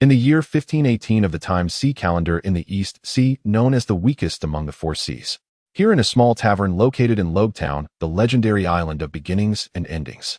In the year 1518 of the time sea calendar in the East Sea, known as the weakest among the four seas. Here in a small tavern located in Loguetown, the legendary island of beginnings and endings.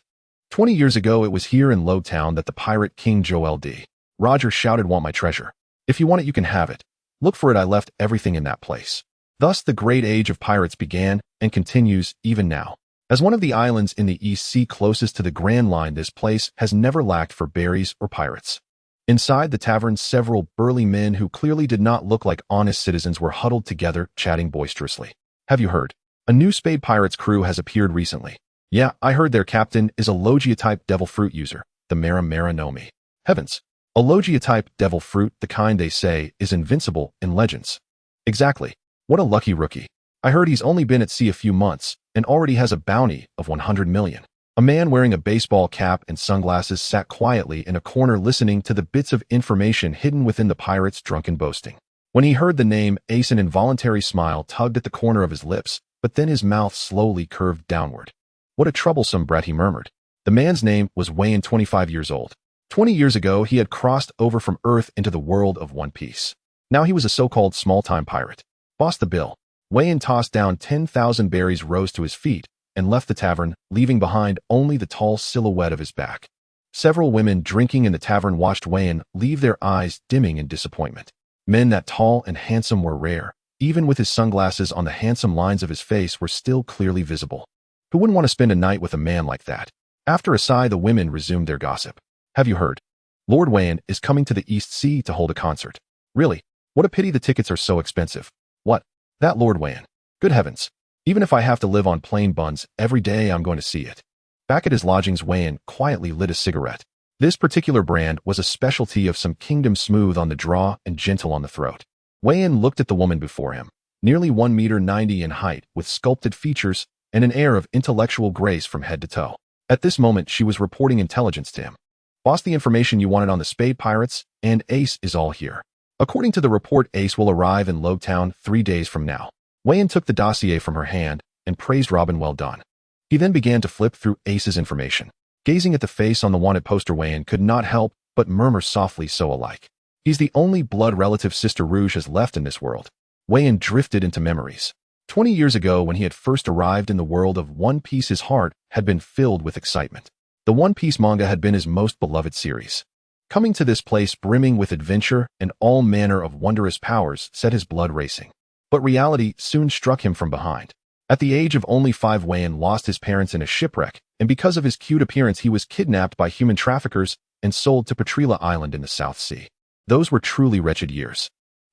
20 years ago, it was here in Loguetown that the pirate king Joel D. Roger shouted, "Want my treasure? If you want it, you can have it. Look for it, I left everything in that place." Thus, the great age of pirates began and continues even now. As one of the islands in the East Sea closest to the Grand Line, this place has never lacked for berries or pirates. Inside the tavern, several burly men who clearly did not look like honest citizens were huddled together, chatting boisterously. "Have you heard? A new Spade Pirates crew has appeared recently." "Yeah, I heard their captain is a Logia-type devil fruit user, the Mara Mara no Mi." "Heavens! A Logia-type devil fruit, the kind they say is invincible in legends." "Exactly. What a lucky rookie. I heard he's only been at sea a few months and already has a bounty of 100 million. A man wearing a baseball cap and sunglasses sat quietly in a corner listening to the bits of information hidden within the pirate's drunken boasting. When he heard the name Ace, an involuntary smile tugged at the corner of his lips, but then his mouth slowly curved downward. "What a troublesome brat," he murmured. The man's name was Weien, 25 years old. 20 years ago, he had crossed over from Earth into the world of One Piece. Now he was a so-called small-time pirate. "Boss the bill." Weien tossed down 10,000 berries, rose to his feet, and left the tavern, leaving behind only the tall silhouette of his back. Several women drinking in the tavern watched Weien leave, their eyes dimming in disappointment. Men that tall and handsome were rare. Even with his sunglasses on, the handsome lines of his face were still clearly visible. Who wouldn't want to spend a night with a man like that? After a sigh, the women resumed their gossip. "Have you heard? Lord Weien is coming to the East Sea to hold a concert." "Really? What a pity the tickets are so expensive." "What? That Lord Weien? Good heavens. Even if I have to live on plain buns every day, I'm going to see it." Back at his lodgings, Weien quietly lit a cigarette. This particular brand was a specialty of some kingdom, smooth on the draw and gentle on the throat. Weien looked at the woman before him, nearly 1.90 meters in height, with sculpted features and an air of intellectual grace from head to toe. At this moment, she was reporting intelligence to him. "Boss, the information you wanted on the Spade Pirates and Ace is all here. According to the report, Ace will arrive in Loguetown 3 days from now." Weien took the dossier from her hand and praised Robin, "Well done." He then began to flip through Ace's information. Gazing at the face on the wanted poster, Weien could not help but murmur softly, "So alike. He's the only blood relative Sister Rouge has left in this world." Weien drifted into memories. 20 years ago, when he had first arrived in the world of One Piece, his heart had been filled with excitement. The One Piece manga had been his most beloved series. Coming to this place brimming with adventure and all manner of wondrous powers set his blood racing. But reality soon struck him from behind. At the age of only 5, Weien lost his parents in a shipwreck, and because of his cute appearance, he was kidnapped by human traffickers and sold to Petrila Island in the South Sea. Those were truly wretched years.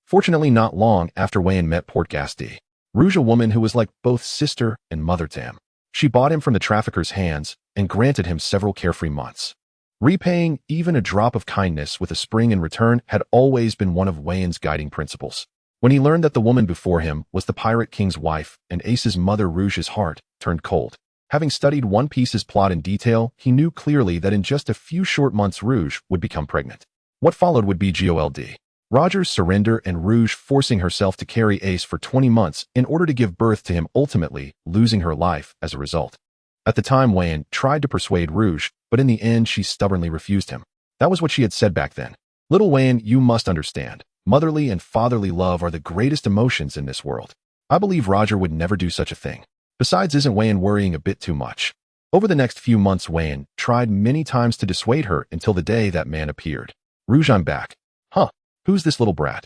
Fortunately, not long after Weien met Portgasti, Rouge, a woman who was like both sister and mother to him. She bought him from the traffickers' hands and granted him several carefree months. Repaying even a drop of kindness with a spring in return had always been one of Weien's guiding principles. When he learned that the woman before him was the Pirate King's wife and Ace's mother, Rouge's heart turned cold. Having studied One Piece's plot in detail, he knew clearly that in just a few short months Rouge would become pregnant. What followed would be GOLD. Roger's surrender and Rouge forcing herself to carry Ace for 20 months in order to give birth to him, ultimately losing her life as a result. At the time, Weien tried to persuade Rouge, but in the end she stubbornly refused him. That was what she had said back then. "Little Weien, you must understand. Motherly and fatherly love are the greatest emotions in this world. I believe Roger would never do such a thing. Besides, isn't Weien worrying a bit too much?" Over the next few months, Weien tried many times to dissuade her until the day that man appeared. "Rouge, I'm back." "Huh? Who's this little brat?"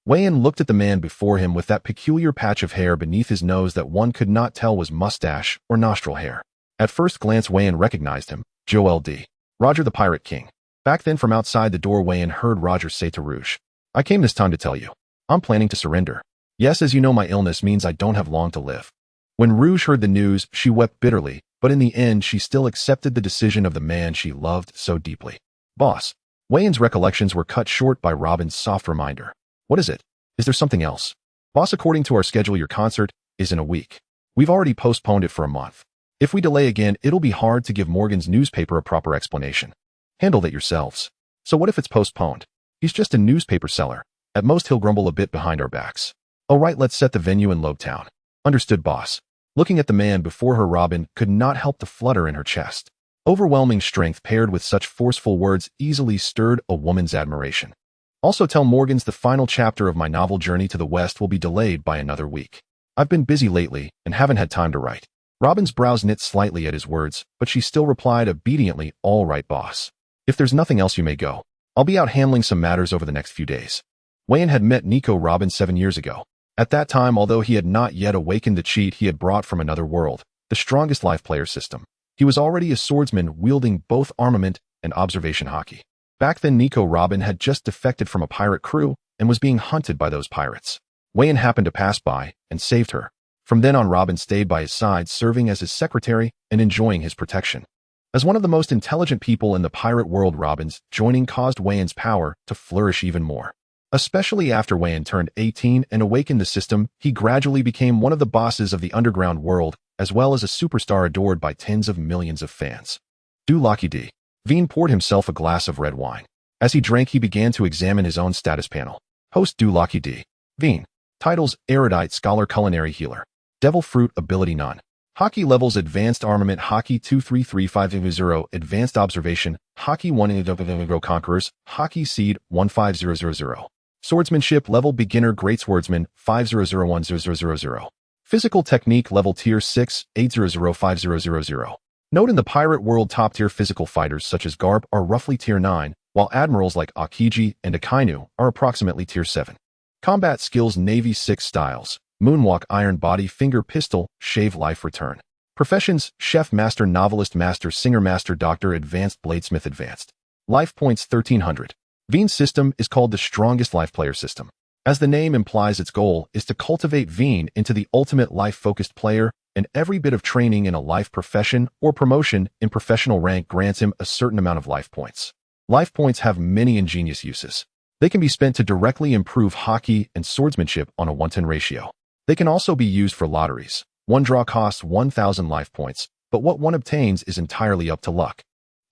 Weien looked at the man before him with that peculiar patch of hair beneath his nose that one could not tell was mustache or nostril hair. At first glance, Weien recognized him. Joel D. Roger, the Pirate King. Back then, from outside the door, Weien heard Roger say to Rouge, "I came this time to tell you. I'm planning to surrender. Yes, as you know, my illness means I don't have long to live." When Rouge heard the news, she wept bitterly, but in the end, she still accepted the decision of the man she loved so deeply. "Boss." Weien's recollections were cut short by Robin's soft reminder. "What is it? Is there something else?" "Boss, according to our schedule, your concert is in a week. We've already postponed it for a month. If we delay again, it'll be hard to give Morgan's newspaper a proper explanation. Handle that yourselves." "So what if it's postponed? He's just a newspaper seller. At most, he'll grumble a bit behind our backs." "All right, let's set the venue in Loguetown." "Understood, boss." Looking at the man before her, Robin could not help the flutter in her chest. Overwhelming strength paired with such forceful words easily stirred a woman's admiration. Also tell Morgans the final chapter of my novel Journey to the West will be delayed by another week. I've been busy lately and haven't had time to write. Robin's brows knit slightly at his words, but she still replied obediently, all right, boss. If there's nothing else, you may go. I'll be out handling some matters over the next few days. Weien had met Nico Robin 7 years ago. At that time, although he had not yet awakened the cheat he had brought from another world, the strongest life player system, he was already a swordsman wielding both armament and observation hockey. Back then, Nico Robin had just defected from a pirate crew and was being hunted by those pirates. Weien happened to pass by and saved her. From then on, Robin stayed by his side, serving as his secretary and enjoying his protection. As one of the most intelligent people in the pirate world, Robin's joining caused Weien's power to flourish even more. Especially after Weien turned 18 and awakened the system, he gradually became one of the bosses of the underground world, as well as a superstar adored by tens of millions of fans. Lafitte. Weien poured himself a glass of red wine. As he drank, he began to examine his own status panel. Host Lafitte. Weien. Titles: Erudite Scholar, Culinary Healer. Devil Fruit Ability None. Hockey levels: Advanced Armament Hockey 23350, Advanced Observation Hockey 1 Conquerors Hockey Seed 15000. Swordsmanship level: Beginner Great Swordsman 50010000. Physical Technique level: Tier 6 800500. Note: in the pirate world, top tier physical fighters such as Garp are roughly Tier 9, while admirals like Akiji and Akainu are approximately Tier 7. Combat Skills: Navy 6 Styles. Moonwalk, Iron Body, Finger Pistol, Shave, Life, Return. Professions: Chef, Master, Novelist, Master, Singer, Master, Doctor, Advanced, Bladesmith, Advanced. Life points 1300. Wein's system is called the strongest life player system. As the name implies, its goal is to cultivate Weien into the ultimate life-focused player, and every bit of training in a life profession or promotion in professional rank grants him a certain amount of life points. Life points have many ingenious uses. They can be spent to directly improve hockey and swordsmanship on a 1:10 ratio. They can also be used for lotteries. One draw costs 1,000 life points, but what one obtains is entirely up to luck.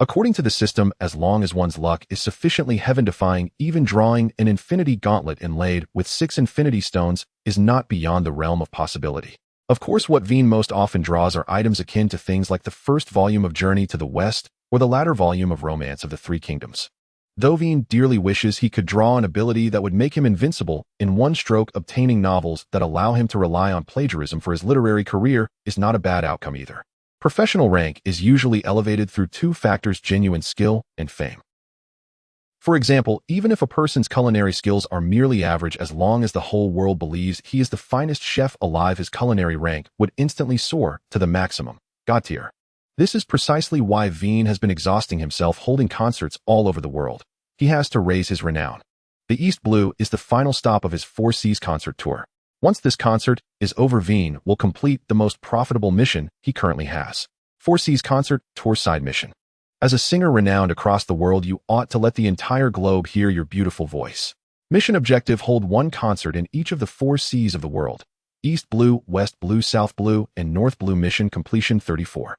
According to the system, as long as one's luck is sufficiently heaven-defying, even drawing an infinity gauntlet inlaid with 6 infinity stones is not beyond the realm of possibility. Of course, what Weien most often draws are items akin to things like the first volume of Journey to the West or the latter volume of Romance of the Three Kingdoms. Though Weien dearly wishes he could draw an ability that would make him invincible, in one stroke obtaining novels that allow him to rely on plagiarism for his literary career is not a bad outcome either. Professional rank is usually elevated through 2 factors: genuine skill and fame. For example, even if a person's culinary skills are merely average, as long as the whole world believes he is the finest chef alive, his culinary rank would instantly soar to the maximum, God tier. This is precisely why Weien has been exhausting himself holding concerts all over the world. He has to raise his renown. The East Blue is the final stop of his 4 Seas concert tour. Once this concert is over, Weien will complete the most profitable mission he currently has. 4 Seas Concert Tour Side Mission. As a singer renowned across the world, you ought to let the entire globe hear your beautiful voice. Mission objective: hold 1 concert in each of the 4 seas of the world. East Blue, West Blue, South Blue, and North Blue. Mission completion 34.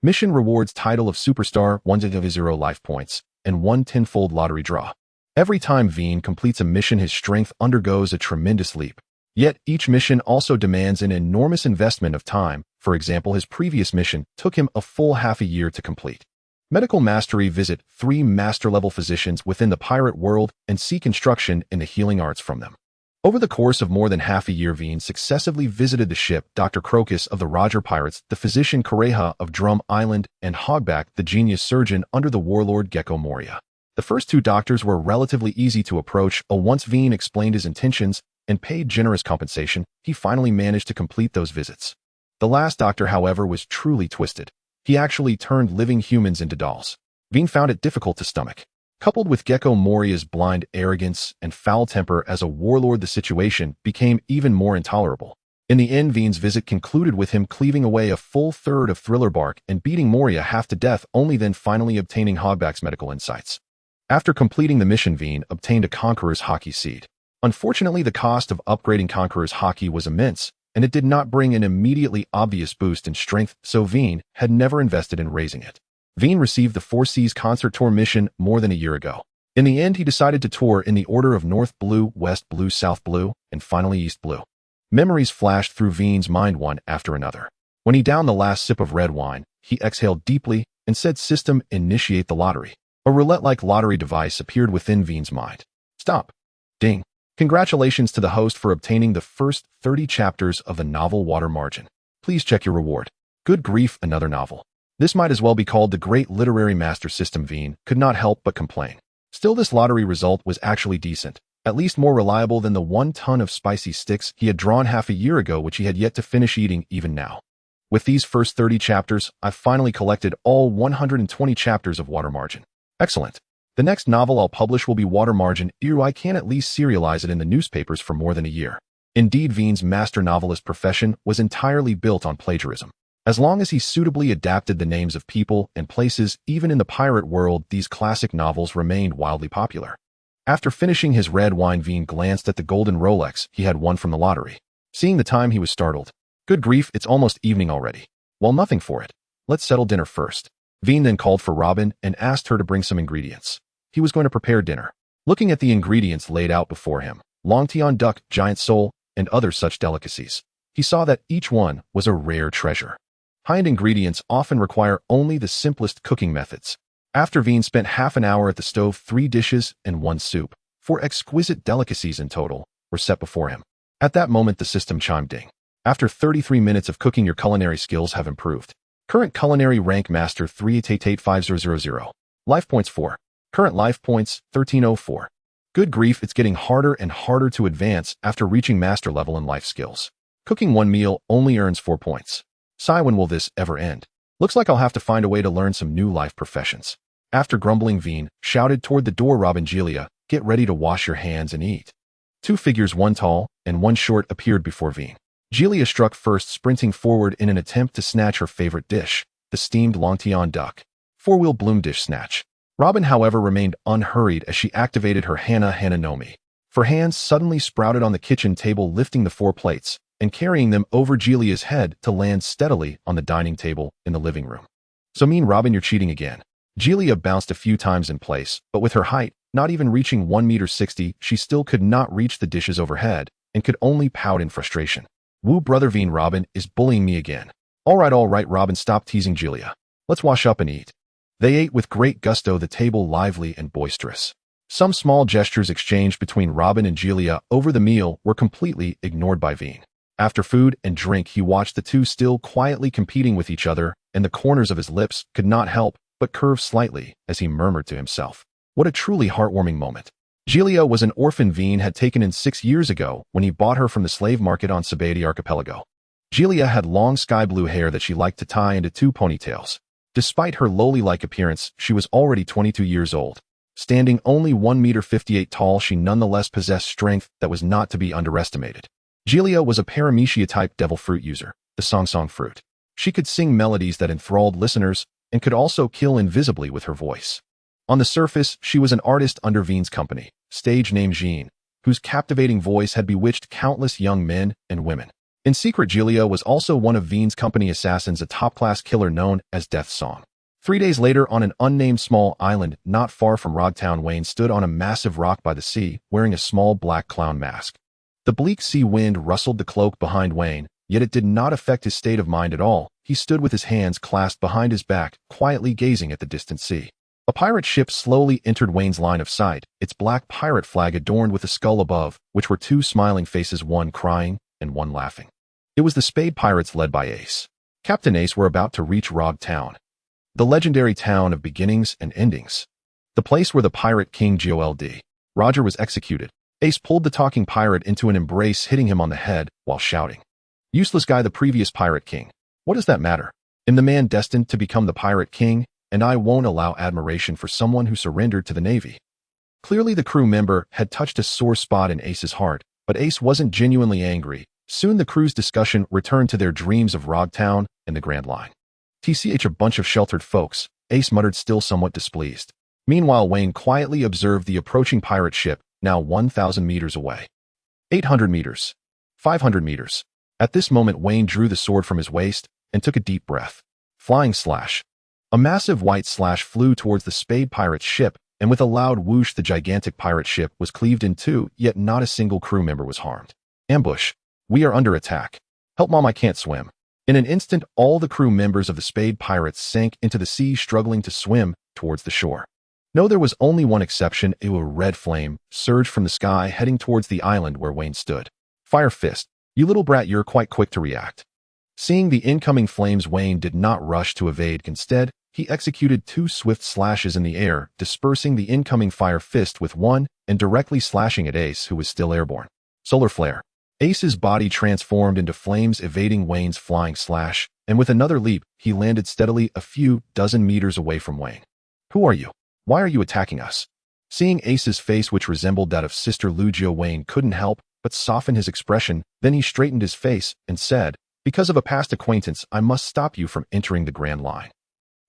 Mission rewards: title of superstar, 100 life points, and 1 tenfold lottery draw. Every time Weien completes a mission, his strength undergoes a tremendous leap. Yet, each mission also demands an enormous investment of time. For example, his previous mission took him a full half a year to complete. Medical Mastery: visit 3 master-level physicians within the pirate world and seek instruction in the healing arts from them. Over the course of more than half a year, Weien successively visited the ship Dr. Crocus of the Roger Pirates, the physician Kareha of Drum Island, and Hogback, the genius surgeon under the warlord Gecko Moria. The first 2 doctors were relatively easy to approach. Once Weien explained his intentions and paid generous compensation, he finally managed to complete those visits. The last doctor, however, was truly twisted. He actually turned living humans into dolls. Weien found it difficult to stomach. Coupled with Gecko Moria's blind arrogance and foul temper as a warlord, the situation became even more intolerable. In the end, Wein's visit concluded with him cleaving away a full third of thriller bark and beating Moria half to death, only then finally obtaining Hogback's medical insights. After completing the mission, Weien obtained a Conqueror's Hockey Seed. Unfortunately, the cost of upgrading Conqueror's Hockey was immense, and it did not bring an immediately obvious boost in strength, so Weien had never invested in raising it. Weien received the 4 Seas concert tour mission more than a year ago. In the end, he decided to tour in the order of North Blue, West Blue, South Blue, and finally East Blue. Memories flashed through Wein's mind one after another. When he downed the last sip of red wine, he exhaled deeply and said, "System, initiate the lottery." A roulette-like lottery device appeared within Wein's mind. Stop. Ding. Congratulations to the host for obtaining the first 30 chapters of the novel Water Margin. Please check your reward. Good grief, another novel. This might as well be called the great literary master system. Weien could not help but complain. Still, this lottery result was actually decent, at least more reliable than the 1 ton of spicy sticks he had drawn half a year ago, which he had yet to finish eating even now. With these first 30 chapters, I've finally collected all 120 chapters of Water Margin. Excellent. The next novel I'll publish will be Water Margin. I can at least serialize it in the newspapers for more than a year. Indeed, Wien's master novelist profession was entirely built on plagiarism. As long as he suitably adapted the names of people and places, even in the pirate world, these classic novels remained wildly popular. After finishing his red wine, Weien glanced at the golden Rolex he had won from the lottery. Seeing the time, he was startled. Good grief, it's almost evening already. Well, nothing for it. Let's settle dinner first. Weien then called for Robin and asked her to bring some ingredients. He was going to prepare dinner. Looking at the ingredients laid out before him, Longtion duck, giant sole, and other such delicacies, he saw that each one was a rare treasure. High-end ingredients often require only the simplest cooking methods. After Weien spent half an hour at the stove, 3 dishes and 1 soup, 4 exquisite delicacies in total, were set before him. At that moment, the system chimed ding. After 33 minutes of cooking, your culinary skills have improved. Current culinary rank master 38885000. Life points 4. Current life points 1304. Good grief, it's getting harder and harder to advance after reaching master level in life skills. Cooking 1 meal only earns 4 points. Sigh, when will this ever end? Looks like I'll have to find a way to learn some new life professions. After grumbling, Weien shouted toward the door, Robin, Julia, get ready to wash your hands and eat. 2 figures, 1 tall and 1 short, appeared before Weien. Julia struck first, sprinting forward in an attempt to snatch her favorite dish, the steamed Longtion duck. 4-wheel bloom dish snatch. Robin, however, remained unhurried as she activated her Hana Nomi. Her hands suddenly sprouted on the kitchen table, lifting the 4 plates and carrying them over Julia's head to land steadily on the dining table in the living room. So mean, Robin, you're cheating again. Julia bounced a few times in place, but with her height not even reaching 1.60 meters, she still could not reach the dishes overhead and could only pout in frustration. Woo, brother Weien, Robin is bullying me again. All right, Robin, stop teasing Julia. Let's wash up and eat. They ate with great gusto, the table lively and boisterous. Some small gestures exchanged between Robin and Julia over the meal were completely ignored by Weien. After food and drink, he watched the two still quietly competing with each other, and the corners of his lips could not help but curve slightly as he murmured to himself, what a truly heartwarming moment. Julia was an orphan Weien had taken in 6 years ago when he bought her from the slave market on Baratie archipelago. Julia had long sky blue hair that she liked to tie into 2 ponytails. Despite her lowly-like appearance, she was already 22 years old. Standing only 1.58 meters tall, she nonetheless possessed strength that was not to be underestimated. Julia was a paramecia-type devil fruit user, the song fruit. She could sing melodies that enthralled listeners and could also kill invisibly with her voice. On the surface, she was an artist under Wien's company, stage name Jean, whose captivating voice had bewitched countless young men and women. In secret, Julia was also one of Wien's company assassins, a top-class killer known as Death Song. 3 days later, on an unnamed small island not far from Loguetown, Weien stood on a massive rock by the sea, wearing a small black clown mask. The bleak sea wind rustled the cloak behind Weien, yet it did not affect his state of mind at all. He stood with his hands clasped behind his back, quietly gazing at the distant sea. A pirate ship slowly entered Wayne's line of sight, its black pirate flag adorned with a skull above, which were 2 smiling faces, one crying and one laughing. It was the Spade Pirates led by Ace. Captain Ace were about to reach Loguetown, the legendary town of beginnings and endings, the place where the pirate king Gold Roger was executed. Ace pulled the talking pirate into an embrace, hitting him on the head while shouting, "Useless guy, the previous pirate king. What does that matter? I'm the man destined to become the pirate king, and I won't allow admiration for someone who surrendered to the Navy." Clearly the crew member had touched a sore spot in Ace's heart, but Ace wasn't genuinely angry. Soon the crew's discussion returned to their dreams of Loguetown and the Grand Line. "TCH, a bunch of sheltered folks," Ace muttered, still somewhat displeased. Meanwhile, Weien quietly observed the approaching pirate ship, now 1,000 meters away. 800 meters. 500 meters. At this moment, Weien drew the sword from his waist and took a deep breath. Flying slash. A massive white slash flew towards the Spade Pirate's ship, and with a loud whoosh, the gigantic pirate ship was cleaved in 2, yet not a single crew member was harmed. Ambush. We are under attack. Help, Mom, I can't swim. In an instant, all the crew members of the Spade Pirates sank into the sea, struggling to swim towards the shore. No, there was only one exception. A red flame surged from the sky heading towards the island where Weien stood. Fire fist. You little brat, you're quite quick to react. Seeing the incoming flames, Weien did not rush to evade. Instead, he executed 2 swift slashes in the air, dispersing the incoming fire fist with one and directly slashing at Ace, who was still airborne. Solar flare. Ace's body transformed into flames, evading Wayne's flying slash, and with another leap, he landed steadily a few dozen meters away from Weien. Who are you? Why are you attacking us? Seeing Ace's face, which resembled that of Sister Lugio, Weien couldn't help but soften his expression. Then he straightened his face and said, because of a past acquaintance, I must stop you from entering the Grand Line.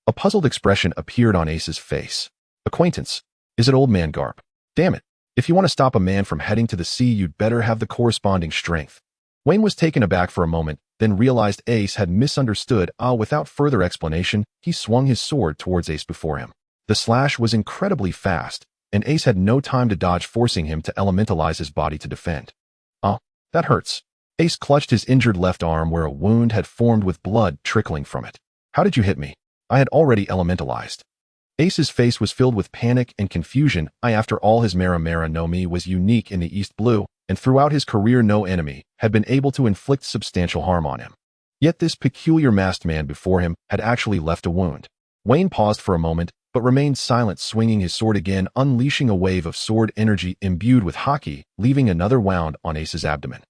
A puzzled expression appeared on Ace's face. Acquaintance? Is it old man Garp? Damn it. If you want to stop a man from heading to the sea, you'd better have the corresponding strength. Weien was taken aback for a moment, then realized Ace had misunderstood. Without further explanation, he swung his sword towards Ace before him. The slash was incredibly fast, and Ace had no time to dodge, forcing him to elementalize his body to defend. That hurts. Ace clutched his injured left arm where a wound had formed with blood trickling from it. How did you hit me? I had already elementalized. Ace's face was filled with panic and confusion. After all, his Mara no Mi was unique in the East Blue, and throughout his career no enemy had been able to inflict substantial harm on him. Yet this peculiar masked man before him had actually left a wound. Weien paused for a moment, but remained silent, swinging his sword again, unleashing a wave of sword energy imbued with haki, leaving another wound on Ace's abdomen.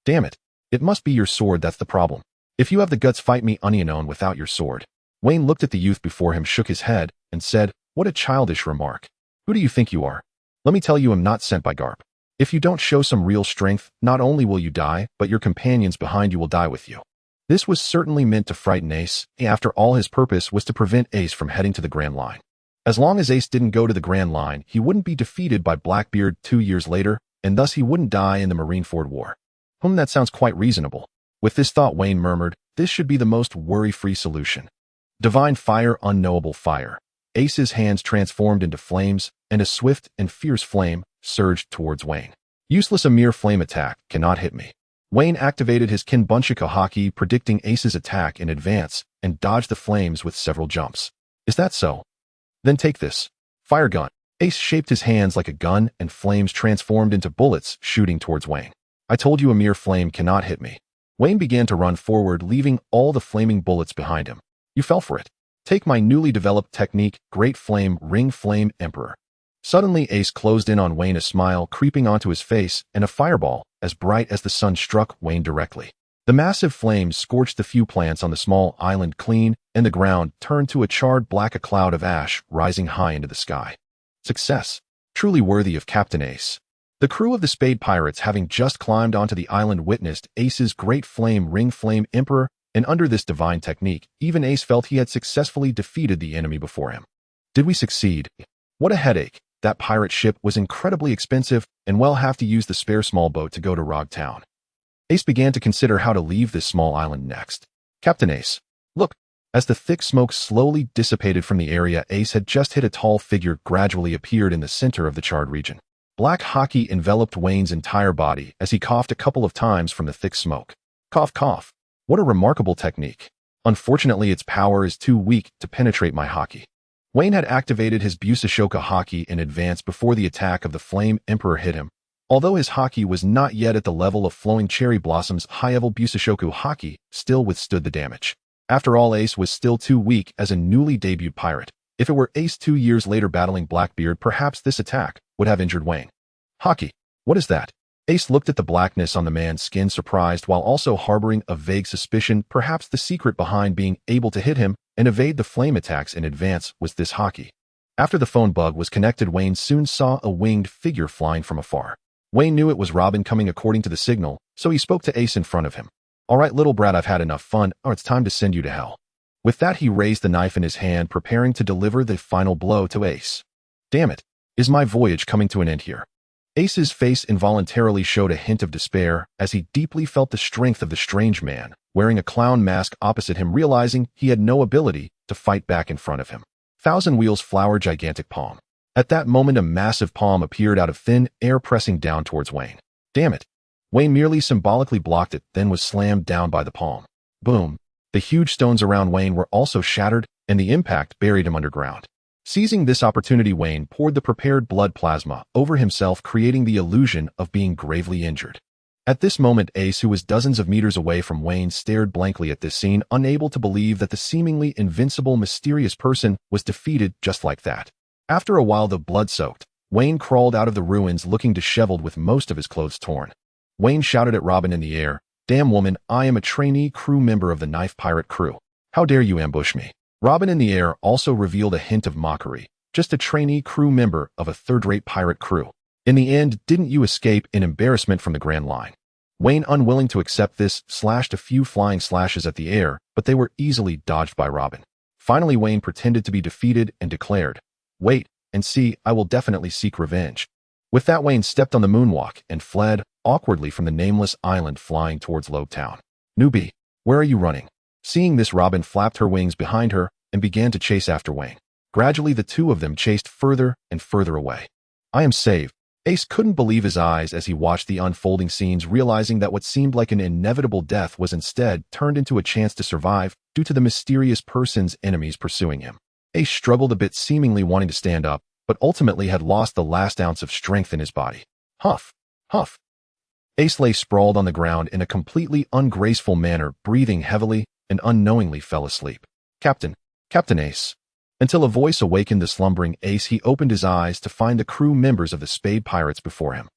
Damn it. It must be your sword that's the problem. If you have the guts, fight me unknown without your sword. Weien looked at the youth before him, shook his head, and said, what a childish remark. Who do you think you are? Let me tell you, I'm not sent by Garp. If you don't show some real strength, not only will you die, but your companions behind you will die with you. This was certainly meant to frighten Ace. After all, his purpose was to prevent Ace from heading to the Grand Line. As long as Ace didn't go to the Grand Line, he wouldn't be defeated by Blackbeard 2 years later, and thus he wouldn't die in the Marineford War. That sounds quite reasonable. With this thought, Weien murmured, this should be the most worry-free solution. Divine fire, unknowable fire. Ace's hands transformed into flames, and a swift and fierce flame surged towards Weien. Useless, a mere flame attack cannot hit me. Weien activated his Kinbunshiko haki, predicting Ace's attack in advance, and dodged the flames with several jumps. Is that so? Then take this. Fire gun. Ace shaped his hands like a gun, and flames transformed into bullets, shooting towards Weien. I told you a mere flame cannot hit me. Weien began to run forward, leaving all the flaming bullets behind him. You fell for it. Take my newly developed technique, Great Flame, Ring Flame Emperor. Suddenly, Ace closed in on Weien, a smile creeping onto his face, and a fireball, as bright as the sun, struck Weien directly. The massive flames scorched the few plants on the small island clean, and the ground turned to a charred black, a cloud of ash rising high into the sky. Success. Truly worthy of Captain Ace. The crew of the Spade Pirates, having just climbed onto the island, witnessed Ace's Great Flame, Ring Flame Emperor, and under this divine technique, even Ace felt he had successfully defeated the enemy before him. Did we succeed? What a headache. That pirate ship was incredibly expensive, and we'll have to use the spare small boat to go to Loguetown. Ace began to consider how to leave this small island next. Captain Ace, look. As the thick smoke slowly dissipated from the area Ace had just hit, a tall figure gradually appeared in the center of the charred region. Black haki enveloped Wayne's entire body as he coughed a couple of times from the thick smoke. Cough, cough. What a remarkable technique. Unfortunately, its power is too weak to penetrate my haki. Weien had activated his Busashoka haki in advance before the attack of the Flame Emperor hit him. Although his haki was not yet at the level of Flowing Cherry Blossom's high-level Busashoku haki, still withstood the damage. After all, Ace was still too weak as a newly debuted pirate. If it were Ace 2 years later battling Blackbeard, perhaps this attack would have injured Weien. Haki. What is that? Ace looked at the blackness on the man's skin, surprised while also harboring a vague suspicion. Perhaps the secret behind being able to hit him and evade the flame attacks in advance was this haki. After the phone bug was connected, Weien soon saw a winged figure flying from afar. Weien knew it was Robin coming according to the signal, so he spoke to Ace in front of him. All right, little brat, I've had enough fun. It's time to send you to hell. With that, he raised the knife in his hand, preparing to deliver the final blow to Ace. Damn it. Is my voyage coming to an end here? Ace's face involuntarily showed a hint of despair as he deeply felt the strength of the strange man, wearing a clown mask opposite him, realizing he had no ability to fight back in front of him. Thousand Wheels Flower Gigantic Palm. At that moment, a massive palm appeared out of thin air, pressing down towards Weien. Damn it. Weien merely symbolically blocked it, then was slammed down by the palm. Boom. The huge stones around Weien were also shattered, and the impact buried him underground. Seizing this opportunity, Weien poured the prepared blood plasma over himself, creating the illusion of being gravely injured. At this moment, Ace, who was dozens of meters away from Weien, stared blankly at this scene, unable to believe that the seemingly invincible, mysterious person was defeated just like that. After a while, the blood-soaked, Weien crawled out of the ruins looking disheveled with most of his clothes torn. Weien shouted at Robin in the air, "Damn woman, I am a trainee crew member of the Knife Pirate crew. How dare you ambush me?" Robin in the air also revealed a hint of mockery. "Just a trainee crew member of a third-rate pirate crew. In the end, didn't you escape in embarrassment from the Grand Line?" Weien, unwilling to accept this, slashed a few flying slashes at the air, but they were easily dodged by Robin. Finally, Weien pretended to be defeated and declared, "Wait and see, I will definitely seek revenge." With that, Weien stepped on the moonwalk and fled awkwardly from the nameless island, flying towards Loguetown. "Newbie, where are you running?" Seeing this, Robin flapped her wings behind her and began to chase after Weien. Gradually, the two of them chased further and further away. "I am saved." Ace couldn't believe his eyes as he watched the unfolding scenes, realizing that what seemed like an inevitable death was instead turned into a chance to survive due to the mysterious person's enemies pursuing him. Ace struggled a bit, seemingly wanting to stand up, but ultimately had lost the last ounce of strength in his body. Huff, huff. Ace lay sprawled on the ground in a completely ungraceful manner, breathing heavily, and unknowingly fell asleep. Captain Ace." Until a voice awakened the slumbering Ace, he opened his eyes to find the crew members of the Spade Pirates before him.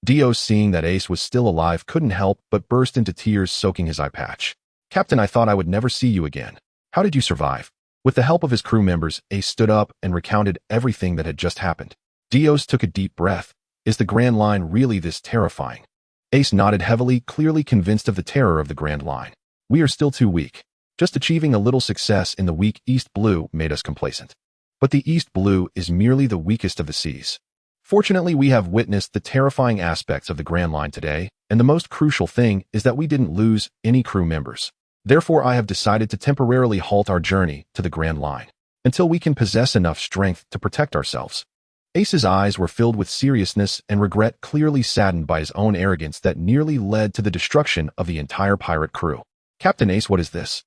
Dio, seeing that Ace was still alive, couldn't help but burst into tears, soaking his eye patch. "Captain, I thought I would never see you again. How did you survive?" With the help of his crew members, Ace stood up and recounted everything that had just happened. Dios took a deep breath. "Is the Grand Line really this terrifying?" Ace nodded heavily, clearly convinced of the terror of the Grand Line. "We are still too weak. Just achieving a little success in the weak East Blue made us complacent. But the East Blue is merely the weakest of the seas. Fortunately, we have witnessed the terrifying aspects of the Grand Line today, and the most crucial thing is that we didn't lose any crew members. Therefore, I have decided to temporarily halt our journey to the Grand Line until we can possess enough strength to protect ourselves." Ace's eyes were filled with seriousness and regret, clearly saddened by his own arrogance that nearly led to the destruction of the entire pirate crew. "Captain Ace, what is this?"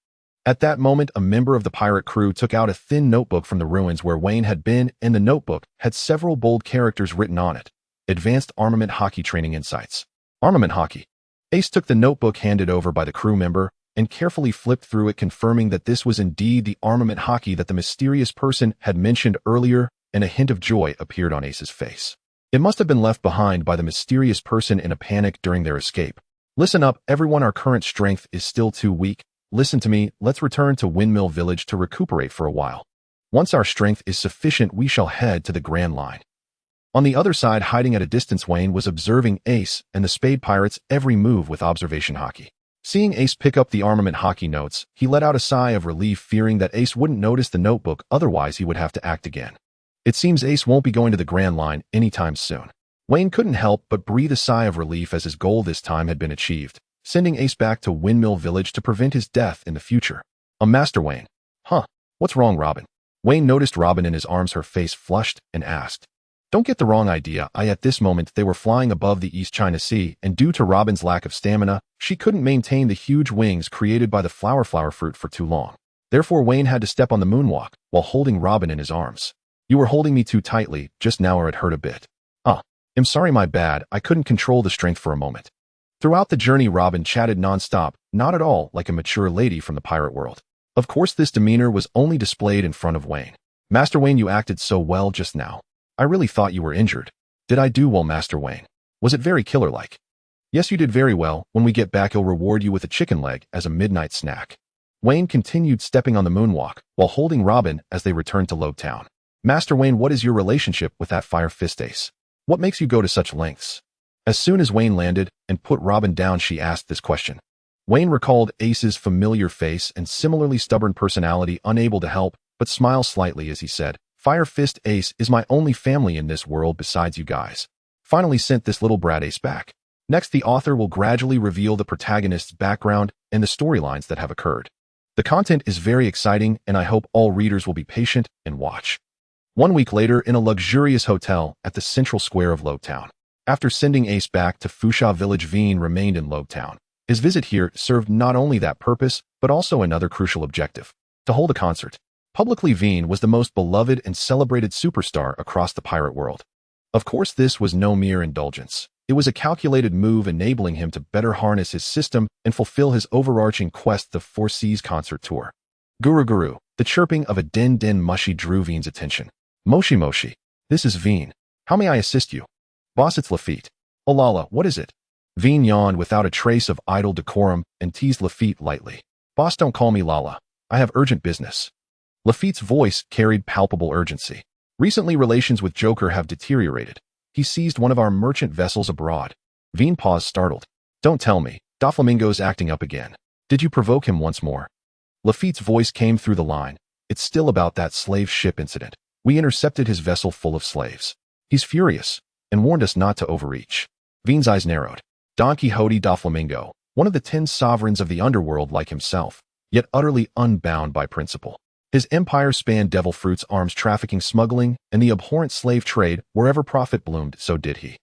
At that moment, a member of the pirate crew took out a thin notebook from the ruins where Weien had been, and the notebook had several bold characters written on it. "Advanced Armament Hockey Training Insights." Armament Hockey. Ace took the notebook handed over by the crew member and carefully flipped through it, confirming that this was indeed the armament hockey that the mysterious person had mentioned earlier, and a hint of joy appeared on Ace's face. It must have been left behind by the mysterious person in a panic during their escape. "Listen up, everyone, our current strength is still too weak. Listen to me, let's return to Windmill Village to recuperate for a while. Once our strength is sufficient, we shall head to the Grand Line." On the other side, hiding at a distance, Weien was observing Ace and the Spade Pirates' every move with observation hockey. Seeing Ace pick up the armament hockey notes, he let out a sigh of relief, fearing that Ace wouldn't notice the notebook, otherwise he would have to act again. It seems Ace won't be going to the Grand Line anytime soon. Weien couldn't help but breathe a sigh of relief as his goal this time had been achieved, sending Ace back to Windmill Village to prevent his death in the future. Master Weien. "Huh, what's wrong, Robin?" Weien noticed Robin in his arms, her face flushed, and asked. "Don't get the wrong idea, at this moment they were flying above the East China Sea, and due to Robin's lack of stamina, she couldn't maintain the huge wings created by the flower fruit for too long. Therefore, Weien had to step on the moonwalk while holding Robin in his arms. You were holding me too tightly just now, or it hurt a bit." "I'm sorry, my bad, I couldn't control the strength for a moment." Throughout the journey, Robin chatted nonstop, not at all like a mature lady from the pirate world. Of course, this demeanor was only displayed in front of Weien. "Master Weien, you acted so well just now. I really thought you were injured. Did I do well, Master Weien? Was it very killer-like?" "Yes, you did very well. When we get back, he'll reward you with a chicken leg as a midnight snack." Weien continued stepping on the moonwalk while holding Robin as they returned to Loguetown. "Master Weien, what is your relationship with that Fire Fist Ace? What makes you go to such lengths?" As soon as Weien landed and put Robin down, she asked this question. Weien recalled Ace's familiar face and similarly stubborn personality, unable to help but smile slightly as he said, "Fire Fist Ace is my only family in this world besides you guys. Finally sent this little brat Ace back." Next, the author will gradually reveal the protagonist's background and the storylines that have occurred. The content is very exciting, and I hope all readers will be patient and watch. 1 week later, in a luxurious hotel at the central square of Loguetown. After sending Ace back to Foosha village, Weien remained in Loguetown. His visit here served not only that purpose, but also another crucial objective: to hold a concert. Publicly, Weien was the most beloved and celebrated superstar across the pirate world. Of course, this was no mere indulgence. It was a calculated move enabling him to better harness his system and fulfill his overarching quest, the Four Seas concert tour. Guru Guru, the chirping of a din din mushy drew Wein's attention. Moshi Moshi, this is Weien. How may I assist you? Boss, it's Lafitte. Oh Lala, what is it? Wein yawned without a trace of idle decorum and teased Lafitte lightly. Boss, don't call me Lala. I have urgent business. Lafitte's voice carried palpable urgency. Recently, relations with Joker have deteriorated. He seized one of our merchant vessels abroad. Wein paused, startled. Don't tell me. Doflamingo's acting up again. Did you provoke him once more? Lafitte's voice came through the line. It's still about that slave ship incident. We intercepted his vessel full of slaves. He's furious and warned us not to overreach. Wein's eyes narrowed. Don Quixote Doflamingo, one of the 10 sovereigns of the underworld like himself, yet utterly unbound by principle. His empire spanned devil fruits, arms trafficking, smuggling, and the abhorrent slave trade. Wherever profit bloomed, so did he.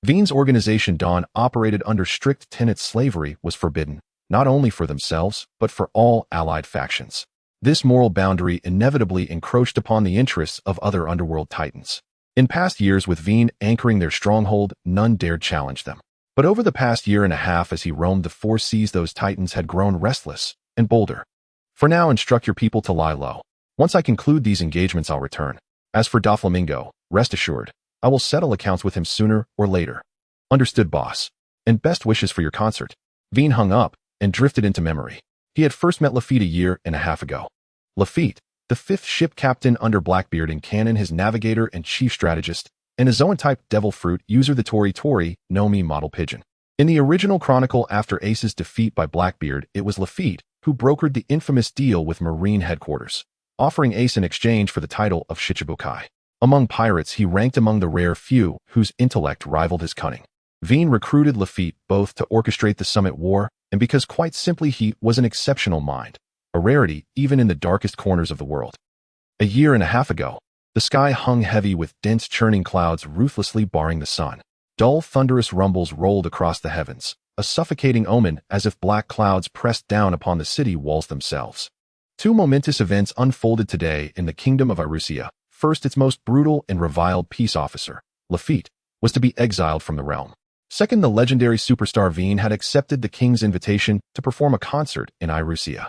Wein's organization Dawn operated under strict tenets. Slavery was forbidden, not only for themselves, but for all allied factions. This moral boundary inevitably encroached upon the interests of other underworld titans. In past years, with Wein anchoring their stronghold, none dared challenge them. But over the past year and a half, as he roamed the Four Seas, those titans had grown restless and bolder. For now, instruct your people to lie low. Once I conclude these engagements, I'll return. As for Doflamingo, rest assured, I will settle accounts with him sooner or later. Understood, boss. And best wishes for your concert. Wein hung up and drifted into memory. He had first met Lafitte a year and a half ago. Lafitte, the 5th ship captain under Blackbeard in canon, his navigator and chief strategist, and a Zoan-type devil fruit user, the Tori Tori no Mi model pigeon. In the original chronicle, after Ace's defeat by Blackbeard, it was Lafitte who brokered the infamous deal with Marine headquarters, offering Ace in exchange for the title of Shichibukai. Among pirates, he ranked among the rare few whose intellect rivaled his cunning. Wein recruited Lafitte both to orchestrate the Summit War and because, quite simply, he was an exceptional mind, a rarity even in the darkest corners of the world. A year and a half ago, the sky hung heavy with dense churning clouds ruthlessly barring the sun. Dull, thunderous rumbles rolled across the heavens, a suffocating omen, as if black clouds pressed down upon the city walls themselves. Two momentous events unfolded today in the kingdom of Irusia. First, its most brutal and reviled peace officer, Lafitte, was to be exiled from the realm. Second, the legendary superstar Wein had accepted the king's invitation to perform a concert in Irusia.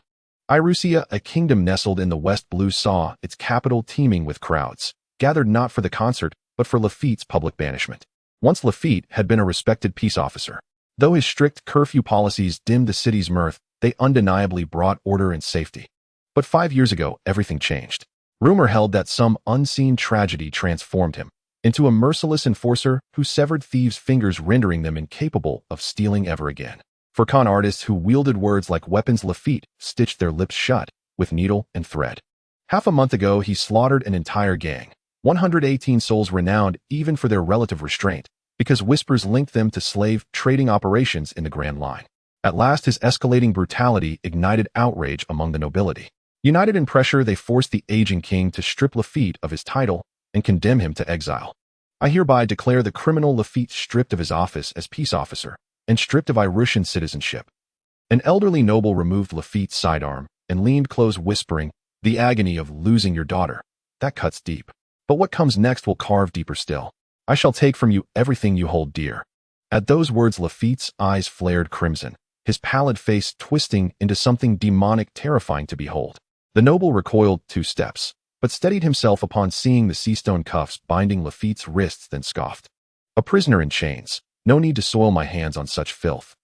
Irusia, a kingdom nestled in the West Blue, saw its capital teeming with crowds, gathered not for the concert, but for Lafitte's public banishment. Once Lafitte had been a respected peace officer. Though his strict curfew policies dimmed the city's mirth, they undeniably brought order and safety. But 5 years ago, everything changed. Rumor held that some unseen tragedy transformed him into a merciless enforcer who severed thieves' fingers, rendering them incapable of stealing ever again. For con artists who wielded words like weapons, Lafitte stitched their lips shut with needle and thread. Half a month ago, he slaughtered an entire gang, 118 souls renowned even for their relative restraint, because whispers linked them to slave trading operations in the Grand Line. At last, his escalating brutality ignited outrage among the nobility. United in pressure, they forced the aging king to strip Lafitte of his title and condemn him to exile. I hereby declare the criminal Lafitte stripped of his office as peace officer and stripped of Irusian citizenship. An elderly noble removed Lafitte's sidearm and leaned close, whispering, "The agony of losing your daughter. That cuts deep. But what comes next will carve deeper still. I shall take from you everything you hold dear." At those words, Lafitte's eyes flared crimson, his pallid face twisting into something demonic, terrifying to behold. The noble recoiled 2 steps, but steadied himself upon seeing the sea-stone cuffs binding Lafitte's wrists, then scoffed. "A prisoner in chains. No need to soil my hands on such filth."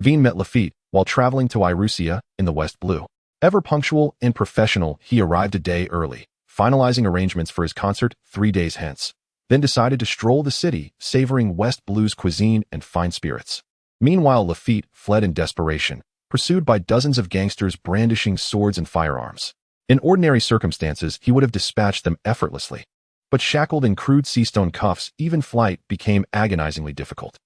Wein met Lafitte while traveling to Irusia in the West Blue. Ever punctual and professional, he arrived a day early, finalizing arrangements for his concert 3 days hence, then decided to stroll the city, savoring West Blue's cuisine and fine spirits. Meanwhile, Lafitte fled in desperation, pursued by dozens of gangsters brandishing swords and firearms. In ordinary circumstances, he would have dispatched them effortlessly. But shackled in crude sea-stone cuffs, even flight became agonizingly difficult.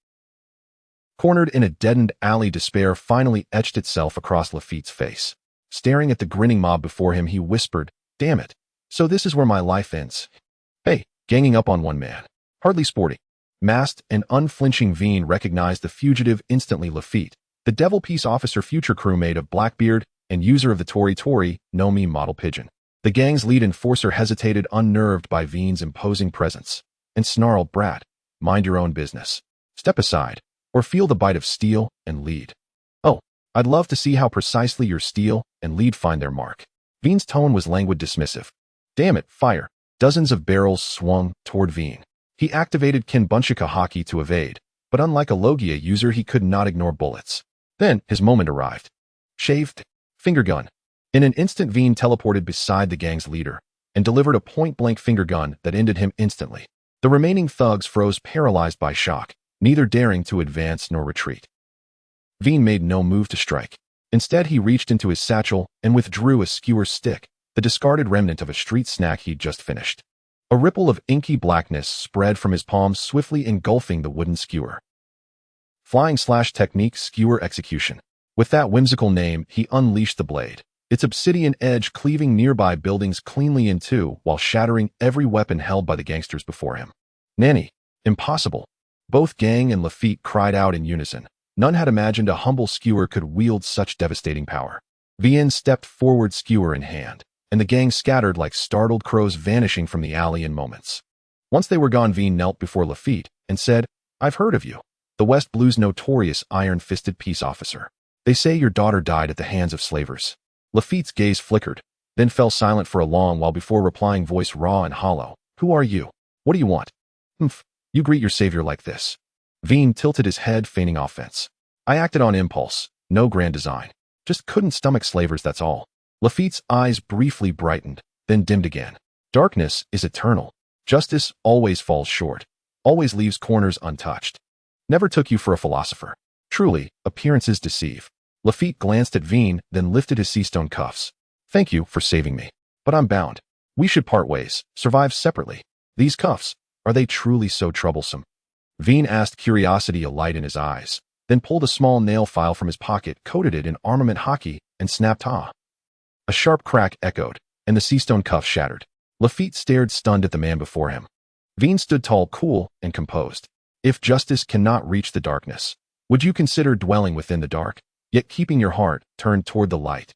Cornered in a deadened alley, despair finally etched itself across Lafitte's face. Staring at the grinning mob before him, he whispered, "Damn it. So this is where my life ends. Hey," ganging up on one man. Hardly sporting. Masked and unflinching, Wein recognized the fugitive instantly. Lafitte, the devil peace officer, future crewmate of Blackbeard, and user of the Tori Tori no Mi model pigeon. The gang's lead enforcer hesitated, unnerved by Wien's imposing presence, and snarled, "Brat, mind your own business. Step aside, or feel the bite of steel and lead." "Oh, I'd love to see how precisely your steel and lead find their mark." Wien's tone was languid, dismissive. "Damn it, fire." Dozens of barrels swung toward Wien. He activated Kinbunchika Haki to evade, but unlike a Logia user, he could not ignore bullets. Then his moment arrived. Shaved finger gun. In an instant, Wien teleported beside the gang's leader and delivered a point-blank finger gun that ended him instantly. The remaining thugs froze, paralyzed by shock, neither daring to advance nor retreat. Wien made no move to strike. Instead, he reached into his satchel and withdrew a skewer stick, the discarded remnant of a street snack he'd just finished. A ripple of inky blackness spread from his palms, swiftly engulfing the wooden skewer. Flying/technique skewer execution. With that whimsical name, he unleashed the blade, its obsidian edge cleaving nearby buildings cleanly in two while shattering every weapon held by the gangsters before him. "Nanny, impossible." Both Gang and Lafitte cried out in unison. None had imagined a humble skewer could wield such devastating power. Wien stepped forward, skewer in hand, and the gang scattered like startled crows, vanishing from the alley in moments. Once they were gone, Wien knelt before Lafitte and said, "I've heard of you. The West Blue's notorious iron-fisted peace officer. They say your daughter died at the hands of slavers." Lafitte's gaze flickered, then fell silent for a long while before replying, voice raw and hollow. "Who are you? What do you want?" "Humph, you greet your savior like this." Wien tilted his head, feigning offense. "I acted on impulse, no grand design. Just couldn't stomach slavers, that's all." Lafitte's eyes briefly brightened, then dimmed again. "Darkness is eternal. Justice always falls short, always leaves corners untouched. Never took you for a philosopher. Truly, appearances deceive." Lafitte glanced at Wien, then lifted his sea-stone cuffs. "Thank you for saving me, but I'm bound. We should part ways, survive separately. These cuffs, are they truly so troublesome?" Wien asked, curiosity alight in his eyes, then pulled a small nail file from his pocket, coated it in armament haki, and snapped, "Ah." A sharp crack echoed, and the sea-stone cuff shattered. Lafitte stared stunned at the man before him. Wien stood tall, cool, and composed. "If justice cannot reach the darkness, would you consider dwelling within the dark, yet keeping your heart turned toward the light?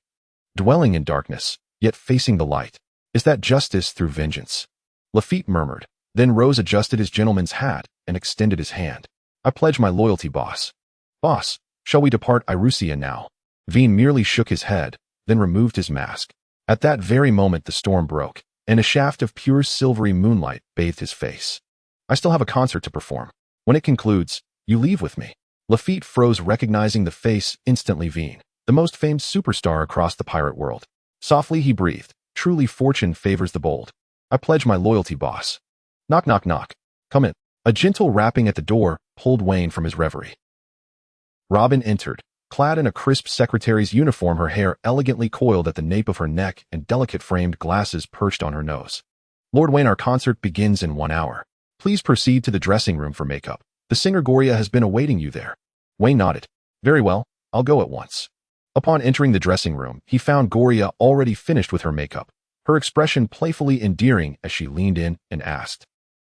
Dwelling in darkness, yet facing the light. Is that justice through vengeance?" Lafitte murmured, then rose, adjusted his gentleman's hat, and extended his hand. "I pledge my loyalty, boss." "Boss, shall we depart Irusia now?" Wien merely shook his head, then removed his mask. At that very moment the storm broke, and a shaft of pure silvery moonlight bathed his face. "I still have a concert to perform. When it concludes, you leave with me." Lafitte froze, recognizing the face instantly. Wien, the most famed superstar across the pirate world. Softly he breathed, "Truly fortune favors the bold. I pledge my loyalty, boss." Knock, knock, knock. "Come in." A gentle rapping at the door pulled Weien from his reverie. Robin entered, clad in a crisp secretary's uniform, her hair elegantly coiled at the nape of her neck and delicate framed glasses perched on her nose. "Lord Weien, our concert begins in 1 hour. Please proceed to the dressing room for makeup. The singer Goria has been awaiting you there." Weien nodded. "Very well, I'll go at once." Upon entering the dressing room, he found Goria already finished with her makeup, her expression playfully endearing as she leaned in and asked,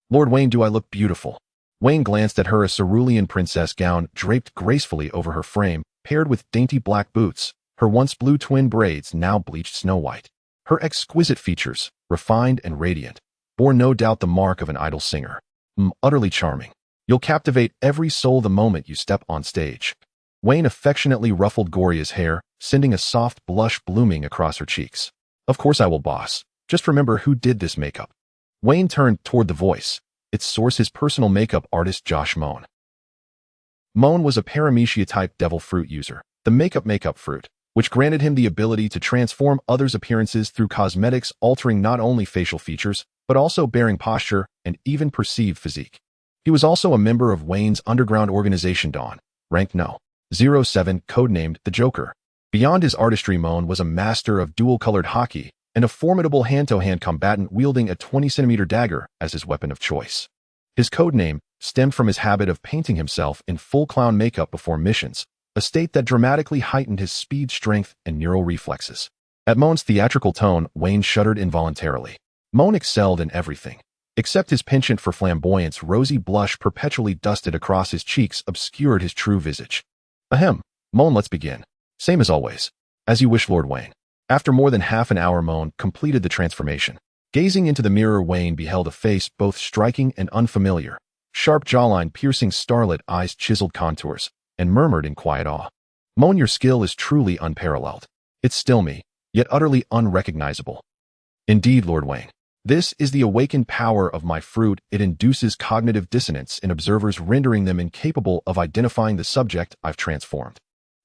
"Lord Weien, do I look beautiful?" Weien glanced at her, a cerulean princess gown draped gracefully over her frame, paired with dainty black boots, her once blue twin braids now bleached snow white. Her exquisite features, refined and radiant, bore no doubt the mark of an idol singer. Utterly charming. You'll captivate every soul the moment you step on stage." Weien affectionately ruffled Goria's hair, sending a soft blush blooming across her cheeks. "Of course I will, boss. Just remember who did this makeup." Weien turned toward the voice. Its source, his personal makeup artist Josh Moan. Moan was a paramecia-type devil fruit user, the makeup fruit, which granted him the ability to transform others' appearances through cosmetics, altering not only facial features, but also bearing posture and even perceived physique. He was also a member of Wayne's underground organization Dawn, ranked No. 07, codenamed the Joker. Beyond his artistry, Moan was a master of dual-colored haki and a formidable hand-to-hand combatant wielding a 20-centimeter dagger as his weapon of choice. His codename stemmed from his habit of painting himself in full clown makeup before missions, a state that dramatically heightened his speed, strength, and neural reflexes. At Moan's theatrical tone, Weien shuddered involuntarily. Moan excelled in everything, except his penchant for flamboyance. Rosy blush perpetually dusted across his cheeks obscured his true visage. "Ahem, Moan, let's begin. Same as always." "As you wish, Lord Weien." After more than half an hour, Moan completed the transformation. Gazing into the mirror, Weien beheld a face both striking and unfamiliar. Sharp jawline, piercing starlit eyes, chiseled contours, and murmured in quiet awe. Moan, your skill is truly unparalleled. It's still me, yet utterly unrecognizable. Indeed, Lord Weien. This is the awakened power of my fruit. It induces cognitive dissonance in observers, rendering them incapable of identifying the subject I've transformed.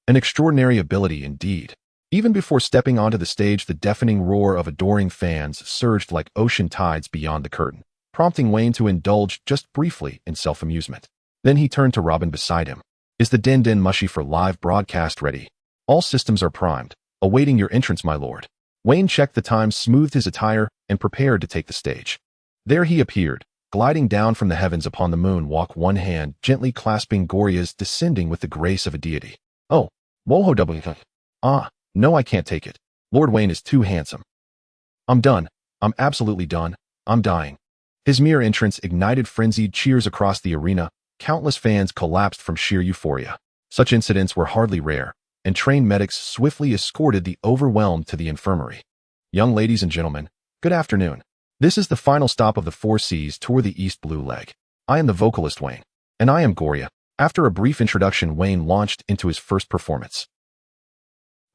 An extraordinary ability indeed. Even before stepping onto the stage, the deafening roar of adoring fans surged like ocean tides beyond the curtain, prompting Weien to indulge just briefly in self-amusement. Then he turned to Robin beside him. Is the Den Den Mushi for live broadcast ready? All systems are primed, awaiting your entrance, my lord. Weien checked the time, smoothed his attire, and prepared to take the stage. There he appeared, gliding down from the heavens upon the moonwalk, one hand gently clasping Goria's, descending with the grace of a deity. Oh, woho w. Ah, no, I can't take it. Lord Weien is too handsome. I'm done. I'm absolutely done. I'm dying. His mere entrance ignited frenzied cheers across the arena. Countless fans collapsed from sheer euphoria. Such incidents were hardly rare, and trained medics swiftly escorted the overwhelmed to the infirmary. Young ladies and gentlemen, good afternoon. This is the final stop of the 4 Seas tour, the East Blue Leg. I am the vocalist Weien. And I am Goria. After a brief introduction, Weien launched into his first performance.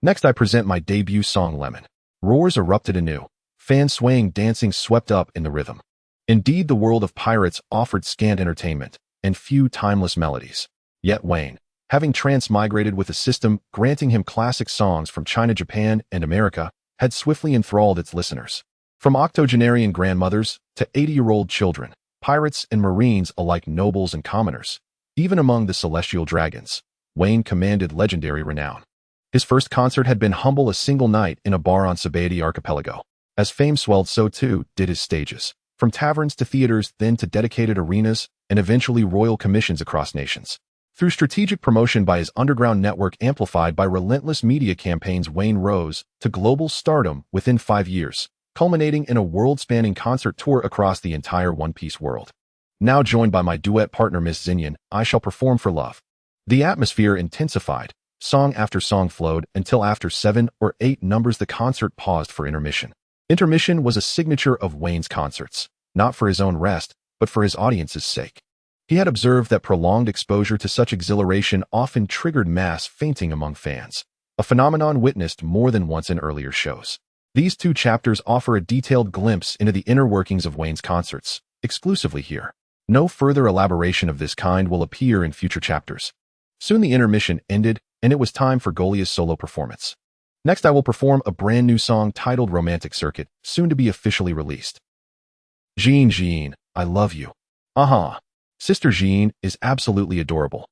Next, I present my debut song, Lemon. Roars erupted anew. Fans swaying, dancing, swept up in the rhythm. Indeed, the world of pirates offered scant entertainment and few timeless melodies. Yet Weien, having transmigrated with a system granting him classic songs from China, Japan, and America, had swiftly enthralled its listeners. From octogenarian grandmothers to 80-year-old children, pirates and marines alike, nobles and commoners, even among the celestial dragons, Weien commanded legendary renown. His first concert had been humble, a single night in a bar on Baratie archipelago. As fame swelled, so too did his stages. From taverns to theaters, then to dedicated arenas, and eventually royal commissions across nations. Through strategic promotion by his underground network amplified by relentless media campaigns, Weien rose to global stardom within 5 years, culminating in a world-spanning concert tour across the entire One Piece world. Now joined by my duet partner Miss Xinyan, I shall perform for love. The atmosphere intensified. Song after song flowed until after 7 or 8 numbers the concert paused for intermission. Intermission was a signature of Wein's concerts, not for his own rest, but for his audience's sake. He had observed that prolonged exposure to such exhilaration often triggered mass fainting among fans, a phenomenon witnessed more than once in earlier shows. These 2 chapters offer a detailed glimpse into the inner workings of Wein's concerts, exclusively here. No further elaboration of this kind will appear in future chapters. Soon the intermission ended, and it was time for Golia's solo performance. Next, I will perform a brand new song titled Romantic Circuit, soon to be officially released. Jean, I love you. Sister Jean is absolutely adorable.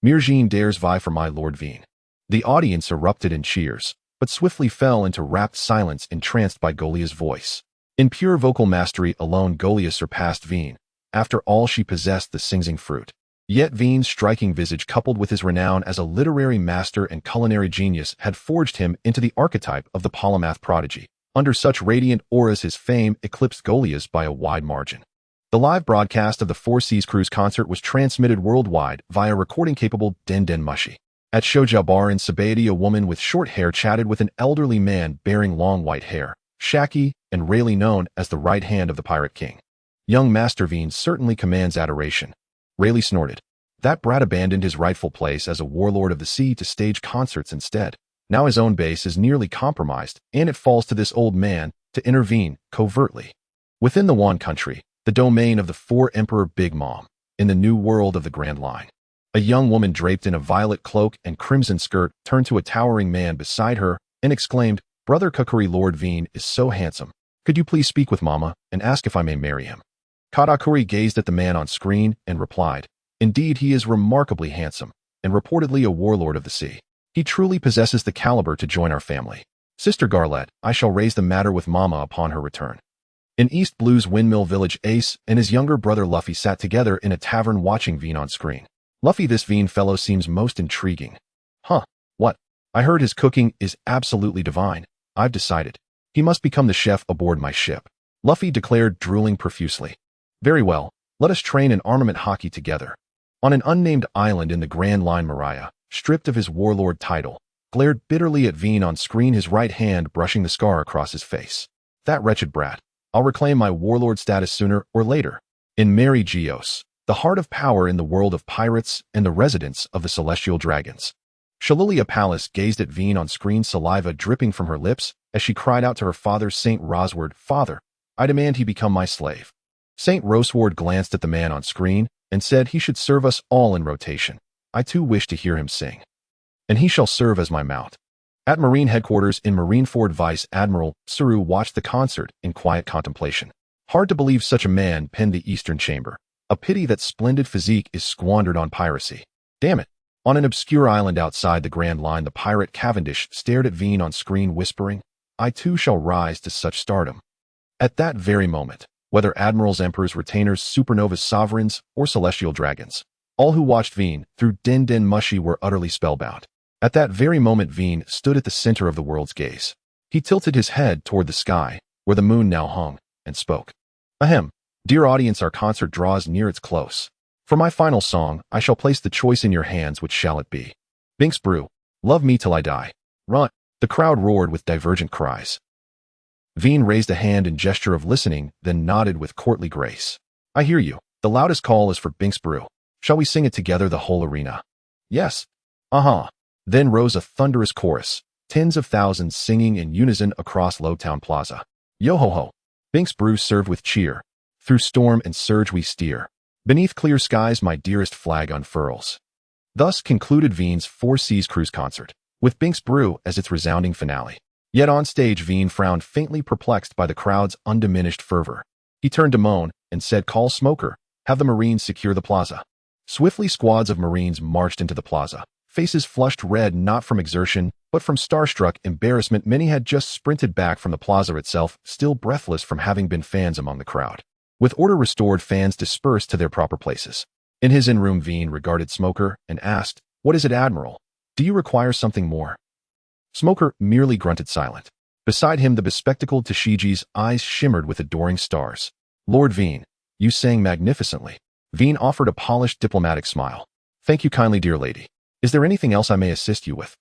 Mere Jean dares vie for my Lord Weien. The audience erupted in cheers, but swiftly fell into rapt silence, entranced by Golia's voice. In pure vocal mastery alone, Golia surpassed Weien. After all, she possessed the singing fruit. Yet Wein's striking visage, coupled with his renown as a literary master and culinary genius, had forged him into the archetype of the polymath prodigy. Under such radiant auras, his fame eclipsed Golia's by a wide margin. The live broadcast of the 4 Seas Cruise concert was transmitted worldwide via recording-capable Den Den Mushi. At Shoujiao Bar in Baratie, a woman with short hair chatted with an elderly man bearing long white hair, Shaki, and Rayleigh, known as the right hand of the Pirate King. Young Master Weien certainly commands adoration. Rayleigh snorted. That brat abandoned his rightful place as a warlord of the sea to stage concerts instead. Now his own base is nearly compromised, and it falls to this old man to intervene covertly. Within the Wan country, the domain of the 4 Emperor Big Mom, in the new world of the Grand Line. A young woman draped in a violet cloak and crimson skirt turned to a towering man beside her and exclaimed, Brother Kukuri, Lord Weien is so handsome. Could you please speak with Mama and ask if I may marry him? Katakuri gazed at the man on screen and replied, Indeed, he is remarkably handsome, and reportedly a warlord of the sea. He truly possesses the caliber to join our family. Sister Garlette, I shall raise the matter with Mama upon her return. In East Blue's Windmill Village, Ace and his younger brother Luffy sat together in a tavern watching Weien on screen. Luffy, this Weien fellow seems most intriguing. What? I heard his cooking is absolutely divine. I've decided. He must become the chef aboard my ship. Luffy declared, drooling profusely. Very well, let us train in armament hockey together. On an unnamed island in the Grand Line, Mariah, stripped of his warlord title, glared bitterly at Weien on screen, his right hand brushing the scar across his face. That wretched brat. I'll reclaim my warlord status sooner or later. In Mary Geos, the heart of power in the world of pirates and the residence of the celestial dragons. Shalilia Palace gazed at Weien on screen, saliva dripping from her lips as she cried out to her father, St. Rosward, "Father, I demand he become my slave." St. Rosward glanced at the man on screen and said he should serve us all in rotation. I too wish to hear him sing. And he shall serve as my mount. At Marine headquarters in Marineford, Vice Admiral Kizaru watched the concert in quiet contemplation. Hard to believe such a man penned the Eastern Chamber. A pity that splendid physique is squandered on piracy. Damn it. On an obscure island outside the Grand Line, the pirate Cavendish stared at Weien on screen, whispering, I too shall rise to such stardom. At that very moment, whether admirals, emperors, retainers, supernovas, sovereigns, or celestial dragons, all who watched Weien through Den Den Mushi were utterly spellbound. At that very moment, Weien stood at the center of the world's gaze. He tilted his head toward the sky, where the moon now hung, and spoke. Ahem. Dear audience, our concert draws near its close. For my final song, I shall place the choice in your hands. Which shall it be? Binks Brew, Love Me Till I Die. Run. The crowd roared with divergent cries. Weien raised a hand in gesture of listening, then nodded with courtly grace. I hear you. The loudest call is for Binks Brew. Shall we sing it together, the whole arena? Yes. Then rose a thunderous chorus, tens of thousands singing in unison across Loguetown Plaza. Yo-ho-ho. Binks Brew served with cheer. Through storm and surge we steer. Beneath clear skies my dearest flag unfurls. Thus concluded Wien's Four Seas Cruise concert, with Binks Brew as its resounding finale. Yet on stage Weien frowned, faintly perplexed by the crowd's undiminished fervor. He turned to Moan and said, Call Smoker, have the Marines secure the plaza. Swiftly squads of Marines marched into the plaza, faces flushed red not from exertion, but from starstruck embarrassment. Many had just sprinted back from the plaza itself, still breathless from having been fans among the crowd. With order restored, fans dispersed to their proper places. In his in-room, Weien regarded Smoker and asked, What is it, Admiral? Do you require something more? Smoker merely grunted, silent. Beside him, the bespectacled Tashiji's eyes shimmered with adoring stars. Lord Weien, you sang magnificently. Weien offered a polished diplomatic smile. Thank you kindly, dear lady. Is there anything else I may assist you with?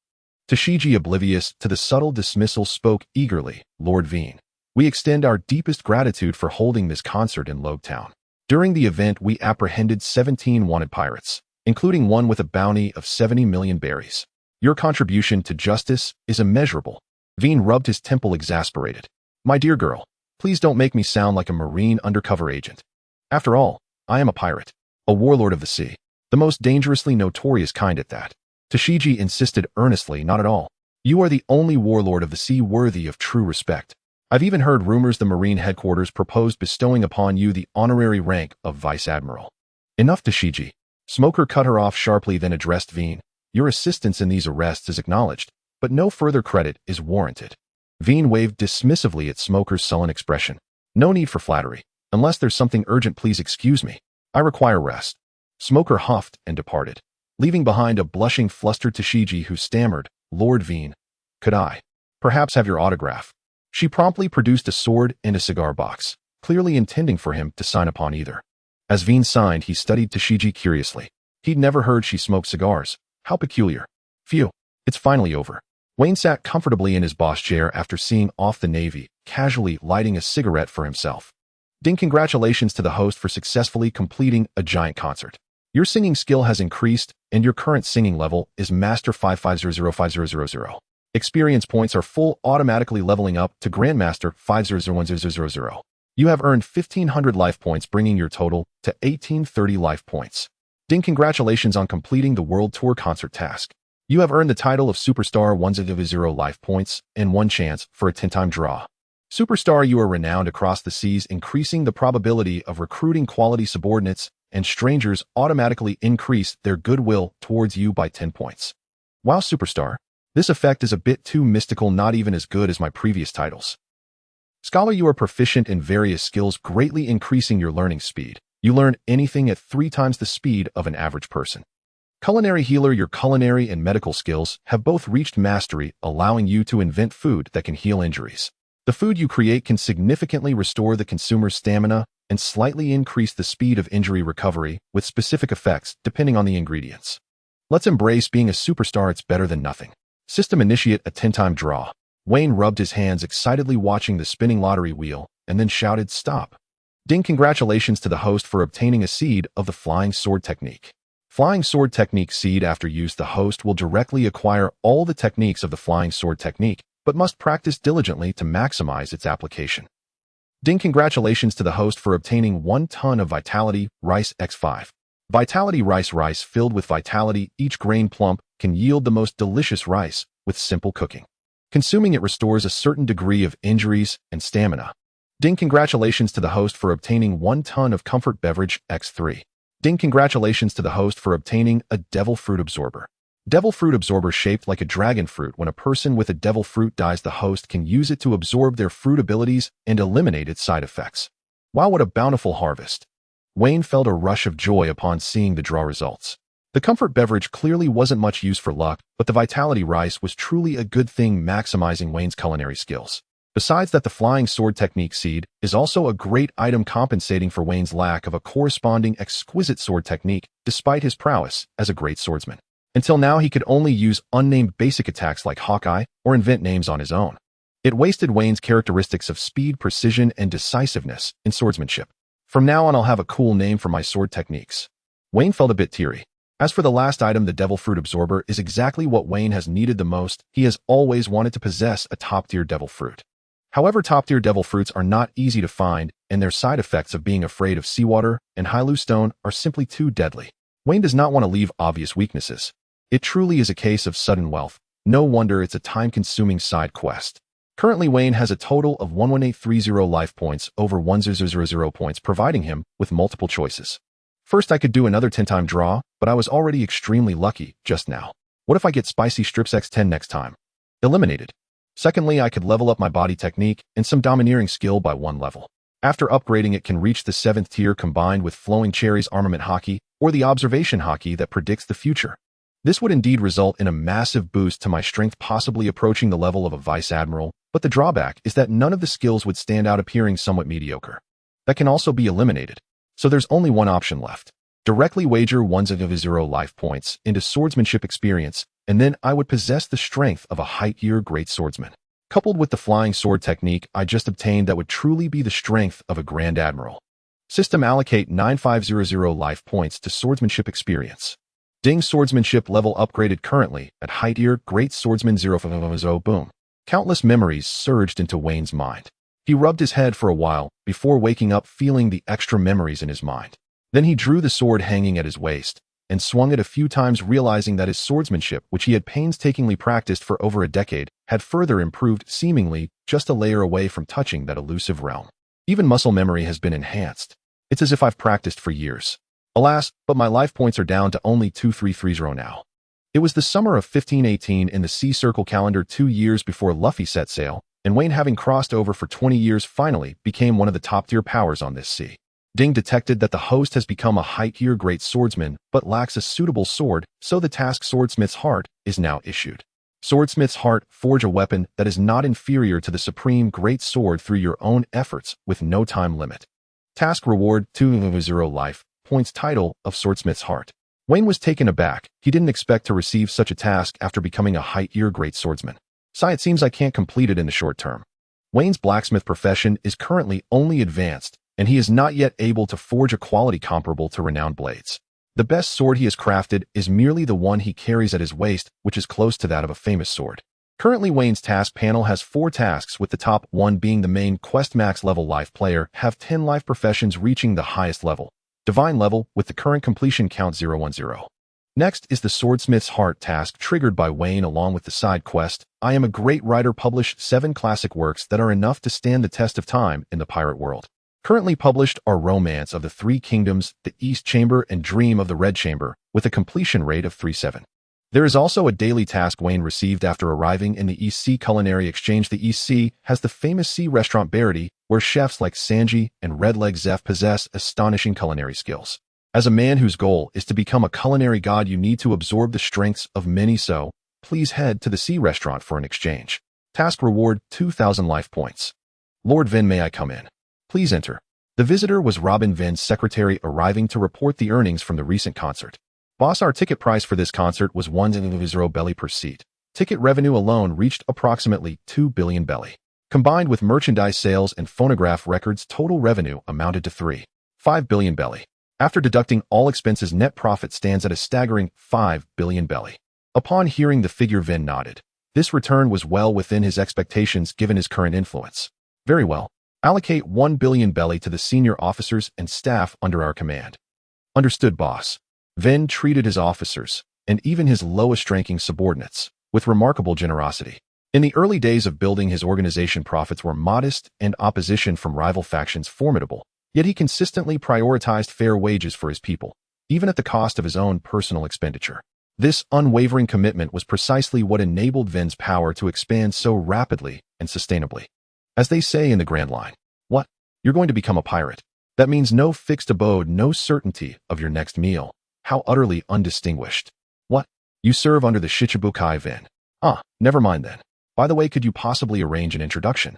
Tashiji, oblivious to the subtle dismissal, spoke eagerly. Lord Weien, we extend our deepest gratitude for holding this concert in Loguetown. During the event, we apprehended 17 wanted pirates, including one with a bounty of 70 million berries. Your contribution to justice is immeasurable. Weien rubbed his temple, exasperated. My dear girl, please don't make me sound like a Marine undercover agent. After all, I am a pirate, a warlord of the sea, the most dangerously notorious kind at that. Tashiji insisted earnestly, Not at all. You are the only warlord of the sea worthy of true respect. I've even heard rumors the Marine headquarters proposed bestowing upon you the honorary rank of Vice Admiral. Enough, Tashiji. Smoker cut her off sharply, then addressed Weien. Your assistance in these arrests is acknowledged, but no further credit is warranted. Weien waved dismissively at Smoker's sullen expression. No need for flattery. Unless there's something urgent, please excuse me. I require rest. Smoker huffed and departed, leaving behind a blushing, flustered Tashiji who stammered, Lord Weien, could I perhaps have your autograph? She promptly produced a sword and a cigar box, clearly intending for him to sign upon either. As Weien signed, he studied Tashiji curiously. He'd never heard she smoked cigars. How peculiar. Phew, it's finally over. Weien sat comfortably in his boss chair after seeing off the Navy, casually lighting a cigarette for himself. Ding, congratulations to the host for successfully completing a giant concert. Your singing skill has increased, and your current singing level is Master 5500500. Experience points are full, automatically leveling up to Grandmaster 5001000. You have earned 1,500 life points, bringing your total to 1,830 life points. Ding, congratulations on completing the World Tour concert task. You have earned the title of Superstar 100 life points and 1 chance for a 10-time draw. Superstar, you are renowned across the seas, increasing the probability of recruiting quality subordinates, and strangers automatically increase their goodwill towards you by 10 points. Wow, Superstar. This effect is a bit too mystical, not even as good as my previous titles. Scholar, you are proficient in various skills, greatly increasing your learning speed. You learn anything at 3 times the speed of an average person. Culinary Healer, your culinary and medical skills have both reached mastery, allowing you to invent food that can heal injuries. The food you create can significantly restore the consumer's stamina and slightly increase the speed of injury recovery, with specific effects depending on the ingredients. Let's embrace being a superstar. It's better than nothing. System initiate a 10-time draw. Weien rubbed his hands excitedly watching the spinning lottery wheel and then shouted, "Stop." Ding! Congratulations to the host for obtaining a seed of the Flying Sword Technique. Flying Sword Technique seed. After use, the host will directly acquire all the techniques of the Flying Sword Technique, but must practice diligently to maximize its application. Ding! Congratulations to the host for obtaining 1 ton of Vitality Rice X5. Vitality rice filled with vitality, each grain plump can yield the most delicious rice with simple cooking. Consuming it restores a certain degree of injuries and stamina. Ding! Congratulations to the host for obtaining 1 ton of Comfort Beverage X3. Ding! Congratulations to the host for obtaining a Devil Fruit Absorber. Devil Fruit Absorber shaped like a dragon fruit. When a person with a devil fruit dies, the host can use it to absorb their fruit abilities and eliminate its side effects. Wow, what a bountiful harvest. Weien felt a rush of joy upon seeing the draw results. The comfort beverage clearly wasn't much use for luck, but the vitality rice was truly a good thing, maximizing Weien's culinary skills. Besides that, the Flying Sword Technique seed is also a great item, compensating for Weien's lack of a corresponding exquisite sword technique, despite his prowess as a great swordsman. Until now, he could only use unnamed basic attacks like Hawkeye or invent names on his own. It wasted Weien's characteristics of speed, precision, and decisiveness in swordsmanship. From now on, I'll have a cool name for my sword techniques. Weien felt a bit teary. As for the last item, the Devil Fruit Absorber is exactly what Weien has needed the most. He has always wanted to possess a top-tier devil fruit. However, top-tier devil fruits are not easy to find, and their side effects of being afraid of seawater and Hylu stone are simply too deadly. Weien does not want to leave obvious weaknesses. It truly is a case of sudden wealth. No wonder it's a time-consuming side quest. Currently, Weien has a total of 11830 life points over 1000 points, providing him with multiple choices. First, I could do another 10-time draw, but I was already extremely lucky just now. What if I get Spicy Strips X10 next time? Eliminated. Secondly, I could level up my body technique and some domineering skill by 1 level. After upgrading, it can reach the 7th tier, combined with Flowing Cherries Armament Hockey or the Observation Hockey that predicts the future. This would indeed result in a massive boost to my strength, possibly approaching the level of a Vice Admiral, but the drawback is that none of the skills would stand out, appearing somewhat mediocre. That can also be eliminated. So there's only one option left. Directly wager 1000 life points into swordsmanship experience, and then I would possess the strength of a high-tier great swordsman. Coupled with the flying sword technique I just obtained, that would truly be the strength of a Grand Admiral. System allocate 9500 life points to swordsmanship experience. Ding! Swordsmanship level upgraded, currently at high-tier great swordsman 0. Boom. Countless memories surged into Weien's mind. He rubbed his head for a while before waking up, feeling the extra memories in his mind. Then he drew the sword hanging at his waist and swung it a few times, realizing that his swordsmanship, which he had painstakingly practiced for over a decade, had further improved, seemingly just a layer away from touching that elusive realm. Even muscle memory has been enhanced. It's as if I've practiced for years. Alas, but my life points are down to only 2330 now. It was the summer of 1518 in the Sea Circle calendar, 2 years before Luffy set sail, and Weien, having crossed over for 20 years, finally became one of the top-tier powers on this sea. Ding detected that the host has become a high-tier great swordsman, but lacks a suitable sword, so the task Swordsmith's Heart is now issued. Swordsmith's Heart: forge a weapon that is not inferior to the supreme great sword through your own efforts with no time limit. Task reward 200 life points. Title of Swordsmith's Heart. Weien was taken aback. He didn't expect to receive such a task after becoming a high-tier great swordsman. It seems I can't complete it in the short term. Weien's blacksmith profession is currently only advanced, and he is not yet able to forge a quality comparable to renowned blades. The best sword he has crafted is merely the one he carries at his waist, which is close to that of a famous sword. Currently, Weien's task panel has 4 tasks, with the top one being the main quest. Max level life player have 10 life professions, reaching the highest level, divine level, with the current completion count 010. Next is the Swordsmith's Heart task, triggered by Weien along with the side quest. I am a great writer, published 7 classic works that are enough to stand the test of time in the pirate world. Currently published are Romance of the Three Kingdoms, The East Chamber, and Dream of the Red Chamber, with a completion rate of 37. There is also a daily task Weien received after arriving in the East Sea Culinary Exchange. The East Sea has the famous sea restaurant Baratie, where chefs like Sanji and Redleg Zeph possess astonishing culinary skills. As a man whose goal is to become a culinary god, you need to absorb the strengths of many, so please head to the sea restaurant for an exchange. Task reward 2000 life points. Lord Vin, may I come in? Please enter. The visitor was Robin Vin's secretary, arriving to report the earnings from the recent concert. Boss, our ticket price for this concert was 100 belly per seat. Ticket revenue alone reached approximately 2 billion belly. Combined with merchandise sales and phonograph records, total revenue amounted to 3.5 billion belly. After deducting all expenses, net profit stands at a staggering 5 billion belly. Upon hearing the figure, Vin nodded. This return was well within his expectations given his current influence. Very well. Allocate 1 billion belly to the senior officers and staff under our command. Understood, boss. Vin treated his officers, and even his lowest-ranking subordinates, with remarkable generosity. In the early days of building his organization, profits were modest and opposition from rival factions formidable, yet he consistently prioritized fair wages for his people, even at the cost of his own personal expenditure. This unwavering commitment was precisely what enabled Vin's power to expand so rapidly and sustainably. As they say in the Grand Line, what? You're going to become a pirate. That means no fixed abode, no certainty of your next meal. How utterly undistinguished. What? You serve under the Shichibukai, Vin. Never mind then. By the way, could you possibly arrange an introduction?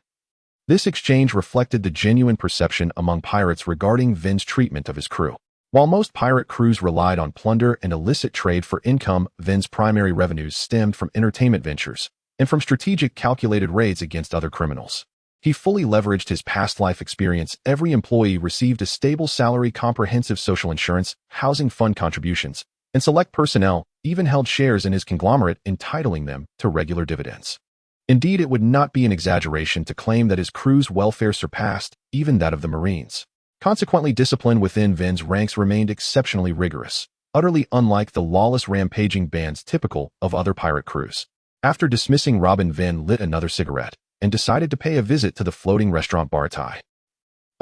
This exchange reflected the genuine perception among pirates regarding Vin's treatment of his crew. While most pirate crews relied on plunder and illicit trade for income, Vin's primary revenues stemmed from entertainment ventures and from strategic, calculated raids against other criminals. He fully leveraged his past life experience. Every employee received a stable salary, comprehensive social insurance, housing fund contributions, and select personnel even held shares in his conglomerate, entitling them to regular dividends. Indeed, it would not be an exaggeration to claim that his crew's welfare surpassed even that of the Marines. Consequently, discipline within Vin's ranks remained exceptionally rigorous, utterly unlike the lawless rampaging bands typical of other pirate crews. After dismissing Robin, Vin lit another cigarette and decided to pay a visit to the floating restaurant Baratie.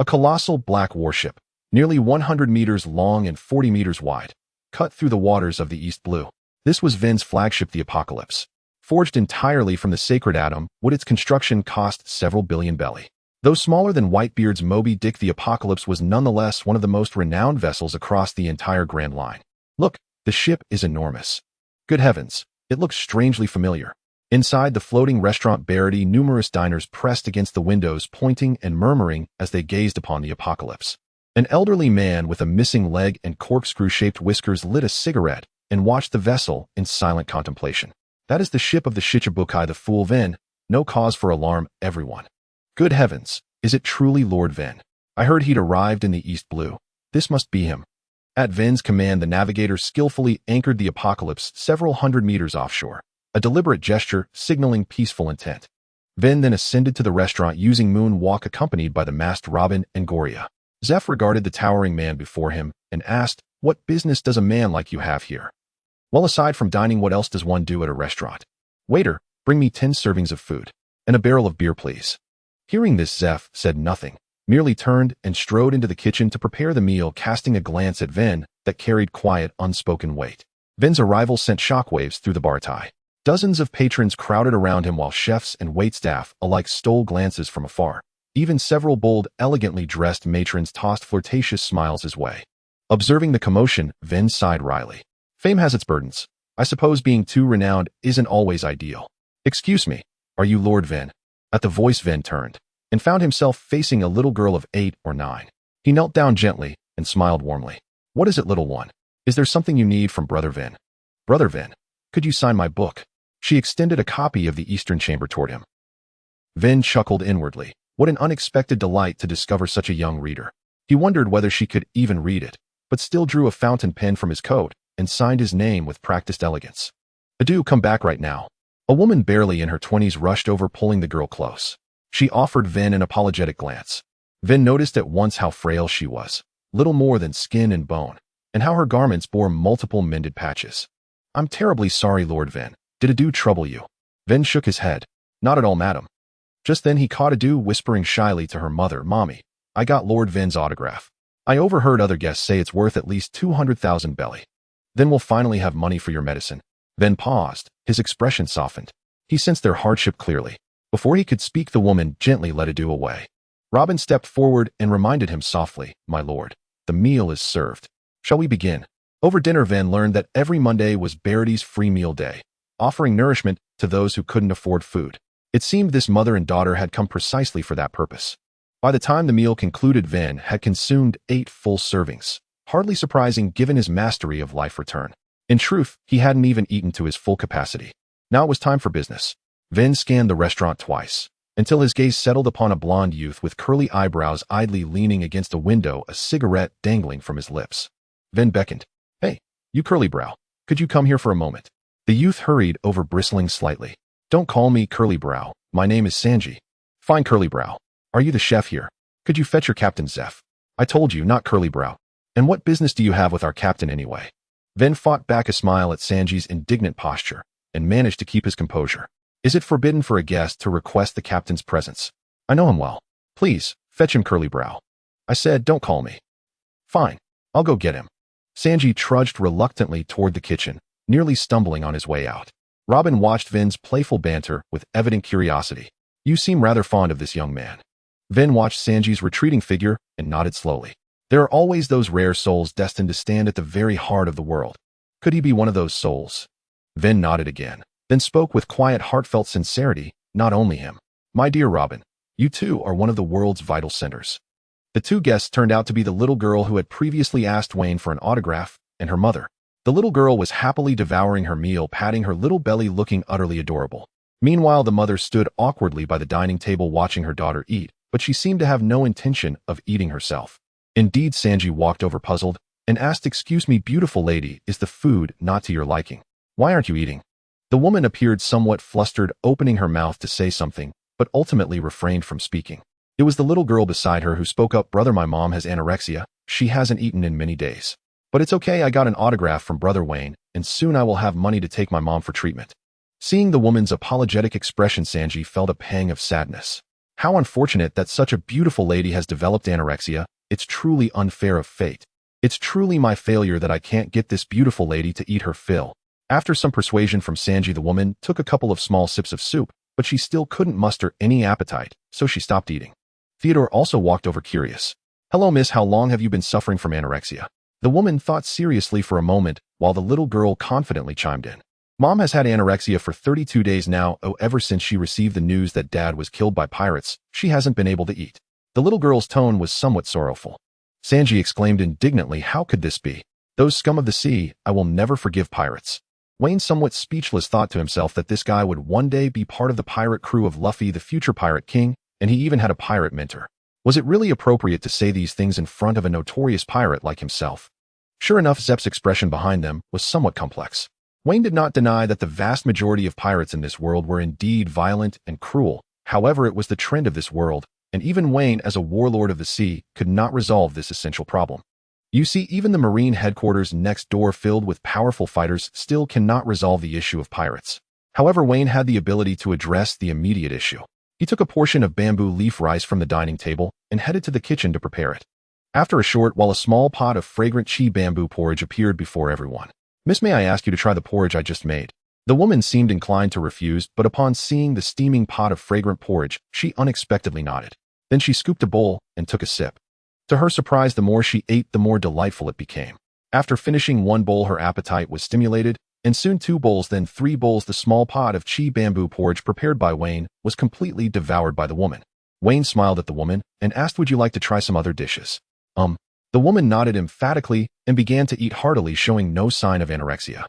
A colossal black warship, nearly 100 meters long and 40 meters wide, cut through the waters of the East Blue. This was Vin's flagship, the Apocalypse. Forged entirely from the sacred atom, would its construction cost several billion belly. Though smaller than Whitebeard's Moby Dick, the Apocalypse was nonetheless one of the most renowned vessels across the entire Grand Line. Look, the ship is enormous. Good heavens, it looks strangely familiar. Inside the floating restaurant Baratie, numerous diners pressed against the windows, pointing and murmuring as they gazed upon the Apocalypse. An elderly man with a missing leg and corkscrew-shaped whiskers lit a cigarette and watched the vessel in silent contemplation. That is the ship of the Shichibukai, the fool Vin. No cause for alarm, everyone. Good heavens, is it truly Lord Vin? I heard he'd arrived in the East Blue. This must be him. At Vin's command, the navigator skillfully anchored the Apocalypse several hundred meters offshore, a deliberate gesture signaling peaceful intent. Vin then ascended to the restaurant using moonwalk, accompanied by the masked Robin and Goria. Zeph regarded the towering man before him and asked, "What business does a man like you have here?" "Well, aside from dining, what else does one do at a restaurant?" "Waiter, bring me 10 servings of food and a barrel of beer, please." Hearing this, Zeph said nothing, merely turned and strode into the kitchen to prepare the meal, casting a glance at Vin that carried quiet, unspoken weight. Vin's arrival sent shockwaves through the Baratie. Dozens of patrons crowded around him while chefs and waitstaff alike stole glances from afar. Even several bold, elegantly dressed matrons tossed flirtatious smiles his way. Observing the commotion, Vin sighed wryly. Fame has its burdens. I suppose being too renowned isn't always ideal. "Excuse me, are you Lord Vin?" At the voice, Vin turned and found himself facing a little girl of 8 or 9. He knelt down gently and smiled warmly. "What is it, little one? Is there something you need from Brother Vin?" "Brother Vin, could you sign my book?" She extended a copy of the Eastern Chamber toward him. Vin chuckled inwardly. What an unexpected delight to discover such a young reader. He wondered whether she could even read it, but still drew a fountain pen from his coat and signed his name with practiced elegance. "Adieu, come back right now." A woman barely in her 20s rushed over, pulling the girl close. She offered Vin an apologetic glance. Vin noticed at once how frail she was, little more than skin and bone, and how her garments bore multiple mended patches. "I'm terribly sorry, Lord Vin. Did Adieu trouble you?" Vin shook his head. "Not at all, madam." Just then he caught Adieu whispering shyly to her mother, "Mommy, I got Lord Vin's autograph. I overheard other guests say it's worth at least 200,000 belly. Then we'll finally have money for your medicine." Vin paused. His expression softened. He sensed their hardship clearly. Before he could speak, the woman gently led Adieu away. Robin stepped forward and reminded him softly, "My lord, the meal is served. Shall we begin?" Over dinner, Vin learned that every Monday was Baratie's free meal day, offering nourishment to those who couldn't afford food. It seemed this mother and daughter had come precisely for that purpose. By the time the meal concluded, Vin had consumed 8 full servings, hardly surprising given his mastery of life return. In truth, he hadn't even eaten to his full capacity. Now it was time for business. Vin scanned the restaurant twice, until his gaze settled upon a blonde youth with curly eyebrows idly leaning against a window, a cigarette dangling from his lips. Vin beckoned. "Hey, you curly brow, could you come here for a moment?" The youth hurried over, bristling slightly. "Don't call me curly brow. My name is Sanji." "Fine, curly brow. Are you the chef here? Could you fetch your captain, Zeph?" "I told you, not curly brow. And what business do you have with our captain anyway?" Vin fought back a smile at Sanji's indignant posture and managed to keep his composure. "Is it forbidden for a guest to request the captain's presence? I know him well. Please, fetch him, curly brow." "I said, don't call me." "Fine, I'll go get him." Sanji trudged reluctantly toward the kitchen, nearly stumbling on his way out. Robin watched Vin's playful banter with evident curiosity. "You seem rather fond of this young man." Vin watched Sanji's retreating figure and nodded slowly. There are always those rare souls destined to stand at the very heart of the world. Could he be one of those souls? Vin nodded again, then spoke with quiet, heartfelt sincerity. "Not only him. My dear Robin, you too are one of the world's vital centers." The two guests turned out to be the little girl who had previously asked Weien for an autograph and her mother. The little girl was happily devouring her meal, patting her little belly, looking utterly adorable. Meanwhile, the mother stood awkwardly by the dining table watching her daughter eat, but she seemed to have no intention of eating herself. Indeed, Sanji walked over puzzled and asked, "Excuse me, beautiful lady, is the food not to your liking? Why aren't you eating?" The woman appeared somewhat flustered, opening her mouth to say something, but ultimately refrained from speaking. It was the little girl beside her who spoke up. "Brother, my mom has anorexia. She hasn't eaten in many days. But it's okay, I got an autograph from Brother Weien, and soon I will have money to take my mom for treatment." Seeing the woman's apologetic expression, Sanji felt a pang of sadness. How unfortunate that such a beautiful lady has developed anorexia. It's truly unfair of fate. It's truly my failure that I can't get this beautiful lady to eat her fill. After some persuasion from Sanji, the woman took a couple of small sips of soup, but she still couldn't muster any appetite, so she stopped eating. Theodore also walked over, curious. "Hello, miss, how long have you been suffering from anorexia?" The woman thought seriously for a moment, while the little girl confidently chimed in. "Mom has had anorexia for 32 days now. Oh, ever since she received the news that Dad was killed by pirates, she hasn't been able to eat." The little girl's tone was somewhat sorrowful. Sanji exclaimed indignantly, "How could this be? Those scum of the sea, I will never forgive pirates." Weien, somewhat speechless, thought to himself that this guy would one day be part of the pirate crew of Luffy, the future pirate king, and he even had a pirate mentor. Was it really appropriate to say these things in front of a notorious pirate like himself? Sure enough, Zepp's expression behind them was somewhat complex. Weien did not deny that the vast majority of pirates in this world were indeed violent and cruel. However, it was the trend of this world, and even Weien, as a warlord of the sea, could not resolve this essential problem. You see, even the Marine headquarters next door, filled with powerful fighters, still cannot resolve the issue of pirates. However, Weien had the ability to address the immediate issue. He took a portion of bamboo leaf rice from the dining table and headed to the kitchen to prepare it. After a short while, a small pot of fragrant chi bamboo porridge appeared before everyone. "Miss, may I ask you to try the porridge I just made?" The woman seemed inclined to refuse, but upon seeing the steaming pot of fragrant porridge, she unexpectedly nodded. Then she scooped a bowl and took a sip. To her surprise, the more she ate, the more delightful it became. After finishing one bowl, her appetite was stimulated, and soon 2 bowls, then 3 bowls. The small pot of chi bamboo porridge prepared by Weien was completely devoured by the woman. Weien smiled at the woman and asked, "Would you like to try some other dishes?" The woman nodded emphatically and began to eat heartily, showing no sign of anorexia.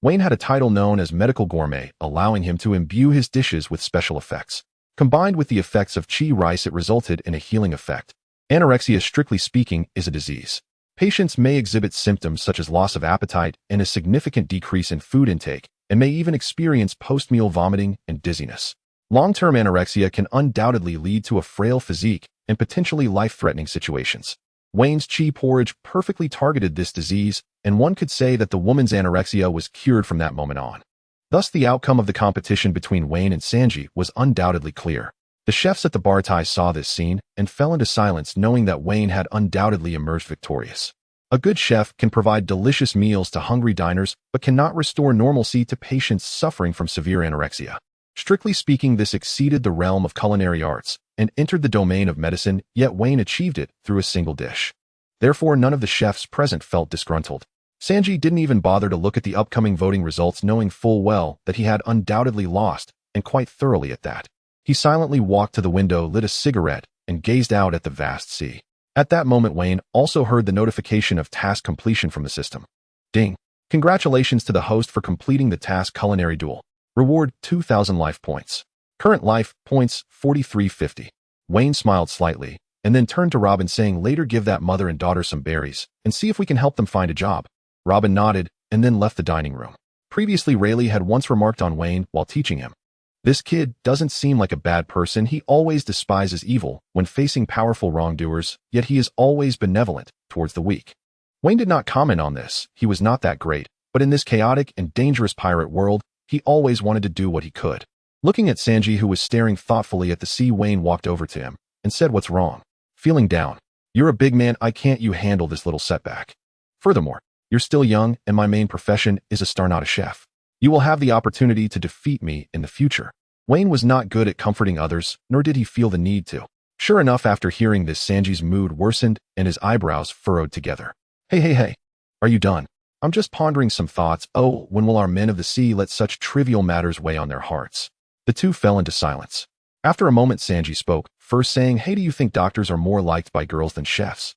Weien had a title known as medical gourmet, allowing him to imbue his dishes with special effects. Combined with the effects of chi rice, it resulted in a healing effect. Anorexia, strictly speaking, is a disease. Patients may exhibit symptoms such as loss of appetite and a significant decrease in food intake, and may even experience post-meal vomiting and dizziness. Long-term anorexia can undoubtedly lead to a frail physique and potentially life-threatening situations. Weien's chi porridge perfectly targeted this disease, and one could say that the woman's anorexia was cured from that moment on. Thus, the outcome of the competition between Weien and Sanji was undoubtedly clear. The chefs at the Baratie saw this scene and fell into silence, knowing that Weien had undoubtedly emerged victorious. A good chef can provide delicious meals to hungry diners, but cannot restore normalcy to patients suffering from severe anorexia. Strictly speaking, this exceeded the realm of culinary arts and entered the domain of medicine, yet Weien achieved it through a single dish. Therefore, none of the chefs present felt disgruntled. Sanji didn't even bother to look at the upcoming voting results, knowing full well that he had undoubtedly lost, and quite thoroughly at that. He silently walked to the window, lit a cigarette, and gazed out at the vast sea. At that moment, Weien also heard the notification of task completion from the system. Ding! Congratulations to the host for completing the task Culinary Duel. Reward 2,000 life points. Current life points 4350. Weien smiled slightly, and then turned to Robin saying later give that mother and daughter some berries, and see if we can help them find a job. Robin nodded, and then left the dining room. Previously Rayleigh had once remarked on Weien while teaching him. This kid doesn't seem like a bad person. He always despises evil when facing powerful wrongdoers, yet he is always benevolent towards the weak. Weien did not comment on this. He was not that great, but in this chaotic and dangerous pirate world, he always wanted to do what he could. Looking at Sanji, who was staring thoughtfully at the sea, Weien walked over to him and said, "What's wrong? Feeling down? You're a big man. Can't you handle this little setback? Furthermore, you're still young, and my main profession is a star, not a chef. You will have the opportunity to defeat me in the future." Weien was not good at comforting others, nor did he feel the need to. Sure enough, after hearing this, Sanji's mood worsened and his eyebrows furrowed together. Hey, are you done? I'm just pondering some thoughts. Oh, when will our men of the sea let such trivial matters weigh on their hearts? The two fell into silence. After a moment, Sanji spoke, first saying, "Hey, do you think doctors are more liked by girls than chefs?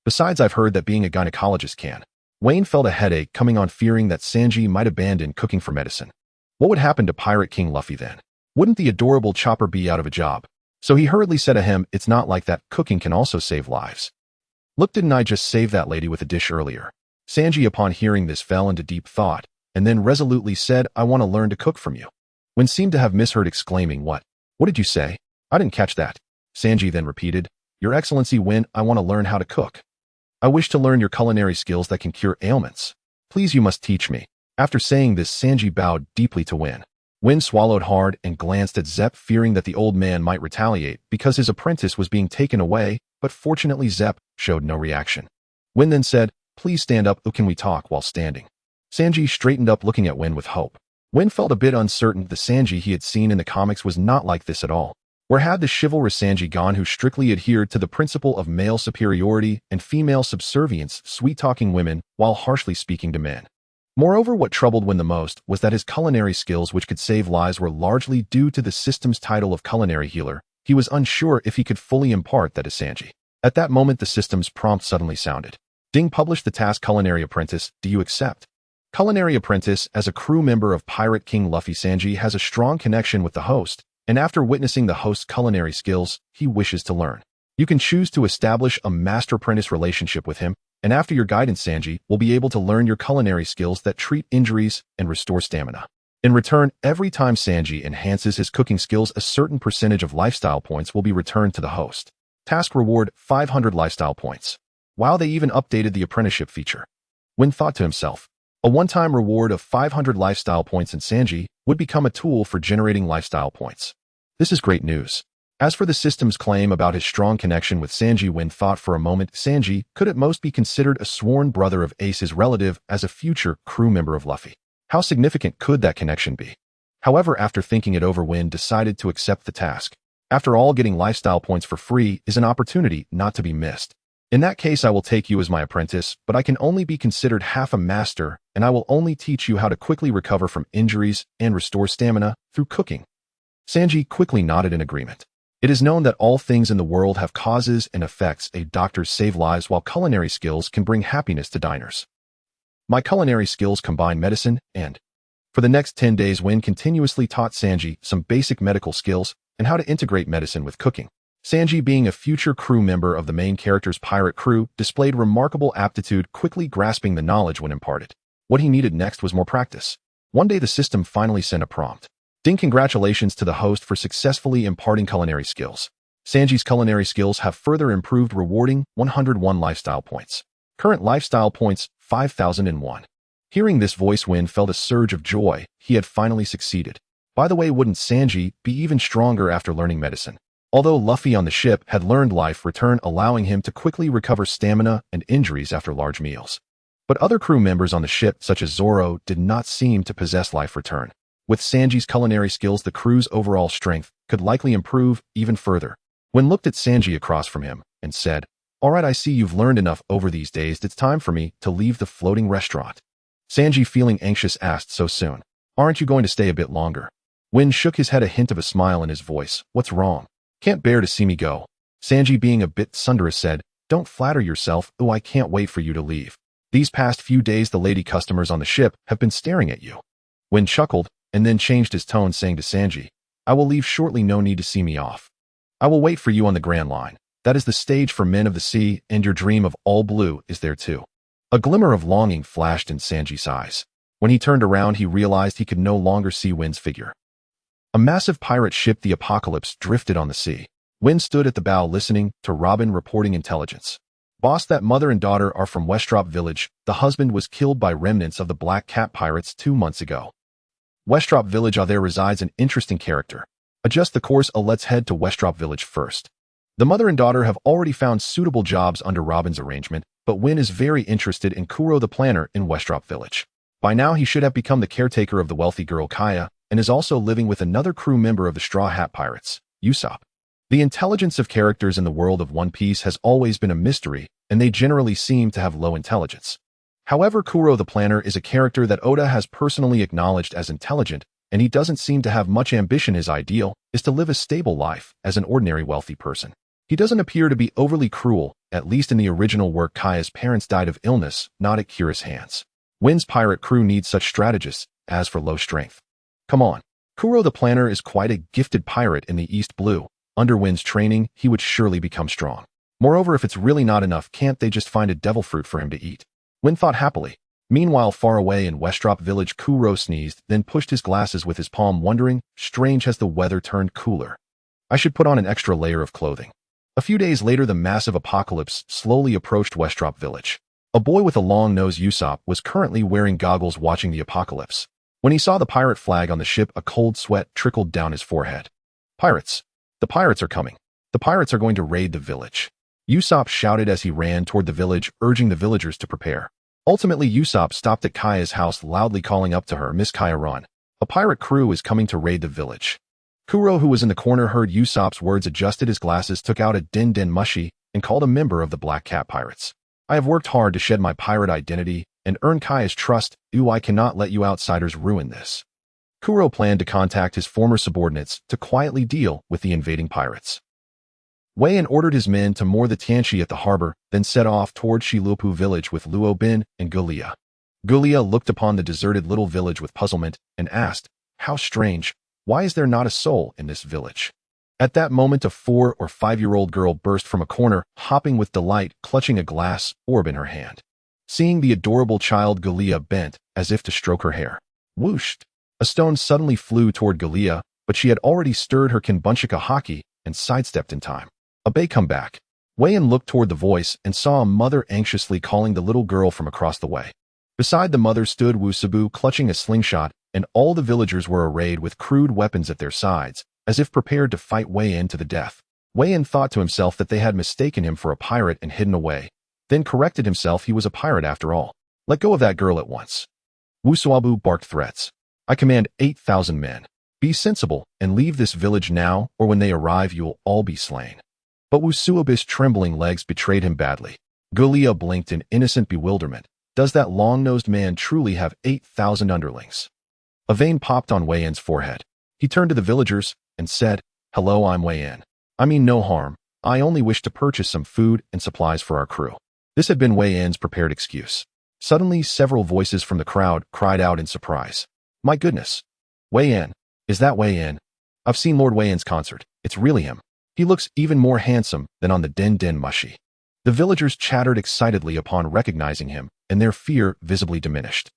Besides, I've heard that being a gynecologist can." Weien felt a headache coming on, fearing that Sanji might abandon cooking for medicine. What would happen to Pirate King Luffy then? Wouldn't the adorable Chopper be out of a job? So he hurriedly said to him, "It's not like that. Cooking can also save lives. Look, didn't I just save that lady with a dish earlier?" Sanji, upon hearing this, fell into deep thought, and then resolutely said, "I want to learn to cook from you." Weien seemed to have misheard, exclaiming, What did you say? I didn't catch that." Sanji then repeated, "Your Excellency, Weien, I want to learn how to cook. I wish to learn your culinary skills that can cure ailments. Please, you must teach me." After saying this, Sanji bowed deeply to Weien. Weien swallowed hard and glanced at Zepp, fearing that the old man might retaliate because his apprentice was being taken away, but fortunately Zepp showed no reaction. Weien then said, "Please stand up. Can we talk while standing?" Sanji straightened up, looking at Weien with hope. Weien felt a bit uncertain. The Sanji he had seen in the comics was not like this at all. Where had the chivalrous Sanji gone, who strictly adhered to the principle of male superiority and female subservience, sweet-talking women while harshly speaking to men? Moreover, what troubled Weien the most was that his culinary skills, which could save lives, were largely due to the system's title of culinary healer. He was unsure if he could fully impart that to Sanji. At that moment, the system's prompt suddenly sounded. Ding, published the task Culinary Apprentice. Do you accept? Culinary Apprentice. As a crew member of Pirate King Luffy, Sanji has a strong connection with the host, and after witnessing the host's culinary skills, he wishes to learn. You can choose to establish a master-apprentice relationship with him, and after your guidance, Sanji will be able to learn your culinary skills that treat injuries and restore stamina. In return, every time Sanji enhances his cooking skills, a certain percentage of lifestyle points will be returned to the host. Task reward 500 lifestyle points. Wow, they even updated the apprenticeship feature. Weien thought to himself, a one-time reward of 500 lifestyle points in Sanji would become a tool for generating lifestyle points. This is great news. As for the system's claim about his strong connection with Sanji, Weien thought for a moment. Sanji could at most be considered a sworn brother of Ace, his relative, as a future crew member of Luffy. How significant could that connection be? However, after thinking it over, Weien decided to accept the task. After all, getting lifestyle points for free is an opportunity not to be missed. In that case, I will take you as my apprentice, but I can only be considered half a master, and I will only teach you how to quickly recover from injuries and restore stamina through cooking. Sanji quickly nodded in agreement. It is known that all things in the world have causes and effects. A doctors save lives, while culinary skills can bring happiness to diners. My culinary skills combine medicine and... For the next 10 days, Weien continuously taught Sanji some basic medical skills and how to integrate medicine with cooking. Sanji, being a future crew member of the main character's pirate crew, displayed remarkable aptitude, quickly grasping the knowledge when imparted. What he needed next was more practice. One day, the system finally sent a prompt. Ding, congratulations to the host for successfully imparting culinary skills. Sanji's culinary skills have further improved, rewarding 101 lifestyle points. Current lifestyle points, 5,001. Hearing this voice, Weien felt a surge of joy. He had finally succeeded. By the way, wouldn't Sanji be even stronger after learning medicine? Although Luffy on the ship had learned life return, allowing him to quickly recover stamina and injuries after large meals. But other crew members on the ship, such as Zoro, did not seem to possess life return. With Sanji's culinary skills, the crew's overall strength could likely improve even further. Weien looked at Sanji across from him and said, "All right, I see you've learned enough over these days. It's time for me to leave the floating restaurant." Sanji, feeling anxious, asked, "So soon? Aren't you going to stay a bit longer?" Weien shook his head, a hint of a smile in his voice. "What's wrong? Can't bear to see me go?" Sanji, being a bit thunderous, said, "Don't flatter yourself. Oh, I can't wait for you to leave. These past few days, the lady customers on the ship have been staring at you." Weien chuckled. and then changed his tone, saying to Sanji, I will leave shortly, no need to see me off. I will wait for you on the Grand Line. That is the stage for men of the sea, and your dream of all blue is there too. A glimmer of longing flashed in Sanji's eyes. When he turned around, he realized he could no longer see Wein's figure. A massive pirate ship, the Apocalypse, drifted on the sea. Wein stood at the bow listening to Robin reporting intelligence. Boss, that mother and daughter are from Westrop Village. The husband was killed by remnants of the Black Cat pirates 2 months ago. Westrop Village, there resides an interesting character. Adjust the course, let's head to Westrop Village first. The mother and daughter have already found suitable jobs under Robin's arrangement, but Wein is very interested in Kuro the planner in Westrop Village. By now he should have become the caretaker of the wealthy girl Kaya, and is also living with another crew member of the Straw Hat Pirates, Usopp. The intelligence of characters in the world of One Piece has always been a mystery, and they generally seem to have low intelligence. However, Kuro the planner is a character that Oda has personally acknowledged as intelligent, and he doesn't seem to have much ambition. His ideal is to live a stable life as an ordinary wealthy person. He doesn't appear to be overly cruel, at least in the original work. Kaya's parents died of illness, not at Kira's hands. Wein's pirate crew needs such strategists as for low strength. Come on. Kuro the planner is quite a gifted pirate in the East Blue. Under Wein's training, he would surely become strong. Moreover, if it's really not enough, can't they just find a devil fruit for him to eat? Wein thought happily. Meanwhile, far away in Westrop Village, Kuro sneezed, then pushed his glasses with his palm, wondering, strange, has the weather turned cooler? I should put on an extra layer of clothing. A few days later, the massive Apocalypse slowly approached Westrop Village. A boy with a long nose, Usopp, was currently wearing goggles watching the Apocalypse. When he saw the pirate flag on the ship, a cold sweat trickled down his forehead. Pirates! The pirates are coming. The pirates are going to raid the village. Usopp shouted as he ran toward the village, urging the villagers to prepare. Ultimately, Usopp stopped at Kaya's house, loudly calling up to her, Miss Kaya, run. A pirate crew is coming to raid the village. Kuro, who was in the corner, heard Usopp's words, adjusted his glasses, took out a din din mushi, and called a member of the Black Cat Pirates. I have worked hard to shed my pirate identity and earn Kaya's trust. I cannot let you outsiders ruin this. Kuro planned to contact his former subordinates to quietly deal with the invading pirates. Weien ordered his men to moor the Tianchi at the harbor, then set off toward Shiluopu village with Luo Bin and Gulia. Gulia looked upon the deserted little village with puzzlement and asked, how strange, why is there not a soul in this village? At that moment, a 4 or 5-year-old girl burst from a corner, hopping with delight, clutching a glass orb in her hand. Seeing the adorable child, Gulia bent, as if to stroke her hair. Whooshed! A stone suddenly flew toward Gulia, but she had already stirred her Kinbunchika haki and sidestepped in time. Obey, come back. Weien looked toward the voice and saw a mother anxiously calling the little girl from across the way. Beside the mother stood Wusabu clutching a slingshot, and all the villagers were arrayed with crude weapons at their sides, as if prepared to fight Weien to the death. Weien thought to himself that they had mistaken him for a pirate and hidden away, then corrected himself. He was a pirate after all. Let go of that girl at once. Wusabu barked threats. I command 8,000 men. Be sensible and leave this village now, or when they arrive you will all be slain. But Wusuabu's trembling legs betrayed him badly. Gulia blinked in innocent bewilderment. Does that long-nosed man truly have 8,000 underlings? A vein popped on Weien's forehead. He turned to the villagers and said, hello, I'm Weien. I mean no harm. I only wish to purchase some food and supplies for our crew. This had been Weien's prepared excuse. Suddenly, several voices from the crowd cried out in surprise. My goodness. Weien. Is that Weien? I've seen Lord Weien's concert. It's really him. He looks even more handsome than on the Den Den Mushi. The villagers chattered excitedly upon recognizing him, and their fear visibly diminished.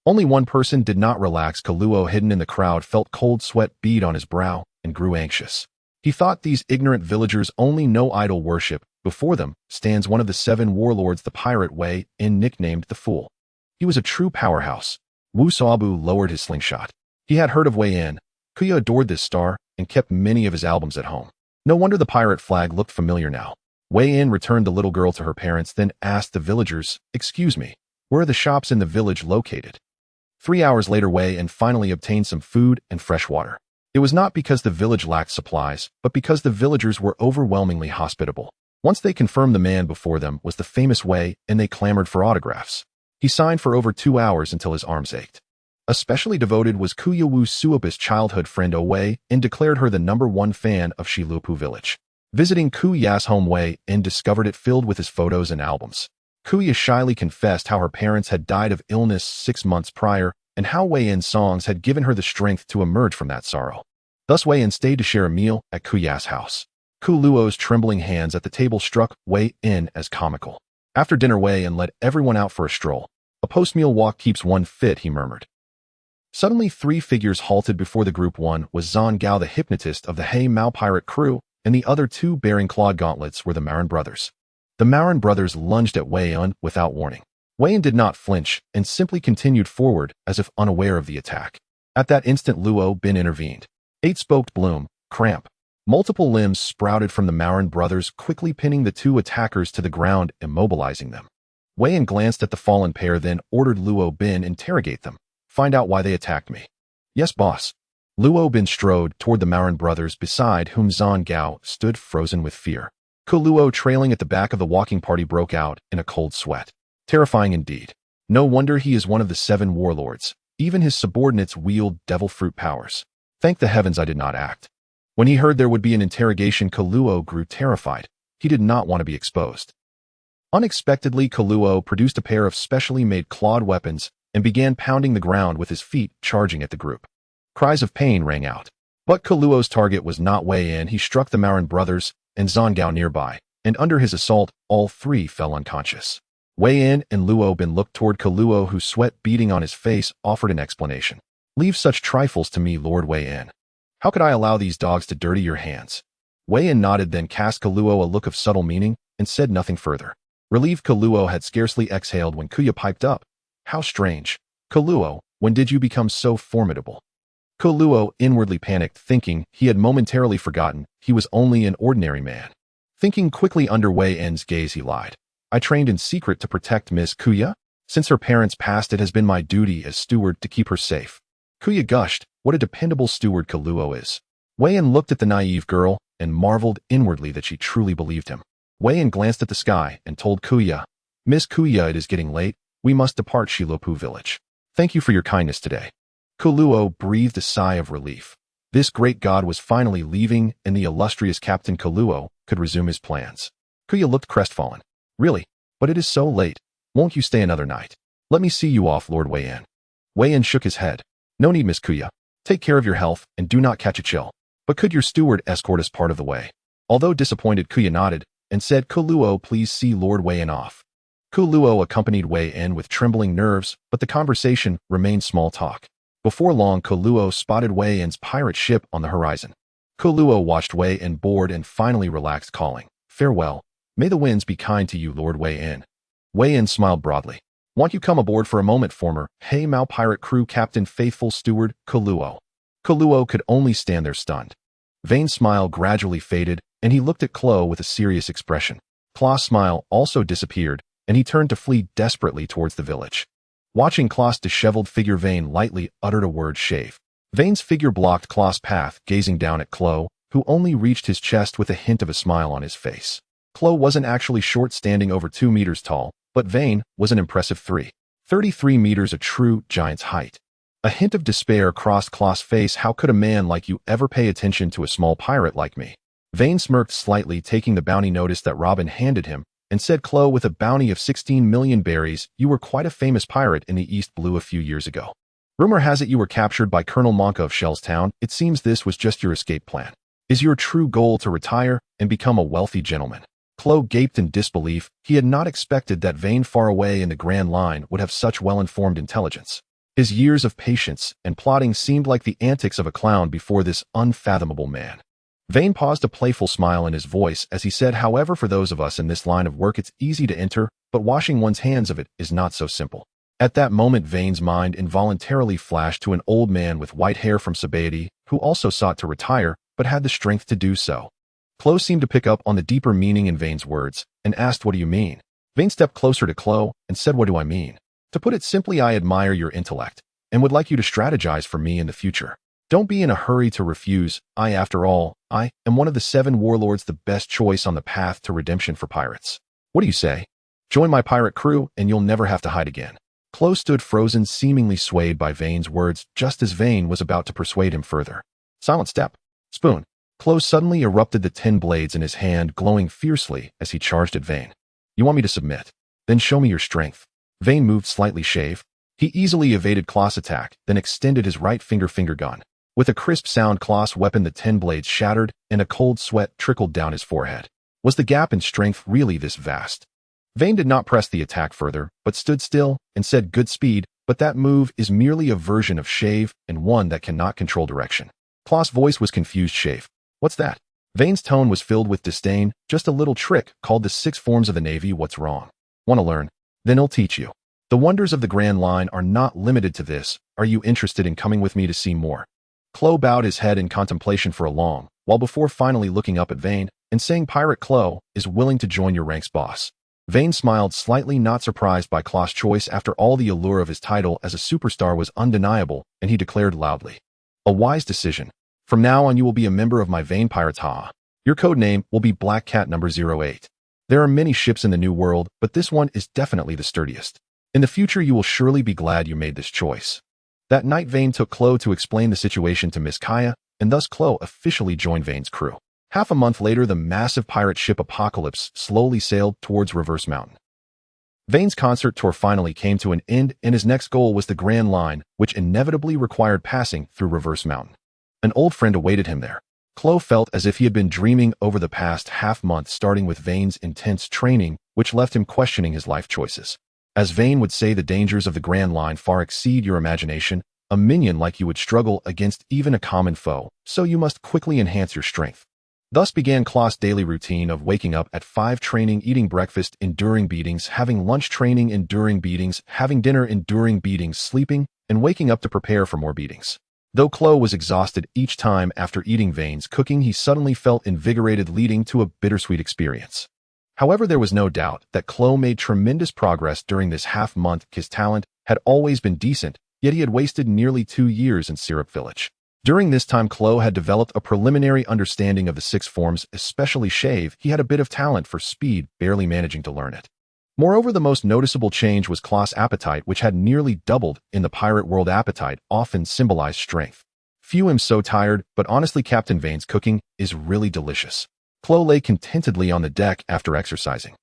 Only one person did not relax. Kaluo, hidden in the crowd, felt cold sweat bead on his brow and grew anxious. He thought these ignorant villagers only know idol worship. Before them stands one of the 7 warlords, the pirate Weien, nicknamed the Fool. He was a true powerhouse. Wusabu lowered his slingshot. He had heard of Weien. Kuya adored this star and kept many of his albums at home. No wonder the pirate flag looked familiar now. Weien returned the little girl to her parents, then asked the villagers, excuse me, where are the shops in the village located? 3 hours later, Weien finally obtained some food and fresh water. It was not because the village lacked supplies, but because the villagers were overwhelmingly hospitable. Once they confirmed the man before them was the famous Weien, and they clamored for autographs. He signed for over 2 hours until his arms ached. Especially devoted was Kuya Wusuabu's childhood friend Weien, and declared her the #1 fan of Shiluopu village. Visiting Kuya's home, Weien discovered it filled with his photos and albums. Kuya shyly confessed how her parents had died of illness 6 months prior, and how Weien's songs had given her the strength to emerge from that sorrow. Thus Weien stayed to share a meal at Kuya's house. Kuluo's trembling hands at the table struck Weien as comical. After dinner, Weien led everyone out for a stroll. A post-meal walk keeps one fit, he murmured. Suddenly 3 figures halted before the group. One was Zhang Gao, the hypnotist of the He Mao pirate crew, and the other 2 bearing clawed gauntlets were the Marin brothers. The Marin brothers lunged at Weien without warning. Weien did not flinch and simply continued forward as if unaware of the attack. At that instant, Luo Bin intervened. 8-spoked bloom, cramp. Multiple limbs sprouted from the Marin brothers, quickly pinning the 2 attackers to the ground, immobilizing them. Weien glanced at the fallen pair, then ordered Luo Bin interrogate them. Find out why they attacked me. Yes, boss. Luo Bin strode toward the Marin brothers, beside whom Zhang Gao stood frozen with fear. Kuluo, trailing at the back of the walking party, broke out in a cold sweat. Terrifying indeed. No wonder he is one of the 7 warlords. Even his subordinates wield devil fruit powers. Thank the heavens I did not act. When he heard there would be an interrogation, Kuluo grew terrified. He did not want to be exposed. Unexpectedly, Kuluo produced a pair of specially made clawed weapons and began pounding the ground with his feet, charging at the group. Cries of pain rang out. But Kuluo's target was not Weien. He struck the Marin brothers and Zhang Gao nearby, and under his assault, all 3 fell unconscious. Weien and Luo Bin looked toward Kuluo, who, sweat beading on his face, offered an explanation. Leave such trifles to me, Lord Weien. How could I allow these dogs to dirty your hands? Weien nodded, then cast Kuluo a look of subtle meaning and said nothing further. Relieved, Kuluo had scarcely exhaled when Kuya piped up. How strange. Kuluo, when did you become so formidable? Kuluo inwardly panicked, thinking he had momentarily forgotten he was only an ordinary man. Thinking quickly under Weien's gaze, he lied. I trained in secret to protect Miss Kuya. Since her parents passed, it has been my duty as steward to keep her safe. Kuya gushed. What a dependable steward Kuluo is. Weien looked at the naive girl and marveled inwardly that she truly believed him. Weien glanced at the sky and told Kuya, Miss Kuya, it is getting late. We must depart Shilopu village. Thank you for your kindness today. Kuluo breathed a sigh of relief. This great god was finally leaving, and the illustrious Captain Kuluo could resume his plans. Kuya looked crestfallen. Really? But it is so late. Won't you stay another night? Let me see you off, Lord Weien. Weien shook his head. No need, Miss Kuya. Take care of your health and do not catch a chill. But could your steward escort us part of the way? Although disappointed, Kuya nodded and said, Kuluo, please see Lord Weien off. Kuluo accompanied Weien with trembling nerves, but the conversation remained small talk. Before long, Kuluo spotted Weien's pirate ship on the horizon. Kuluo watched Weien board and finally relaxed, calling, Farewell. May the winds be kind to you, Lord Weien. Weien smiled broadly. Want you come aboard for a moment, former He Mao pirate crew captain, faithful steward, Kuluo. Kuluo could only stand there stunned. Vane's smile gradually faded, and he looked at Klo with a serious expression. Klaus' smile also disappeared, and he turned to flee desperately towards the village. Watching Klaus' disheveled figure, Vane lightly uttered a word, shave. Vane's figure blocked Klaus' path, gazing down at Klo, who only reached his chest with a hint of a smile on his face. Klo wasn't actually short, standing over 2 meters tall, but Vane was an impressive 33 meters, a true giant's height. A hint of despair crossed Klaus' face. How could a man like you ever pay attention to a small pirate like me? Vane smirked slightly, taking the bounty notice that Robin handed him, and said, Klo, with a bounty of 16 million berries, you were quite a famous pirate in the East Blue a few years ago. Rumor has it you were captured by Colonel Monka of Shellstown. It seems this was just your escape plan. Is your true goal to retire and become a wealthy gentleman? Klo gaped in disbelief. He had not expected that Vane, far away in the Grand Line, would have such well-informed intelligence. His years of patience and plotting seemed like the antics of a clown before this unfathomable man. Vane paused, a playful smile in his voice as he said, however, for those of us in this line of work, it's easy to enter, but washing one's hands of it is not so simple. At that moment, Vane's mind involuntarily flashed to an old man with white hair from Baratie, who also sought to retire, but had the strength to do so. Klo seemed to pick up on the deeper meaning in Vane's words, and asked, what do you mean? Vane stepped closer to Klo and said, what do I mean? To put it simply, I admire your intellect, and would like you to strategize for me in the future. Don't be in a hurry to refuse. After all, I am one of the 7 warlords, the best choice on the path to redemption for pirates. What do you say? Join my pirate crew, and you'll never have to hide again. Klo stood frozen, seemingly swayed by Vane's words, just as Vane was about to persuade him further. Silent step. Spoon. Klo suddenly erupted, the 10 blades in his hand glowing fiercely as he charged at Vane. You want me to submit? Then show me your strength. Vane moved slightly, shave. He easily evaded Klaus' attack, then extended his right finger gun. With a crisp sound, Klaus' weapon, the 10 blades shattered, and a cold sweat trickled down his forehead. Was the gap in strength really this vast? Weien did not press the attack further, but stood still and said, "Good speed, but that move is merely a version of shave and one that cannot control direction." Klaus' voice was confused. "Shave? What's that?" Wein's tone was filled with disdain. "Just a little trick called the 6 forms of the Navy. What's wrong? Want to learn? Then I'll teach you. The wonders of the Grand Line are not limited to this. Are you interested in coming with me to see more?" Klo bowed his head in contemplation for a long while before finally looking up at Weien and saying, "Pirate Klo is willing to join your ranks, boss." Weien smiled slightly, not surprised by Klaus' choice. After all, the allure of his title as a superstar was undeniable, and he declared loudly, "A wise decision. From now on you will be a member of my Weien Pirates. Ha! Your code name will be Black Cat number 08. There are many ships in the New World, but this one is definitely the sturdiest. In the future you will surely be glad you made this choice." That night Weien took Klo to explain the situation to Miss Kaya, and thus Klo officially joined Wein's crew. Half a month later, the massive pirate ship Apocalypse slowly sailed towards Reverse Mountain. Wein's concert tour finally came to an end, and his next goal was the Grand Line, which inevitably required passing through Reverse Mountain. An old friend awaited him there. Klo felt as if he had been dreaming over the past half-month, starting with Wein's intense training, which left him questioning his life choices. As Weien would say, the dangers of the Grand Line far exceed your imagination. A minion like you would struggle against even a common foe, so you must quickly enhance your strength. Thus began Klaus' daily routine of waking up at 5, training, eating breakfast, enduring beatings, having lunch, training, enduring beatings, having dinner, enduring beatings, sleeping, and waking up to prepare for more beatings. Though Klo was exhausted each time after eating Wein's cooking, he suddenly felt invigorated, leading to a bittersweet experience. However, there was no doubt that Klo made tremendous progress during this half-month. His talent had always been decent, yet he had wasted nearly 2 years in Syrup Village. During this time, Klo had developed a preliminary understanding of the 6 forms, especially shave. He had a bit of talent for speed, barely managing to learn it. Moreover, the most noticeable change was Klaus' appetite, which had nearly doubled. In the pirate world, appetite often symbolized strength. "Few am so tired, but honestly, Captain Wein's cooking is really delicious." Klo lay contentedly on the deck after exercising.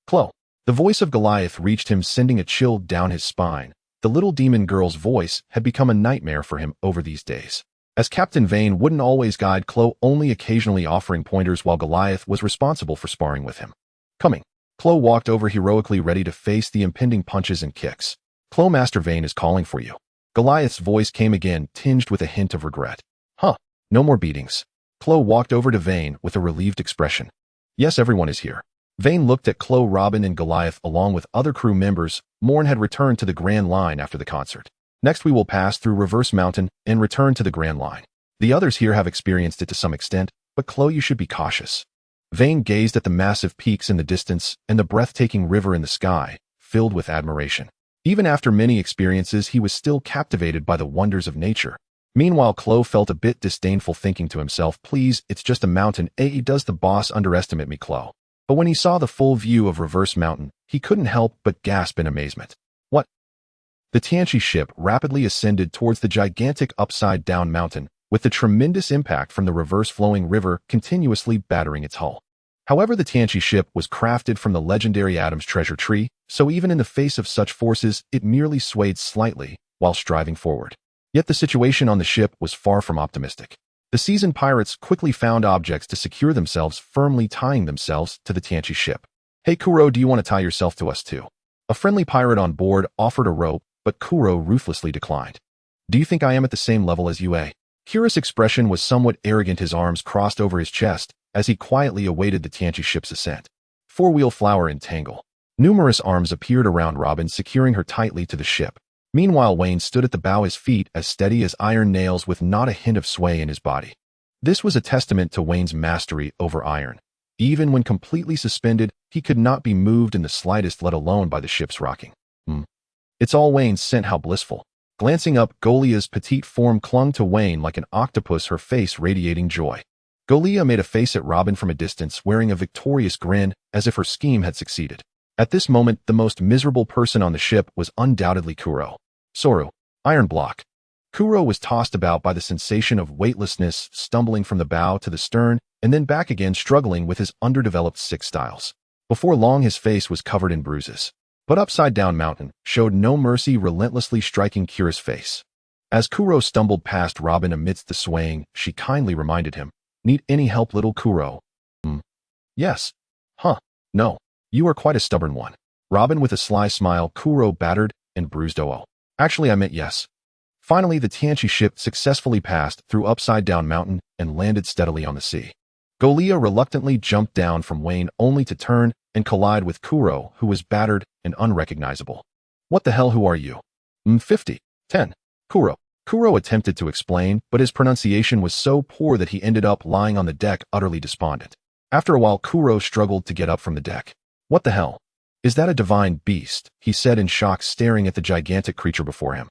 "Klo." The voice of Goliath reached him, sending a chill down his spine. The little demon girl's voice had become a nightmare for him over these days. As Captain Wein wouldn't always guide Klo, only occasionally offering pointers, while Goliath was responsible for sparring with him. "Coming." Klo walked over heroically, ready to face the impending punches and kicks. "Klo, Master Wein is calling for you." Goliath's voice came again, tinged with a hint of regret. "Huh, no more beatings." Klo walked over to Wein with a relieved expression. "Yes, everyone is here." Wein looked at Klo, Robin, and Goliath along with other crew members. Morn had returned to the Grand Line after the concert. "Next we will pass through Reverse Mountain and return to the Grand Line. The others here have experienced it to some extent, but Klo, you should be cautious." Wein gazed at the massive peaks in the distance and the breathtaking river in the sky, filled with admiration. Even after many experiences, he was still captivated by the wonders of nature. Meanwhile, Klo felt a bit disdainful, thinking to himself, "Please, it's just a mountain. Does the boss underestimate me, Klo?" But when he saw the full view of Reverse Mountain, he couldn't help but gasp in amazement. "What?" The Tianchi ship rapidly ascended towards the gigantic upside-down mountain, with the tremendous impact from the reverse-flowing river continuously battering its hull. However, the Tianchi ship was crafted from the legendary Adam's treasure tree, so even in the face of such forces, it merely swayed slightly while striving forward. Yet the situation on the ship was far from optimistic. The seasoned pirates quickly found objects to secure themselves, firmly tying themselves to the Tianchi ship. "Hey Kuro, do you want to tie yourself to us too?" A friendly pirate on board offered a rope, but Kuro ruthlessly declined. "Do you think I am at the same level as you, eh?" Kuro's expression was somewhat arrogant, his arms crossed over his chest as he quietly awaited the Tianchi ship's ascent. Four-wheel flower entangle. Numerous arms appeared around Robin, securing her tightly to the ship. Meanwhile, Wein stood at the bow, his feet as steady as iron nails with not a hint of sway in his body. This was a testament to Wein's mastery over iron. Even when completely suspended, he could not be moved in the slightest, let alone by the ship's rocking. It's all Wein's scent, how blissful. Glancing up, Golia's petite form clung to Wein like an octopus, her face radiating joy. Golia made a face at Robin from a distance, wearing a victorious grin, as if her scheme had succeeded. At this moment, the most miserable person on the ship was undoubtedly Kuro. Soru. Iron block. Kuro was tossed about by the sensation of weightlessness, stumbling from the bow to the stern, and then back again, struggling with his underdeveloped six styles. Before long, his face was covered in bruises. But Upside Down Mountain showed no mercy, relentlessly striking Kira's face. As Kuro stumbled past Robin amidst the swaying, she kindly reminded him, "Need any help, little Kuro?" Yes. Huh. No. You are quite a stubborn one. Robin with a sly smile, Kuro battered and bruised. Oh. Actually, I meant yes. Finally, the Tianchi ship successfully passed through Upside Down Mountain and landed steadily on the sea. Golia reluctantly jumped down from Weien only to turn and collide with Kuro, who was battered and unrecognizable. What the hell, who are you? 50. 10. Kuro. Kuro attempted to explain, but his pronunciation was so poor that he ended up lying on the deck utterly despondent. After a while, Kuro struggled to get up from the deck. What the hell? Is that a divine beast? He said in shock, staring at the gigantic creature before him.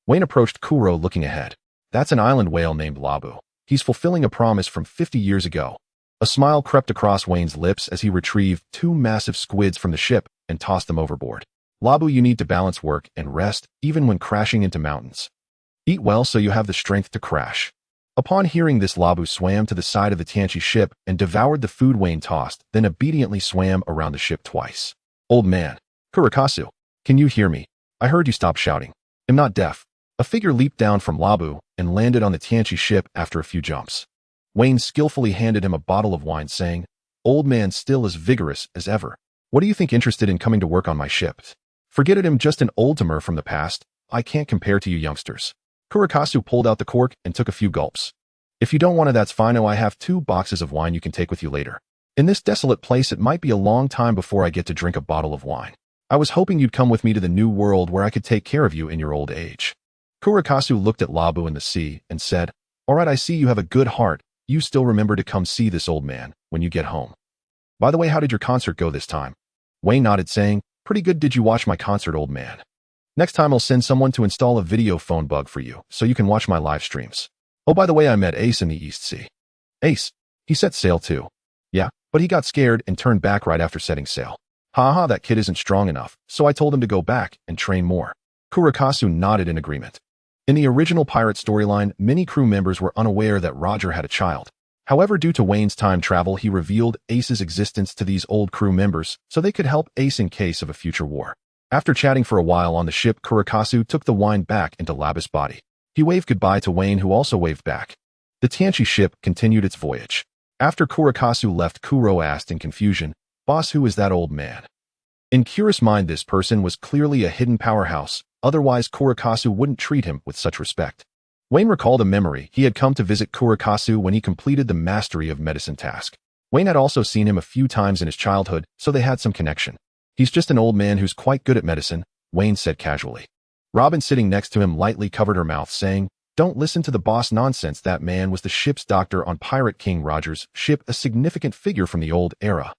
Weien approached Kuro, looking ahead. That's an island whale named Labu. He's fulfilling a promise from 50 years ago. A smile crept across Wayne's lips as he retrieved 2 massive squids from the ship and tossed them overboard. Labu, you need to balance work and rest, even when crashing into mountains. Eat well so you have the strength to crash. Upon hearing this, Labu swam to the side of the Tianchi ship and devoured the food Weien tossed, then obediently swam around the ship twice. Old man. Kurikasu. Can you hear me? I heard you stop shouting. I'm not deaf. A figure leaped down from Labu and landed on the Tianchi ship after a few jumps. Weien skillfully handed him a bottle of wine, saying, "Old man still as vigorous as ever. What do you think interested in coming to work on my ship? Forget it, I'm just an old-timer from the past. I can't compare to you youngsters." Kurikasu pulled out the cork and took a few gulps. "If you don't want it, that's fine. Oh, I have 2 boxes of wine you can take with you later. In this desolate place, it might be a long time before I get to drink a bottle of wine. I was hoping you'd come with me to the new world where I could take care of you in your old age." Kurikasu looked at Labu in the sea and said, "All right, I see you have a good heart. You still remember to come see this old man when you get home. By the way, how did your concert go this time?" Weien nodded, saying, "Pretty good. Did you watch my concert, old man? Next time I'll send someone to install a video phone bug for you so you can watch my live streams. Oh, by the way, I met Ace in the East Sea." "Ace? He set sail too." "Yeah, but he got scared and turned back right after setting sail. Haha, that kid isn't strong enough, so I told him to go back and train more." Kurikasu nodded in agreement. In the original pirate storyline, many crew members were unaware that Roger had a child. However, due to Wayne's time travel, he revealed Ace's existence to these old crew members so they could help Ace in case of a future war. After chatting for a while on the ship, Kurikasu took the wine back into Labu's body. He waved goodbye to Weien, who also waved back. The Tianchi ship continued its voyage. After Kurikasu left, Kuro asked in confusion, "Boss, who is that old man?" In Kira's mind, this person was clearly a hidden powerhouse. Otherwise, Kurikasu wouldn't treat him with such respect. Weien recalled a memory. He had come to visit Kurikasu when he completed the mastery of medicine task. Weien had also seen him a few times in his childhood, so they had some connection. "He's just an old man who's quite good at medicine," Weien said casually. Robin, sitting next to him, lightly covered her mouth, saying, "Don't listen to the boss nonsense. That man was the ship's doctor on Pirate King Roger's ship, a significant figure from the old era."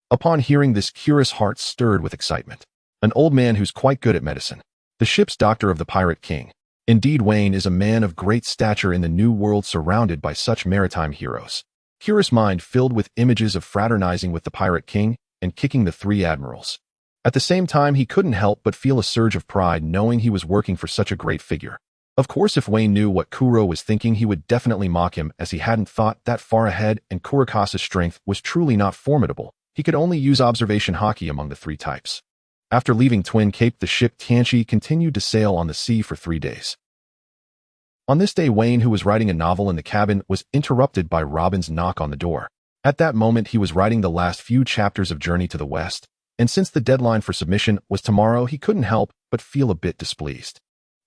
Upon hearing this, Kira's heart stirred with excitement. An old man who's quite good at medicine. The ship's doctor of the Pirate King. Indeed, Weien is a man of great stature in the New World, surrounded by such maritime heroes. Kira's mind filled with images of fraternizing with the Pirate King and kicking the 3 admirals. At the same time, he couldn't help but feel a surge of pride knowing he was working for such a great figure. Of course, if Weien knew what Kuro was thinking, he would definitely mock him, as he hadn't thought that far ahead, and Kurikasa's strength was truly not formidable. He could only use observation hockey among the 3 types. After leaving Twin Cape, the ship Tianchi continued to sail on the sea for 3 days. On this day, Weien, who was writing a novel in the cabin, was interrupted by Robin's knock on the door. At that moment, he was writing the last few chapters of Journey to the West, and since the deadline for submission was tomorrow, he couldn't help but feel a bit displeased.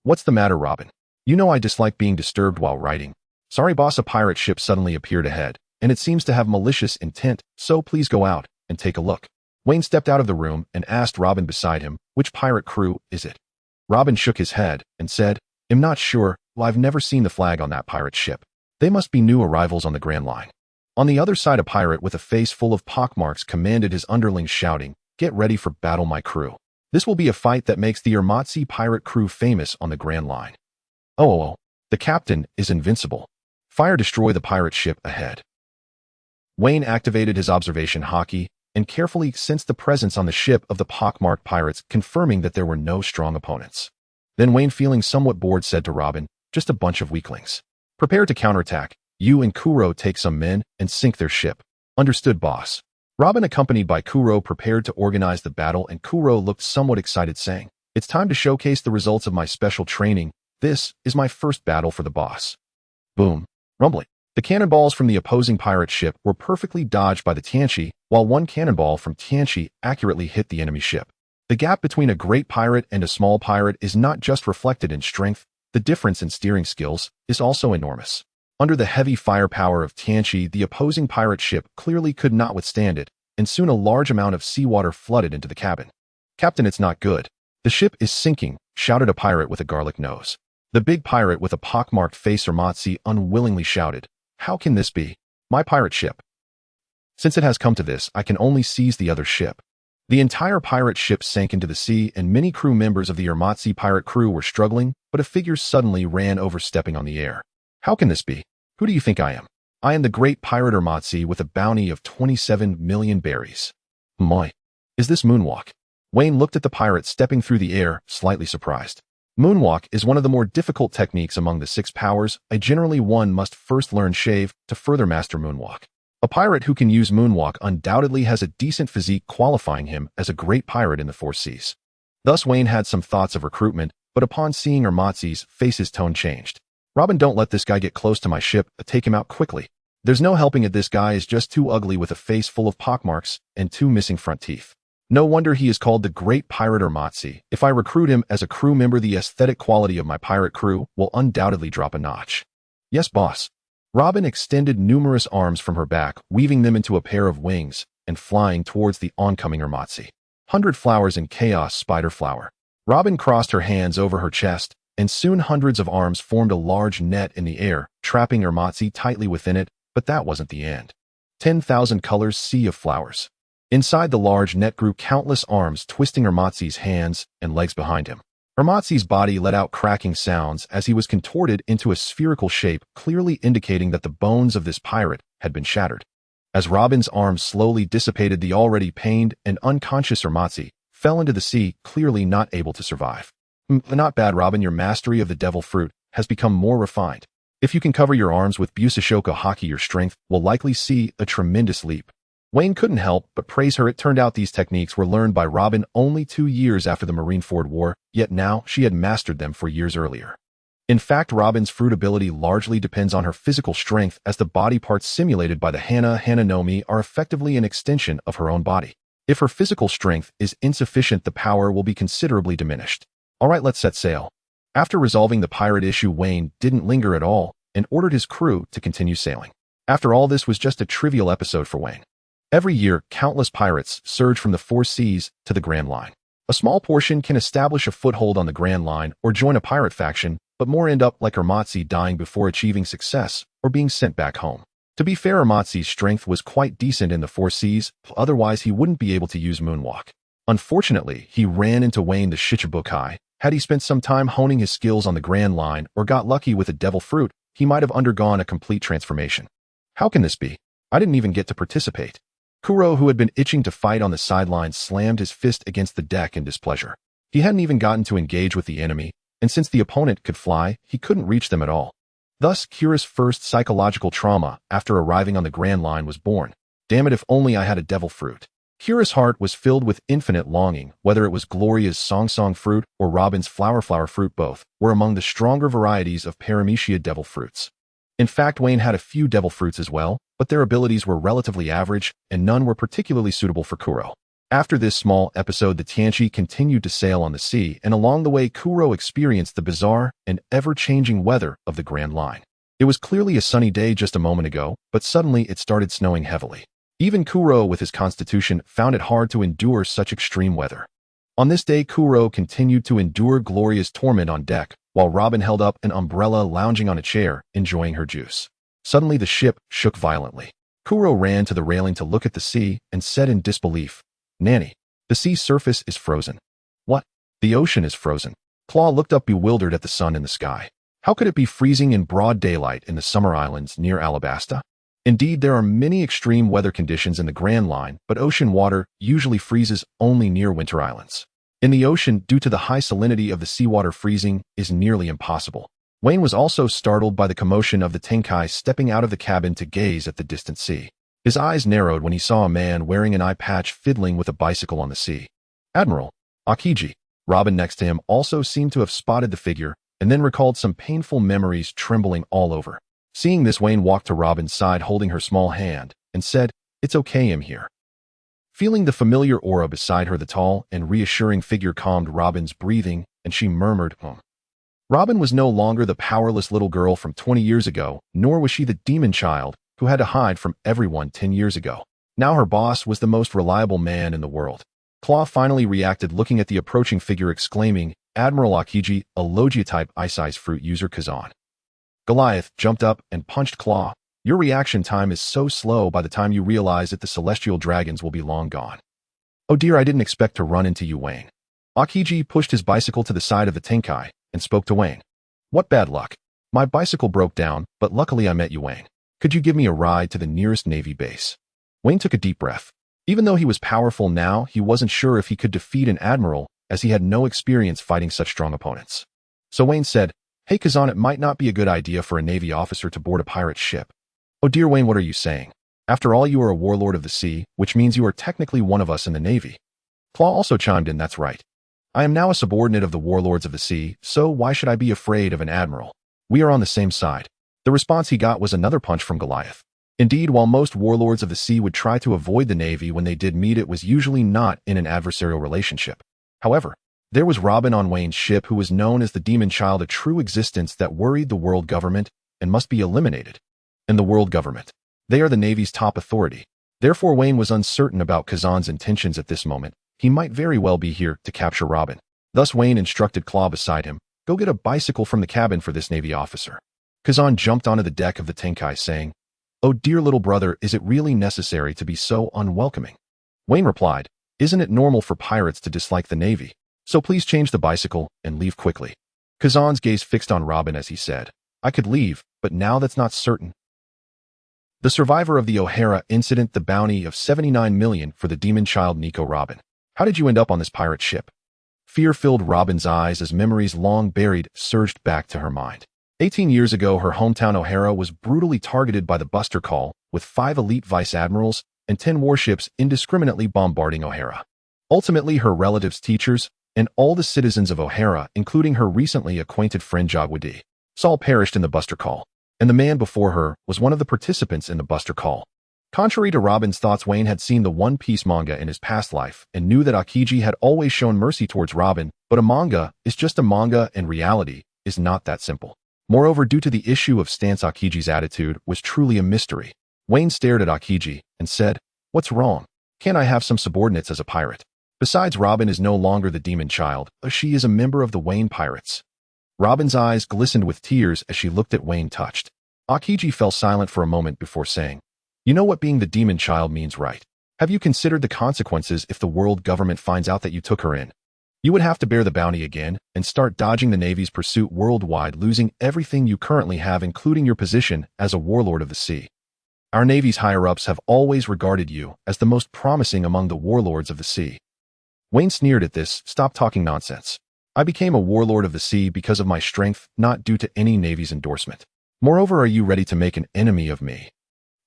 "What's the matter, Robin? You know I dislike being disturbed while writing." "Sorry, boss, a pirate ship suddenly appeared ahead, and it seems to have malicious intent, so please go out and take a look." Weien stepped out of the room and asked Robin beside him, "Which pirate crew is it?" Robin shook his head and said, "I'm not sure. Well, I've never seen the flag on that pirate ship. They must be new arrivals on the Grand Line." On the other side, a pirate with a face full of pockmarks commanded his underlings, shouting, "Get ready for battle, my crew. This will be a fight that makes the Ermatsi pirate crew famous on the Grand Line. Oh, the captain is invincible. Fire, destroy the pirate ship ahead." Weien activated his observation hockey and carefully sensed the presence on the ship of the pockmarked pirates, confirming that there were no strong opponents. Then Weien, feeling somewhat bored, said to Robin, "Just a bunch of weaklings. Prepare to counterattack. You and Kuro take some men and sink their ship." "Understood, boss." Robin, accompanied by Kuro, prepared to organize the battle, and Kuro looked somewhat excited, saying, "It's time to showcase the results of my special training. This is my first battle for the boss." Boom. Rumbling. The cannonballs from the opposing pirate ship were perfectly dodged by the Tianchi, while one cannonball from Tianchi accurately hit the enemy ship. The gap between a great pirate and a small pirate is not just reflected in strength, the difference in steering skills is also enormous. Under the heavy firepower of Tianchi, the opposing pirate ship clearly could not withstand it, and soon a large amount of seawater flooded into the cabin. "Captain, it's not good. The ship is sinking," shouted a pirate with a garlic nose. The big pirate with a pockmarked face, Ramatsi, unwillingly shouted, "How can this be? My pirate ship. Since it has come to this, I can only seize the other ship." The entire pirate ship sank into the sea, and many crew members of the Ramatsi pirate crew were struggling, but a figure suddenly ran over, stepping on the air. "How can this be? Who do you think I am? I am the great pirate Ramatsi with a bounty of 27 million berries." "Moi. Is this moonwalk?" Weien looked at the pirate stepping through the air, slightly surprised. Moonwalk is one of the more difficult techniques among the 6 powers. One must first learn shave to further master moonwalk. A pirate who can use moonwalk undoubtedly has a decent physique, qualifying him as a great pirate in the 4 seas. Thus Weien had some thoughts of recruitment, but upon seeing Ramatzi's face, his tone changed. "Robin, don't let this guy get close to my ship. Take him out quickly. There's no helping it. This guy is just too ugly, with a face full of pockmarks and 2 missing front teeth. No wonder he is called the Great Pirate Ramatsi. If I recruit him as a crew member, the aesthetic quality of my pirate crew will undoubtedly drop a notch." "Yes, boss." Robin extended numerous arms from her back, weaving them into a pair of wings, and flying towards the oncoming Ramatsi. 100 flowers in chaos, spider flower. Robin crossed her hands over her chest, and soon hundreds of arms formed a large net in the air, trapping Ramatsi tightly within it, but that wasn't the end. 10,000 colors, sea of flowers. Inside the large net grew countless arms, twisting Ramatzi's hands and legs behind him. Ramatzi's body let out cracking sounds as he was contorted into a spherical shape, clearly indicating that the bones of this pirate had been shattered. As Robin's arms slowly dissipated, the already pained and unconscious Ramatzi fell into the sea, clearly not able to survive. "Not bad, Robin. Your mastery of the devil fruit has become more refined. If you can cover your arms with Busashoka Haki, your strength will likely see a tremendous leap." Weien couldn't help but praise her. It turned out these techniques were learned by Robin only 2 years after the Marineford War, yet now she had mastered them 4 years earlier. In fact, Robin's fruit ability largely depends on her physical strength, as the body parts simulated by the Hana no Mi are effectively an extension of her own body. If her physical strength is insufficient, the power will be considerably diminished. "Alright, let's set sail." After resolving the pirate issue, Weien didn't linger at all and ordered his crew to continue sailing. After all, this was just a trivial episode for Weien. Every year, countless pirates surge from the 4 seas to the Grand Line. A small portion can establish a foothold on the Grand Line or join a pirate faction, but more end up like Ramatsi, dying before achieving success or being sent back home. To be fair, Ramatsi's strength was quite decent in the 4 seas, otherwise he wouldn't be able to use moonwalk. Unfortunately, he ran into Weien the Shichibukai. Had he spent some time honing his skills on the Grand Line or got lucky with a devil fruit, he might have undergone a complete transformation. "How can this be? I didn't even get to participate." Kuro, who had been itching to fight on the sidelines, slammed his fist against the deck in displeasure. He hadn't even gotten to engage with the enemy, and since the opponent could fly, he couldn't reach them at all. Thus, Kira's first psychological trauma after arriving on the Grand Line was born. "Damn it, if only I had a devil fruit." Kira's heart was filled with infinite longing. Whether it was Gloria's Song fruit or Robin's flower fruit, both were among the stronger varieties of Paramecia devil fruits. In fact, Weien had a few devil fruits as well, but their abilities were relatively average, and none were particularly suitable for Kuro. After this small episode, the Tianchi continued to sail on the sea, and along the way Kuro experienced the bizarre and ever-changing weather of the Grand Line. It was clearly a sunny day just a moment ago, but suddenly it started snowing heavily. Even Kuro, with his constitution, found it hard to endure such extreme weather. On this day, Kuro continued to endure Gloria's torment on deck, while Robin held up an umbrella, lounging on a chair, enjoying her juice. Suddenly the ship shook violently. Kuro ran to the railing to look at the sea and said in disbelief, "Nanny, the sea surface is frozen." "What? The ocean is frozen?" Claw looked up bewildered at the sun in the sky. How could it be freezing in broad daylight in the summer islands near Alabasta? Indeed, there are many extreme weather conditions in the Grand Line, but ocean water usually freezes only near winter islands. In the ocean, due to the high salinity of the seawater, freezing is nearly impossible. Weien was also startled by the commotion of the Tenkai stepping out of the cabin to gaze at the distant sea. His eyes narrowed when he saw a man wearing an eye patch fiddling with a bicycle on the sea. Admiral Akiji. Robin next to him also seemed to have spotted the figure and then recalled some painful memories trembling all over. Seeing this, Weien walked to Robin's side holding her small hand and said, "It's okay, I'm here." Feeling the familiar aura beside her, the tall and reassuring figure calmed Robin's breathing and she murmured, Robin was no longer the powerless little girl from 20 years ago, nor was she the demon child who had to hide from everyone 10 years ago. Now her boss was the most reliable man in the world. Claw finally reacted, looking at the approaching figure, exclaiming, "Admiral Akiji, a Logia-type ice fruit user Kazan." Goliath jumped up and punched Claw. "Your reaction time is so slow. By the time you realize it, the celestial dragons will be long gone." "Oh dear, I didn't expect to run into you, Weien." Akiji pushed his bicycle to the side of the Tenkai and spoke to Weien. "What bad luck. My bicycle broke down, but luckily I met you, Weien. Could you give me a ride to the nearest Navy base?" Weien took a deep breath. Even though he was powerful now, he wasn't sure if he could defeat an admiral, as he had no experience fighting such strong opponents. So Weien said, "Hey Kazan, it might not be a good idea for a Navy officer to board a pirate ship." "Oh dear Weien, what are you saying? After all, you are a warlord of the sea, which means you are technically one of us in the Navy." Claw also chimed in, "That's right. I am now a subordinate of the warlords of the sea, so why should I be afraid of an admiral? We are on the same side." The response he got was another punch from Goliath. Indeed, while most warlords of the sea would try to avoid the Navy when they did meet, it was usually not in an adversarial relationship. However, there was Robin on Wein's ship, who was known as the Demon Child, a true existence that worried the world government and must be eliminated. And the world government, they are the Navy's top authority. Therefore, Weien was uncertain about Kazan's intentions at this moment. He might very well be here to capture Robin. Thus, Weien instructed Claw beside him, "Go get a bicycle from the cabin for this Navy officer." Kazan jumped onto the deck of the Tenkai, saying, "Oh dear little brother, is it really necessary to be so unwelcoming?" Weien replied, "Isn't it normal for pirates to dislike the Navy? So please change the bicycle and leave quickly." Kazan's gaze fixed on Robin as he said, "I could leave, but now that's not certain." The survivor of the O'Hara incident, the bounty of 79 million for the demon child Nico. "Robin, how did you end up on this pirate ship?" Fear filled Robin's eyes as memories long buried surged back to her mind. 18 years ago, her hometown O'Hara was brutally targeted by the Buster Call, with 5 elite vice admirals and 10 warships indiscriminately bombarding O'Hara. Ultimately, her relatives, teachers, and all the citizens of O'Hara, including her recently acquainted friend Jagwadi, all perished in the Buster Call, and the man before her was one of the participants in the Buster Call. Contrary to Robin's thoughts, Weien had seen the One Piece manga in his past life and knew that Akiji had always shown mercy towards Robin, but a manga is just a manga and reality is not that simple. Moreover, due to the issue of stance, Akiji's attitude was truly a mystery. Weien stared at Akiji and said, "What's wrong? Can't I have some subordinates as a pirate? Besides, Robin is no longer the demon child, she is a member of the Weien pirates." Robin's eyes glistened with tears as she looked at Weien, touched. Akiji fell silent for a moment before saying, "You know what being the demon child means, right? Have you considered the consequences if the world government finds out that you took her in? You would have to bear the bounty again and start dodging the Navy's pursuit worldwide, losing everything you currently have, including your position as a warlord of the sea. Our Navy's higher-ups have always regarded you as the most promising among the warlords of the sea." Weien sneered at this. "Stop talking nonsense. I became a warlord of the sea because of my strength, not due to any Navy's endorsement. Moreover, are you ready to make an enemy of me?"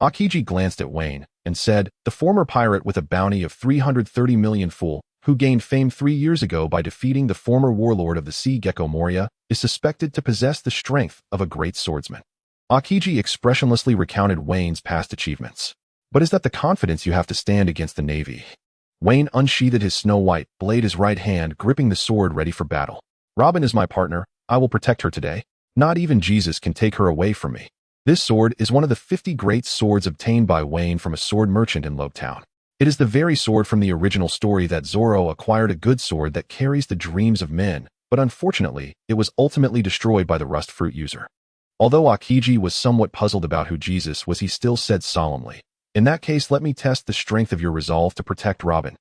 Akiji glanced at Weien and said, "The former pirate with a bounty of 330 million fool, who gained fame 3 years ago by defeating the former warlord of the sea Gecko Moria, is suspected to possess the strength of a great swordsman." Akiji expressionlessly recounted Wein's past achievements. "But is that the confidence you have to stand against the Navy?" Weien unsheathed his snow-white blade, his right hand gripping the sword ready for battle. "Robin is my partner. I will protect her today. Not even Jesus can take her away from me. This sword is one of the 50 great swords obtained by Weien from a sword merchant in Loguetown. It is the very sword from the original story that Zoro acquired, a good sword that carries the dreams of men, but unfortunately, it was ultimately destroyed by the rust fruit user." Although Akiji was somewhat puzzled about who Jesus was, he still said solemnly, "In that case, let me test the strength of your resolve to protect Robin."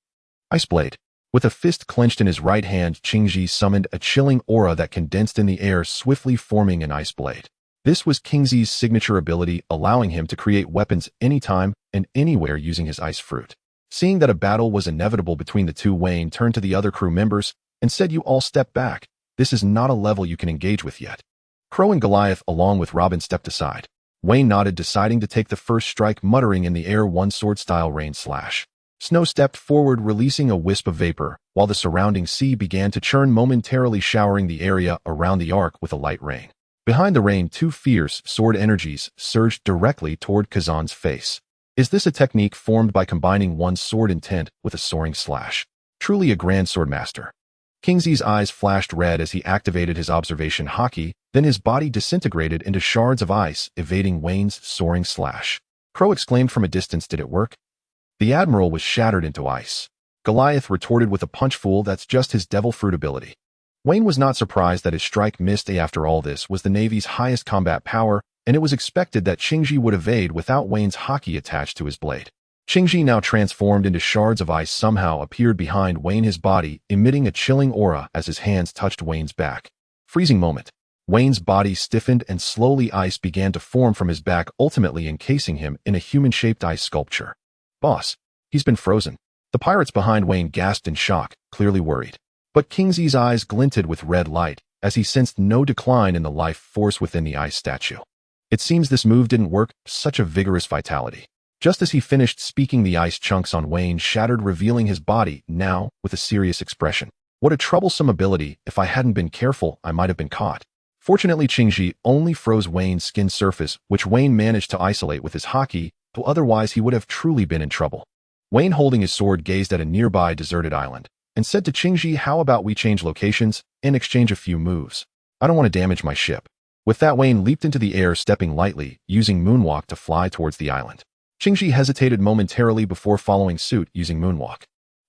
Ice Blade. With a fist clenched in his right hand, Qingji summoned a chilling aura that condensed in the air, swiftly forming an ice blade. This was Qingji's signature ability, allowing him to create weapons anytime and anywhere using his ice fruit. Seeing that a battle was inevitable between the two, Weien turned to the other crew members and said, "You all step back. This is not a level you can engage with yet." Crow and Goliath, along with Robin, stepped aside. Weien nodded, deciding to take the first strike, muttering in the air one sword-style rain slash. Snow stepped forward, releasing a wisp of vapor, while the surrounding sea began to churn, momentarily showering the area around the arc with a light rain. Behind the rain, two fierce sword energies surged directly toward Kazan's face. Is this a technique formed by combining one's sword intent with a soaring slash? Truly a grand swordmaster. Kingsley's eyes flashed red as he activated his observation haki, then his body disintegrated into shards of ice, evading Weien's soaring slash. Crow exclaimed from a distance, "Did it work?" The Admiral was shattered into ice. Goliath retorted with a punch, "Fool, that's just his devil fruit ability." Weien was not surprised that his strike missed. After all, this was the Navy's highest combat power, and it was expected that Qingji would evade without Weien's haki attached to his blade. Qingji, now transformed into shards of ice, somehow appeared behind Weien, his body emitting a chilling aura as his hands touched Weien's back. Freezing moment. Weien's body stiffened and slowly ice began to form from his back, ultimately encasing him in a human-shaped ice sculpture. "Boss, he's been frozen." The pirates behind Weien gasped in shock, clearly worried. But Kingsley's eyes glinted with red light as he sensed no decline in the life force within the ice statue. It seems this move didn't work. Such a vigorous vitality. Just as he finished speaking, the ice chunks on Weien shattered, revealing his body, now with a serious expression. "What a troublesome ability. If I hadn't been careful, I might have been caught." Fortunately, Qingji only froze Weien's skin surface, which Weien managed to isolate with his haki, though otherwise he would have truly been in trouble. Weien, holding his sword, gazed at a nearby deserted island and said to Qingji, "How about we change locations and exchange a few moves? I don't want to damage my ship." With that, Weien leaped into the air, stepping lightly, using moonwalk to fly towards the island. Qingji hesitated momentarily before following suit, using moonwalk.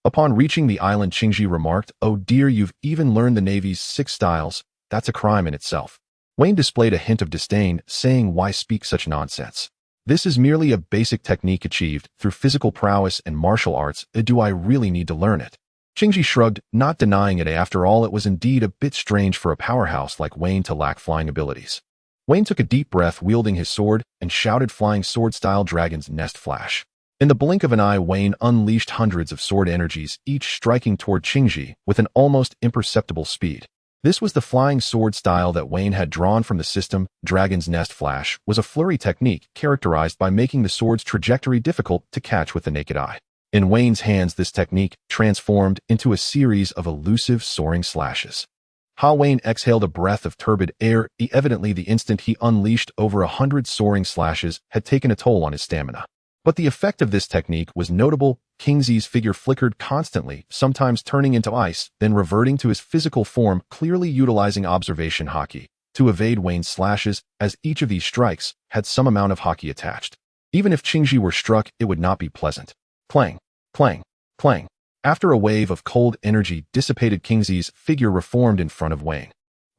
Upon reaching the island, Qingji remarked, "Oh dear, you've even learned the Navy's 6 styles. That's a crime in itself." Weien displayed a hint of disdain, saying, "Why speak such nonsense? This is merely a basic technique achieved through physical prowess and martial arts. Do I really need to learn it?" Qingji shrugged, not denying it. After all, it was indeed a bit strange for a powerhouse like Weien to lack flying abilities. Weien took a deep breath, wielding his sword, and shouted, "Flying sword-style dragon's nest flash." In the blink of an eye, Weien unleashed hundreds of sword energies, each striking toward Qingji with an almost imperceptible speed. This was the flying sword style that Weien had drawn from the system. Dragon's Nest Flash was a flurry technique characterized by making the sword's trajectory difficult to catch with the naked eye. In Weien's hands, this technique transformed into a series of elusive soaring slashes. Weien exhaled a breath of turbid air. Evidently, the instant he unleashed over 100 soaring slashes had taken a toll on his stamina. But the effect of this technique was notable. Kingsley's figure flickered constantly, sometimes turning into ice, then reverting to his physical form, clearly utilizing observation haki to evade Weien's slashes, as each of these strikes had some amount of haki attached. Even if Qingji were struck, it would not be pleasant. Clang, clang, clang. After a wave of cold energy dissipated, Kingsley's figure reformed in front of Weien.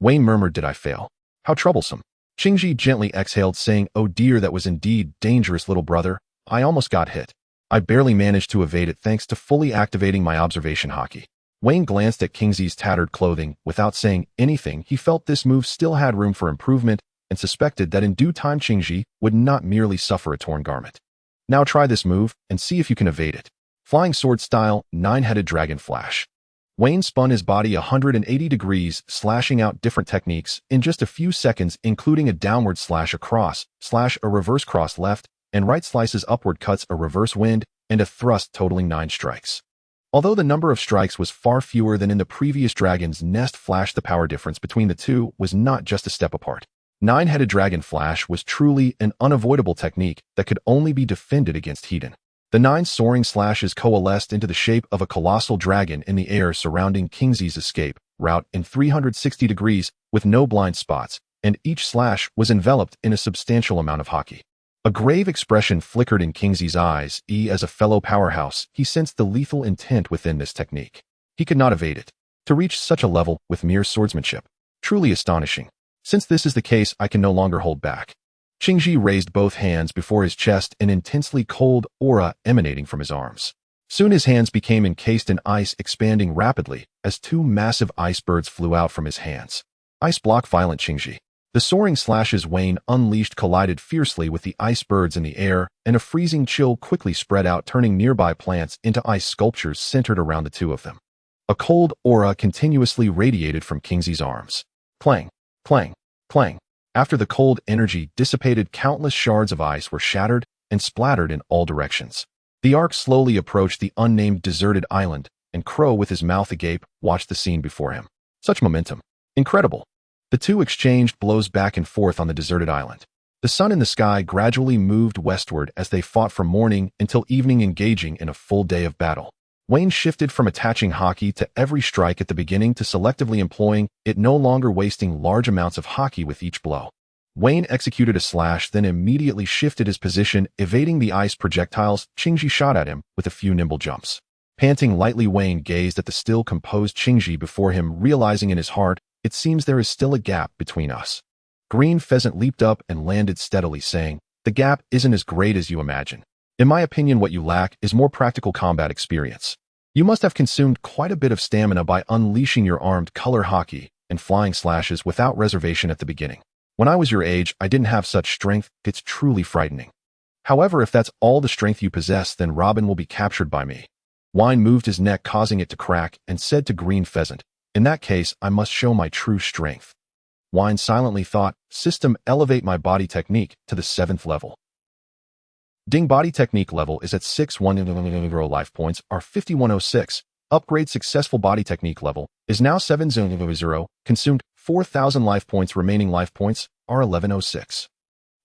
Weien murmured, "Did I fail? How troublesome." Qingji gently exhaled, saying, "Oh dear, that was indeed dangerous, little brother. I almost got hit. I barely managed to evade it thanks to fully activating my observation haki." Weien glanced at Kingsley's tattered clothing. Without saying anything, he felt this move still had room for improvement and suspected that in due time Qingji would not merely suffer a torn garment. "Now try this move and see if you can evade it." Flying sword style, 9-headed dragon flash. Weien spun his body 180 degrees, slashing out different techniques in just a few seconds, including a downward slash, a cross, slash, a reverse cross left, and right slices, upward cuts, a reverse wind, and a thrust, totaling 9 strikes. Although the number of strikes was far fewer than in the previous Dragon's Nest Flash, the power difference between the two was not just a step apart. 9-headed dragon flash was truly an unavoidable technique that could only be defended against Hedon. The 9 soaring slashes coalesced into the shape of a colossal dragon in the air, surrounding Kingsley's escape route in 360 degrees with no blind spots, and each slash was enveloped in a substantial amount of haki. A grave expression flickered in Kingsley's eyes. As a fellow powerhouse, he sensed the lethal intent within this technique. He could not evade it. To reach such a level with mere swordsmanship. Truly astonishing. Since this is the case, I can no longer hold back. Qingji raised both hands before his chest, an intensely cold aura emanating from his arms. Soon his hands became encased in ice, expanding rapidly as 2 massive icebergs flew out from his hands. Ice block violent Qingji. The soaring slashes Weien unleashed collided fiercely with the icebergs in the air, and a freezing chill quickly spread out, turning nearby plants into ice sculptures centered around the 2 of them. A cold aura continuously radiated from Kingsley's arms. Clang, clang, clang. After the cold energy dissipated, countless shards of ice were shattered and splattered in all directions. The ark slowly approached the unnamed deserted island, and Crow, with his mouth agape, watched the scene before him. Such momentum. Incredible. The two exchanged blows back and forth on the deserted island. The sun in the sky gradually moved westward as they fought from morning until evening, engaging in a full day of battle. Weien shifted from attaching hockey to every strike at the beginning to selectively employing it, no longer wasting large amounts of hockey with each blow. Weien executed a slash, then immediately shifted his position, evading the ice projectiles Qingji shot at him with a few nimble jumps. Panting lightly, Weien gazed at the still composed Qingji before him, realizing in his heart, it seems there is still a gap between us. Green Pheasant leaped up and landed steadily, saying, the gap isn't as great as you imagine. In my opinion, what you lack is more practical combat experience. You must have consumed quite a bit of stamina by unleashing your armed color hockey and flying slashes without reservation at the beginning. When I was your age, I didn't have such strength. It's truly frightening. However, if that's all the strength you possess, then Robin will be captured by me. Weien moved his neck, causing it to crack, and said to Green Pheasant, in that case, I must show my true strength. Weien silently thought, system, elevate my body technique to the 7th level. Ding, body technique level is at 610 life points are 5106. Upgrade successful, body technique level is now 700. Consumed 4,000 life points, remaining life points are 1106.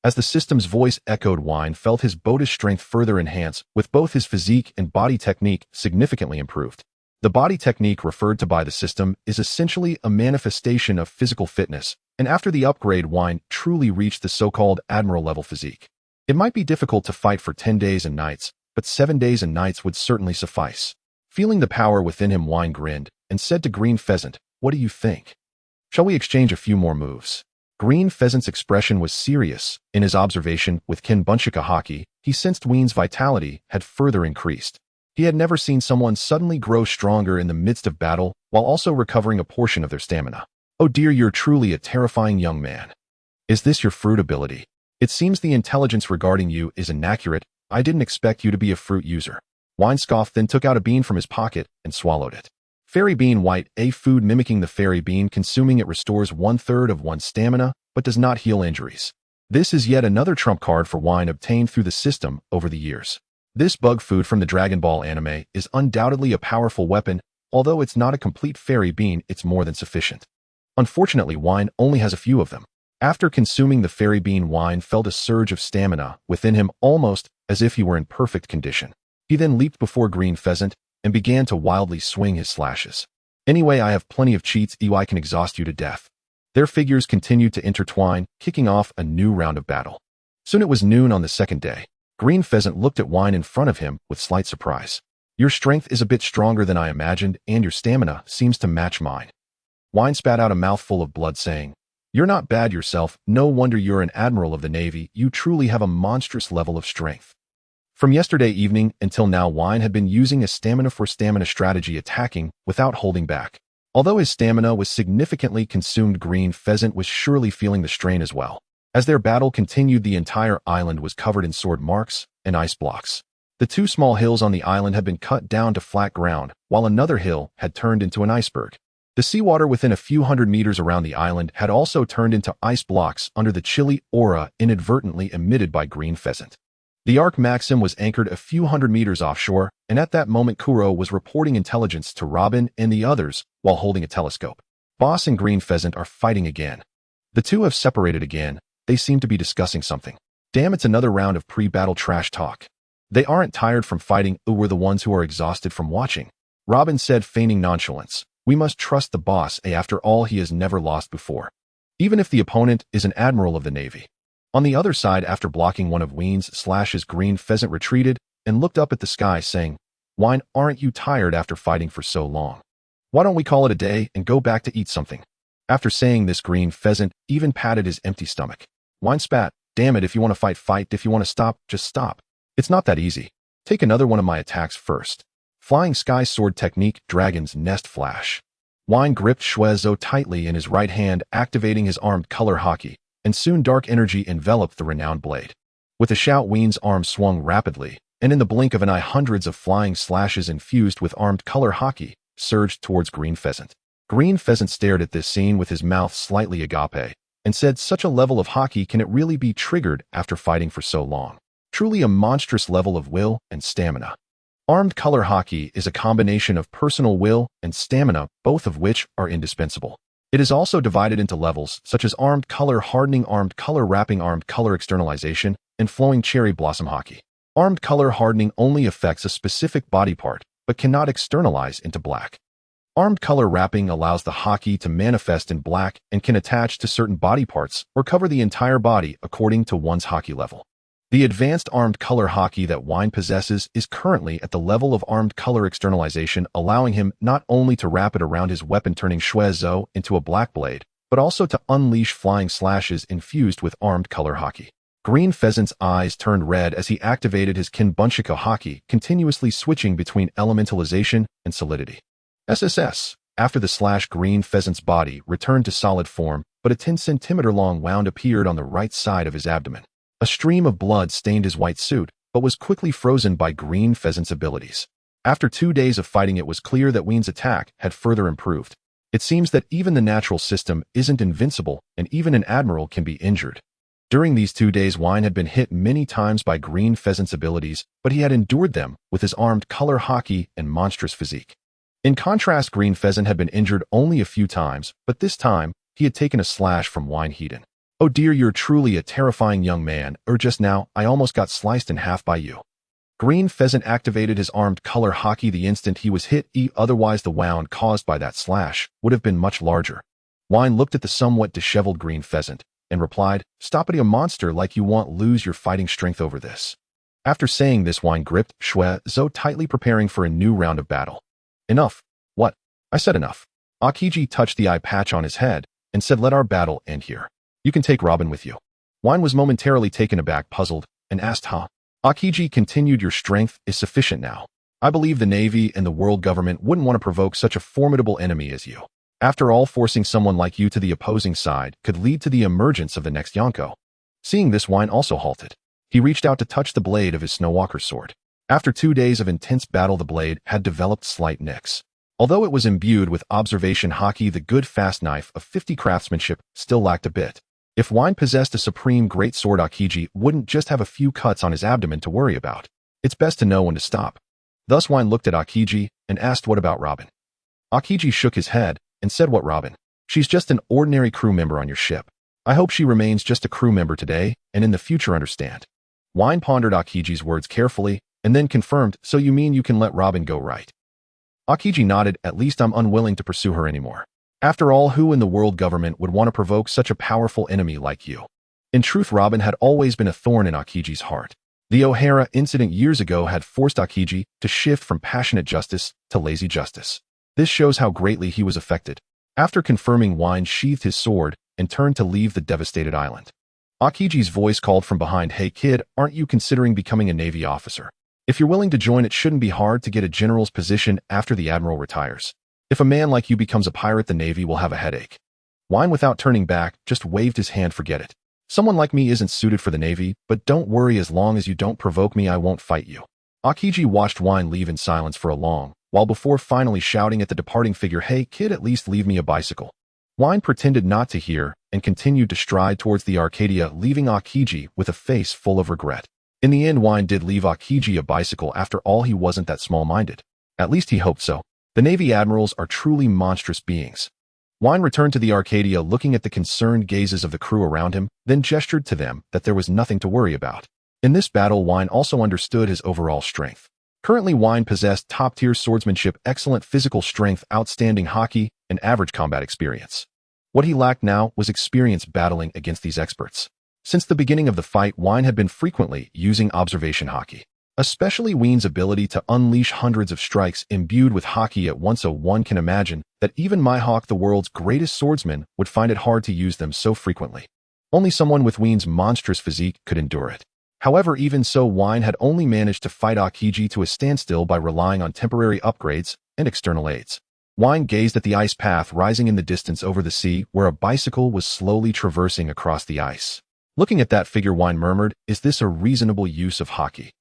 As the system's voice echoed, Weien felt his bodish strength further enhance, with both his physique and body technique significantly improved. The body technique referred to by the system is essentially a manifestation of physical fitness, and after the upgrade, Weien truly reached the so-called Admiral level physique. It might be difficult to fight for 10 days and nights, but 7 days and nights would certainly suffice. Feeling the power within him, Weien grinned and said to Green Pheasant, what do you think? Shall we exchange a few more moves? Green Pheasant's expression was serious. In his observation with Kin Bunchika hockey, he sensed Wein's vitality had further increased. He had never seen someone suddenly grow stronger in the midst of battle while also recovering a portion of their stamina. Oh dear, you're truly a terrifying young man. Is this your fruit ability? It seems the intelligence regarding you is inaccurate. I didn't expect you to be a fruit user. Weien scoffed, then took out a bean from his pocket and swallowed it. Fairy bean white, a food mimicking the fairy bean. Consuming it restores 1/3 of one's stamina, but does not heal injuries. This is yet another trump card for Weien obtained through the system over the years. This bug food from the Dragon Ball anime is undoubtedly a powerful weapon. Although it's not a complete fairy bean, it's more than sufficient. Unfortunately, Weien only has a few of them. After consuming the fairy bean, Weien felt a surge of stamina within him, almost as if he were in perfect condition. He then leaped before Green Pheasant and began to wildly swing his slashes. Anyway, I have plenty of cheats. I can exhaust you to death. Their figures continued to intertwine, kicking off a new round of battle. Soon it was noon on the second day. Green Pheasant looked at Weien in front of him with slight surprise. Your strength is a bit stronger than I imagined, and your stamina seems to match mine. Weien spat out a mouthful of blood, saying, you're not bad yourself. No wonder you're an Admiral of the Navy. You truly have a monstrous level of strength. From yesterday evening until now, Weien had been using a stamina for stamina strategy, attacking without holding back. Although his stamina was significantly consumed, Green Pheasant was surely feeling the strain as well. As their battle continued, the entire island was covered in sword marks and ice blocks. The two small hills on the island had been cut down to flat ground, while another hill had turned into an iceberg. The seawater within a few hundred meters around the island had also turned into ice blocks under the chilly aura inadvertently emitted by Green Pheasant. The Ark Maxim was anchored a few hundred meters offshore, and at that moment Kuro was reporting intelligence to Robin and the others while holding a telescope. Boss and Green Pheasant are fighting again. The two have separated again. They seem to be discussing something. Damn, it's another round of pre-battle trash talk. They aren't tired from fighting. We're the ones who are exhausted from watching. Robin said, feigning nonchalance. We must trust the boss. After all, he has never lost before. Even if the opponent is an Admiral of the Navy. On the other side, after blocking one of Wein's slashes, Green Pheasant retreated and looked up at the sky, saying, Weien, aren't you tired after fighting for so long? Why don't we call it a day and go back to eat something? After saying this, Green Pheasant even patted his empty stomach. Weien spat, damn it, if you want to fight, fight. If you want to stop, just stop. It's not that easy. Take another one of my attacks first. Flying Sky Sword Technique, Dragon's Nest Flash. Weien gripped Shuezo tightly in his right hand, activating his armed color hockey, and soon dark energy enveloped the renowned blade. With a shout, Wein's arm swung rapidly, and in the blink of an eye, hundreds of flying slashes infused with armed color hockey surged towards Green Pheasant. Green Pheasant stared at this scene with his mouth slightly agape, and said such a level of hockey can it really be triggered after fighting for so long. Truly a monstrous level of will and stamina. Armed color hockey is a combination of personal will and stamina, both of which are indispensable. It is also divided into levels such as armed color hardening, armed color wrapping, armed color externalization, and flowing cherry blossom hockey. Armed color hardening only affects a specific body part, but cannot externalize into black. Armed color wrapping allows the hockey to manifest in black and can attach to certain body parts or cover the entire body according to one's hockey level. The advanced armed color hockey that Weien possesses is currently at the level of armed color externalization, allowing him not only to wrap it around his weapon, turning Shuezo into a black blade, but also to unleash flying slashes infused with armed color hockey. Green Pheasant's eyes turned red as he activated his Kinbunshiko hockey, continuously switching between elementalization and solidity. SSS. After the slash, Green Pheasant's body returned to solid form, but a 10-centimeter long wound appeared on the right side of his abdomen. A stream of blood stained his white suit, but was quickly frozen by Green Pheasant's abilities. After 2 days of fighting, it was clear that Wein's attack had further improved. It seems that even the natural system isn't invincible, and even an Admiral can be injured. During these 2 days, Weien had been hit many times by Green Pheasant's abilities, but he had endured them with his armed color hockey and monstrous physique. In contrast, Green Pheasant had been injured only a few times, but this time, he had taken a slash from Weien Hedon. "Oh dear, you're truly a terrifying young man, just now, I almost got sliced in half by you." Green Pheasant activated his armed color hockey the instant he was hit, otherwise the wound caused by that slash would have been much larger. Weien looked at the somewhat disheveled Green Pheasant and replied, "Stop it, a monster like you won't lose your fighting strength over this." After saying this, Weien gripped Shuezo tightly, preparing for a new round of battle. "Enough." "What?" I said enough. Akiji touched the eye patch on his head and said, "Let our battle end here. You can take Robin with you." Weien was momentarily taken aback, puzzled, and asked, "Huh?" Akiji continued, "Your strength is sufficient now. I believe the Navy and the world government wouldn't want to provoke such a formidable enemy as you. After all, forcing someone like you to the opposing side could lead to the emergence of the next Yonko." Seeing this, Weien also halted. He reached out to touch the blade of his Snowwalker sword. After 2 days of intense battle, the blade had developed slight nicks. Although it was imbued with observation hockey, the good fast knife of 50 craftsmanship still lacked a bit. If Weien possessed a supreme great sword, Akiji wouldn't just have a few cuts on his abdomen to worry about. It's best to know when to stop. Thus Weien looked at Akiji and asked, "What about Robin?" Akiji shook his head and said, "What Robin? She's just an ordinary crew member on your ship. I hope she remains just a crew member today and in the future, understand?" Weien pondered Akiji's words carefully and then confirmed, "So you mean you can let Robin go, right?" Akiji nodded. "At least I'm unwilling to pursue her anymore. After all, who in the world government would want to provoke such a powerful enemy like you?" In truth, Robin had always been a thorn in Akiji's heart. The O'Hara incident years ago had forced Akiji to shift from passionate justice to lazy justice. This shows how greatly he was affected. After confirming, Weien sheathed his sword and turned to leave the devastated island. Akiji's voice called from behind, "Hey kid, aren't you considering becoming a Navy officer? If you're willing to join, it shouldn't be hard to get a general's position after the Admiral retires. If a man like you becomes a pirate, the Navy will have a headache." Weien, without turning back, just waved his hand. "Forget it. Someone like me isn't suited for the Navy, but don't worry, as long as you don't provoke me, I won't fight you." Akiji watched Weien leave in silence for a long while before finally shouting at the departing figure, "Hey kid, at least leave me a bicycle." Weien pretended not to hear and continued to stride towards the Arcadia, leaving Akiji with a face full of regret. In the end, Weien did leave Akiji a bicycle. After all, he wasn't that small-minded. At least he hoped so. The Navy admirals are truly monstrous beings. Weien returned to the Arcadia, looking at the concerned gazes of the crew around him, then gestured to them that there was nothing to worry about. In this battle, Weien also understood his overall strength. Currently, Weien possessed top-tier swordsmanship, excellent physical strength, outstanding hockey, and average combat experience. What he lacked now was experience battling against these experts. Since the beginning of the fight, Weien had been frequently using observation hockey. Especially Wein's ability to unleash hundreds of strikes imbued with hockey at once, so one can imagine that even Mihawk, the world's greatest swordsman, would find it hard to use them so frequently. Only someone with Wein's monstrous physique could endure it. However, even so, Weien had only managed to fight Akiji to a standstill by relying on temporary upgrades and external aids. Weien gazed at the ice path rising in the distance over the sea, where a bicycle was slowly traversing across the ice. Looking at that figure, Weien murmured, "Is this a reasonable use of hockey?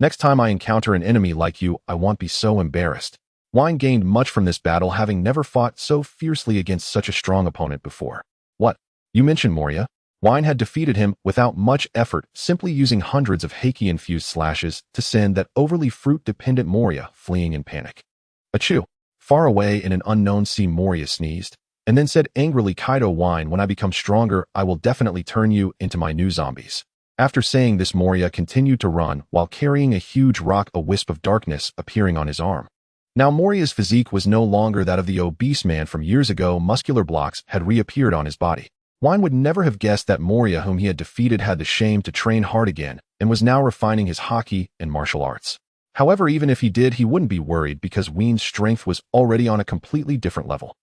Next time I encounter an enemy like you, I won't be so embarrassed." Weien gained much from this battle, having never fought so fiercely against such a strong opponent before. "What?" You mentioned Moria. Weien had defeated him without much effort, simply using hundreds of Haki-infused slashes to send that overly fruit-dependent Moria fleeing in panic. Achoo! Far away in an unknown sea, Moria sneezed, and then said angrily, Kaido Weien, when I become stronger, I will definitely turn you into my new zombies. After saying this, Moria continued to run while carrying a huge rock, a wisp of darkness appearing on his arm. Now Moria's physique was no longer that of the obese man from years ago. Muscular blocks had reappeared on his body. Weien would never have guessed that Moria, whom he had defeated, had the shame to train hard again and was now refining his Haki and martial arts. However, even if he did, he wouldn't be worried because Wein's strength was already on a completely different level.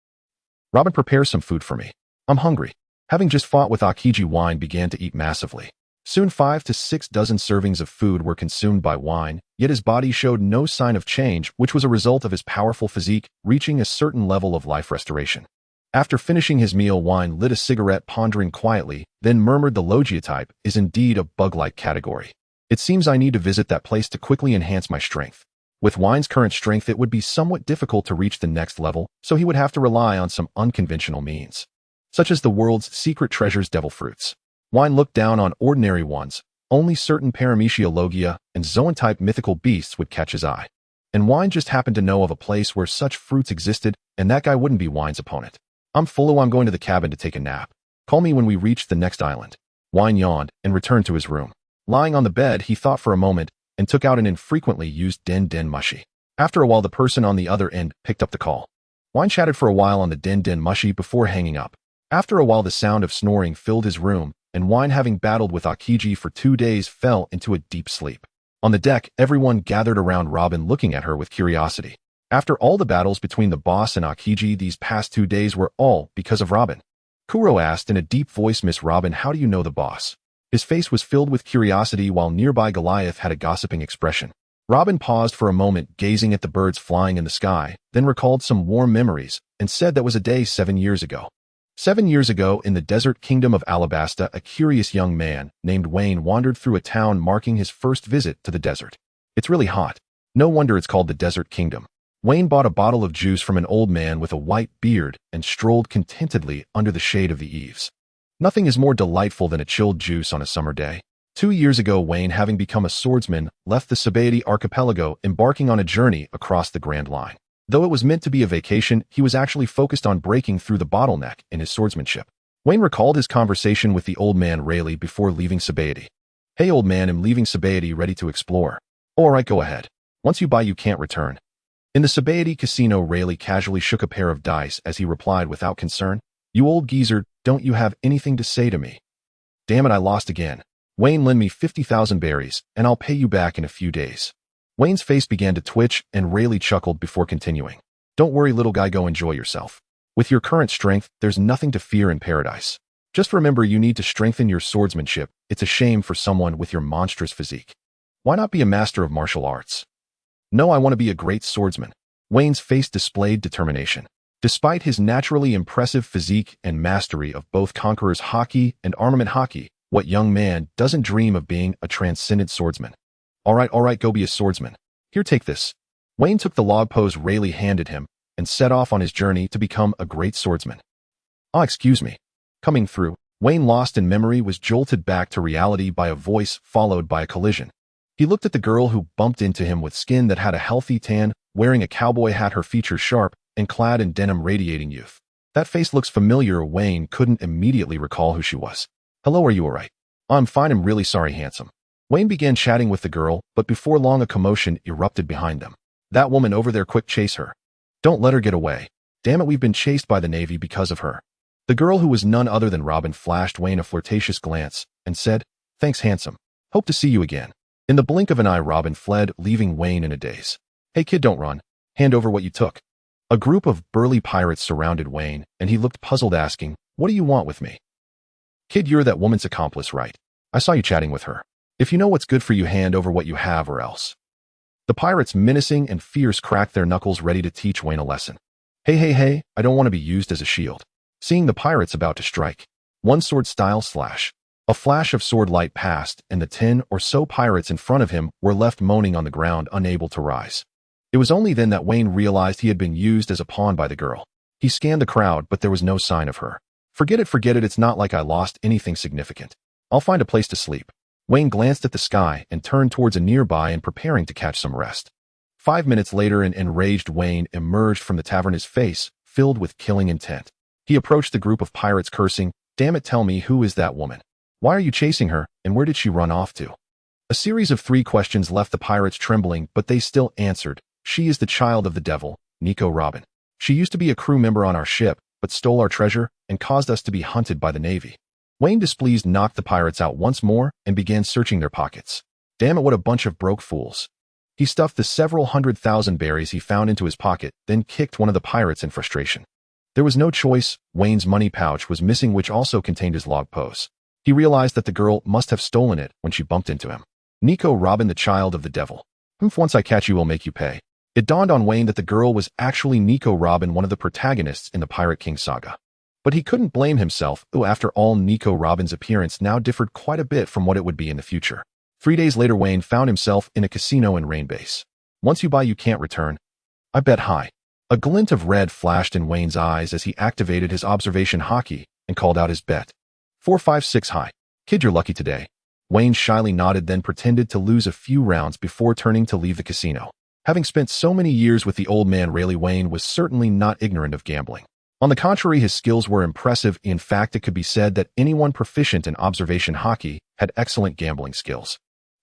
Robin, prepare some food for me. I'm hungry. Having just fought with Aokiji, Weien began to eat massively. Soon 5 to 6 dozen servings of food were consumed by Weien, yet his body showed no sign of change, which was a result of his powerful physique reaching a certain level of life restoration. After finishing his meal, Weien lit a cigarette, pondering quietly, then murmured, the Logia type is indeed a bug-like category. It seems I need to visit that place to quickly enhance my strength. With Wein's current strength, it would be somewhat difficult to reach the next level, so he would have to rely on some unconventional means, such as the world's secret treasures, devil fruits. Weien looked down on ordinary ones. Only certain Paramecia, Logia, and Zoan-type mythical beasts would catch his eye. And Weien just happened to know of a place where such fruits existed, and that guy wouldn't be Wein's opponent. I'm full. I'm going to the cabin to take a nap. Call me when we reach the next island. Weien yawned and returned to his room. Lying on the bed, he thought for a moment and took out an infrequently used Den Den Mushi. After a while, the person on the other end picked up the call. Weien chatted for a while on the Den Den Mushi before hanging up. After a while, the sound of snoring filled his room, and Weien, having battled with Aokiji for 2 days, fell into a deep sleep. On the deck, everyone gathered around Robin, looking at her with curiosity. After all the battles between the boss and Aokiji these past 2 days were all because of Robin. Kuro asked in a deep voice, Miss Robin, how do you know the boss? His face was filled with curiosity while nearby Goliath had a gossiping expression. Robin paused for a moment, gazing at the birds flying in the sky, then recalled some warm memories and said that was a day 7 years ago. 7 years ago, in the desert kingdom of Alabasta, a curious young man named Weien wandered through a town, marking his first visit to the desert. It's really hot. No wonder it's called the Desert Kingdom. Weien bought a bottle of juice from an old man with a white beard and strolled contentedly under the shade of the eaves. Nothing is more delightful than a chilled juice on a summer day. 2 years ago, Weien, having become a swordsman, left the Baratie archipelago, embarking on a journey across the Grand Line. Though it was meant to be a vacation, he was actually focused on breaking through the bottleneck in his swordsmanship. Weien recalled his conversation with the old man Rayleigh before leaving Baratie. Hey old man, I'm leaving Baratie, ready to explore. Alright, go ahead. Once you buy, you can't return. In the Baratie casino, Rayleigh casually shook a pair of dice as he replied without concern, You old geezer, don't you have anything to say to me? Damn it, I lost again. Weien, lend me 50,000 berries, and I'll pay you back in a few days. Wayne's face began to twitch, and Rayleigh chuckled before continuing. Don't worry, little guy, go enjoy yourself. With your current strength, there's nothing to fear in paradise. Just remember, you need to strengthen your swordsmanship. It's a shame for someone with your monstrous physique. Why not be a master of martial arts? No, I want to be a great swordsman. Wayne's face displayed determination. Despite his naturally impressive physique and mastery of both Conqueror's Haki and Armament Haki, what young man doesn't dream of being a transcendent swordsman? Alright, go be a swordsman. Here, take this. Weien took the log pose Rayleigh handed him and set off on his journey to become a great swordsman. Excuse me. Coming through, Weien, lost in memory, was jolted back to reality by a voice followed by a collision. He looked at the girl who bumped into him with skin that had a healthy tan, wearing a cowboy hat, her features sharp, and clad in denim, radiating youth. That face looks familiar. Weien couldn't immediately recall who she was. Hello, are you alright? I'm fine, I'm really sorry, handsome. Weien began chatting with the girl, but before long a commotion erupted behind them. That woman over there, quick, chase her. Don't let her get away. Damn it, we've been chased by the Navy because of her. The girl, who was none other than Robin, flashed Weien a flirtatious glance and said, Thanks, handsome. Hope to see you again. In the blink of an eye, Robin fled, leaving Weien in a daze. Hey kid, don't run. Hand over what you took. A group of burly pirates surrounded Weien, and he looked puzzled, asking, What do you want with me? Kid, you're that woman's accomplice, right? I saw you chatting with her. If you know what's good for you, hand over what you have or else. The pirates, menacing and fierce, cracked their knuckles, ready to teach Weien a lesson. Hey, I don't want to be used as a shield. Seeing the pirates about to strike, one sword style slash. A flash of sword light passed, and the 10 or so pirates in front of him were left moaning on the ground, unable to rise. It was only then that Weien realized he had been used as a pawn by the girl. He scanned the crowd, but there was no sign of her. Forget it, it's not like I lost anything significant. I'll find a place to sleep. Weien glanced at the sky and turned towards a nearby and preparing to catch some rest. 5 minutes later, an enraged Weien emerged from the tavern, his face filled with killing intent. He approached the group of pirates cursing, "Damn it, tell me, who is that woman? Why are you chasing her, and where did she run off to?" A series of 3 questions left the pirates trembling, but they still answered, "She is the child of the devil, Nico Robin. She used to be a crew member on our ship, but stole our treasure and caused us to be hunted by the Navy." Weien, displeased, knocked the pirates out once more and began searching their pockets. Damn it, what a bunch of broke fools. He stuffed the several 100,000 berries he found into his pocket, then kicked one of the pirates in frustration. There was no choice. Wayne's money pouch was missing, which also contained his log pose. He realized that the girl must have stolen it when she bumped into him. Nico Robin, the child of the devil. Once I catch you, will make you pay. It dawned on Weien that the girl was actually Nico Robin, one of the protagonists in the Pirate King saga. But he couldn't blame himself, though after all, Nico Robin's appearance now differed quite a bit from what it would be in the future. 3 days later, Weien found himself in a casino in Rainbase. Once you buy, you can't return. I bet high. A glint of red flashed in Wayne's eyes as he activated his observation hockey and called out his bet. 456 high. Kid, you're lucky today. Weien shyly nodded, then pretended to lose a few rounds before turning to leave the casino. Having spent so many years with the old man, Rayleigh, Weien was certainly not ignorant of gambling. On the contrary, his skills were impressive. In fact, it could be said that anyone proficient in observation hockey had excellent gambling skills.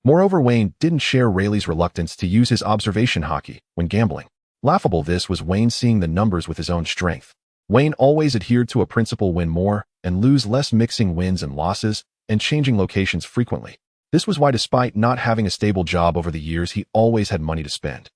Moreover, Weien didn't share Rayleigh's reluctance to use his observation hockey when gambling. Laughable, this was Weien seeing the numbers with his own strength. Weien always adhered to a principle: win more and lose less, mixing wins and losses and changing locations frequently. This was why, despite not having a stable job over the years, he always had money to spend.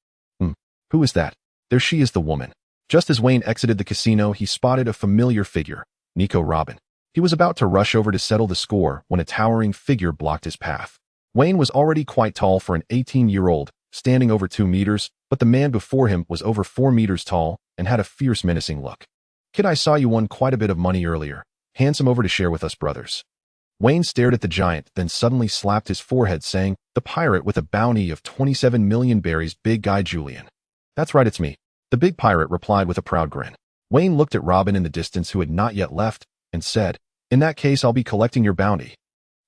Who is that? There she is, the woman. Just as Weien exited the casino, he spotted a familiar figure, Nico Robin. He was about to rush over to settle the score when a towering figure blocked his path. Weien was already quite tall for an 18-year-old, standing over 2 meters, but the man before him was over 4 meters tall and had a fierce, menacing look. Kid, I saw you won quite a bit of money earlier. Hand some over to share with us, brothers. Weien stared at the giant, then suddenly slapped his forehead, saying, "The pirate with a bounty of 27 million berries, big guy Julian." "That's right, it's me," the big pirate replied with a proud grin. Weien looked at Robin in the distance, who had not yet left, and said, "In that case, I'll be collecting your bounty."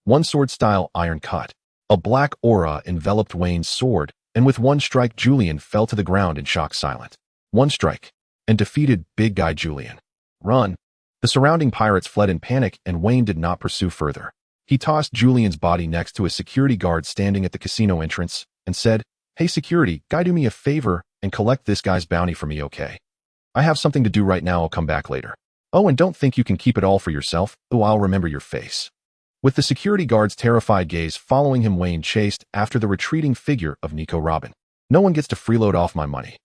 One sword style iron cut. A black aura enveloped Wayne's sword, and with one strike, Julian fell to the ground in shock, silent. One strike, and defeated big guy Julian. Run. The surrounding pirates fled in panic, and Weien did not pursue further. He tossed Julian's body next to a security guard standing at the casino entrance and said, "Hey security guy, do me a favor and collect this guy's bounty for me, okay? I have something to do right now, I'll come back later. Oh, and don't think you can keep it all for yourself, though I'll remember your face." With the security guard's terrified gaze following him, Weien chased after the retreating figure of Nico Robin. "No one gets to freeload off my money."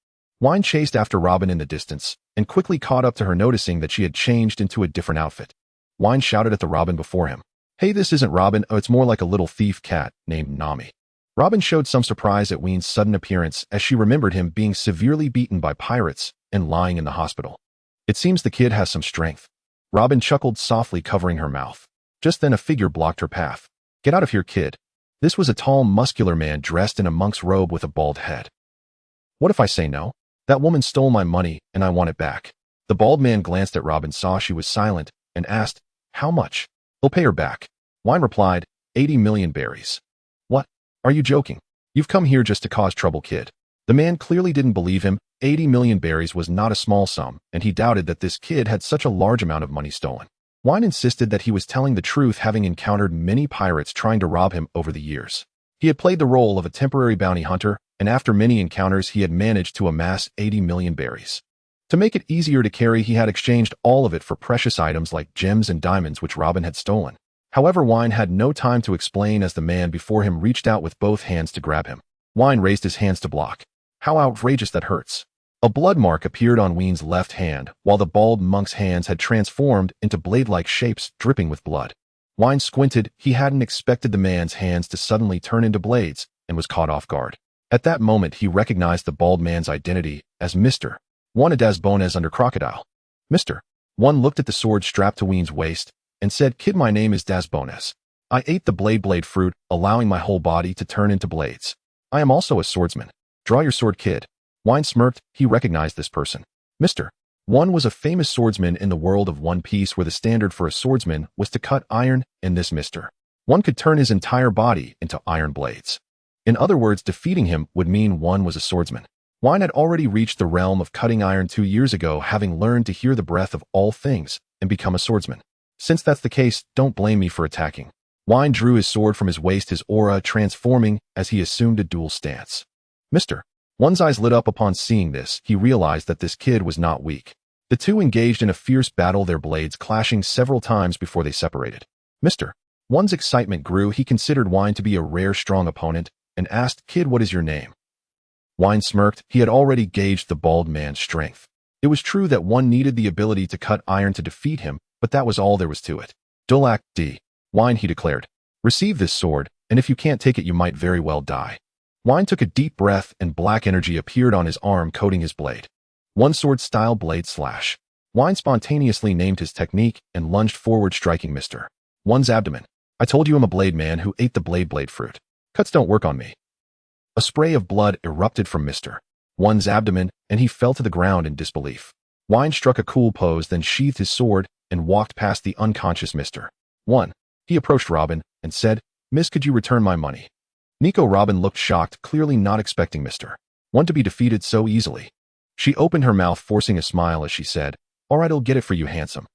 Weien chased after Robin in the distance and quickly caught up to her, noticing that she had changed into a different outfit. Weien shouted at the Robin before him, "Hey, this isn't Robin, oh, it's more like a little thief cat named Nami." Robin showed some surprise at Wein's sudden appearance, as she remembered him being severely beaten by pirates and lying in the hospital. "It seems the kid has some strength." Robin chuckled softly, covering her mouth. Just then a figure blocked her path. "Get out of here, kid." This was a tall, muscular man dressed in a monk's robe with a bald head. "What if I say no? That woman stole my money, and I want it back." The bald man glanced at Robin, saw she was silent, and asked, "How much?" "I'll pay her back." Weien replied, 80 million berries. "What? Are you joking? You've come here just to cause trouble, kid." The man clearly didn't believe him. 80 million berries was not a small sum, and he doubted that this kid had such a large amount of money stolen. Weien insisted that he was telling the truth, having encountered many pirates trying to rob him over the years. He had played the role of a temporary bounty hunter, and after many encounters he had managed to amass 80 million berries. To make it easier to carry, he had exchanged all of it for precious items like gems and diamonds which Robin had stolen. However, Weien had no time to explain, as the man before him reached out with both hands to grab him. Weien raised his hands to block. How outrageous, that hurts. A blood mark appeared on Wein's left hand, while the bald monk's hands had transformed into blade-like shapes dripping with blood. Weien squinted. He hadn't expected the man's hands to suddenly turn into blades, and was caught off guard. At that moment, he recognized the bald man's identity as Mr. One das Bones under Crocodile. Mr. One looked at the sword strapped to Wein's waist and said, "Kid, my name is das Bones. I ate the blade fruit, allowing my whole body to turn into blades. I am also a swordsman. Draw your sword, kid." Weien smirked. He recognized this person. "Mr. One was a famous swordsman in the world of One Piece where the standard for a swordsman was to cut iron, and this Mr. One could turn his entire body into iron blades. In other words, defeating him would mean one was a swordsman. Weien had already reached the realm of cutting iron 2 years ago, having learned to hear the breath of all things and become a swordsman. Since that's the case, don't blame me for attacking. Weien drew his sword from his waist, his aura transforming as he assumed a duel stance. Mr. One's eyes lit up upon seeing this. He realized that this kid was not weak. The two engaged in a fierce battle, their blades clashing several times before they separated. Mr. One's excitement grew. He considered Weien to be a rare, strong opponent and asked, "Kid, what is your name?" Weien smirked. He had already gauged the bald man's strength. It was true that one needed the ability to cut iron to defeat him, but that was all there was to it. Duel Act D. Weien, he declared. Receive this sword, and if you can't take it, you might very well die. Weien took a deep breath, and black energy appeared on his arm, coating his blade. One sword-style blade slash. Weien spontaneously named his technique and lunged forward, striking Mr. One's abdomen. I told you I'm a blade man who ate the blade fruit. Cuts don't work on me. A spray of blood erupted from Mr. One's abdomen, and he fell to the ground in disbelief. Weien struck a cool pose, then sheathed his sword and walked past the unconscious Mr. One. He approached Robin and said, "Miss, could you return my money?" Nico Robin looked shocked, clearly not expecting Mr. One to be defeated so easily. She opened her mouth, forcing a smile as she said, "All right, I'll get it for you, handsome."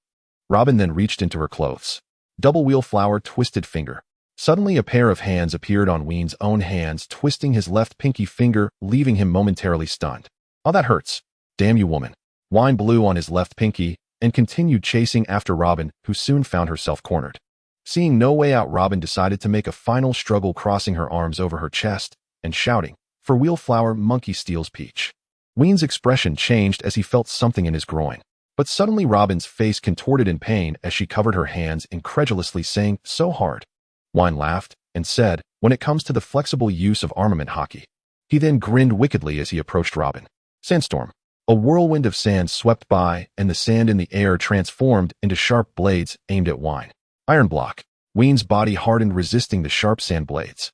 Robin then reached into her clothes. Double wheel flower, twisted finger. Suddenly a pair of hands appeared on Wein's own hands, twisting his left pinky finger, leaving him momentarily stunned. "Oh, that hurts. Damn you, woman." Weien blew on his left pinky and continued chasing after Robin, who soon found herself cornered. Seeing no way out, Robin decided to make a final struggle, crossing her arms over her chest and shouting, "For wheel flower, monkey steals peach." Wein's expression changed as he felt something in his groin. But suddenly Robin's face contorted in pain as she covered her hands, incredulously saying, "So hard." Weien laughed and said, "When it comes to the flexible use of armament hockey." He then grinned wickedly as he approached Robin. Sandstorm. A whirlwind of sand swept by, and the sand in the air transformed into sharp blades aimed at Weien. Iron block. Wein's body hardened, resisting the sharp sand blades.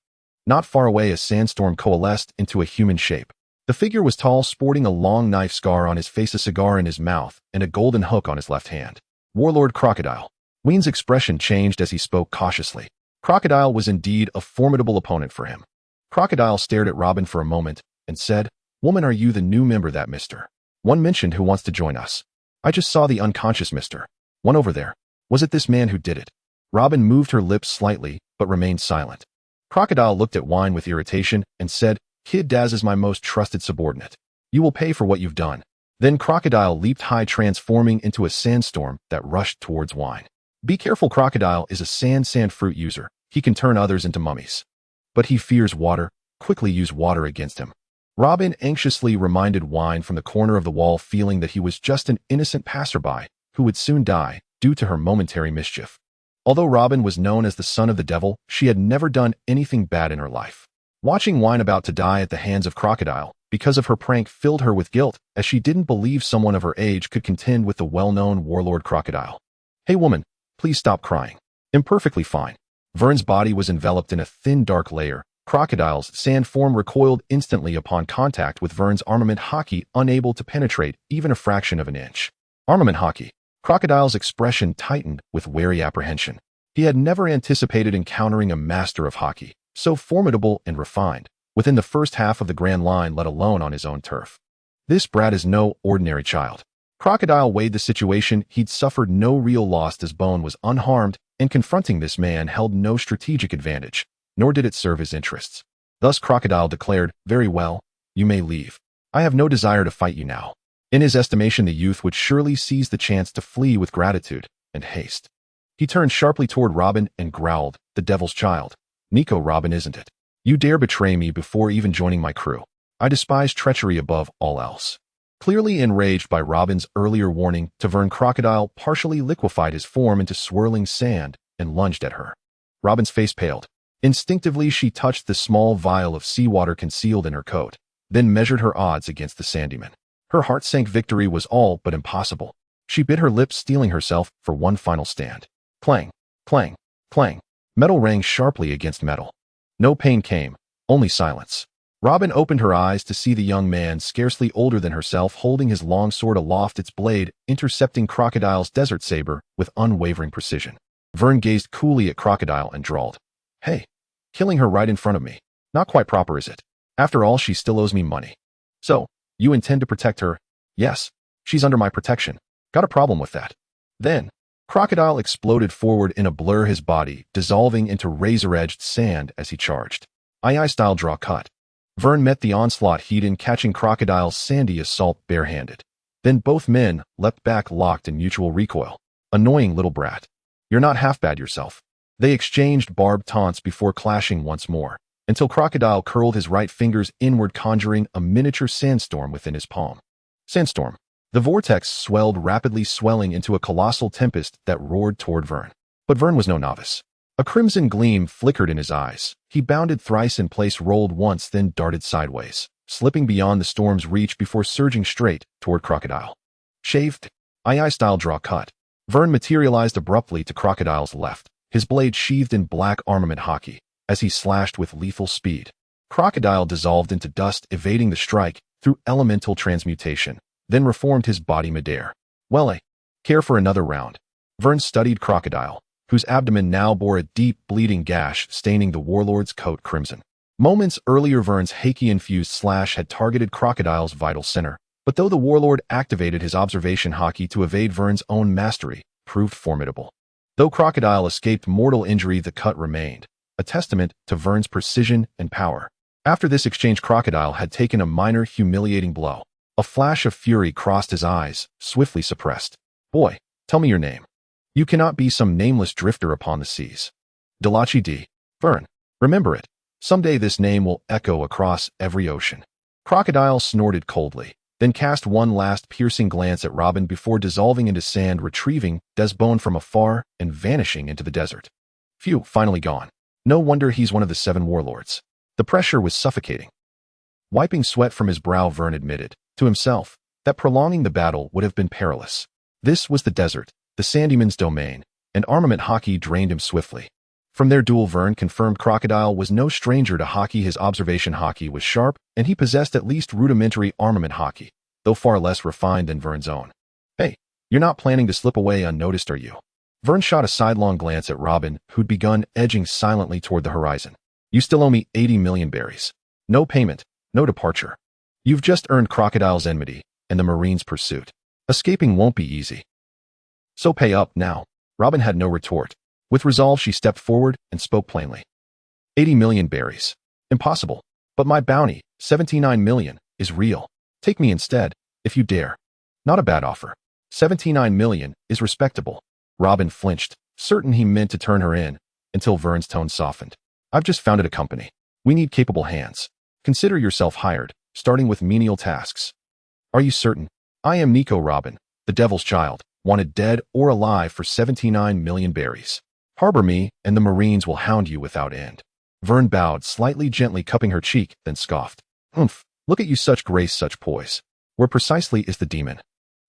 Not far away, a sandstorm coalesced into a human shape. The figure was tall, sporting a long knife scar on his face, a cigar in his mouth, and a golden hook on his left hand. Warlord Crocodile. Wein's expression changed as he spoke cautiously. Crocodile was indeed a formidable opponent for him. Crocodile stared at Robin for a moment and said, "Woman, are you the new member that Mr. One mentioned who wants to join us? I just saw the unconscious Mr. One over there. Was it this man who did it?" Robin moved her lips slightly, but remained silent. Crocodile looked at Weien with irritation and said, "Kid, Daz is my most trusted subordinate. You will pay for what you've done." Then Crocodile leaped high, transforming into a sandstorm that rushed towards Weien. Be careful, Crocodile is a sand fruit user. He can turn others into mummies. But he fears water. Quickly use water against him. Robin anxiously reminded Weien from the corner of the wall, feeling that he was just an innocent passerby who would soon die due to her momentary mischief. Although Robin was known as the son of the devil, she had never done anything bad in her life. Watching Weien about to die at the hands of Crocodile because of her prank filled her with guilt, as she didn't believe someone of her age could contend with the well-known warlord Crocodile. "Hey woman, please stop crying. I'm perfectly fine." Vern's body was enveloped in a thin dark layer. Crocodile's sand form recoiled instantly upon contact with Vern's armament hockey, unable to penetrate even a fraction of an inch. Armament hockey. Crocodile's expression tightened with wary apprehension. He had never anticipated encountering a master of hockey, so formidable and refined, within the first half of the Grand Line, let alone on his own turf. This brat is no ordinary child. Crocodile weighed the situation. He'd suffered no real loss as Bone was unharmed, and confronting this man held no strategic advantage, nor did it serve his interests. Thus Crocodile declared, "Very well, you may leave. I have no desire to fight you now." In his estimation, the youth would surely seize the chance to flee with gratitude and haste. He turned sharply toward Robin and growled, "The devil's child. Nico Robin, isn't it? You dare betray me before even joining my crew. I despise treachery above all else." Clearly enraged by Robin's earlier warning to Vern, Crocodile partially liquefied his form into swirling sand and lunged at her. Robin's face paled. Instinctively, she touched the small vial of seawater concealed in her coat, then measured her odds against the Sandyman. Her heart sank. Victory was all but impossible. She bit her lips, steeling herself for one final stand. Clang, clang, clang. Metal rang sharply against metal. No pain came, only silence. Robin opened her eyes to see the young man, scarcely older than herself, holding his long sword aloft, its blade intercepting Crocodile's desert saber with unwavering precision. Vern gazed coolly at Crocodile and drawled, "Hey, killing her right in front of me. Not quite proper, is it? After all, she still owes me money. So, you intend to protect her?" "Yes, she's under my protection. Got a problem with that?" Then, Crocodile exploded forward in a blur, his body dissolving into razor-edged sand as he charged. II style draw cut. Vern met the onslaught heat-in, catching Crocodile's sandy assault barehanded. Then both men leapt back, locked in mutual recoil. "Annoying little brat. You're not half bad yourself." They exchanged barbed taunts before clashing once more, until Crocodile curled his right fingers inward, conjuring a miniature sandstorm within his palm. Sandstorm. The vortex swelled rapidly, swelling into a colossal tempest that roared toward Vern. But Vern was no novice. A crimson gleam flickered in his eyes. He bounded thrice in place, rolled once, then darted sideways, slipping beyond the storm's reach before surging straight toward Crocodile. Shaved. II style draw cut. Vern materialized abruptly to Crocodile's left, his blade sheathed in black armament hockey, as he slashed with lethal speed. Crocodile dissolved into dust, evading the strike through elemental transmutation, then reformed his body midair. "Well, I care for another round." Vern studied Crocodile, whose abdomen now bore a deep bleeding gash staining the warlord's coat crimson. Moments earlier, Vern's Haki-infused slash had targeted Crocodile's vital center, but though the warlord activated his observation Haki to evade Vern's own mastery, proved formidable. Though Crocodile escaped mortal injury, the cut remained, a testament to Vern's precision and power. After this exchange, Crocodile had taken a minor, humiliating blow. A flash of fury crossed his eyes, swiftly suppressed. "Boy, tell me your name. You cannot be some nameless drifter upon the seas." "Delachi D. Vern. Remember it. Someday this name will echo across every ocean." Crocodile snorted coldly, then cast one last piercing glance at Robin before dissolving into sand, retrieving Desbone from afar and vanishing into the desert. Phew, finally gone. No wonder he's one of the 7 warlords. The pressure was suffocating. Wiping sweat from his brow, Vern admitted, to himself, that prolonging the battle would have been perilous. This was the desert, the Sandyman's domain, and armament Haki drained him swiftly. From their duel, Vern confirmed Crocodile was no stranger to Haki. His observation Haki was sharp, and he possessed at least rudimentary armament Haki, though far less refined than Vern's own. "Hey, you're not planning to slip away unnoticed, are you?" Vern shot a sidelong glance at Robin, who'd begun edging silently toward the horizon. "You still owe me 80 million berries. No payment, no departure. You've just earned Crocodile's enmity and the Marine's pursuit. Escaping won't be easy. So pay up now." Robin had no retort. With resolve, she stepped forward and spoke plainly. 80 million berries. Impossible. But my bounty, 79 million, is real. Take me instead, if you dare. Not a bad offer. 79 million is respectable. Robin flinched, certain he meant to turn her in, until Vern's tone softened. "I've just founded a company. We need capable hands. Consider yourself hired, starting with menial tasks." "Are you certain?" "I am Nico Robin, the Devil's Child, wanted dead or alive for 79 million berries. Harbor me, and the Marines will hound you without end." Vern bowed, slightly gently cupping her cheek, then scoffed. "Humph, look at you, such grace, such poise. Where precisely is the demon?"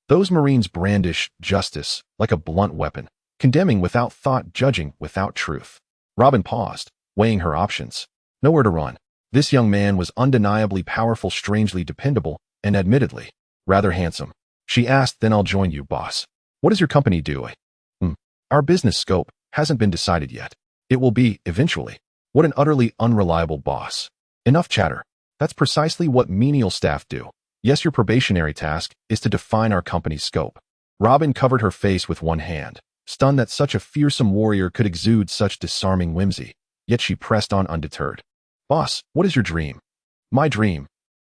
Those Marines brandish justice like a blunt weapon, condemning without thought, judging without truth. Robin paused, weighing her options. Nowhere to run. This young man was undeniably powerful, strangely dependable, and admittedly, rather handsome. She asked, "Then I'll join you, boss. What does your company do?" Our business scope hasn't been decided yet. It will be, eventually." What an utterly unreliable boss. Enough chatter. That's precisely what menial staff do. Yes, your probationary task is to define our company's scope. Robin covered her face with one hand, stunned that such a fearsome warrior could exude such disarming whimsy, yet she pressed on undeterred. "Boss, what is your dream?" "My dream."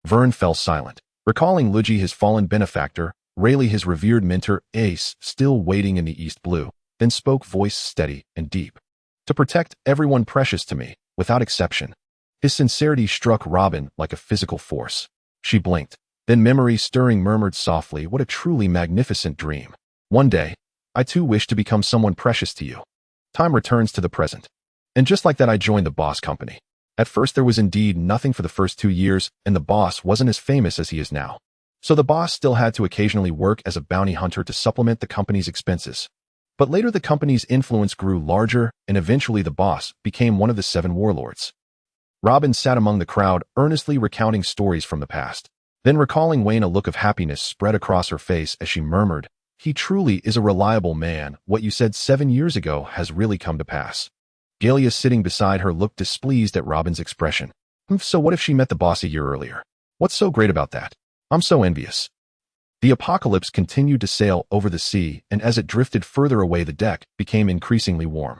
Vern fell silent, recalling Luigi, his fallen benefactor, Rayleigh, his revered mentor, Ace, still waiting in the East Blue, then spoke, voice steady and deep. "To protect everyone precious to me, without exception." His sincerity struck Robin like a physical force. She blinked, then memory stirring murmured softly, "What a truly magnificent dream. One day, I too wish to become someone precious to you." Time returns to the present. And just like that, I joined the boss company. At first there was indeed nothing for the first 2 years, and the boss wasn't as famous as he is now. So the boss still had to occasionally work as a bounty hunter to supplement the company's expenses. But later the company's influence grew larger, and eventually the boss became one of the 7 warlords. Robin sat among the crowd, earnestly recounting stories from the past. Then, recalling Weien, a look of happiness spread across her face as she murmured, "He truly is a reliable man. What you said 7 years ago has really come to pass." Galia, sitting beside her, looked displeased at Robin's expression. So what if she met the boss a year earlier? What's so great about that? I'm so envious." The apocalypse continued to sail over the sea, and as it drifted further away, the deck became increasingly warm.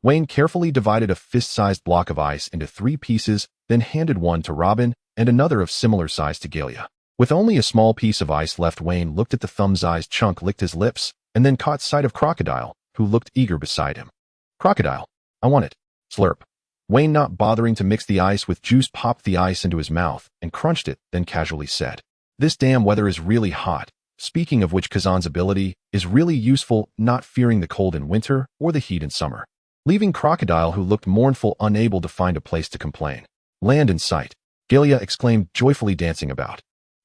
Weien carefully divided a fist-sized block of ice into 3 pieces, then handed one to Robin and another of similar size to Galia. With only a small piece of ice left, Weien looked at the thumb-sized chunk, licked his lips, and then caught sight of Crocodile, who looked eager beside him. "Crocodile, I want it." Slurp. Weien, not bothering to mix the ice with juice, popped the ice into his mouth and crunched it, then casually said, "This damn weather is really hot. Speaking of which, Kazan's ability is really useful, not fearing the cold in winter or the heat in summer." Leaving Crocodile, who looked mournful, unable to find a place to complain. "Land in sight," Galia exclaimed, joyfully dancing about.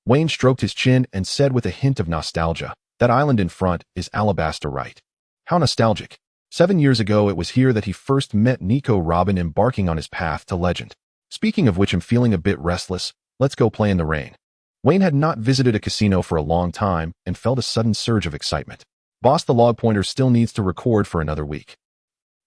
Weien stroked his chin and said with a hint of nostalgia, "That island in front is Alabasta, right?" How nostalgic. 7 years ago, it was here that he first met Nico. Robin, embarking on his path to legend. "Speaking of which, I'm feeling a bit restless. Let's go play in the rain." Weien had not visited a casino for a long time and felt a sudden surge of excitement. "Boss, the log pointer still needs to record for another week."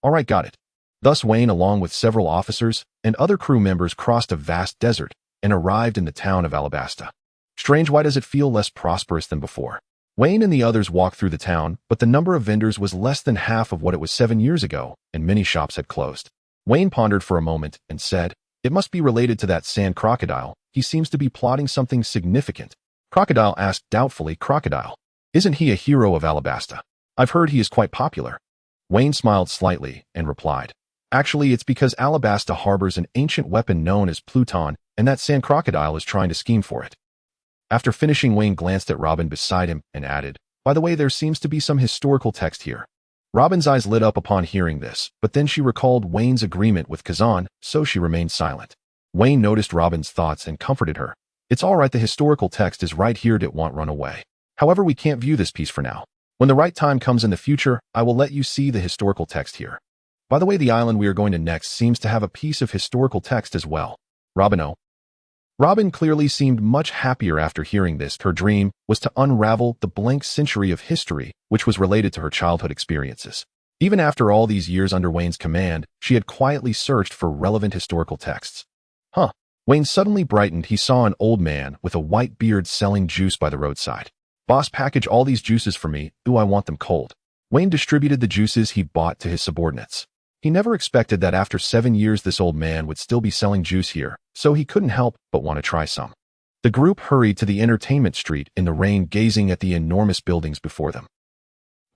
"All right, got it." Thus Weien, along with several officers and other crew members, crossed a vast desert and arrived in the town of Alabasta. Strange, why does it feel less prosperous than before? Weien and the others walked through the town, but the number of vendors was less than half of what it was 7 years ago, and many shops had closed. Weien pondered for a moment and said, "It must be related to that sand crocodile. He seems to be plotting something significant." Crocodile asked doubtfully, "Crocodile, isn't he a hero of Alabasta? I've heard he is quite popular." Weien smiled slightly and replied, "Actually, it's because Alabasta harbors an ancient weapon known as Pluton, and that sand crocodile is trying to scheme for it." After finishing, Weien glanced at Robin beside him and added, "By the way, there seems to be some historical text here." Robin's eyes lit up upon hearing this, but then she recalled Wayne's agreement with Kazan, so she remained silent. Weien noticed Robin's thoughts and comforted her. "It's all right, the historical text is right here, it won't run away. However, we can't view this piece for now. When the right time comes in the future, I will let you see the historical text here. By the way, the island we are going to next seems to have a piece of historical text as well." Robin clearly seemed much happier after hearing this. Her dream was to unravel the blank century of history which was related to her childhood experiences. Even after all these years under Wayne's command, she had quietly searched for relevant historical texts. Weien suddenly brightened. He saw an old man with a white beard selling juice by the roadside. "Boss, package all these juices for me. Ooh, I want them cold." Weien distributed the juices he bought to his subordinates. He never expected that after 7 years this old man would still be selling juice here, so he couldn't help but want to try some. The group hurried to the entertainment street in the rain, gazing at the enormous buildings before them.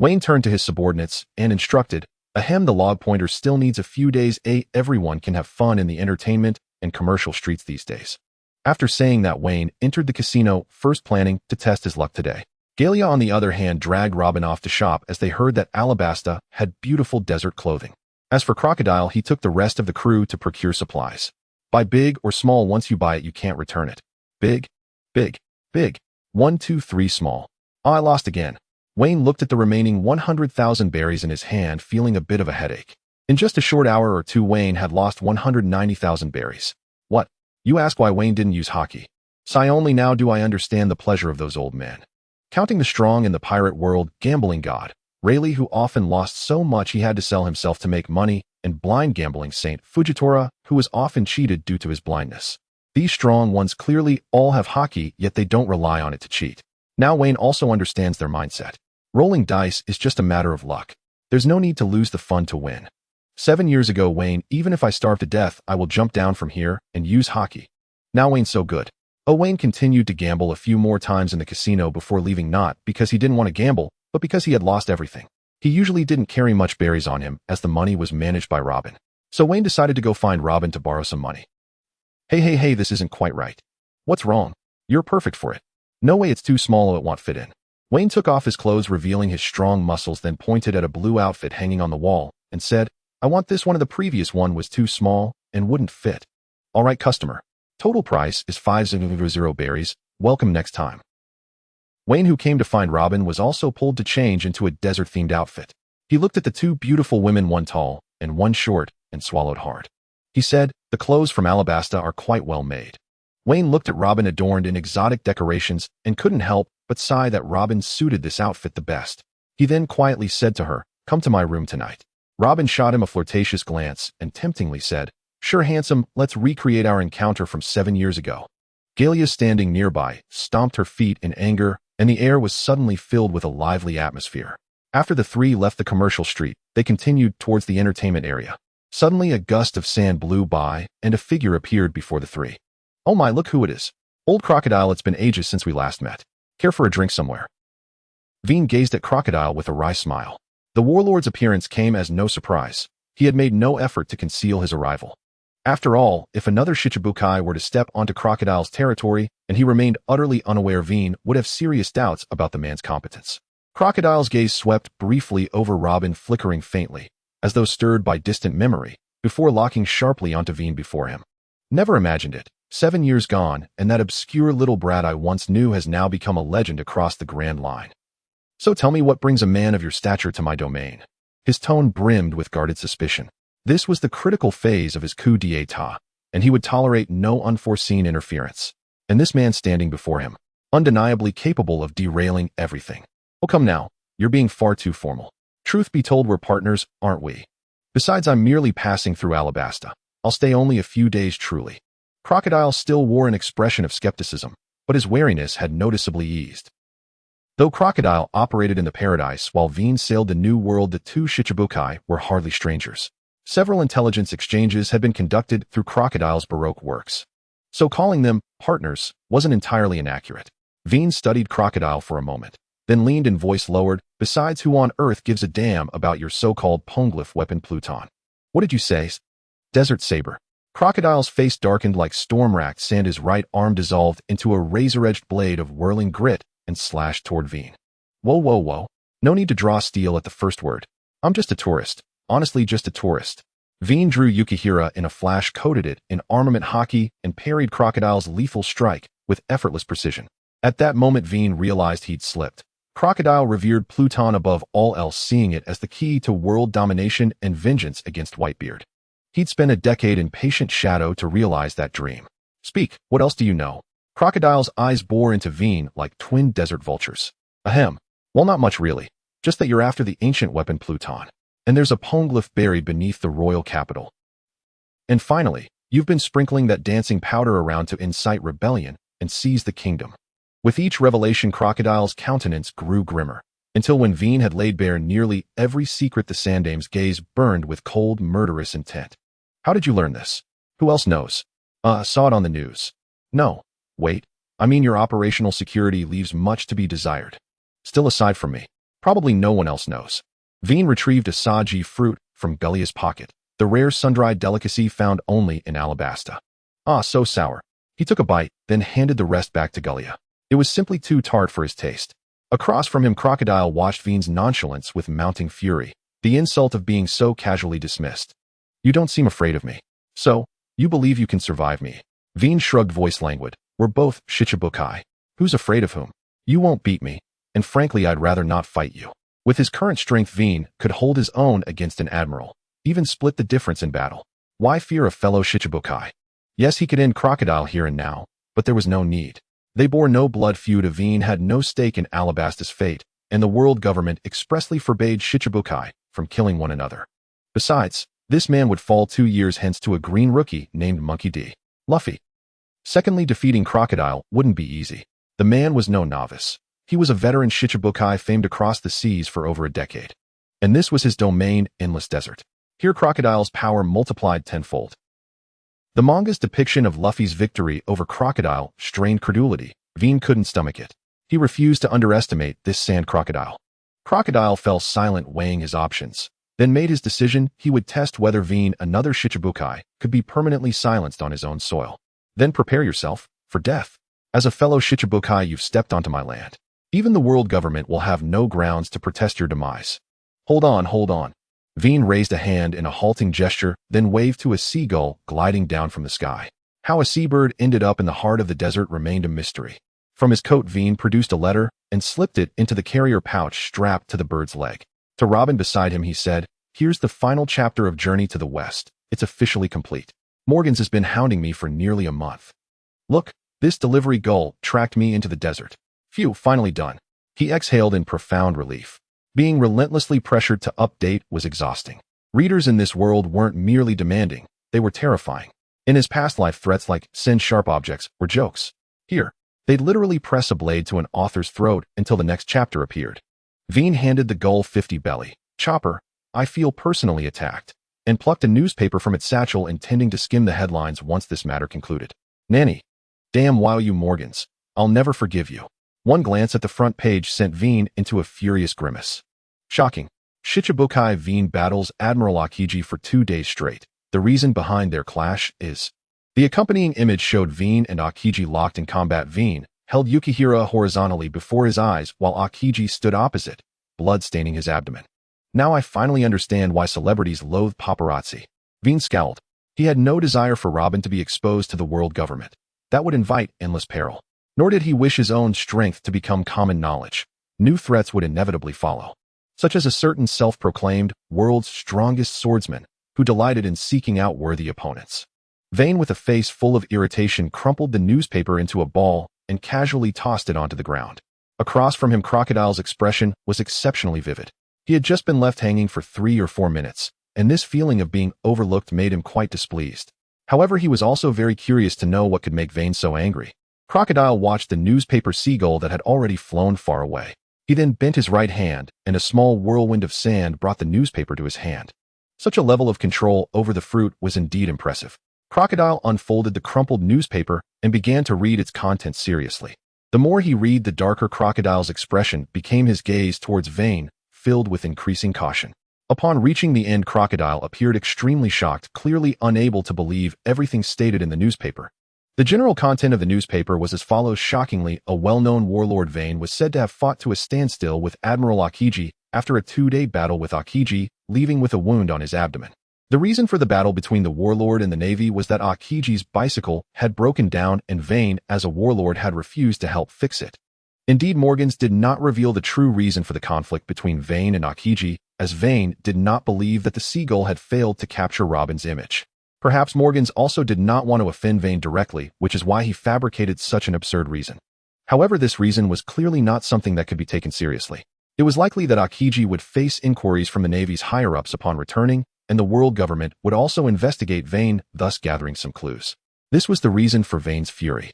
Weien turned to his subordinates and instructed, "Ahem, the log pointer still needs a few days. Everyone can have fun in the entertainment and commercial streets these days." After saying that, Weien entered the casino, first planning to test his luck today. Galia, on the other hand, dragged Robin off to shop as they heard that Alabasta had beautiful desert clothing. As for Crocodile, he took the rest of the crew to procure supplies. Buy big or small. Once you buy it, you can't return it. Big, big, big. 1, 2, 3, small. I lost again. Weien looked at the remaining 100,000 berries in his hand, feeling a bit of a headache. In just a short hour or two, Weien had lost 190,000 berries. What? You ask why Weien didn't use hockey. Sigh, only now do I understand the pleasure of those old men. Counting the strong in the pirate world, gambling god Rayleigh, who often lost so much he had to sell himself to make money, and blind gambling saint Fujitora, who was often cheated due to his blindness. These strong ones clearly all have hockey, yet they don't rely on it to cheat. Now Weien also understands their mindset. Rolling dice is just a matter of luck. There's no need to lose the fun to win. 7 years ago, Weien, even if I starve to death, I will jump down from here and use hockey. Now Wein's so good. Weien continued to gamble a few more times in the casino before leaving, not because he didn't want to gamble, but because he had lost everything. He usually didn't carry much berries on him, as the money was managed by Robin. So Weien decided to go find Robin to borrow some money. Hey, this isn't quite right. What's wrong? You're perfect for it. No way, it's too small, it won't fit in. Weien took off his clothes, revealing his strong muscles, then pointed at a blue outfit hanging on the wall and said, "I want this one. Of the previous one was too small and wouldn't fit." "All right, customer. Total price is 500 berries. Welcome next time." Weien, who came to find Robin, was also pulled to change into a desert-themed outfit. He looked at the two beautiful women, one tall and one short, and swallowed hard. He said, The clothes from Alabasta are quite well made. Weien looked at Robin adorned in exotic decorations and couldn't help but sigh that Robin suited this outfit the best. He then quietly said to her, "Come to my room tonight." Robin shot him a flirtatious glance and temptingly said, "Sure, handsome, let's recreate our encounter from 7 years ago." Galia, standing nearby, stomped her feet in anger, and the air was suddenly filled with a lively atmosphere. After the three left the commercial street, they continued towards the entertainment area. Suddenly, a gust of sand blew by, and a figure appeared before the three. "Oh my, look who it is. Old Crocodile, it's been ages since we last met. Care for a drink somewhere?" Weien gazed at Crocodile with a wry smile. The warlord's appearance came as no surprise. He had made no effort to conceal his arrival. After all, if another Shichibukai were to step onto Crocodile's territory and he remained utterly unaware, Weien would have serious doubts about the man's competence. Crocodile's gaze swept briefly over Robin, flickering faintly, as though stirred by distant memory, before locking sharply onto Weien before him. "Never imagined it. 7 years gone, and that obscure little brat I once knew has now become a legend across the Grand Line. So tell me, what brings a man of your stature to my domain?" His tone brimmed with guarded suspicion. This was the critical phase of his coup d'etat, and he would tolerate no unforeseen interference. And this man standing before him, undeniably capable of derailing everything. "Oh, come now, you're being far too formal. Truth be told, we're partners, aren't we? Besides, I'm merely passing through Alabasta. I'll stay only a few days, truly." Crocodile still wore an expression of skepticism, but his wariness had noticeably eased. Though Crocodile operated in the paradise while Weien sailed the new world, the two Shichibukai were hardly strangers. Several intelligence exchanges had been conducted through Crocodile's Baroque works. So calling them partners wasn't entirely inaccurate. Weien studied Crocodile for a moment, then leaned in voice lowered, "Besides, who on earth gives a damn about your so-called poneglyph weapon, Pluton? What did you say? Desert saber?" Crocodile's face darkened like storm-racked sand. His right arm dissolved into a razor-edged blade of whirling grit and slashed toward Weien. Whoa, whoa, whoa. No need to draw steel at the first word. I'm just a tourist. Honestly, just a tourist." Weien drew Yukihira in a flash, coated it in armament hockey, and parried Crocodile's lethal strike with effortless precision. At that moment, Weien realized he'd slipped. Crocodile revered Pluton above all else, seeing it as the key to world domination and vengeance against Whitebeard. He'd spent a decade in patient shadow to realize that dream. "Speak, what else do you know?" Crocodile's eyes bore into Weien like twin desert vultures. "Ahem. Well, not much really. Just that you're after the ancient weapon Pluton. And there's a poneglyph buried beneath the royal capital. And finally, you've been sprinkling that dancing powder around to incite rebellion and seize the kingdom." With each revelation, Crocodile's countenance grew grimmer, until when Weien had laid bare nearly every secret, the Sandame's gaze burned with cold, murderous intent. "How did you learn this? Who else knows?" Saw it on the news." "No. Wait. I mean, your operational security leaves much to be desired. Still, aside from me, probably no one else knows." Weien retrieved a saji fruit from Galia's pocket, the rare sun-dried delicacy found only in Alabasta. "Ah, so sour." He took a bite, then handed the rest back to Galia. It was simply too tart for his taste. Across from him, Crocodile watched Wien's nonchalance with mounting fury, the insult of being so casually dismissed. "You don't seem afraid of me. So, you believe you can survive me?" Weien shrugged, voice languid. "We're both Shichibukai. Who's afraid of whom? You won't beat me, and frankly, I'd rather not fight you." With his current strength, Weien could hold his own against an admiral, even split the difference in battle. Why fear a fellow Shichibukai? Yes, he could end Crocodile here and now, but there was no need. They bore no blood feud. Weien had no stake in Alabasta's fate, and the world government expressly forbade Shichibukai from killing one another. Besides, this man would fall 2 years hence to a green rookie named Monkey D. Lafitte. Secondly, defeating Crocodile wouldn't be easy. The man was no novice. He was a veteran Shichibukai famed across the seas for over a decade. And this was his domain, Endless Desert. Here Crocodile's power multiplied tenfold. The manga's depiction of Luffy's victory over Crocodile strained credulity. Weien couldn't stomach it. He refused to underestimate this sand crocodile. Crocodile fell silent, weighing his options, then made his decision. He would test whether Weien, another Shichibukai, could be permanently silenced on his own soil. "Then prepare yourself for death. As a fellow Shichibukai, you've stepped onto my land. Even the world government will have no grounds to protest your demise." Hold on. Weien raised a hand in a halting gesture, then waved to a seagull gliding down from the sky. How a seabird ended up in the heart of the desert remained a mystery. From his coat, Weien produced a letter and slipped it into the carrier pouch strapped to the bird's leg. To Robin beside him, he said, "Here's the final chapter of Journey to the West. It's officially complete. Morgans has been hounding me for nearly a month. Look, this delivery gull tracked me into the desert. Phew, finally done. He exhaled in profound relief. Being relentlessly pressured to update was exhausting. Readers in this world weren't merely demanding, they were terrifying. In his past life, threats like send sharp objects were jokes. Here, they'd literally press a blade to an author's throat until the next chapter appeared. Weien handed the gull 50 belly. Chopper, I feel personally attacked, and plucked a newspaper from its satchel intending to skim the headlines once this matter concluded. Nanny. Damn wow you Morgans. I'll never forgive you. One glance at the front page sent Weien into a furious grimace. Shocking. Shichibukai Weien battles Admiral Akiji for 2 days straight. The reason behind their clash is... The accompanying image showed Weien and Akiji locked in combat. Weien held Yukihira horizontally before his eyes while Akiji stood opposite, blood staining his abdomen. Now I finally understand why celebrities loathe paparazzi. Weien scowled. He had no desire for Robin to be exposed to the world government. That would invite endless peril. Nor did he wish his own strength to become common knowledge. New threats would inevitably follow, such as a certain self-proclaimed world's strongest swordsman who delighted in seeking out worthy opponents. Weien, with a face full of irritation, crumpled the newspaper into a ball and casually tossed it onto the ground. Across from him, Crocodile's expression was exceptionally vivid. He had just been left hanging for 3 or 4 minutes, and this feeling of being overlooked made him quite displeased. However, he was also very curious to know what could make Weien so angry. Crocodile watched the newspaper seagull that had already flown far away. He then bent his right hand, and a small whirlwind of sand brought the newspaper to his hand. Such a level of control over the fruit was indeed impressive. Crocodile unfolded the crumpled newspaper and began to read its contents seriously. The more he read, the darker Crocodile's expression became. His gaze towards Weien filled with increasing caution. Upon reaching the end, Crocodile appeared extremely shocked, clearly unable to believe everything stated in the newspaper. The general content of the newspaper was as follows. Shockingly, a well-known warlord Weien was said to have fought to a standstill with Admiral Akiji after a 2-day battle with Akiji, leaving with a wound on his abdomen. The reason for the battle between the warlord and the navy was that Akiji's bicycle had broken down and Weien, as a warlord, had refused to help fix it. Indeed, Morgans did not reveal the true reason for the conflict between Weien and Akiji, as Weien did not believe that the seagull had failed to capture Robin's image. Perhaps Morgans also did not want to offend Weien directly, which is why he fabricated such an absurd reason. However, this reason was clearly not something that could be taken seriously. It was likely that Akiji would face inquiries from the Navy's higher-ups upon returning, and the world government would also investigate Weien, thus gathering some clues. This was the reason for Weien's fury.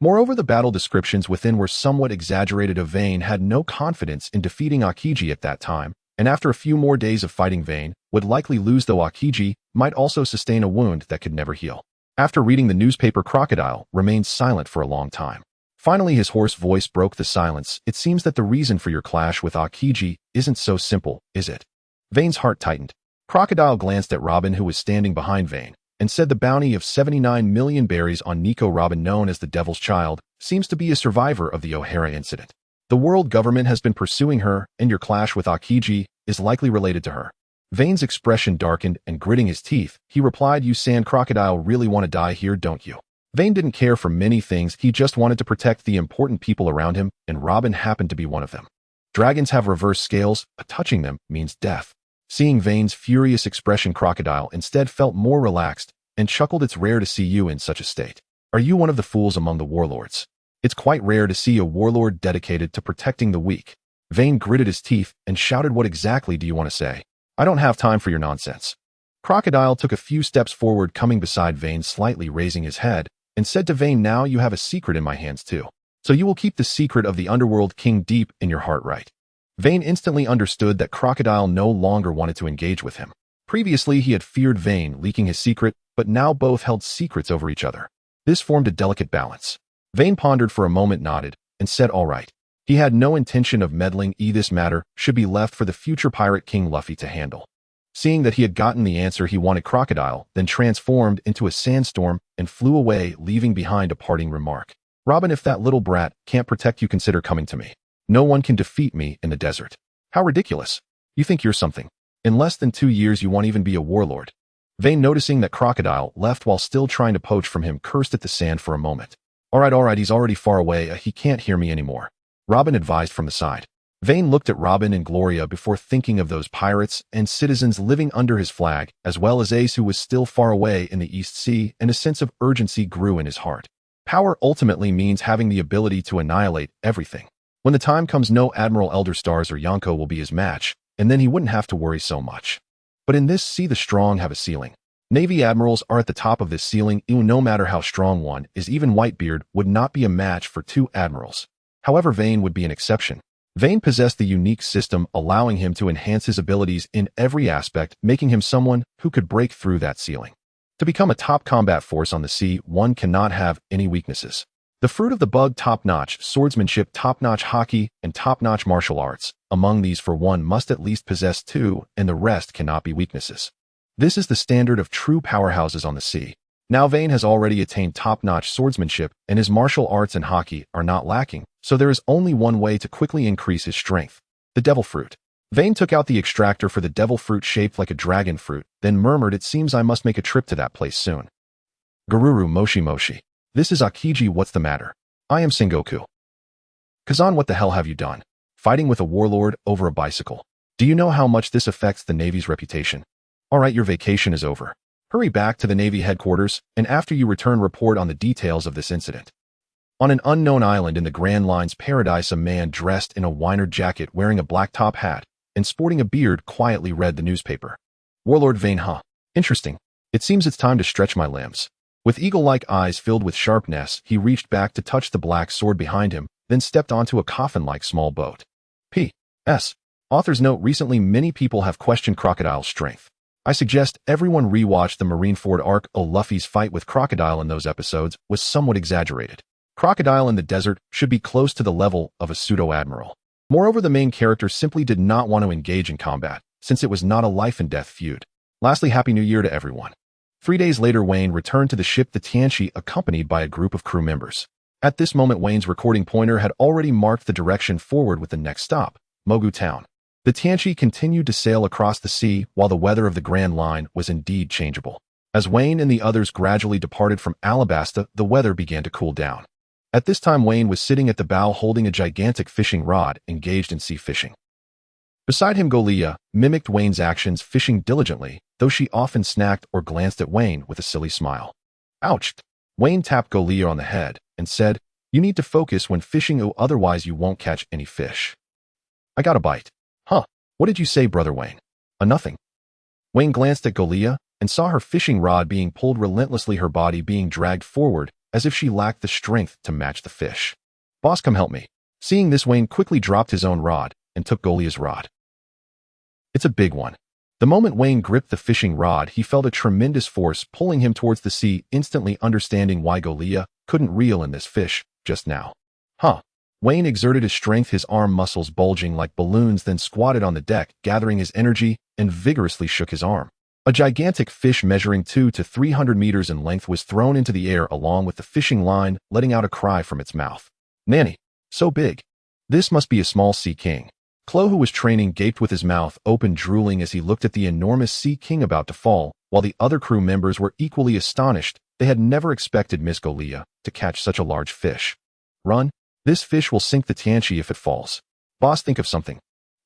Moreover, the battle descriptions within were somewhat exaggerated. Weien had no confidence in defeating Akiji at that time, and after a few more days of fighting, Weien would likely lose, though Akiji might also sustain a wound that could never heal. After reading the newspaper, Crocodile remained silent for a long time. Finally, his hoarse voice broke the silence. It seems that the reason for your clash with Akiji isn't so simple, is it? Weien's heart tightened. Crocodile glanced at Robin, who was standing behind Weien, and said the bounty of 79 million berries on Nico. Robin, known as the Devil's Child, seems to be a survivor of the O'Hara incident. The world government has been pursuing her, and your clash with Akiji is likely related to her. Weien's expression darkened, and gritting his teeth, he replied, "You sand Crocodile really want to die here, don't you?" Weien didn't care for many things. He just wanted to protect the important people around him, and Robin happened to be one of them. Dragons have reverse scales, but touching them means death. Seeing Weien's furious expression, Crocodile instead felt more relaxed and chuckled. It's rare to see you in such a state. Are you one of the fools among the warlords? It's quite rare to see a warlord dedicated to protecting the weak. Weien gritted his teeth and shouted, "What exactly do you want to say? I don't have time for your nonsense." Crocodile took a few steps forward, coming beside Weien, slightly raising his head, and said to Weien, "Now you have a secret in my hands too. So you will keep the secret of the underworld king deep in your heart, right?" Weien instantly understood that Crocodile no longer wanted to engage with him. Previously, he had feared Weien leaking his secret, but now both held secrets over each other. This formed a delicate balance. Weien pondered for a moment, nodded, and said all right. He had no intention of meddling. This matter should be left for the future pirate king Lafitte to handle. Seeing that he had gotten the answer he wanted, Crocodile then transformed into a sandstorm and flew away, leaving behind a parting remark. "Robin, if that little brat can't protect you, consider coming to me. No one can defeat me in the desert." "How ridiculous. You think you're something. In less than 2 years you won't even be a warlord." Weien, noticing that Crocodile left while still trying to poach from him, cursed at the sand for a moment. All right, he's already far away. He can't hear me anymore," Robin advised from the side. Vane looked at Robin and Gloria before thinking of those pirates and citizens living under his flag, as well as Ace, who was still far away in the East Sea, and a sense of urgency grew in his heart. Power ultimately means having the ability to annihilate everything. When the time comes, no Admiral Elder Stars or Yonko will be his match, and then he wouldn't have to worry so much. But in this sea, the strong have a ceiling. Navy admirals are at the top of this ceiling, no matter how strong one is. Even Whitebeard would not be a match for two admirals. However, Vane would be an exception. Vane possessed the unique system allowing him to enhance his abilities in every aspect, making him someone who could break through that ceiling. To become a top combat force on the sea, one cannot have any weaknesses. The fruit of the bug: top-notch swordsmanship, top-notch hockey, and top-notch martial arts. Among these, for one must at least possess two, and the rest cannot be weaknesses. This is the standard of true powerhouses on the sea. Now Vane has already attained top-notch swordsmanship, and his martial arts and hockey are not lacking, so there is only one way to quickly increase his strength: the devil fruit. Vane took out the extractor for the devil fruit shaped like a dragon fruit, then murmured, "It seems I must make a trip to that place soon." Garuru Moshi Moshi. This is Akiji. What's the matter? I am Singoku. Kazan, what the hell have you done? Fighting with a warlord over a bicycle. Do you know how much this affects the Navy's reputation? Alright, your vacation is over. Hurry back to the Navy headquarters, and after you return, report on the details of this incident. On an unknown island in the Grand Line's paradise, a man dressed in a Weiner jacket, wearing a black top hat, and sporting a beard quietly read the newspaper. Warlord Vane, huh? Interesting. It seems it's time to stretch my limbs. With eagle-like eyes filled with sharpness, he reached back to touch the black sword behind him, then stepped onto a coffin-like small boat. P.S. Author's note: recently many people have questioned Crocodile's strength. I suggest everyone rewatch the Marineford arc. Luffy's fight with Crocodile in those episodes was somewhat exaggerated. Crocodile in the desert should be close to the level of a pseudo-admiral. Moreover, the main character simply did not want to engage in combat, since it was not a life-and-death feud. Lastly, Happy New Year to everyone. 3 days later, Weien returned to the ship the Tianchi, accompanied by a group of crew members. At this moment, Wayne's recording pointer had already marked the direction forward with the next stop, Loguetown. The Tianchi continued to sail across the sea while the weather of the Grand Line was indeed changeable. As Weien and the others gradually departed from Alabasta, the weather began to cool down. At this time, Weien was sitting at the bow holding a gigantic fishing rod, engaged in sea fishing. Beside him, Golia mimicked Weyen's actions, fishing diligently, though she often snacked or glanced at Weien with a silly smile. Ouch! Weien tapped Golia on the head and said, "You need to focus when fishing, or otherwise you won't catch any fish." I got a bite. Huh? What did you say, brother Weien? Nothing. Weien glanced at Golia and saw her fishing rod being pulled relentlessly, her body being dragged forward as if she lacked the strength to match the fish. Boss, come help me. Seeing this, Weien quickly dropped his own rod and took Golia's rod. It's a big one. The moment Weien gripped the fishing rod, he felt a tremendous force pulling him towards the sea, instantly understanding why Golia couldn't reel in this fish just now. Huh? Weien exerted his strength, his arm muscles bulging like balloons, then squatted on the deck, gathering his energy, and vigorously shook his arm. A gigantic fish measuring 200 to 300 meters in length was thrown into the air along with the fishing line, letting out a cry from its mouth. Nanny, so big. This must be a small sea king. Klo, who was training, gaped with his mouth open, drooling as he looked at the enormous sea king about to fall, while the other crew members were equally astonished. They had never expected Miss Golia to catch such a large fish. Run. This fish will sink the Tianchi if it falls. Boss, think of something.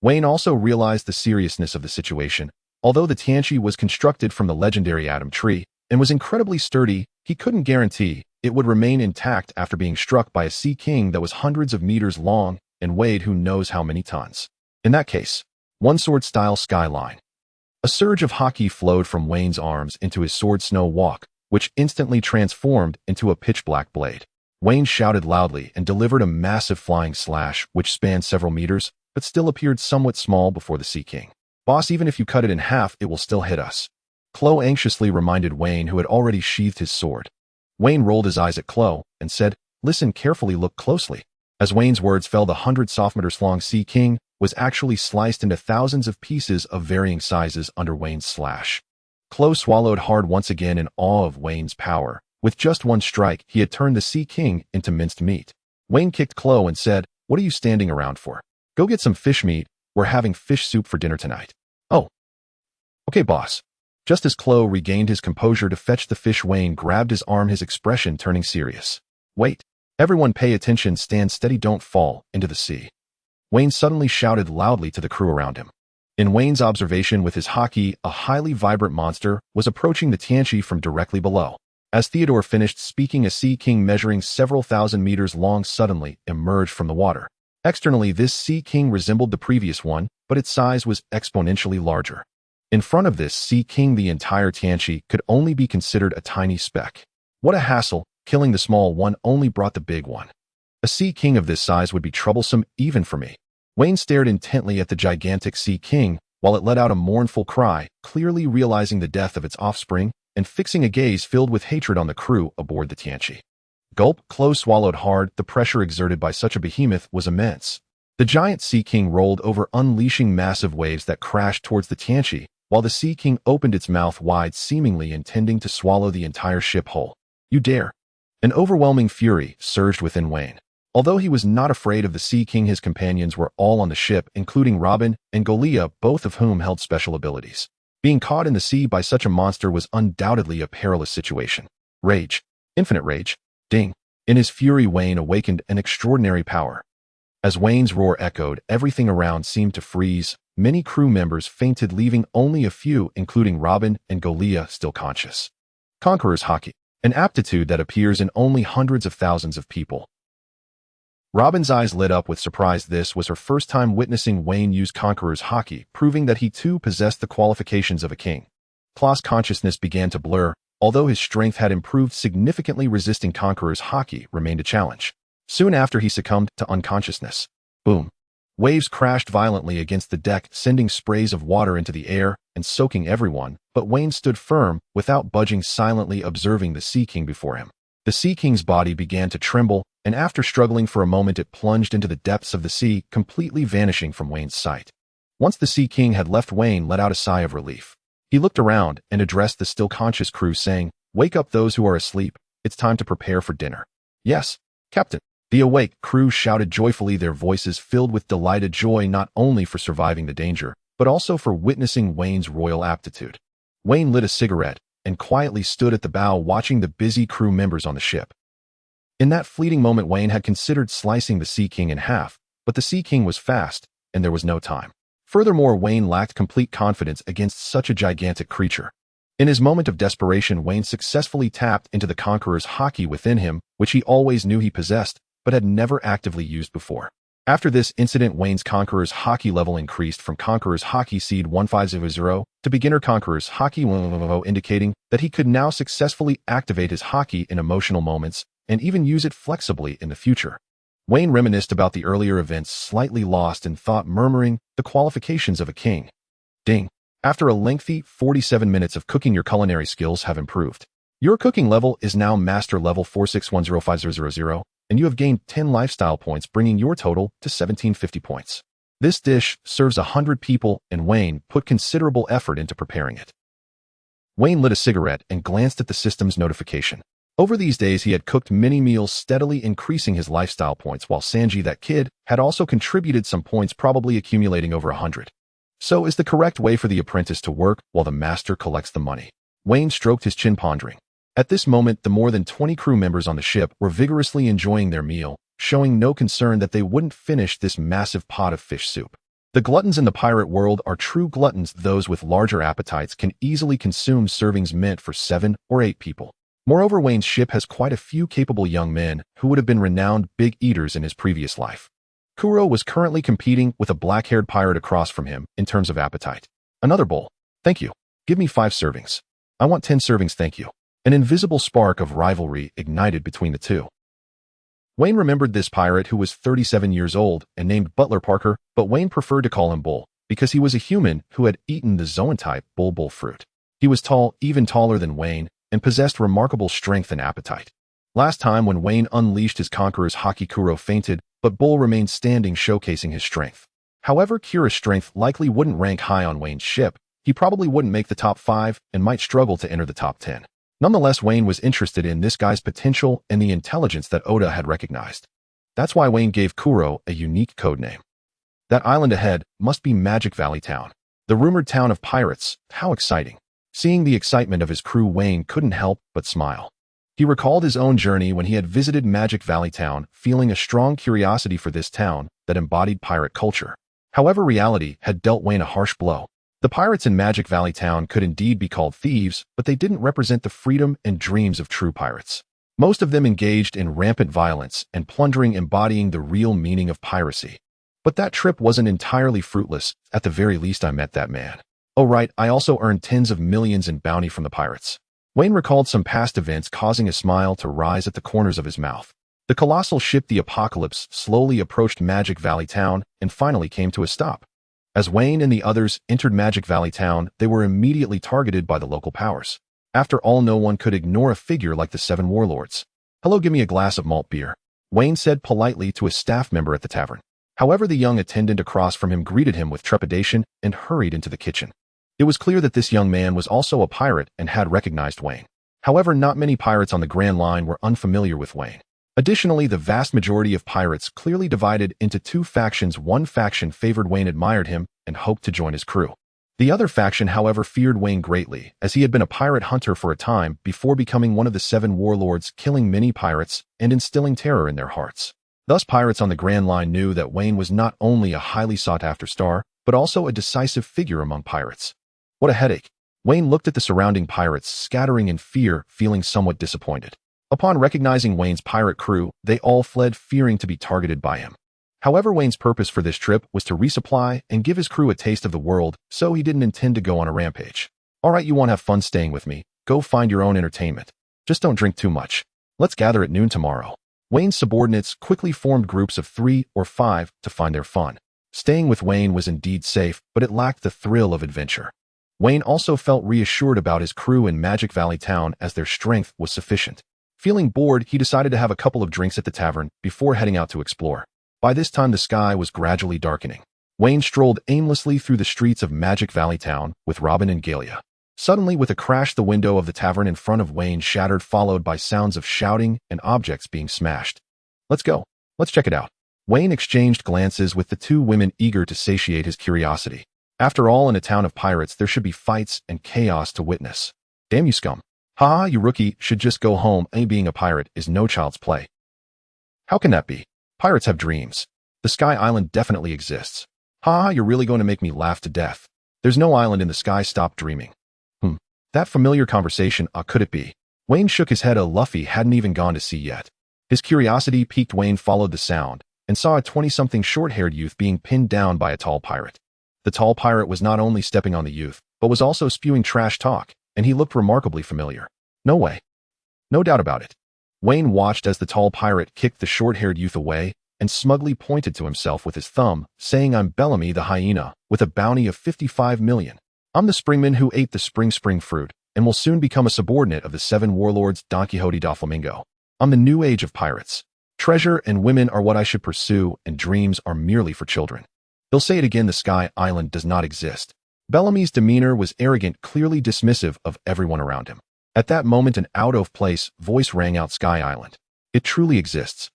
Weien also realized the seriousness of the situation. Although the Tianchi was constructed from the legendary Atom Tree and was incredibly sturdy, he couldn't guarantee it would remain intact after being struck by a sea king that was hundreds of meters long and weighed who knows how many tons. In that case, one sword-style skyline. A surge of haki flowed from Wayne's arms into his sword snow walk, which instantly transformed into a pitch-black blade. Weien shouted loudly and delivered a massive flying slash which spanned several meters, but still appeared somewhat small before the Sea King. Boss, even if you cut it in half, it will still hit us. Klo anxiously reminded Weien, who had already sheathed his sword. Weien rolled his eyes at Klo and said, "Listen carefully, look closely." As Wayne's words fell, the 100 soft-meters long Sea King was actually sliced into thousands of pieces of varying sizes under Wayne's slash. Klo swallowed hard once again in awe of Wayne's power. With just one strike, he had turned the Sea King into minced meat. Weien kicked Klo and said, "What are you standing around for? Go get some fish meat. We're having fish soup for dinner tonight." "Oh. Okay, boss." Just as Klo regained his composure to fetch the fish, Weien grabbed his arm, his expression turning serious. "Wait. Everyone pay attention, stand steady, don't fall into the sea." Weien suddenly shouted loudly to the crew around him. In Wayne's observation with his haki, a highly vibrant monster was approaching the Tianqi from directly below. As Theodore finished speaking, a sea king measuring several thousand meters long suddenly emerged from the water. Externally, this sea king resembled the previous one, but its size was exponentially larger. In front of this sea king, the entire Tianqi could only be considered a tiny speck. What a hassle, killing the small one only brought the big one. A sea king of this size would be troublesome even for me. Weien stared intently at the gigantic sea king, while it let out a mournful cry, clearly realizing the death of its offspring, and fixing a gaze filled with hatred on the crew aboard the Tianqi. Gulp, Close swallowed hard, the pressure exerted by such a behemoth was immense. The giant sea king rolled over, unleashing massive waves that crashed towards the Tianqi, while the sea king opened its mouth wide, seemingly intending to swallow the entire ship whole. You dare! An overwhelming fury surged within Weien. Although he was not afraid of the Sea King, his companions were all on the ship, including Robin and Golia, both of whom held special abilities. Being caught in the sea by such a monster was undoubtedly a perilous situation. Rage. Infinite rage. Ding. In his fury, Weien awakened an extraordinary power. As Wayne's roar echoed, everything around seemed to freeze. Many crew members fainted, leaving only a few, including Robin and Golia, still conscious. Conqueror's Haki. An aptitude that appears in only hundreds of thousands of people. Robin's eyes lit up with surprise. This was her first time witnessing Weien use Conqueror's Haki, proving that he too possessed the qualifications of a king. Klaus' consciousness began to blur. Although his strength had improved significantly, resisting Conqueror's Haki remained a challenge. Soon after, he succumbed to unconsciousness. Boom. Waves crashed violently against the deck, sending sprays of water into the air and soaking everyone, but Weien stood firm, without budging, silently observing the Sea King before him. The Sea King's body began to tremble, and after struggling for a moment, it plunged into the depths of the sea, completely vanishing from Wayne's sight. Once the Sea King had left, Weien let out a sigh of relief. He looked around and addressed the still conscious crew, saying, "Wake up those who are asleep. It's time to prepare for dinner." "Yes, Captain." The awake crew shouted joyfully, their voices filled with delighted joy, not only for surviving the danger, but also for witnessing Wayne's royal aptitude. Weien lit a cigarette and quietly stood at the bow, watching the busy crew members on the ship. In that fleeting moment, Weien had considered slicing the Sea King in half, but the Sea King was fast, and there was no time. Furthermore, Weien lacked complete confidence against such a gigantic creature. In his moment of desperation, Weien successfully tapped into the Conqueror's Haki within him, which he always knew he possessed, but had never actively used before. After this incident, Wayne's Conqueror's Haki level increased from Conqueror's Haki Seed 1500 to Beginner Conqueror's Haki 100, indicating that he could now successfully activate his Haki in emotional moments and even use it flexibly in the future. Weien reminisced about the earlier events, slightly lost in thought, murmuring, "The qualifications of a king." Ding. After a lengthy 47 minutes of cooking, your culinary skills have improved. Your cooking level is now Master Level 46105000, and you have gained 10 lifestyle points, bringing your total to 1750 points. This dish serves 100 people, and Weien put considerable effort into preparing it. Weien lit a cigarette and glanced at the system's notification. Over these days, he had cooked many meals, steadily increasing his lifestyle points, while Sanji, that kid, had also contributed some points, probably accumulating over 100. So is the correct way for the apprentice to work while the master collects the money. Weien stroked his chin, pondering. At this moment, the more than 20 crew members on the ship were vigorously enjoying their meal, showing no concern that they wouldn't finish this massive pot of fish soup. The gluttons in the pirate world are true gluttons. Those with larger appetites can easily consume servings meant for 7 or 8 people. Moreover, Wayne's ship has quite a few capable young men who would have been renowned big eaters in his previous life. Kuro was currently competing with a black-haired pirate across from him in terms of appetite. "Another bowl. Thank you. Give me 5 servings. I want 10 servings, thank you." An invisible spark of rivalry ignited between the two. Weien remembered this pirate, who was 37 years old and named Butler Parker, but Weien preferred to call him Bull because he was a human who had eaten the Zoan-type bulbul fruit. He was tall, even taller than Weien, and possessed remarkable strength and appetite. Last time when Weien unleashed his Conqueror's Haki, Kuro fainted, but Bull remained standing, showcasing his strength. However, Kuro's strength likely wouldn't rank high on Wayne's ship. He probably wouldn't make the top 5 and might struggle to enter the top 10. Nonetheless, Weien was interested in this guy's potential and the intelligence that Oda had recognized. That's why Weien gave Kuro a unique codename. That island ahead must be Magic Valley Town. The rumored town of pirates. How exciting. Seeing the excitement of his crew, Weien couldn't help but smile. He recalled his own journey when he had visited Magic Valley Town, feeling a strong curiosity for this town that embodied pirate culture. However, reality had dealt Weien a harsh blow. The pirates in Magic Valley Town could indeed be called thieves, but they didn't represent the freedom and dreams of true pirates. Most of them engaged in rampant violence and plundering, embodying the real meaning of piracy. But that trip wasn't entirely fruitless. At the very least, I met that man. Oh right, I also earned tens of millions in bounty from the pirates. Weien recalled some past events, causing a smile to rise at the corners of his mouth. The colossal ship the Apocalypse slowly approached Magic Valley Town and finally came to a stop. As Weien and the others entered Magic Valley Town, they were immediately targeted by the local powers. After all, no one could ignore a figure like the 7 warlords. "Hello, give me a glass of malt beer," Weien said politely to a staff member at the tavern. However, the young attendant across from him greeted him with trepidation and hurried into the kitchen. It was clear that this young man was also a pirate and had recognized Weien. However, not many pirates on the Grand Line were unfamiliar with Weien. Additionally, the vast majority of pirates clearly divided into 2 factions. One faction favored Weien, admired him, and hoped to join his crew. The other faction, however, feared Weien greatly, as he had been a pirate hunter for a time before becoming one of the 7 warlords, killing many pirates and instilling terror in their hearts. Thus, pirates on the Grand Line knew that Weien was not only a highly sought-after star, but also a decisive figure among pirates. What a headache. Weien looked at the surrounding pirates, scattering in fear, feeling somewhat disappointed. Upon recognizing Wein's pirate crew, they all fled, fearing to be targeted by him. However, Wein's purpose for this trip was to resupply and give his crew a taste of the world, so he didn't intend to go on a rampage. "Alright, you won't have fun staying with me. Go find your own entertainment. Just don't drink too much. Let's gather at noon tomorrow." Wein's subordinates quickly formed groups of 3 or 5 to find their fun. Staying with Weien was indeed safe, but it lacked the thrill of adventure. Weien also felt reassured about his crew in Magic Valley Town, as their strength was sufficient. Feeling bored, he decided to have a couple of drinks at the tavern before heading out to explore. By this time, the sky was gradually darkening. Weien strolled aimlessly through the streets of Magic Valley Town with Robin and Galia. Suddenly, with a crash, the window of the tavern in front of Weien shattered, followed by sounds of shouting and objects being smashed. "Let's go. Let's check it out." Weien exchanged glances with the 2 women, eager to satiate his curiosity. After all, in a town of pirates, there should be fights and chaos to witness. "Damn you, scum. Ha, you rookie should just go home. Being a pirate is no child's play." "How can that be? Pirates have dreams. The Sky Island definitely exists." "Ha, you're really going to make me laugh to death. There's no island in the sky. Stop dreaming." That familiar conversation, could it be? Weien shook his head. Luffy hadn't even gone to sea yet. His curiosity piqued. Weien followed the sound and saw a 20-something short-haired youth being pinned down by a tall pirate. The tall pirate was not only stepping on the youth, but was also spewing trash talk, and he looked remarkably familiar. No way. No doubt about it. Weien watched as the tall pirate kicked the short-haired youth away and smugly pointed to himself with his thumb, saying, "I'm Bellamy the hyena, with a bounty of 55 million. I'm the springman who ate the spring fruit, and will soon become a subordinate of the 7 warlords Don Quixote da Flamingo. I'm the new age of pirates. Treasure and women are what I should pursue, and dreams are merely for children." He'll say it again, the Sky Island does not exist. Bellamy's demeanor was arrogant, clearly dismissive of everyone around him. At that moment, an out-of-place voice rang out, "Sky Island. It truly exists.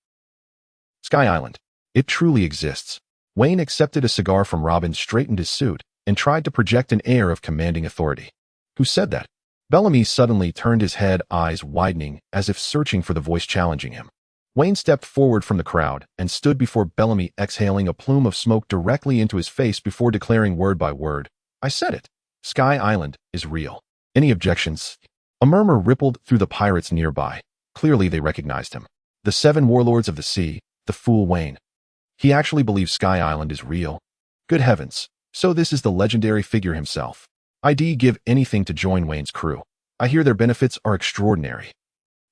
Sky Island. It truly exists." Weien accepted a cigar from Robin, straightened his suit, and tried to project an air of commanding authority. "Who said that?" Bellamy suddenly turned his head, eyes widening, as if searching for the voice challenging him. Weien stepped forward from the crowd and stood before Bellamy, exhaling a plume of smoke directly into his face before declaring word by word, "I said it. Sky Island is real. Any objections?" A murmur rippled through the pirates nearby. Clearly, they recognized him. The 7 warlords of the sea, the fool Weien. He actually believes Sky Island is real. Good heavens. So this is the legendary figure himself. I'd give anything to join Wein's crew. I hear their benefits are extraordinary.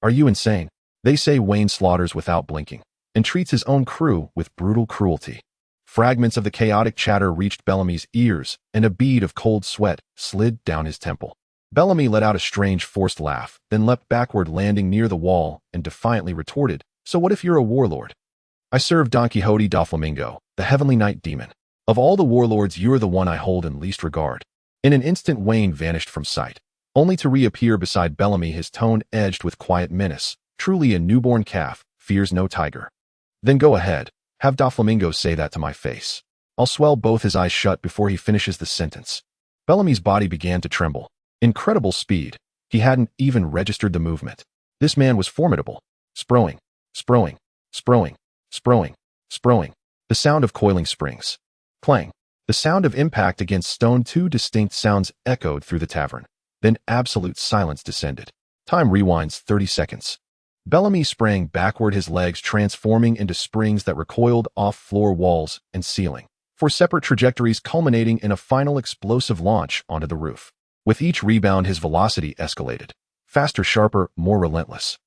Are you insane? They say Weien slaughters without blinking and treats his own crew with brutal cruelty. Fragments of the chaotic chatter reached Bellamy's ears, and a bead of cold sweat slid down his temple. Bellamy let out a strange forced laugh, then leapt backward, landing near the wall, and defiantly retorted, "So what if you're a warlord? I serve Don Quixote da Flamingo, the heavenly night demon. Of all the warlords, you're the one I hold in least regard." In an instant, Weien vanished from sight, only to reappear beside Bellamy, his tone edged with quiet menace. "Truly a newborn calf fears no tiger." "Then go ahead, have Da Flamingo say that to my face. I'll swell both his eyes shut before he finishes the sentence." Bellamy's body began to tremble. Incredible speed. He hadn't even registered the movement. This man was formidable. Sproing, sproing, sproing, sproing, sproing. The sound of coiling springs. Clang. The sound of impact against stone. Two distinct sounds echoed through the tavern. Then absolute silence descended. Time rewinds 30 seconds. Bellamy sprang backward, his legs transforming into springs that recoiled off floor, walls, and ceiling, for separate trajectories culminating in a final explosive launch onto the roof. With each rebound, his velocity escalated. Faster, sharper, more relentless.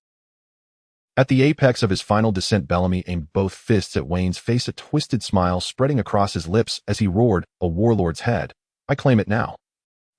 At the apex of his final descent, Bellamy aimed both fists at Wein's face, a twisted smile spreading across his lips as he roared, "A warlord's head. I claim it now."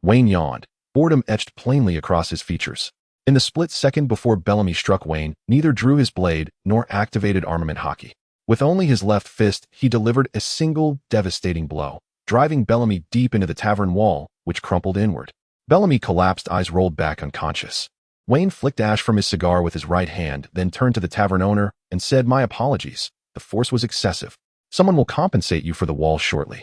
Weien yawned, boredom etched plainly across his features. In the split second before Bellamy struck Weien, neither drew his blade nor activated armament hockey. With only his left fist, he delivered a single devastating blow, driving Bellamy deep into the tavern wall, which crumpled inward. Bellamy collapsed, eyes rolled back, unconscious. Weien flicked ash from his cigar with his right hand, then turned to the tavern owner and said, "My apologies. The force was excessive. Someone will compensate you for the wall shortly."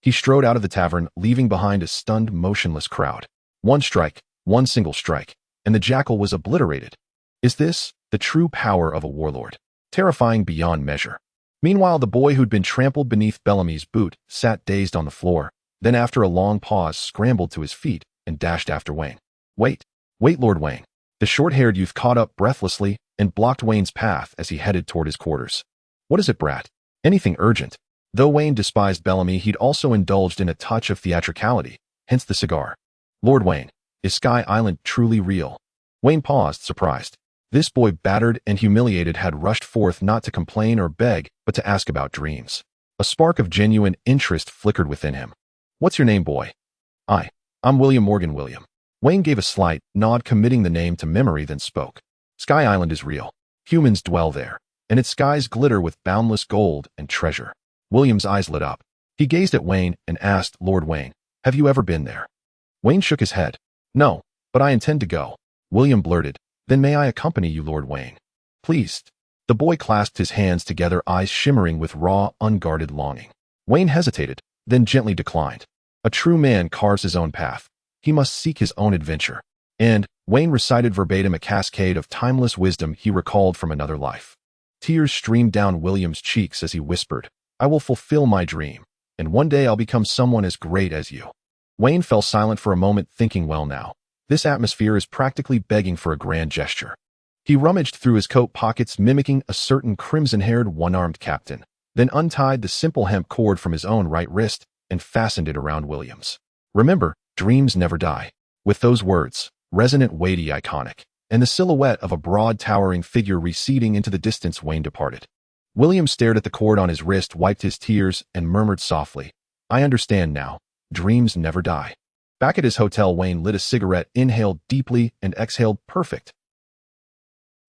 He strode out of the tavern, leaving behind a stunned, motionless crowd. One strike, one single strike, and the jackal was obliterated. Is this the true power of a warlord? Terrifying beyond measure. Meanwhile, the boy who'd been trampled beneath Bellamy's boot sat dazed on the floor, then after a long pause scrambled to his feet and dashed after Weien. Wait, Lord Weien." The short-haired youth caught up breathlessly and blocked Wein's path as he headed toward his quarters. "What is it, brat? Anything urgent?" Though Weien despised Bellamy, he'd also indulged in a touch of theatricality, hence the cigar. "Lord Weien, is Sky Island truly real?" Weien paused, surprised. This boy, battered and humiliated, had rushed forth not to complain or beg, but to ask about dreams. A spark of genuine interest flickered within him. "What's your name, boy?" I'm William Morgan William." Weien gave a slight nod, committing the name to memory, then spoke. "Sky Island is real. Humans dwell there, and its skies glitter with boundless gold and treasure." William's eyes lit up. He gazed at Weien and asked, "Lord Weien, have you ever been there?" Weien shook his head. "No, but I intend to go." William blurted, "Then may I accompany you, Lord Weien?" "Please." The boy clasped his hands together, eyes shimmering with raw, unguarded longing. Weien hesitated, then gently declined. A true man carves his own path. He must seek his own adventure. And Weien recited verbatim a cascade of timeless wisdom he recalled from another life. Tears streamed down William's cheeks as he whispered, "I will fulfill my dream, and one day I'll become someone as great as you." Weien fell silent for a moment, thinking, well now, this atmosphere is practically begging for a grand gesture. He rummaged through his coat pockets, mimicking a certain crimson-haired, one-armed captain, then untied the simple hemp cord from his own right wrist and fastened it around William's. "Remember, dreams never die." With those words, resonant, weighty, iconic, and the silhouette of a broad, towering figure receding into the distance, Weien departed. William stared at the cord on his wrist, wiped his tears, and murmured softly, "I understand now. Dreams never die." Back at his hotel, Weien lit a cigarette, inhaled deeply, and exhaled perfect.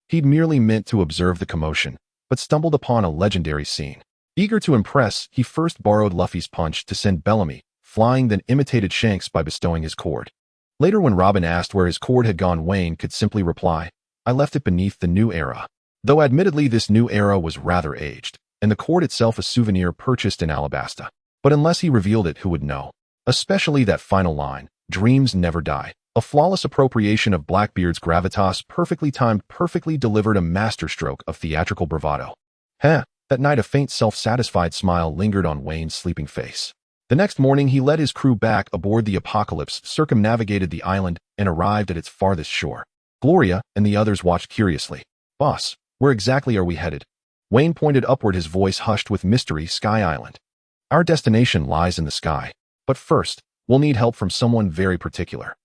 He'd merely meant to observe the commotion, but stumbled upon a legendary scene. Eager to impress, he first borrowed Luffy's punch to send Bellamy flying, then imitated Shanks by bestowing his cord. Later, when Robin asked where his cord had gone, Weien could simply reply, "I left it beneath the new era." Though admittedly this new era was rather aged, and the cord itself a souvenir purchased in Alabasta. But unless he revealed it, who would know? Especially that final line, "Dreams never die." A flawless appropriation of Blackbeard's gravitas, perfectly timed, perfectly delivered, a masterstroke of theatrical bravado. That night a faint self-satisfied smile lingered on Wein's sleeping face. The next morning he led his crew back aboard the Apocalypse, circumnavigated the island, and arrived at its farthest shore. Gloria and the others watched curiously. "Boss, where exactly are we headed?" Weien pointed upward, his voice hushed with mystery. "Sky Island. Our destination lies in the sky. But first, we'll need help from someone very particular."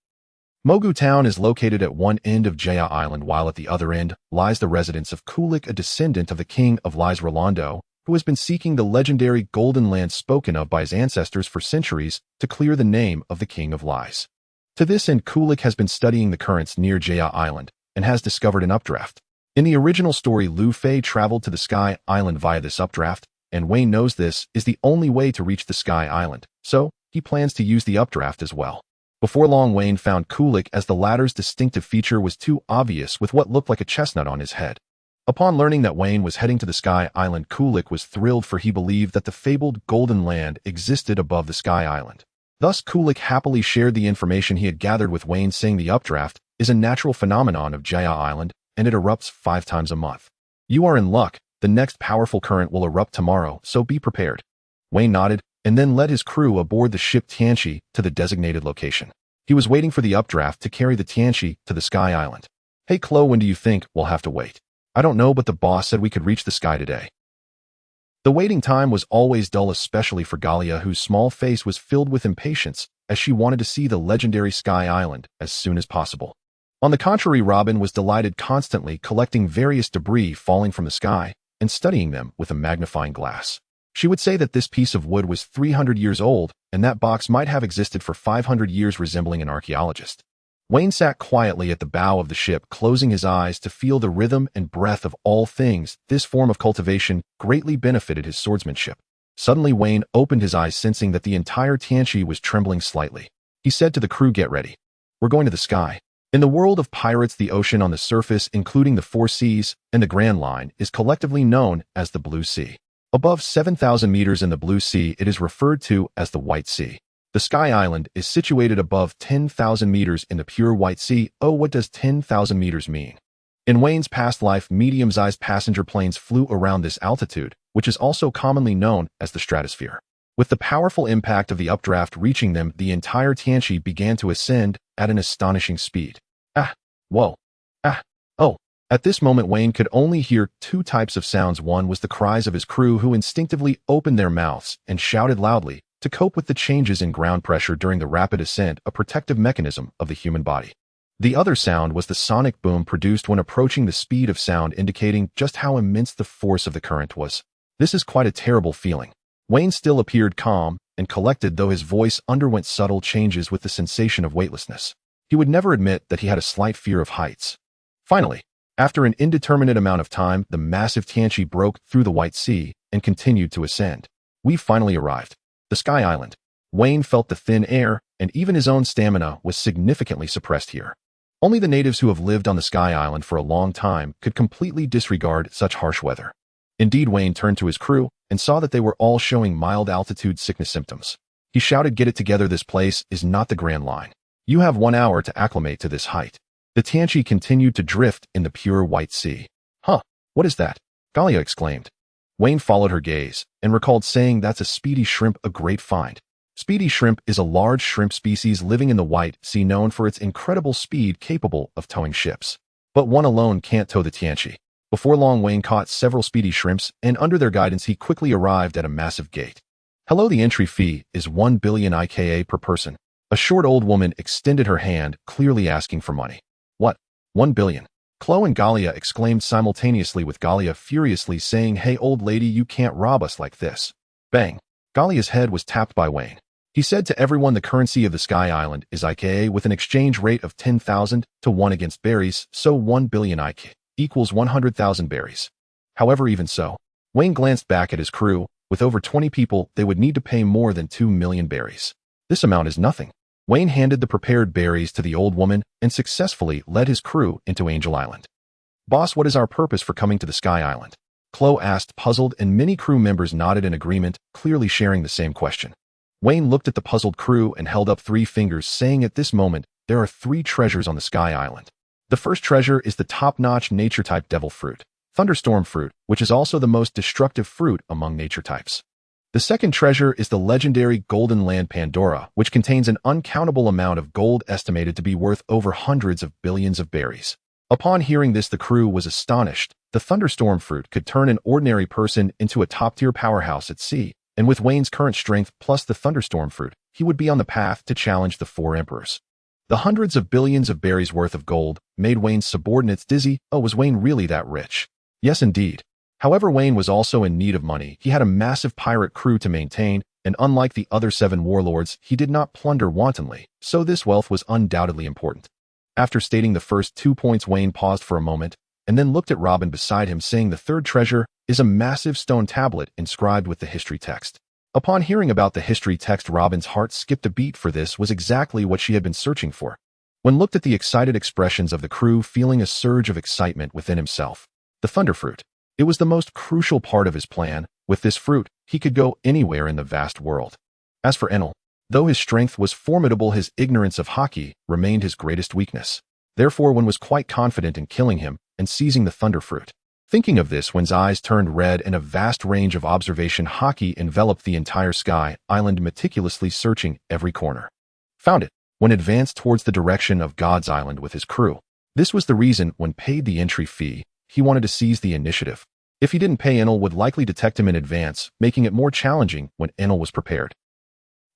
Loguetown is located at one end of Jaya Island, while at the other end lies the residence of Kulik, a descendant of the King of Lies Rolando, who has been seeking the legendary Golden Land spoken of by his ancestors for centuries to clear the name of the King of Lies. To this end, Kulik has been studying the currents near Jaya Island and has discovered an updraft. In the original story, Luffy traveled to the Sky Island via this updraft, and Weien knows this is the only way to reach the Sky Island, so he plans to use the updraft as well. Before long, Weien found Kulik, as the latter's distinctive feature was too obvious with what looked like a chestnut on his head. Upon learning that Weien was heading to the Sky Island, Kulik was thrilled, for he believed that the fabled Golden Land existed above the Sky Island. Thus, Kulik happily shared the information he had gathered with Weien, saying the updraft is a natural phenomenon of Jaya Island and it erupts 5 times a month. You are in luck. The next powerful current will erupt tomorrow, so be prepared. Weien nodded, and then led his crew aboard the ship Tianqi to the designated location. He was waiting for the updraft to carry the Tianqi to the Sky Island. Hey Chloe, when do you think we'll have to wait? I don't know, but the boss said we could reach the sky today. The waiting time was always dull, especially for Gallia, whose small face was filled with impatience as she wanted to see the legendary Sky Island as soon as possible. On the contrary, Robin was delighted, constantly collecting various debris falling from the sky and studying them with a magnifying glass. She would say that this piece of wood was 300 years old, and that box might have existed for 500 years, resembling an archaeologist. Weien sat quietly at the bow of the ship, closing his eyes to feel the rhythm and breath of all things. This form of cultivation greatly benefited his swordsmanship. Suddenly, Weien opened his eyes, sensing that the entire Tianqi was trembling slightly. He said to the crew, "Get ready. We're going to the sky." In the world of pirates, the ocean on the surface, including the 4 seas and the Grand Line, is collectively known as the Blue Sea. Above 7,000 meters in the Blue Sea, it is referred to as the White Sea. The Sky Island is situated above 10,000 meters in the pure White Sea. Oh, what does 10,000 meters mean? In Weien's past life, medium-sized passenger planes flew around this altitude, which is also commonly known as the stratosphere. With the powerful impact of the updraft reaching them, the entire Tianqi began to ascend at an astonishing speed. Ah! Whoa! Ah! Oh! At this moment, Weien could only hear 2 types of sounds. One was the cries of his crew, who instinctively opened their mouths and shouted loudly to cope with the changes in ground pressure during the rapid ascent, a protective mechanism of the human body. The other sound was the sonic boom produced when approaching the speed of sound, indicating just how immense the force of the current was. This is quite a terrible feeling. Weien still appeared calm and collected, though his voice underwent subtle changes with the sensation of weightlessness. He would never admit that he had a slight fear of heights. Finally, after an indeterminate amount of time, the massive Tianqi broke through the White Sea and continued to ascend. "We've finally arrived. The Sky Island." Weien felt the thin air, and even his own stamina was significantly suppressed here. Only the natives who have lived on the Sky Island for a long time could completely disregard such harsh weather. Indeed, Weien turned to his crew and saw that they were all showing mild altitude sickness symptoms. He shouted, "Get it together, this place is not the Grand Line. You have 1 hour to acclimate to this height." The Tianqi continued to drift in the pure White Sea. "Huh, what is that?" Gallia exclaimed. Weien followed her gaze and recalled saying, "That's a speedy shrimp, a great find." Speedy shrimp is a large shrimp species living in the White Sea, known for its incredible speed, capable of towing ships. But one alone can't tow the Tianqi. Before long, Weien caught several speedy shrimps, and under their guidance he quickly arrived at a massive gate. "Hello, the entry fee is 1 billion IKA per person." A short old woman extended her hand, clearly asking for money. "What? 1 billion? Chloe and Gallia exclaimed simultaneously, with Gallia furiously saying, "Hey, old lady, you can't rob us like this." Bang! Gallia's head was tapped by Weien. He said to everyone, "The currency of the Sky Island is IKA with an exchange rate of 10,000 to 1 against berries, so 1 billion IKA equals 100,000 berries." However, even so, Weien glanced back at his crew. With over 20 people, they would need to pay more than 2 million berries. This amount is nothing. Weien handed the prepared berries to the old woman and successfully led his crew into Angel Island. "Boss, what is our purpose for coming to the Sky Island?" Chloe asked, puzzled, and many crew members nodded in agreement, clearly sharing the same question. Weien looked at the puzzled crew and held up 3 fingers, saying, "At this moment, there are 3 treasures on the Sky Island. The first treasure is the top-notch nature-type devil fruit, thunderstorm fruit, which is also the most destructive fruit among nature types. The second treasure is the legendary Golden Land Pandora, which contains an uncountable amount of gold, estimated to be worth over hundreds of billions of berries." Upon hearing this, the crew was astonished. The thunderstorm fruit could turn an ordinary person into a top-tier powerhouse at sea, and with Weien's current strength plus the thunderstorm fruit, he would be on the path to challenge the 4 emperors. The hundreds of billions of berries worth of gold made Weien's subordinates dizzy. Oh, was Weien really that rich? Yes, indeed. However, Weien was also in need of money. He had a massive pirate crew to maintain, and unlike the other 7 warlords, he did not plunder wantonly, so this wealth was undoubtedly important. After stating the first 2 points, Weien paused for a moment, and then looked at Robin beside him, saying, "The third treasure is a massive stone tablet inscribed with the history text." Upon hearing about the history text, Robin's heart skipped a beat, for this was exactly what she had been searching for. When looked at the excited expressions of the crew, feeling a surge of excitement within himself. The thunderfruit. It was the most crucial part of his plan. With this fruit, he could go anywhere in the vast world. As for Enel, though his strength was formidable, his ignorance of hockey remained his greatest weakness. Therefore, one was quite confident in killing him and and seizing the thunder fruit. Thinking of this, Wen's eyes turned red and a vast range of observation haki enveloped the entire sky island, meticulously searching every corner. Found it. Wen advanced towards the direction of God's Island with his crew. This was the reason Wen paid the entry fee. He wanted to seize the initiative. If he didn't pay, Enel would likely detect him in advance, making it more challenging when Enel was prepared.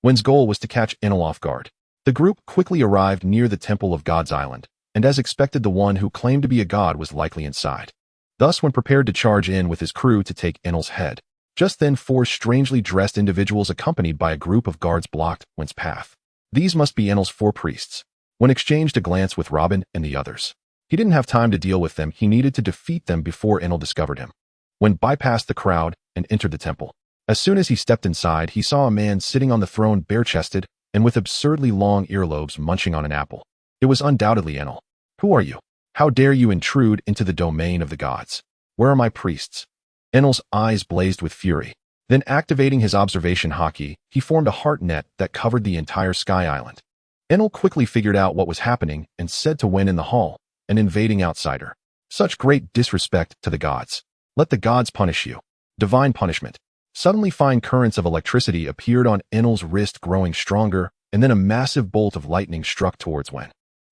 Wen's goal was to catch Enel off guard. The group quickly arrived near the temple of God's Island, and as expected, the one who claimed to be a god was likely inside. Thus, Wen prepared to charge in with his crew to take Enel's head. Just then, 4 strangely dressed individuals accompanied by a group of guards blocked Wen's path. These must be Enel's 4 priests. Wen exchanged a glance with Robin and the others. He didn't have time to deal with them. He needed to defeat them before Enel discovered him. Wen bypassed the crowd and entered the temple. As soon as he stepped inside, he saw a man sitting on the throne, bare-chested and with absurdly long earlobes, munching on an apple. It was undoubtedly Enel. Who are you? How dare you intrude into the domain of the gods? Where are my priests? Enel's eyes blazed with fury. Then, activating his observation haki, he formed a heart net that covered the entire sky island. Enel quickly figured out what was happening and said to Wen in the hall, an invading outsider. Such great disrespect to the gods. Let the gods punish you. Divine punishment. Suddenly, fine currents of electricity appeared on Enel's wrist, growing stronger, and then a massive bolt of lightning struck towards Wen.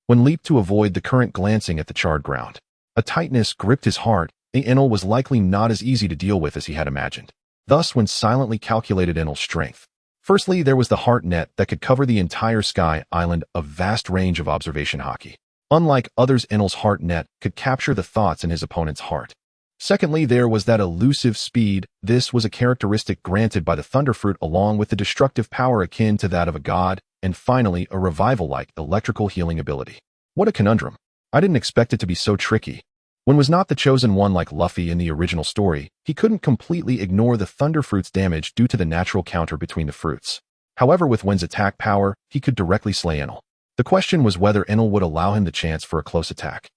Wen leaped to avoid the current, glancing at the charred ground. A tightness gripped his heart. Enel was likely not as easy to deal with as he had imagined. Thus, Wen silently calculated Enel's strength. Firstly, there was the heart net that could cover the entire sky island, a vast range of observation haki. Unlike others, Enel's heart net could capture the thoughts in his opponent's heart. Secondly, there was that elusive speed. This was a characteristic granted by the thunder fruit, along with the destructive power akin to that of a god. And finally, a revival-like electrical healing ability. What a conundrum. I didn't expect it to be so tricky. Wen was not the chosen one like Luffy in the original story. He couldn't completely ignore the thunder fruit's damage due to the natural counter between the fruits. However, with Wen's attack power, he could directly slay Enel. The question was whether Enel would allow him the chance for a close attack.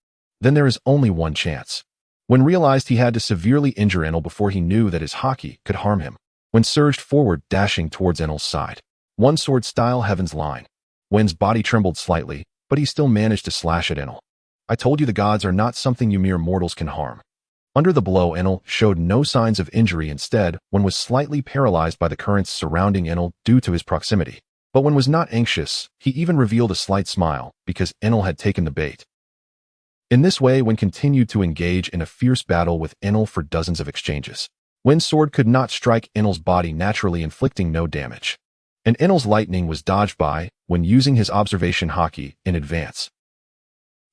Then there is only one chance. Wen realized he had to severely injure Enel before he knew that his haki could harm him. Wen surged forward, dashing towards Enel's side. One sword style, Heaven's Line. Wen's body trembled slightly, but he still managed to slash at Enel. I told you the gods are not something you mere mortals can harm. Under the blow, Enel showed no signs of injury. Instead, Wen was slightly paralyzed by the currents surrounding Enel due to his proximity. But Wen was not anxious. He even revealed a slight smile, because Enel had taken the bait. In this way, Wen continued to engage in a fierce battle with Enel for dozens of exchanges. Wen's sword could not strike Enel's body naturally, inflicting no damage. And Enel's lightning was dodged by Wen using his observation haki in advance.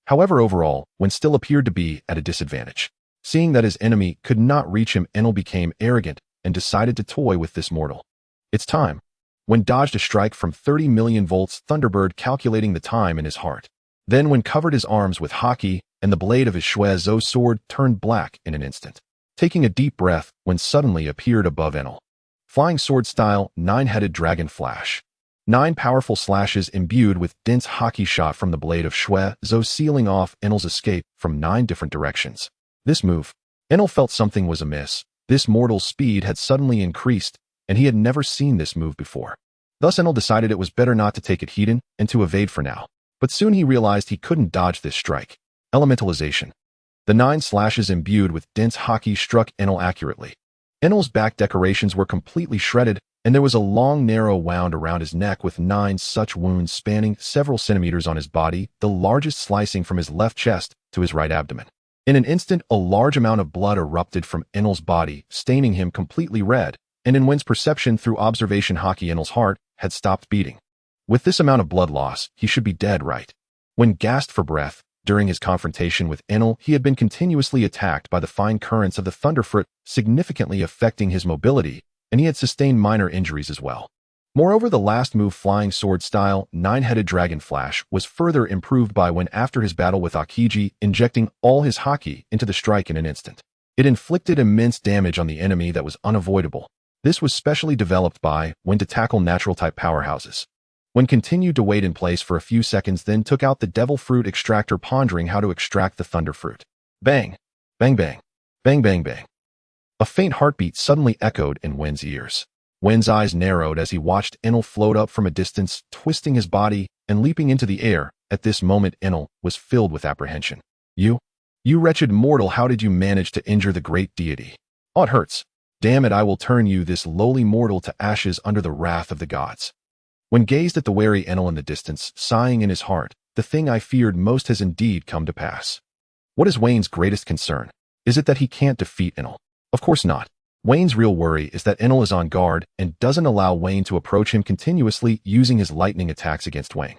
However, overall, Wen still appeared to be at a disadvantage. Seeing that his enemy could not reach him, Enel became arrogant and decided to toy with this mortal. It's time. Wen dodged a strike from 30 million volts Thunderbird, calculating the time in his heart. Then Wen covered his arms with haki, and the blade of his Shuezo sword turned black in an instant. Taking a deep breath, Wen suddenly appeared above Enel. Flying sword style, 9-headed dragon flash. 9 powerful slashes imbued with dense haki shot from the blade of Shuezo, sealing off Enel's escape from 9 different directions. This move. Enel felt something was amiss. This mortal's speed had suddenly increased, and he had never seen this move before. Thus Enel decided it was better not to take it heed and to evade for now. But soon he realized he couldn't dodge this strike. Elementalization. The 9 slashes imbued with dense haki struck Enel accurately. Enel's back decorations were completely shredded, and there was a long, narrow wound around his neck with 9 such wounds spanning several centimeters on his body, the largest slicing from his left chest to his right abdomen. In an instant, a large amount of blood erupted from Enel's body, staining him completely red, and in Wen's perception through observation haki, Enel's heart had stopped beating. With this amount of blood loss, he should be dead, right? Wen gasped for breath. During his confrontation with Enel, he had been continuously attacked by the fine currents of the thunderfruit, significantly affecting his mobility, and he had sustained minor injuries as well. Moreover, the last move, flying sword style, 9-headed dragon flash, was further improved by Wen after his battle with Akiji, injecting all his haki into the strike in an instant. It inflicted immense damage on the enemy that was unavoidable. This was specially developed by Wen to tackle natural-type powerhouses. Wen continued to wait in place for a few seconds, then took out the devil fruit extractor, pondering how to extract the thunder fruit. Bang! Bang bang! Bang bang bang! A faint heartbeat suddenly echoed in Wen's ears. Wen's eyes narrowed as he watched Enel float up from a distance, twisting his body and leaping into the air. At this moment, Enel was filled with apprehension. You You wretched mortal, how did you manage to injure the great deity? Oh, it hurts. Damn it, I will turn you, this lowly mortal, to ashes under the wrath of the gods. When gazed at the wary Enel in the distance, sighing in his heart, the thing I feared most has indeed come to pass. What is Wein's greatest concern? Is it that he can't defeat Enel? Of course not. Wein's real worry is that Enel is on guard and doesn't allow Weien to approach him continuously using his lightning attacks against Weien.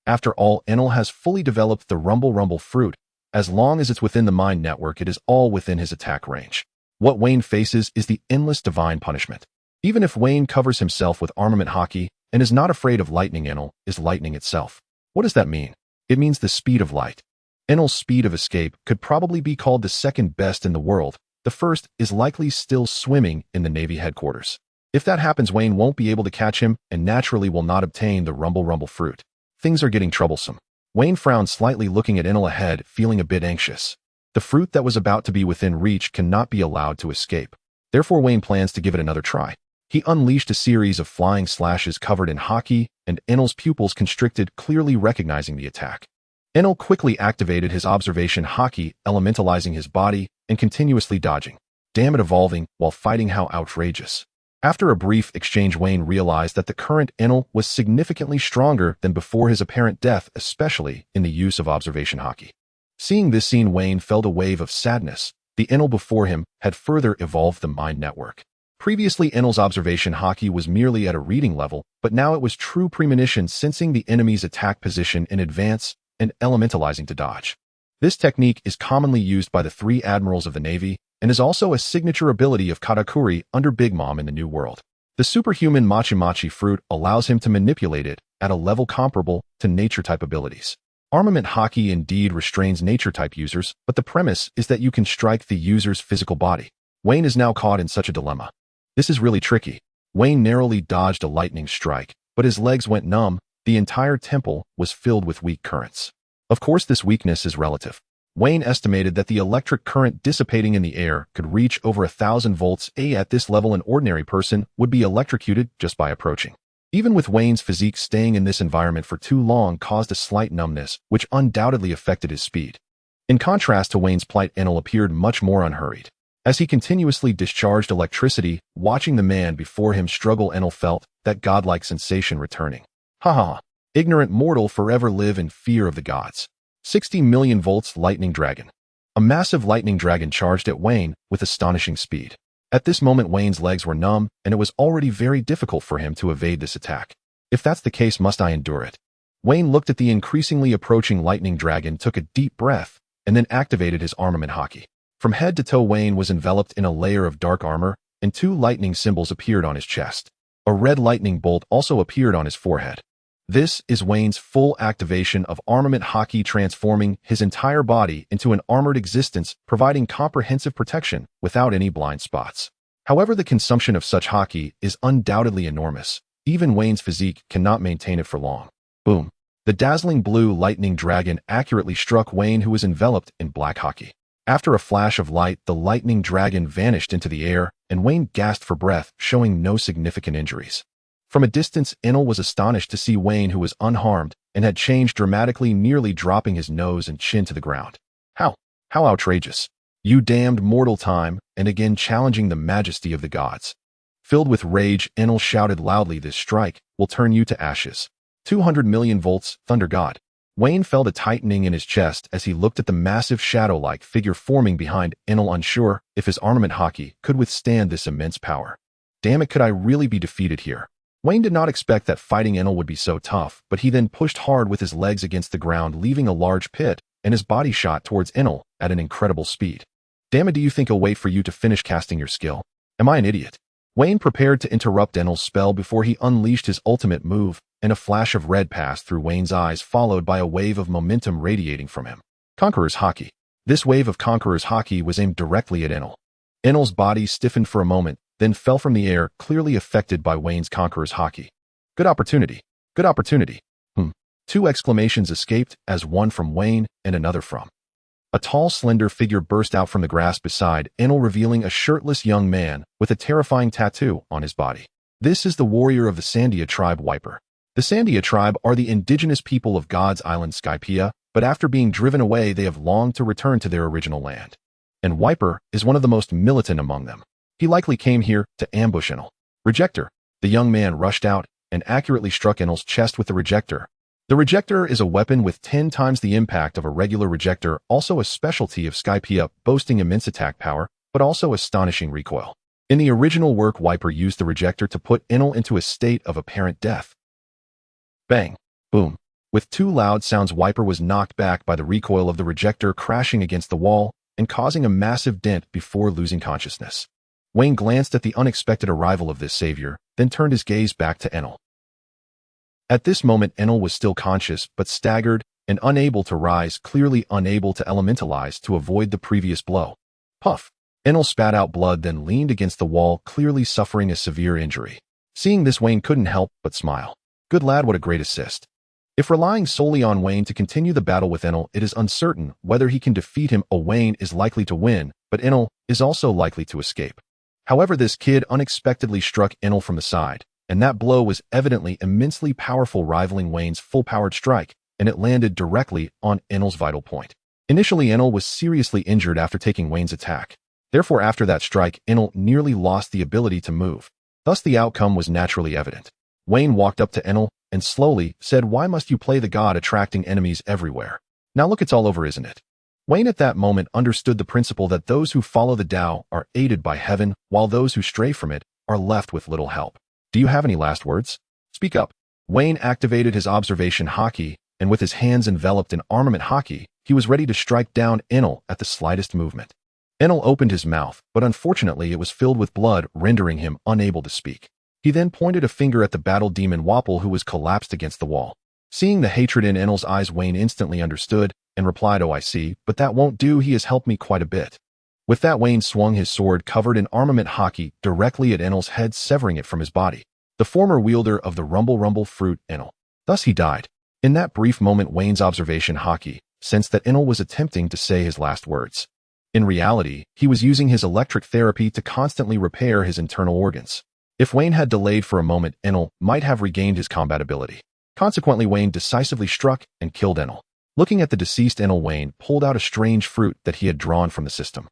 After all, Enel has fully developed the rumble fruit. As long as it's within the mind network, it is all within his attack range. What Weien faces is the endless divine punishment. Even if Weien covers himself with armament haki and is not afraid of lightning, Enel is lightning itself. What does that mean? It means the speed of light. Enel's speed of escape could probably be called the second best in the world. The first is likely still swimming in the Navy headquarters. If that happens, Weien won't be able to catch him and naturally will not obtain the rumble fruit. Things are getting troublesome. Weien frowned slightly, looking at Enel ahead, feeling a bit anxious. The fruit that was about to be within reach cannot be allowed to escape. Therefore, Weien plans to give it another try. He unleashed a series of flying slashes covered in haki, and Enel's pupils constricted, clearly recognizing the attack. Enel quickly activated his observation haki, elementalizing his body and continuously dodging. Damn it, evolving while fighting, how outrageous. After a brief exchange, Weien realized that the current Enel was significantly stronger than before his apparent death, especially in the use of observation haki. Seeing this scene, Weien felt a wave of sadness. The Enel before him had further evolved the mind network. Previously, Enel's observation haki was merely at a reading level, but now it was true premonition, sensing the enemy's attack position in advance and elementalizing to dodge. This technique is commonly used by the 3 admirals of the Navy and is also a signature ability of Katakuri under Big Mom in the New World. The superhuman Machi fruit allows him to manipulate it at a level comparable to nature-type abilities. Armament haki indeed restrains nature-type users, but the premise is that you can strike the user's physical body. Weien is now caught in such a dilemma. This is really tricky. Weien narrowly dodged a lightning strike, but his legs went numb. The entire temple was filled with weak currents. Of course, this weakness is relative. Weien estimated that the electric current dissipating in the air could reach over 1,000 volts. At this level, an ordinary person would be electrocuted just by approaching. Even with Wein's physique, staying in this environment for too long caused a slight numbness, which undoubtedly affected his speed. In contrast to Wein's plight, Enel appeared much more unhurried. As he continuously discharged electricity, watching the man before him struggle, Enel felt that godlike sensation returning. Ha ha! Ignorant mortal, forever live in fear of the gods. 60 million volts lightning dragon. A massive lightning dragon charged at Weien with astonishing speed. At this moment, Wein's legs were numb, and it was already very difficult for him to evade this attack. If that's the case, must I endure it? Weien looked at the increasingly approaching lightning dragon, took a deep breath, and then activated his armament haki. From head to toe, Weien was enveloped in a layer of dark armor, and 2 lightning symbols appeared on his chest. A red lightning bolt also appeared on his forehead. This is Wein's full activation of armament haki, transforming his entire body into an armored existence, providing comprehensive protection without any blind spots. However, the consumption of such haki is undoubtedly enormous. Even Wein's physique cannot maintain it for long. Boom! The dazzling blue lightning dragon accurately struck Weien, who was enveloped in black haki. After a flash of light, the lightning dragon vanished into the air, and Weien gasped for breath, showing no significant injuries. From a distance, Enel was astonished to see Weien, who was unharmed and had changed dramatically, nearly dropping his nose and chin to the ground. How outrageous! You damned mortal, time and again challenging the majesty of the gods. Filled with rage, Enel shouted loudly, "This strike will turn you to ashes." 200 million volts, thunder god. Weien felt a tightening in his chest as he looked at the massive shadow-like figure forming behind Enel, unsure if his armament haki could withstand this immense power. Damn it, could I really be defeated here? Weien did not expect that fighting Enel would be so tough, but he then pushed hard with his legs against the ground, leaving a large pit, and his body shot towards Enel at an incredible speed. Damn it, do you think he'll wait for you to finish casting your skill? Am I an idiot? Weien prepared to interrupt Enel's spell before he unleashed his ultimate move, and a flash of red passed through Wein's eyes, followed by a wave of momentum radiating from him. Conqueror's haki. This wave of Conqueror's haki was aimed directly at Enel. Enel's body stiffened for a moment, then fell from the air, clearly affected by Wein's Conqueror's haki. Good opportunity. Good opportunity. 2 exclamations escaped, as one from Weien and another from. A tall, slender figure burst out from the grass beside Enel, revealing a shirtless young man with a terrifying tattoo on his body. This is the warrior of the Sandia tribe, Wiper. The Sandia tribe are the indigenous people of God's island Skypea, but after being driven away they have longed to return to their original land. And Wiper is one of the most militant among them. He likely came here to ambush Enel. Rejector. The young man rushed out and accurately struck Enel's chest with the rejector. The rejector is a weapon with 10 times the impact of a regular rejector, also a specialty of Skypiea, boasting immense attack power, but also astonishing recoil. In the original work, Wiper used the rejector to put Enel into a state of apparent death. Bang! Boom! With two loud sounds, Wiper was knocked back by the recoil of the rejector, crashing against the wall and causing a massive dent before losing consciousness. Weien glanced at the unexpected arrival of this savior, then turned his gaze back to Enel. At this moment, Enel was still conscious, but staggered and unable to rise, clearly unable to elementalize to avoid the previous blow. Puff! Enel spat out blood, then leaned against the wall, clearly suffering a severe injury. Seeing this, Weien couldn't help but smile. Good lad, what a great assist. If relying solely on Weien to continue the battle with Enel, it is uncertain whether he can defeat him. Weien is likely to win, but Enel is also likely to escape. However, this kid unexpectedly struck Enel from the side, and that blow was evidently immensely powerful, rivaling Weien's full-powered strike, and it landed directly on Enel's vital point. Initially, Enel was seriously injured after taking Weien's attack. Therefore, after that strike, Enel nearly lost the ability to move. Thus, the outcome was naturally evident. Weien walked up to Enel and slowly said, "Why must you play the god, attracting enemies everywhere? Now look, it's all over, isn't it?" Weien at that moment understood the principle that those who follow the Tao are aided by heaven, while those who stray from it are left with little help. Do you have any last words? Speak up. Weien activated his observation haki, and with his hands enveloped in armament haki, he was ready to strike down Enel at the slightest movement. Enel opened his mouth, but unfortunately it was filled with blood, rendering him unable to speak. He then pointed a finger at the battle demon Wapol, who was collapsed against the wall. Seeing the hatred in Enel's eyes, Weien instantly understood and replied, "Oh, I see, but that won't do. He has helped me quite a bit." With that, Weien swung his sword covered in armament haki directly at Enel's head, severing it from his body. The former wielder of the rumble fruit, Enel. Thus he died. In that brief moment, Weien's observation haki sensed that Enel was attempting to say his last words. In reality, he was using his electric therapy to constantly repair his internal organs. If Weien had delayed for a moment, Enel might have regained his combat ability. Consequently, Weien decisively struck and killed Enel. Looking at the deceased Enel, Weien pulled out a strange fruit that he had drawn from the system.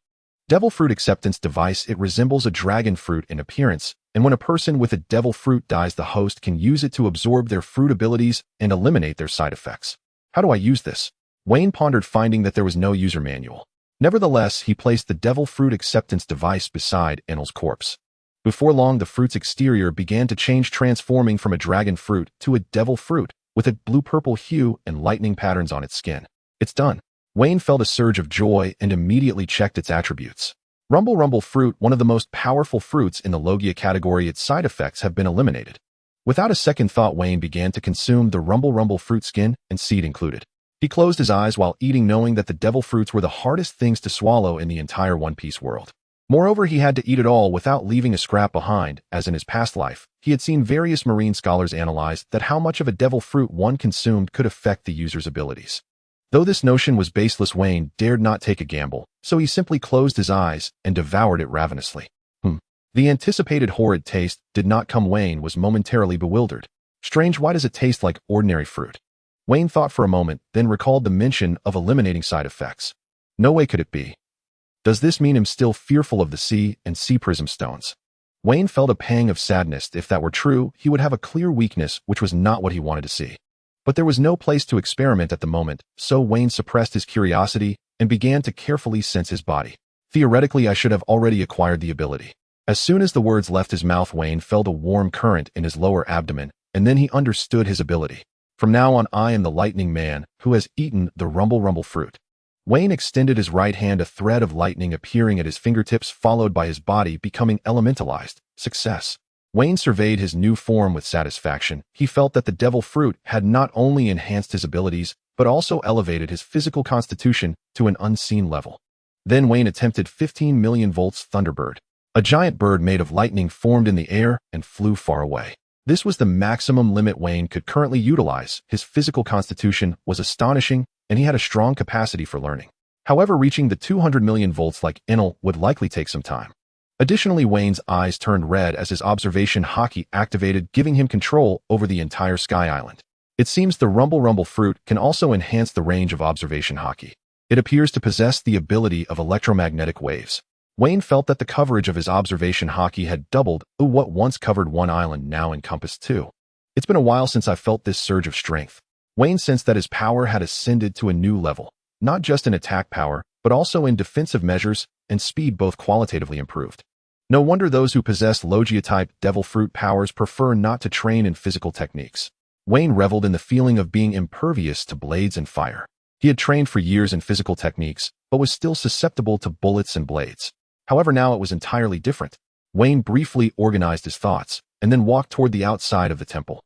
Devil Fruit Acceptance Device. It resembles a dragon fruit in appearance, and when a person with a devil fruit dies, the host can use it to absorb their fruit abilities and eliminate their side effects. How do I use this? Weien pondered, finding that there was no user manual. Nevertheless, he placed the Devil Fruit Acceptance Device beside Enel's corpse. Before long, the fruit's exterior began to change, transforming from a dragon fruit to a devil fruit, with a blue-purple hue and lightning patterns on its skin. It's done. Weien felt a surge of joy and immediately checked its attributes. Rumble fruit, one of the most powerful fruits in the Logia category. Its side effects have been eliminated. Without a second thought, Weien began to consume the rumble fruit, skin and seed included. He closed his eyes while eating, knowing that the devil fruits were the hardest things to swallow in the entire One Piece world. Moreover, he had to eat it all without leaving a scrap behind, as in his past life, he had seen various marine scholars analyze that how much of a devil fruit one consumed could affect the user's abilities. Though this notion was baseless, Weien dared not take a gamble, so he simply closed his eyes and devoured it ravenously. The anticipated horrid taste did not come. Weien was momentarily bewildered. Strange, why does it taste like ordinary fruit? Weien thought for a moment, then recalled the mention of eliminating side effects. No way could it be. Does this mean I'm still fearful of the sea and sea prism stones? Weien felt a pang of sadness. If that were true, he would have a clear weakness, which was not what he wanted to see. But there was no place to experiment at the moment, so Weien suppressed his curiosity and began to carefully sense his body. Theoretically, I should have already acquired the ability. As soon as the words left his mouth, Weien felt a warm current in his lower abdomen, and then he understood his ability. From now on, I am the lightning man who has eaten the rumble fruit. Weien extended his right hand, a thread of lightning appearing at his fingertips, followed by his body becoming elementalized. Success. Weien surveyed his new form with satisfaction. He felt that the devil fruit had not only enhanced his abilities, but also elevated his physical constitution to an unseen level. Then Weien attempted 15 million volts Thunderbird. A giant bird made of lightning formed in the air and flew far away. This was the maximum limit Weien could currently utilize. His physical constitution was astonishing, and he had a strong capacity for learning. However, reaching the 200 million volts like Enel would likely take some time. Additionally, Weien's eyes turned red as his observation haki activated, giving him control over the entire Sky Island. It seems the Rumble Rumble fruit can also enhance the range of observation haki. It appears to possess the ability of electromagnetic waves. Weien felt that the coverage of his observation haki had doubled. What once covered one island now encompassed two. It's been a while since I felt this surge of strength. Weien sensed that his power had ascended to a new level, not just in attack power, but also in defensive measures, and speed both qualitatively improved. No wonder those who possess Logia-type devil fruit powers prefer not to train in physical techniques. Weien reveled in the feeling of being impervious to blades and fire. He had trained for years in physical techniques, but was still susceptible to bullets and blades. However, now it was entirely different. Weien briefly organized his thoughts, and then walked toward the outside of the temple.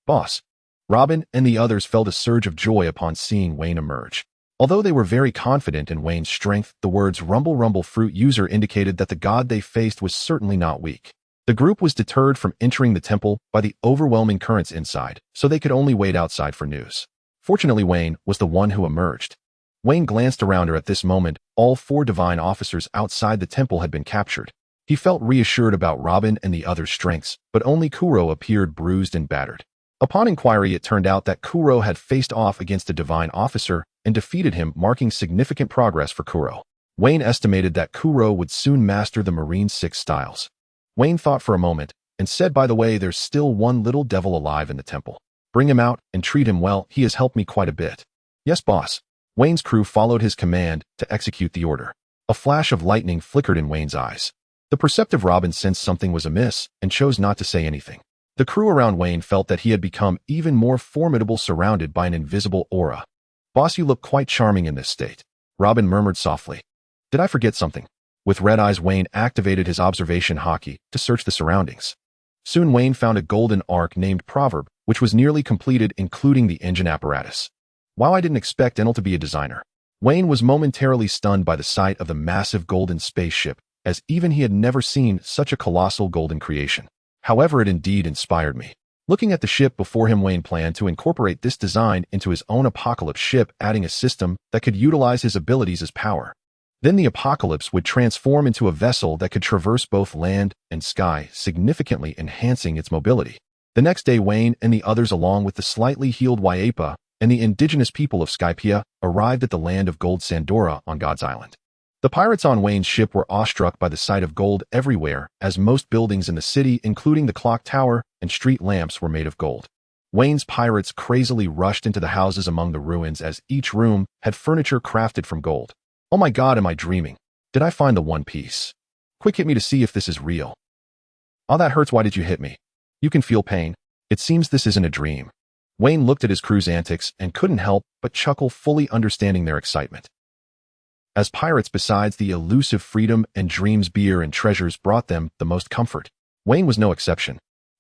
Boss. Robin and the others felt a surge of joy upon seeing Weien emerge. Although they were very confident in Wein's strength, the words Rumble Rumble Fruit user indicated that the god they faced was certainly not weak. The group was deterred from entering the temple by the overwhelming currents inside, so they could only wait outside for news. Fortunately, Weien was the one who emerged. Weien glanced around her at this moment. All 4 divine officers outside the temple had been captured. He felt reassured about Robin and the others' strengths, but only Kuro appeared bruised and battered. Upon inquiry, it turned out that Kuro had faced off against a divine officer and defeated him, marking significant progress for Kuro. Weien estimated that Kuro would soon master the Marine 6 styles. Weien thought for a moment and said, by the way, there's still one little devil alive in the temple. Bring him out and treat him well. He has helped me quite a bit. Yes, boss. Wein's crew followed his command to execute the order. A flash of lightning flickered in Wein's eyes. The perceptive Robin sensed something was amiss and chose not to say anything. The crew around Weien felt that he had become even more formidable, surrounded by an invisible aura. Boss, you look quite charming in this state. Robin murmured softly. Did I forget something? With red eyes, Weien activated his observation haki to search the surroundings. Soon Weien found a golden ark named Proverb, which was nearly completed, including the engine apparatus. Wow, I didn't expect Enel to be a designer. Weien was momentarily stunned by the sight of the massive golden spaceship, as even he had never seen such a colossal golden creation. However, it indeed inspired me. Looking at the ship before him, Weien planned to incorporate this design into his own Apocalypse ship, adding a system that could utilize his abilities as power. Then the Apocalypse would transform into a vessel that could traverse both land and sky, significantly enhancing its mobility. The next day, Weien and the others, along with the slightly healed Waipa and the indigenous people of Skypea, arrived at the land of Gold Sandora on God's Island. The pirates on Wein's ship were awestruck by the sight of gold everywhere, as most buildings in the city, including the clock tower and street lamps, were made of gold. Wein's pirates crazily rushed into the houses among the ruins, as each room had furniture crafted from gold. Oh my god, am I dreaming? Did I find the One Piece? Quick, hit me to see if this is real. Oh, that hurts. Why did you hit me? You can feel pain. It seems this isn't a dream. Weien looked at his crew's antics and couldn't help but chuckle, fully understanding their excitement. As pirates, besides the elusive freedom and dreams, beer and treasures brought them the most comfort. Weien was no exception.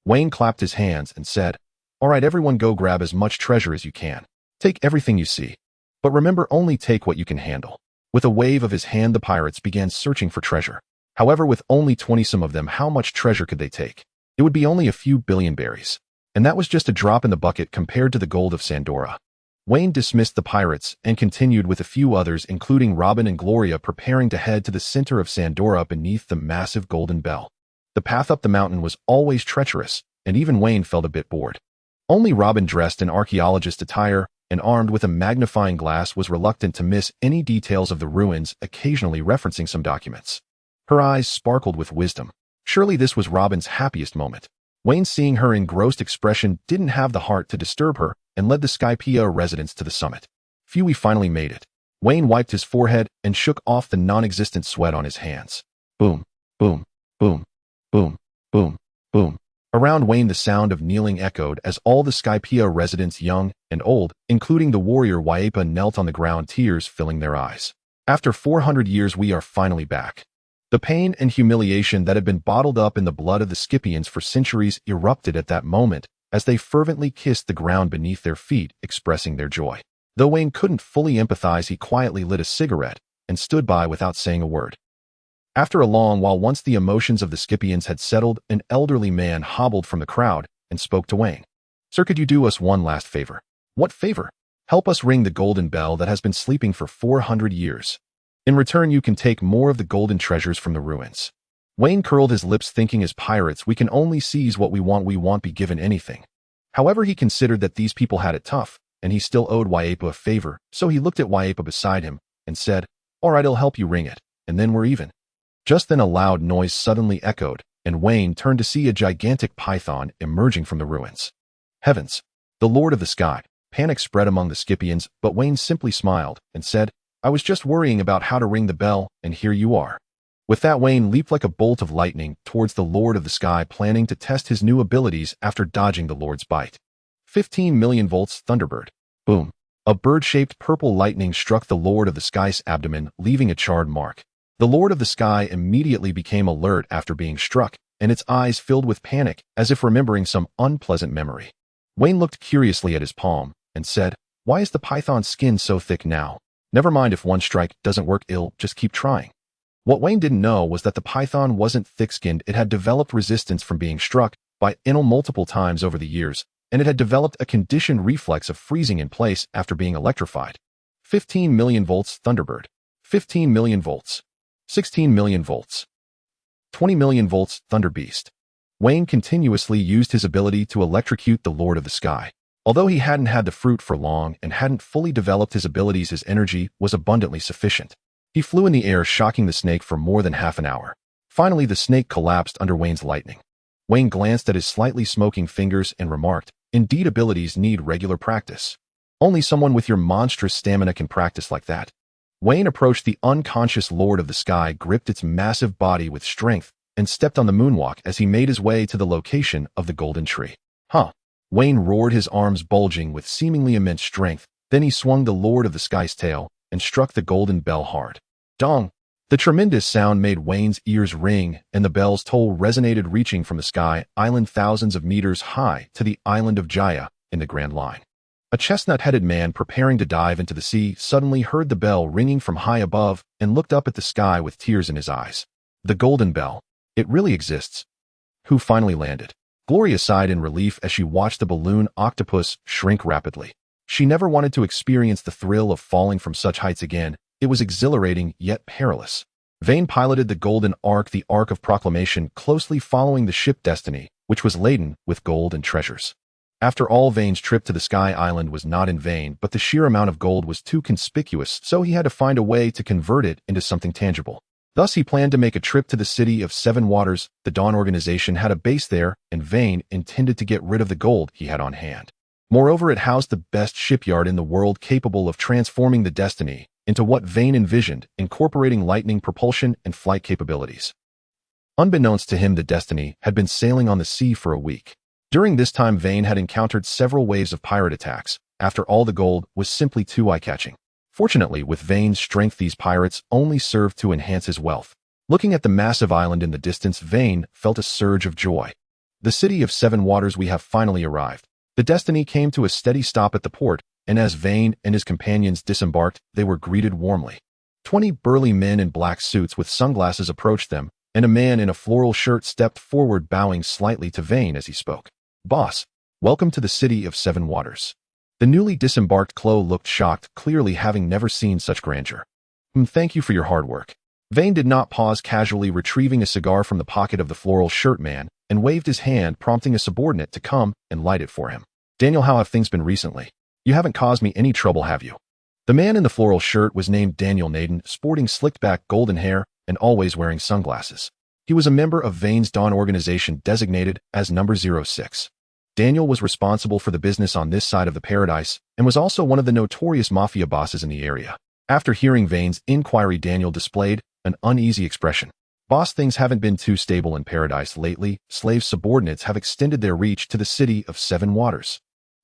Weien clapped his hands and said, "All right, everyone, go grab as much treasure as you can. Take everything you see. But remember, only take what you can handle." With a wave of his hand, the pirates began searching for treasure. However, with only 20 some of them, how much treasure could they take? It would be only a few billion berries. And that was just a drop in the bucket compared to the gold of Sandora. Weien dismissed the pirates and continued with a few others, including Robin and Gloria, preparing to head to the center of Sandora beneath the massive golden bell. The path up the mountain was always treacherous, and even Weien felt a bit bored. Only Robin, dressed in archaeologist attire and armed with a magnifying glass, was reluctant to miss any details of the ruins, occasionally referencing some documents. Her eyes sparkled with wisdom. Surely this was Robin's happiest moment. Weien, seeing her engrossed expression, didn't have the heart to disturb her and led the Skypea residents to the summit. Phew, we finally made it. Weien wiped his forehead and shook off the non-existent sweat on his hands. Boom, boom, boom, boom, boom, boom. Around Weien, the sound of kneeling echoed as all the Skypea residents, young and old, including the warrior Waipa, knelt on the ground, tears filling their eyes. After 400 years, we are finally back. The pain and humiliation that had been bottled up in the blood of the Scypians for centuries erupted at that moment as they fervently kissed the ground beneath their feet, expressing their joy. Though Weien couldn't fully empathize, he quietly lit a cigarette and stood by without saying a word. After a long while, once the emotions of the Scypians had settled, an elderly man hobbled from the crowd and spoke to Weien. "Sir, could you do us one last favor?" "What favor?" "Help us ring the golden bell that has been sleeping for 400 years. In return, you can take more of the golden treasures from the ruins." Weien curled his lips, thinking, as pirates, we can only seize what we won't be given anything. However, he considered that these people had it tough, and he still owed Waipa a favor, so he looked at Waipa beside him and said, "All right, I'll help you ring it, and then we're even." Just then a loud noise suddenly echoed, and Weien turned to see a gigantic python emerging from the ruins. Heavens! The Lord of the Sky! Panic spread among the Scipians, but Weien simply smiled and said, "I was just worrying about how to ring the bell, and here you are." With that, Weien leaped like a bolt of lightning towards the Lord of the Sky, planning to test his new abilities after dodging the Lord's bite. 15 million volts Thunderbird. Boom. A bird-shaped purple lightning struck the Lord of the Sky's abdomen, leaving a charred mark. The Lord of the Sky immediately became alert after being struck, and its eyes filled with panic, as if remembering some unpleasant memory. Weien looked curiously at his palm and said, "Why is the python's skin so thick now? Never mind if one strike doesn't work ill, just keep trying." What Weien didn't know was that the python wasn't thick-skinned. It had developed resistance from being struck by Inel multiple times over the years, and it had developed a conditioned reflex of freezing in place after being electrified. 15 million volts Thunderbird. 15 million volts. 16 million volts. 20 million volts Thunderbeast. Weien continuously used his ability to electrocute the Lord of the Sky. Although he hadn't had the fruit for long and hadn't fully developed his abilities, his energy was abundantly sufficient. He flew in the air, shocking the snake for more than half an hour. Finally, the snake collapsed under Wayne's lightning. Weien glanced at his slightly smoking fingers and remarked, "Indeed, abilities need regular practice. Only someone with your monstrous stamina can practice like that." Weien approached the unconscious Lord of the Sky, gripped its massive body with strength, and stepped on the moonwalk as he made his way to the location of the golden tree. "Huh!" Weien roared, his arms bulging with seemingly immense strength. Then he swung the Lord of the Sky's tail and struck the golden bell hard. Dong! The tremendous sound made Wayne's ears ring, and the bell's toll resonated, reaching from the sky island thousands of meters high to the island of Jaya in the Grand Line. A chestnut-headed man preparing to dive into the sea suddenly heard the bell ringing from high above and looked up at the sky with tears in his eyes. The golden bell. It really exists. Who finally landed? Gloria sighed in relief as she watched the balloon octopus shrink rapidly. She never wanted to experience the thrill of falling from such heights again. It was exhilarating yet perilous. Weien piloted the Golden Ark, the Ark of Proclamation, closely following the ship Destiny, which was laden with gold and treasures. After all, Wein's trip to the Sky Island was not in vain, but the sheer amount of gold was too conspicuous, so he had to find a way to convert it into something tangible. Thus, he planned to make a trip to the city of Seven Waters. The Dawn organization had a base there, and Weien intended to get rid of the gold he had on hand. Moreover, it housed the best shipyard in the world, capable of transforming the Destiny into what Weien envisioned, incorporating lightning propulsion and flight capabilities. Unbeknownst to him, the Destiny had been sailing on the sea for a week. During this time, Weien had encountered several waves of pirate attacks. After all, the gold was simply too eye-catching. Fortunately, with Wein's strength, these pirates only served to enhance his wealth. Looking at the massive island in the distance, Weien felt a surge of joy. The city of Seven Waters, we have finally arrived. The Destiny came to a steady stop at the port, and as Weien and his companions disembarked, they were greeted warmly. 20 burly men in black suits with sunglasses approached them, and a man in a floral shirt stepped forward, bowing slightly to Weien as he spoke. "Boss, welcome to the city of Seven Waters." The newly disembarked Klo looked shocked, clearly having never seen such grandeur. Thank you for your hard work." Weien did not pause, casually retrieving a cigar from the pocket of the floral shirt man, and waved his hand, prompting a subordinate to come and light it for him. "Daniel, how have things been recently? You haven't caused me any trouble, have you?" The man in the floral shirt was named Daniel Naden, sporting slicked-back golden hair and always wearing sunglasses. He was a member of Wein's Dawn organization, designated as Number 06. Daniel was responsible for the business on this side of the paradise and was also one of the notorious mafia bosses in the area. After hearing Wein's inquiry, Daniel displayed an uneasy expression. "Boss, things haven't been too stable in paradise lately. Slave subordinates have extended their reach to the city of Seven Waters."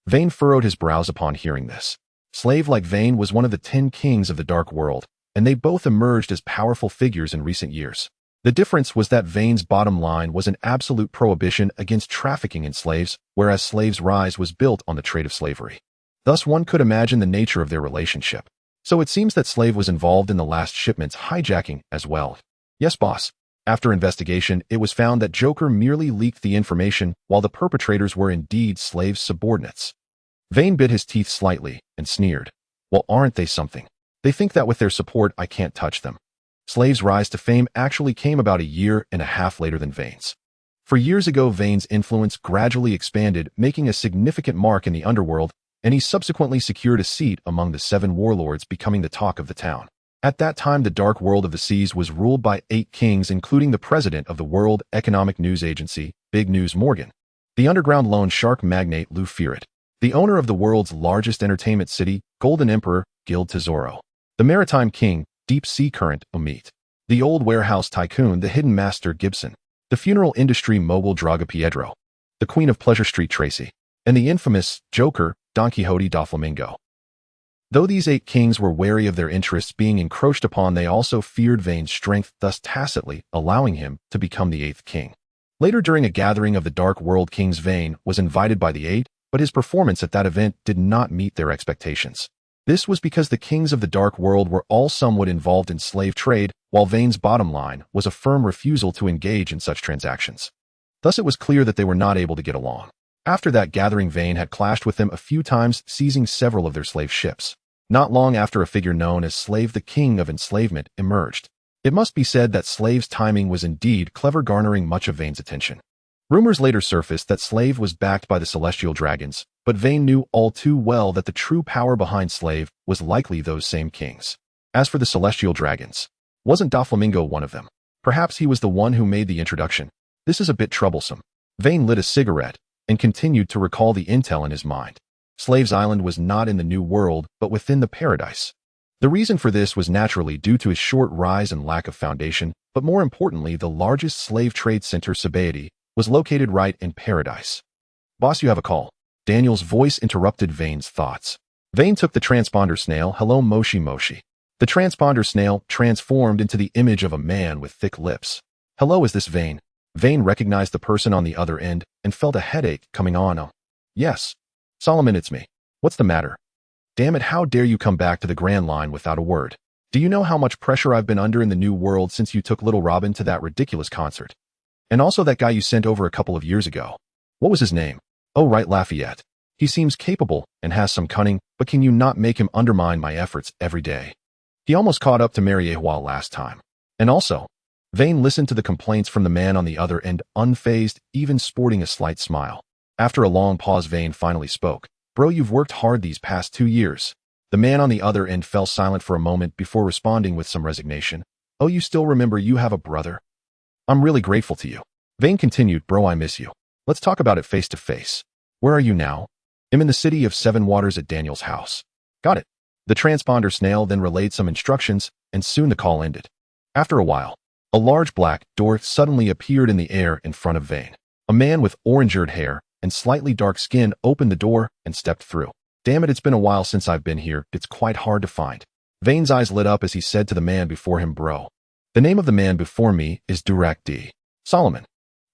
Weien furrowed his brows upon hearing this. Slave like Weien was one of the 10 kings of the dark world, and they both emerged as powerful figures in recent years. The difference was that Wein's bottom line was an absolute prohibition against trafficking in slaves, whereas Slave's rise was built on the trade of slavery. Thus, one could imagine the nature of their relationship. So it seems that Slave was involved in the last shipment's hijacking as well. "Yes, boss." After investigation, it was found that Joker merely leaked the information, while the perpetrators were indeed Slave's subordinates. Weien bit his teeth slightly and sneered. "Well, aren't they something? They think that with their support I can't touch them." Slave's rise to fame actually came about a year and a half later than Wein's. For years ago, Vain's influence gradually expanded, making a significant mark in the underworld, and he subsequently secured a seat among the 7 warlords, becoming the talk of the town. At that time, the dark world of the seas was ruled by 8 kings, including the president of the World Economic News Agency, Big News Morgan, the underground loan shark magnate Lafitte, the owner of the world's largest entertainment city, Golden Emperor, Guild Tesoro, the maritime king, Deep Sea Current, Omit, the old warehouse tycoon, the hidden master Gibson, the funeral industry mogul Draga Piedro, the queen of Pleasure Street Tracy, and the infamous Joker, Don Quixote da Flamingo. Though these 8 kings were wary of their interests being encroached upon, they also feared Vain's strength, thus tacitly allowing him to become the 8th king. Later, during a gathering of the Dark World Kings, Vain was invited by the 8, but his performance at that event did not meet their expectations. This was because the kings of the Dark World were all somewhat involved in slave trade, while Vain's bottom line was a firm refusal to engage in such transactions. Thus, it was clear that they were not able to get along. After that gathering, Vain had clashed with them a few times, seizing several of their slave ships. Not long after, a figure known as Slave, the King of Enslavement, emerged. It must be said that Slave's timing was indeed clever, garnering much of Vain's attention. Rumors later surfaced that Slave was backed by the Celestial Dragons, but Vain knew all too well that the true power behind Slave was likely those same kings. As for the Celestial Dragons, wasn't Doflamingo one of them? Perhaps he was the one who made the introduction. This is a bit troublesome. Vain lit a cigarette and continued to recall the intel in his mind. Slave's Island was not in the New World, but within the Paradise. The reason for this was naturally due to his short rise and lack of foundation, but more importantly, the largest slave trade center, Baratie, was located right in Paradise. Boss, you have a call. Daniel's voice interrupted Vain's thoughts. Vain took the transponder snail. Hello, Moshi Moshi. The transponder snail transformed into the image of a man with thick lips. Hello, is this Vain? Vain recognized the person on the other end and felt a headache coming on. Oh, yes. Solomon, it's me. What's the matter? Damn it, how dare you come back to the Grand Line without a word? Do you know how much pressure I've been under in the New World since you took Little Robin to that ridiculous concert? And also that guy you sent over a couple of years ago. What was his name? Oh, right, Lafitte. He seems capable and has some cunning, but can you not make him undermine my efforts every day? He almost caught up to Mariehua last time. And also, Vain listened to the complaints from the man on the other end, unfazed, even sporting a slight smile. After a long pause, Vain finally spoke. Bro, you've worked hard these past 2 years. The man on the other end fell silent for a moment before responding with some resignation. Oh, you still remember you have a brother? I'm really grateful to you. Vain continued, bro, I miss you. Let's talk about it face to face. Where are you now? I'm in the city of 7 Waters at Daniel's house. Got it. The transponder snail then relayed some instructions, and soon the call ended. After a while, a large black door suddenly appeared in the air in front of Vain. A man with orange-haired hair and slightly dark skin opened the door and stepped through. Damn it, it's been a while since I've been here. It's quite hard to find. Vain's eyes lit up as he said to the man before him, bro. The name of the man before me is Durak D. Solomon.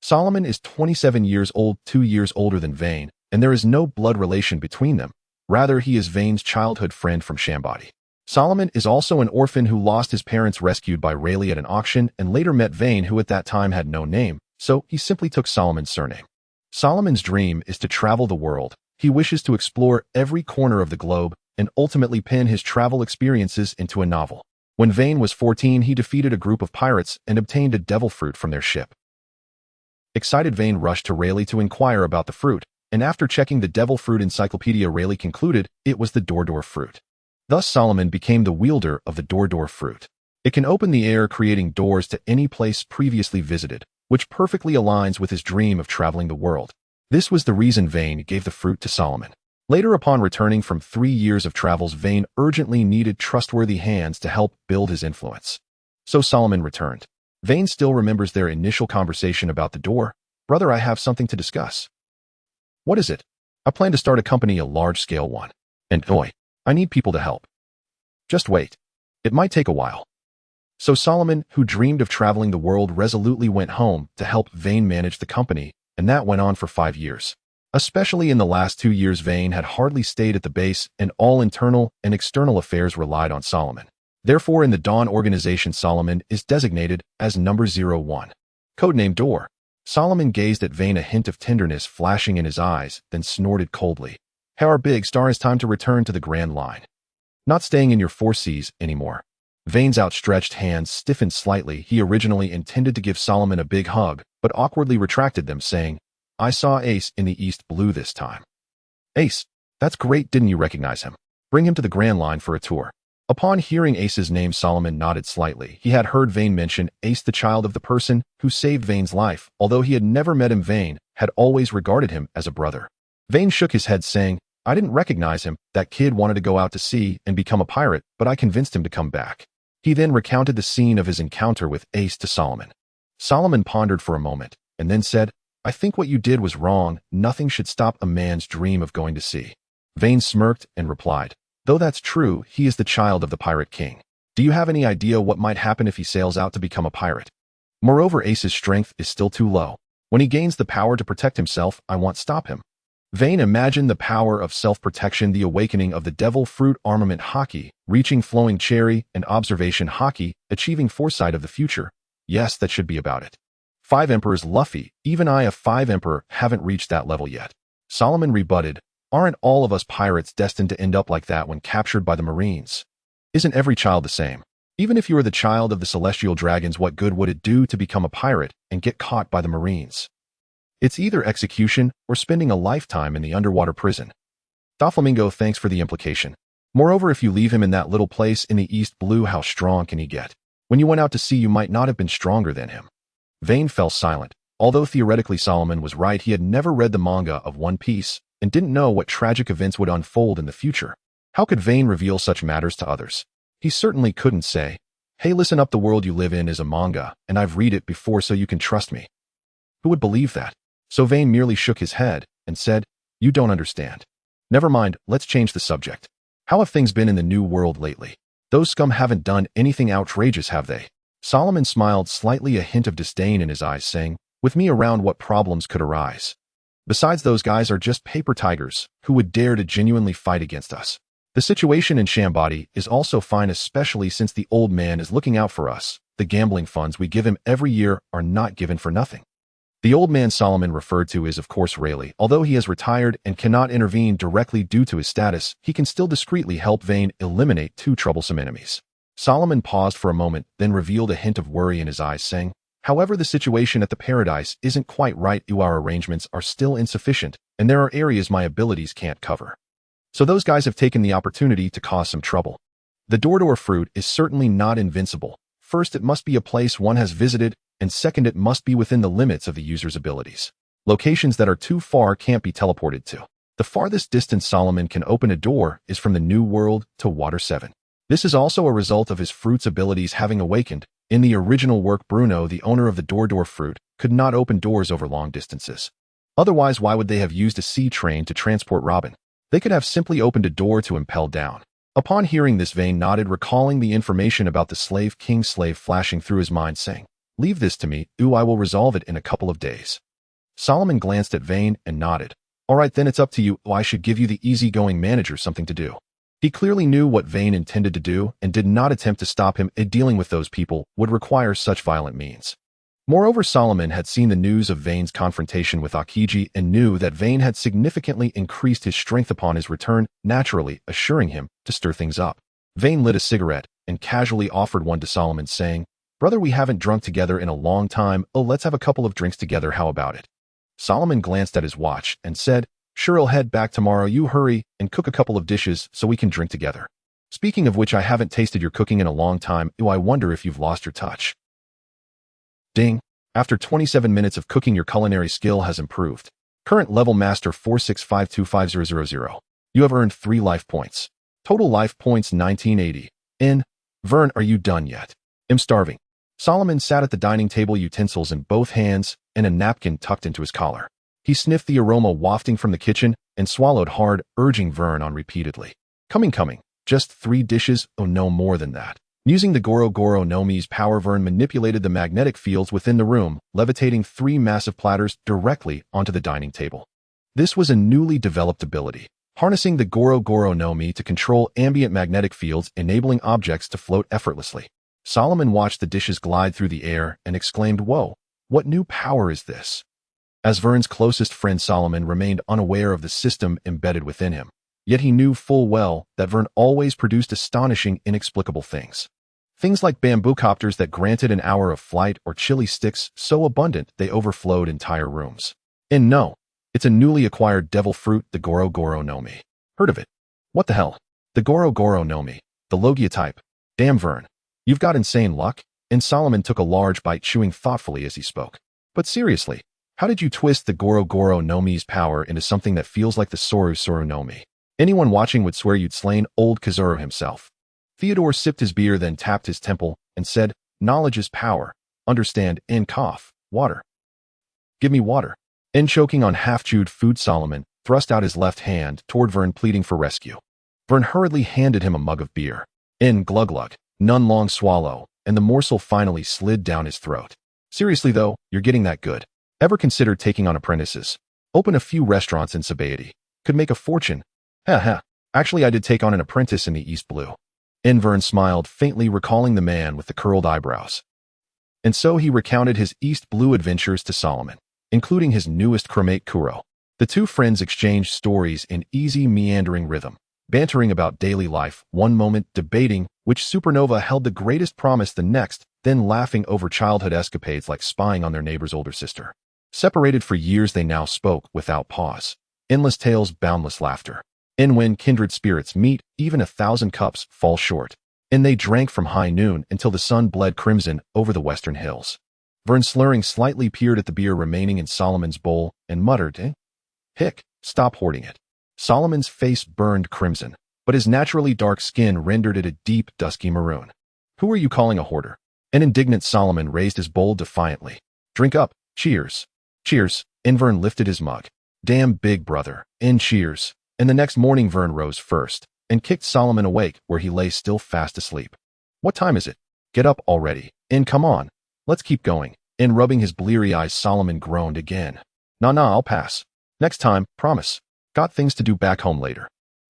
Solomon is 27 years old, 2 years older than Vain, and there is no blood relation between them. Rather, he is Vain's childhood friend from Shambadi. Solomon is also an orphan who lost his parents rescued by Rayleigh at an auction and later met Vain, who at that time had no name, so he simply took Solomon's surname. Solomon's dream is to travel the world. He wishes to explore every corner of the globe and ultimately pen his travel experiences into a novel. When Vain was 14, he defeated a group of pirates and obtained a devil fruit from their ship. Excited, Vain rushed to Rayleigh to inquire about the fruit, and after checking the devil fruit encyclopedia, Rayleigh concluded it was the Dordor fruit. Thus, Solomon became the wielder of the Dordor fruit. It can open the air, creating doors to any place previously visited, which perfectly aligns with his dream of traveling the world. This was the reason Vain gave the fruit to Solomon. Later, upon returning from 3 years of travels, Vain urgently needed trustworthy hands to help build his influence. So Solomon returned. Vain still remembers their initial conversation about the door. Brother, I have something to discuss. What is it? I plan to start a company, a large-scale one. And oi, I need people to help. Just wait. It might take a while. So Solomon, who dreamed of traveling the world, resolutely went home to help Vain manage the company, and that went on for 5 years. Especially in the last 2 years, Vain had hardly stayed at the base, and all internal and external affairs relied on Solomon. Therefore, in the Dawn organization, Solomon is designated as number 01. Codename Door. Solomon gazed at Vain, a hint of tenderness flashing in his eyes, then snorted coldly. Hey, our big star, it's time to return to the Grand Line. Not staying in your 4 Cs anymore. Vane's outstretched hands stiffened slightly. He originally intended to give Solomon a big hug, but awkwardly retracted them, saying, "I saw Ace in the East Blue this time." "Ace? That's great, didn't you recognize him? Bring him to the Grand Line for a tour." Upon hearing Ace's name, Solomon nodded slightly. He had heard Weien mention Ace, the child of the person who saved Vane's life. Although he had never met him, Weien had always regarded him as a brother. Weien shook his head, saying, "I didn't recognize him. That kid wanted to go out to sea and become a pirate, but I convinced him to come back." He then recounted the scene of his encounter with Ace to Solomon. Solomon pondered for a moment, and then said, "I think what you did was wrong. Nothing should stop a man's dream of going to sea." Weien smirked and replied, "Though that's true, he is the child of the Pirate King. Do you have any idea what might happen if he sails out to become a pirate? Moreover, Ace's strength is still too low. When he gains the power to protect himself, I won't stop him." Weien imagined the power of self-protection, the awakening of the devil fruit, armament Haki, reaching flowing cherry, and observation Haki, achieving foresight of the future. Yes, that should be about it. 5 emperors, Luffy, even I, a 5 emperor, haven't reached that level yet. Solomon rebutted, "Aren't all of us pirates destined to end up like that when captured by the Marines? Isn't every child the same? Even if you are the child of the celestial dragons, what good would it do to become a pirate and get caught by the Marines? It's either execution or spending a lifetime in the underwater prison." Doflamingo, thanks for the implication. Moreover, if you leave him in that little place in the East Blue, how strong can he get? When you went out to sea, you might not have been stronger than him. Weien fell silent. Although theoretically Solomon was right, he had never read the manga of One Piece and didn't know what tragic events would unfold in the future. How could Weien reveal such matters to others? He certainly couldn't say, "Hey, listen up, the world you live in is a manga, and I've read it before, so you can trust me." Who would believe that? So Weien merely shook his head and said, "You don't understand. Never mind, let's change the subject. How have things been in the New World lately? Those scum haven't done anything outrageous, have they?" Solomon smiled, slightly a hint of disdain in his eyes, saying, "With me around, what problems could arise? Besides, those guys are just paper tigers who would dare to genuinely fight against us. The situation in Shambati is also fine, especially since the old man is looking out for us. The gambling funds we give him every year are not given for nothing." The old man Solomon referred to is, of course, Rayleigh. Although he has retired and cannot intervene directly due to his status, he can still discreetly help Weien eliminate 2 troublesome enemies. Solomon paused for a moment, then revealed a hint of worry in his eyes, saying, "However, the situation at the Paradise isn't quite right. Our arrangements are still insufficient, and there are areas my abilities can't cover. So those guys have taken the opportunity to cause some trouble. The door fruit is certainly not invincible. First, it must be a place one has visited, and second, it must be within the limits of the user's abilities. Locations that are too far can't be teleported to. The farthest distance Solomon can open a door is from the New World to Water 7. This is also a result of his fruit's abilities having awakened. In the original work, Bruno, the owner of the door fruit, could not open doors over long distances. Otherwise, why would they have used a sea train to transport Robin? They could have simply opened a door to impel down. Upon hearing this, Weien nodded, recalling the information about the slave king slave flashing through his mind, saying, "Leave this to me. I will resolve it in a couple of days." Solomon glanced at Weien and nodded. "All right, then it's up to you. I should give you the easygoing manager something to do." He clearly knew what Weien intended to do and did not attempt to stop him. Dealing with those people would require such violent means. Moreover, Solomon had seen the news of Wein's confrontation with Akiji and knew that Weien had significantly increased his strength upon his return, naturally assuring him to stir things up. Weien lit a cigarette and casually offered one to Solomon, saying, "Brother, we haven't drunk together in a long time. Let's have a couple of drinks together. How about it?" Solomon glanced at his watch and said, "Sure, I'll head back tomorrow. You hurry and cook a couple of dishes so we can drink together. Speaking of which, I haven't tasted your cooking in a long time. I wonder if you've lost your touch." Ding. After 27 minutes of cooking, your culinary skill has improved. Current level master 4652500. You have earned 3 life points. Total life points 1980. Vern, are you done yet? I'm starving. Solomon sat at the dining table, utensils in both hands and a napkin tucked into his collar. He sniffed the aroma wafting from the kitchen and swallowed hard, urging Vern on repeatedly. Coming. Just 3 dishes, no more than that." Using the Goro Goro no Mi's power, Vern manipulated the magnetic fields within the room, levitating 3 massive platters directly onto the dining table. This was a newly developed ability, harnessing the Goro Goro no Mi to control ambient magnetic fields, enabling objects to float effortlessly. Solomon watched the dishes glide through the air and exclaimed, "Whoa, what new power is this?" As Vern's closest friend, Solomon remained unaware of the system embedded within him. Yet he knew full well that Vern always produced astonishing, inexplicable things. Things like bamboo copters that granted an hour of flight or chili sticks so abundant they overflowed entire rooms. And no, it's a newly acquired devil fruit, the Goro Goro no Mi. Heard of it? What the hell? The Goro Goro no Mi, the Logia type. Damn Vern, you've got insane luck? And Solomon took a large bite, chewing thoughtfully as he spoke. But seriously, how did you twist the Goro Goro no Mi's power into something that feels like the Soru Soru no Mi? Anyone watching would swear you'd slain old Kizaru himself. Theodore sipped his beer, then tapped his temple and said, knowledge is power. Understand, and cough. Water. Give me water. And choking on half-chewed food, Solomon thrust out his left hand toward Vern, pleading for rescue. Vern hurriedly handed him a mug of beer. In glug-glug, none long swallow, and the morsel finally slid down his throat. Seriously though, you're getting that good. Ever considered taking on apprentices? Open a few restaurants in Baratie. Could make a fortune. Ha. Actually, I did take on an apprentice in the East Blue. Vern smiled faintly, recalling the man with the curled eyebrows. And so he recounted his East Blue adventures to Solomon, including his newest crewmate Kuro. The two friends exchanged stories in easy, meandering rhythm, bantering about daily life, one moment debating which supernova held the greatest promise the next, then laughing over childhood escapades like spying on their neighbor's older sister. Separated for years, they now spoke without pause. Endless tales, boundless laughter. And when kindred spirits meet, even 1,000 cups fall short. And they drank from high noon until the sun bled crimson over the western hills. Vern, slurring slightly, peered at the beer remaining in Solomon's bowl and muttered, Hick, stop hoarding it. Solomon's face burned crimson, but his naturally dark skin rendered it a deep, dusky maroon. Who are you calling a hoarder? An indignant Solomon raised his bowl defiantly. Drink up. Cheers. Cheers. And Vern lifted his mug. Damn, big brother. And cheers. And the next morning Vern rose first and kicked Solomon awake where he lay still fast asleep. What time is it? Get up already. And come on. Let's keep going. And rubbing his bleary eyes, Solomon groaned again. Nah, I'll pass. Next time, promise. Got things to do back home later.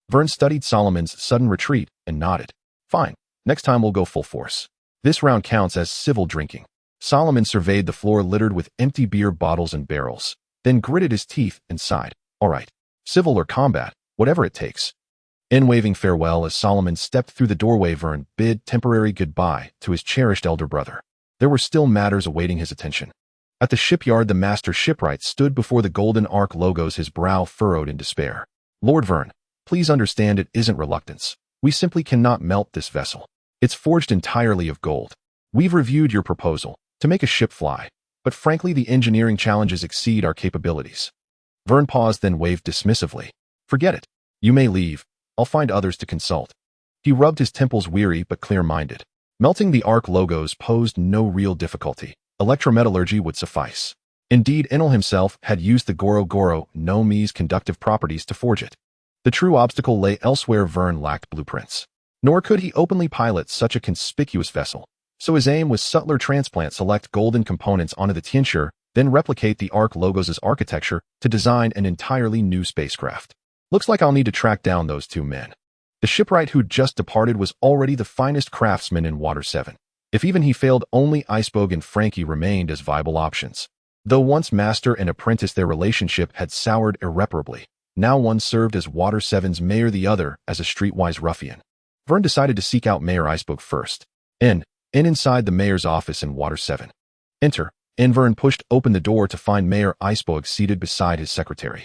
Vern studied Solomon's sudden retreat and nodded. Fine. Next time we'll go full force. This round counts as civil drinking. Solomon surveyed the floor littered with empty beer bottles and barrels, then gritted his teeth and sighed. All right. Civil or combat, whatever it takes. In waving farewell as Solomon stepped through the doorway, Vern bid temporary goodbye to his cherished elder brother. There were still matters awaiting his attention. At the shipyard, the master shipwright stood before the golden arc logos, his brow furrowed in despair. Lord Vern, please understand it isn't reluctance. We simply cannot melt this vessel. It's forged entirely of gold. We've reviewed your proposal to make a ship fly, but frankly the engineering challenges exceed our capabilities. Vern paused, then waved dismissively. Forget it. You may leave. I'll find others to consult. He rubbed his temples, weary but clear-minded. Melting the arc logos posed no real difficulty. Electrometallurgy would suffice. Indeed, Enel himself had used the Goro Goro no Mi's conductive properties to forge it. The true obstacle lay elsewhere. Vern lacked blueprints. Nor could he openly pilot such a conspicuous vessel. So his aim was subtler: transplant select golden components onto the tincture, then replicate the arc logos' architecture to design an entirely new spacecraft. Looks like I'll need to track down those two men. The shipwright who'd just departed was already the finest craftsman in Water 7. If even he failed, only Iceberg and Frankie remained as viable options. Though once master and apprentice, their relationship had soured irreparably. Now one served as Water 7's mayor, the other as a streetwise ruffian. Vern decided to seek out Mayor Iceberg first. Inside the mayor's office in Water 7. Enter. Vern pushed open the door to find Mayor Iceberg seated beside his secretary.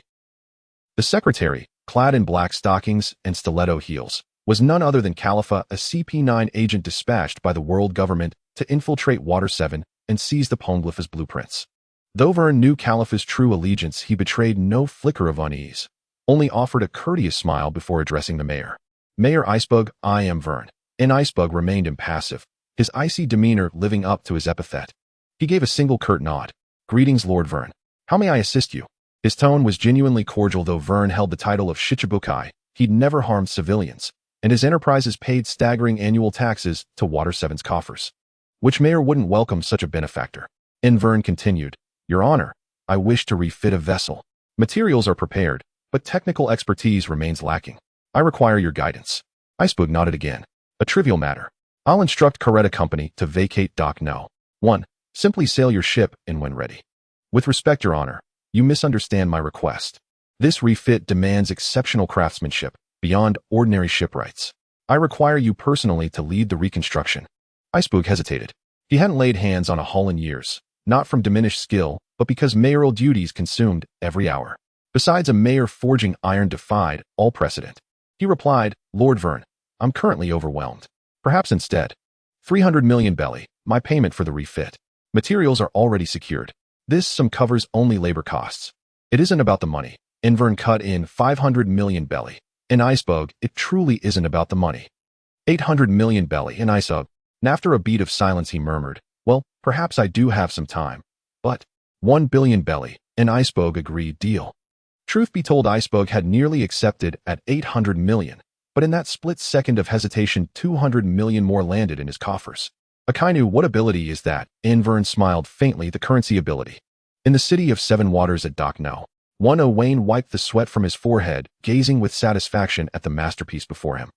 The secretary, clad in black stockings and stiletto heels, was none other than Khalifa, a CP9 agent dispatched by the world government to infiltrate Water 7 and seize the Poneglyph's blueprints. Though Vern knew Khalifa's true allegiance, he betrayed no flicker of unease, only offered a courteous smile before addressing the mayor. Mayor Iceberg, I am Vern. Iceberg remained impassive, his icy demeanor living up to his epithet. He gave a single curt nod. Greetings, Lord Vern. How may I assist you? His tone was genuinely cordial. Though Vern held the title of Shichibukai, he'd never harmed civilians, and his enterprises paid staggering annual taxes to Water 7's coffers. Which mayor wouldn't welcome such a benefactor? Vern continued, Your Honor, I wish to refit a vessel. Materials are prepared, but technical expertise remains lacking. I require your guidance. Iceberg nodded again. A trivial matter. I'll instruct Caretta Company to vacate Dock No. 1. Simply sail your ship in when ready. With respect, Your Honor, you misunderstand my request. This refit demands exceptional craftsmanship, beyond ordinary shipwrights. I require you personally to lead the reconstruction. Iceberg hesitated. He hadn't laid hands on a hull in years, not from diminished skill, but because mayoral duties consumed every hour. Besides, a mayor forging iron defied all precedent. He replied, Lord Vern, I'm currently overwhelmed. Perhaps instead. 300 million belly, my payment for the refit. Materials are already secured. This sum covers only labor costs. It isn't about the money. Invern cut in 500 million belly. In Icebug, it truly isn't about the money. 800 million belly in Icebug. And after a beat of silence he murmured, well, perhaps I do have some time. But 1 billion belly, in Icebug agreed deal. Truth be told, Icebug had nearly accepted at 800 million, but in that split second of hesitation 200 million more landed in his coffers. Akainu, what ability is that? Invern smiled faintly, the currency ability. In the city of Seven Waters at Dock No. Weien wiped the sweat from his forehead, gazing with satisfaction at the masterpiece before him.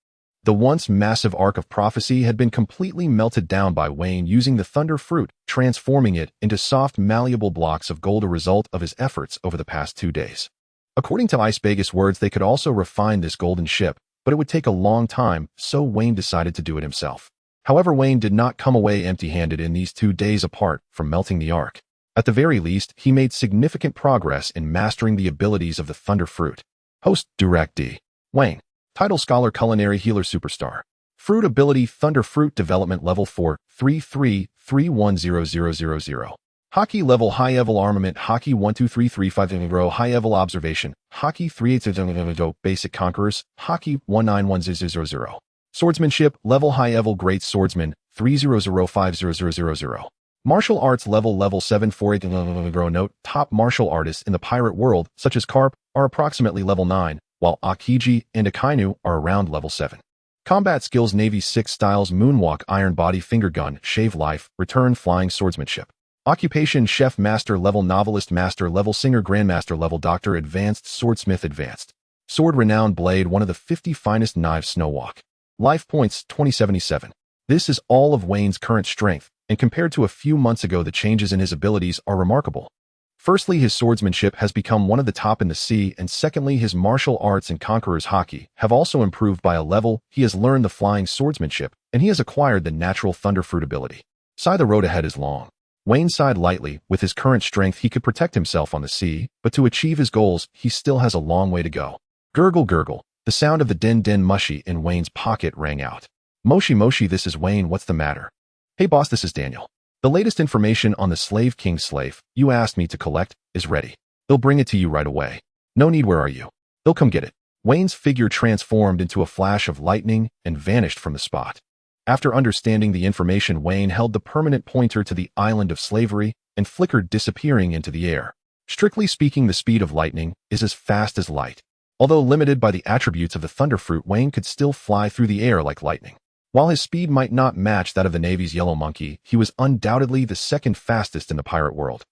The once massive arc of prophecy had been completely melted down by Weien using the thunder fruit, transforming it into soft, malleable blocks of gold, a result of his efforts over the past 2 days. According to Icebagus' words, they could also refine this golden ship, but it would take a long time, so Weien decided to do it himself. However, Weien did not come away empty-handed in these 2 days apart from melting the arc. At the very least, he made significant progress in mastering the abilities of the thunder fruit. Host Direct D. Weien. Title Scholar, Culinary Healer, Superstar. Fruit Ability, Thunder Fruit Development Level 4, 33310000. Hockey Level, High Level Armament, Hockey 123350, High Level Observation, Hockey 3800, Basic Conquerors, Hockey 191000. Swordsmanship Level, High Level Great Swordsman, 3005000. Martial Arts Level 748. Note, top martial artists in the pirate world, such as Carp, are approximately level 9, while Akiji and Akainu are around level 7. Combat Skills Navy 6 Styles Moonwalk, Iron Body, Finger Gun, Shave Life, Return, Flying, Swordsmanship. Occupation Chef, Master Level, Novelist, Master Level, Singer, Grandmaster Level, Doctor, Advanced, Swordsmith, Advanced. Sword, Renowned Blade, one of the 50 finest knives, Snowwalk. Life Points 2077. This is all of Wayne's current strength, and compared to a few months ago, the changes in his abilities are remarkable. Firstly, his swordsmanship has become one of the top in the sea, and secondly, his martial arts and conqueror's hockey have also improved by a level. He has learned the flying swordsmanship, and he has acquired the natural thunder fruit ability. The road ahead is long. Weien sighed lightly. With his current strength, he could protect himself on the sea, but to achieve his goals, he still has a long way to go. Gurgle, gurgle. The sound of the din mushy in Wayne's pocket rang out. Moshi, this is Weien, what's the matter? Hey boss, this is Daniel. The latest information on the Slave King's slave you asked me to collect is ready. They'll bring it to you right away. No need, where are you? They'll come get it. Wayne's figure transformed into a flash of lightning and vanished from the spot. After understanding the information, Weien held the permanent pointer to the island of slavery and flickered, disappearing into the air. Strictly speaking, the speed of lightning is as fast as light. Although limited by the attributes of the thunder fruit, Weien could still fly through the air like lightning. While his speed might not match that of the Navy's Yellow Monkey, he was undoubtedly the second fastest in the pirate world.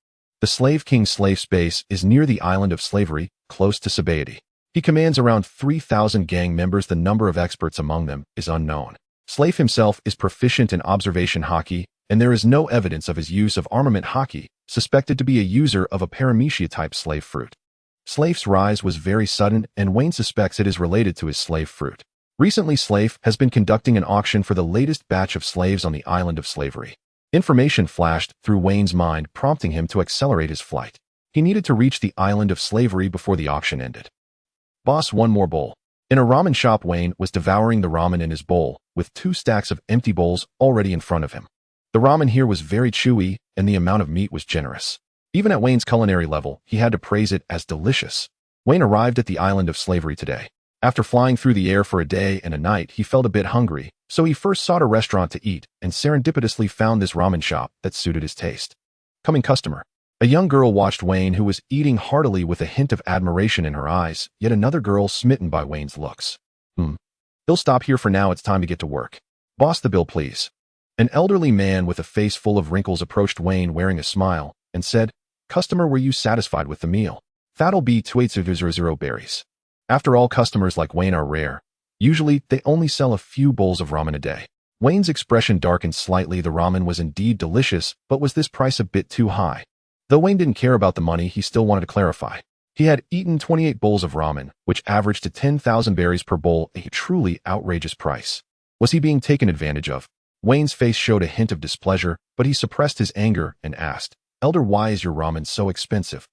The Slave King's slave space is near the island of slavery, close to Baratie. He commands around 3,000 gang members. The number of experts among them is unknown. Slave himself is proficient in observation hockey, and there is no evidence of his use of armament hockey, suspected to be a user of a paramecia-type slave fruit. Slave's rise was very sudden, and Weien suspects it is related to his slave fruit. Recently, Slave has been conducting an auction for the latest batch of slaves on the island of slavery. Information flashed through Wayne's mind, prompting him to accelerate his flight. He needed to reach the island of slavery before the auction ended. Boss, one more bowl. In a ramen shop, Weien was devouring the ramen in his bowl, with 2 stacks of empty bowls already in front of him. The ramen here was very chewy, and the amount of meat was generous. Even at Wayne's culinary level, he had to praise it as delicious. Weien arrived at the island of slavery today. After flying through the air for a day and a night, he felt a bit hungry, so he first sought a restaurant to eat and serendipitously found this ramen shop that suited his taste. Coming customer. A young girl watched Weien, who was eating heartily with a hint of admiration in her eyes, yet another girl smitten by Wayne's looks. He'll stop here for now, it's time to get to work. Boss, the bill please. An elderly man with a face full of wrinkles approached Weien wearing a smile and said, Customer, were you satisfied with the meal? That'll be 2800 berries. After all, customers like Weien are rare. Usually, they only sell a few bowls of ramen a day. Wayne's expression darkened slightly. The ramen was indeed delicious, but was this price a bit too high? Though Weien didn't care about the money, he still wanted to clarify. He had eaten 28 bowls of ramen, which averaged to 10,000 berries per bowl, a truly outrageous price. Was he being taken advantage of? Wayne's face showed a hint of displeasure, but he suppressed his anger and asked, "Elder, why is your ramen so expensive?"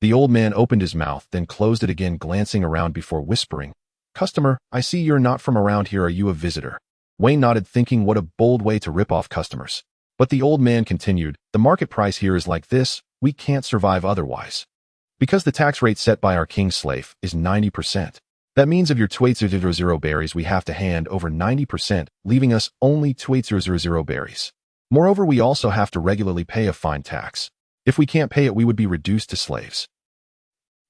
The old man opened his mouth, then closed it again, glancing around before whispering, "Customer, I see you're not from around here. Are you a visitor?" Wayne nodded, thinking what a bold way to rip off customers. But the old man continued, "The market price here is like this. We can't survive otherwise. Because the tax rate set by our king's slave is 90%. That means of your 2800 berries, we have to hand over 90%, leaving us only 2800 berries. Moreover, we also have to regularly pay a fine tax. If we can't pay it, we would be reduced to slaves."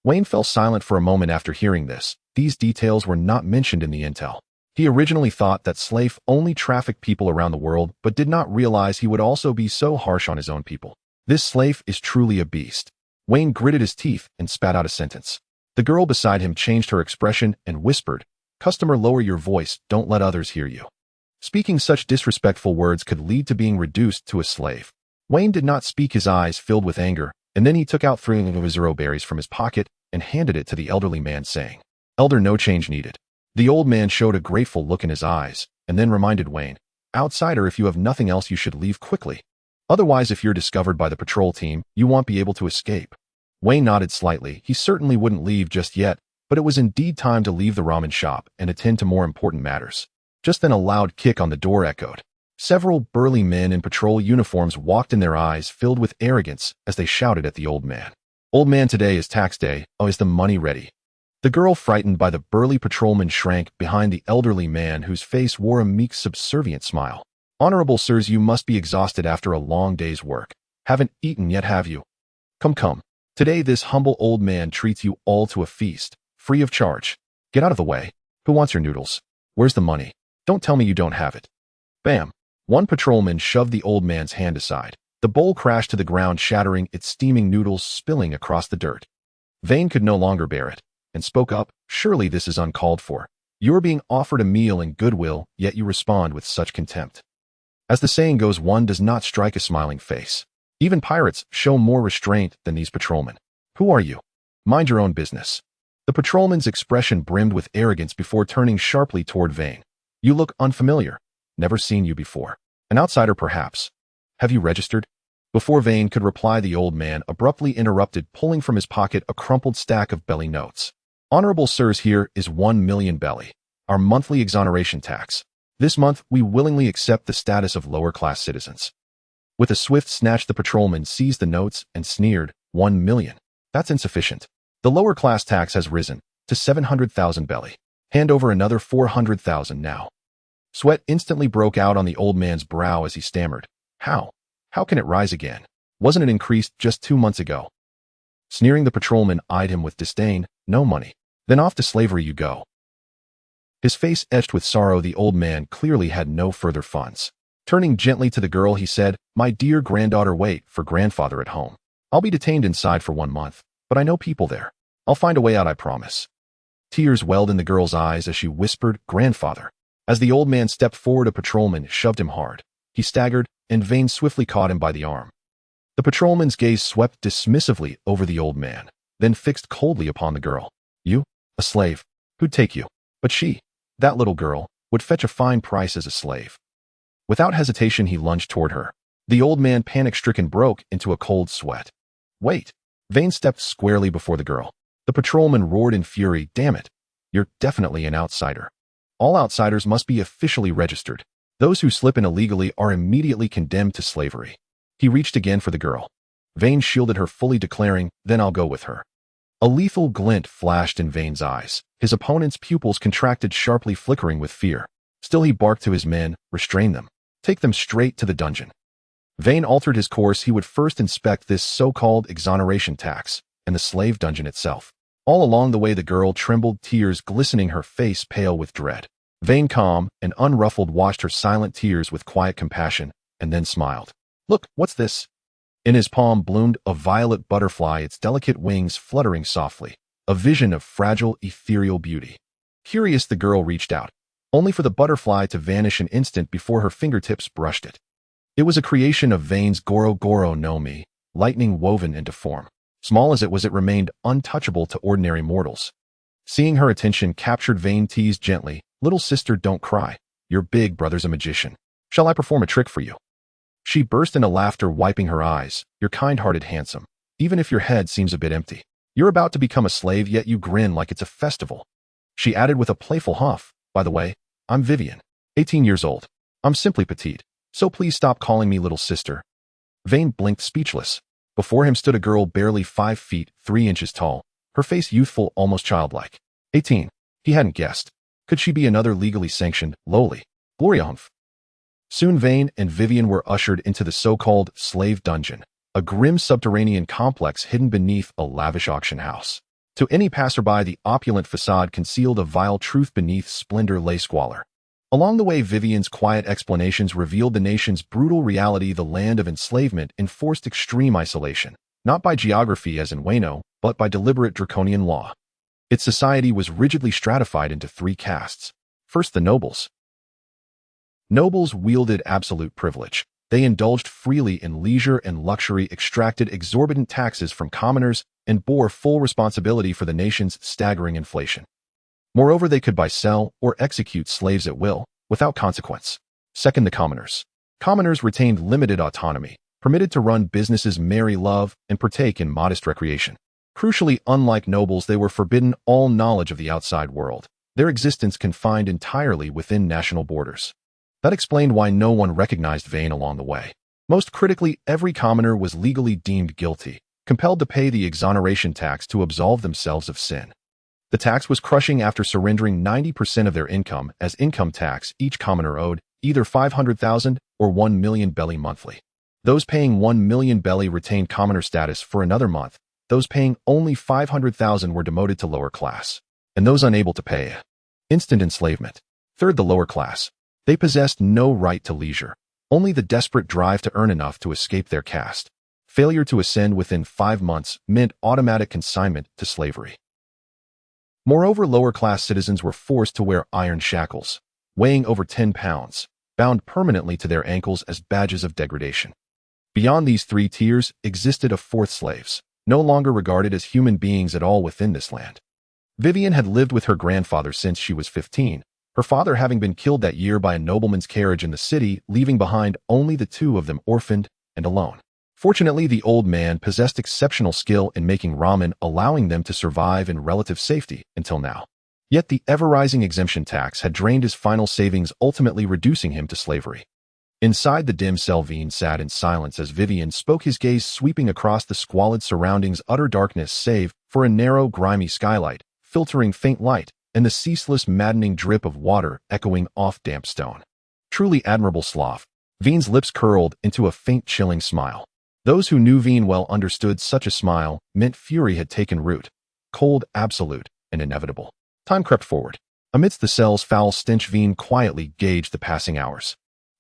Wayne fell silent for a moment after hearing this. These details were not mentioned in the intel. He originally thought that slave only trafficked people around the world, but did not realize he would also be so harsh on his own people. This slave is truly a beast. Wayne gritted his teeth and spat out a sentence. The girl beside him changed her expression and whispered, "Customer, lower your voice, don't let others hear you." Speaking such disrespectful words could lead to being reduced to a slave. Wayne did not speak, his eyes filled with anger, and then he took out 300 berries from his pocket and handed it to the elderly man, saying, "Elder, no change needed." The old man showed a grateful look in his eyes, and then reminded Wayne, "Outsider, if you have nothing else, you should leave quickly. Otherwise, if you're discovered by the patrol team, you won't be able to escape." Wayne nodded slightly. He certainly wouldn't leave just yet, but it was indeed time to leave the ramen shop and attend to more important matters. Just then a loud kick on the door echoed. Several burly men in patrol uniforms walked in, their eyes filled with arrogance as they shouted at the old man, "Old man, today is tax day. Oh, is the money ready?" The girl, frightened by the burly patrolman, shrank behind the elderly man, whose face wore a meek, subservient smile. "Honorable sirs, you must be exhausted after a long day's work. Haven't eaten yet, have you? Come. Today this humble old man treats you all to a feast, free of charge. Get out of the way. Who wants your noodles? Where's the money? Don't tell me you don't have it." Bam! One patrolman shoved the old man's hand aside. The bowl crashed to the ground, shattering, its steaming noodles spilling across the dirt. Weien could no longer bear it, and spoke up, "Surely this is uncalled for. You are being offered a meal and goodwill, yet you respond with such contempt." As the saying goes, one does not strike a smiling face. Even pirates show more restraint than these patrolmen. "Who are you? Mind your own business." The patrolman's expression brimmed with arrogance before turning sharply toward Weien. "You look unfamiliar. Never seen you before. An outsider, perhaps. Have you registered?" Before Weien could reply, the old man abruptly interrupted, pulling from his pocket a crumpled stack of belly notes. "Honorable sirs, here is 1,000,000 belly, our monthly exoneration tax. This month, we willingly accept the status of lower-class citizens." With a swift snatch, the patrolman seized the notes and sneered, 1,000,000. That's insufficient. The lower-class tax has risen to 700,000 belly. Hand over another 400,000 now." Sweat instantly broke out on the old man's brow as he stammered, How can it rise again? Wasn't it increased just 2 months ago?" Sneering, the patrolman eyed him with disdain. "No money. Then off to slavery you go." His face etched with sorrow, the old man clearly had no further funds. Turning gently to the girl, he said, "My dear granddaughter, wait for grandfather at home. I'll be detained inside for 1 month, but I know people there. I'll find a way out, I promise." Tears welled in the girl's eyes as she whispered, "Grandfather." As the old man stepped forward, a patrolman shoved him hard. He staggered, and Weien swiftly caught him by the arm. The patrolman's gaze swept dismissively over the old man, then fixed coldly upon the girl. "You? A slave? Who'd take you?" But she, that little girl, would fetch a fine price as a slave. Without hesitation, he lunged toward her. The old man, panic-stricken, broke into a cold sweat. "Wait!" Weien stepped squarely before the girl. The patrolman roared in fury, "Damn it! You're definitely an outsider. All outsiders must be officially registered. Those who slip in illegally are immediately condemned to slavery." He reached again for the girl. Weien shielded her fully, declaring, "Then I'll go with her." A lethal glint flashed in Vane's eyes. His opponent's pupils contracted sharply, flickering with fear. Still he barked to his men, "Restrain them. Take them straight to the dungeon." Weien altered his course. He would first inspect this so-called exoneration tax and the slave dungeon itself. All along the way, the girl trembled, tears glistening, her face pale with dread. Weien, calm and unruffled, watched her silent tears with quiet compassion, and then smiled. "Look, what's this?" In his palm bloomed a violet butterfly, its delicate wings fluttering softly, a vision of fragile, ethereal beauty. Curious, the girl reached out, only for the butterfly to vanish an instant before her fingertips brushed it. It was a creation of Wein's Goro Goro no Mi, lightning woven into form. Small as it was, it remained untouchable to ordinary mortals. Seeing her attention captured, Weien teased gently, "Little sister, don't cry. Your big brother's a magician. Shall I perform a trick for you? She burst into laughter, wiping her eyes. You're kind-hearted handsome, even if your head seems a bit empty. You're about to become a slave, yet you grin like it's a festival. She added with a playful huff, by the way, I'm Vivian, 18 years old. I'm simply petite, so please stop calling me little sister. Weien blinked speechless. Before him stood a girl barely 5 feet 3 inches tall, her face youthful, almost childlike. 18. He hadn't guessed. Could she be another legally sanctioned, lowly Gloriahumph? Soon Weien and Vivian were ushered into the so-called slave dungeon, a grim subterranean complex hidden beneath a lavish auction house. To any passerby, the opulent facade concealed a vile truth beneath splendor lay squalor. Along the way, Vivian's quiet explanations revealed the nation's brutal reality, the land of enslavement enforced extreme isolation, not by geography as in Weien, but by deliberate draconian law. Its society was rigidly stratified into 3 castes. First, the nobles. Nobles wielded absolute privilege. They indulged freely in leisure and luxury, extracted exorbitant taxes from commoners, and bore full responsibility for the nation's staggering inflation. Moreover, they could buy, sell, or execute slaves at will, without consequence. Second, the commoners. Commoners retained limited autonomy, permitted to run businesses, marry, love, and partake in modest recreation. Crucially, unlike nobles, they were forbidden all knowledge of the outside world, their existence confined entirely within national borders. That explained why no one recognized Weien along the way. Most critically, every commoner was legally deemed guilty, compelled to pay the exoneration tax to absolve themselves of sin. The tax was crushing. After surrendering 90% of their income as income tax, each commoner owed either 500,000 or 1 million belly monthly. Those paying 1 million belly retained commoner status for another month. Those paying only 500,000 were demoted to lower class, and those unable to pay, instant enslavement. Third, the lower class. They possessed no right to leisure, only the desperate drive to earn enough to escape their caste. Failure to ascend within 5 months meant automatic consignment to slavery. Moreover, lower-class citizens were forced to wear iron shackles, weighing over 10 pounds, bound permanently to their ankles as badges of degradation. Beyond these 3 tiers existed a 4th, slaves, no longer regarded as human beings at all within this land. Vivian had lived with her grandfather since she was 15, her father having been killed that year by a nobleman's carriage in the city, leaving behind only the 2 of them orphaned and alone. Fortunately, the old man possessed exceptional skill in making ramen, allowing them to survive in relative safety until now. Yet the ever-rising exemption tax had drained his final savings, ultimately reducing him to slavery. Inside the dim cell, Weien sat in silence as Vivian spoke, his gaze sweeping across the squalid surroundings, utter darkness save for a narrow, grimy skylight, filtering faint light, and the ceaseless, maddening drip of water echoing off damp stone. Truly admirable sloth. Wien's lips curled into a faint, chilling smile. Those who knew Weien well understood such a smile meant fury had taken root, cold, absolute, and inevitable. Time crept forward. Amidst the cell's foul stench, Weien quietly gauged the passing hours.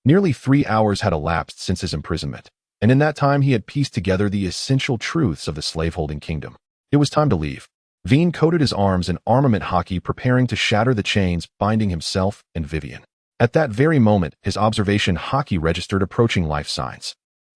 Nearly 3 hours had elapsed since his imprisonment, and in that time he had pieced together the essential truths of the slaveholding kingdom. It was time to leave. Weien coated his arms in armament hockey, preparing to shatter the chains binding himself and Vivian. At that very moment, his observation hockey registered approaching life signs.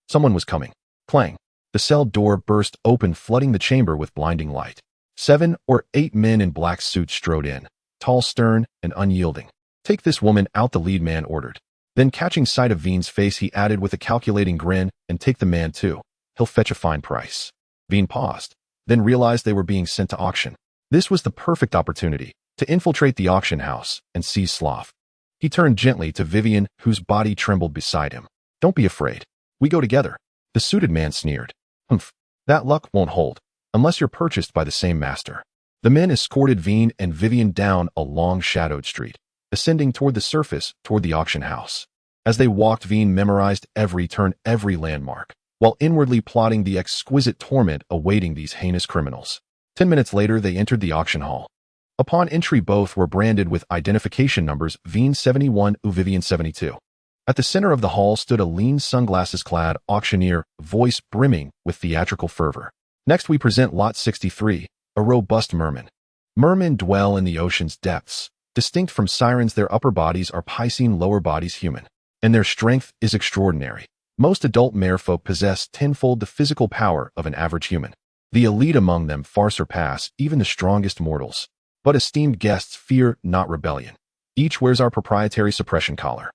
Someone was coming. Clang. The cell door burst open, flooding the chamber with blinding light. 7 or 8 men in black suits strode in, tall, stern, and unyielding. Take this woman out, the lead man ordered. Then, catching sight of Wien's face, he added with a calculating grin, and take the man too. He'll fetch a fine price. Weien paused, then realized they were being sent to auction. This was the perfect opportunity to infiltrate the auction house and seize Sloth. He turned gently to Vivian, whose body trembled beside him. Don't be afraid. We go together. The suited man sneered. Humph. That luck won't hold, unless you're purchased by the same master. The men escorted Weien and Vivian down a long shadowed street, ascending toward the surface, toward the auction house. As they walked, Weien memorized every turn, every landmark, while inwardly plotting the exquisite torment awaiting these heinous criminals. 10 minutes later, they entered the auction hall. Upon entry, both were branded with identification numbers, Weien 71, Vivian 72. At the center of the hall stood a lean, sunglasses-clad auctioneer, voice brimming with theatrical fervor. Next, we present Lot 63, a robust merman. Mermen dwell in the ocean's depths. Distinct from sirens, their upper bodies are Piscean, lower bodies human, and their strength is extraordinary. Most adult merfolk possess tenfold the physical power of an average human. The elite among them far surpass even the strongest mortals. But esteemed guests fear not rebellion. Each wears our proprietary suppression collar.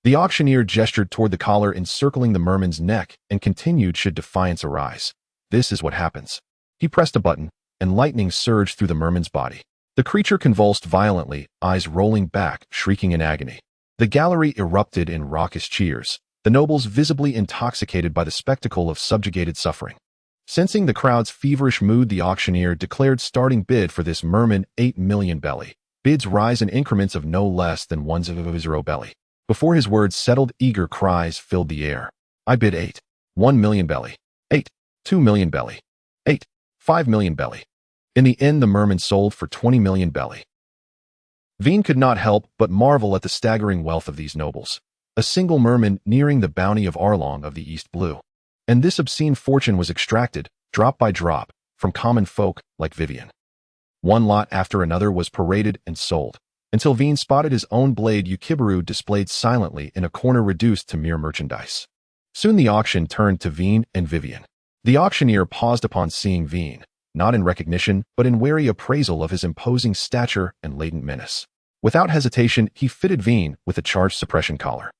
The auctioneer gestured toward the collar encircling the merman's neck and continued should defiance arise. This is what happens. He pressed a button, and lightning surged through the merman's body. The creature convulsed violently, eyes rolling back, shrieking in agony. The gallery erupted in raucous cheers, the nobles visibly intoxicated by the spectacle of subjugated suffering. Sensing the crowd's feverish mood, the auctioneer declared starting bid for this merman 8 million belly. Bids rise in increments of no less than 1 belly. Before his words settled, eager cries filled the air. I bid 8. 1 million belly. 8. 2 million belly. 8. 5 million belly. In the end, the merman sold for 20 million belly. Weien could not help but marvel at the staggering wealth of these nobles. A single merman nearing the bounty of Arlong of the East Blue. And this obscene fortune was extracted, drop by drop, from common folk like Weien. One lot after another was paraded and sold, until Weien spotted his own blade Kizaru displayed silently in a corner reduced to mere merchandise. Soon the auction turned to Weien and Weien. The auctioneer paused upon seeing Weien, not in recognition but in wary appraisal of his imposing stature and latent menace. Without hesitation, he fitted Weien with a charge suppression collar.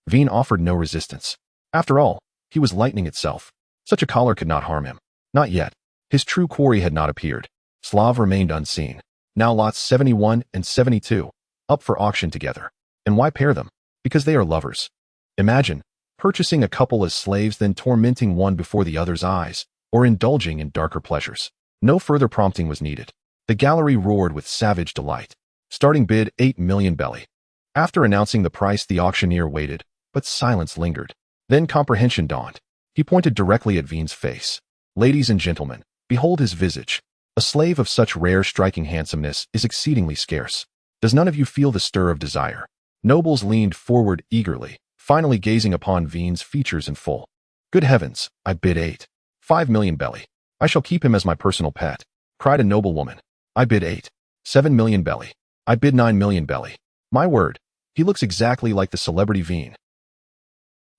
Weien offered no resistance. After all, he was lightning itself. Such a collar could not harm him. Not yet. His true quarry had not appeared. Slav remained unseen. Now lots 71 and 72, up for auction together. And why pair them? Because they are lovers. Imagine purchasing a couple as slaves, then tormenting one before the other's eyes, or indulging in darker pleasures. No further prompting was needed. The gallery roared with savage delight. Starting bid 8 million belly. After announcing the price, the auctioneer waited, but silence lingered. Then comprehension dawned. He pointed directly at Wein's face. Ladies and gentlemen, behold his visage. A slave of such rare striking handsomeness is exceedingly scarce. Does none of you feel the stir of desire? Nobles leaned forward eagerly, finally gazing upon Wein's features in full. Good heavens, I bid 8. 5 million belly. I shall keep him as my personal pet, cried a noble woman. I bid 8. 7 million belly. I bid 9 million belly. My word, he looks exactly like the celebrity Weien.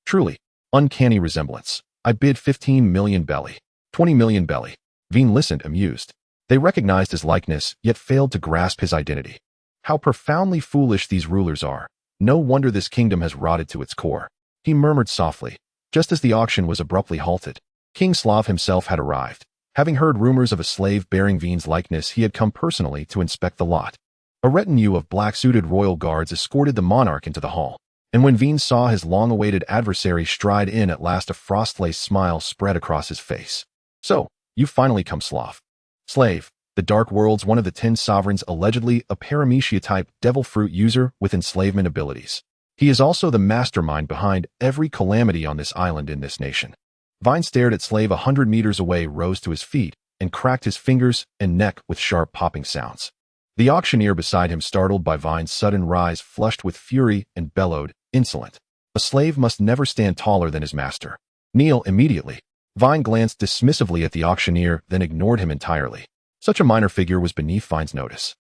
Truly, uncanny resemblance. I bid 15 million belly. 20 million belly. Weien listened, amused. They recognized his likeness, yet failed to grasp his identity. How profoundly foolish these rulers are. No wonder this kingdom has rotted to its core. He murmured softly, just as the auction was abruptly halted. King Slav himself had arrived. Having heard rumors of a slave bearing Wein's likeness, he had come personally to inspect the lot. A retinue of black-suited royal guards escorted the monarch into the hall. And when Weien saw his long-awaited adversary stride in at last, a frost-lace smile spread across his face. So, you finally come, Slav. Slave, the Dark World's one of the 10 sovereigns, allegedly a paramecia-type devil fruit user with enslavement abilities. He is also the mastermind behind every calamity on this island in this nation. Weien stared at Slave 100 meters away, rose to his feet, and cracked his fingers and neck with sharp popping sounds. The auctioneer beside him, startled by Wein's sudden rise, flushed with fury and bellowed, insolent. A slave must never stand taller than his master. Kneel immediately. Weien glanced dismissively at the auctioneer, then ignored him entirely. Such a minor figure was beneath Wein's notice.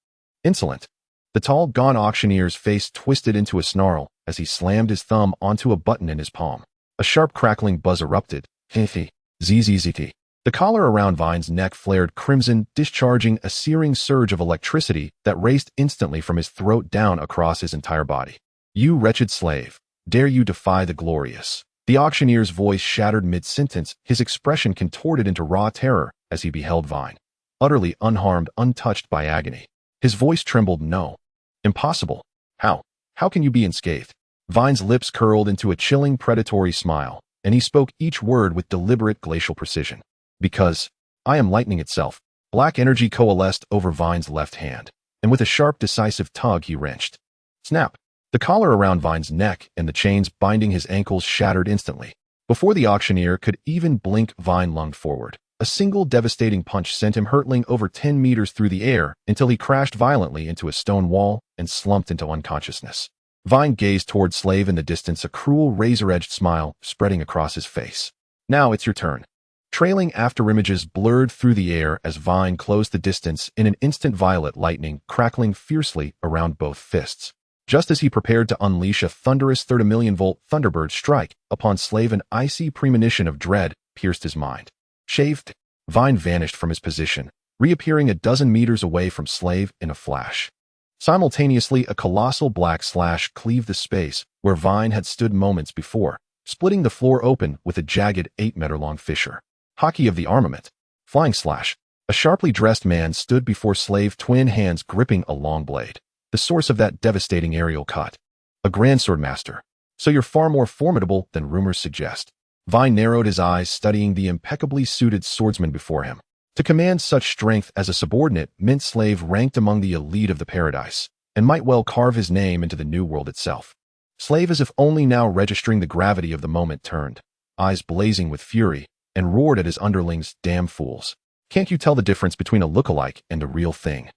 Insolent. The tall, gaunt auctioneer's face twisted into a snarl as he slammed his thumb onto a button in his palm. A sharp crackling buzz erupted. Zzzt. The collar around Wein's neck flared crimson, discharging a searing surge of electricity that raced instantly from his throat down across his entire body. You wretched slave, dare you defy the glorious? The auctioneer's voice shattered mid-sentence, his expression contorted into raw terror as he beheld Weien, utterly unharmed, untouched by agony. His voice trembled. No. Impossible. How? How can you be unscathed? Wein's lips curled into a chilling, predatory smile, and he spoke each word with deliberate glacial precision. Because I am lightning itself. Black energy coalesced over Wein's left hand, and with a sharp, decisive tug he wrenched. Snap! The collar around Wein's neck and the chains binding his ankles shattered instantly. Before the auctioneer could even blink, Weien lunged forward. A single devastating punch sent him hurtling over 10 meters through the air until he crashed violently into a stone wall and slumped into unconsciousness. Weien gazed toward Slave in the distance, a cruel, razor-edged smile spreading across his face. Now it's your turn. Trailing afterimages blurred through the air as Weien closed the distance. In an instant, violet lightning crackling fiercely around both fists. Just as he prepared to unleash a thunderous 30-million-volt Thunderbird strike upon Slave, an icy premonition of dread pierced his mind. Shaved, Weien vanished from his position, reappearing a dozen meters away from Slave in a flash. Simultaneously, a colossal black slash cleaved the space, where Weien had stood moments before, splitting the floor open with a jagged 8-meter-long fissure. Hockey of the armament. Flying slash. A sharply dressed man stood before Slave, twin hands gripping a long blade, the source of that devastating aerial cut. A grand swordmaster. So you're far more formidable than rumors suggest. Weien narrowed his eyes, studying the impeccably suited swordsman before him. To command such strength as a subordinate meant Slave ranked among the elite of the paradise, and might well carve his name into the new world itself. Slave, as if only now registering the gravity of the moment, turned, eyes blazing with fury, and roared at his underlings, "Damn fools. Can't you tell the difference between a lookalike and a real thing?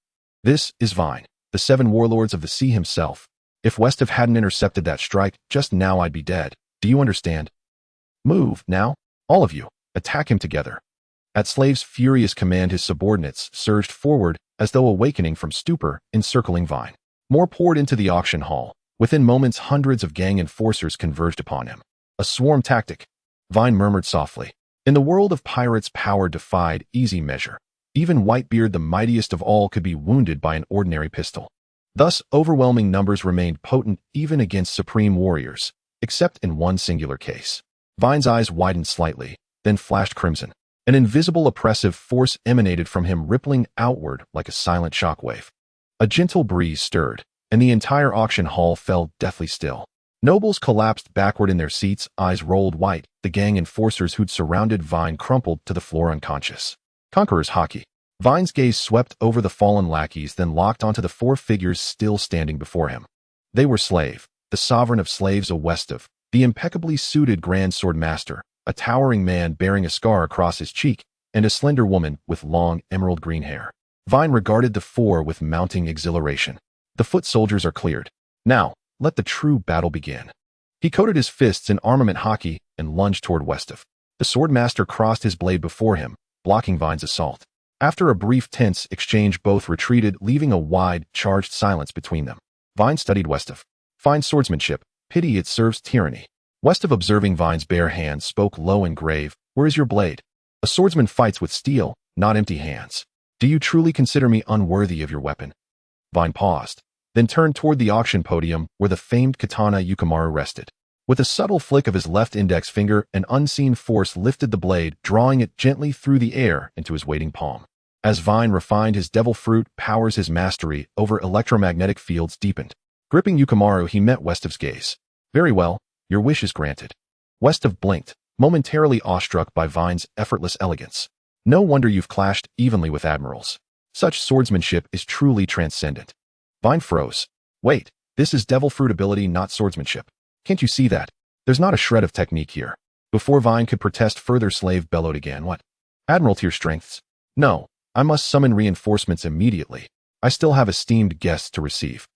This is Weien, the 7 warlords of the sea himself. If Westoff hadn't intercepted that strike, just now I'd be dead. Do you understand? Move, now. All of you. Attack him together." At Slave's furious command, his subordinates surged forward as though awakening from stupor, encircling Weien. More poured into the auction hall. Within moments, hundreds of gang enforcers converged upon him. A swarm tactic. Weien murmured softly. In the world of pirates, power defied easy measure. Even Whitebeard, the mightiest of all, could be wounded by an ordinary pistol. Thus, overwhelming numbers remained potent even against supreme warriors, except in one singular case. Wein's eyes widened slightly, then flashed crimson. An invisible oppressive force emanated from him, rippling outward like a silent shockwave. A gentle breeze stirred, and the entire auction hall fell deathly still. Nobles collapsed backward in their seats, eyes rolled white. The gang enforcers who'd surrounded Weien crumpled to the floor unconscious. Conqueror's hockey. Wein's gaze swept over the fallen lackeys, then locked onto the 4 figures still standing before him. They were Slave, the sovereign of slaves, a Westoff, the impeccably suited grand sword master, a towering man bearing a scar across his cheek, and a slender woman with long emerald green hair. Weien regarded the 4 with mounting exhilaration. The foot soldiers are cleared. Now, let the true battle begin. He coated his fists in armament hockey and lunged toward Westoff. The swordmaster crossed his blade before him, blocking Wein's assault. After a brief tense exchange, both retreated, leaving a wide, charged silence between them. Weien studied Westoff. Fine swordsmanship. Pity it serves tyranny. Westoff, observing Wein's bare hand, spoke low and grave. "Where is your blade? A swordsman fights with steel, not empty hands. Do you truly consider me unworthy of your weapon?" Weien paused, then turned toward the auction podium where the famed katana Yukimaru rested. With a subtle flick of his left index finger, an unseen force lifted the blade, drawing it gently through the air into his waiting palm. As Weien refined his devil fruit powers, his mastery over electromagnetic fields deepened. Gripping Yukimaru, he met Westoff's gaze. "Very well, your wish is granted." Westoff blinked, momentarily awestruck by Wein's effortless elegance. "No wonder you've clashed evenly with admirals. Such swordsmanship is truly transcendent." Weien froze. "Wait, this is devil fruit ability, not swordsmanship. Can't you see that? There's not a shred of technique here." Before Weien could protest further, Slave bellowed again. "What? Admiraltier strengths? No, I must summon reinforcements immediately. I still have esteemed guests to receive."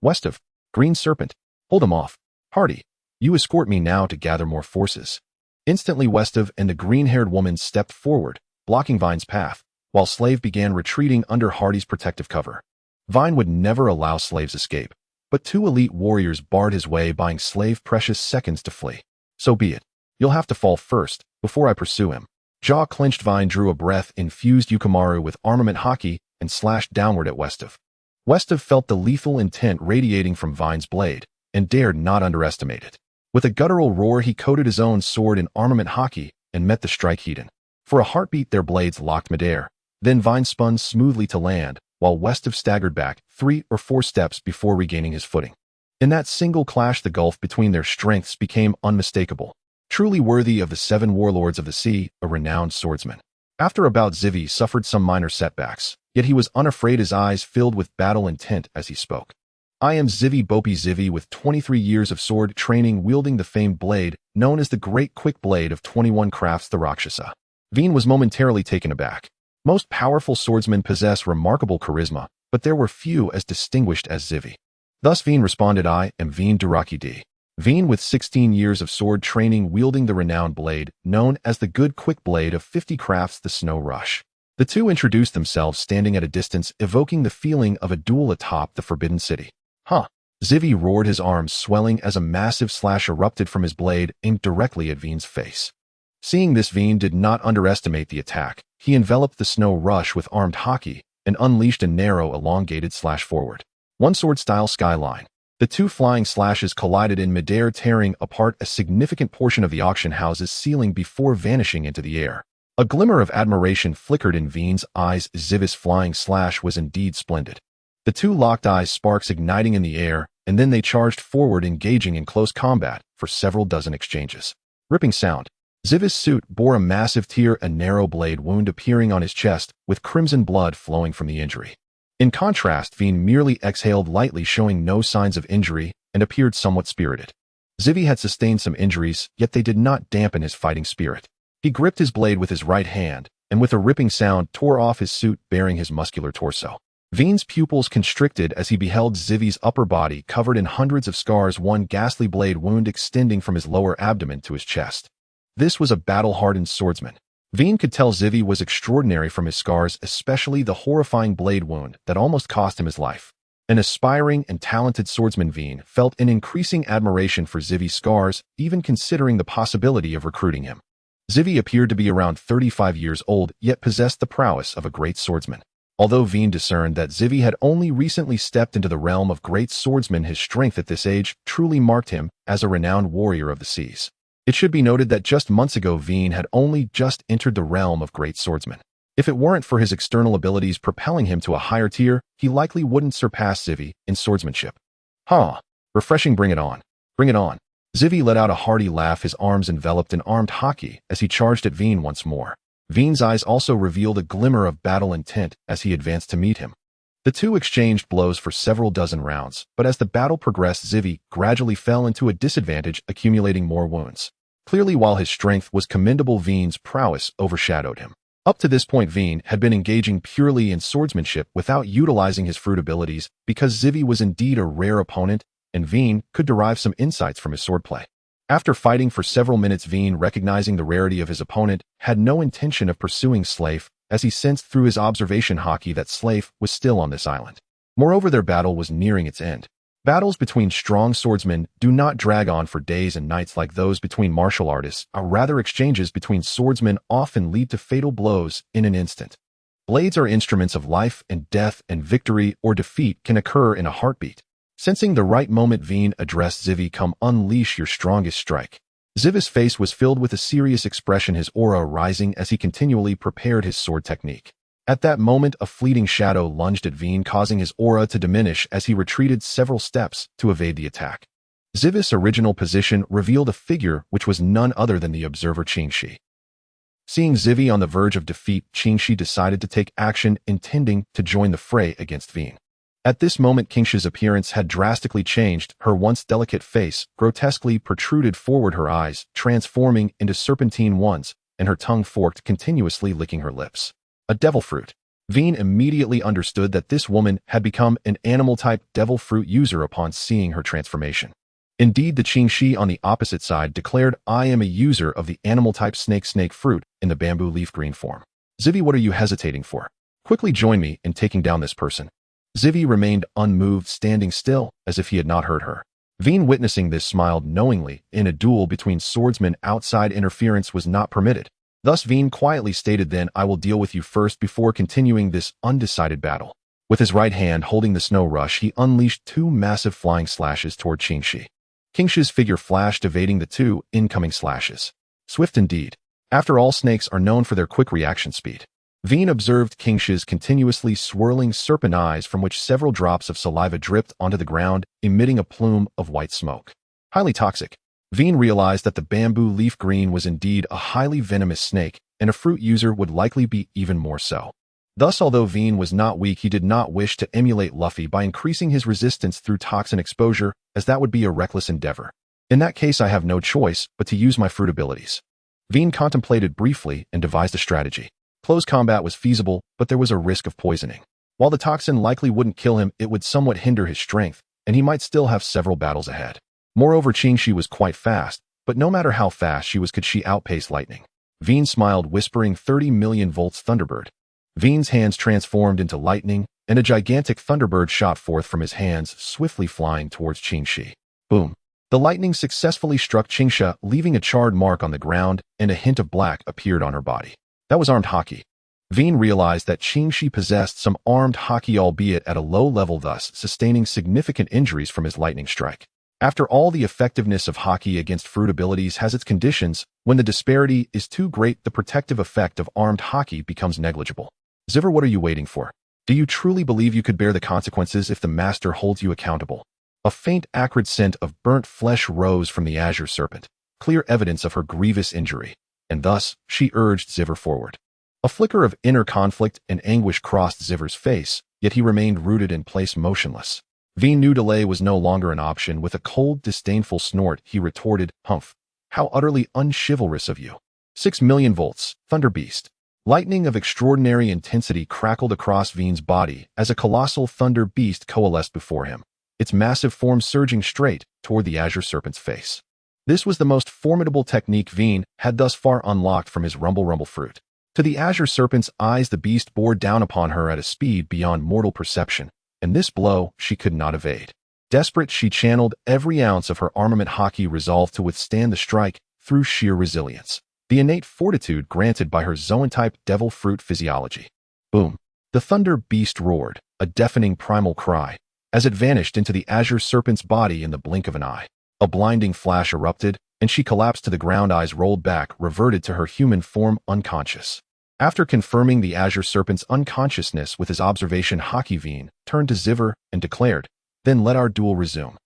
"Westoff, Green Serpent, hold them off. Hardy, you escort me now to gather more forces." Instantly, Westoff and the green-haired woman stepped forward, blocking Wein's path, while Slave began retreating under Hardy's protective cover. Weien would never allow Slave's escape, but 2 elite warriors barred his way, buying Slave precious seconds to flee. "So be it. You'll have to fall first, before I pursue him." Jaw clenched, Weien drew a breath, infused Yukimaru with armament hockey, and slashed downward at Westoff. Westoff felt the lethal intent radiating from Wein's blade, and dared not underestimate it. With a guttural roar, he coated his own sword in armament hockey and met the strike heat-in. For a heartbeat, their blades locked midair. Then Weien spun smoothly to land, while Westoff staggered back 3 or 4 steps before regaining his footing. In that single clash, the gulf between their strengths became unmistakable. Truly worthy of the 7 warlords of the sea, a renowned swordsman. After a bout, Zivi suffered some minor setbacks, yet he was unafraid, his eyes filled with battle intent as he spoke. "I am Zivi Bopi Zivi, with 23 years of sword training, wielding the famed blade, known as the Great Quick Blade of 21 Crafts, the Rakshasa." Weien was momentarily taken aback. Most powerful swordsmen possess remarkable charisma, but there were few as distinguished as Zivi. Thus Weien responded, "I am Weien Duraki D. Weien, with 16 years of sword training, wielding the renowned blade, known as the Good Quick Blade of 50 Crafts, the Snow Rush." The 2 introduced themselves standing at a distance, evoking the feeling of a duel atop the Forbidden City. "Huh." Zivi roared, his arms swelling as a massive slash erupted from his blade, aimed directly at Wein's face. Seeing this, Weien did not underestimate the attack. He enveloped the Snow Rush with armed hockey and unleashed a narrow, elongated slash forward. One sword-style skyline. The two flying slashes collided in midair, tearing apart a significant portion of the auction house's ceiling before vanishing into the air. A glimmer of admiration flickered in Wien's eyes. Zivi's flying slash was indeed splendid. The two locked eyes, sparks igniting in the air, and then they charged forward, engaging in close combat for several dozen exchanges. Ripping sound. Zivi's suit bore a massive tear, a narrow blade wound appearing on his chest, with crimson blood flowing from the injury. In contrast, Wien merely exhaled lightly, showing no signs of injury, and appeared somewhat spirited. Zivi had sustained some injuries, yet they did not dampen his fighting spirit. He gripped his blade with his right hand, and with a ripping sound tore off his suit, baring his muscular torso. Wien's pupils constricted as he beheld Zivi's upper body covered in hundreds of scars, one ghastly blade wound extending from his lower abdomen to his chest. This was a battle-hardened swordsman. Wien could tell Zivi was extraordinary from his scars, especially the horrifying blade wound that almost cost him his life. An aspiring and talented swordsman, Wien felt an increasing admiration for Zivi's scars, even considering the possibility of recruiting him. Zivi appeared to be around 35 years old, yet possessed the prowess of a great swordsman. Although Wien discerned that Zivi had only recently stepped into the realm of great swordsmen, his strength at this age truly marked him as a renowned warrior of the seas. It should be noted that just months ago Wien had only just entered the realm of great swordsmen. If it weren't for his external abilities propelling him to a higher tier, he likely wouldn't surpass Zivi in swordsmanship. Huh. Refreshing, bring it on. Bring it on. Zivi let out a hearty laugh, his arms enveloped in armed hockey as he charged at Wien once more. Wien's eyes also revealed a glimmer of battle intent as he advanced to meet him. The two exchanged blows for several dozen rounds, but as the battle progressed, Zivi gradually fell into a disadvantage, accumulating more wounds. Clearly, while his strength was commendable, Wien's prowess overshadowed him. Up to this point, Wien had been engaging purely in swordsmanship without utilizing his fruit abilities, because Zivi was indeed a rare opponent, and Wien could derive some insights from his swordplay. After fighting for several minutes, Wien, recognizing the rarity of his opponent, had no intention of pursuing Slafe, as he sensed through his observation hockey that Slafe was still on this island. Moreover, their battle was nearing its end. Battles between strong swordsmen do not drag on for days and nights like those between martial artists, or rather exchanges between swordsmen often lead to fatal blows in an instant. Blades are instruments of life and death, and victory or defeat can occur in a heartbeat. Sensing the right moment, Wien addressed Zivi, "Come, unleash your strongest strike." Zivi's face was filled with a serious expression, his aura rising as he continually prepared his sword technique. At that moment, a fleeting shadow lunged at Wien, causing his aura to diminish as he retreated several steps to evade the attack. Zivi's original position revealed a figure which was none other than the observer Qingshi. Seeing Zivi on the verge of defeat, Qingshi decided to take action, intending to join the fray against Wien. At this moment, Qingshi's appearance had drastically changed. Her once delicate face grotesquely protruded forward, her eyes transforming into serpentine ones, and her tongue forked, continuously licking her lips. A devil fruit. Wien immediately understood that this woman had become an animal-type devil fruit user upon seeing her transformation. Indeed, the Qingshi on the opposite side declared, "I am a user of the animal-type snake fruit in the bamboo leaf green form." Zivi, what are you hesitating for? Quickly join me in taking down this person. Zivi remained unmoved, standing still, as if he had not heard her. Wien, witnessing this, smiled knowingly. In a duel between swordsmen, outside interference was not permitted. Thus Wien quietly stated, "Then I will deal with you first before continuing this undecided battle." With his right hand holding the snow rush, he unleashed two massive flying slashes toward Qingshi. Qingshi's figure flashed, evading the two incoming slashes. Swift indeed. After all, snakes are known for their quick reaction speed. Wien observed Qingshi's continuously swirling serpent eyes, from which several drops of saliva dripped onto the ground, emitting a plume of white smoke. Highly toxic. Wien realized that the bamboo leaf green was indeed a highly venomous snake, and a fruit user would likely be even more so. Thus, although Wien was not weak, he did not wish to emulate Lafitte by increasing his resistance through toxin exposure, as that would be a reckless endeavor. In that case, I have no choice but to use my fruit abilities. Wien contemplated briefly and devised a strategy. Close combat was feasible, but there was a risk of poisoning. While the toxin likely wouldn't kill him, it would somewhat hinder his strength, and he might still have several battles ahead. Moreover, Qingshi was quite fast, but no matter how fast she was, could she outpace lightning? Wien smiled, whispering, 30 million volts Thunderbird. Wien's hands transformed into lightning, and a gigantic Thunderbird shot forth from his hands, swiftly flying towards Qingshi. Boom! The lightning successfully struck Qingshi, leaving a charred mark on the ground, and a hint of black appeared on her body. That was armed hockey. Weien realized that Qingxi possessed some armed haki, albeit at a low level, thus sustaining significant injuries from his lightning strike. After all, the effectiveness of haki against fruit abilities has its conditions. When the disparity is too great, the protective effect of armed haki becomes negligible. Ziver, what are you waiting for? Do you truly believe you could bear the consequences if the master holds you accountable? A faint acrid scent of burnt flesh rose from the azure serpent, clear evidence of her grievous injury, and thus she urged Ziver forward. A flicker of inner conflict and anguish crossed Ziver's face, yet he remained rooted in place, motionless. Weien knew delay was no longer an option. With a cold, disdainful snort, he retorted, "Humph! How utterly unchivalrous of you." 6,000,000 volts, Thunder Beast. Lightning of extraordinary intensity crackled across Wien's body as a colossal thunder beast coalesced before him, its massive form surging straight toward the azure serpent's face. This was the most formidable technique Weien had thus far unlocked from his rumble fruit. To the azure serpent's eyes, the beast bore down upon her at a speed beyond mortal perception, and this blow she could not evade. Desperate, she channeled every ounce of her armament haki, resolved to withstand the strike through sheer resilience, the innate fortitude granted by her Zoan-type devil fruit physiology. Boom! The thunder beast roared, a deafening primal cry, as it vanished into the azure serpent's body in the blink of an eye. A blinding flash erupted, and she collapsed to the ground, eyes rolled back, reverted to her human form, unconscious. After confirming the azure serpent's unconsciousness with his observation haki, Weien turned to Ziver and declared, "Then let our duel resume."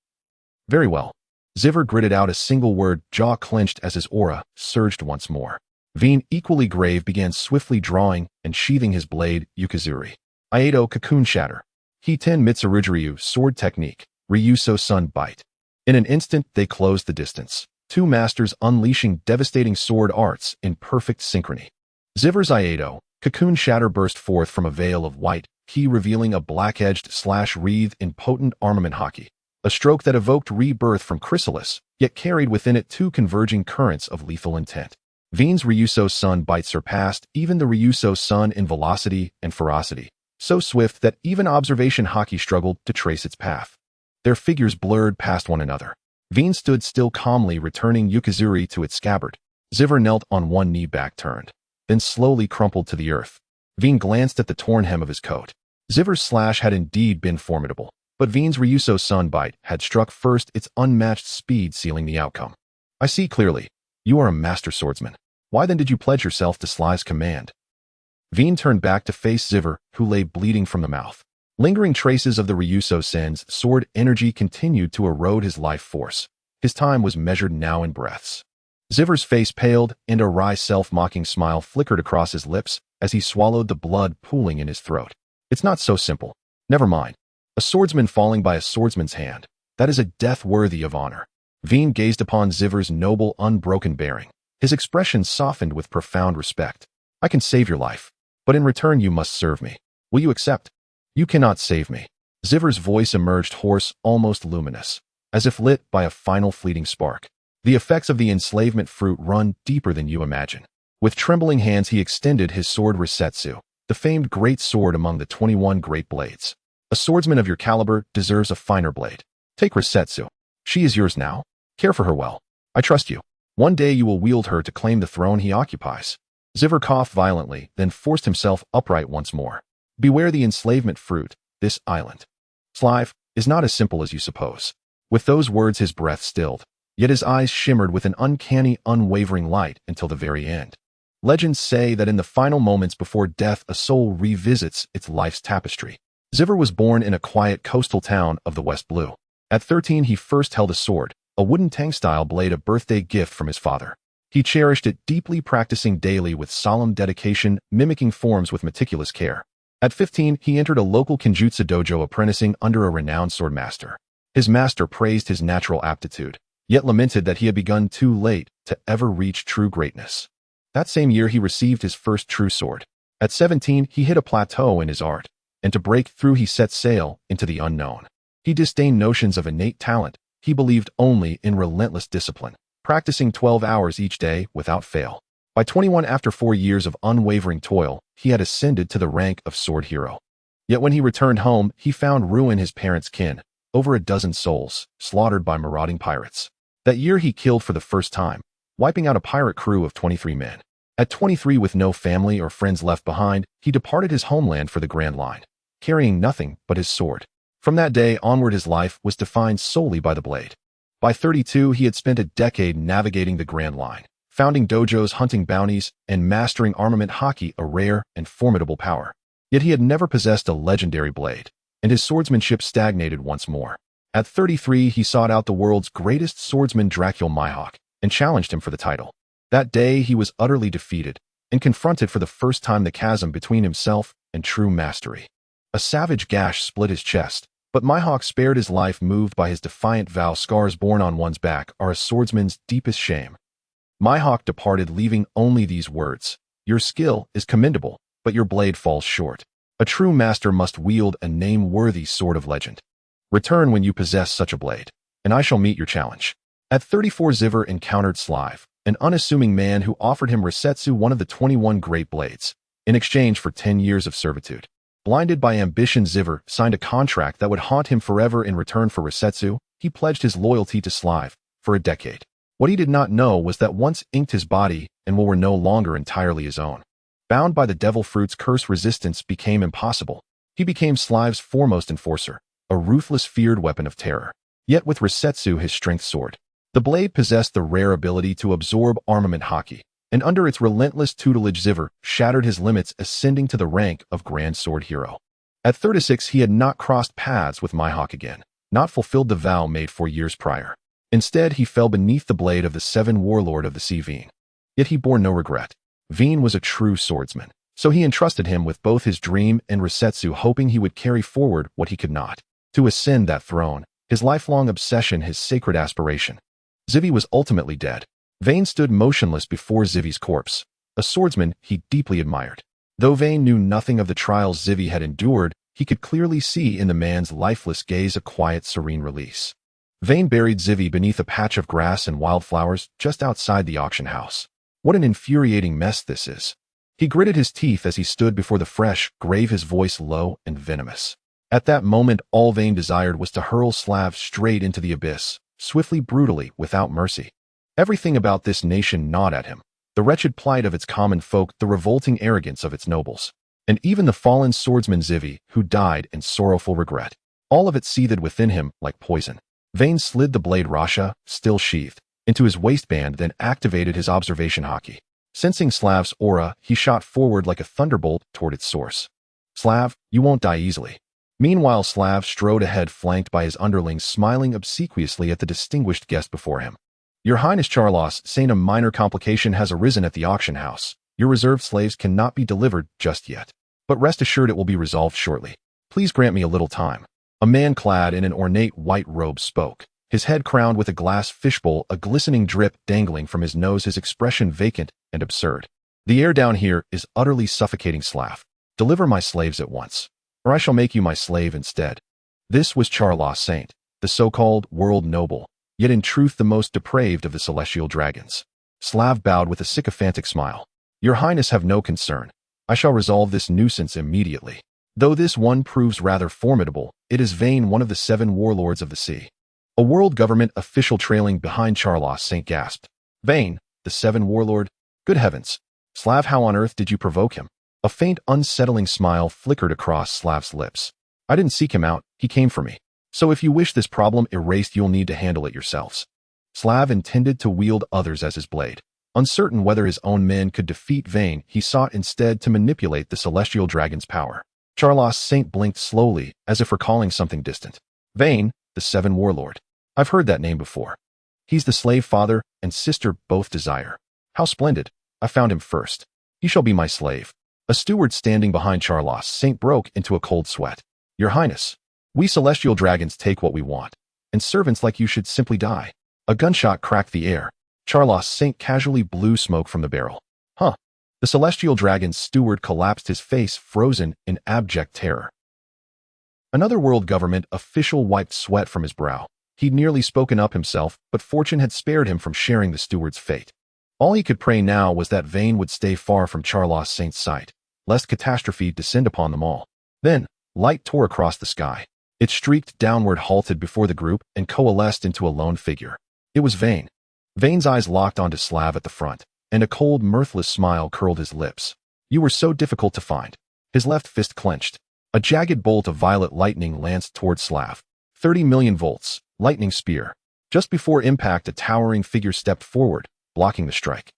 "Very well." Ziver gritted out a single word, jaw clenched as his aura surged once more. Weien, equally grave, began swiftly drawing and sheathing his blade, Ukazuri. Iato Cocoon Shatter. Hiten Mitsurujiryu Sword Technique. Ryuso Sun Bite. In an instant, they closed the distance, two masters unleashing devastating sword arts in perfect synchrony. Ziver's Iato Cocoon Shatter burst forth from a veil of white ki, revealing a black-edged slash wreathed in potent armament haki, a stroke that evoked rebirth from Chrysalis, yet carried within it two converging currents of lethal intent. Wien's Ryuso Sun Bite surpassed even the Ryuso Sun in velocity and ferocity, so swift that even observation haki struggled to trace its path. Their figures blurred past one another. Weien stood still, calmly returning Ukazuri to its scabbard. Ziver knelt on one knee, back turned, then slowly crumpled to the earth. Weien glanced at the torn hem of his coat. Ziver's slash had indeed been formidable, but Wien's Ryuso Sun Bite had struck first, its unmatched speed sealing the outcome. "I see clearly. You are a master swordsman. Why then did you pledge yourself to Sly's command?" Weien turned back to face Ziver, who lay bleeding from the mouth. Lingering traces of the Ryuso Sen's sword energy continued to erode his life force. His time was measured now in breaths. Ziver's face paled, and a wry self-mocking smile flickered across his lips as he swallowed the blood pooling in his throat. "It's not so simple. Never mind. A swordsman falling by a swordsman's hand. That is a death worthy of honor." Weien gazed upon Ziver's noble, unbroken bearing. His expression softened with profound respect. "I can save your life, but in return you must serve me. Will you accept?" "You cannot save me." Ziver's voice emerged hoarse, almost luminous, as if lit by a final fleeting spark. "The effects of the enslavement fruit run deeper than you imagine." With trembling hands he extended his sword, Resetsu, the famed great sword among the 21 great blades. "A swordsman of your caliber deserves a finer blade. Take Resetsu. She is yours now. Care for her well. I trust you. One day you will wield her to claim the throne he occupies." Ziver coughed violently, then forced himself upright once more. "Beware the enslavement fruit. This island, Slive, is not as simple as you suppose." With those words his breath stilled, yet his eyes shimmered with an uncanny, unwavering light until the very end. Legends say that in the final moments before death, a soul revisits its life's tapestry. Ziver was born in a quiet coastal town of the West Blue. At 13 he first held a sword, a wooden tank-style blade, a birthday gift from his father. He cherished it deeply, practicing daily with solemn dedication, mimicking forms with meticulous care. At 15, he entered a local Kenjutsu dojo, apprenticing under a renowned swordmaster. His master praised his natural aptitude, yet lamented that he had begun too late to ever reach true greatness. That same year he received his first true sword. At 17, he hit a plateau in his art, and to break through he set sail into the unknown. He disdained notions of innate talent. He believed only in relentless discipline, practicing 12 hours each day without fail. By 21, after 4 years of unwavering toil, he had ascended to the rank of sword hero. Yet when he returned home, he found ruin his parents' kin, over a dozen souls, slaughtered by marauding pirates. That year he killed for the first time, wiping out a pirate crew of 23 men. At 23, with no family or friends left behind, he departed his homeland for the Grand Line, carrying nothing but his sword. From that day onward, his life was defined solely by the blade. By 32, he had spent a decade navigating the Grand Line, founding dojos, hunting bounties, and mastering armament hockey, a rare and formidable power. Yet he had never possessed a legendary blade, and his swordsmanship stagnated once more. At 33, he sought out the world's greatest swordsman, Dracul Mihawk, and challenged him for the title. That day, he was utterly defeated and confronted for the first time the chasm between himself and true mastery. A savage gash split his chest, but Mihawk spared his life, moved by his defiant vow. Scars born on one's back are a swordsman's deepest shame. Mihawk departed, leaving only these words: "Your skill is commendable, but your blade falls short. A true master must wield a name-worthy sword of legend. Return when you possess such a blade, and I shall meet your challenge." At 34, Ziver encountered Slav, an unassuming man who offered him Resetsu, one of the 21 great blades, in exchange for 10 years of servitude. Blinded by ambition, Ziver signed a contract that would haunt him forever. In return for Resetsu, he pledged his loyalty to Slav for a decade. What he did not know was that once inked, his body and will were no longer entirely his own. Bound by the devil fruit's curse, resistance became impossible. He became Slav's foremost enforcer, a ruthless, feared weapon of terror. Yet with Resetsu, his strength soared. The blade possessed the rare ability to absorb armament hockey, and under its relentless tutelage, Ziver shattered his limits, ascending to the rank of Grand Sword Hero. At 36, he had not crossed paths with Mihawk again, not fulfilled the vow made 4 years prior. Instead, he fell beneath the blade of the 7 warlord of the sea, Weien. Yet he bore no regret. Weien was a true swordsman, so he entrusted him with both his dream and Resetsu, hoping he would carry forward what he could not. To ascend that throne, his lifelong obsession, his sacred aspiration. Zivi was ultimately dead. Weien stood motionless before Zivi's corpse, a swordsman he deeply admired. Though Weien knew nothing of the trials Zivi had endured, he could clearly see in the man's lifeless gaze a quiet, serene release. Weien buried Zivi beneath a patch of grass and wildflowers just outside the auction house. What an infuriating mess this is. He gritted his teeth as he stood before the fresh grave, his voice low and venomous. At that moment, all Weien desired was to hurl Slav straight into the abyss, swiftly, brutally, without mercy. Everything about this nation gnawed at him: the wretched plight of its common folk, the revolting arrogance of its nobles, and even the fallen swordsman Zivi, who died in sorrowful regret. All of it seethed within him like poison. Weien slid the blade, Rasha, still sheathed, into his waistband, then activated his observation hockey. Sensing Slav's aura, he shot forward like a thunderbolt toward its source. "Slav, you won't die easily." Meanwhile, Slav strode ahead, flanked by his underlings, smiling obsequiously at the distinguished guest before him. "Your Highness Charlos, saying a minor complication has arisen at the auction house. Your reserved slaves cannot be delivered just yet, but rest assured it will be resolved shortly. Please grant me a little time." A man clad in an ornate white robe spoke, his head crowned with a glass fishbowl, a glistening drip dangling from his nose, his expression vacant and absurd. "The air down here is utterly suffocating, Slav. Deliver my slaves at once, or I shall make you my slave instead." This was Charlos Saint, the so-called world noble, yet in truth the most depraved of the celestial dragons. Slav bowed with a sycophantic smile. "Your Highness, have no concern. I shall resolve this nuisance immediately. Though this one proves rather formidable, it is Weien, one of the 7 warlords of the sea." A world government official trailing behind Charlos Saint gasped. "Weien, the 7 warlord? Good heavens. Slav, how on earth did you provoke him?" A faint, unsettling smile flickered across Slav's lips. "I didn't seek him out, he came for me. So if you wish this problem erased, you'll need to handle it yourselves." Slav intended to wield others as his blade. Uncertain whether his own men could defeat Weien, he sought instead to manipulate the celestial dragon's power. Charlos Saint blinked slowly, as if recalling something distant. "Weien, the 7 warlord. I've heard that name before. He's the slave father and sister both desire. How splendid. I found him first. He shall be my slave." A steward standing behind Charlos Saint broke into a cold sweat. "Your Highness, we celestial dragons take what we want, and servants like you should simply die." A gunshot cracked the air. Charlos Saint casually blew smoke from the barrel. "Huh." The celestial dragon's steward collapsed, his face frozen in abject terror. Another world government official wiped sweat from his brow. He'd nearly spoken up himself, but fortune had spared him from sharing the steward's fate. All he could pray now was that Weien would stay far from Charlos Saint's sight, lest catastrophe descend upon them all. Then, light tore across the sky. It streaked downward, halted before the group, and coalesced into a lone figure. It was Weien. Wein's eyes locked onto Slav at the front, and a cold, mirthless smile curled his lips. You were so difficult to find. His left fist clenched. A jagged bolt of violet lightning lanced toward Slav. 30 million volts, lightning spear. Just before impact, a towering figure stepped forward, blocking the strike.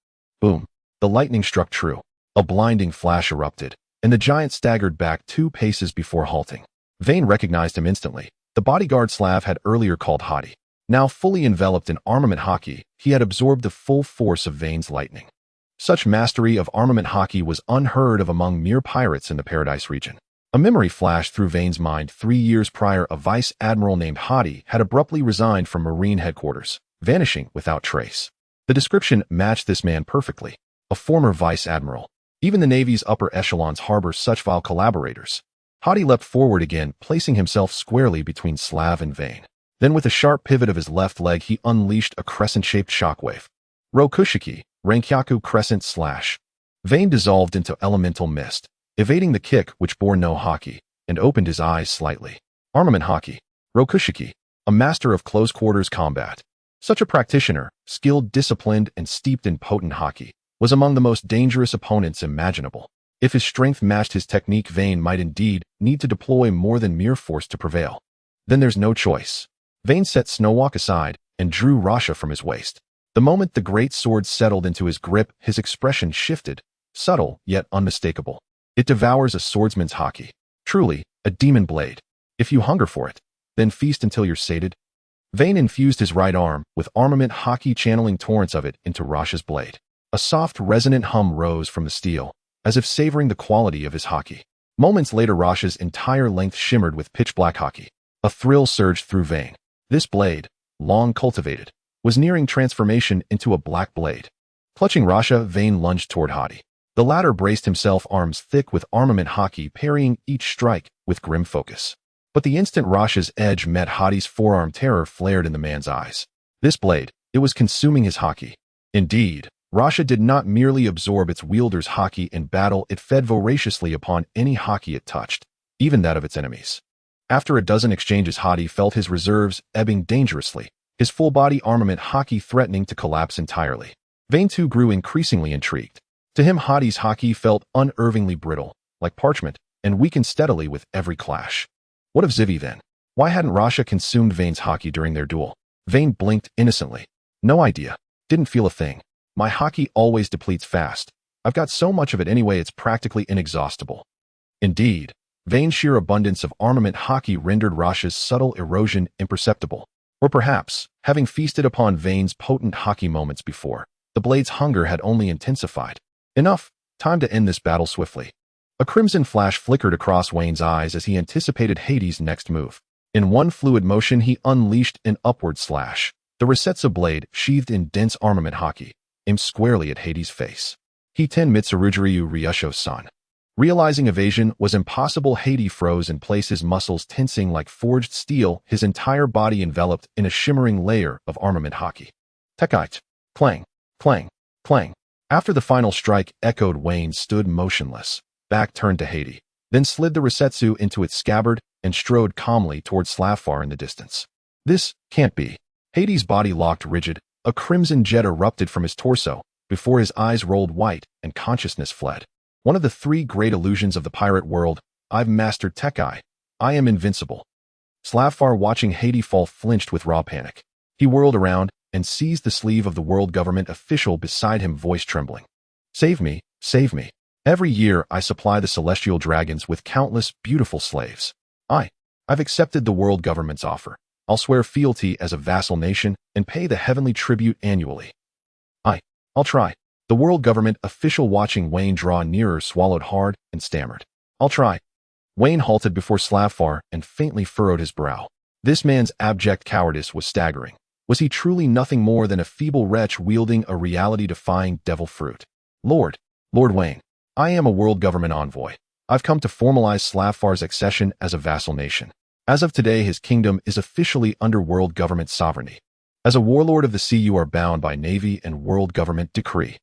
Boom. The lightning struck true. A blinding flash erupted, and the giant staggered back 2 paces before halting. Weien recognized him instantly. The bodyguard Slav had earlier called Hadi. Now fully enveloped in armament hockey, he had absorbed the full force of Wein's lightning. Such mastery of armament hockey was unheard of among mere pirates in the Paradise region. A memory flashed through Wein's mind. 3 years prior, a vice admiral named Hadi had abruptly resigned from Marine headquarters, vanishing without trace. The description matched this man perfectly. A former vice admiral. Even the Navy's upper echelons harbor such vile collaborators. Hadi leapt forward again, placing himself squarely between Slav and Wein. Then with a sharp pivot of his left leg, he unleashed a crescent-shaped shockwave. Rokushiki, Rankyaku crescent slash. Wein dissolved into elemental mist, evading the kick which bore no hockey, and opened his eyes slightly. Armament hockey. Rokushiki, a master of close-quarters combat. Such a practitioner, skilled, disciplined, and steeped in potent hockey, was among the most dangerous opponents imaginable. If his strength matched his technique, Wein might indeed need to deploy more than mere force to prevail. Then there's no choice. Wein set Snowwalk aside and drew Rasha from his waist. The moment the great sword settled into his grip, his expression shifted, subtle yet unmistakable. It devours a swordsman's hockey. Truly, a demon blade. If you hunger for it, then feast until you're sated. Wein infused his right arm with armament hockey, channeling torrents of it into Rasha's blade. A soft, resonant hum rose from the steel, as if savoring the quality of his hockey. Moments later, Rasha's entire length shimmered with pitch-black hockey. A thrill surged through Wein. This blade, long cultivated, was nearing transformation into a black blade. Clutching Rasha, Wein lunged toward Hadi. The latter braced himself, arms thick with armament hockey, parrying each strike with grim focus. But the instant Rasha's edge met Hadi's forearm, terror flared in the man's eyes. This blade, it was consuming his hockey. Indeed, Rasha did not merely absorb its wielder's hockey in battle, it fed voraciously upon any hockey it touched, even that of its enemies. After a dozen exchanges, Hadi felt his reserves ebbing dangerously, his full-body armament hockey threatening to collapse entirely. Wein too grew increasingly intrigued. To him, Hadi's hockey felt unnervingly brittle, like parchment, and weakened steadily with every clash. What of Zivi then? Why hadn't Rasha consumed Wein's hockey during their duel? Wein blinked innocently. No idea. Didn't feel a thing. My hockey always depletes fast. I've got so much of it anyway, it's practically inexhaustible. Indeed, Wein's sheer abundance of armament hockey rendered Rasha's subtle erosion imperceptible. Or perhaps, having feasted upon Wein's potent hockey moments before, the blade's hunger had only intensified. Enough. Time to end this battle swiftly. A crimson flash flickered across Wein's eyes as he anticipated Hades' next move. In one fluid motion, he unleashed an upward slash. The Resetsu blade, sheathed in dense armament hockey, aimed squarely at Hades' face. Hiten Mitsurujiryu Ryusho-san. Realizing evasion was impossible, Hades froze in place, his muscles tensing like forged steel, his entire body enveloped in a shimmering layer of armament hockey. Tekite. Clang. Clang. Clang. After the final strike echoed, Wein stood motionless, back turned to Hades, then slid the Resetsu into its scabbard and strode calmly toward Slafar in the distance. This can't be. Hades' body locked rigid, a crimson jet erupted from his torso, before his eyes rolled white and consciousness fled. One of the 3 great illusions of the pirate world. I've mastered Tekai. I am invincible. Slafar, watching Hades fall, flinched with raw panic. He whirled around and seized the sleeve of the world government official beside him, voice trembling. Save me, save me. Every year I supply the celestial dragons with countless beautiful slaves. I've accepted the world government's offer. I'll swear fealty as a vassal nation and pay the heavenly tribute annually. I'll try. The world government official, watching Wein draw nearer, swallowed hard and stammered. I'll try. Wein halted before Slafar and faintly furrowed his brow. This man's abject cowardice was staggering. Was he truly nothing more than a feeble wretch wielding a reality-defying devil fruit? Lord Wein, I am a world government envoy. I've come to formalize Slafar's accession as a vassal nation. As of today, his kingdom is officially under world government sovereignty. As a warlord of the sea, you are bound by Navy and world government decree.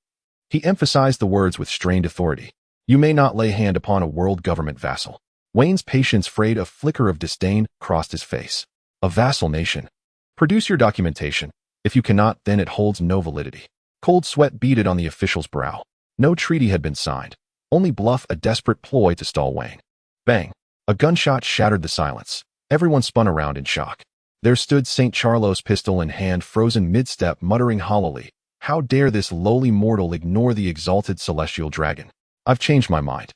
He emphasized the words with strained authority. You may not lay hand upon a world government vassal. Wein's patience frayed, a flicker of disdain crossed his face. A vassal nation. Produce your documentation. If you cannot, then it holds no validity. Cold sweat beaded on the official's brow. No treaty had been signed. Only bluff, a desperate ploy to stall Weien. Bang! A gunshot shattered the silence. Everyone spun around in shock. There stood St. Charlos, pistol in hand, frozen mid-step, muttering hollowly, "How dare this lowly mortal ignore the exalted celestial dragon? I've changed my mind.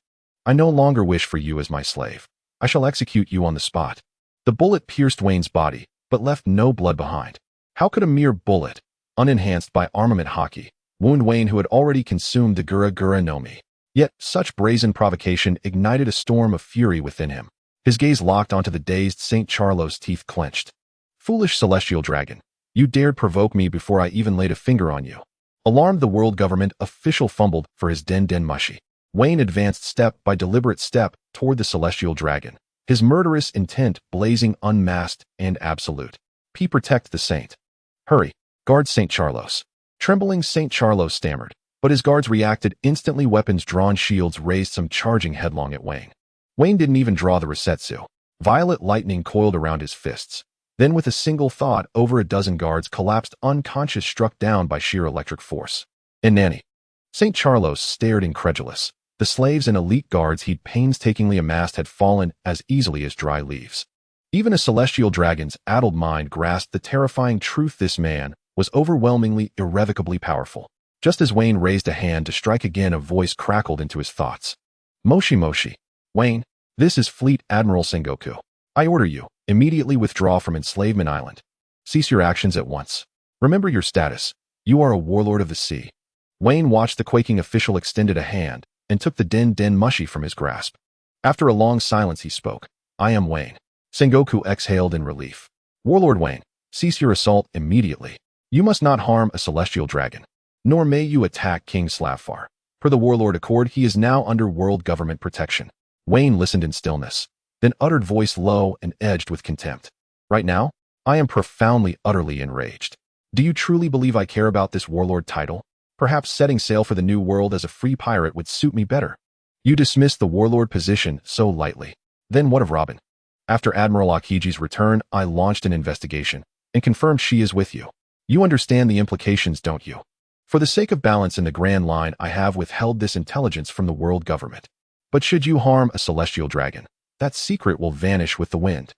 I no longer wish for you as my slave. I shall execute you on the spot." The bullet pierced Weien's body, but left no blood behind. How could a mere bullet, unenhanced by armament hockey, wound Weien, who had already consumed the Gura Gura no Mi? Yet such brazen provocation ignited a storm of fury within him. His gaze locked onto the dazed St. Charlos, teeth clenched. "Foolish celestial dragon, you dared provoke me before I even laid a finger on you." Alarmed, the world government official fumbled for his den mushi. Weien advanced step by deliberate step toward the celestial dragon, his murderous intent blazing unmasked and absolute. "P, protect the saint. Hurry, guard St. Charlos." Trembling St. Charlos stammered, but his guards reacted instantly. Weapons drawn, shields raised, some charging headlong at Weien. Weien didn't even draw the resetsu. Violet lightning coiled around his fists. Then, with a single thought, over a dozen guards collapsed unconscious, struck down by sheer electric force. And Nanny. St. Charlos stared incredulous. The slaves and elite guards he'd painstakingly amassed had fallen as easily as dry leaves. Even a celestial dragon's addled mind grasped the terrifying truth: this man was overwhelmingly, irrevocably powerful. Just as Weien raised a hand to strike again, a voice crackled into his thoughts. "Moshi Moshi. Weien, this is Fleet Admiral Singoku. I order you, immediately withdraw from Enslavement Island. Cease your actions at once. Remember your status. You are a warlord of the sea." Weien watched the quaking official, extended a hand, and took the den mushi from his grasp. After a long silence, he spoke. "I am Weien." Singoku exhaled in relief. "Warlord Weien, cease your assault immediately. You must not harm a celestial dragon, nor may you attack King Slavfar. Per the warlord accord, he is now under world government protection." Weien listened in stillness, then uttered, voice low and edged with contempt. "Right now, I am profoundly, utterly enraged. Do you truly believe I care about this warlord title? Perhaps setting sail for the new world as a free pirate would suit me better. You dismiss the warlord position so lightly. Then what of Robin? After Admiral Akiji's return, I launched an investigation and confirmed she is with you. You understand the implications, don't you? For the sake of balance in the grand line, I have withheld this intelligence from the world government. But should you harm a celestial dragon, that secret will vanish with the wind.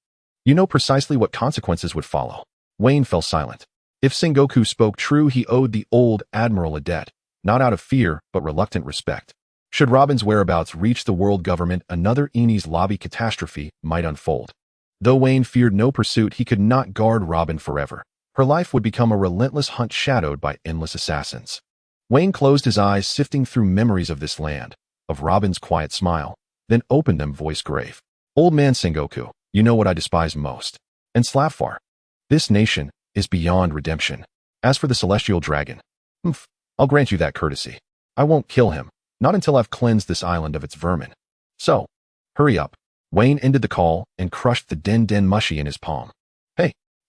You know precisely what consequences would follow." Weien fell silent. If Singoku spoke true, he owed the old Admiral a debt, not out of fear, but reluctant respect. Should Robin's whereabouts reach the world government, another Enies Lobby catastrophe might unfold. Though Weien feared no pursuit, he could not guard Robin forever. Her life would become a relentless hunt shadowed by endless assassins. Weien closed his eyes, sifting through memories of this land, of Robin's quiet smile, then opened them, voice grave. "Old man Singoku, you know what I despise most. And Slavfar. This nation is beyond redemption. As for the celestial dragon, I'll grant you that courtesy. I won't kill him, not until I've cleansed this island of its vermin. So, hurry up." Weien ended the call and crushed the den mushi in his palm.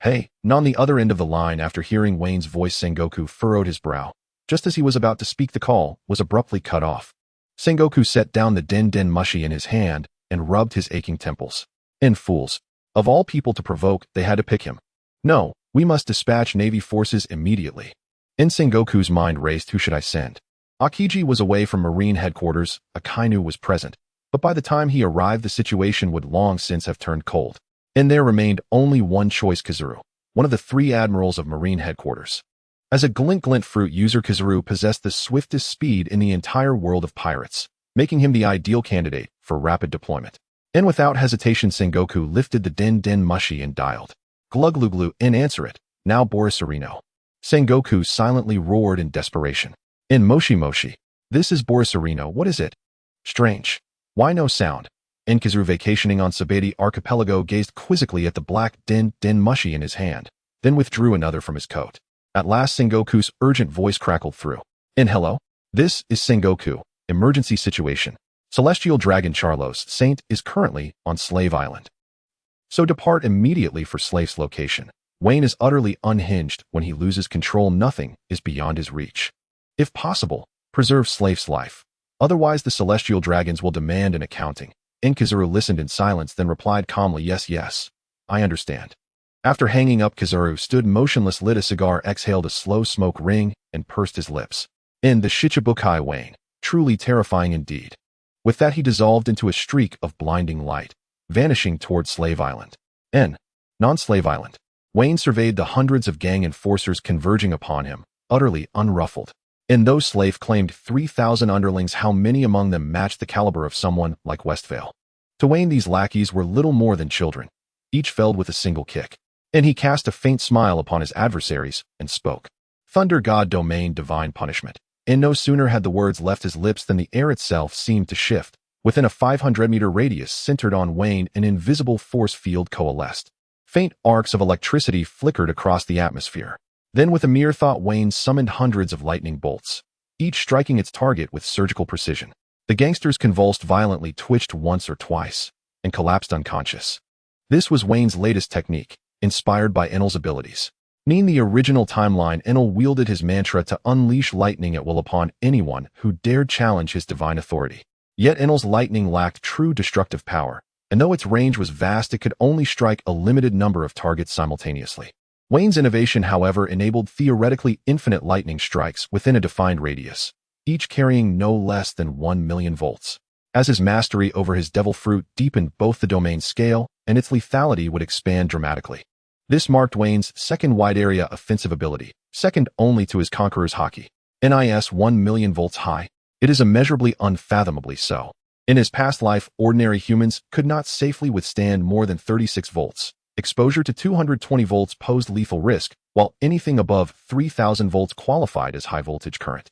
Hey, and on the other end of the line, after hearing Weien's voice, Singoku furrowed his brow. Just as he was about to speak, the call was abruptly cut off. Singoku set down the den mushi in his hand and rubbed his aching temples. And fools. Of all people to provoke, they had to pick him. "No, we must dispatch Navy forces immediately." In Singoku's mind raced, who should I send? Akiji was away from Marine headquarters, Akainu was present, but by the time he arrived the situation would long since have turned cold. And there remained only one choice: Kizaru, one of the 3 admirals of Marine headquarters. As a glint fruit user, Kizaru possessed the swiftest speed in the entire world of pirates, making him the ideal candidate for rapid deployment. And without hesitation, Singoku lifted the den mushi and dialed. "Glugluglu," and answer it. "Now Borisarino." Singoku silently roared in desperation. "In Moshi. This is Borisarino. What is it? Strange. Why no sound?" And Kizaru, vacationing on Sabati archipelago, gazed quizzically at the black den mushi in his hand, then withdrew another from his coat. At last, Singoku's urgent voice crackled through. "And hello? This is Singoku. Emergency situation. Celestial Dragon Charlos Saint is currently on Slave Island. So depart immediately for Slave's location. Weien is utterly unhinged. When he loses control, nothing is beyond his reach. If possible, preserve Slave's life. Otherwise, the Celestial Dragons will demand an accounting." Kizaru listened in silence, then replied calmly, Yes, I understand." After hanging up, Kizaru stood motionless, lit a cigar, exhaled a slow smoke ring, and pursed his lips. In the Shichibukai Weien, truly terrifying indeed. With that he dissolved into a streak of blinding light, vanishing toward Slave Island. Non-Slave Island. Weien surveyed the hundreds of gang enforcers converging upon him, utterly unruffled. In those slave claimed 3,000 underlings, how many among them matched the caliber of someone like Westvale? To Weien these lackeys were little more than children, each felled with a single kick. And he cast a faint smile upon his adversaries and spoke. Thunder God domain divine punishment. And no sooner had the words left his lips than the air itself seemed to shift. Within a 500-meter radius centered on Weien, an invisible force field coalesced. Faint arcs of electricity flickered across the atmosphere. Then with a mere thought, Weien summoned hundreds of lightning bolts, each striking its target with surgical precision. The gangsters convulsed violently, twitched once or twice, and collapsed unconscious. This was Wayne's latest technique, inspired by Enel's abilities. In the original timeline, Enel wielded his mantra to unleash lightning at will upon anyone who dared challenge his divine authority. Yet Enel's lightning lacked true destructive power, and though its range was vast, it could only strike a limited number of targets simultaneously. Wayne's innovation, however, enabled theoretically infinite lightning strikes within a defined radius, each carrying no less than 1,000,000 volts. As his mastery over his devil fruit deepened, both the domain scale and its lethality would expand dramatically. This marked Wayne's second wide-area offensive ability, second only to his Conqueror's Haki. NIS 1,000,000 volts high. It is immeasurably, unfathomably so. In his past life, ordinary humans could not safely withstand more than 36 volts. Exposure to 220 volts posed lethal risk, while anything above 3,000 volts qualified as high-voltage current.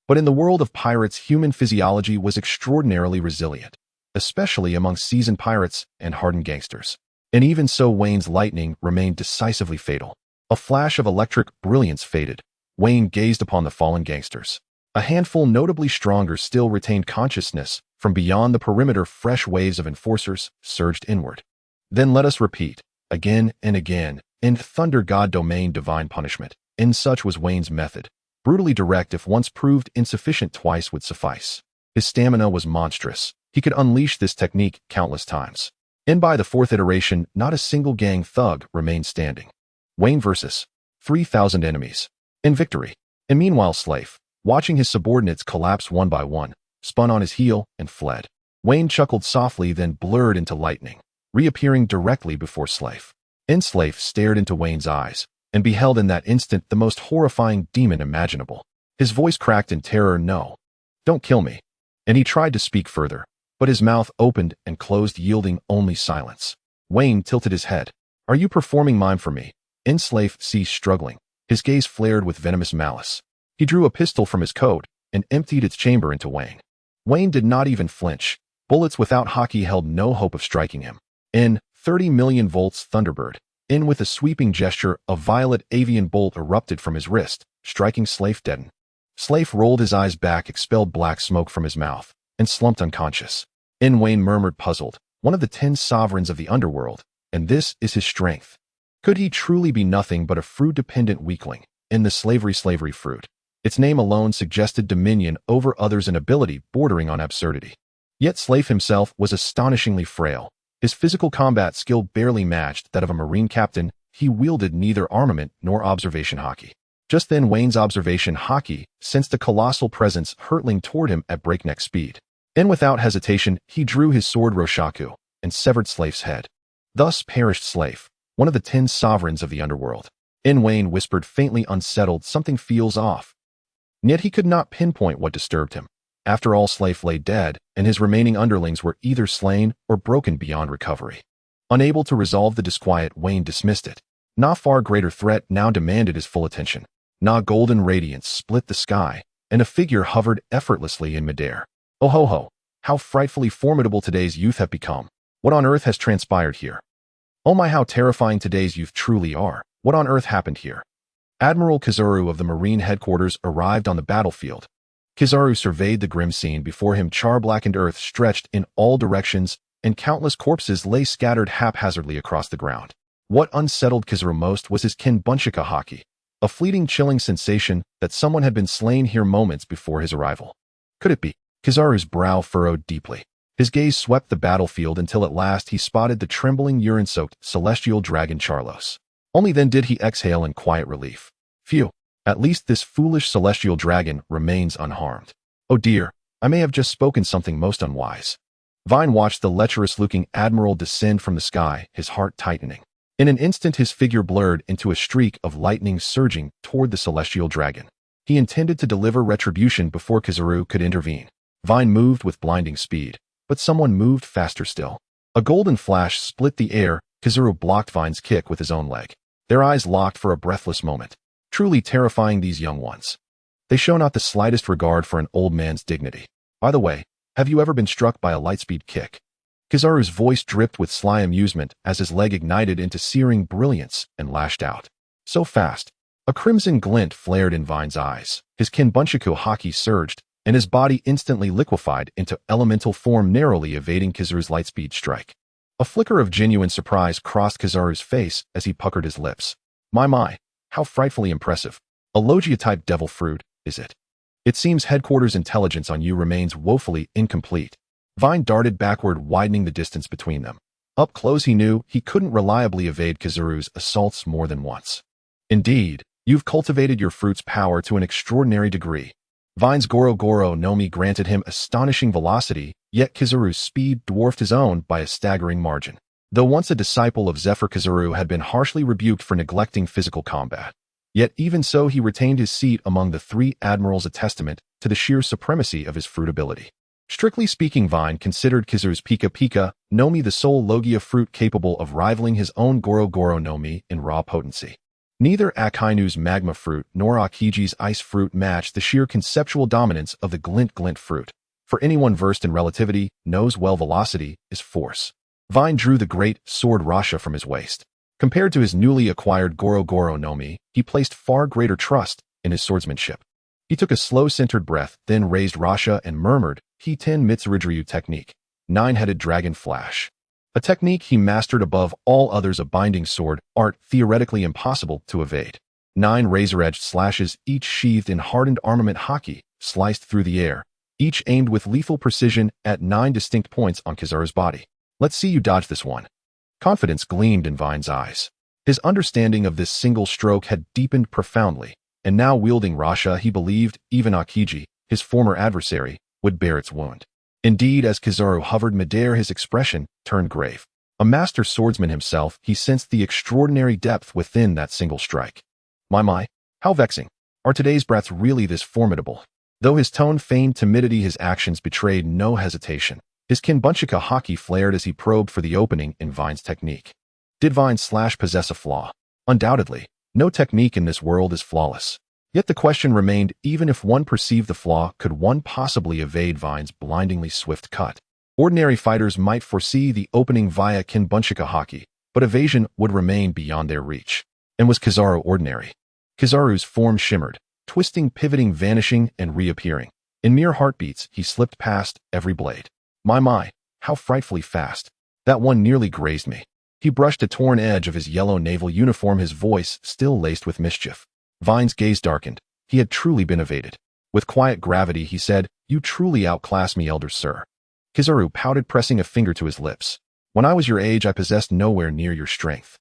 But in the world of pirates, human physiology was extraordinarily resilient, especially among seasoned pirates and hardened gangsters. And even so, Wayne's lightning remained decisively fatal. A flash of electric brilliance faded. Weien gazed upon the fallen gangsters. A handful, notably stronger, still retained consciousness. From beyond the perimeter, fresh waves of enforcers surged inward. Then let us repeat, again and again, in Thunder God domain divine punishment. And such was Wayne's method. Brutally direct, if once proved insufficient, twice would suffice. His stamina was monstrous. He could unleash this technique countless times. And by the fourth iteration, not a single gang thug remained standing. Weien versus 3,000 enemies. In victory. And meanwhile, Slave, watching his subordinates collapse one by one, spun on his heel and fled. Weien chuckled softly, then blurred into lightning, reappearing directly before Slave. And Slave stared into Wayne's eyes, and beheld in that instant the most horrifying demon imaginable. His voice cracked in terror. "No, don't kill me." And he tried to speak further, but his mouth opened and closed, yielding only silence. Weien tilted his head. "Are you performing mime for me?" Slave ceased struggling. His gaze flared with venomous malice. He drew a pistol from his coat and emptied its chamber into Weien. Weien did not even flinch. Bullets without Haki held no hope of striking him. 30,000,000 volts Thunderbird. With a sweeping gesture, a violet avian bolt erupted from his wrist, striking Slave dead. Slave rolled his eyes back, expelled black smoke from his mouth, and slumped unconscious. Weien murmured, puzzled, "One of the 10 sovereigns of the underworld, and this is his strength. Could he truly be nothing but a fruit-dependent weakling? In the slavery fruit." Its name alone suggested dominion over others, an ability bordering on absurdity. Yet Slave himself was astonishingly frail. His physical combat skill barely matched that of a marine captain. He wielded neither armament nor observation Haki. Just then, Wayne's observation Haki sensed a colossal presence hurtling toward him at breakneck speed. And without hesitation, he drew his sword Roshaku and severed Slave's head. Thus perished Slave, one of the 10 sovereigns of the underworld. Weien whispered, faintly unsettled, "Something feels off." Yet he could not pinpoint what disturbed him. After all, Slave lay dead, and his remaining underlings were either slain or broken beyond recovery. Unable to resolve the disquiet, Weien dismissed it. Na far greater threat now demanded his full attention. Na golden radiance split the sky, and a figure hovered effortlessly in midair. Oh ho ho, how frightfully formidable today's youth have become. What on earth has transpired here? Oh my, how terrifying today's youth truly are. What on earth happened here? Admiral Kizaru of the Marine headquarters arrived on the battlefield. Kizaru surveyed the grim scene before him. Char-blackened earth stretched in all directions, and countless corpses lay scattered haphazardly across the ground. What unsettled Kizaru most was his Kinbunshika Haki, a fleeting, chilling sensation that someone had been slain here moments before his arrival. Could it be? Kizaru's brow furrowed deeply. His gaze swept the battlefield until at last he spotted the trembling, urine-soaked celestial dragon Charlos. Only then did he exhale in quiet relief. Phew, At least this foolish celestial dragon remains unharmed. Oh dear, I may have just spoken something most unwise. Weien watched the lecherous-looking Admiral descend from the sky, his heart tightening. In an instant his figure blurred into a streak of lightning surging toward the celestial dragon. He intended to deliver retribution before Kizaru could intervene. Weien moved with blinding speed, but someone moved faster still. A golden flash split the air. Kizaru blocked Wein's kick with his own leg. Their eyes locked for a breathless moment. Truly terrifying, these young ones. They show not the slightest regard for an old man's dignity. By the way, have you ever been struck by a lightspeed kick? Kizaru's voice dripped with sly amusement as his leg ignited into searing brilliance and lashed out. So fast. A crimson glint flared in Wein's eyes. His Kinbunchaku haki surged, and his body instantly liquefied into elemental form, narrowly evading Kizaru's lightspeed strike. A flicker of genuine surprise crossed Kizaru's face as he puckered his lips. My, how frightfully impressive. A Logia-type devil fruit, is it? It seems headquarters intelligence on you remains woefully incomplete. Weien darted backward, widening the distance between them. Up close he knew he couldn't reliably evade Kizaru's assaults more than once. Indeed, you've cultivated your fruit's power to an extraordinary degree. Wein's Goro Goro no Mi granted him astonishing velocity, yet Kizaru's speed dwarfed his own by a staggering margin. Though once a disciple of Zephyr, Kizaru had been harshly rebuked for neglecting physical combat. Yet even so he retained his seat among the three admirals, a testament to the sheer supremacy of his fruit ability. Strictly speaking, Weien considered Kizaru's Pika Pika no Mi the sole Logia fruit capable of rivaling his own Goro Goro no Mi in raw potency. Neither Akainu's magma fruit nor Akiji's ice fruit matched the sheer conceptual dominance of the Glint Glint fruit. For anyone versed in relativity knows well velocity is force. Weien drew the great sword Rasha from his waist. Compared to his newly acquired Goro Goro no Mi, he placed far greater trust in his swordsmanship. He took a slow centered breath, then raised Rasha and murmured, Hi-ten Mitsurudryu technique, nine-headed dragon flash. A technique he mastered above all others, a binding sword art theoretically impossible to evade. 9 razor-edged slashes, each sheathed in hardened armament haki, sliced through the air, each aimed with lethal precision at 9 distinct points on Kizaru's body. Let's see you dodge this one. Confidence gleamed in Wein's eyes. His understanding of this single stroke had deepened profoundly, and now wielding Rasha he believed even Akiji, his former adversary, would bear its wound. Indeed, as Kizaru hovered midair, his expression turned grave. A master swordsman himself, he sensed the extraordinary depth within that single strike. My, how vexing. Are today's breaths really this formidable? Though his tone feigned timidity, his actions betrayed no hesitation. His Kinbunchika haki flared as he probed for the opening in Wein's technique. Did Wein's slash possess a flaw? Undoubtedly. No technique in this world is flawless. Yet the question remained, even if one perceived the flaw, could one possibly evade Wein's blindingly swift cut? Ordinary fighters might foresee the opening via Kinbunchika haki, but evasion would remain beyond their reach. And was Kizaru ordinary? Kizaru's form shimmered, twisting, pivoting, vanishing, and reappearing. In mere heartbeats, he slipped past every blade. My, how frightfully fast. That one nearly grazed me. He brushed a torn edge of his yellow naval uniform, his voice still laced with mischief. Wein's gaze darkened. He had truly been evaded. With quiet gravity he said, You truly outclass me, elder sir. Kizaru pouted, pressing a finger to his lips. When I was your age I possessed nowhere near your strength.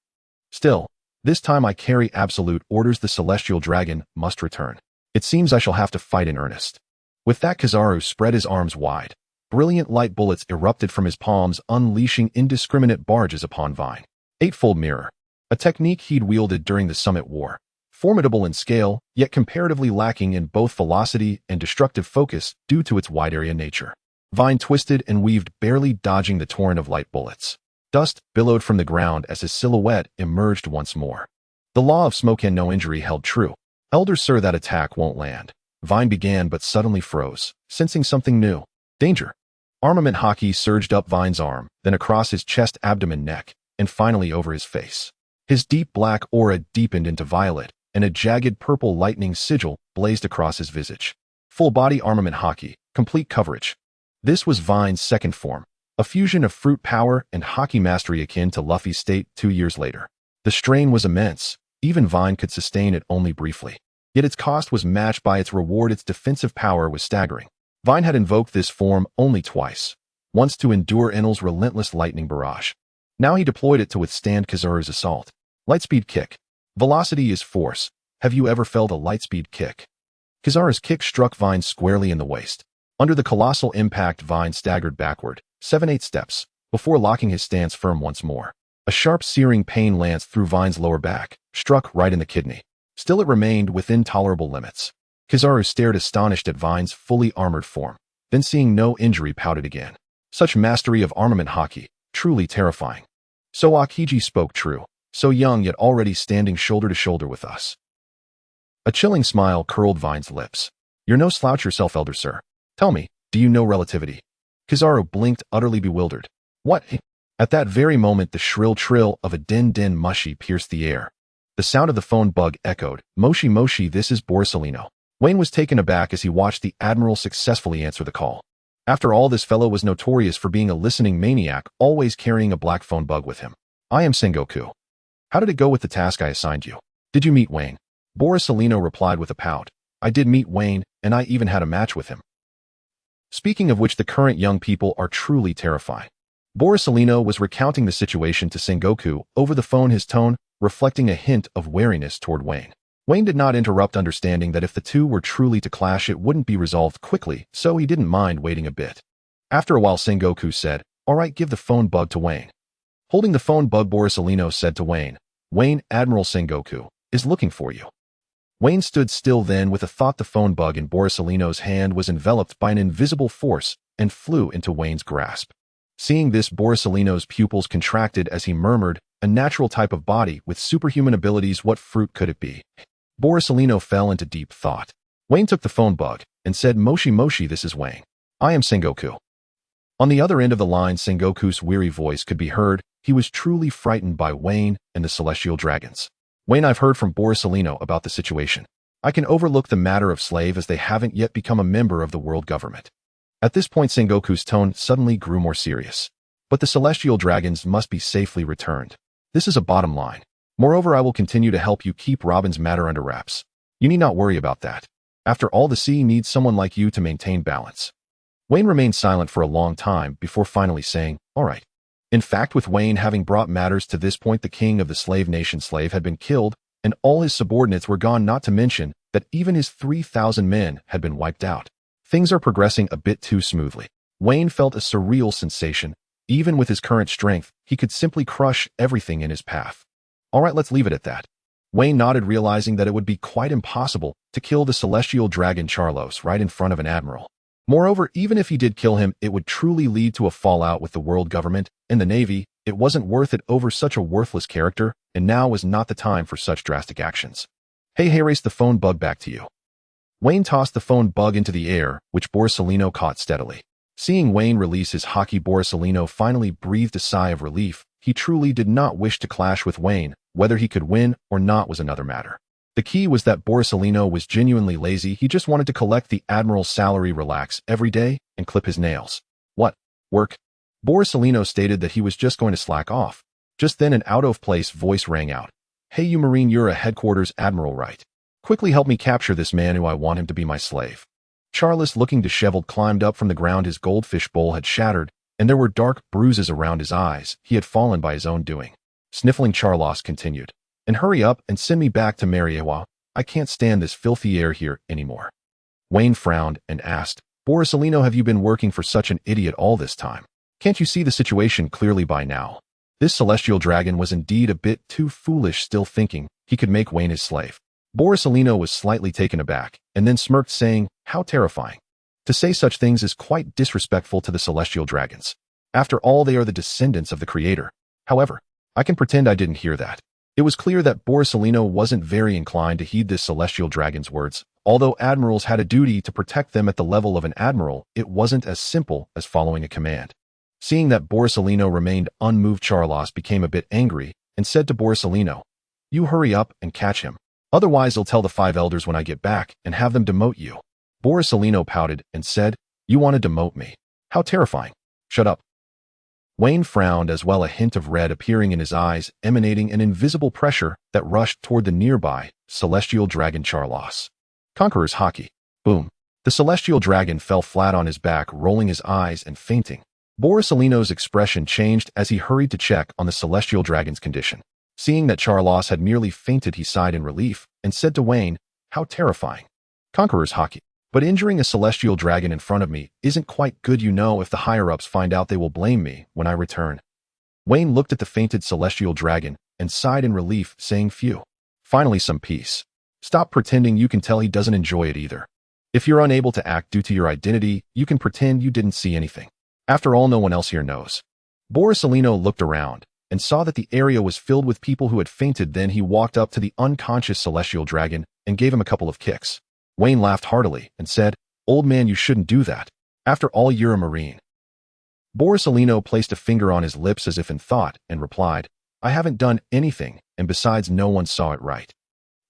Still, this time I carry absolute orders. The celestial dragon must return. It seems I shall have to fight in earnest. With that Kizaru spread his arms wide. Brilliant light bullets erupted from his palms, unleashing indiscriminate barges upon Weien. Eightfold mirror. A technique he'd wielded during the Summit War. Formidable in scale, yet comparatively lacking in both velocity and destructive focus due to its wide-area nature. Weien twisted and weaved, barely dodging the torrent of light bullets. Dust billowed from the ground as his silhouette emerged once more. The law of smoke and no injury held true. Elder sir, that attack won't land. Weien began but suddenly froze, sensing something new. Danger. Armament haki surged up Wein's arm, then across his chest, abdomen, neck, and finally over his face. His deep black aura deepened into violet, and a jagged purple lightning sigil blazed across his visage. Full body armament haki, complete coverage. This was Wein's second form, a fusion of fruit power and haki mastery akin to Luffy's state 2 years later. The strain was immense. Even Weien could sustain it only briefly. Yet its cost was matched by its reward. Its defensive power was staggering. Weien had invoked this form only twice, once to endure Enel's relentless lightning barrage. Now he deployed it to withstand Kizaru's assault. Lightspeed kick. Velocity is force, Have you ever felt a lightspeed kick? Kizaru's kick struck Weien squarely in the waist. Under the colossal impact, Weien staggered backward, 7-8 steps, before locking his stance firm once more. A sharp, searing pain lanced through Wein's lower back, struck right in the kidney. Still it remained within tolerable limits. Kizaru stared astonished at Wein's fully armored form, then seeing no injury pouted again. Such mastery of armament hockey, truly terrifying. So Akiji spoke true, so young yet already standing shoulder to shoulder with us. A chilling smile curled Wein's lips. You're no slouch yourself, elder sir. Tell me, do you know relativity? Kizaru blinked, utterly bewildered. What? At that very moment, the shrill trill of a din-din mushy pierced the air. The sound of the phone bug echoed. Moshi Moshi, this is Baratie. Weien was taken aback as he watched the Admiral successfully answer the call. After all, this fellow was notorious for being a listening maniac, always carrying a black phone bug with him. I am Singoku. How did it go with the task I assigned you? Did you meet Weien? Baratie replied with a pout. I did meet Weien, and I even had a match with him. Speaking of which, the current young people are truly terrifying. Baratie was recounting the situation to Singoku over the phone, his tone reflecting a hint of wariness toward Weien. Weien did not interrupt, understanding that if the two were truly to clash, it wouldn't be resolved quickly, so he didn't mind waiting a bit. After a while, Singoku said, All right, give the phone bug to Weien. Holding the phone bug, Baratie said to Weien, Weien, Admiral Singoku is looking for you. Weien stood still then with a thought. The phone bug in Baratie's hand was enveloped by an invisible force and flew into Wein's grasp. Seeing this, Baratie's pupils contracted as he murmured, a natural type of body with superhuman abilities, what fruit could it be? Baratie fell into deep thought. Weien took the phone bug and said, Moshi Moshi, this is Weien. I am Singoku. On the other end of the line, Singoku's weary voice could be heard. He was truly frightened by Weien and the celestial dragons. Weien, I've heard from Baratie about the situation. I can overlook the matter of slave as they haven't yet become a member of the world government. At this point, Singoku's tone suddenly grew more serious. But the celestial dragons must be safely returned. This is a bottom line. Moreover, I will continue to help you keep Robin's matter under wraps. You need not worry about that. After all, the sea needs someone like you to maintain balance. Weien remained silent for a long time before finally saying, All right. In fact, with Weien having brought matters to this point, the king of the slave nation Slave had been killed, and all his subordinates were gone, not to mention that even his 3,000 men had been wiped out. Things are progressing a bit too smoothly. Weien felt a surreal sensation. Even with his current strength, he could simply crush everything in his path. All right, let's leave it at that. Weien nodded, realizing that it would be quite impossible to kill the celestial dragon Charlos right in front of an admiral. Moreover, even if he did kill him, it would truly lead to a fallout with the world government and the navy. It wasn't worth it over such a worthless character, and now was not the time for such drastic actions. Hey, race the phone bug back to you. Weien tossed the phone bug into the air, which Baratie caught steadily. Seeing Weien release his hockey, Baratie finally breathed a sigh of relief. He truly did not wish to clash with Weien. Whether he could win or not was another matter. The key was that Baratie was genuinely lazy. He just wanted to collect the Admiral's salary, relax every day, and clip his nails. What? Work? Baratie stated that he was just going to slack off. Just then an out-of-place voice rang out. Hey, you Marine, you're a headquarters admiral, right? Quickly help me capture this man who I want him to be my slave. Charles, looking disheveled, climbed up from the ground. His goldfish bowl had shattered, and there were dark bruises around his eyes. He had fallen by his own doing. Sniffling, Charlos continued. And hurry up and send me back to Mariewa. I can't stand this filthy air here anymore. Weien frowned and asked, Baratie, have you been working for such an idiot all this time? Can't you see the situation clearly by now? This celestial dragon was indeed a bit too foolish, still thinking he could make Weien his slave. Baratie was slightly taken aback, and then smirked, saying, How terrifying. To say such things is quite disrespectful to the celestial dragons. After all, they are the descendants of the Creator. However, I can pretend I didn't hear that. It was clear that Baratie wasn't very inclined to heed this celestial dragon's words. Although admirals had a duty to protect them at the level of an admiral, it wasn't as simple as following a command. Seeing that Baratie remained unmoved, Charlos became a bit angry and said to Baratie, You hurry up and catch him. Otherwise, I'll tell the 5 elders when I get back and have them demote you. Baratie pouted and said, You want to demote me? How terrifying. Shut up. Weien frowned, as well a hint of red appearing in his eyes, emanating an invisible pressure that rushed toward the nearby celestial dragon Charlos. Conqueror's hockey. Boom. The celestial dragon fell flat on his back, rolling his eyes and fainting. Baratie's expression changed as he hurried to check on the celestial dragon's condition. Seeing that Charlos had merely fainted, he sighed in relief and said to Weien, "How terrifying. Conqueror's hockey. But injuring a celestial dragon in front of me isn't quite good, you know. If the higher-ups find out, they will blame me when I return." Weien looked at the fainted celestial dragon and sighed in relief, saying, "Phew. Finally some peace. Stop pretending." You can tell he doesn't enjoy it either. If you're unable to act due to your identity, you can pretend you didn't see anything. After all, no one else here knows. Borisolino looked around and saw that the area was filled with people who had fainted. Then he walked up to the unconscious celestial dragon and gave him a couple of kicks. Weien laughed heartily and said, "Old man, you shouldn't do that. After all, you're a Marine." Borisolino placed a finger on his lips as if in thought and replied, "I haven't done anything, and besides, no one saw it, right?"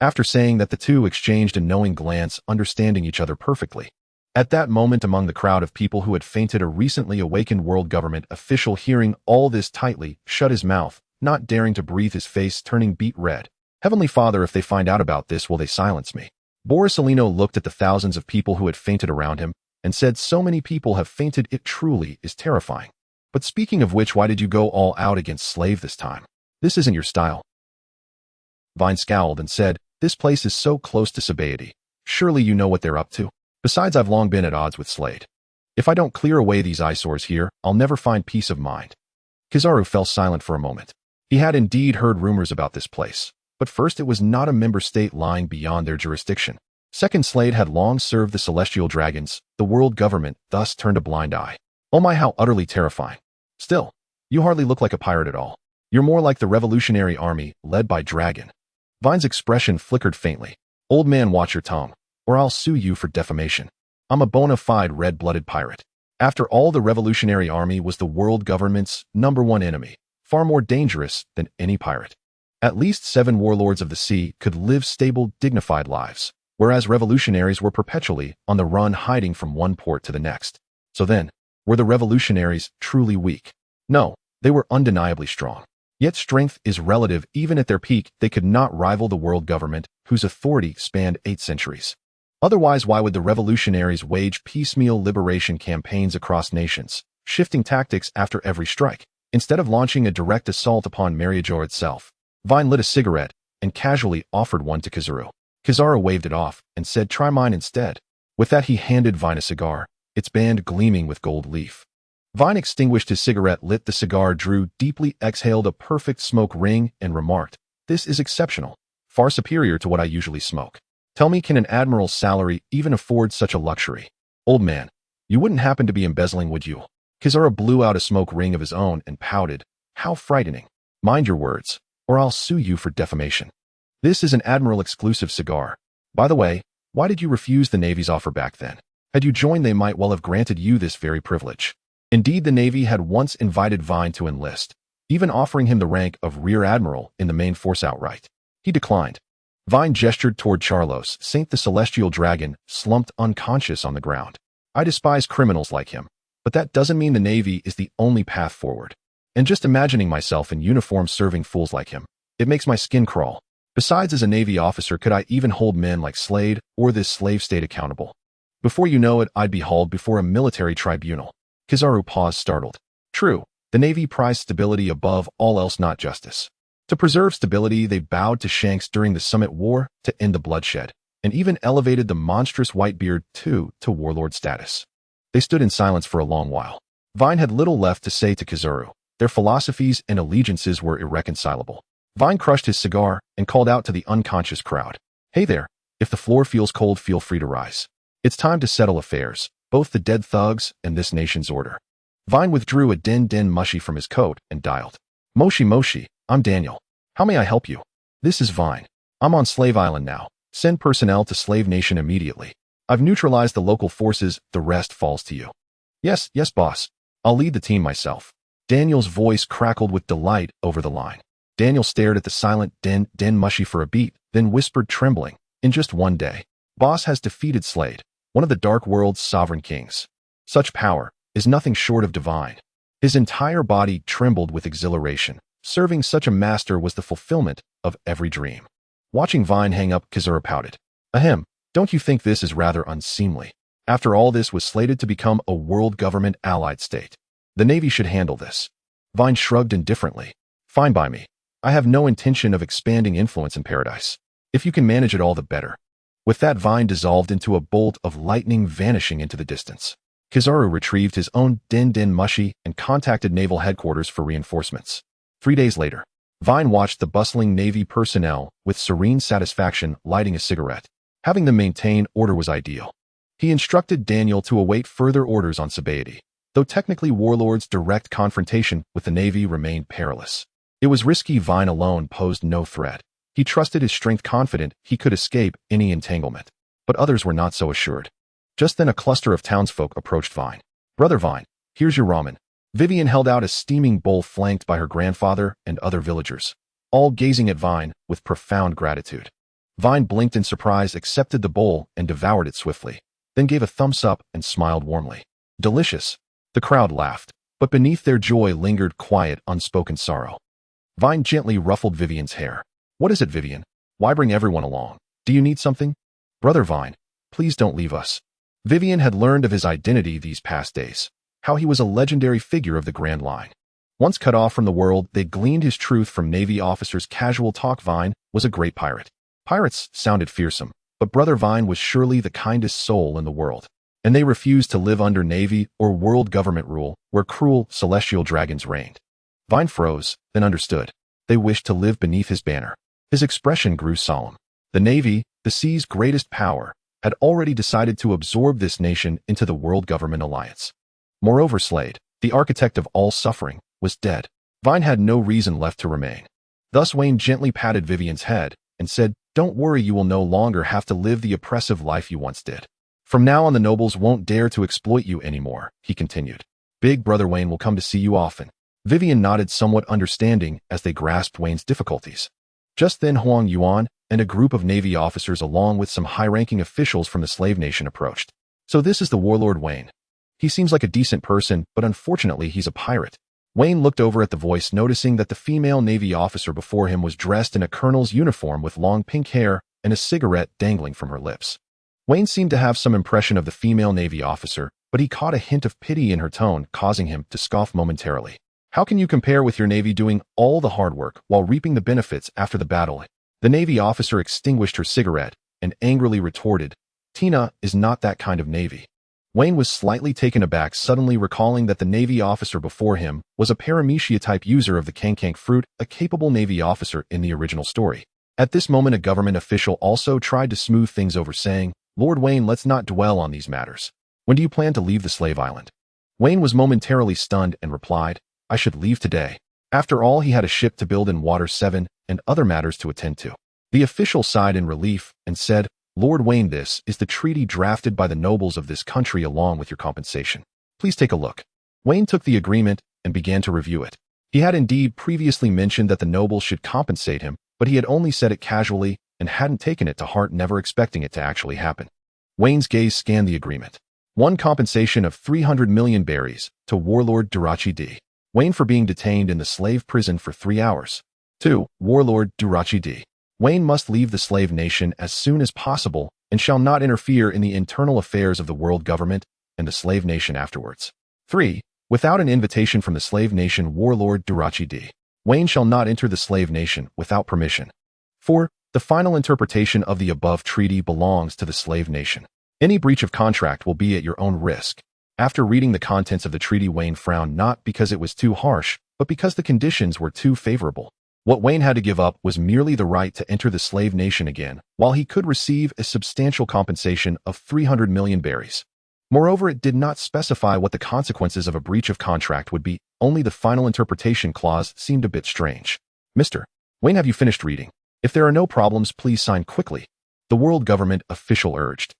After saying that, the two exchanged a knowing glance, understanding each other perfectly. At that moment, among the crowd of people who had fainted, a recently awakened world government official, hearing all this tightly, shut his mouth, not daring to breathe, his face turning beet red. "Heavenly Father, if they find out about this, will they silence me?" Borisolino looked at the thousands of people who had fainted around him and said, "So many people have fainted, it truly is terrifying. But speaking of which, why did you go all out against Slave this time? This isn't your style." Weien scowled and said, "This place is so close to Baratie. Surely you know what they're up to. Besides, I've long been at odds with Slade. If I don't clear away these eyesores here, I'll never find peace of mind." Kizaru fell silent for a moment. He had indeed heard rumors about this place. But first, it was not a member state lying beyond their jurisdiction. Second, Slade had long served the celestial dragons. The world government thus turned a blind eye. Oh my, how utterly terrifying. Still, you hardly look like a pirate at all. You're more like the Revolutionary Army, led by Dragon. Wein's expression flickered faintly. "Old man, watch your tongue, or I'll sue you for defamation. I'm a bona fide red-blooded pirate. After all, the Revolutionary Army was the world government's #1 enemy, far more dangerous than any pirate. At least 7 warlords of the sea could live stable, dignified lives, whereas revolutionaries were perpetually on the run, hiding from one port to the next. So then, were the revolutionaries truly weak? No, they were undeniably strong. Yet strength is relative. Even at their peak, they could not rival the world government, whose authority spanned 8 centuries. Otherwise, why would the revolutionaries wage piecemeal liberation campaigns across nations, shifting tactics after every strike, instead of launching a direct assault upon Mariajor itself?" Weien lit a cigarette and casually offered one to Kizaru. Kizaru waved it off and said, "Try mine instead." With that, he handed Weien a cigar, its band gleaming with gold leaf. Weien extinguished his cigarette, lit the cigar, drew deeply, exhaled a perfect smoke ring, and remarked, "This is exceptional, far superior to what I usually smoke. Tell me, can an admiral's salary even afford such a luxury? Old man, you wouldn't happen to be embezzling, would you?" Kizaru blew out a smoke ring of his own and pouted, "How frightening. Mind your words, or I'll sue you for defamation. This is an Admiral exclusive cigar. By the way, why did you refuse the Navy's offer back then? Had you joined, they might well have granted you this very privilege." Indeed, the Navy had once invited Weien to enlist, even offering him the rank of Rear Admiral in the main force outright. He declined. Weien gestured toward Charlos. Saint, the celestial dragon, slumped unconscious on the ground. "I despise criminals like him, but that doesn't mean the Navy is the only path forward. And just imagining myself in uniform serving fools like him, it makes my skin crawl. Besides, as a Navy officer, could I even hold men like Slade or this slave state accountable? Before you know it, I'd be hauled before a military tribunal." Kizaru paused, startled. True, the Navy prized stability above all else, not justice. To preserve stability, they bowed to Shanks during the Summit War to end the bloodshed, and even elevated the monstrous Whitebeard to warlord status. They stood in silence for a long while. Weien had little left to say to Kizaru. Their philosophies and allegiances were irreconcilable. Weien crushed his cigar and called out to the unconscious crowd, "Hey there, if the floor feels cold, feel free to rise. It's time to settle affairs, both the dead thugs and this nation's order." Weien withdrew a den mushy from his coat and dialed. Moshi, I'm Daniel. How may I help you?" "This is Weien. I'm on Slave Island now. Send personnel to Slave Nation immediately. I've neutralized the local forces, the rest falls to you." Yes, boss. I'll lead the team myself." Daniel's voice crackled with delight over the line. Daniel stared at the silent den mushy for a beat, then whispered, trembling, "In just one day, boss has defeated Slade, one of the Dark World's sovereign kings. Such power is nothing short of divine." His entire body trembled with exhilaration. Serving such a master was the fulfillment of every dream. Watching Weien hang up, Kizaru pouted. "Ahem, don't you think this is rather unseemly? After all, this was slated to become a world government allied state. The Navy should handle this." Weien shrugged indifferently. "Fine by me. I have no intention of expanding influence in paradise. If you can manage it all, the better." With that, Weien dissolved into a bolt of lightning, vanishing into the distance. Kizaru retrieved his own din mushi and contacted Naval headquarters for reinforcements. 3 days later, Weien watched the bustling Navy personnel with serene satisfaction, lighting a cigarette. Having them maintain order was ideal. He instructed Daniel to await further orders on Baratie. Though technically Warlord's direct confrontation with the Navy remained perilous. It was risky. Weien alone posed no threat. He trusted his strength, confident he could escape any entanglement. But others were not so assured. Just then a cluster of townsfolk approached Weien. "Brother Weien, here's your ramen." Vivian held out a steaming bowl flanked by her grandfather and other villagers, all gazing at Weien with profound gratitude. Weien blinked in surprise, accepted the bowl, and devoured it swiftly, then gave a thumbs up and smiled warmly. "Delicious." The crowd laughed, but beneath their joy lingered quiet, unspoken sorrow. Weien gently ruffled Vivian's hair. "What is it, Vivian? Why bring everyone along? Do you need something?" "Brother Weien, please don't leave us." Vivian had learned of his identity these past days, how he was a legendary figure of the Grand Line. Once cut off from the world, they gleaned his truth from Navy officers' casual talk. Weien was a great pirate. Pirates sounded fearsome, but Brother Weien was surely the kindest soul in the world. And they refused to live under Navy or world government rule, where cruel celestial dragons reigned. Weien froze, then understood. They wished to live beneath his banner. His expression grew solemn. The Navy, the sea's greatest power, had already decided to absorb this nation into the world government alliance. Moreover, Slade, the architect of all suffering, was dead. Weien had no reason left to remain. Thus Weien gently patted Vivian's head and said, "Don't worry, you will no longer have to live the oppressive life you once did. From now on, the nobles won't dare to exploit you anymore," he continued. "Big Brother Weien will come to see you often." Vivian nodded, somewhat understanding, as they grasped Wayne's difficulties. Just then Huang Yuan and a group of Navy officers along with some high-ranking officials from the slave nation approached. "So this is the warlord Weien. He seems like a decent person, but unfortunately he's a pirate." Weien looked over at the voice, noticing that the female Navy officer before him was dressed in a colonel's uniform with long pink hair and a cigarette dangling from her lips. Weien seemed to have some impression of the female Navy officer, but he caught a hint of pity in her tone, causing him to scoff momentarily. "How can you compare with your Navy doing all the hard work while reaping the benefits after the battle?" The Navy officer extinguished her cigarette and angrily retorted, "Tina is not that kind of Navy." Weien was slightly taken aback, suddenly recalling that the Navy officer before him was a paramecia-type user of the kankank fruit, a capable Navy officer in the original story. At this moment, a government official also tried to smooth things over, saying, "Lord Weien, let's not dwell on these matters. When do you plan to leave the slave island?" Weien was momentarily stunned and replied, "I should leave today." After all, he had a ship to build in Water 7 and other matters to attend to. The official sighed in relief and said, "Lord Weien, this is the treaty drafted by the nobles of this country along with your compensation. Please take a look." Weien took the agreement and began to review it. He had indeed previously mentioned that the nobles should compensate him, but he had only said it casually and hadn't taken it to heart, never expecting it to actually happen. Wayne's gaze scanned the agreement. 1. Compensation of 300 million berries to Warlord Baratie D. Weien for being detained in the slave prison for 3 hours. 2. Warlord Baratie D. Weien must leave the slave nation as soon as possible and shall not interfere in the internal affairs of the world government and the slave nation afterwards. 3. Without an invitation from the slave nation Warlord Baratie D. Weien shall not enter the slave nation without permission. 4. The final interpretation of the above treaty belongs to the slave nation. Any breach of contract will be at your own risk. After reading the contents of the treaty, Weien frowned, not because it was too harsh, but because the conditions were too favorable. What Weien had to give up was merely the right to enter the slave nation again, while he could receive a substantial compensation of 300 million berries. Moreover, it did not specify what the consequences of a breach of contract would be. Only the final interpretation clause seemed a bit strange. "Mr. Weien, have you finished reading? If there are no problems, please sign quickly," the world government official urged.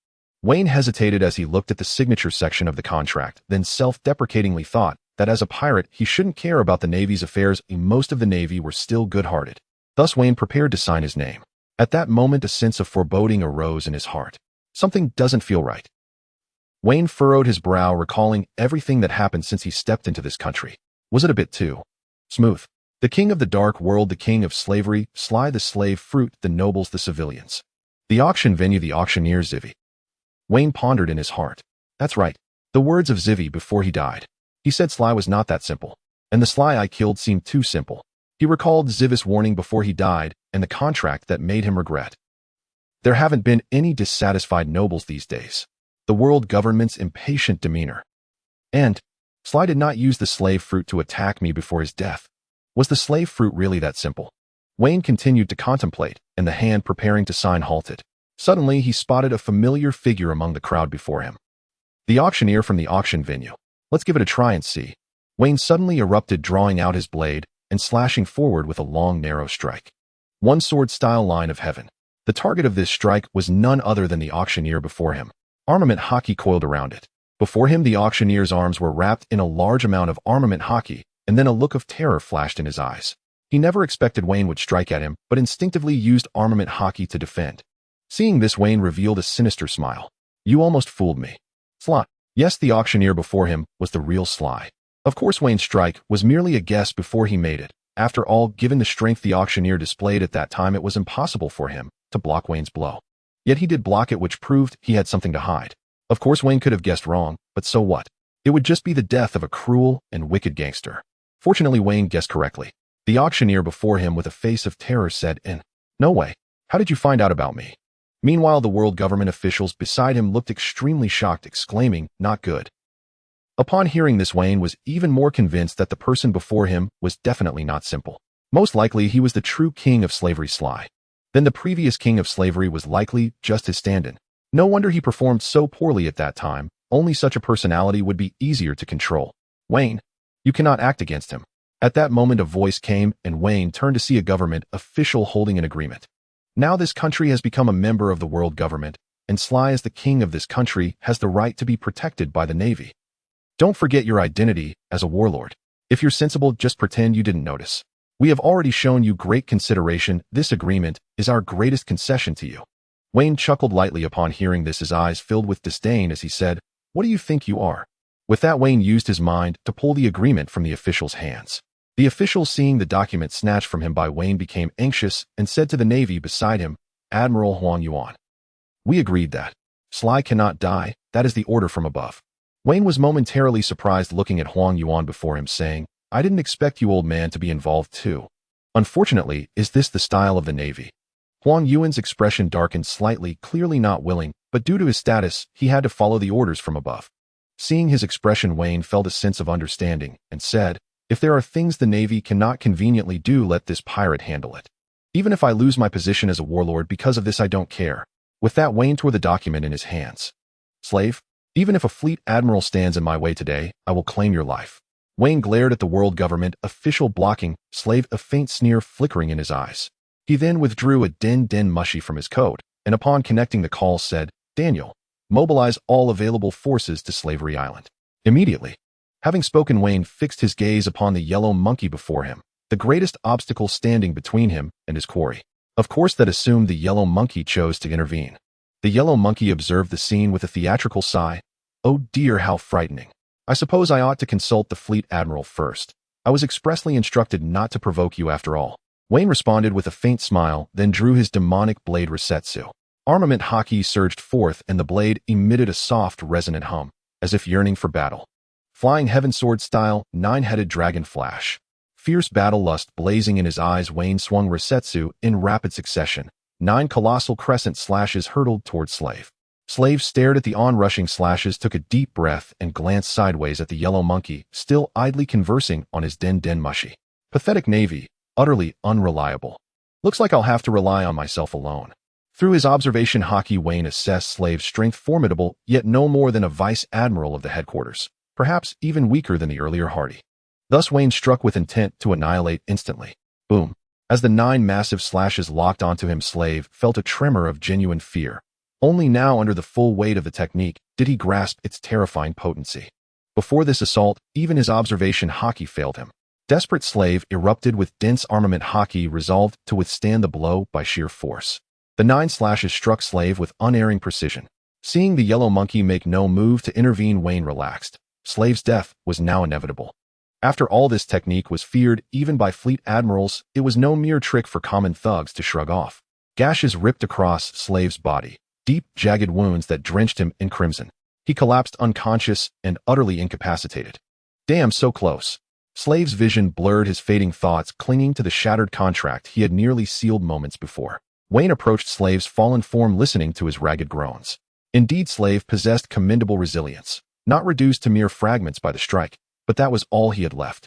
Weien hesitated as he looked at the signature section of the contract, then self-deprecatingly thought that as a pirate he shouldn't care about the Navy's affairs. Most of the Navy were still good-hearted. Thus Weien prepared to sign his name. At that moment a sense of foreboding arose in his heart. Something doesn't feel right. Weien furrowed his brow, recalling everything that happened since he stepped into this country. Was it a bit too smooth? The king of the dark world, the king of slavery, Sly the slave fruit, the nobles, the civilians. The auction venue, the auctioneer Zivy. Weien pondered in his heart. That's right. The words of Zivy before he died. He said Sly was not that simple. And the Sly I killed seemed too simple. He recalled Ziva's warning before he died and the contract that made him regret. There haven't been any dissatisfied nobles these days. The world government's impatient demeanor. And Sly did not use the slave fruit to attack me before his death. Was the slave fruit really that simple? Weien continued to contemplate, and the hand preparing to sign halted. Suddenly, he spotted a familiar figure among the crowd before him. The auctioneer from the auction venue. Let's give it a try and see. Weien suddenly erupted, drawing out his blade and slashing forward with a long, narrow strike. One sword-style line of heaven. The target of this strike was none other than the auctioneer before him. Armament haki coiled around it. Before him, the auctioneer's arms were wrapped in a large amount of armament haki, and then a look of terror flashed in his eyes. He never expected Weien would strike at him, but instinctively used armament haki to defend. Seeing this, Weien revealed a sinister smile. You almost fooled me. Sly. Yes, the auctioneer before him was the real Sly. Of course, Wein's strike was merely a guess before he made it. After all, given the strength the auctioneer displayed at that time, it was impossible for him to block Wein's blow. Yet he did block it, which proved he had something to hide. Of course, Weien could have guessed wrong, but so what? It would just be the death of a cruel and wicked gangster. Fortunately, Weien guessed correctly. The auctioneer before him, with a face of terror, said, No way. How did you find out about me? Meanwhile, the world government officials beside him looked extremely shocked, exclaiming, Not good. Upon hearing this, Weien was even more convinced that the person before him was definitely not simple. Most likely, he was the true king of slavery, Sly. Then the previous king of slavery was likely just his stand-in. No wonder he performed so poorly at that time. Only such a personality would be easier to control. Weien, you cannot act against him. At that moment, a voice came, and Weien turned to see a government official holding an agreement. Now this country has become a member of the world government, and Sly, as the king of this country, has the right to be protected by the Navy. Don't forget your identity as a warlord. If you're sensible, just pretend you didn't notice. We have already shown you great consideration. This agreement is our greatest concession to you. Weien chuckled lightly upon hearing this, his eyes filled with disdain as he said, What do you think you are? With that, Weien used his mind to pull the agreement from the official's hands. The official, seeing the document snatched from him by Weien, became anxious and said to the Navy beside him, Admiral Huang Yuan. We agreed that Sly cannot die. That is the order from above. Weien was momentarily surprised, looking at Huang Yuan before him, saying, I didn't expect you, old man, to be involved too. Unfortunately, is this the style of the Navy? Huang Yuan's expression darkened slightly, clearly not willing, but due to his status, he had to follow the orders from above. Seeing his expression, Weien felt a sense of understanding and said, If there are things the Navy cannot conveniently do, let this pirate handle it. Even if I lose my position as a warlord because of this, I don't care. With that, Weien tore the document in his hands. Slave, even if a fleet admiral stands in my way today, I will claim your life. Weien glared at the world government official, blocking Slave, a faint sneer flickering in his eyes. He then withdrew a den mushy from his coat, and upon connecting the call said, Daniel, mobilize all available forces to Slavery Island. Immediately. Having spoken, Weien fixed his gaze upon the yellow monkey before him, the greatest obstacle standing between him and his quarry. Of course, that assumed the yellow monkey chose to intervene. The yellow monkey observed the scene with a theatrical sigh. Oh dear, how frightening. I suppose I ought to consult the fleet admiral first. I was expressly instructed not to provoke you after all. Weien responded with a faint smile, then drew his demonic blade Resetsu. Armament haki surged forth, and the blade emitted a soft, resonant hum, as if yearning for battle. Flying heaven sword style, nine-headed dragon flash. Fierce battle lust blazing in his eyes, Weien swung Resetsu in rapid succession. 9 colossal crescent slashes hurtled toward Slave. Slave stared at the onrushing slashes, took a deep breath, and glanced sideways at the yellow monkey, still idly conversing on his den mushy. Pathetic Navy, utterly unreliable. Looks like I'll have to rely on myself alone. Through his observation haki, Weien assessed Slave's strength, formidable, yet no more than a vice admiral of the headquarters, perhaps even weaker than the earlier Hardy. Thus Weien struck with intent to annihilate instantly. Boom. As the 9 massive slashes locked onto him, Slave felt a tremor of genuine fear. Only now, under the full weight of the technique, did he grasp its terrifying potency. Before this assault, even his observation haki failed him. Desperate Slave erupted with dense armament haki, resolved to withstand the blow by sheer force. The 9 slashes struck Slave with unerring precision. Seeing the yellow monkey make no move to intervene, Weien relaxed. Slave's death was now inevitable. After all, this technique was feared even by fleet admirals. It was no mere trick for common thugs to shrug off. Gashes ripped across Slave's body, deep, jagged wounds that drenched him in crimson. He collapsed unconscious and utterly incapacitated. Damn, so close. Slave's vision blurred his fading thoughts, clinging to the shattered contract he had nearly sealed moments before. Weien approached Slave's fallen form, listening to his ragged groans. Indeed, Slave possessed commendable resilience, not reduced to mere fragments by the strike, but that was all he had left.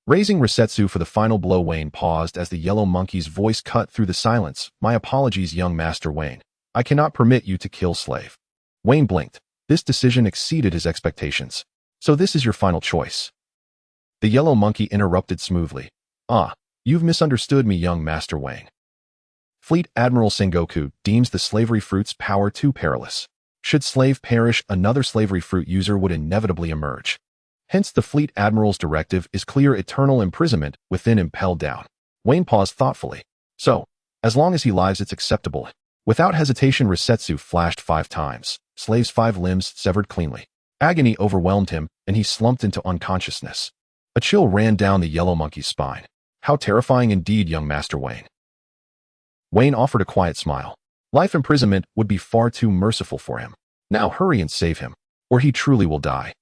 Raising Resetsu for the final blow, Weien paused as the yellow monkey's voice cut through the silence. My apologies, young Master Weien. I cannot permit you to kill Slave. Weien blinked. This decision exceeded his expectations. So this is your final choice. The yellow monkey interrupted smoothly. Ah, you've misunderstood me, young Master Weien. Fleet Admiral Singoku deems the slavery fruit's power too perilous. Should Slave perish, another slavery fruit user would inevitably emerge. Hence, the Fleet Admiral's directive is clear: eternal imprisonment within, impelled down. Weien paused thoughtfully. So, as long as he lives, it's acceptable. Without hesitation, Resetsu flashed 5 times. Slave's 5 limbs severed cleanly. Agony overwhelmed him, and he slumped into unconsciousness. A chill ran down the yellow monkey's spine. How terrifying indeed, young Master Weien. Weien offered a quiet smile. Life imprisonment would be far too merciful for him. Now hurry and save him, or he truly will die.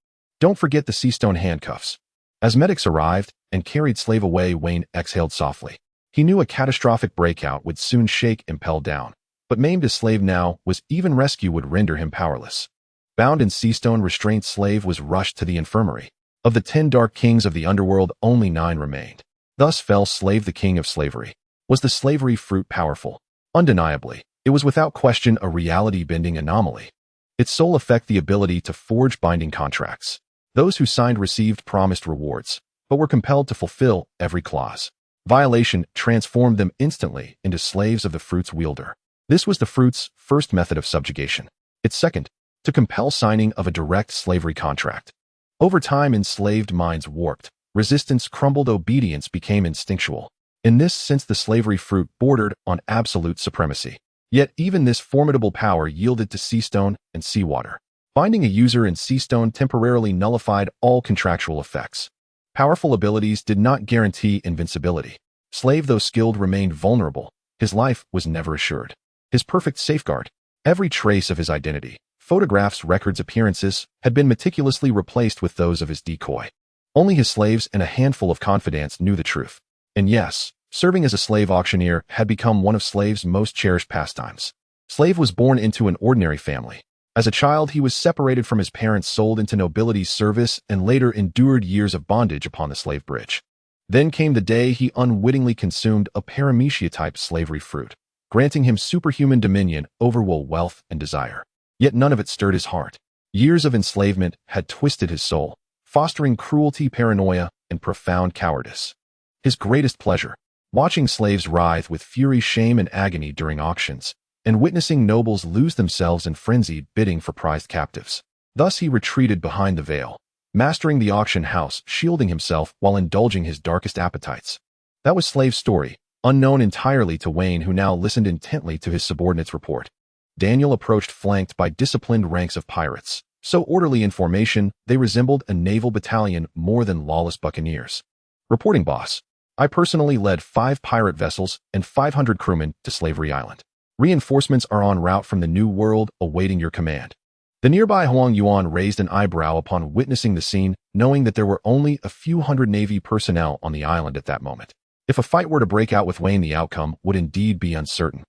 Don't forget the sea-stone handcuffs. As medics arrived and carried Slave away, Weien exhaled softly. He knew a catastrophic breakout would soon shake Impel down, but maimed as Slave now was, even rescue would render him powerless. Bound in sea-stone restraint, Slave was rushed to the infirmary. Of the 10 dark kings of the underworld, only 9 remained. Thus fell Slave, the king of slavery. Was the slavery fruit powerful? Undeniably, it was without question a reality-bending anomaly. Its sole effect, the ability to forge binding contracts. Those who signed received promised rewards, but were compelled to fulfill every clause. Violation transformed them instantly into slaves of the fruit's wielder. This was the fruit's first method of subjugation. Its second, to compel signing of a direct slavery contract. Over time, enslaved minds warped. Resistance crumbled, obedience became instinctual. In this sense, the slavery fruit bordered on absolute supremacy. Yet even this formidable power yielded to seastone and seawater. Binding a user in seastone temporarily nullified all contractual effects. Powerful abilities did not guarantee invincibility. Slave, though skilled, remained vulnerable. His life was never assured. His perfect safeguard, every trace of his identity, photographs, records, appearances, had been meticulously replaced with those of his decoy. Only his slaves and a handful of confidants knew the truth. And yes, serving as a slave auctioneer had become one of Slave's most cherished pastimes. Slave was born into an ordinary family. As a child, he was separated from his parents, sold into nobility's service, and later endured years of bondage upon the slave bridge. Then came the day he unwittingly consumed a paramecia-type slavery fruit, granting him superhuman dominion over wealth and desire. Yet none of it stirred his heart. Years of enslavement had twisted his soul, fostering cruelty, paranoia, and profound cowardice. His greatest pleasure, watching slaves writhe with fury, shame, and agony during auctions, and witnessing nobles lose themselves in frenzied bidding for prized captives. Thus he retreated behind the veil, mastering the auction house, shielding himself while indulging his darkest appetites. That was Slave's story, unknown entirely to Weien, who now listened intently to his subordinate's report. Daniel approached, flanked by disciplined ranks of pirates. So orderly in formation, they resembled a naval battalion more than lawless buccaneers. Reporting, boss. I personally led 5 pirate vessels and 500 crewmen to Slavery Island. Reinforcements are en route from the New World, awaiting your command. The nearby Huang Yuan raised an eyebrow upon witnessing the scene, knowing that there were only a few hundred Navy personnel on the island at that moment. If a fight were to break out with Weien, the outcome would indeed be uncertain.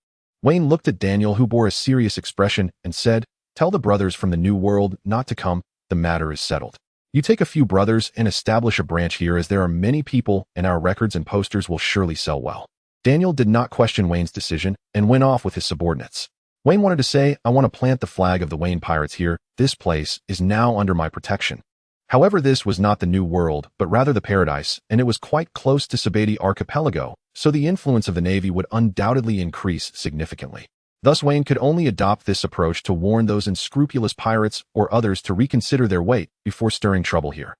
Weien looked at Daniel, who bore a serious expression, and said, "Tell the brothers from the New World not to come. The matter is settled. You take a few brothers and establish a branch here, as there are many people, and our records and posters will surely sell well." Daniel did not question Wayne's decision and went off with his subordinates. Weien wanted to say, "I want to plant the flag of the Weien pirates here. This place is now under my protection." However, this was not the New World, but rather the Paradise, and it was quite close to Sabati Archipelago, so the influence of the Navy would undoubtedly increase significantly. Thus, Weien could only adopt this approach to warn those unscrupulous pirates or others to reconsider their weight before stirring trouble here.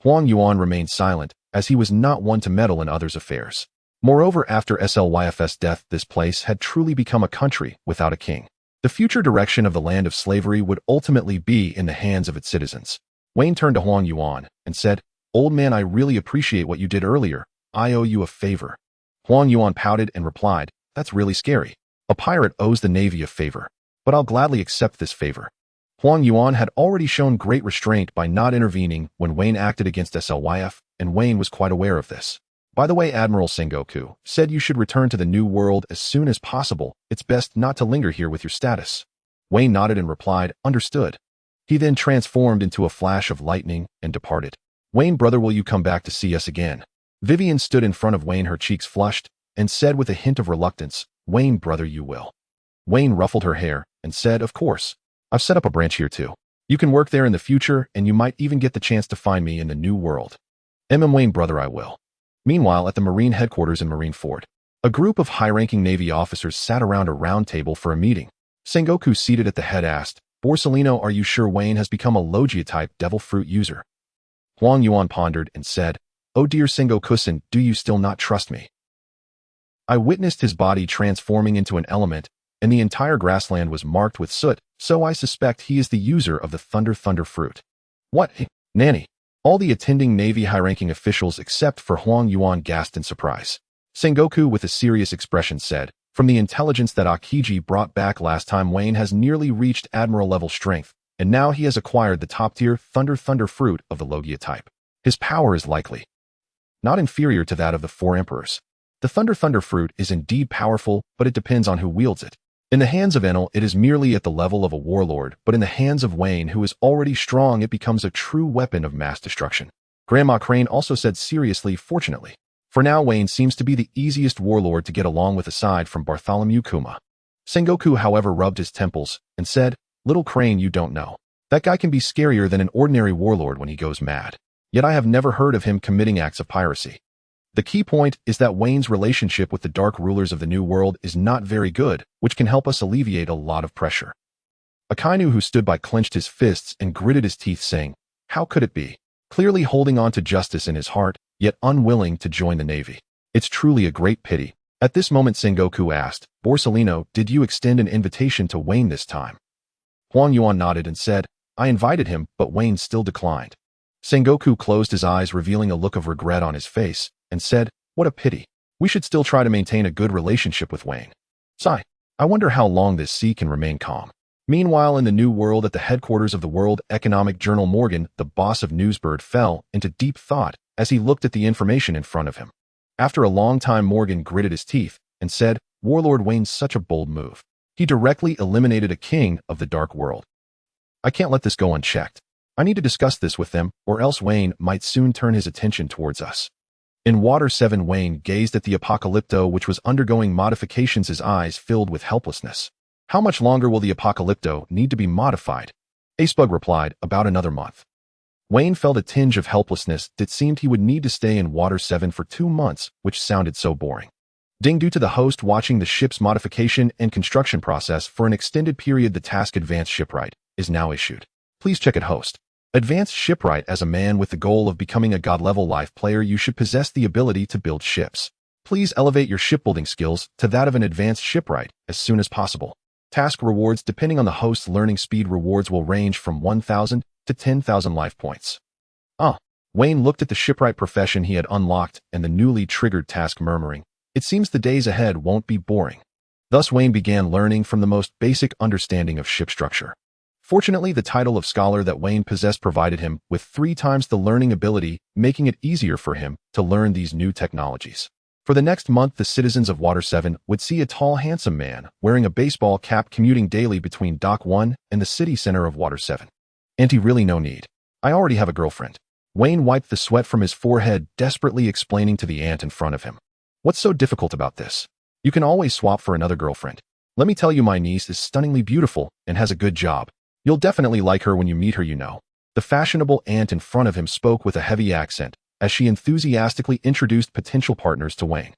Huang Yuan remained silent, as he was not one to meddle in others' affairs. Moreover, after Slyf's death, this place had truly become a country without a king. The future direction of the land of slavery would ultimately be in the hands of its citizens. Weien turned to Huang Yuan and said, "Old man, I really appreciate what you did earlier. I owe you a favor." Huang Yuan pouted and replied, "That's really scary. A pirate owes the Navy a favor, but I'll gladly accept this favor." Huang Yuan had already shown great restraint by not intervening when Weien acted against Slyf, and Weien was quite aware of this. By the way, Admiral Singoku said you should return to the New World as soon as possible. It's best not to linger here with your status. Weien nodded and replied, understood. He then transformed into a flash of lightning and departed. Weien, brother, will you come back to see us again? Vivian stood in front of Weien, her cheeks flushed, and said with a hint of reluctance, Weien, brother, you will. Weien ruffled her hair and said, of course. I've set up a branch here too. You can work there in the future, and you might even get the chance to find me in the New World. Weien, brother, I will. Meanwhile, at the Marine headquarters in Marineford, a group of high-ranking Navy officers sat around a round table for a meeting. Singoku, seated at the head, asked, Borsellino, are you sure Weien has become a Loguetown devil fruit user? Huang Yuan pondered and said, oh dear Singoku-san, do you still not trust me? I witnessed his body transforming into an element, and the entire grassland was marked with soot, so I suspect he is the user of the Thunder fruit. What? Nanny? All the attending Navy high-ranking officials except for Huang Yuan gasped in surprise. Singoku, with a serious expression, said, from the intelligence that Akiji brought back last time, Weien has nearly reached Admiral-level strength, and now he has acquired the top-tier Thunder fruit of the Logia type. His power is likely not inferior to that of the four emperors. The Thunder fruit is indeed powerful, but it depends on who wields it. In the hands of Enel, it is merely at the level of a warlord, but in the hands of Weien, who is already strong, it becomes a true weapon of mass destruction. Grandma Crane also said seriously, fortunately. For now, Weien seems to be the easiest warlord to get along with aside from Bartholomew Kuma. Singoku, however, rubbed his temples and said, little Crane, you don't know. That guy can be scarier than an ordinary warlord when he goes mad. Yet I have never heard of him committing acts of piracy. The key point is that Wayne's relationship with the dark rulers of the New World is not very good, which can help us alleviate a lot of pressure. Akainu, who stood by, clenched his fists and gritted his teeth, saying, how could it be? Clearly holding on to justice in his heart, yet unwilling to join the Navy. It's truly a great pity. At this moment, Singoku asked, Borsellino, did you extend an invitation to Weien this time? Huang Yuan nodded and said, I invited him, but Weien still declined. Singoku closed his eyes, revealing a look of regret on his face, and said, what a pity. We should still try to maintain a good relationship with Weien. Sigh. I wonder how long this sea can remain calm. Meanwhile, in the New World, at the headquarters of the World Economic Journal, Morgan, the boss of Newsbird, fell into deep thought as he looked at the information in front of him. After a long time, Morgan gritted his teeth and said, Warlord Weyen's such a bold move. He directly eliminated a king of the Dark World. I can't let this go unchecked. I need to discuss this with them, or else Weien might soon turn his attention towards us. In Water 7, Weien gazed at the Apocalypto, which was undergoing modifications, his eyes filled with helplessness. How much longer will the Apocalypto need to be modified? Acebug replied, about another month. Weien felt a tinge of helplessness that seemed he would need to stay in Water 7 for 2 months, which sounded so boring. Ding, due to the host watching the ship's modification and construction process for an extended period, the task Advanced Shipwright is now issued. Please check it, host. Advanced Shipwright. As a man with the goal of becoming a god-level life player, you should possess the ability to build ships. Please elevate your shipbuilding skills to that of an Advanced Shipwright as soon as possible. Task rewards, depending on the host's learning speed, rewards will range from 1,000 to 10,000 life points. Weien looked at the shipwright profession he had unlocked and the newly triggered task, murmuring, it seems the days ahead won't be boring. Thus Weien began learning from the most basic understanding of ship structure. Fortunately, the title of scholar that Weien possessed provided him with 3 times the learning ability, making it easier for him to learn these new technologies. For the next month, the citizens of Water 7 would see a tall, handsome man wearing a baseball cap commuting daily between Dock 1 and the city center of Water 7. Auntie, really no need. I already have a girlfriend. Weien wiped the sweat from his forehead, desperately explaining to the aunt in front of him. What's so difficult about this? You can always swap for another girlfriend. Let me tell you, my niece is stunningly beautiful and has a good job. You'll definitely like her when you meet her, you know. The fashionable aunt in front of him spoke with a heavy accent as she enthusiastically introduced potential partners to Weien.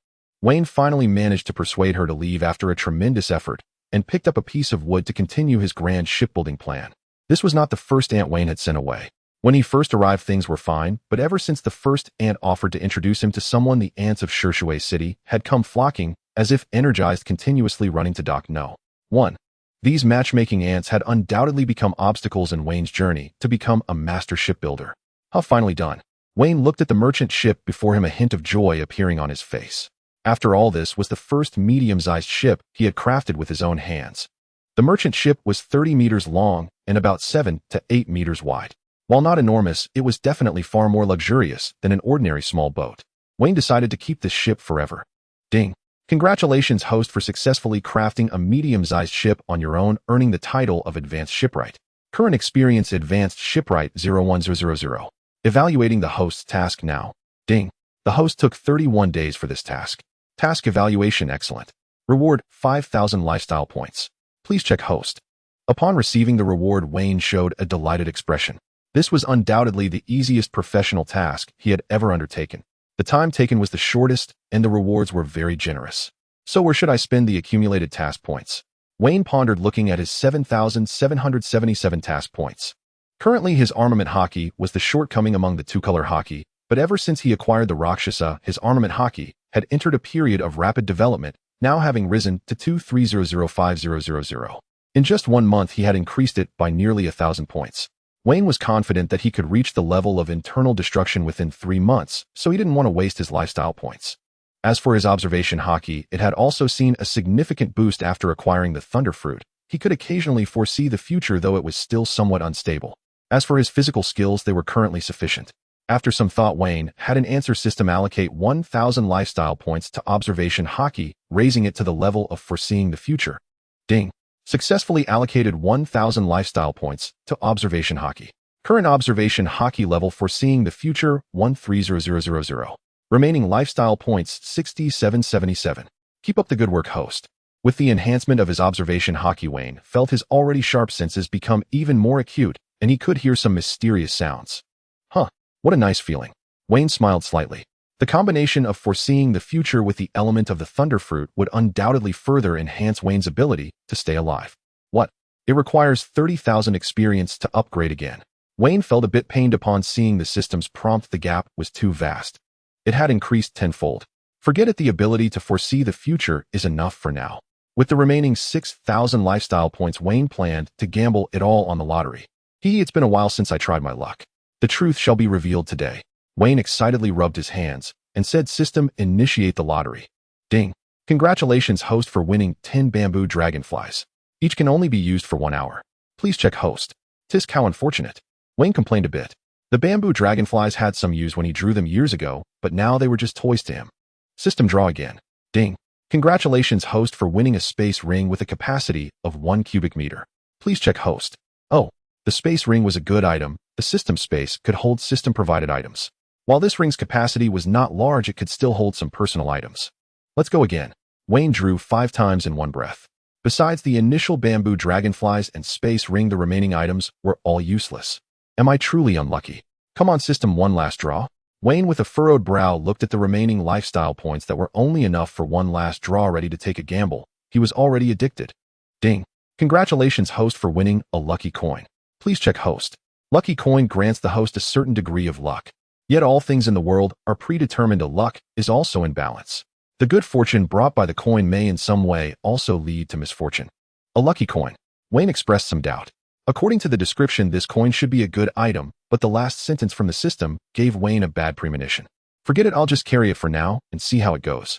Weien finally managed to persuade her to leave after a tremendous effort and picked up a piece of wood to continue his grand shipbuilding plan. This was not the first aunt Weien had sent away. When he first arrived, things were fine, but ever since the first aunt offered to introduce him to someone, the aunts of Shirshui City had come flocking, as if energized, continuously running to Dock No. 1. These matchmaking aunts had undoubtedly become obstacles in Wayne's journey to become a master shipbuilder. How finally done. Weien looked at the merchant ship before him, a hint of joy appearing on his face. After all, this was the first medium-sized ship he had crafted with his own hands. The merchant ship was 30 meters long and about 7 to 8 meters wide. While not enormous, it was definitely far more luxurious than an ordinary small boat. Weien decided to keep this ship forever. Ding. Congratulations, host, for successfully crafting a medium-sized ship on your own, earning the title of Advanced Shipwright. Current experience Advanced Shipwright 01000. Evaluating the host's task now. Ding. The host took 31 days for this task. Task evaluation excellent. Reward 5,000 lifestyle points. Please check host. Upon receiving the reward, Weien showed a delighted expression. This was undoubtedly the easiest professional task he had ever undertaken. The time taken was the shortest, and the rewards were very generous. So where should I spend the accumulated task points? Weien pondered, looking at his 7,777 task points. Currently, his armament hockey was the shortcoming among the two-color hockey, but ever since he acquired the Rakshasa, his armament hockey had entered a period of rapid development, now having risen to 23005,000. In just 1 month, he had increased it by nearly 1,000 points. Weien was confident that he could reach the level of internal destruction within 3 months, so he didn't want to waste his lifestyle points. As for his observation hockey, it had also seen a significant boost after acquiring the Thunder Fruit. He could occasionally foresee the future, though it was still somewhat unstable. As for his physical skills, they were currently sufficient. After some thought, Weien had an answer system allocate 1,000 lifestyle points to observation hockey, raising it to the level of foreseeing the future. Ding. Successfully allocated 1,000 lifestyle points to observation hockey. Current observation hockey level foreseeing the future 130000. Remaining lifestyle points 6777. Keep up the good work, host. With the enhancement of his observation hockey, Weien felt his already sharp senses become even more acute, and he could hear some mysterious sounds. Huh, what a nice feeling. Weien smiled slightly. The combination of foreseeing the future with the element of the Thunder Fruit would undoubtedly further enhance Wein's ability to stay alive. What? It requires 30,000 experience to upgrade again. Weien felt a bit pained upon seeing the system's prompt. The gap was too vast. It had increased tenfold. Forget it, the ability to foresee the future is enough for now. With the remaining 6,000 lifestyle points, Weien planned to gamble it all on the lottery. It's been a while since I tried my luck. The truth shall be revealed today. Weien excitedly rubbed his hands and said, system, initiate the lottery. Ding. Congratulations, host, for winning 10 bamboo dragonflies. Each can only be used for 1 hour. Please check host. Tisk, how unfortunate. Weien complained a bit. The bamboo dragonflies had some use when he drew them years ago, but now they were just toys to him. System, draw again. Ding. Congratulations, host, for winning a space ring with a capacity of 1 cubic meter. Please check host. Oh, the space ring was a good item. The system space could hold system-provided items. While this ring's capacity was not large, it could still hold some personal items. Let's go again. Weien drew 5 times in one breath. Besides the initial bamboo dragonflies and space ring, the remaining items were all useless. Am I truly unlucky? Come on, system, one last draw. Weien, with a furrowed brow, looked at the remaining lifestyle points that were only enough for one last draw. Ready to take a gamble, he was already addicted. Ding. Congratulations, host, for winning a lucky coin. Please check host. Lucky coin grants the host a certain degree of luck. Yet all things in the world are predetermined. A luck is also in balance. The good fortune brought by the coin may in some way also lead to misfortune. A lucky coin. Weien expressed some doubt. According to the description, this coin should be a good item, but the last sentence from the system gave Weien a bad premonition. Forget it, I'll just carry it for now and see how it goes.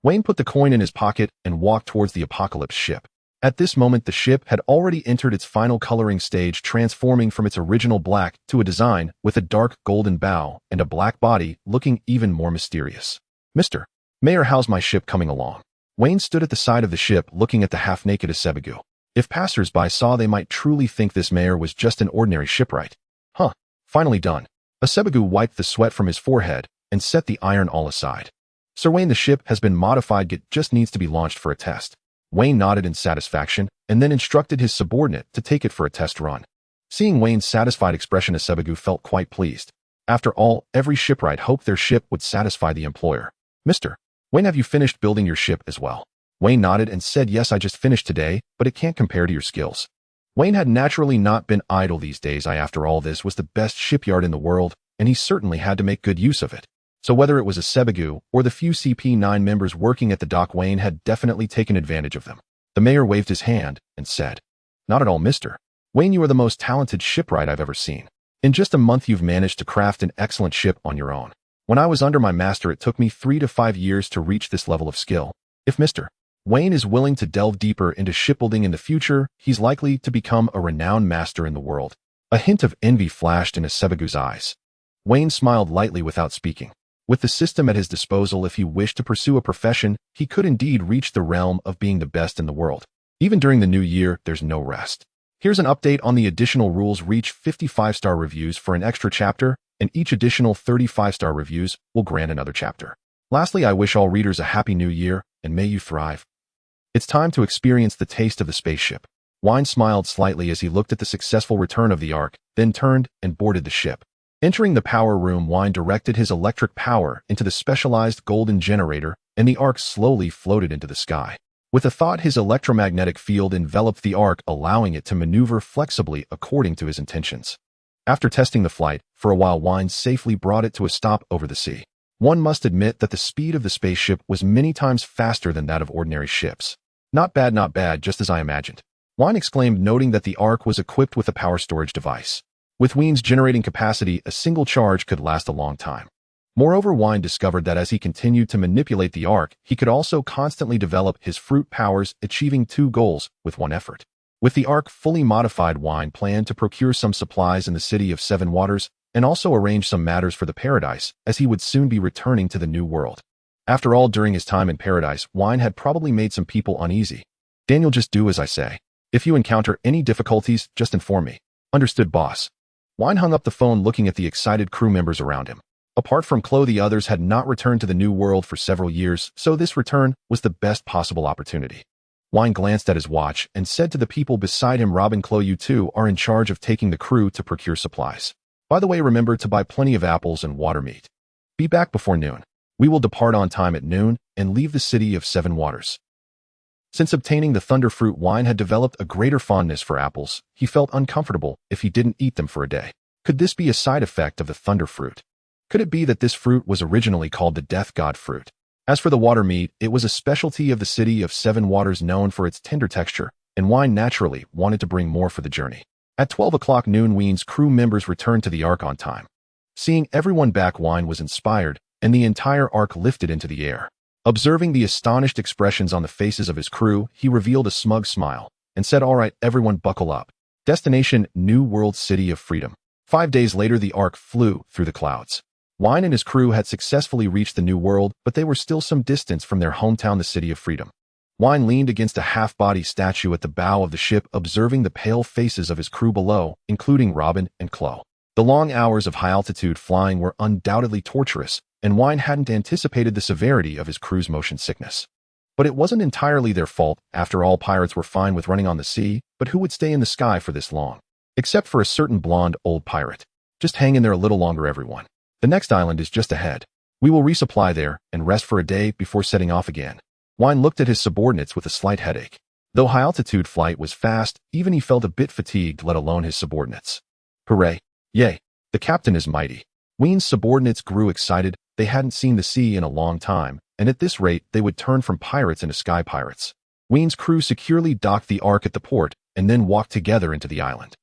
Weien put the coin in his pocket and walked towards the apocalypse ship. At this moment, the ship had already entered its final coloring stage, transforming from its original black to a design with a dark golden bow and a black body, looking even more mysterious. Mr. Mayor, how's my ship coming along? Weien stood at the side of the ship, looking at the half-naked Asebagu. If passers-by saw, they might truly think this mayor was just an ordinary shipwright. Huh, finally done. Asebagu wiped the sweat from his forehead and set the iron all aside. Sir Weien, the ship has been modified. It just needs to be launched for a test. Weien nodded in satisfaction and then instructed his subordinate to take it for a test run. Seeing Wein's satisfied expression, Asebagu felt quite pleased. After all, every shipwright hoped their ship would satisfy the employer. Mr. Weien, have you finished building your ship as well? Weien nodded and said, yes, I just finished today, but it can't compare to your skills. Weien had naturally not been idle these days. After all, this was the best shipyard in the world, and he certainly had to make good use of it. So whether it was Asebagu or the few CP9 members working at the dock, Weien had definitely taken advantage of them. The mayor waved his hand and said, not at all, Mr. Weien, you are the most talented shipwright I've ever seen. In just a month, you've managed to craft an excellent ship on your own. When I was under my master, it took me 3 to 5 years to reach this level of skill. If Mr. Weien is willing to delve deeper into shipbuilding in the future, he's likely to become a renowned master in the world. A hint of envy flashed in Asebagu's eyes. Weien smiled lightly without speaking. With the system at his disposal, if he wished to pursue a profession, he could indeed reach the realm of being the best in the world. Even during the new year, there's no rest. Here's an update on the additional rules. Reach 55-star reviews for an extra chapter, and each additional 35-star reviews will grant another chapter. Lastly, I wish all readers a happy new year, and may you thrive. It's time to experience the taste of the spaceship. Weien smiled slightly as he looked at the successful return of the Ark, then turned and boarded the ship. Entering the power room, Weien directed his electric power into the specialized golden generator, and the Ark slowly floated into the sky. With a thought, his electromagnetic field enveloped the Ark, allowing it to maneuver flexibly according to his intentions. After testing the flight, for a while Weien safely brought it to a stop over the sea. One must admit that the speed of the spaceship was many times faster than that of ordinary ships. Not bad, just as I imagined," Weien exclaimed, noting that the Ark was equipped with a power storage device. With Weien's generating capacity, a single charge could last a long time. Moreover, Weien discovered that as he continued to manipulate the Ark, he could also constantly develop his fruit powers, achieving 2 goals with 1 effort. With the Ark fully modified, Weien planned to procure some supplies in the city of 7 Waters and also arrange some matters for the Paradise, as he would soon be returning to the New World. After all, during his time in Paradise, Weien had probably made some people uneasy. "Daniel, just do as I say. If you encounter any difficulties, just inform me." "Understood, boss." Weien hung up the phone, looking at the excited crew members around him. Apart from Chloe, the others had not returned to the New World for several years, so this return was the best possible opportunity. Weien glanced at his watch and said to the people beside him, "Robin, Chloe, you two are in charge of taking the crew to procure supplies. By the way, remember to buy plenty of apples and water meat. Be back before noon. We will depart on time at noon and leave the city of 7 Waters." Since obtaining the thunder fruit, Weien had developed a greater fondness for apples. He felt uncomfortable if he didn't eat them for a day. Could this be a side effect of the thunder fruit? Could it be that this fruit was originally called the death god fruit? As for the water meat, it was a specialty of the city of 7 Waters, known for its tender texture, and Weien naturally wanted to bring more for the journey. At 12 o'clock noon, Weien's crew members returned to the Ark on time. Seeing everyone back, Weien was inspired, and the entire Ark lifted into the air. Observing the astonished expressions on the faces of his crew, he revealed a smug smile and said, "All right, everyone, buckle up. Destination, New World City of Freedom." 5 days later, the Ark flew through the clouds. Weien and his crew had successfully reached the New World, but they were still some distance from their hometown, the City of Freedom. Weien leaned against a half-body statue at the bow of the ship, observing the pale faces of his crew below, including Robin and Chloe. The long hours of high-altitude flying were undoubtedly torturous, and Weien hadn't anticipated the severity of his crew's motion sickness. But it wasn't entirely their fault. After all, pirates were fine with running on the sea, but who would stay in the sky for this long? Except for a certain blonde old pirate. "Just hang in there a little longer, everyone. The next island is just ahead. We will resupply there and rest for a day before setting off again." Weien looked at his subordinates with a slight headache. Though high-altitude flight was fast, even he felt a bit fatigued, let alone his subordinates. "Hooray! Yay! The captain is mighty." Weien's subordinates grew excited. They hadn't seen the sea in a long time, and at this rate, they would turn from pirates into sky pirates. Weien's crew securely docked the Ark at the port and then walked together into the island.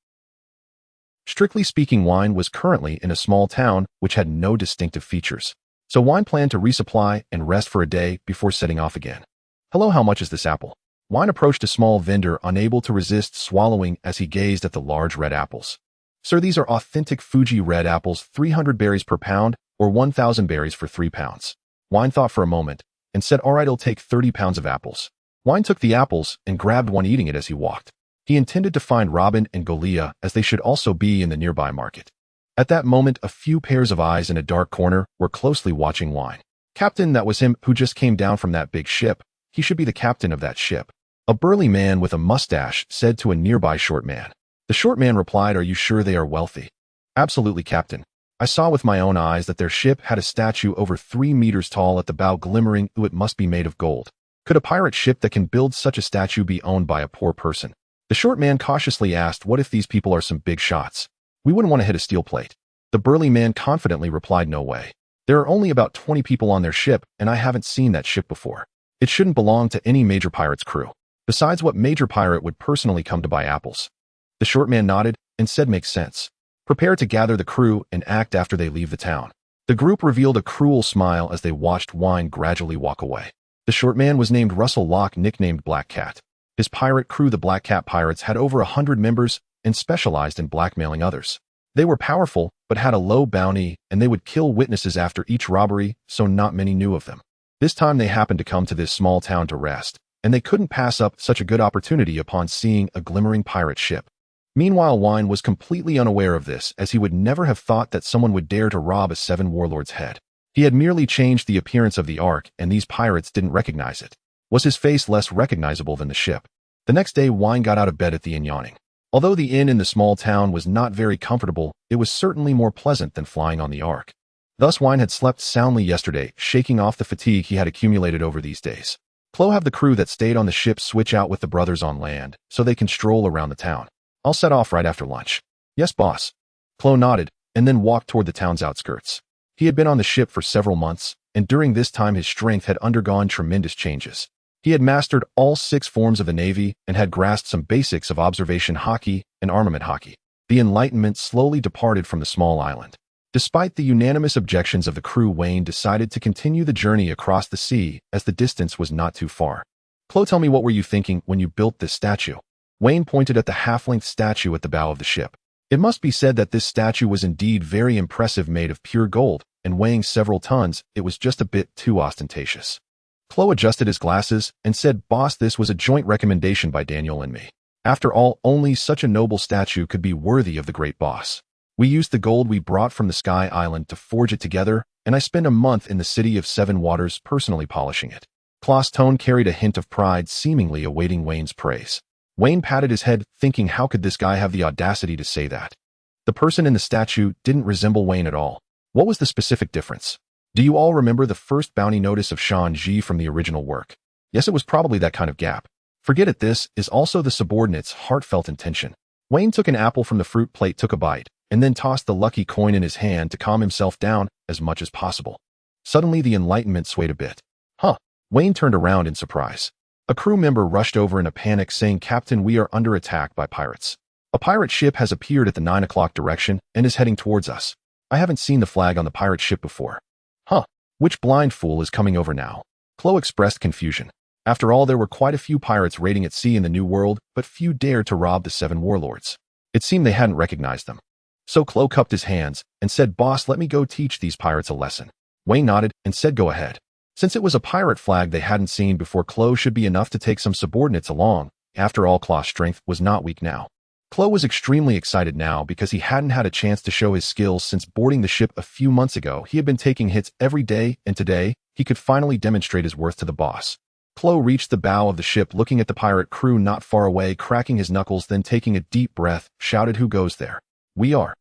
Strictly speaking, Weien was currently in a small town which had no distinctive features. So Weien planned to resupply and rest for a day before setting off again. "Hello, how much is this apple?" Weien approached a small vendor, unable to resist swallowing as he gazed at the large red apples. "Sir, these are authentic Fuji red apples, 300 berries per pound, or 1,000 berries for 3 pounds. Weien thought for a moment and said, "All right, I'll take 30 pounds of apples." Weien took the apples and grabbed one, eating it as he walked. He intended to find Robin and Golia, as they should also be in the nearby market. At that moment, a few pairs of eyes in a dark corner were closely watching Weien. "Captain, that was him who just came down from that big ship. He should be the captain of that ship," a burly man with a mustache said to a nearby short man. The short man replied, "Are you sure they are wealthy?" "Absolutely, Captain. I saw with my own eyes that their ship had a statue over 3 meters tall at the bow, glimmering. Ooh, it must be made of gold. Could a pirate ship that can build such a statue be owned by a poor person?" The short man cautiously asked, "What if these people are some big shots? We wouldn't want to hit a steel plate." The burly man confidently replied, "No way. There are only about 20 people on their ship, and I haven't seen that ship before. It shouldn't belong to any major pirate's crew. Besides, what major pirate would personally come to buy apples?" The short man nodded and said, "Makes sense. Prepare to gather the crew and act after they leave the town." The group revealed a cruel smile as they watched Weien gradually walk away. The short man was named Russell Locke, nicknamed Black Cat. His pirate crew, the Black Cat Pirates, had over 100 members, and specialized in blackmailing others. They were powerful, but had a low bounty, and they would kill witnesses after each robbery, so not many knew of them. This time they happened to come to this small town to rest, and they couldn't pass up such a good opportunity upon seeing a glimmering pirate ship. Meanwhile, Weien was completely unaware of this, as he would never have thought that someone would dare to rob a 7 warlord's head. He had merely changed the appearance of the ark, and these pirates didn't recognize it. Was his face less recognizable than the ship? The next day, Weien got out of bed at the inn yawning. Although the inn in the small town was not very comfortable, it was certainly more pleasant than flying on the ark. Thus, Weien had slept soundly yesterday, shaking off the fatigue he had accumulated over these days. Chloe have the crew that stayed on the ship switch out with the brothers on land, so they can stroll around the town. I'll set off right after lunch. Yes, boss. Chloe nodded, and then walked toward the town's outskirts. He had been on the ship for several months, and during this time his strength had undergone tremendous changes. He had mastered all 6 forms of the Navy and had grasped some basics of observation hockey and armament hockey. The Enlightenment slowly departed from the small island. Despite the unanimous objections of the crew, Weien decided to continue the journey across the sea, as the distance was not too far. Chloe, tell me, what were you thinking when you built this statue? Weien pointed at the half-length statue at the bow of the ship. It must be said that this statue was indeed very impressive, made of pure gold, and weighing several tons. It was just a bit too ostentatious. Chloe adjusted his glasses and said, "Boss, this was a joint recommendation by Daniel and me. After all, only such a noble statue could be worthy of the great boss. We used the gold we brought from the Sky Island to forge it together, and I spent a month in the city of 7 waters personally polishing it." Chloe's tone carried a hint of pride, seemingly awaiting Wayne's praise. Weien patted his head, thinking, how could this guy have the audacity to say that? The person in the statue didn't resemble Weien at all. What was the specific difference? Do you all remember the first bounty notice of Shan-Ji from the original work? Yes, it was probably that kind of gap. Forget it, this is also the subordinate's heartfelt intention. Weien took an apple from the fruit plate, took a bite, and then tossed the lucky coin in his hand to calm himself down as much as possible. Suddenly the Enlightenment swayed a bit. Huh. Weien turned around in surprise. A crew member rushed over in a panic, saying, "Captain, we are under attack by pirates. A pirate ship has appeared at the 9 o'clock direction and is heading towards us. I haven't seen the flag on the pirate ship before." Huh. Which blind fool is coming over now? Chloe expressed confusion. After all, there were quite a few pirates raiding at sea in the New World, but few dared to rob the 7 warlords. It seemed they hadn't recognized them. So Chloe cupped his hands and said, "Boss, let me go teach these pirates a lesson." Weien nodded and said, "Go ahead." Since it was a pirate flag they hadn't seen before, Chloe should be enough to take some subordinates along. After all, Chloe's strength was not weak now. Chloe was extremely excited now because he hadn't had a chance to show his skills since boarding the ship a few months ago. He had been taking hits every day, and today, he could finally demonstrate his worth to the boss. Chloe reached the bow of the ship, looking at the pirate crew not far away, cracking his knuckles, then taking a deep breath, shouted, "Who goes there?" "We are."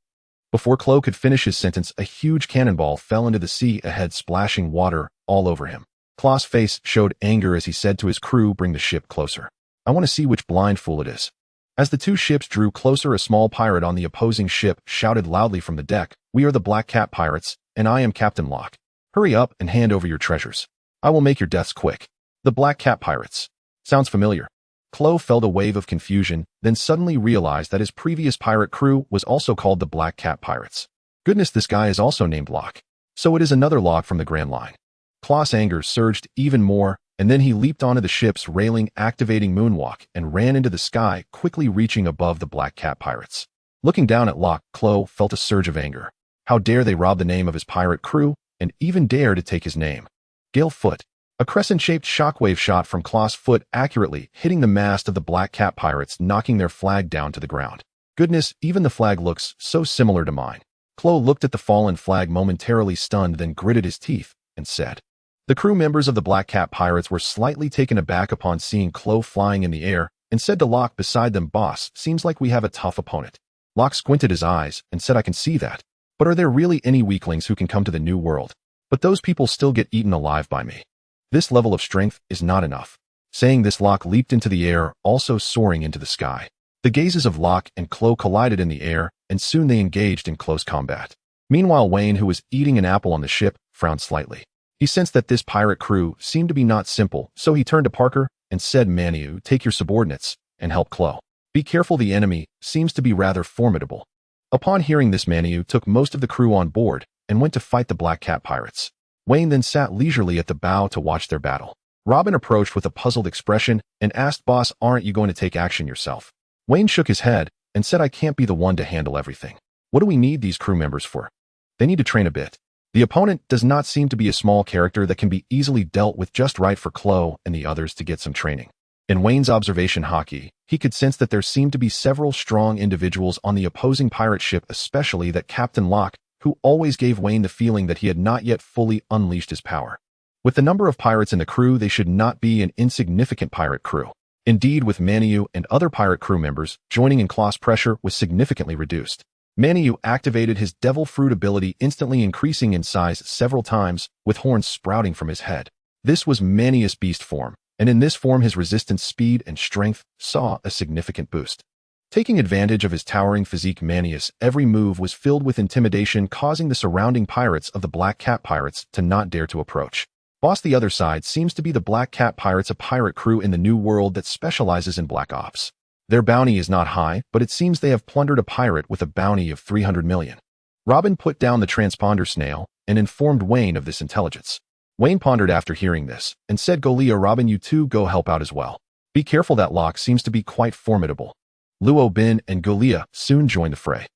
Before Chloe could finish his sentence, a huge cannonball fell into the sea ahead, splashing water all over him. Chloe's face showed anger as he said to his crew, "Bring the ship closer. I want to see which blind fool it is." As the 2 ships drew closer, a small pirate on the opposing ship shouted loudly from the deck, "We are the Black Cat Pirates, and I am Captain Locke. Hurry up and hand over your treasures. I will make your deaths quick." The Black Cat Pirates. Sounds familiar. Chloe felt a wave of confusion, then suddenly realized that his previous pirate crew was also called the Black Cat Pirates. Goodness, this guy is also named Locke. So it is another Locke from the Grand Line. Chloe's anger surged even more, and then he leaped onto the ship's railing, activating Moonwalk, and ran into the sky, quickly reaching above the Black Cat Pirates. Looking down at Locke, Chloe felt a surge of anger. How dare they rob the name of his pirate crew, and even dare to take his name? Gale foot. A crescent-shaped shockwave shot from Chloe's foot, accurately hitting the mast of the Black Cat Pirates, knocking their flag down to the ground. Goodness, even the flag looks so similar to mine. Chloe looked at the fallen flag, momentarily stunned, then gritted his teeth and said. The crew members of the Black Cat Pirates were slightly taken aback upon seeing Chloe flying in the air, and said to Locke beside them, "Boss, seems like we have a tough opponent." Locke squinted his eyes and said, "I can see that. But are there really any weaklings who can come to the New World? But those people still get eaten alive by me. This level of strength is not enough." Saying this, Locke leaped into the air, also soaring into the sky. The gazes of Locke and Chloe collided in the air, and soon they engaged in close combat. Meanwhile, Weien, who was eating an apple on the ship, frowned slightly. He sensed that this pirate crew seemed to be not simple, so he turned to Parker and said, "Manu, take your subordinates and help Chloe. Be careful, the enemy seems to be rather formidable." Upon hearing this, Manu took most of the crew on board and went to fight the Black Cat Pirates. Weien then sat leisurely at the bow to watch their battle. Robin approached with a puzzled expression and asked, "Boss, aren't you going to take action yourself?" Weien shook his head and said, I can't be the one to handle everything. What do we need these crew members for? They need to train a bit. The opponent does not seem to be a small character that can be easily dealt with just right for Chloe and the others to get some training. In Wayne's observation hockey, he could sense that there seemed to be several strong individuals on the opposing pirate ship, especially that Captain Locke, who always gave Weien the feeling that he had not yet fully unleashed his power. With the number of pirates in the crew, they should not be an insignificant pirate crew. Indeed, with Maniou and other pirate crew members, joining in close pressure was significantly reduced. Maniou activated his devil fruit ability, instantly increasing in size several times, with horns sprouting from his head. This was Manius beast form, and in this form his resistance, speed, and strength saw a significant boost. Taking advantage of his towering physique, Manius' every move was filled with intimidation, causing the surrounding pirates of the Black Cat Pirates to not dare to approach. Boss the other side seems to be the Black Cat Pirates, a pirate crew in the New World that specializes in black ops. Their bounty is not high, but it seems they have plundered a pirate with a bounty of 300 million. Robin put down the transponder snail and informed Weien of this intelligence. Weien pondered after hearing this and said, Golia, Robin, you two go help out as well. Be careful, that Locke seems to be quite formidable. Luo Bin and Golia soon joined the fray.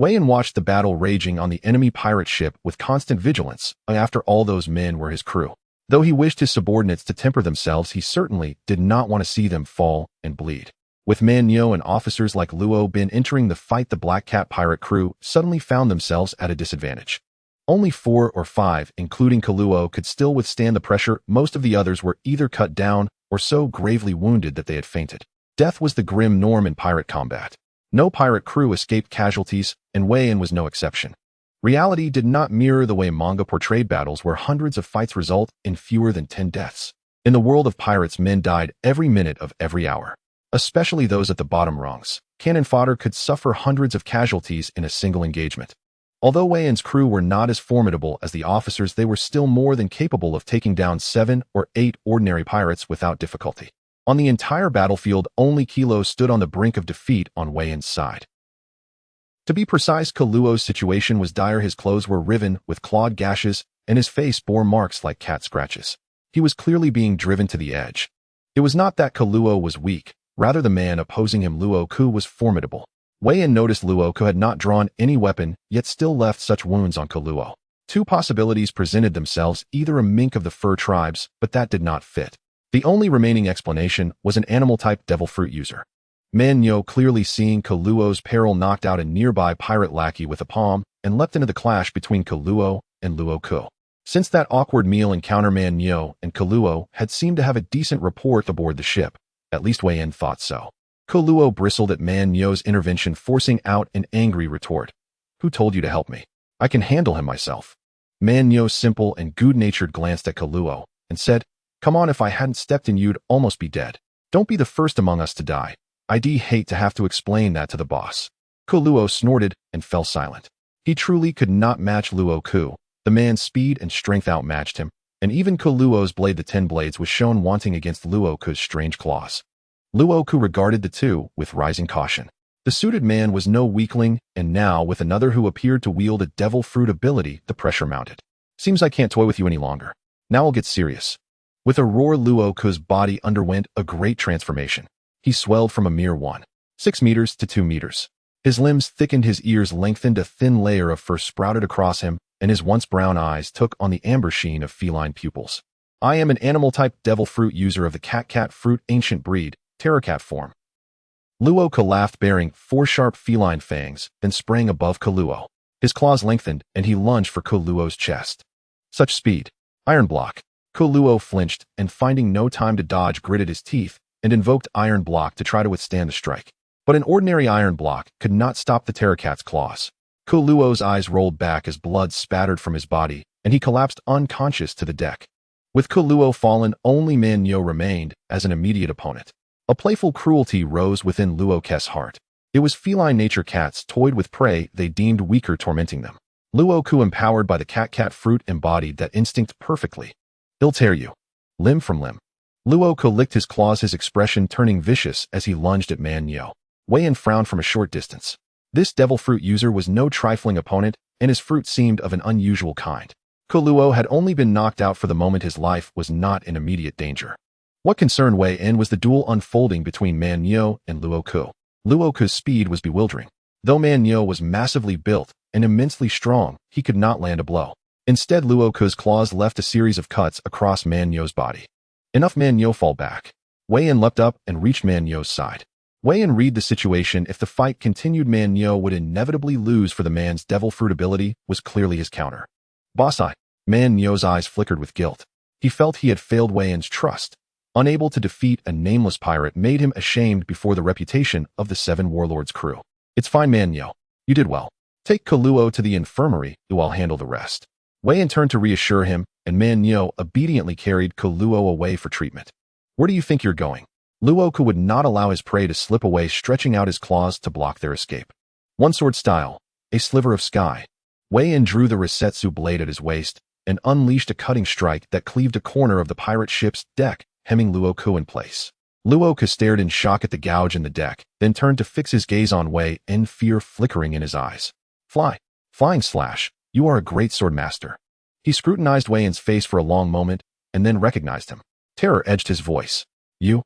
Weien watched the battle raging on the enemy pirate ship with constant vigilance. After all, those men were his crew. Though he wished his subordinates to temper themselves, he certainly did not want to see them fall and bleed. With Maniou and officers like Luo Bin entering the fight, the Black Cat pirate crew suddenly found themselves at a disadvantage. Only 4 or 5, including Kaluo, could still withstand the pressure. Most of the others were either cut down or so gravely wounded that they had fainted. Death was the grim norm in pirate combat. No pirate crew escaped casualties, and Weien was no exception. Reality did not mirror the way manga portrayed battles, where hundreds of fights result in fewer than 10 deaths. In the world of pirates, men died every minute of every hour. Especially those at the bottom rungs. Cannon fodder could suffer hundreds of casualties in a single engagement. Although Weien's crew were not as formidable as the officers, they were still more than capable of taking down 7 or 8 ordinary pirates without difficulty. On the entire battlefield, only Kilo stood on the brink of defeat on Weien's side. To be precise, Kaluo's situation was dire. His clothes were riven with clawed gashes, and his face bore marks like cat scratches. He was clearly being driven to the edge. It was not that Kaluo was weak, rather the man opposing him, Luoku, was formidable. Weien noticed Luoku had not drawn any weapon, yet still left such wounds on Kaluo. 2 possibilities presented themselves: either a mink of the fur tribes, but that did not fit. The only remaining explanation was an animal-type devil fruit user. Maniou, clearly seeing Kaluo's peril, knocked out a nearby pirate lackey with a palm and leapt into the clash between Kaluo and Luoku. Since that awkward meal encounter, Maniou and Kaluo had seemed to have a decent rapport aboard the ship. At least Weien thought so. Kaluo bristled at Maniou's intervention, forcing out an angry retort. Who told you to help me? I can handle him myself. Maniou's simple and good-natured glanced at Kaluo and said, Come on, if I hadn't stepped in, you'd almost be dead. Don't be the first among us to die. I'd hate to have to explain that to the boss. Kaluo snorted and fell silent. He truly could not match Luoku. The man's speed and strength outmatched him, and even Kaluo's blade, the 10 blades, was shown wanting against Luoku's strange claws. Luoku regarded the two with rising caution. The suited man was no weakling, and now, with another who appeared to wield a devil fruit ability, the pressure mounted. Seems I can't toy with you any longer. Now I'll get serious. With a roar, Luoku's body underwent a great transformation. He swelled from a mere 1.6 meters to 2 meters. His limbs thickened, his ears lengthened, a thin layer of fur sprouted across him, and his once brown eyes took on the amber sheen of feline pupils. I am an animal-type devil fruit user of the cat fruit ancient breed, Terracat form. Luoku laughed, baring 4 sharp feline fangs, then sprang above Kaluo. His claws lengthened, and he lunged for Kaluo's chest. Such speed! Iron block! Kaluo flinched, and finding no time to dodge, gritted his teeth and invoked Iron Block to try to withstand the strike. But an ordinary Iron Block could not stop the Terracat's claws. Kaluo's eyes rolled back as blood spattered from his body, and he collapsed unconscious to the deck. With Kaluo fallen, only Maniou remained as an immediate opponent. A playful cruelty rose within Luoku's heart. It was feline nature. Cats toyed with prey they deemed weaker, tormenting them. Luoku, empowered by the cat fruit, embodied that instinct perfectly. He'll tear you, limb from limb. Luoku licked his claws, his expression turning vicious as he lunged at Maniou. Weien frowned from a short distance. This devil fruit user was no trifling opponent, and his fruit seemed of an unusual kind. Kaluo had only been knocked out for the moment. His life was not in immediate danger. What concerned Weien was the duel unfolding between Maniou and Luoku. Luoka's speed was bewildering. Though Man Nyo was massively built and immensely strong, he could not land a blow. Instead, Luoka's claws left a series of cuts across Man Nyo's body. Enough. Man Nyo fall back. Weien leapt up and reached Man Nyo's side. Weien read the situation. If the fight continued, Man Nyo would inevitably lose, for the man's devil fruit ability was clearly his counter. Boss-eye. Man Nyo's eyes flickered with guilt. He felt he had failed Weien's trust. Unable to defeat a nameless pirate made him ashamed before the reputation of the 7 Warlords' crew. It's fine, Man Nyo. You did well. Take Kaluo to the infirmary, I'll handle the rest. Weien turned to reassure him, and Man Nyo obediently carried Kaluo away for treatment. Where do you think you're going? Luoka would not allow his prey to slip away, stretching out his claws to block their escape. One sword style, a sliver of sky. Weien drew the Resetsu blade at his waist and unleashed a cutting strike that cleaved a corner of the pirate ship's deck, hemming Luoka in place. Luoka stared in shock at the gouge in the deck, then turned to fix his gaze on Weien, fear flickering in his eyes. Flying slash, you are a great sword master. He scrutinized Weien's face for a long moment, and then recognized him. Terror edged his voice. You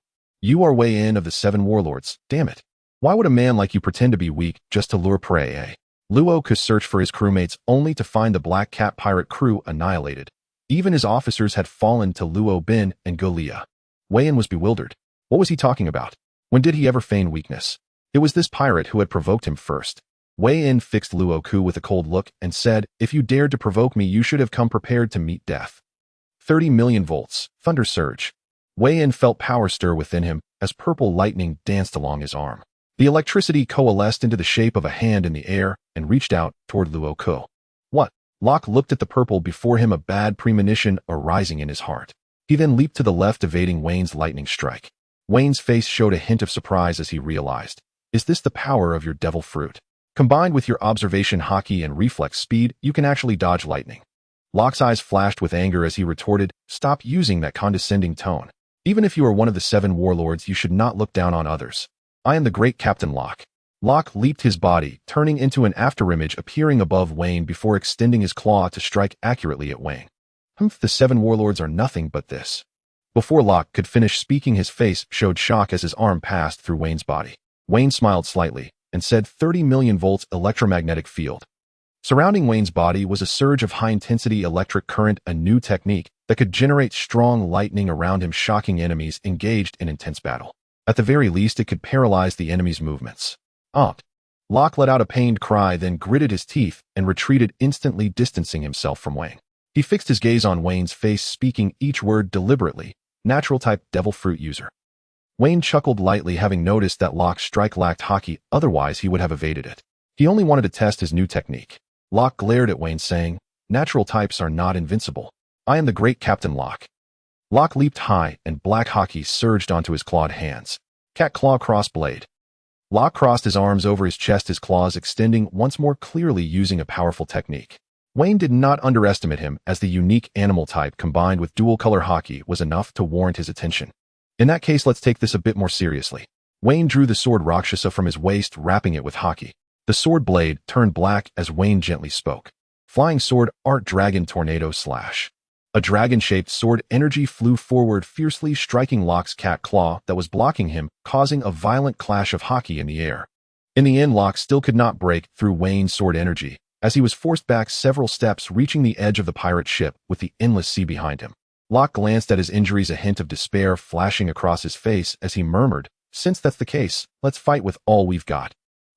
are Weien of the 7 Warlords, damn it. Why would a man like you pretend to be weak just to lure prey, eh? Luoka searched for his crewmates only to find the Black Cat pirate crew annihilated. Even his officers had fallen to Luo Bin and Golia. Weien was bewildered. What was he talking about? When did he ever feign weakness? It was this pirate who had provoked him first. Weien fixed Luoku with a cold look and said, if you dared to provoke me, you should have come prepared to meet death. 30 million volts, thunder surge. Weien felt power stir within him as purple lightning danced along his arm. The electricity coalesced into the shape of a hand in the air and reached out toward Luoku. What? Locke looked at the purple before him, a bad premonition arising in his heart. He then leaped to the left, evading Weien's lightning strike. Weien's face showed a hint of surprise as he realized. Is this the power of your devil fruit? Combined with your observation haki and reflex speed, you can actually dodge lightning. Locke's eyes flashed with anger as he retorted, stop using that condescending tone. Even if you are one of the 7 warlords, you should not look down on others. I am the great Captain Locke. Locke leaped his body, turning into an afterimage appearing above Weien before extending his claw to strike accurately at Weien. The 7 warlords are nothing but this. Before Locke could finish speaking, his face showed shock as his arm passed through Weien's body. Weien smiled slightly and said 30 million volts electromagnetic field. Surrounding Weien's body was a surge of high-intensity electric current, a new technique that could generate strong lightning around him, shocking enemies engaged in intense battle. At the very least, it could paralyze the enemy's movements. Locke let out a pained cry, then gritted his teeth and retreated, instantly distancing himself from Weien. He fixed his gaze on Weien's face, speaking each word deliberately. Natural type devil fruit user. Weien chuckled lightly, having noticed that Locke's strike lacked haki, otherwise he would have evaded it. He only wanted to test his new technique. Locke glared at Weien, saying, natural types are not invincible. I am the great Captain Locke. Locke leaped high, and black haki surged onto his clawed hands. Cat claw cross blade. Locke crossed his arms over his chest, his claws extending once more, clearly using a powerful technique. Weien did not underestimate him, as the unique animal type combined with dual-color haki was enough to warrant his attention. In that case, let's take this a bit more seriously. Weien drew the sword Rakshasa from his waist, wrapping it with haki. The sword blade turned black as Weien gently spoke. Flying sword, art dragon tornado slash. A dragon-shaped sword energy flew forward, fiercely striking Locke's cat claw that was blocking him, causing a violent clash of haki in the air. In the end, Locke still could not break through Weien's sword energy, as he was forced back several steps, reaching the edge of the pirate ship with the endless sea behind him. Locke glanced at his injuries, a hint of despair flashing across his face as he murmured, since that's the case, let's fight with all we've got.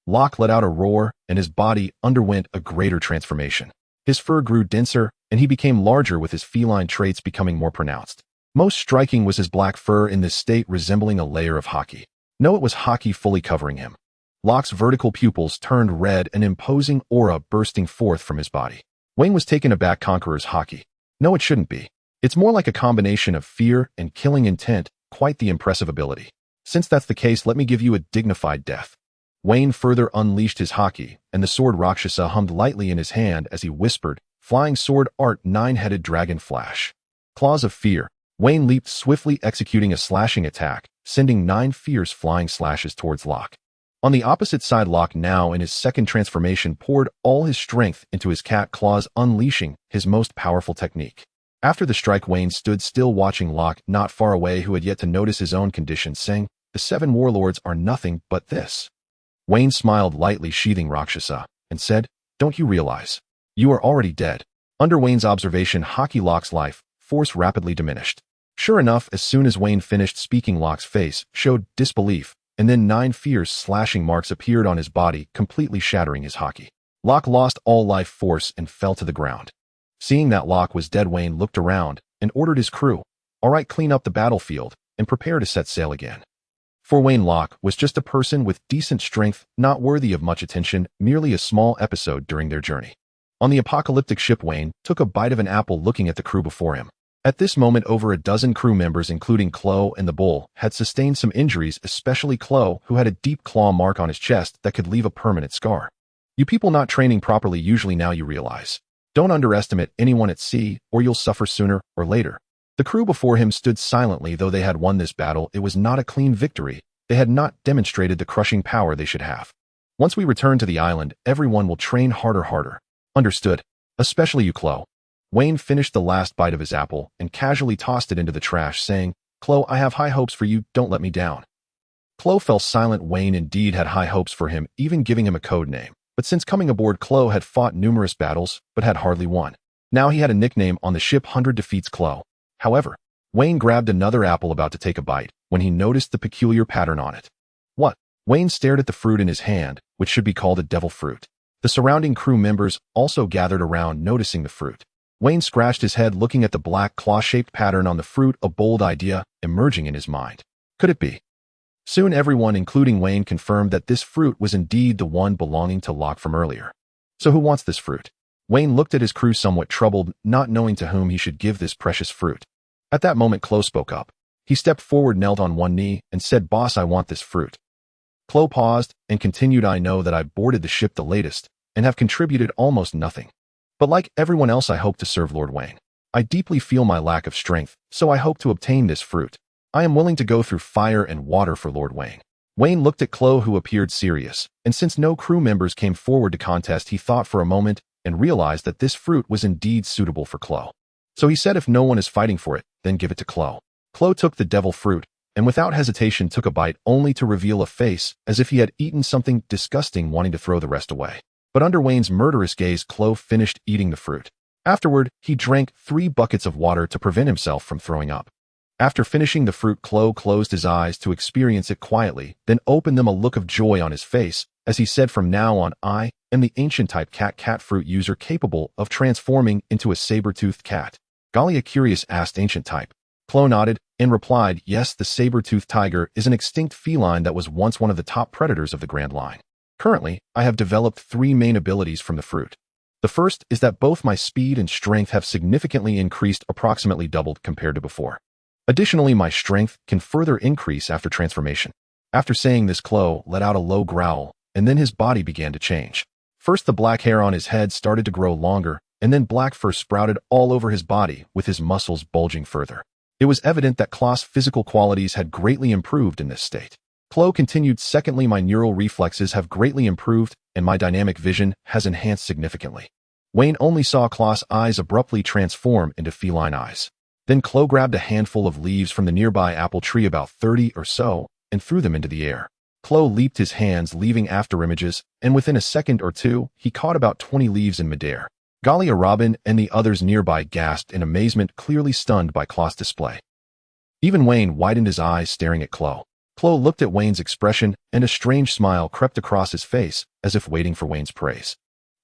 Locke let out a roar, and his body underwent a greater transformation. His fur grew denser, and he became larger, with his feline traits becoming more pronounced. Most striking was his black fur, in this state resembling a layer of haki. No, it was haki fully covering him. Locke's vertical pupils turned red, an imposing aura bursting forth from his body. Weien was taken aback. Conqueror's haki. No, it shouldn't be. It's more like a combination of fear and killing intent, quite the impressive ability. Since that's the case, let me give you a dignified death. Weien further unleashed his haki, and the sword Rakshasa hummed lightly in his hand as he whispered, flying sword art, nine-headed dragon flash. Claws of fear. Weien leaped swiftly, executing a slashing attack, sending 9 fierce flying slashes towards Locke. On the opposite side, Locke, now in his second transformation, poured all his strength into his cat claws, unleashing his most powerful technique. After the strike, Weien stood still, watching Locke not far away, who had yet to notice his own condition, saying, the 7 warlords are nothing but this. Weien smiled lightly, sheathing Rakshasa, and said, "Don't you realize? You are already dead." Under Wayne's observation, Hockey Locke's life force rapidly diminished. Sure enough, as soon as Weien finished speaking, Locke's face showed disbelief, and then 9 fierce slashing marks appeared on his body, completely shattering his hockey. Locke lost all life force and fell to the ground. Seeing that Locke was dead, Weien looked around and ordered his crew, "All right, clean up the battlefield and prepare to set sail again." For Weien, Locke was just a person with decent strength, not worthy of much attention, merely a small episode during their journey. On the apocalyptic ship, Weien took a bite of an apple, looking at the crew before him. At this moment, over a dozen crew members, including Chloe and the bull, had sustained some injuries, especially Chloe, who had a deep claw mark on his chest that could leave a permanent scar. You people not training properly usually, now you realize. Don't underestimate anyone at sea, or you'll suffer sooner or later. The crew before him stood silently. Though they had won this battle, it was not a clean victory. They had not demonstrated the crushing power they should have. Once we return to the island, everyone will train harder. Understood. Especially you, Chloe. Weien finished the last bite of his apple and casually tossed it into the trash, saying, "Chloe, I have high hopes for you, don't let me down." Chloe fell silent. Weien indeed had high hopes for him, even giving him a code name. But since coming aboard, Chloe had fought numerous battles, but had hardly won. Now he had a nickname on the ship, 100 defeats Chloe. However, Weien grabbed another apple, about to take a bite, when he noticed the peculiar pattern on it. What? Weien stared at the fruit in his hand, which should be called a devil fruit. The surrounding crew members also gathered around, noticing the fruit. Weien scratched his head, looking at the black claw-shaped pattern on the fruit, a bold idea emerging in his mind. Could it be? Soon everyone, including Weien, confirmed that this fruit was indeed the one belonging to Locke from earlier. So who wants this fruit? Weien looked at his crew, somewhat troubled, not knowing to whom he should give this precious fruit. At that moment, Chloe spoke up. He stepped forward, knelt on one knee, and said, "Boss, I want this fruit." Chloe paused and continued, "I know that I boarded the ship the latest and have contributed almost nothing. But like everyone else, I hope to serve Lord Weien. I deeply feel my lack of strength, so I hope to obtain this fruit. I am willing to go through fire and water for Lord Weien." Weien looked at Chloe, who appeared serious, and since no crew members came forward to contest, he thought for a moment and realized that this fruit was indeed suitable for Chloe. So he said, "If no one is fighting for it, then give it to Chloe." Chloe took the devil fruit and without hesitation took a bite, only to reveal a face as if he had eaten something disgusting, wanting to throw the rest away. But under Wayne's murderous gaze, Chloe finished eating the fruit. Afterward, he drank 3 buckets of water to prevent himself from throwing up. After finishing the fruit, Chloe closed his eyes to experience it quietly, then opened them, a look of joy on his face, as he said, "From now on, I am the ancient-type cat fruit user capable of transforming into a saber-toothed cat." Galia, curious, asked, "Ancient type?" Chloe nodded and replied, "Yes, the saber-toothed tiger is an extinct feline that was once one of the top predators of the Grand Line. Currently, I have developed 3 main abilities from the fruit. The first is that both my speed and strength have significantly increased, approximately doubled compared to before. Additionally, my strength can further increase after transformation." After saying this, Chloe let out a low growl, and then his body began to change. First, the black hair on his head started to grow longer, and then black fur sprouted all over his body, with his muscles bulging further. It was evident that Chloe's physical qualities had greatly improved in this state. Chloe continued, "Secondly, my neural reflexes have greatly improved, and my dynamic vision has enhanced significantly." Weien only saw Chloe's eyes abruptly transform into feline eyes. Then Chloe grabbed a handful of leaves from the nearby apple tree, about 30 or so, and threw them into the air. Chloe leaped his hands, leaving afterimages, and within a second or two, he caught about 20 leaves in midair. Galia, Robin, and the others nearby gasped in amazement, clearly stunned by Chloe's display. Even Weien widened his eyes, staring at Chloe. Chloe looked at Wayne's expression, and a strange smile crept across his face, as if waiting for Wayne's praise.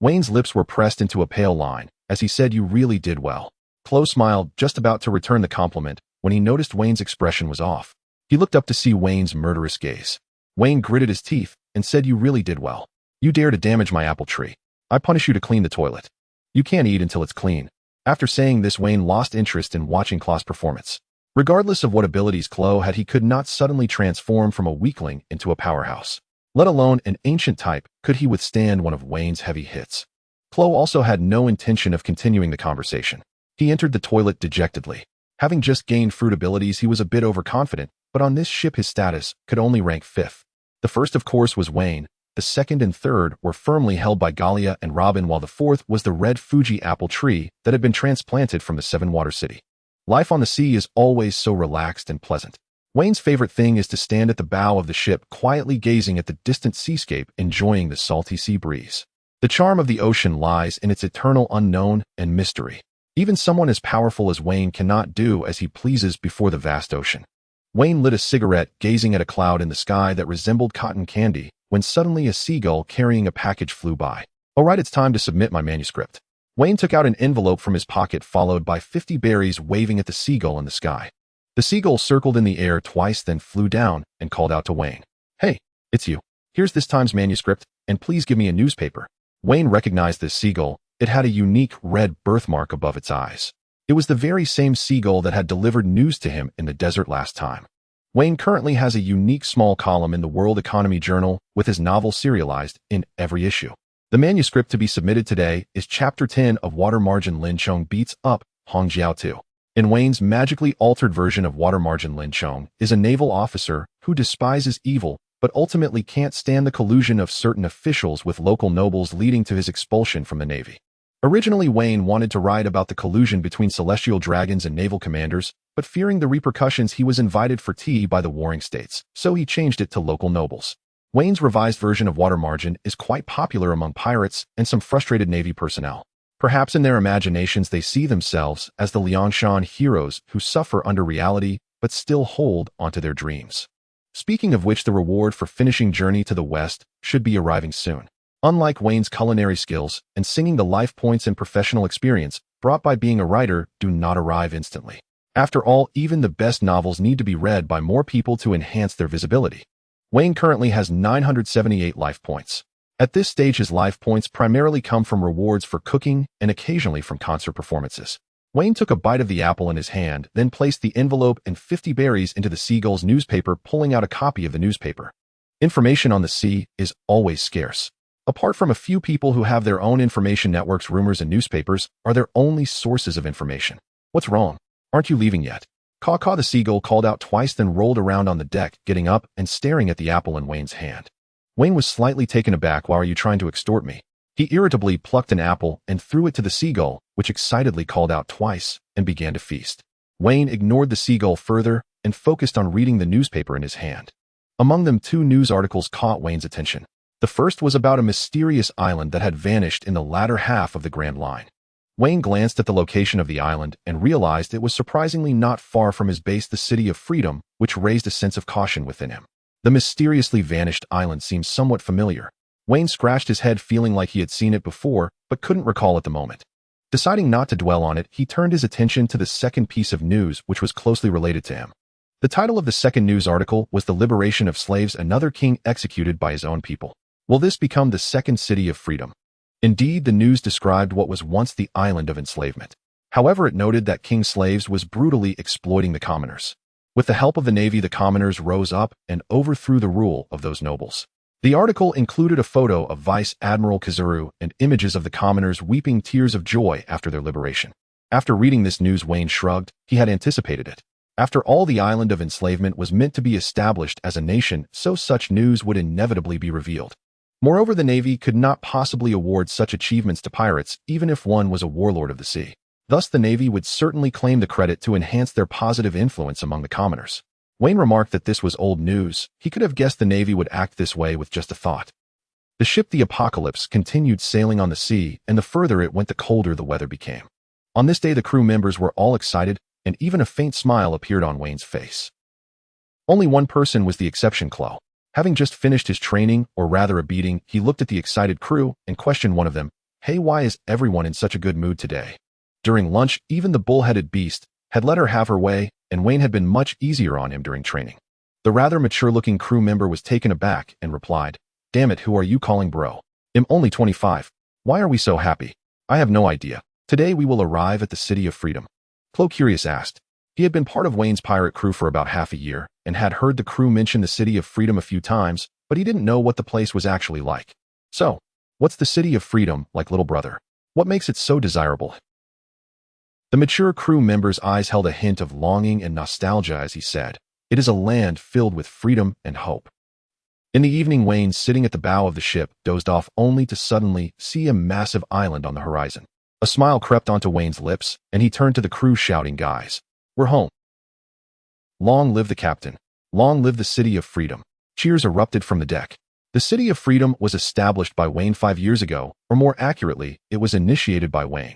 Wayne's lips were pressed into a pale line, as he said, "You really did well." Chloe smiled, just about to return the compliment, when he noticed Wayne's expression was off. He looked up to see Wayne's murderous gaze. Weien gritted his teeth and said, "You really did well. You dare to damage my apple tree. I punish you to clean the toilet. You can't eat until it's clean." After saying this, Weien lost interest in watching Chloe's performance. Regardless of what abilities Chloe had, he could not suddenly transform from a weakling into a powerhouse. Let alone an ancient type could he withstand one of Wayne's heavy hits. Chloe also had no intention of continuing the conversation. He entered the toilet dejectedly. Having just gained fruit abilities, he was a bit overconfident, but on this ship his status could only rank 5th. The first, of course, was Weien. The second and third were firmly held by Galia and Robin, while the fourth was the red Fuji apple tree that had been transplanted from the 7 Water City. Life on the sea is always so relaxed and pleasant. Wayne's favorite thing is to stand at the bow of the ship, quietly gazing at the distant seascape, enjoying the salty sea breeze. The charm of the ocean lies in its eternal unknown and mystery. Even someone as powerful as Weien cannot do as he pleases before the vast ocean. Weien lit a cigarette, gazing at a cloud in the sky that resembled cotton candy, when suddenly a seagull carrying a package flew by. All right, it's time to submit my manuscript. Weien took out an envelope from his pocket, followed by 50 berries waving at the seagull in the sky. The seagull circled in the air twice, then flew down and called out to Weien. "Hey, it's you. Here's this time's manuscript, and please give me a newspaper." Weien recognized this seagull. It had a unique red birthmark above its eyes. It was the very same seagull that had delivered news to him in the desert last time. Weien currently has a unique small column in the World Economy Journal with his novel serialized in every issue. The manuscript to be submitted today is Chapter 10 of Water Margin Lin Chong Beats Up Hong Jiao 2. In Wayne's magically altered version of Water Margin, Lin Chong is a naval officer who despises evil but ultimately can't stand the collusion of certain officials with local nobles, leading to his expulsion from the Navy. Originally, Weien wanted to write about the collusion between celestial dragons and naval commanders, but fearing the repercussions, he was invited for tea by the warring states, so he changed it to local nobles. Wayne's revised version of Water Margin is quite popular among pirates and some frustrated Navy personnel. Perhaps in their imaginations they see themselves as the Liangshan heroes who suffer under reality but still hold onto their dreams. Speaking of which, the reward for finishing Journey to the West should be arriving soon. Unlike Wayne's culinary skills and singing, the life points and professional experience brought by being a writer do not arrive instantly. After all, even the best novels need to be read by more people to enhance their visibility. Weien currently has 978 life points. At this stage, his life points primarily come from rewards for cooking and occasionally from concert performances. Weien took a bite of the apple in his hand, then placed the envelope and 50 berries into the seagull's newspaper, pulling out a copy of the newspaper. Information on the sea is always scarce. Apart from a few people who have their own information networks, rumors and newspapers are their only sources of information. "What's wrong? Aren't you leaving yet?" Caw-caw, the seagull called out twice, then rolled around on the deck, getting up and staring at the apple in Wayne's hand. Weien was slightly taken aback. "Why are you trying to extort me?" He irritably plucked an apple and threw it to the seagull, which excitedly called out twice and began to feast. Weien ignored the seagull further and focused on reading the newspaper in his hand. Among them, two news articles caught Wayne's attention. The first was about a mysterious island that had vanished in the latter half of the Grand Line. Weien glanced at the location of the island and realized it was surprisingly not far from his base, the City of Freedom, which raised a sense of caution within him. The mysteriously vanished island seemed somewhat familiar. Weien scratched his head, feeling like he had seen it before, but couldn't recall at the moment. Deciding not to dwell on it, he turned his attention to the second piece of news, which was closely related to him. The title of the second news article was "The Liberation of Slaves, Another King Executed by His Own People." Will this become the second City of Freedom? Indeed, the news described what was once the island of enslavement. However, it noted that King Slaves was brutally exploiting the commoners. With the help of the Navy, the commoners rose up and overthrew the rule of those nobles. The article included a photo of Vice Admiral Kizaru and images of the commoners weeping tears of joy after their liberation. After reading this news, Weien shrugged. He had anticipated it. After all, the island of enslavement was meant to be established as a nation, so such news would inevitably be revealed. Moreover, the Navy could not possibly award such achievements to pirates, even if one was a warlord of the sea. Thus, the Navy would certainly claim the credit to enhance their positive influence among the commoners. Weien remarked that this was old news. He could have guessed the Navy would act this way with just a thought. The ship, the Apocalypse, continued sailing on the sea, and the further it went, the colder the weather became. On this day, the crew members were all excited, and even a faint smile appeared on Wayne's face. Only one person was the exception, Chloe. Having just finished his training, or rather a beating, he looked at the excited crew and questioned one of them. "Hey, why is everyone in such a good mood today?" During lunch, even the bull-headed beast had let her have her way, and Weien had been much easier on him during training. The rather mature-looking crew member was taken aback and replied, "Damn it, who are you calling bro? I'm only 25. Why are we so happy?" "I have no idea. Today we will arrive at the City of Freedom." Chloe curious asked. He had been part of Wayne's pirate crew for about half a year, and had heard the crew mention the City of Freedom a few times, but he didn't know what the place was actually like. "So, what's the City of Freedom like, little brother? What makes it so desirable?" The mature crew member's eyes held a hint of longing and nostalgia as he said, "It is a land filled with freedom and hope." In the evening, Weien, sitting at the bow of the ship, dozed off only to suddenly see a massive island on the horizon. A smile crept onto Wayne's lips, and he turned to the crew shouting, "Guys, we're home. Long live the captain." Long live the City of Freedom. Cheers erupted from the deck. The City of Freedom was established by Weien 5 years ago, or more accurately, it was initiated by Weien.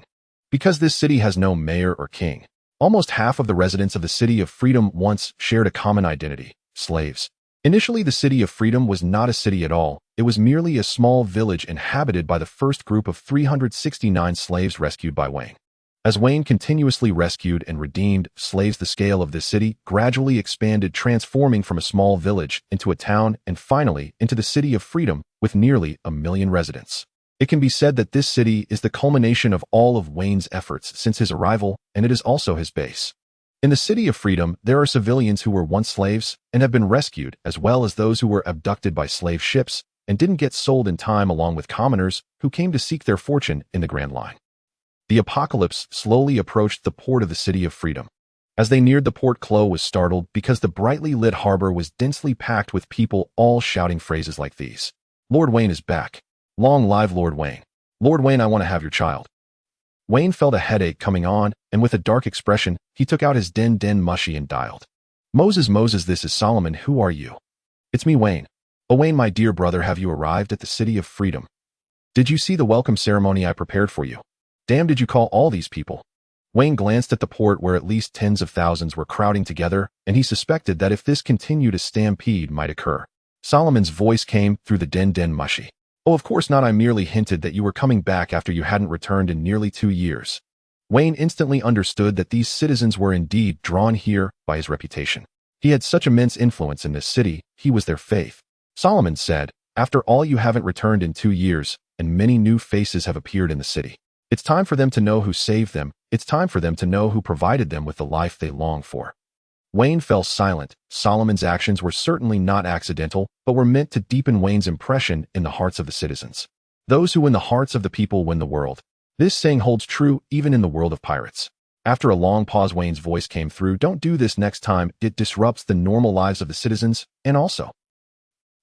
Because this city has no mayor or king, almost half of the residents of the City of Freedom once shared a common identity: slaves. Initially, the City of Freedom was not a city at all. It was merely a small village inhabited by the first group of 369 slaves rescued by Weien. As Weien continuously rescued and redeemed slaves, the scale of this city gradually expanded, transforming from a small village into a town and finally into the City of Freedom with nearly 1 million residents. It can be said that this city is the culmination of all of Weien's efforts since his arrival, and it is also his base. In the City of Freedom, there are civilians who were once slaves and have been rescued, as well as those who were abducted by slave ships and didn't get sold in time, along with commoners who came to seek their fortune in the Grand Line. The apocalypse slowly approached the port of the City of Freedom. As they neared the port, Chloe was startled because the brightly lit harbor was densely packed with people, all shouting phrases like these. "Lord Weien is back. Long live Lord Weien. Lord Weien, I want to have your child." Weien felt a headache coming on, and with a dark expression, he took out his den mushy and dialed. Moses, this is Solomon. Who are you?" "It's me, Weien." "Oh, Weien, my dear brother, have you arrived at the City of Freedom? Did you see the welcome ceremony I prepared for you? Damn, did you call all these people?" Weien glanced at the port where at least tens of thousands were crowding together, and he suspected that if this continued, a stampede might occur. Solomon's voice came through the den mushy. "Oh, of course not. I merely hinted that you were coming back after you hadn't returned in nearly 2 years. Weien instantly understood that these citizens were indeed drawn here by his reputation. He had such immense influence in this city, he was their faith. Solomon said, "After all, you haven't returned in 2 years, and many new faces have appeared in the city. It's time for them to know who saved them. It's time for them to know who provided them with the life they long for." Weien fell silent. Solomon's actions were certainly not accidental, but were meant to deepen Weien's impression in the hearts of the citizens. Those who win the hearts of the people win the world. This saying holds true even in the world of pirates. After a long pause, Weien's voice came through. "Don't do this next time. It disrupts the normal lives of the citizens, and also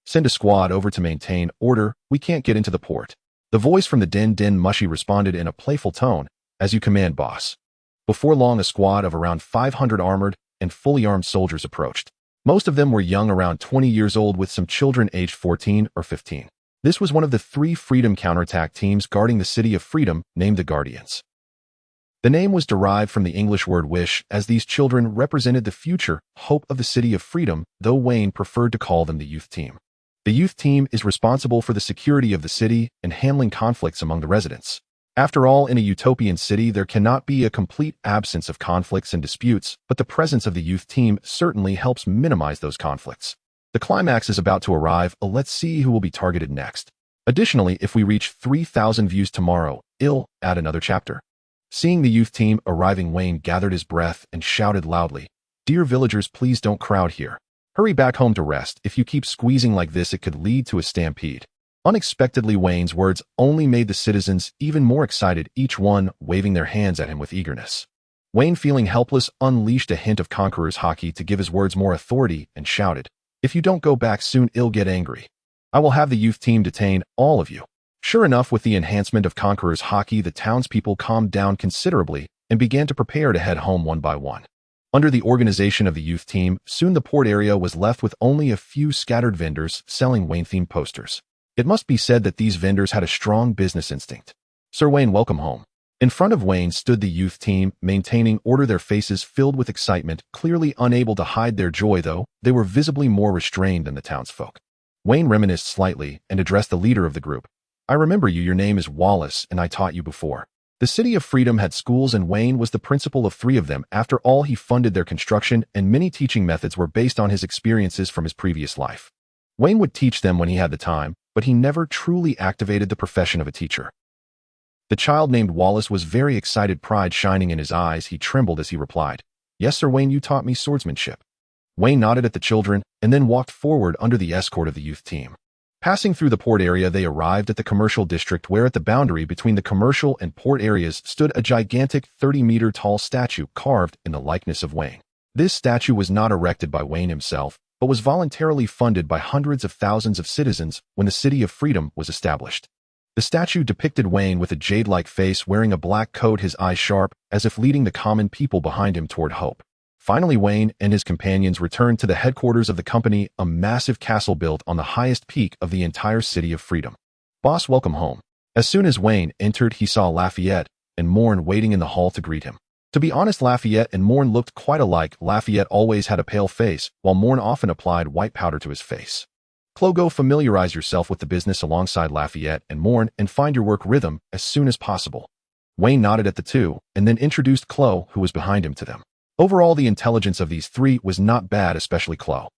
send a squad over to maintain order. We can't get into the port." The voice from the den mushy responded in a playful tone, "As you command, boss." Before long, a squad of around 500 armored and fully armed soldiers approached. Most of them were young, around 20 years old, with some children aged 14 or 15. This was one of the 3 Freedom counterattack teams guarding the City of Freedom, named the Guardians. The name was derived from the English word wish, as these children represented the future hope of the City of Freedom, though Weien preferred to call them the youth team. The youth team is responsible for the security of the city and handling conflicts among the residents. After all, in a utopian city, there cannot be a complete absence of conflicts and disputes, but the presence of the youth team certainly helps minimize those conflicts. The climax is about to arrive. Let's see who will be targeted next. Additionally, if we reach 3,000 views tomorrow, I'll add another chapter. Seeing the youth team arriving, Weien gathered his breath and shouted loudly, "Dear villagers, please don't crowd here. Hurry back home to rest. If you keep squeezing like this, it could lead to a stampede." Unexpectedly, Weien's words only made the citizens even more excited, each one waving their hands at him with eagerness. Weien, feeling helpless, unleashed a hint of conqueror's haki to give his words more authority and shouted, "If you don't go back soon, I'll get angry. I will have the youth team detain all of you." Sure enough, with the enhancement of conqueror's haki, the townspeople calmed down considerably and began to prepare to head home one by one. Under the organization of the youth team, soon the port area was left with only a few scattered vendors selling Weien-themed posters. It must be said that these vendors had a strong business instinct. "Sir Weien, welcome home." In front of Weien stood the youth team, maintaining order, their faces filled with excitement, clearly unable to hide their joy, though they were visibly more restrained than the townsfolk. Weien reminisced slightly and addressed the leader of the group. "I remember you. Your name is Wallace, and I taught you before." The City of Freedom had schools, and Weien was the principal of 3 of them. After all, he funded their construction, and many teaching methods were based on his experiences from his previous life. Weien would teach them when he had the time, but he never truly activated the profession of a teacher. The child named Wallace was very excited, pride shining in his eyes. He trembled as he replied, "Yes, Sir Weien, you taught me swordsmanship." Weien nodded at the children and then walked forward under the escort of the youth team. Passing through the port area, they arrived at the commercial district, where at the boundary between the commercial and port areas stood a gigantic 30-meter-tall statue carved in the likeness of Weien. This statue was not erected by Weien himself, but was voluntarily funded by hundreds of thousands of citizens when the City of Freedom was established. The statue depicted Weien with a jade-like face, wearing a black coat, his eyes sharp, as if leading the common people behind him toward hope. Finally, Weien and his companions returned to the headquarters of the company, a massive castle built on the highest peak of the entire city of freedom. Boss, welcome home. As soon as Weien entered, he saw Lafitte and Morn waiting in the hall to greet him. To be honest, Lafitte and Morn looked quite alike. Lafitte always had a pale face, while Morn often applied white powder to his face. Go familiarize yourself with the business alongside Lafitte and Morn and find your work rhythm as soon as possible. Weien nodded at the two and then introduced Chloe, who was behind him, to them. Overall, the intelligence of these three was not bad, especially Chloe.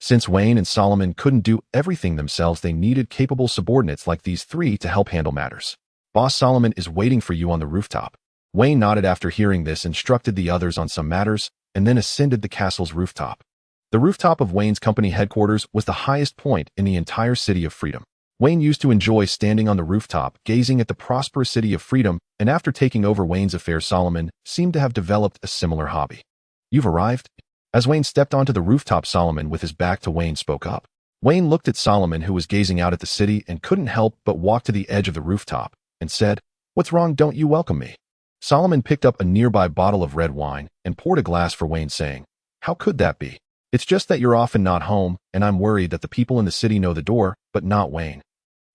Since Weien and Solomon couldn't do everything themselves, they needed capable subordinates like these three to help handle matters. Boss, Solomon is waiting for you on the rooftop. Weien nodded after hearing this, instructed the others on some matters, and then ascended the castle's rooftop. The rooftop of Weien's company headquarters was the highest point in the entire city of freedom. Weien used to enjoy standing on the rooftop, gazing at the prosperous city of freedom, and after taking over Weien's affairs, Solomon seemed to have developed a similar hobby. You've arrived? As Weien stepped onto the rooftop, Solomon, with his back to Weien, spoke up. Weien looked at Solomon, who was gazing out at the city, and couldn't help but walk to the edge of the rooftop, and said, "What's wrong? Don't you welcome me?" Solomon picked up a nearby bottle of red wine and poured a glass for Weien, saying, "How could that be? It's just that you're often not home, and I'm worried that the people in the city know the door, but not Weien."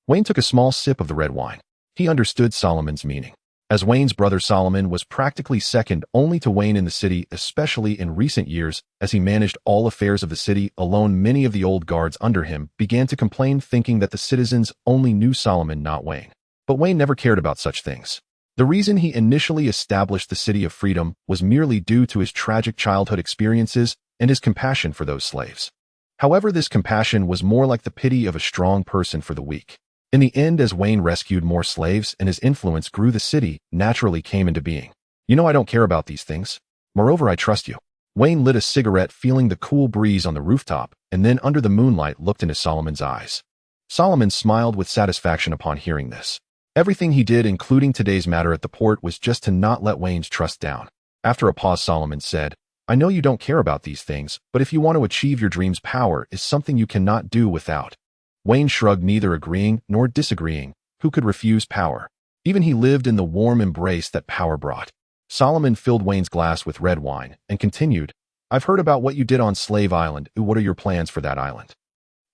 Weien took a small sip of the red wine. He understood Solomon's meaning. As Weien's brother, Solomon was practically second only to Weien in the city, especially in recent years, as he managed all affairs of the city alone. Many of the old guards under him began to complain, thinking that the citizens only knew Solomon, not Weien. But Weien never cared about such things. The reason he initially established the City of Freedom was merely due to his tragic childhood experiences and his compassion for those slaves. However, this compassion was more like the pity of a strong person for the weak. In the end, as Weien rescued more slaves and his influence grew, the city naturally came into being. You know, I don't care about these things. Moreover, I trust you. Weien lit a cigarette, feeling the cool breeze on the rooftop, and then under the moonlight looked into Solomon's eyes. Solomon smiled with satisfaction upon hearing this. Everything he did, including today's matter at the port, was just to not let Weien's trust down. After a pause, Solomon said, "I know you don't care about these things, but if you want to achieve your dreams, power is something you cannot do without." Weien shrugged, neither agreeing nor disagreeing. Who could refuse power? Even he lived in the warm embrace that power brought. Solomon filled Weien's glass with red wine and continued, "I've heard about what you did on Slave Island. What are your plans for that island?"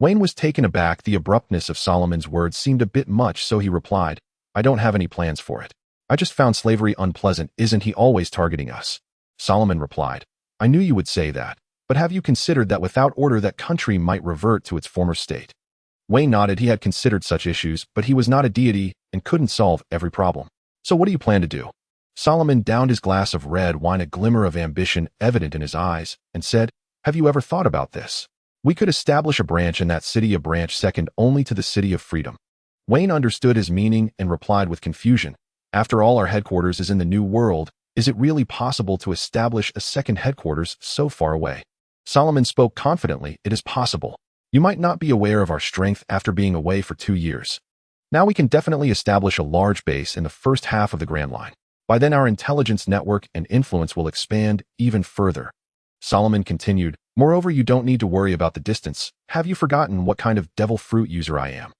Weien was taken aback. The abruptness of Solomon's words seemed a bit much, so he replied, "I don't have any plans for it. I just found slavery unpleasant. Isn't he always targeting us?" Solomon replied, "I knew you would say that, but have you considered that without order that country might revert to its former state?" Weien nodded. He had considered such issues, but he was not a deity and couldn't solve every problem. "So what do you plan to do?" Solomon downed his glass of red wine, a glimmer of ambition evident in his eyes, and said, "Have you ever thought about this? We could establish a branch in that city, a branch second only to the City of Freedom." Weien understood his meaning and replied with confusion, "After all, our headquarters is in the New World. Is it really possible to establish a second headquarters so far away?" Solomon spoke confidently, "It is possible. You might not be aware of our strength after being away for 2 years. Now we can definitely establish a large base in the first half of the Grand Line. By then our intelligence network and influence will expand even further." Solomon continued, "Moreover, you don't need to worry about the distance. Have you forgotten what kind of devil fruit user I am?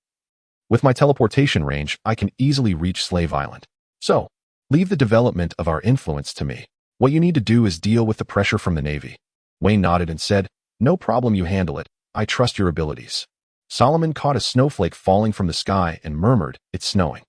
With my teleportation range, I can easily reach Slave Island. So, leave the development of our influence to me. What you need to do is deal with the pressure from the Navy." Weien nodded and said, "No problem, you handle it. I trust your abilities." Solomon caught a snowflake falling from the sky and murmured, "It's snowing.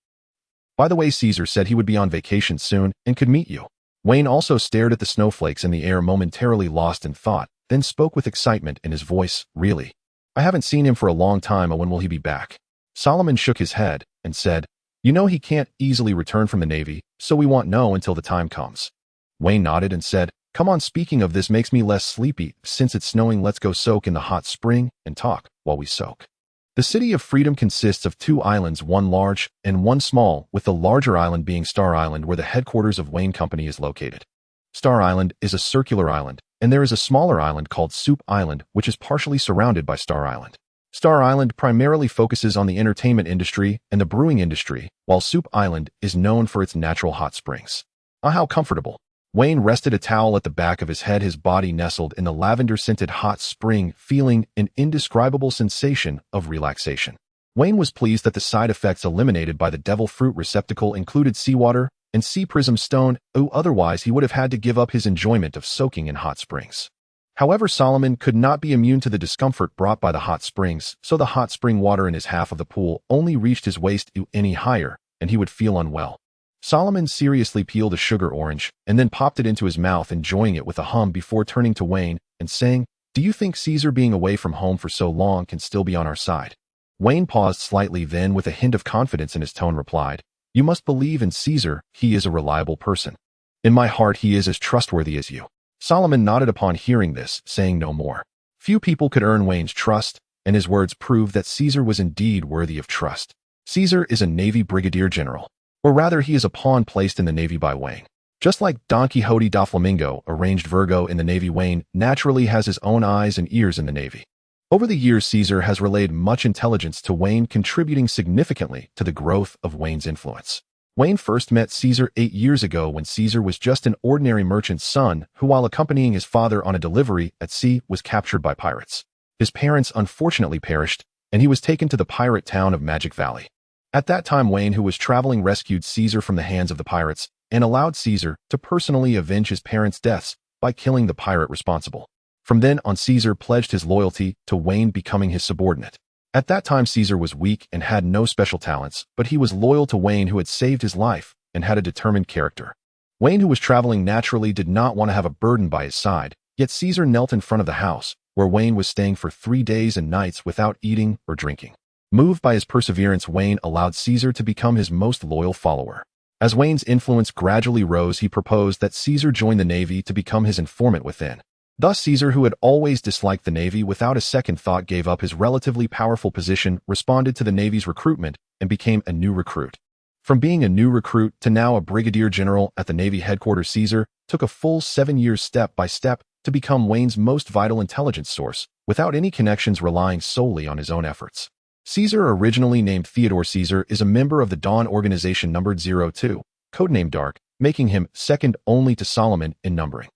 By the way, Caesar said he would be on vacation soon and could meet you." Weien also stared at the snowflakes in the air, momentarily lost in thought, then spoke with excitement in his voice, "Really? I haven't seen him for a long time. When will he be back?" Solomon shook his head and said, "You know he can't easily return from the Navy, so we won't know until the time comes." Weien nodded and said, "Come on, speaking of this makes me less sleepy. Since it's snowing, let's go soak in the hot spring and talk while we soak." The City of Freedom consists of 2 islands, one large and one small, with the larger island being Star Island, where the headquarters of Weien Company is located. Star Island is a circular island, and there is a smaller island called Soup Island, which is partially surrounded by Star Island. Star Island primarily focuses on the entertainment industry and the brewing industry, while Soup Island is known for its natural hot springs. Ah, how comfortable. Weien rested a towel at the back of his head, his body nestled in the lavender-scented hot spring, feeling an indescribable sensation of relaxation. Weien was pleased that the side effects eliminated by the devil fruit receptacle included seawater, and sea prism stone, otherwise he would have had to give up his enjoyment of soaking in hot springs. However, Solomon could not be immune to the discomfort brought by the hot springs, so the hot spring water in his half of the pool only reached his waist any higher, and he would feel unwell. Solomon seriously peeled a sugar orange and then popped it into his mouth, enjoying it with a hum before turning to Weien and saying, "Do you think Caesar being away from home for so long can still be on our side?" Weien paused slightly, then with a hint of confidence in his tone replied, "You must believe in Caesar, he is a reliable person. In my heart he is as trustworthy as you." Solomon nodded upon hearing this, saying no more. Few people could earn Weien's trust, and his words proved that Caesar was indeed worthy of trust. Caesar is a Navy brigadier general, or rather he is a pawn placed in the Navy by Weien. Just like Don Quixote da Flamingo, arranged Virgo in the Navy, Weien naturally has his own eyes and ears in the Navy. Over the years, Caesar has relayed much intelligence to Weien, contributing significantly to the growth of Weien's influence. Weien first met Caesar 8 years ago when Caesar was just an ordinary merchant's son who, while accompanying his father on a delivery at sea, was captured by pirates. His parents unfortunately perished, and he was taken to the pirate town of Magic Valley. At that time, Weien, who was traveling, rescued Caesar from the hands of the pirates and allowed Caesar to personally avenge his parents' deaths by killing the pirate responsible. From then on, Caesar pledged his loyalty to Weien, becoming his subordinate. At that time, Caesar was weak and had no special talents, but he was loyal to Weien, who had saved his life and had a determined character. Weien, who was traveling, naturally did not want to have a burden by his side, yet Caesar knelt in front of the house, where Weien was staying for 3 days and nights without eating or drinking. Moved by his perseverance, Weien allowed Caesar to become his most loyal follower. As Weien's influence gradually rose, he proposed that Caesar join the Navy to become his informant within. Thus, Caesar, who had always disliked the Navy, without a second thought gave up his relatively powerful position, responded to the Navy's recruitment, and became a new recruit. From being a new recruit to now a brigadier general at the Navy headquarters, Caesar took a full 7 years step by step to become Weien's most vital intelligence source, without any connections, relying solely on his own efforts. Caesar, originally named Theodore Caesar, is a member of the Dawn organization numbered 02, codenamed Dark, making him second only to Solomon in numbering.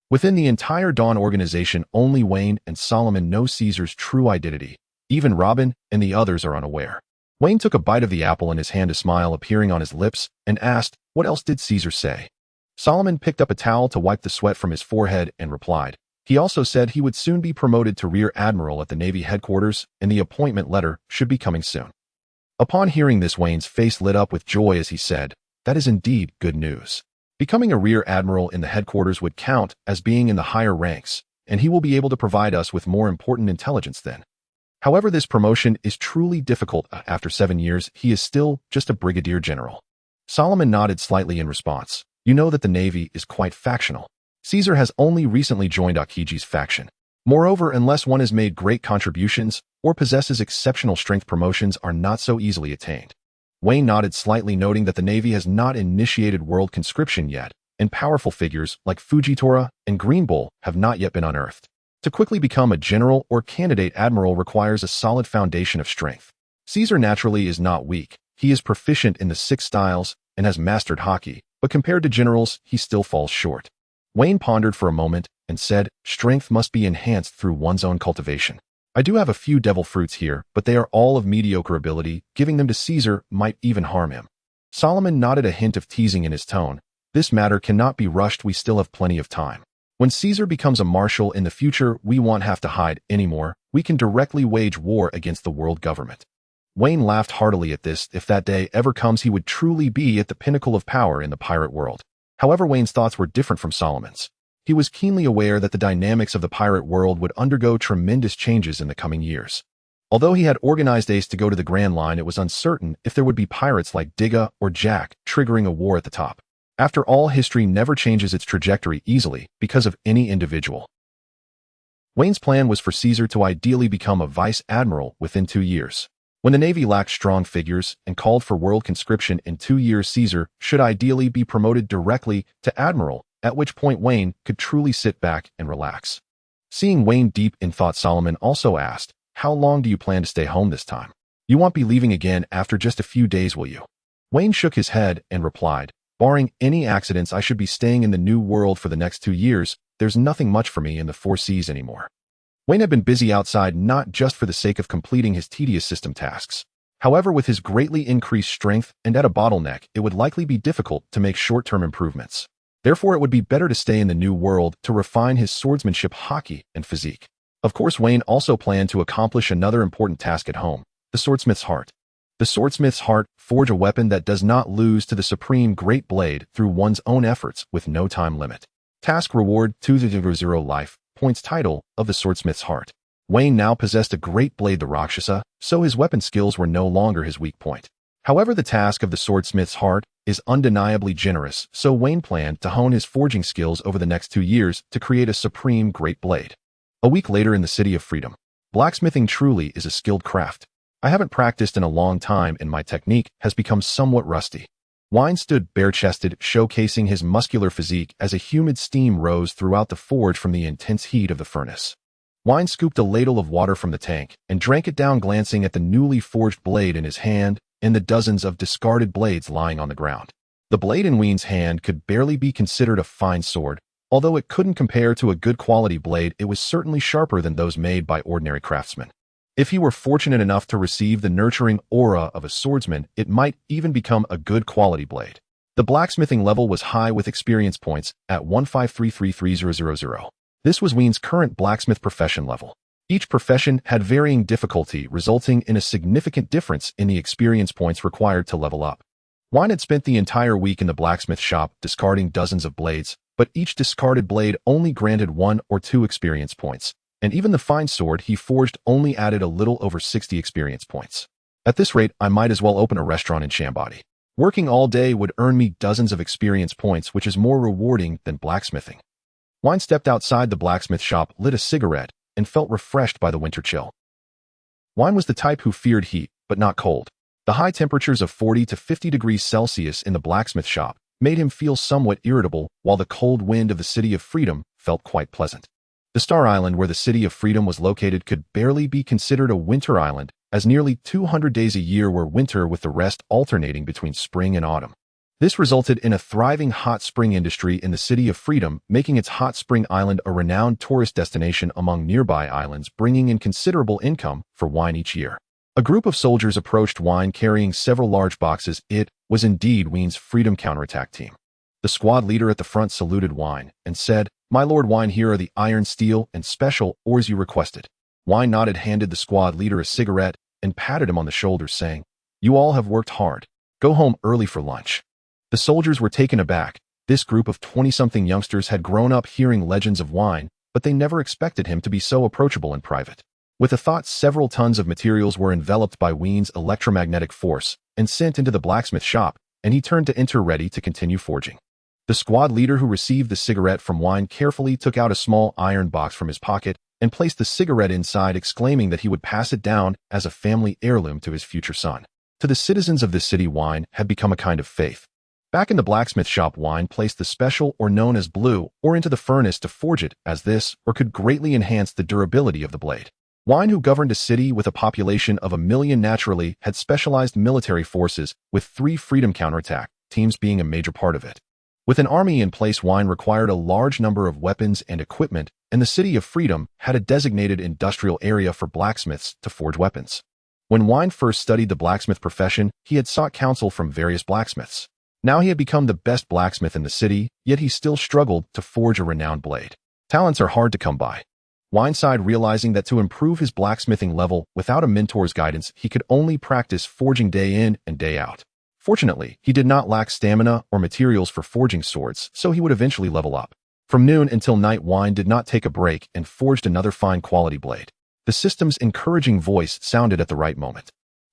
Within the entire Dawn organization, only Weien and Solomon know Caesar's true identity. Even Robin and the others are unaware. Weien took a bite of the apple in his hand, a smile appearing on his lips, and asked, "What else did Caesar say?" Solomon picked up a towel to wipe the sweat from his forehead and replied, "He also said he would soon be promoted to Rear Admiral at the Navy headquarters, and the appointment letter should be coming soon." Upon hearing this, Weien's face lit up with joy as he said, "That is indeed good news. Becoming a Rear Admiral in the headquarters would count as being in the higher ranks, and he will be able to provide us with more important intelligence then. However, this promotion is truly difficult. After 7 years, he is still just a brigadier general." Solomon nodded slightly in response. "You know that the Navy is quite factional. Caesar has only recently joined Akiji's faction. Moreover, unless one has made great contributions or possesses exceptional strength, promotions are not so easily attained." Weien nodded slightly, noting that the Navy has not initiated world conscription yet, and powerful figures like Fujitora and Green Bull have not yet been unearthed. To quickly become a general or candidate admiral requires a solid foundation of strength. Caesar naturally is not weak. He is proficient in the 6 styles and has mastered hockey, but compared to generals, he still falls short. Weien pondered for a moment and said, "Strength must be enhanced through one's own cultivation. I do have a few devil fruits here, but they are all of mediocre ability. Giving them to Caesar might even harm him." Solomon nodded, a hint of teasing in his tone. "This matter cannot be rushed. We still have plenty of time. When Caesar becomes a marshal in the future, we won't have to hide anymore. We can directly wage war against the world government." Weien laughed heartily at this. If that day ever comes, he would truly be at the pinnacle of power in the pirate world. However, Weien's thoughts were different from Solomon's. He was keenly aware that the dynamics of the pirate world would undergo tremendous changes in the coming years. Although he had organized Ace to go to the Grand Line, it was uncertain if there would be pirates like Digga or Jack, triggering a war at the top. After all, history never changes its trajectory easily because of any individual. Weien's plan was for Caesar to ideally become a vice admiral within 2 years. When the Navy lacked strong figures and called for world conscription in 2 years, Caesar should ideally be promoted directly to admiral, at which point Weien could truly sit back and relax. Seeing Weien deep in thought, Solomon also asked, "How long do you plan to stay home this time? You won't be leaving again after just a few days, will you?" Weien shook his head and replied, "Barring any accidents, I should be staying in the New World for the next 2 years. There's nothing much for me in the 4 seas anymore." Weien had been busy outside not just for the sake of completing his tedious system tasks. However, with his greatly increased strength and at a bottleneck, it would likely be difficult to make short-term improvements. Therefore, it would be better to stay in the new world to refine his swordsmanship, hockey, and physique. Of course, Weien also planned to accomplish another important task at home, the swordsmith's heart. The swordsmith's heart, forge a weapon that does not lose to the supreme great blade through one's own efforts with no time limit. Task reward 200 life points title of the swordsmith's heart. Weien now possessed a great blade, the Rakshasa, so his weapon skills were no longer his weak point. However, the task of the swordsmith's heart is undeniably generous, so Weien planned to hone his forging skills over the next 2 years to create a supreme great blade. A week later in the City of Freedom. Blacksmithing truly is a skilled craft. I haven't practiced in a long time and my technique has become somewhat rusty. Weien stood bare-chested, showcasing his muscular physique as a humid steam rose throughout the forge from the intense heat of the furnace. Weien scooped a ladle of water from the tank and drank it down, glancing at the newly forged blade in his hand and the dozens of discarded blades lying on the ground. The blade in Weien's hand could barely be considered a fine sword. Although it couldn't compare to a good quality blade, it was certainly sharper than those made by ordinary craftsmen. If he were fortunate enough to receive the nurturing aura of a swordsman, it might even become a good quality blade. The blacksmithing level was high with experience points at 1533300. This was Weien's current blacksmith profession level. Each profession had varying difficulty, resulting in a significant difference in the experience points required to level up. Weien had spent the entire week in the blacksmith shop discarding dozens of blades, but each discarded blade only granted 1 or 2 experience points, and even the fine sword he forged only added a little over 60 experience points. At this rate, I might as well open a restaurant in Shambadi. Working all day would earn me dozens of experience points, which is more rewarding than blacksmithing. Weien stepped outside the blacksmith shop, lit a cigarette, and felt refreshed by the winter chill. Weien was the type who feared heat, but not cold. The high temperatures of 40 to 50 degrees Celsius in the blacksmith shop made him feel somewhat irritable, while the cold wind of the City of Freedom felt quite pleasant. The Star Island where the City of Freedom was located could barely be considered a winter island, as nearly 200 days a year were winter, with the rest alternating between spring and autumn. This resulted in a thriving hot spring industry in the City of Freedom, making its hot spring island a renowned tourist destination among nearby islands, bringing in considerable income for Weien each year. A group of soldiers approached Weien carrying several large boxes. It was indeed Weien's Freedom counterattack team. The squad leader at the front saluted Weien and said, "My Lord Weien, here are the iron, steel, and special ores you requested." Weien nodded, handed the squad leader a cigarette, and patted him on the shoulder, saying, "You all have worked hard. Go home early for lunch." The soldiers were taken aback. This group of 20-something youngsters had grown up hearing legends of Weien, but they never expected him to be so approachable and private. With the thought, several tons of materials were enveloped by Weien's electromagnetic force and sent into the blacksmith shop, and he turned to enter, ready to continue forging. The squad leader, who received the cigarette from Weien, carefully took out a small iron box from his pocket and placed the cigarette inside, exclaiming that he would pass it down as a family heirloom to his future son. To the citizens of this city, Weien had become a kind of faith. Back in the blacksmith shop, Weien placed the special ore known as blue ore into the furnace to forge it, as this ore could greatly enhance the durability of the blade. Weien, who governed a city with a population of 1 million naturally, had specialized military forces, with 3 freedom counterattack teams being a major part of it. With an army in place, Weien required a large number of weapons and equipment, and the City of Freedom had a designated industrial area for blacksmiths to forge weapons. When Weien first studied the blacksmith profession, he had sought counsel from various blacksmiths. Now he had become the best blacksmith in the city, yet he still struggled to forge a renowned blade. Talents are hard to come by. Weien sighed, realizing that to improve his blacksmithing level without a mentor's guidance, he could only practice forging day in and day out. Fortunately, he did not lack stamina or materials for forging swords, so he would eventually level up. From noon until night, Weien did not take a break and forged another fine quality blade. The system's encouraging voice sounded at the right moment.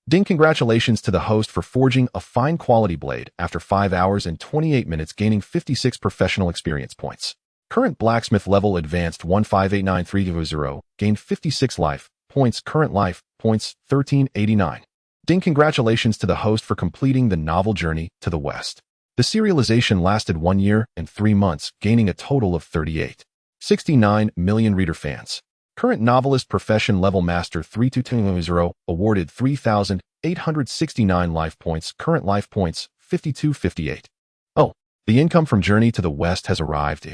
"Ding, congratulations to the host for forging a fine quality blade after 5 hours and 28 minutes, gaining 56 professional experience points. Current blacksmith level advanced 1589300, gained 56 life points, current life points 1389. Ding, congratulations to the host for completing the novel Journey to the West. The serialization lasted 1 year and 3 months, gaining a total of 38.69 million reader fans. Current novelist profession level master 3220, awarded 3,869 life points, current life points 5258. Oh, the income from Journey to the West has arrived.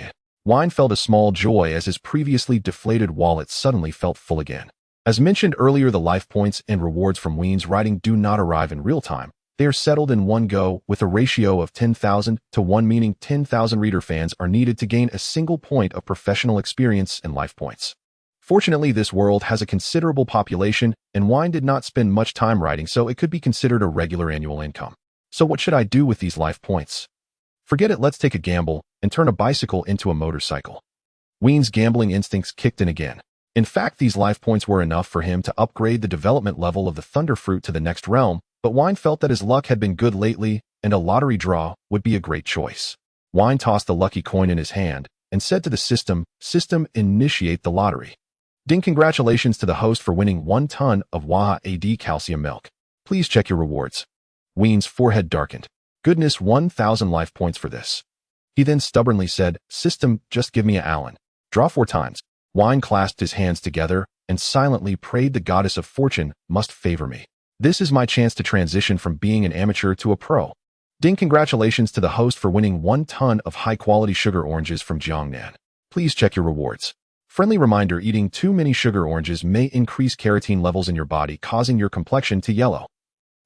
Weien felt a small joy as his previously deflated wallet suddenly felt full again. As mentioned earlier, the life points and rewards from Wein's writing do not arrive in real time. They are settled in one go with a ratio of 10,000 to 1, meaning 10,000 reader fans are needed to gain a single point of professional experience and life points. Fortunately, this world has a considerable population, and Weien did not spend much time writing, so it could be considered a regular annual income. So what should I do with these life points? Forget it, let's take a gamble and turn a bicycle into a motorcycle. Wein's gambling instincts kicked in again. In fact, these life points were enough for him to upgrade the development level of the Thunder Fruit to the next realm, but Weien felt that his luck had been good lately, and a lottery draw would be a great choice. Weien tossed the lucky coin in his hand and said to the system, initiate the lottery. Ding, congratulations to the host for winning 1 ton of Waha AD calcium milk. Please check your rewards. Wein's forehead darkened. Goodness, 1,000 life points for this. He then stubbornly said, system, just give me a Allen. Draw 4 times. Weien clasped his hands together and silently prayed the goddess of fortune must favor me. This is my chance to transition from being an amateur to a pro. Ding, congratulations to the host for winning 1 ton of high-quality sugar oranges from Jiangnan. Please check your rewards. Friendly reminder, eating too many sugar oranges may increase carotene levels in your body, causing your complexion to yellow.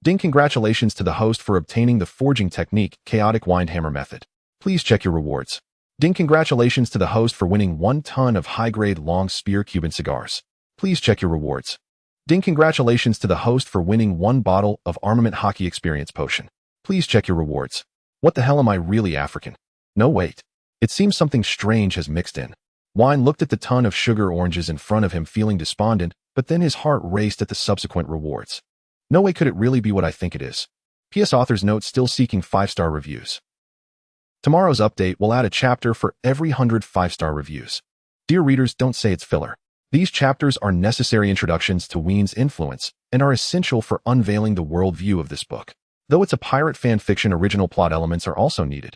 Ding, congratulations to the host for obtaining the forging technique, chaotic windhammer method. Please check your rewards. Ding, congratulations to the host for winning 1 ton of high-grade long spear Cuban cigars. Please check your rewards. Ding, congratulations to the host for winning 1 bottle of armament hockey experience potion. Please check your rewards. What the hell, am I really African? No, wait. It seems something strange has mixed in. Weien looked at the ton of sugar oranges in front of him, feeling despondent, but then his heart raced at the subsequent rewards. No way could it really be what I think it is. P.S. Author's note, still seeking 5-star reviews. Tomorrow's update will add a chapter for every 100 5-star reviews. Dear readers, don't say it's filler. These chapters are necessary introductions to Wein's influence and are essential for unveiling the worldview of this book. Though it's a pirate fan fiction, original plot elements are also needed.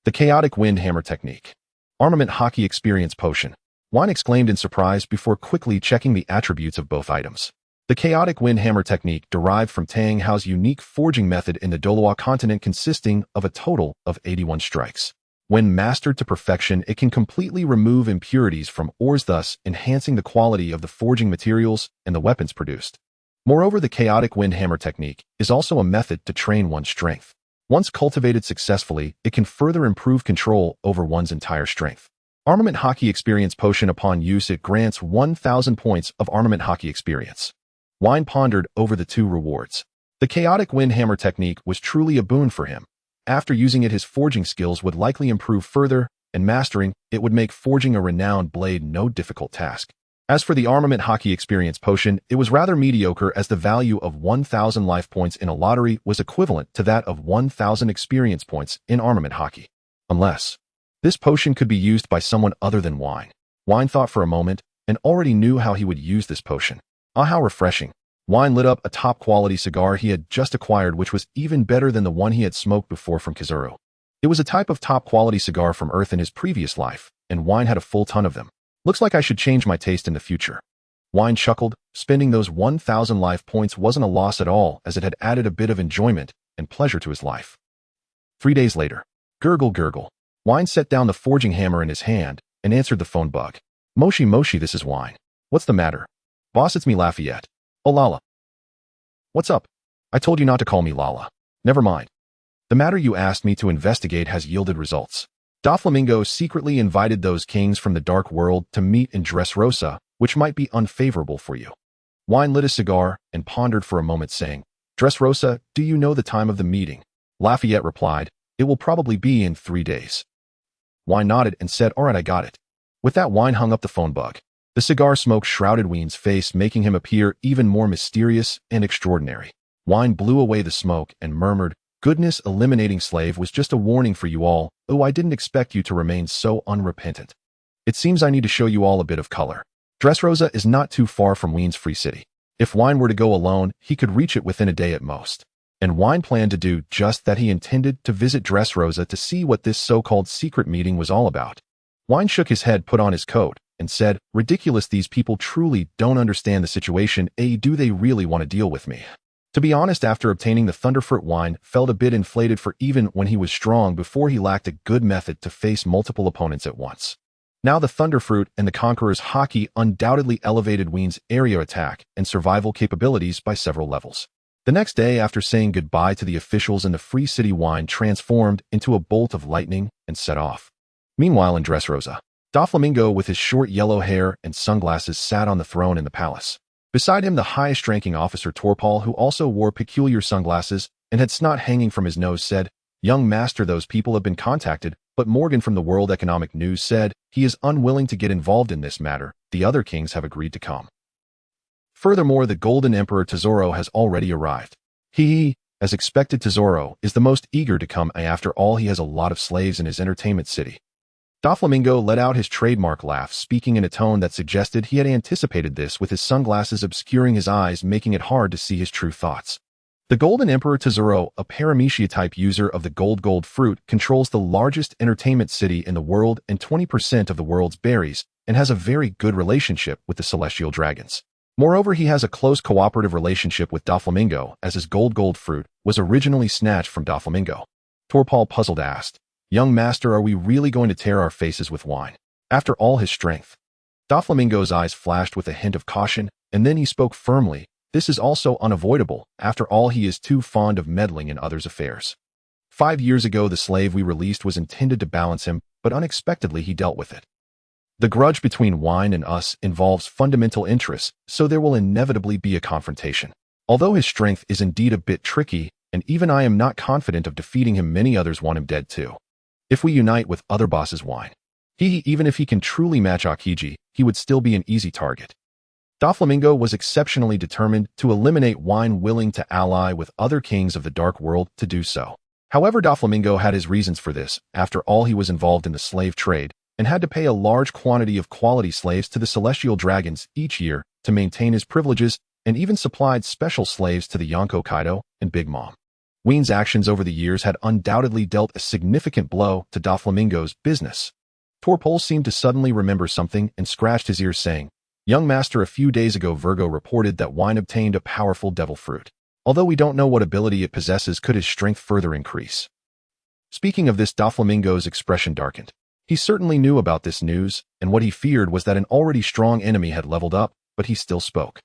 The chaotic windhammer technique. Armament hockey experience potion. Weien exclaimed in surprise before quickly checking the attributes of both items. The chaotic windhammer technique derived from Tang Hao's unique forging method in the Doloa continent, consisting of a total of 81 strikes. When mastered to perfection, it can completely remove impurities from ores, thus enhancing the quality of the forging materials and the weapons produced. Moreover, the chaotic windhammer technique is also a method to train one's strength. Once cultivated successfully, it can further improve control over one's entire strength. Armament hockey experience potion. Upon use, it grants 1,000 points of armament hockey experience. Weien pondered over the 2 rewards. The chaotic windhammer technique was truly a boon for him. After using it, his forging skills would likely improve further, and mastering it would make forging a renowned blade no difficult task. As for the armament hockey experience potion, it was rather mediocre, as the value of 1,000 life points in a lottery was equivalent to that of 1,000 experience points in armament hockey. Unless this potion could be used by someone other than Weien. Weien thought for a moment and already knew how he would use this potion. Ah, how refreshing. Weien lit up a top-quality cigar he had just acquired, which was even better than the one he had smoked before from Kizaru. It was a type of top-quality cigar from Earth in his previous life, and Weien had a full ton of them. Looks like I should change my taste in the future. Weien chuckled. Spending those 1,000 life points wasn't a loss at all, as it had added a bit of enjoyment and pleasure to his life. 3 days later. Gurgle, gurgle. Weien set down the forging hammer in his hand and answered the phone bug. Moshi, this is Weien. What's the matter? Boss, it's me, Lafitte. Oh, Lala. What's up? I told you not to call me Lala. Never mind. The matter you asked me to investigate has yielded results. Doflamingo secretly invited those kings from the dark world to meet in Dressrosa, which might be unfavorable for you. Weien lit a cigar and pondered for a moment, saying, Dressrosa, do you know the time of the meeting? Lafitte replied, it will probably be in 3 days. Weien nodded and said, all right, I got it. With that, Weien hung up the phone bug. The cigar smoke shrouded Wein's face, making him appear even more mysterious and extraordinary. Weien blew away the smoke and murmured, goodness, eliminating slave was just a warning for you all. Oh, I didn't expect you to remain so unrepentant. It seems I need to show you all a bit of color. Dressrosa is not too far from Wein's free city. If Weien were to go alone, he could reach it within a day at most. And Weien planned to do just that. He intended to visit Dressrosa to see what this so-called secret meeting was all about. Weien shook his head, put on his coat, and said, ridiculous, these people truly don't understand the situation. Do they really want to deal with me? To be honest, after obtaining the Thunderfruit, Weien felt a bit inflated, for even when he was strong before, he lacked a good method to face multiple opponents at once. Now the Thunderfruit and the Conqueror's Haki undoubtedly elevated Wein's area attack and survival capabilities by several levels. The next day, after saying goodbye to the officials in the Free City, Weien transformed into a bolt of lightning and set off. Meanwhile in Dressrosa, Doflamingo with his short yellow hair and sunglasses sat on the throne in the palace. Beside him, the highest-ranking officer Torpal, who also wore peculiar sunglasses and had snot hanging from his nose, said, "Young master, those people have been contacted, but Morgan from the World Economic News said he is unwilling to get involved in this matter. The other kings have agreed to come. Furthermore, the Golden Emperor Tesoro has already arrived. He, as expected, Tesoro is the most eager to come. After all, he has a lot of slaves in his entertainment city." Doflamingo let out his trademark laugh, speaking in a tone that suggested he had anticipated this, with his sunglasses obscuring his eyes, making it hard to see his true thoughts. The Golden Emperor Tesoro, a Paramecia-type user of the gold fruit, controls the largest entertainment city in the world and 20% of the world's berries, and has a very good relationship with the celestial dragons. Moreover, he has a close cooperative relationship with Doflamingo, as his gold fruit was originally snatched from Doflamingo. Torpal, puzzled, asked, "Young master, are we really going to tear our faces with Weien? After all his strength?" Doflamingo's eyes flashed with a hint of caution, and then he spoke firmly, "This is also unavoidable. After all, he is too fond of meddling in others' affairs. 5 years ago, the slave we released was intended to balance him, but unexpectedly he dealt with it. The grudge between Weien and us involves fundamental interests, so there will inevitably be a confrontation. Although his strength is indeed a bit tricky, and even I am not confident of defeating him, many others want him dead too. If we unite with other bosses, Weien, even if he can truly match Aokiji, he would still be an easy target." Doflamingo was exceptionally determined to eliminate Weien, willing to ally with other kings of the Dark World to do so. However, Doflamingo had his reasons for this. After all, he was involved in the slave trade and had to pay a large quantity of quality slaves to the celestial dragons each year to maintain his privileges, and even supplied special slaves to the Yonko Kaido and Big Mom. Wein's actions over the years had undoubtedly dealt a significant blow to Doflamingo's business. Torpal seemed to suddenly remember something and scratched his ears, saying, "Young master, a few days ago Virgo reported that Weien obtained a powerful devil fruit. Although we don't know what ability it possesses, could his strength further increase?" Speaking of this, Doflamingo's expression darkened. He certainly knew about this news, and what he feared was that an already strong enemy had leveled up, but he still spoke.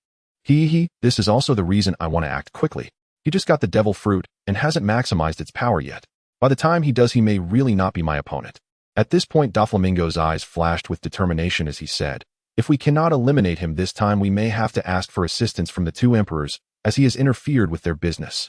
This is also the reason I want to act quickly. He just got the devil fruit and hasn't maximized its power yet. By the time he does, he may really not be my opponent." At this point, Doflamingo's eyes flashed with determination as he said, "If we cannot eliminate him this time, we may have to ask for assistance from the two emperors, as he has interfered with their business."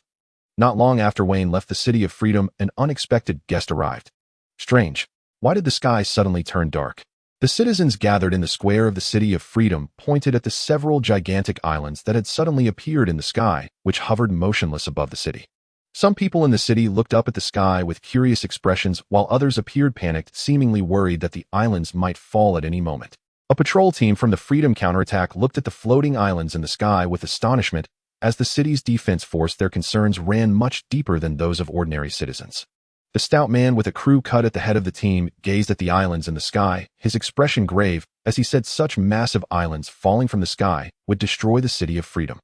Not long after Weien left the City of Freedom, an unexpected guest arrived. Strange. Why did the sky suddenly turn dark? The citizens gathered in the square of the City of Freedom pointed at the several gigantic islands that had suddenly appeared in the sky, which hovered motionless above the city. Some people in the city looked up at the sky with curious expressions, while others appeared panicked, seemingly worried that the islands might fall at any moment. A patrol team from the Freedom counterattack looked at the floating islands in the sky with astonishment, as the city's defense force, their concerns ran much deeper than those of ordinary citizens. The stout man with a crew cut at the head of the team gazed at the islands in the sky, his expression grave, as he said such massive islands falling from the sky would destroy the City of Freedom.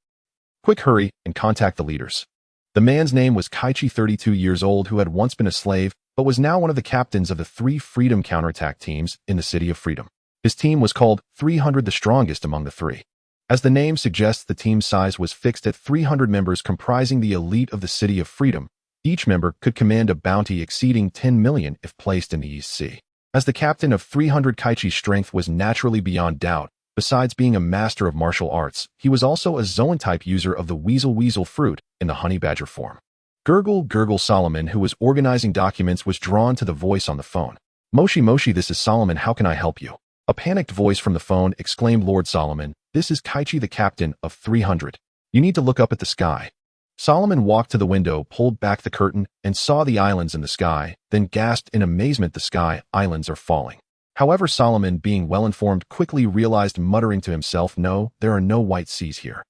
"Quick, hurry and contact the leaders." The man's name was Kaichi, 32 years old, who had once been a slave, but was now one of the captains of the 3 Freedom counterattack teams in the City of Freedom. His team was called 300, the strongest among the 3. As the name suggests, the team's size was fixed at 300 members, comprising the elite of the City of Freedom. Each member could command a bounty exceeding 10 million if placed in the East Sea. As the captain of 300, Kaichi's strength was naturally beyond doubt. Besides being a master of martial arts, he was also a Zoan-type user of the weasel fruit in the honey badger form. Gurgle Solomon, who was organizing documents, was drawn to the voice on the phone. Moshi, this is Solomon, how can I help you?" A panicked voice from the phone exclaimed, "Lord Solomon, this is Kaichi, the captain of 300. You need to look up at the sky." Solomon walked to the window, pulled back the curtain, and saw the islands in the sky, then gasped in amazement, "The sky islands are falling." However, Solomon, being well-informed, quickly realized, muttering to himself, "No, there are no white seas here.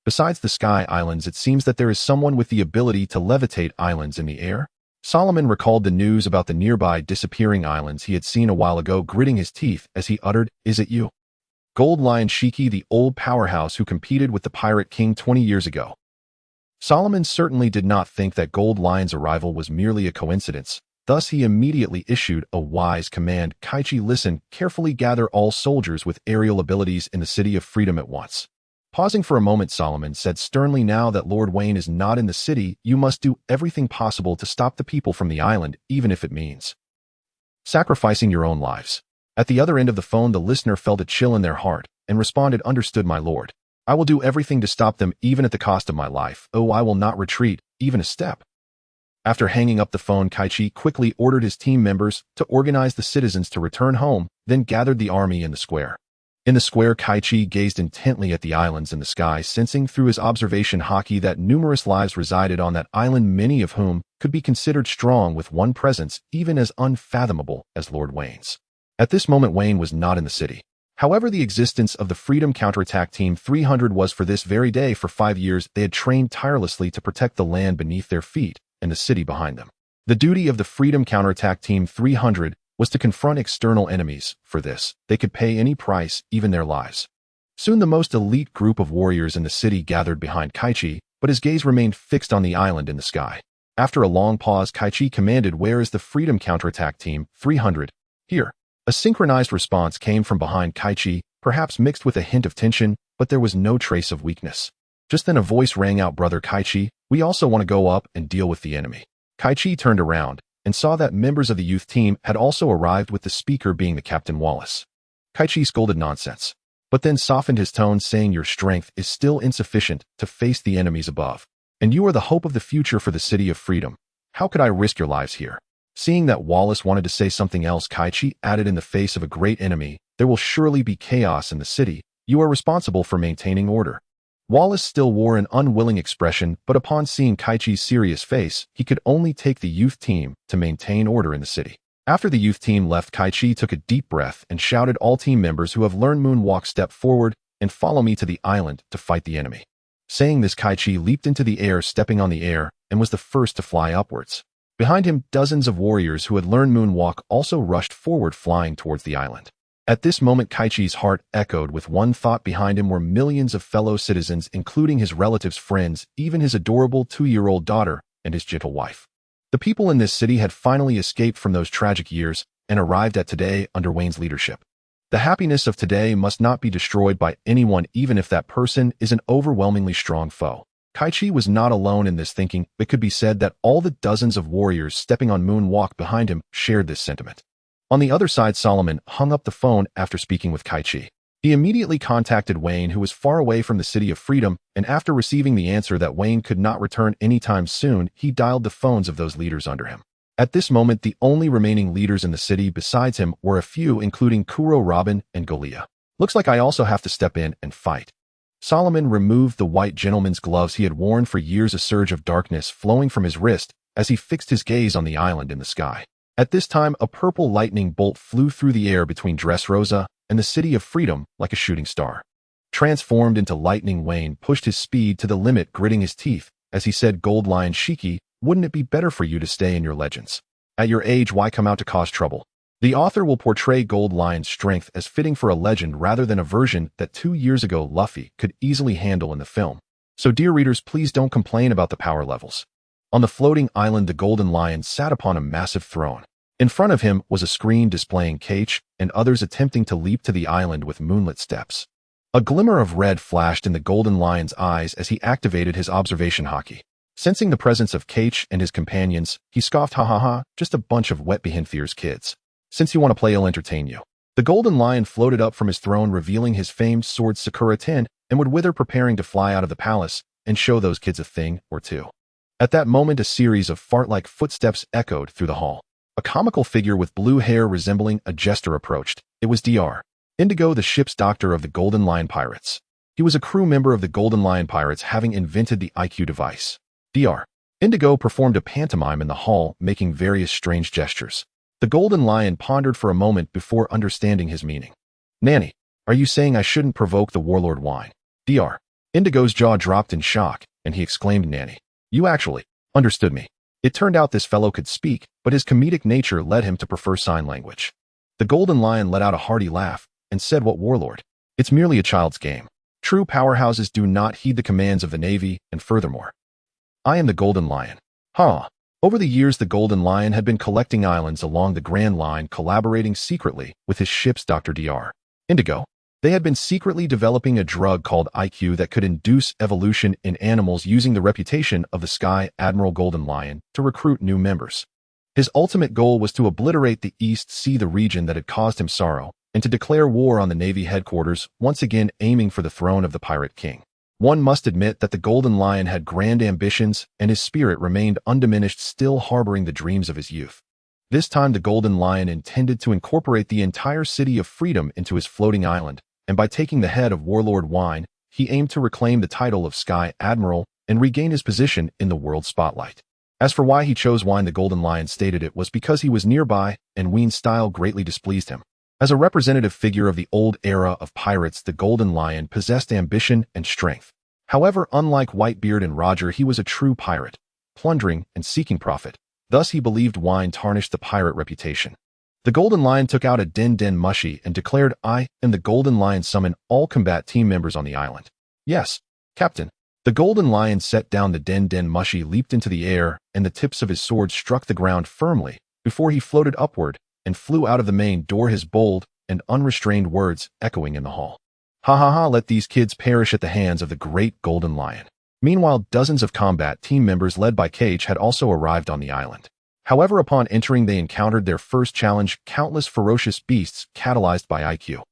Besides the sky islands, it seems that there is someone with the ability to levitate islands in the air." Solomon recalled the news about the nearby disappearing islands he had seen a while ago, gritting his teeth as he uttered, "Is it you? Gold Lion Shiki, the old powerhouse who competed with the Pirate King 20 years ago?" Solomon certainly did not think that Gold Lion's arrival was merely a coincidence. Thus he immediately issued a wise command. Kaichi, listen, carefully gather all soldiers with aerial abilities in the City of Freedom at once. Pausing for a moment, Solomon said sternly, now that Lord Weien is not in the city, you must do everything possible to stop the people from the island, even if it means sacrificing your own lives. At the other end of the phone, the listener felt a chill in their heart and responded, understood, my lord. I will do everything to stop them, even at the cost of my life. Oh, I will not retreat, even a step. After hanging up the phone, Kaichi quickly ordered his team members to organize the citizens to return home, then gathered the army in the square. In the square, Kaichi gazed intently at the islands in the sky, sensing through his observation haki that numerous lives resided on that island, many of whom could be considered strong with one presence even as unfathomable as Lord Wein's. At this moment, Weien was not in the city. However, the existence of the Freedom Counterattack Team 300 was for this very day. For 5 years, they had trained tirelessly to protect the land beneath their feet and the city behind them. The duty of the Freedom Counterattack Team 300 was to confront external enemies. For this, they could pay any price, even their lives. Soon the most elite group of warriors in the city gathered behind Kaichi, but his gaze remained fixed on the island in the sky. After a long pause, Kaichi commanded, where is the Freedom Counterattack Team 300? Here. A synchronized response came from behind Kaichi, perhaps mixed with a hint of tension, but there was no trace of weakness. Just then a voice rang out, brother Kaichi, we also want to go up and deal with the enemy. Kaichi turned around and saw that members of the youth team had also arrived, with the speaker being the Captain Wallace. Kaichi scolded nonsense, but then softened his tone, saying, your strength is still insufficient to face the enemies above, and you are the hope of the future for the City of Freedom. How could I risk your lives here? Seeing that Wallace wanted to say something else, Kaichi added, in the face of a great enemy, there will surely be chaos in the city. You are responsible for maintaining order. Wallace still wore an unwilling expression, but upon seeing Kaichi's serious face, he could only take the youth team to maintain order in the city. After the youth team left, Kaichi took a deep breath and shouted, all team members who have learned moonwalk, step forward and follow me to the island to fight the enemy. Saying this, Kaichi leaped into the air, stepping on the air, and was the first to fly upwards. Behind him, dozens of warriors who had learned moonwalk also rushed forward, flying towards the island. At this moment, Kaichi's heart echoed with one thought. Behind him were millions of fellow citizens, including his relatives, friends, even his adorable 2-year-old daughter and his gentle wife. The people in this city had finally escaped from those tragic years and arrived at today under Wein's leadership. The happiness of today must not be destroyed by anyone, even if that person is an overwhelmingly strong foe. Kaichi was not alone in this thinking. It could be said that all the dozens of warriors stepping on moonwalk behind him shared this sentiment. On the other side, Solomon hung up the phone after speaking with Kaichi. He immediately contacted Weien, who was far away from the City of Freedom, and after receiving the answer that Weien could not return anytime soon, he dialed the phones of those leaders under him. At this moment, the only remaining leaders in the city besides him were a few, including Kuro, Robin, and Golia. Looks like I also have to step in and fight. Solomon removed the white gentleman's gloves he had worn for years, a surge of darkness flowing from his wrist as he fixed his gaze on the island in the sky. At this time, a purple lightning bolt flew through the air between Dressrosa and the City of Freedom like a shooting star. Transformed into lightning, Weien pushed his speed to the limit, gritting his teeth as he said, Gold Lion Shiki, wouldn't it be better for you to stay in your legends? At your age, why come out to cause trouble? The author will portray Gold Lion's strength as fitting for a legend rather than a version that 2 years ago Lafitte could easily handle in the film. So dear readers, please don't complain about the power levels. On the floating island, the Golden Lion sat upon a massive throne. In front of him was a screen displaying Kaichi and others attempting to leap to the island with moonlit steps. A glimmer of red flashed in the Golden Lion's eyes as he activated his observation haki. Sensing the presence of Kaichi and his companions, he scoffed, ha ha ha, just a bunch of wet behinthiers kids. Since you want to play, I'll entertain you. The Golden Lion floated up from his throne, revealing his famed sword Sakura 10, and would wither, preparing to fly out of the palace and show those kids a thing or two. At that moment, a series of fart-like footsteps echoed through the hall. A comical figure with blue hair resembling a jester approached. It was Dr. Indigo, the ship's doctor of the Golden Lion Pirates. He was a crew member of the Golden Lion Pirates, having invented the IQ device. Dr. Indigo performed a pantomime in the hall, making various strange gestures. The Golden Lion pondered for a moment before understanding his meaning. Nanny, are you saying I shouldn't provoke the warlord Weien? Dr. Indigo's jaw dropped in shock, and he exclaimed, Nanny, you actually understood me. It turned out this fellow could speak, but his comedic nature led him to prefer sign language. The Golden Lion let out a hearty laugh and said, what warlord? It's merely a child's game. True powerhouses do not heed the commands of the Navy, and furthermore, I am the Golden Lion. Ha! Over the years, the Golden Lion had been collecting islands along the Grand Line, collaborating secretly with his ships Dr. Dr. Indigo. They had been secretly developing a drug called IQ that could induce evolution in animals, using the reputation of the Sky Admiral Golden Lion to recruit new members. His ultimate goal was to obliterate the East Sea, the region that had caused him sorrow, and to declare war on the Navy headquarters, once again aiming for the throne of the Pirate King. One must admit that the Golden Lion had grand ambitions, and his spirit remained undiminished, still harboring the dreams of his youth. This time the Golden Lion intended to incorporate the entire city of Freedom into his floating island, and by taking the head of Warlord Weien, he aimed to reclaim the title of Sky Admiral and regain his position in the world spotlight. As for why he chose Weien, the Golden Lion stated it was because he was nearby, and Wein's style greatly displeased him. As a representative figure of the old era of pirates, the Golden Lion possessed ambition and strength. However, unlike Whitebeard and Roger, he was a true pirate, plundering and seeking profit. Thus, he believed Weien tarnished the pirate reputation. The Golden Lion took out a den mushy and declared, "I am the Golden Lion. Summon all combat team members on the island." "Yes, Captain." The Golden Lion set down the den mushy, leaped into the air, and the tips of his sword struck the ground firmly before he floated upward and flew out of the main door, his bold and unrestrained words echoing in the hall. "Ha ha ha, let these kids perish at the hands of the great Golden Lion." Meanwhile, dozens of combat team members led by Cage had also arrived on the island. However, upon entering, they encountered their first challenge: countless ferocious beasts catalyzed by IQ.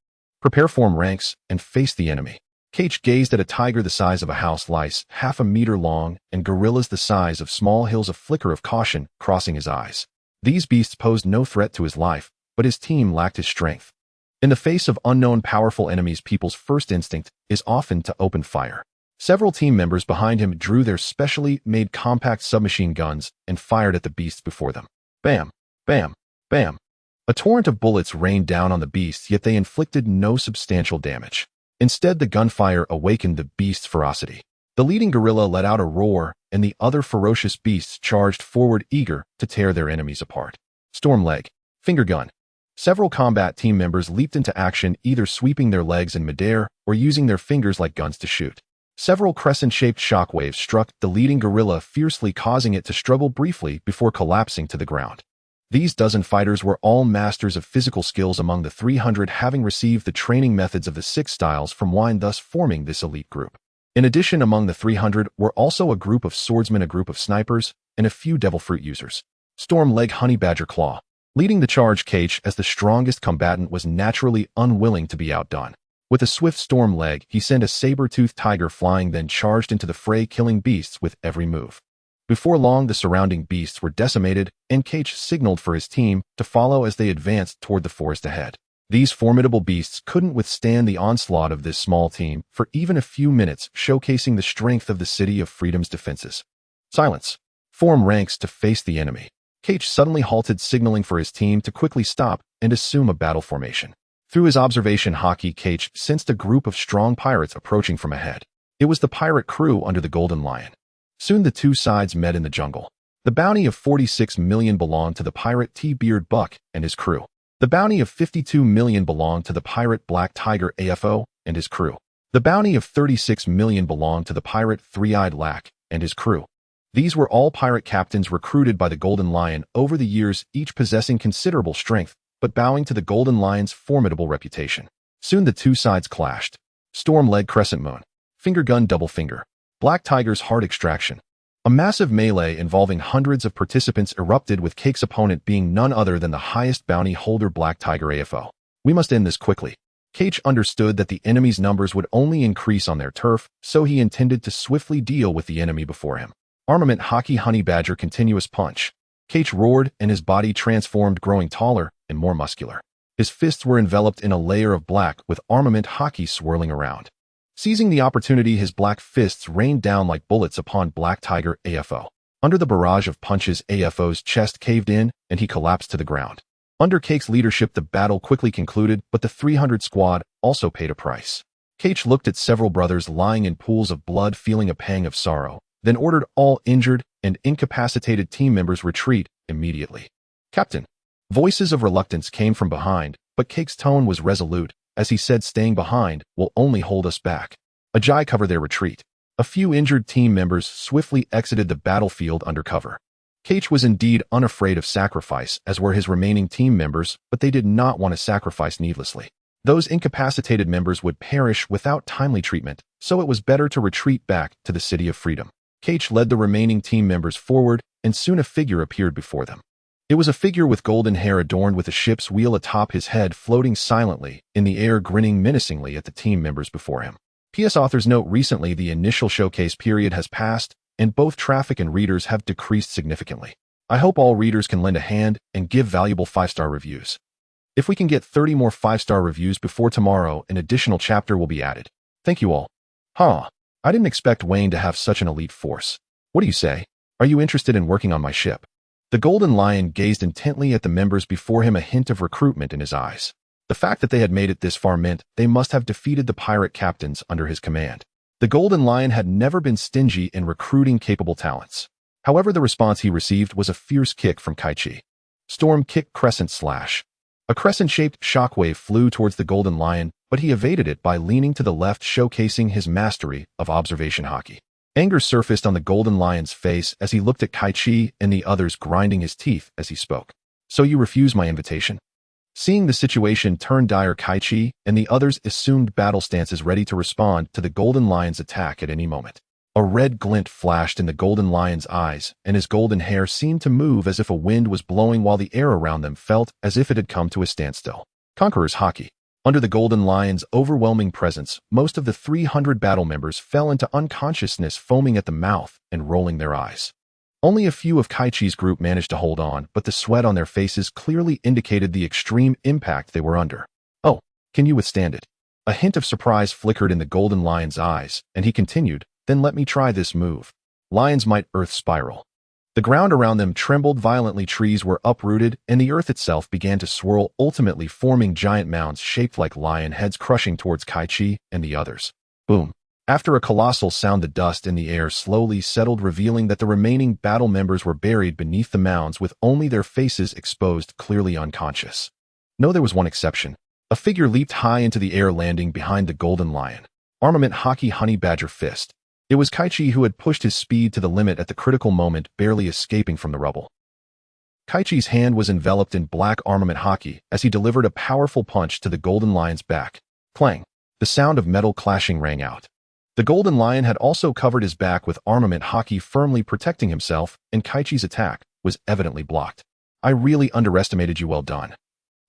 Prepare, form ranks, and face the enemy. Cage gazed at a tiger the size of a house lice, half a meter long, and gorillas the size of small hills, a flicker of caution crossing his eyes. These beasts posed no threat to his life, but his team lacked his strength. In the face of unknown powerful enemies, people's first instinct is often to open fire. Several team members behind him drew their specially made compact submachine guns and fired at the beasts before them. Bam! Bam! Bam! A torrent of bullets rained down on the beasts, yet they inflicted no substantial damage. Instead, the gunfire awakened the beast's ferocity. The leading gorilla let out a roar, and the other ferocious beasts charged forward, eager to tear their enemies apart. Storm leg. Finger gun. Several combat team members leaped into action, either sweeping their legs in midair or using their fingers like guns to shoot. Several crescent-shaped shockwaves struck the leading gorilla fiercely, causing it to struggle briefly before collapsing to the ground. These dozen fighters were all masters of physical skills, among the 300 having received the training methods of the 6 styles from Weien, thus forming this elite group. In addition, among the 300 were also a group of swordsmen, a group of snipers, and a few devil fruit users. Storm leg. Honey badger claw. Leading the charge, Cage, as the strongest combatant, was naturally unwilling to be outdone. With a swift storm leg, he sent a saber-toothed tiger flying, then charged into the fray, killing beasts with every move. Before long, the surrounding beasts were decimated, and Cage signaled for his team to follow as they advanced toward the forest ahead. These formidable beasts couldn't withstand the onslaught of this small team for even a few minutes, showcasing the strength of the City of Freedom's defenses. Silence. Form ranks to face the enemy. Cage suddenly halted, signaling for his team to quickly stop and assume a battle formation. Through his observation hockey, Cage sensed a group of strong pirates approaching from ahead. It was the pirate crew under the Golden Lion. Soon the two sides met in the jungle. The bounty of 46 million belonged to the pirate T-Beard Buck and his crew. The bounty of 52 million belonged to the pirate Black Tiger AFO and his crew. The bounty of 36 million belonged to the pirate Three-Eyed Lack and his crew. These were all pirate captains recruited by the Golden Lion over the years, each possessing considerable strength, but bowing to the Golden Lion's formidable reputation. Soon the two sides clashed. Storm leg. Crescent moon. Finger gun. Double finger. Black Tiger's heart extraction. A massive melee involving hundreds of participants erupted, with Cake's opponent being none other than the highest bounty holder, Black Tiger AFO. We must end this quickly. Cage understood that the enemy's numbers would only increase on their turf, so he intended to swiftly deal with the enemy before him. Armament hockey. Honey badger continuous punch. Cage roared, and his body transformed, growing taller and more muscular. His fists were enveloped in a layer of black, with armament hockey swirling around. Seizing the opportunity, his black fists rained down like bullets upon Black Tiger AFO. Under the barrage of punches, AFO's chest caved in, and he collapsed to the ground. Under Cake's leadership, the battle quickly concluded, but the 300 squad also paid a price. Cage looked at several brothers lying in pools of blood, feeling a pang of sorrow, then ordered all injured and incapacitated team members retreat immediately. Captain. Voices of reluctance came from behind, but Cake's tone was resolute, as he said, staying behind will only hold us back. Ajay, cover their retreat. A few injured team members swiftly exited the battlefield under cover. Cage was indeed unafraid of sacrifice, as were his remaining team members, but they did not want to sacrifice needlessly. Those incapacitated members would perish without timely treatment, so it was better to retreat back to the City of Freedom. Cage led the remaining team members forward, and soon a figure appeared before them. It was a figure with golden hair adorned with a ship's wheel atop his head, floating silently in the air, grinning menacingly at the team members before him. PS authors note recently the initial showcase period has passed, and both traffic and readers have decreased significantly. I hope all readers can lend a hand and give valuable 5-star reviews. If we can get 30 more 5-star reviews before tomorrow, an additional chapter will be added. Thank you all. I didn't expect Weien to have such an elite force. What do you say? Are you interested in working on my ship? The Golden Lion gazed intently at the members before him, a hint of recruitment in his eyes. The fact that they had made it this far meant they must have defeated the pirate captains under his command. The Golden Lion had never been stingy in recruiting capable talents. However, the response he received was a fierce kick from Kaichi. Storm kick crescent slash. A crescent-shaped shockwave flew towards the Golden Lion, but he evaded it by leaning to the left, showcasing his mastery of observation hockey. Anger surfaced on the Golden Lion's face as he looked at Kaichi and the others, grinding his teeth as he spoke. So you refuse my invitation? Seeing the situation turn dire, Kaichi and the others assumed battle stances, ready to respond to the Golden Lion's attack at any moment. A red glint flashed in the Golden Lion's eyes, and his golden hair seemed to move as if a wind was blowing, while the air around them felt as if it had come to a standstill. Conqueror's Hockey. Under the Golden Lion's overwhelming presence, most of the 300 battle members fell into unconsciousness, foaming at the mouth and rolling their eyes. Only a few of Kaichi's group managed to hold on, but the sweat on their faces clearly indicated the extreme impact they were under. Oh, can you withstand it? A hint of surprise flickered in the Golden Lion's eyes, and he continued, then let me try this move. Lion's Might Earth Spiral. The ground around them trembled violently, trees were uprooted, and the earth itself began to swirl, ultimately forming giant mounds shaped like lion heads, crushing towards Kaichi and the others. Boom. After a colossal sound, the dust in the air slowly settled, revealing that the remaining battle members were buried beneath the mounds, with only their faces exposed, clearly unconscious. No, there was one exception. A figure leaped high into the air, landing behind the Golden Lion. Armament Hockey Honey Badger Fist. It was Kaichi, who had pushed his speed to the limit at the critical moment, barely escaping from the rubble. Kaichi's hand was enveloped in black armament hockey as he delivered a powerful punch to the Golden Lion's back. Clang! The sound of metal clashing rang out. The Golden Lion had also covered his back with armament hockey, firmly protecting himself, and Kaichi's attack was evidently blocked. I really underestimated you, well done.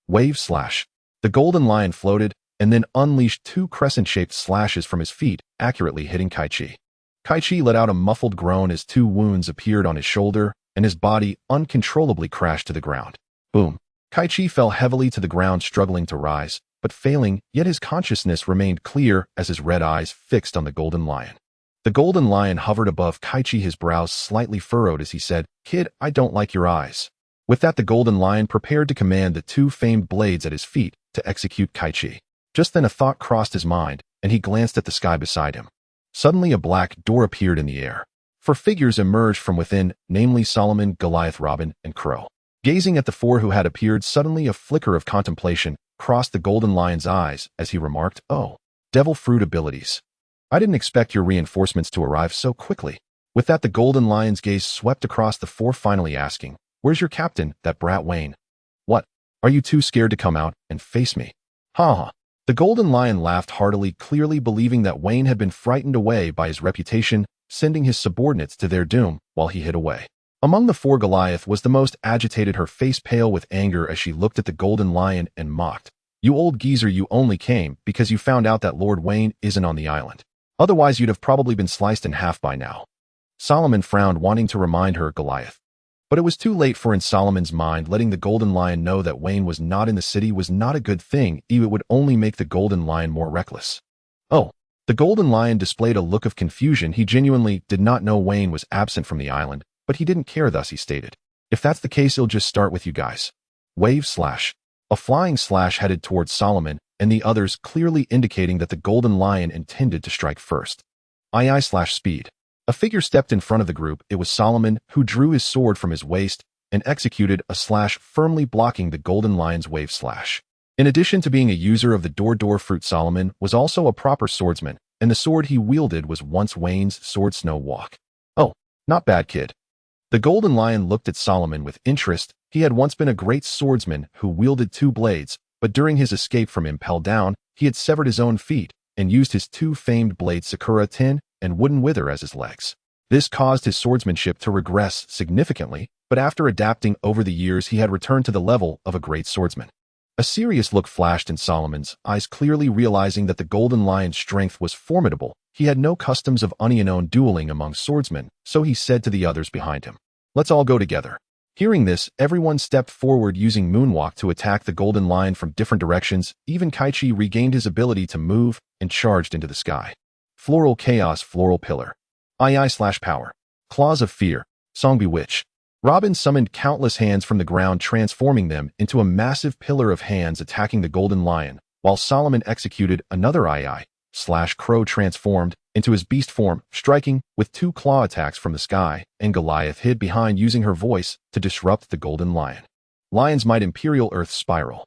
Wave slash. The Golden Lion floated and then unleashed 2 crescent-shaped slashes from his feet, accurately hitting Kaichi. Kaichi let out a muffled groan as 2 wounds appeared on his shoulder, and his body uncontrollably crashed to the ground. Boom. Kaichi fell heavily to the ground, struggling to rise, but failing, yet his consciousness remained clear as his red eyes fixed on the Golden Lion. The Golden Lion hovered above Kaichi, his brows slightly furrowed as he said, "Kid, I don't like your eyes." With that, the Golden Lion prepared to command the 2 famed blades at his feet to execute Kaichi. Just then a thought crossed his mind, and he glanced at the sky beside him. Suddenly a black door appeared in the air. 4 figures emerged from within, namely Solomon, Goliath, Robin, and Crow. Gazing at the 4 who had appeared, suddenly a flicker of contemplation crossed the Golden Lion's eyes as he remarked, "Oh, devil fruit abilities. I didn't expect your reinforcements to arrive so quickly." With that, the Golden Lion's gaze swept across the 4, finally asking, "Where's your captain, that brat Weien? What? Are you too scared to come out and face me?" Ha! The Golden Lion laughed heartily, clearly believing that Weien had been frightened away by his reputation, sending his subordinates to their doom while he hid away. Among the 4, Goliath was the most agitated, her face pale with anger as she looked at the Golden Lion and mocked, "You old geezer, you only came because you found out that Lord Weien isn't on the island. Otherwise you'd have probably been sliced in half by now." Solomon frowned, wanting to remind her Goliath. But it was too late, for in Solomon's mind, letting the Golden Lion know that Weien was not in the city was not a good thing. It would only make the Golden Lion more reckless. Oh. The Golden Lion displayed a look of confusion. He genuinely did not know Weien was absent from the island, but he didn't care, thus he stated, "If that's the case, he'll just start with you guys." Wave slash. A flying slash headed towards Solomon and the others, clearly indicating that the Golden Lion intended to strike first. II slash speed. A figure stepped in front of the group. It was Solomon, who drew his sword from his waist and executed a slash, firmly blocking the Golden Lion's wave slash. In addition to being a user of the door fruit, Solomon was also a proper swordsman, and the sword he wielded was once Weien's sword, Snow Walk. Oh, not bad, kid. The Golden Lion looked at Solomon with interest. He had once been a great swordsman who wielded 2 blades, but during his escape from Impel Down, he had severed his own feet and used his 2 famed blades Sakura Tin and Wooden Wither as his legs. This caused his swordsmanship to regress significantly, but after adapting over the years, he had returned to the level of a great swordsman. A serious look flashed in Solomon's eyes, clearly realizing that the Golden Lion's strength was formidable. He had no customs of unknown dueling among swordsmen, so he said to the others behind him, "Let's all go together." Hearing this, everyone stepped forward using Moonwalk to attack the Golden Lion from different directions. Even Kaichi regained his ability to move and charged into the sky. Floral Chaos, Floral Pillar. II/Power. Claws of Fear. Song Bewitch. Robin summoned countless hands from the ground, transforming them into a massive pillar of hands attacking the Golden Lion, while Solomon executed another II/Crow transformed into his beast form, striking with 2 claw attacks from the sky, and Goliath hid behind using her voice to disrupt the Golden Lion. Lion's Might, Imperial Earth Spiral.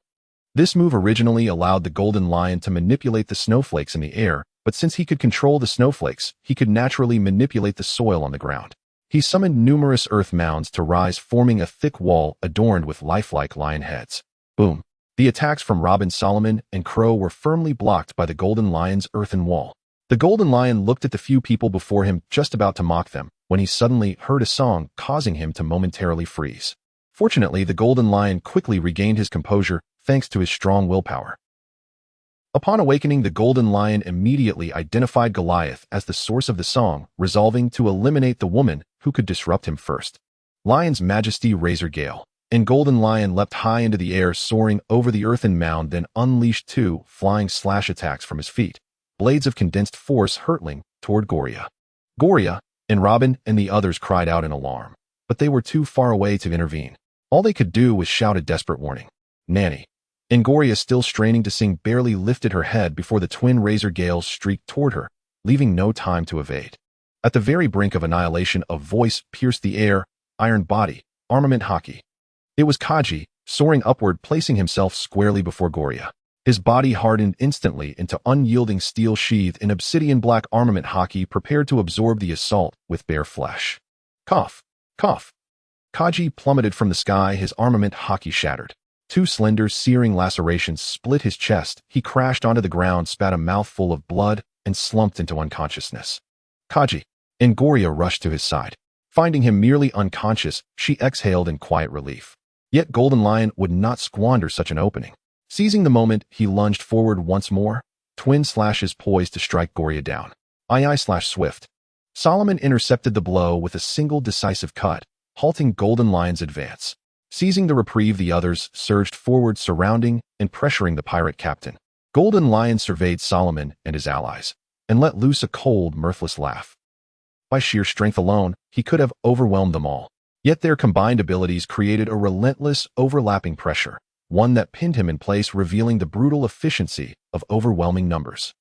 This move originally allowed the Golden Lion to manipulate the snowflakes in the air, but since he could control the snowflakes, he could naturally manipulate the soil on the ground. He summoned numerous earth mounds to rise, forming a thick wall adorned with lifelike lion heads. Boom! The attacks from Robin, Solomon, and Crow were firmly blocked by the Golden Lion's earthen wall. The Golden Lion looked at the few people before him, just about to mock them, when he suddenly heard a song, causing him to momentarily freeze. Fortunately, the Golden Lion quickly regained his composure thanks to his strong willpower. Upon awakening, the Golden Lion immediately identified Goliath as the source of the song, resolving to eliminate the woman who could disrupt him first. Lion's Majesty, Razor Gale. And Golden Lion leapt high into the air, soaring over the earthen mound, then unleashed 2 flying slash attacks from his feet, blades of condensed force hurtling toward Goria. Goria and Robin and the others cried out in alarm, but they were too far away to intervene. All they could do was shout a desperate warning. Nanny. Angoria, still straining to sing, barely lifted her head before the twin Razor Gales streaked toward her, leaving no time to evade. At the very brink of annihilation, a voice pierced the air. Iron Body, Armament Hockey. It was Kaji, soaring upward, placing himself squarely before Goria. His body hardened instantly into unyielding steel sheathed in obsidian black armament hockey, prepared to absorb the assault with bare flesh. Cough! Cough! Kaji plummeted from the sky, his armament hockey shattered. 2 slender, searing lacerations split his chest. He crashed onto the ground, spat a mouthful of blood, and slumped into unconsciousness. Kaji. Angoria rushed to his side. Finding him merely unconscious, she exhaled in quiet relief. Yet Golden Lion would not squander such an opening. Seizing the moment, he lunged forward once more, twin slashes poised to strike Goria down. II/Swift. Solomon intercepted the blow with a single decisive cut, halting Golden Lion's advance. Seizing the reprieve, the others surged forward, surrounding and pressuring the pirate captain. Golden Lion surveyed Solomon and his allies, and let loose a cold, mirthless laugh. By sheer strength alone, he could have overwhelmed them all. Yet their combined abilities created a relentless, overlapping pressure, one that pinned him in place, revealing the brutal efficiency of overwhelming numbers.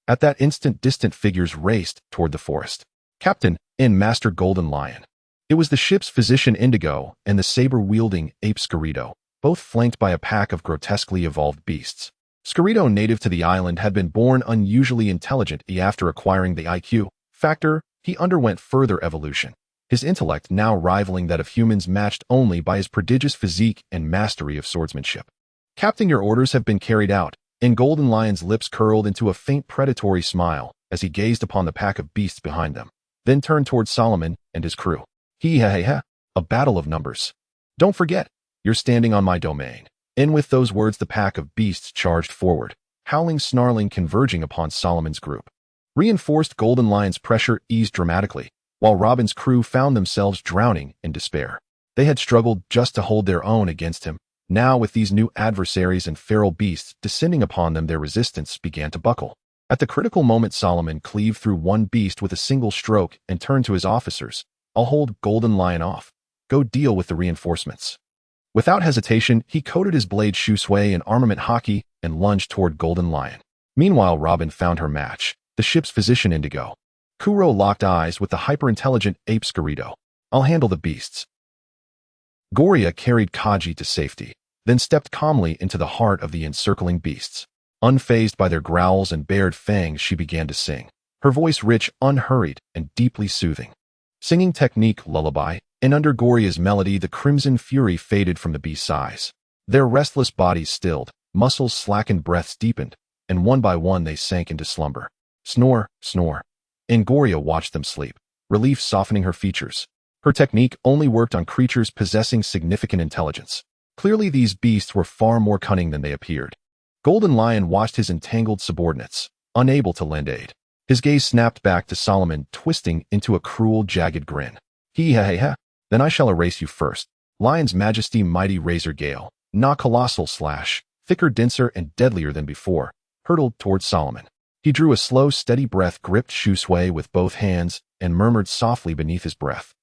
At that instant, distant figures raced toward the forest. Captain and Master Golden Lion. It was the ship's physician Indigo and the saber-wielding ape Scarito, both flanked by a pack of grotesquely evolved beasts. Scarito, native to the island, had been born unusually intelligent. After acquiring the IQ factor, he underwent further evolution, his intellect now rivaling that of humans, matched only by his prodigious physique and mastery of swordsmanship. Captain, your orders have been carried out, and Golden Lion's lips curled into a faint predatory smile as he gazed upon the pack of beasts behind them, then turned towards Solomon and his crew. A battle of numbers. Don't forget, you're standing on my domain. And with those words, the pack of beasts charged forward, howling, snarling, converging upon Solomon's group. Reinforced Golden Lion's pressure eased dramatically, while Robin's crew found themselves drowning in despair. They had struggled just to hold their own against him. Now, with these new adversaries and feral beasts descending upon them, their resistance began to buckle. At the critical moment, Solomon cleaved through one beast with a single stroke and turned to his officers. I'll hold Golden Lion off. Go deal with the reinforcements. Without hesitation, he coated his blade Shusui in armament hockey and lunged toward Golden Lion. Meanwhile, Robin found her match, the ship's physician Indigo. Kuro locked eyes with the hyper-intelligent ape Scarito. I'll handle the beasts. Goria carried Kaji to safety, then stepped calmly into the heart of the encircling beasts. Unfazed by their growls and bared fangs, she began to sing, her voice rich, unhurried, and deeply soothing. Singing technique, lullaby, and under Goria's melody the crimson fury faded from the beast's eyes. Their restless bodies stilled, muscles slackened, breaths deepened, and one by one they sank into slumber. Snore, snore. And Goria watched them sleep, relief softening her features. Her technique only worked on creatures possessing significant intelligence. Clearly these beasts were far more cunning than they appeared. Golden Lion watched his entangled subordinates, unable to lend aid. His gaze snapped back to Solomon, twisting into a cruel, jagged grin. He-ha-ha-ha, then I shall erase you first. Lion's Majesty mighty razor gale, colossal slash, thicker, denser, and deadlier than before, hurtled towards Solomon. He drew a slow, steady breath, gripped Shusui with both hands, and murmured softly beneath his breath.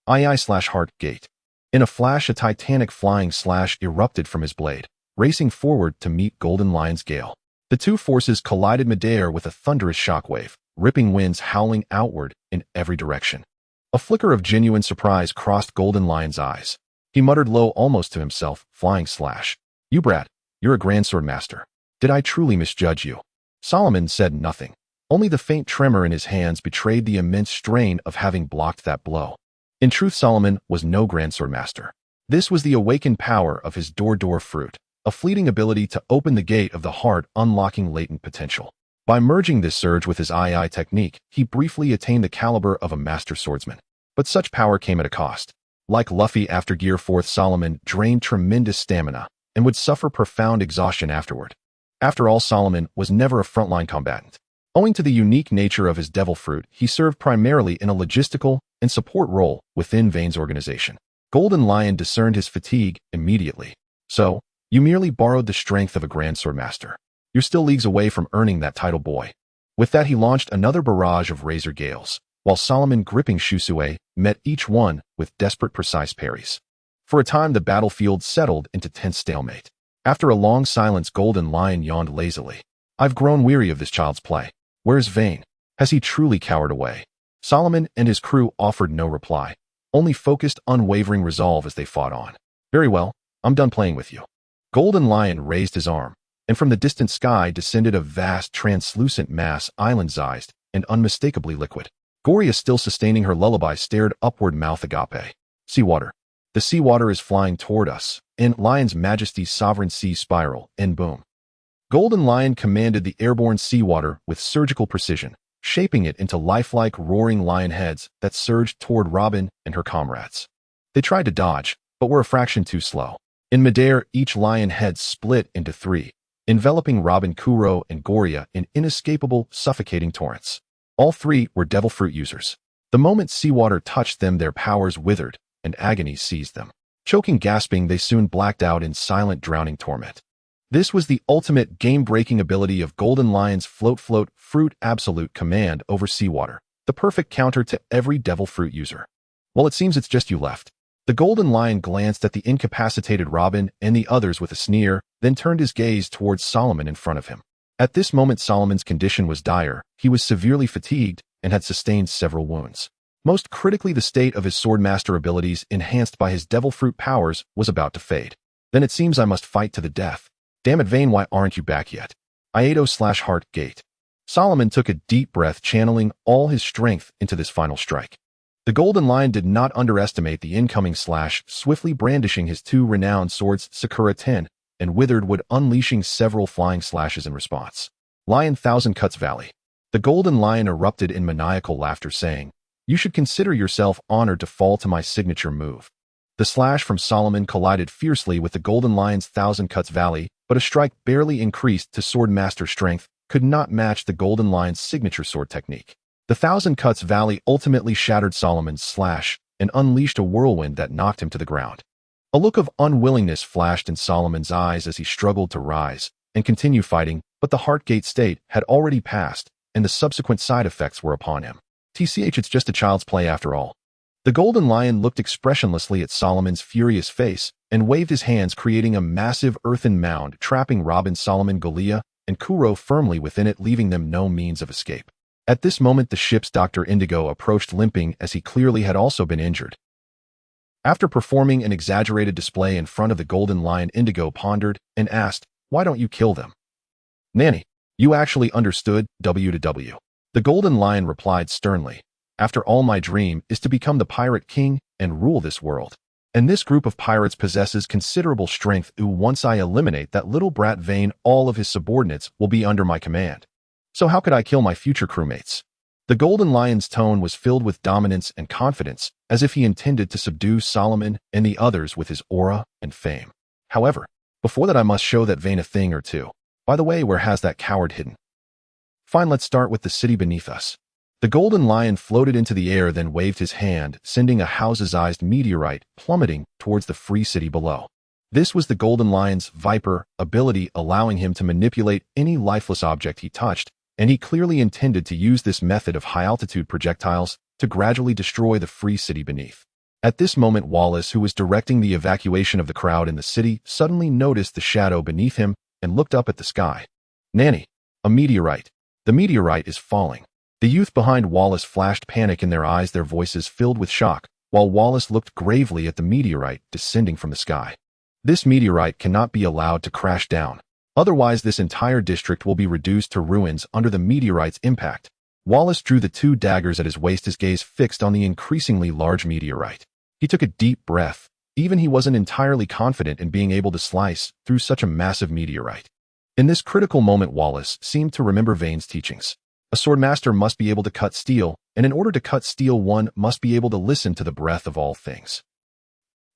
I/heart gate. In a flash, a titanic flying slash erupted from his blade, racing forward to meet Golden Lion's gale. The two forces collided midair with a thunderous shockwave, ripping winds howling outward in every direction. A flicker of genuine surprise crossed Golden Lion's eyes. He muttered low, almost to himself, flying slash. You brat, you're a grand sword master. Did I truly misjudge you? Solomon said nothing. Only the faint tremor in his hands betrayed the immense strain of having blocked that blow. In truth, Solomon was no grand sword master. This was the awakened power of his door fruit, a fleeting ability to open the gate of the heart, unlocking latent potential. By merging this surge with his II technique, he briefly attained the caliber of a master swordsman. But such power came at a cost. Like Luffy after Gear 4th, Solomon drained tremendous stamina and would suffer profound exhaustion afterward. After all, Solomon was never a frontline combatant. Owing to the unique nature of his devil fruit, he served primarily in a logistical and support role within Wein's organization. Golden Lion discerned his fatigue immediately. So, you merely borrowed the strength of a grand sword master. You're still leagues away from earning that title, boy. With that, he launched another barrage of razor gales, while Solomon, gripping Shusui, met each one with desperate, precise parries. For a time, the battlefield settled into tense stalemate. After a long silence, Golden Lion yawned lazily. I've grown weary of this child's play. Where's Weien? Has he truly cowered away? Solomon and his crew offered no reply, only focused, unwavering resolve as they fought on. Very well, I'm done playing with you. Golden Lion raised his arm, and from the distant sky descended a vast, translucent mass, island-sized and unmistakably liquid. Goria, still sustaining her lullaby, stared upward, mouth agape. Seawater. The seawater is flying toward us, in Lion's Majesty's sovereign sea spiral, and boom. Golden Lion commanded the airborne seawater with surgical precision, shaping it into lifelike, roaring lion heads that surged toward Robin and her comrades. They tried to dodge, but were a fraction too slow. In midair, each lion head split into three, enveloping Robin, Kuro, and Goria in inescapable, suffocating torrents. All three were devil fruit users. The moment seawater touched them, their powers withered, and agony seized them. Choking, gasping, they soon blacked out in silent, drowning torment. This was the ultimate game-breaking ability of Golden Lion's float fruit absolute command over seawater, the perfect counter to every devil fruit user. Well, it seems it's just you left. The Golden Lion glanced at the incapacitated Robin and the others with a sneer, then turned his gaze towards Solomon in front of him. At this moment, Solomon's condition was dire. He was severely fatigued and had sustained several wounds. Most critically, the state of his swordmaster abilities, enhanced by his devil fruit powers, was about to fade. Then it seems I must fight to the death. Damn it, Wein, why aren't you back yet? Iato/heart gate. Solomon took a deep breath, channeling all his strength into this final strike. The Golden Lion did not underestimate the incoming slash, swiftly brandishing his two renowned swords, Sakura 10 and Withered Wood, unleashing several flying slashes in response. Lion, Thousand Cuts Valley. The Golden Lion erupted in maniacal laughter, saying, You should consider yourself honored to fall to my signature move. The slash from Solomon collided fiercely with the Golden Lion's Thousand Cuts Valley, but a strike barely increased to swordmaster strength could not match the Golden Lion's signature sword technique. The Thousand Cuts Valley ultimately shattered Solomon's slash and unleashed a whirlwind that knocked him to the ground. A look of unwillingness flashed in Solomon's eyes as he struggled to rise and continue fighting, but the Heartgate state had already passed, and the subsequent side effects were upon him. TCH, it's just a child's play after all. The Golden Lion looked expressionlessly at Solomon's furious face and waved his hands, creating a massive earthen mound, trapping Robin, Solomon, Golia, and Kuro firmly within it, leaving them no means of escape. At this moment, the ship's Dr. Indigo approached, limping as he clearly had also been injured. After performing an exaggerated display in front of the Golden Lion, Indigo pondered and asked, Why don't you kill them? Nanny, you actually understood, W to W. The Golden Lion replied sternly, After all, my dream is to become the pirate king and rule this world. And this group of pirates possesses considerable strength. Once I eliminate that little brat Weien, all of his subordinates will be under my command. So how could I kill my future crewmates? The Golden Lion's tone was filled with dominance and confidence, as if he intended to subdue Solomon and the others with his aura and fame. However, before that I must show that Weien a thing or two. By the way, where has that coward hidden? Fine, let's start with the city beneath us. The Golden Lion floated into the air, then waved his hand, sending a house-sized meteorite plummeting towards the free city below. This was the Golden Lion's Viper ability, allowing him to manipulate any lifeless object he touched, and he clearly intended to use this method of high-altitude projectiles to gradually destroy the free city beneath. At this moment, Wallace, who was directing the evacuation of the crowd in the city, suddenly noticed the shadow beneath him and looked up at the sky. Nanny, a meteorite. The meteorite is falling. The youth behind Wallace flashed panic in their eyes, their voices filled with shock, while Wallace looked gravely at the meteorite descending from the sky. This meteorite cannot be allowed to crash down. Otherwise, this entire district will be reduced to ruins under the meteorite's impact. Wallace drew the two daggers at his waist, his gaze fixed on the increasingly large meteorite. He took a deep breath. Even he wasn't entirely confident in being able to slice through such a massive meteorite. In this critical moment, Wallace seemed to remember Wein's teachings. A swordmaster must be able to cut steel, and in order to cut steel, one must be able to listen to the breath of all things.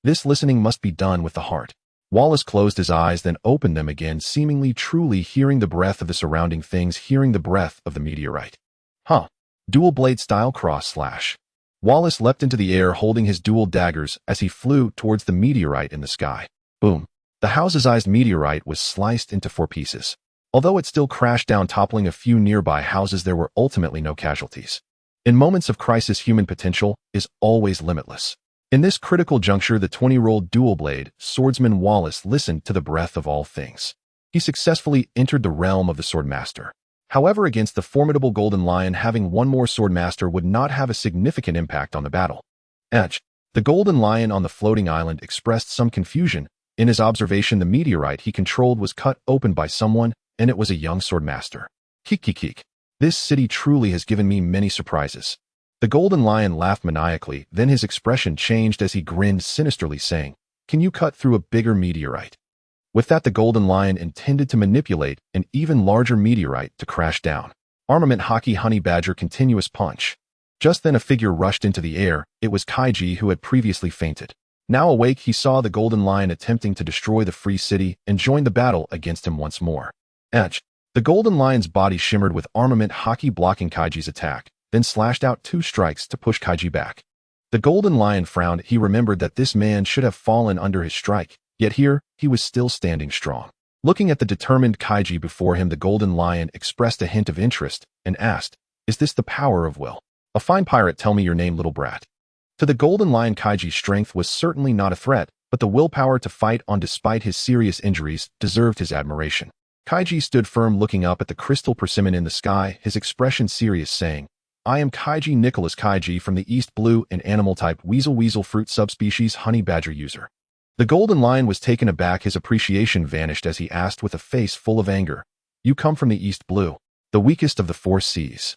This listening must be done with the heart. Wallace closed his eyes, then opened them again, seemingly truly hearing the breath of the surrounding things, hearing the breath of the meteorite. Dual blade style cross slash. Wallace leapt into the air, holding his dual daggers as he flew towards the meteorite in the sky. Boom. The house-sized meteorite was sliced into 4 pieces. Although it still crashed down, toppling a few nearby houses, there were ultimately no casualties. In moments of crisis, human potential is always limitless. In this critical juncture, the 20-year-old dual-blade swordsman Wallace listened to the breath of all things. He successfully entered the realm of the swordmaster. However, against the formidable Golden Lion, having one more swordmaster would not have a significant impact on the battle. The Golden Lion on the floating island expressed some confusion. In his observation, the meteorite he controlled was cut open by someone, and it was a young swordmaster. Keek. This city truly has given me many surprises. The Golden Lion laughed maniacally, then his expression changed as he grinned sinisterly, saying, "Can you cut through a bigger meteorite?" With that, the Golden Lion intended to manipulate an even larger meteorite to crash down. Armament hockey, honey badger, continuous punch. Just then a figure rushed into the air. It was Kaiji, who had previously fainted. Now awake, he saw the Golden Lion attempting to destroy the free city and joined the battle against him once more. The Golden Lion's body shimmered with armament hockey, blocking Kaiji's attack, then slashed out 2 strikes to push Kaiji back. The Golden Lion frowned. He remembered that this man should have fallen under his strike, yet here he was still standing strong. Looking at the determined Kaiji before him, the Golden Lion expressed a hint of interest and asked, "Is this the power of will? A fine pirate, tell me your name, little brat." To the Golden Lion, Kaiji's strength was certainly not a threat, but the willpower to fight on despite his serious injuries deserved his admiration. Kaiji stood firm, looking up at the crystal persimmon in the sky, his expression serious, saying, "I am Kaiji Nicholas Kaiji from the East Blue, an animal type weasel fruit subspecies honey badger user." The Golden Lion was taken aback. His appreciation vanished as he asked with a face full of anger, "You come from the East Blue, the weakest of the 4 seas."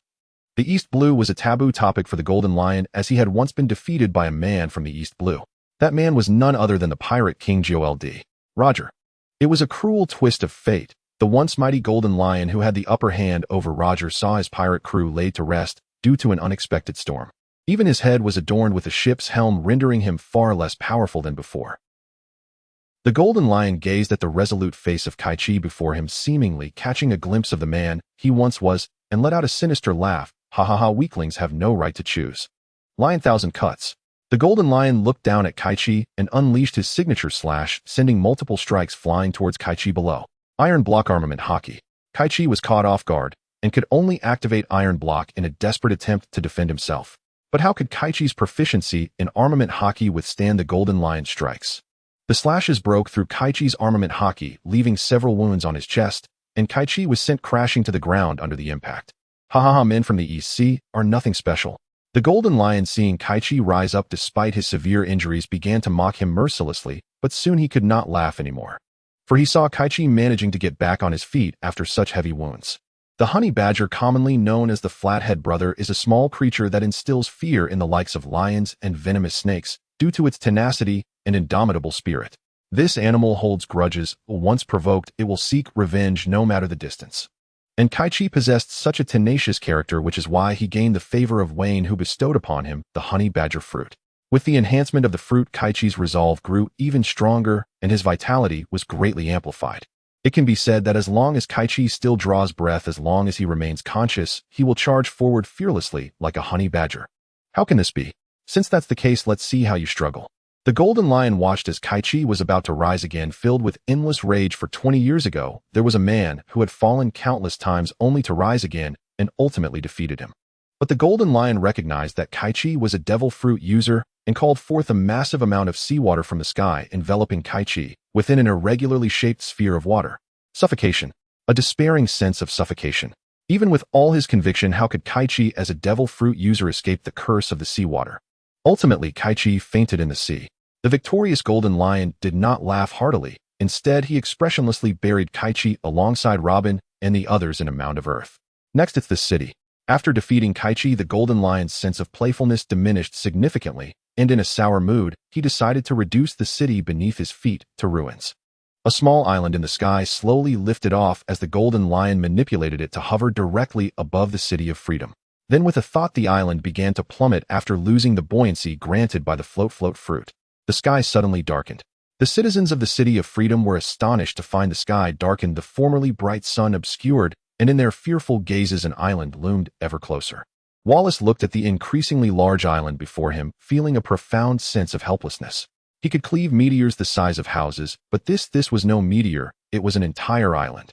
The East Blue was a taboo topic for the Golden Lion, as he had once been defeated by a man from the East Blue. That man was none other than the pirate king Joel D. Roger. It was a cruel twist of fate. The once mighty Golden Lion, who had the upper hand over Roger, saw his pirate crew laid to rest due to an unexpected storm. Even his head was adorned with a ship's helm, rendering him far less powerful than before. The Golden Lion gazed at the resolute face of Kaiji before him, seemingly catching a glimpse of the man he once was, and let out a sinister laugh. "Ha, weaklings have no right to choose. Lion thousand cuts." The Golden Lion looked down at Kaiji and unleashed his signature slash, sending multiple strikes flying towards Kaiji below. Iron block armament hockey. Kaiji was caught off guard and could only activate iron block in a desperate attempt to defend himself. But how could Kaiji's proficiency in armament hockey withstand the Golden Lion's strikes? The slashes broke through Kaiji's armament hockey, leaving several wounds on his chest, and Kaiji was sent crashing to the ground under the impact. Men from the East Sea are nothing special. The Golden Lion, seeing Kaiji rise up despite his severe injuries, began to mock him mercilessly, but soon he could not laugh anymore. For he saw Kaiji managing to get back on his feet after such heavy wounds. The honey badger, commonly known as the flathead brother, is a small creature that instills fear in the likes of lions and venomous snakes due to its tenacity and indomitable spirit. This animal holds grudges. Once provoked, it will seek revenge no matter the distance. And Kaichi possessed such a tenacious character, which is why he gained the favor of Weien, who bestowed upon him the honey badger fruit. With the enhancement of the fruit, Kaichi's resolve grew even stronger and his vitality was greatly amplified. It can be said that as long as Kaichi still draws breath, as long as he remains conscious, he will charge forward fearlessly like a honey badger. How can this be? Since that's the case, let's see how you struggle. The golden lion watched as Kaichi was about to rise again. Filled with endless rage, for 20 years ago, there was a man who had fallen countless times only to rise again and ultimately defeated him. But the golden lion recognized that Kaichi was a devil fruit user and called forth a massive amount of seawater from the sky, enveloping Kaichi within an irregularly shaped sphere of water. Suffocation. A despairing sense of suffocation. Even with all his conviction, how could Kaichi as a devil fruit user escape the curse of the seawater? Ultimately, Kaichi fainted in the sea. The victorious golden lion did not laugh heartily. Instead, he expressionlessly buried Kaichi alongside Robin and the others in a mound of earth. Next, it's the city. After defeating Kaichi, the golden lion's sense of playfulness diminished significantly, and in a sour mood, he decided to reduce the city beneath his feet to ruins. A small island in the sky slowly lifted off as the golden lion manipulated it to hover directly above the city of freedom. Then with a thought, the island began to plummet after losing the buoyancy granted by the float fruit. The sky suddenly darkened. The citizens of the city of freedom were astonished to find the sky darkened, the formerly bright sun obscured, and in their fearful gazes an island loomed ever closer. Wallace looked at the increasingly large island before him, feeling a profound sense of helplessness. He could cleave meteors the size of houses, but this was no meteor, it was an entire island.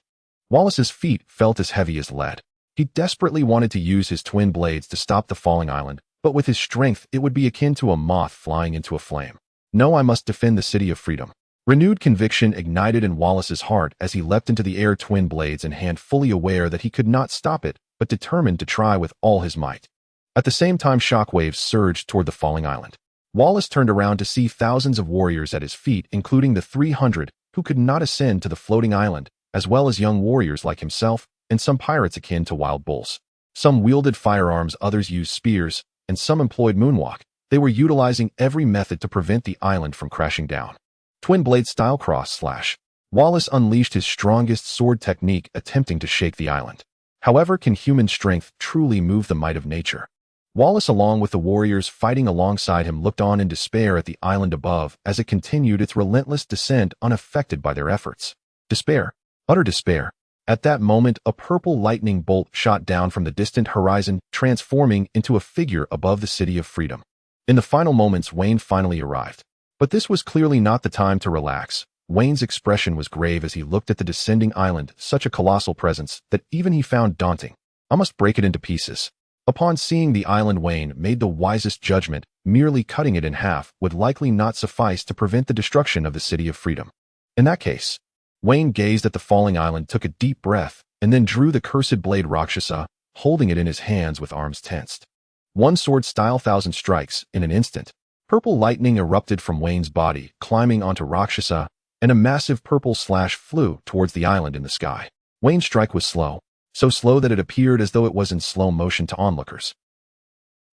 Wallace's feet felt as heavy as lead. He desperately wanted to use his twin blades to stop the falling island, but with his strength it would be akin to a moth flying into a flame. No, I must defend the city of freedom. Renewed conviction ignited in Wallace's heart as he leapt into the air, twin blades in hand, fully aware that he could not stop it, but determined to try with all his might. At the same time, shockwaves surged toward the falling island. Wallace turned around to see thousands of warriors at his feet, including the 300 who could not ascend to the floating island, as well as young warriors like himself and some pirates akin to wild bulls. Some wielded firearms, others used spears, and some employed moonwalk. They were utilizing every method to prevent the island from crashing down. Twin blade style cross slash. Wallace unleashed his strongest sword technique, attempting to shake the island. However, can human strength truly move the might of nature? Wallace, along with the warriors fighting alongside him, looked on in despair at the island above as it continued its relentless descent, unaffected by their efforts. Despair. Utter despair. At that moment, a purple lightning bolt shot down from the distant horizon, transforming into a figure above the city of freedom. In the final moments, Weien finally arrived. But this was clearly not the time to relax. Wayne's expression was grave as he looked at the descending island, such a colossal presence that even he found daunting. I must break it into pieces. Upon seeing the island, Weien made the wisest judgment. Merely cutting it in half would likely not suffice to prevent the destruction of the city of freedom. In that case, Weien gazed at the falling island, took a deep breath, and then drew the cursed blade Rakshasa, holding it in his hands with arms tensed. One sword style, 1,000 strikes in an instant. Purple lightning erupted from Wayne's body, climbing onto Rakshasa, and a massive purple slash flew towards the island in the sky. Wayne's strike was slow, so slow that it appeared as though it was in slow motion to onlookers.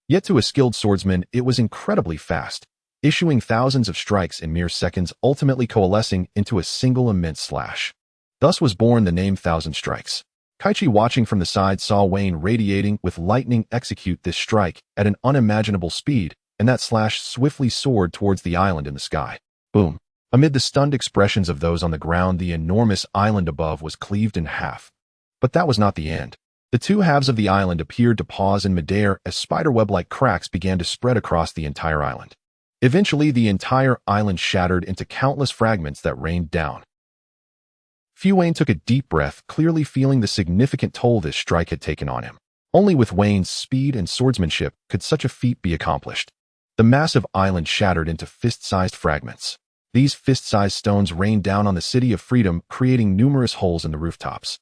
Yet to a skilled swordsman, it was incredibly fast, issuing thousands of strikes in mere seconds, ultimately coalescing into a single immense slash. Thus was born the name 1,000 Strikes. Kaichi, watching from the side, saw Weien radiating with lightning execute this strike at an unimaginable speed, and that slash swiftly soared towards the island in the sky. Boom. Amid the stunned expressions of those on the ground, the enormous island above was cleaved in half. But that was not the end. The two halves of the island appeared to pause in midair as spiderweb-like cracks began to spread across the entire island. Eventually, the entire island shattered into countless fragments that rained down. Weien took a deep breath, clearly feeling the significant toll this strike had taken on him. Only with Wayne's speed and swordsmanship could such a feat be accomplished. The massive island shattered into fist-sized fragments. These fist-sized stones rained down on the city of freedom, creating numerous holes in the rooftops.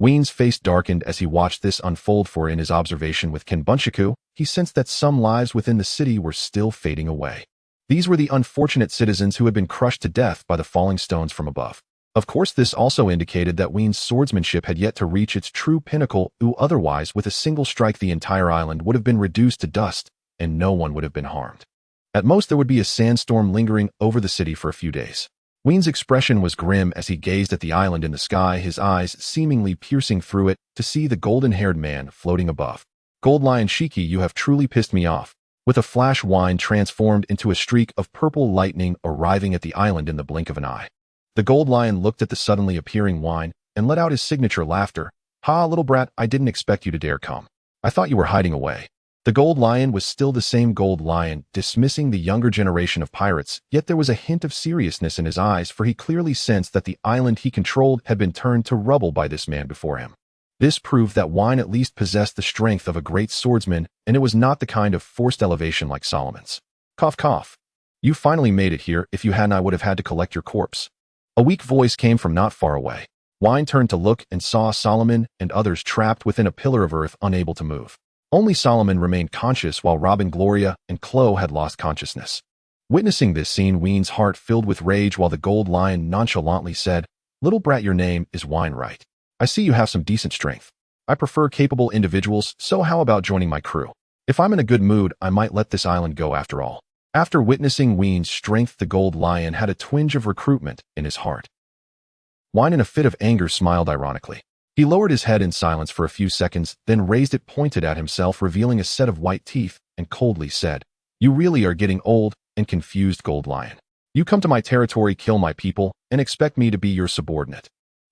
Wayne's face darkened as he watched this unfold, for in his observation with Kenbunshiku, he sensed that some lives within the city were still fading away. These were the unfortunate citizens who had been crushed to death by the falling stones from above. Of course, this also indicated that Wein's swordsmanship had yet to reach its true pinnacle, otherwise with a single strike the entire island would have been reduced to dust, and no one would have been harmed. At most, there would be a sandstorm lingering over the city for a few days. Wein's expression was grim as he gazed at the island in the sky, his eyes seemingly piercing through it to see the golden-haired man floating above. Gold Lion Shiki, you have truly pissed me off. With a flash, Weien transformed into a streak of purple lightning, arriving at the island in the blink of an eye. The gold lion looked at the suddenly appearing Weien and let out his signature laughter. Ha, little brat, I didn't expect you to dare come. I thought you were hiding away. The gold lion was still the same gold lion, dismissing the younger generation of pirates, yet there was a hint of seriousness in his eyes, for he clearly sensed that the island he controlled had been turned to rubble by this man before him. This proved that Weien at least possessed the strength of a great swordsman, and it was not the kind of forced elevation like Solomon's. Cough, cough. You finally made it here. If you hadn't, I would have had to collect your corpse. A weak voice came from not far away. Weien turned to look and saw Solomon and others trapped within a pillar of earth, unable to move. Only Solomon remained conscious, while Robin, Gloria, and Chloe had lost consciousness. Witnessing this scene, Wein's heart filled with rage, while the gold lion nonchalantly said, "Little brat, your name is Weien, right? I see you have some decent strength. I prefer capable individuals, so how about joining my crew? If I'm in a good mood, I might let this island go after all." After witnessing Wein's strength, the gold lion had a twinge of recruitment in his heart. Weien, in a fit of anger, smiled ironically. He lowered his head in silence for a few seconds, then raised it, pointed at himself, revealing a set of white teeth, and coldly said, "You really are getting old and confused, gold lion. You come to my territory, kill my people, and expect me to be your subordinate."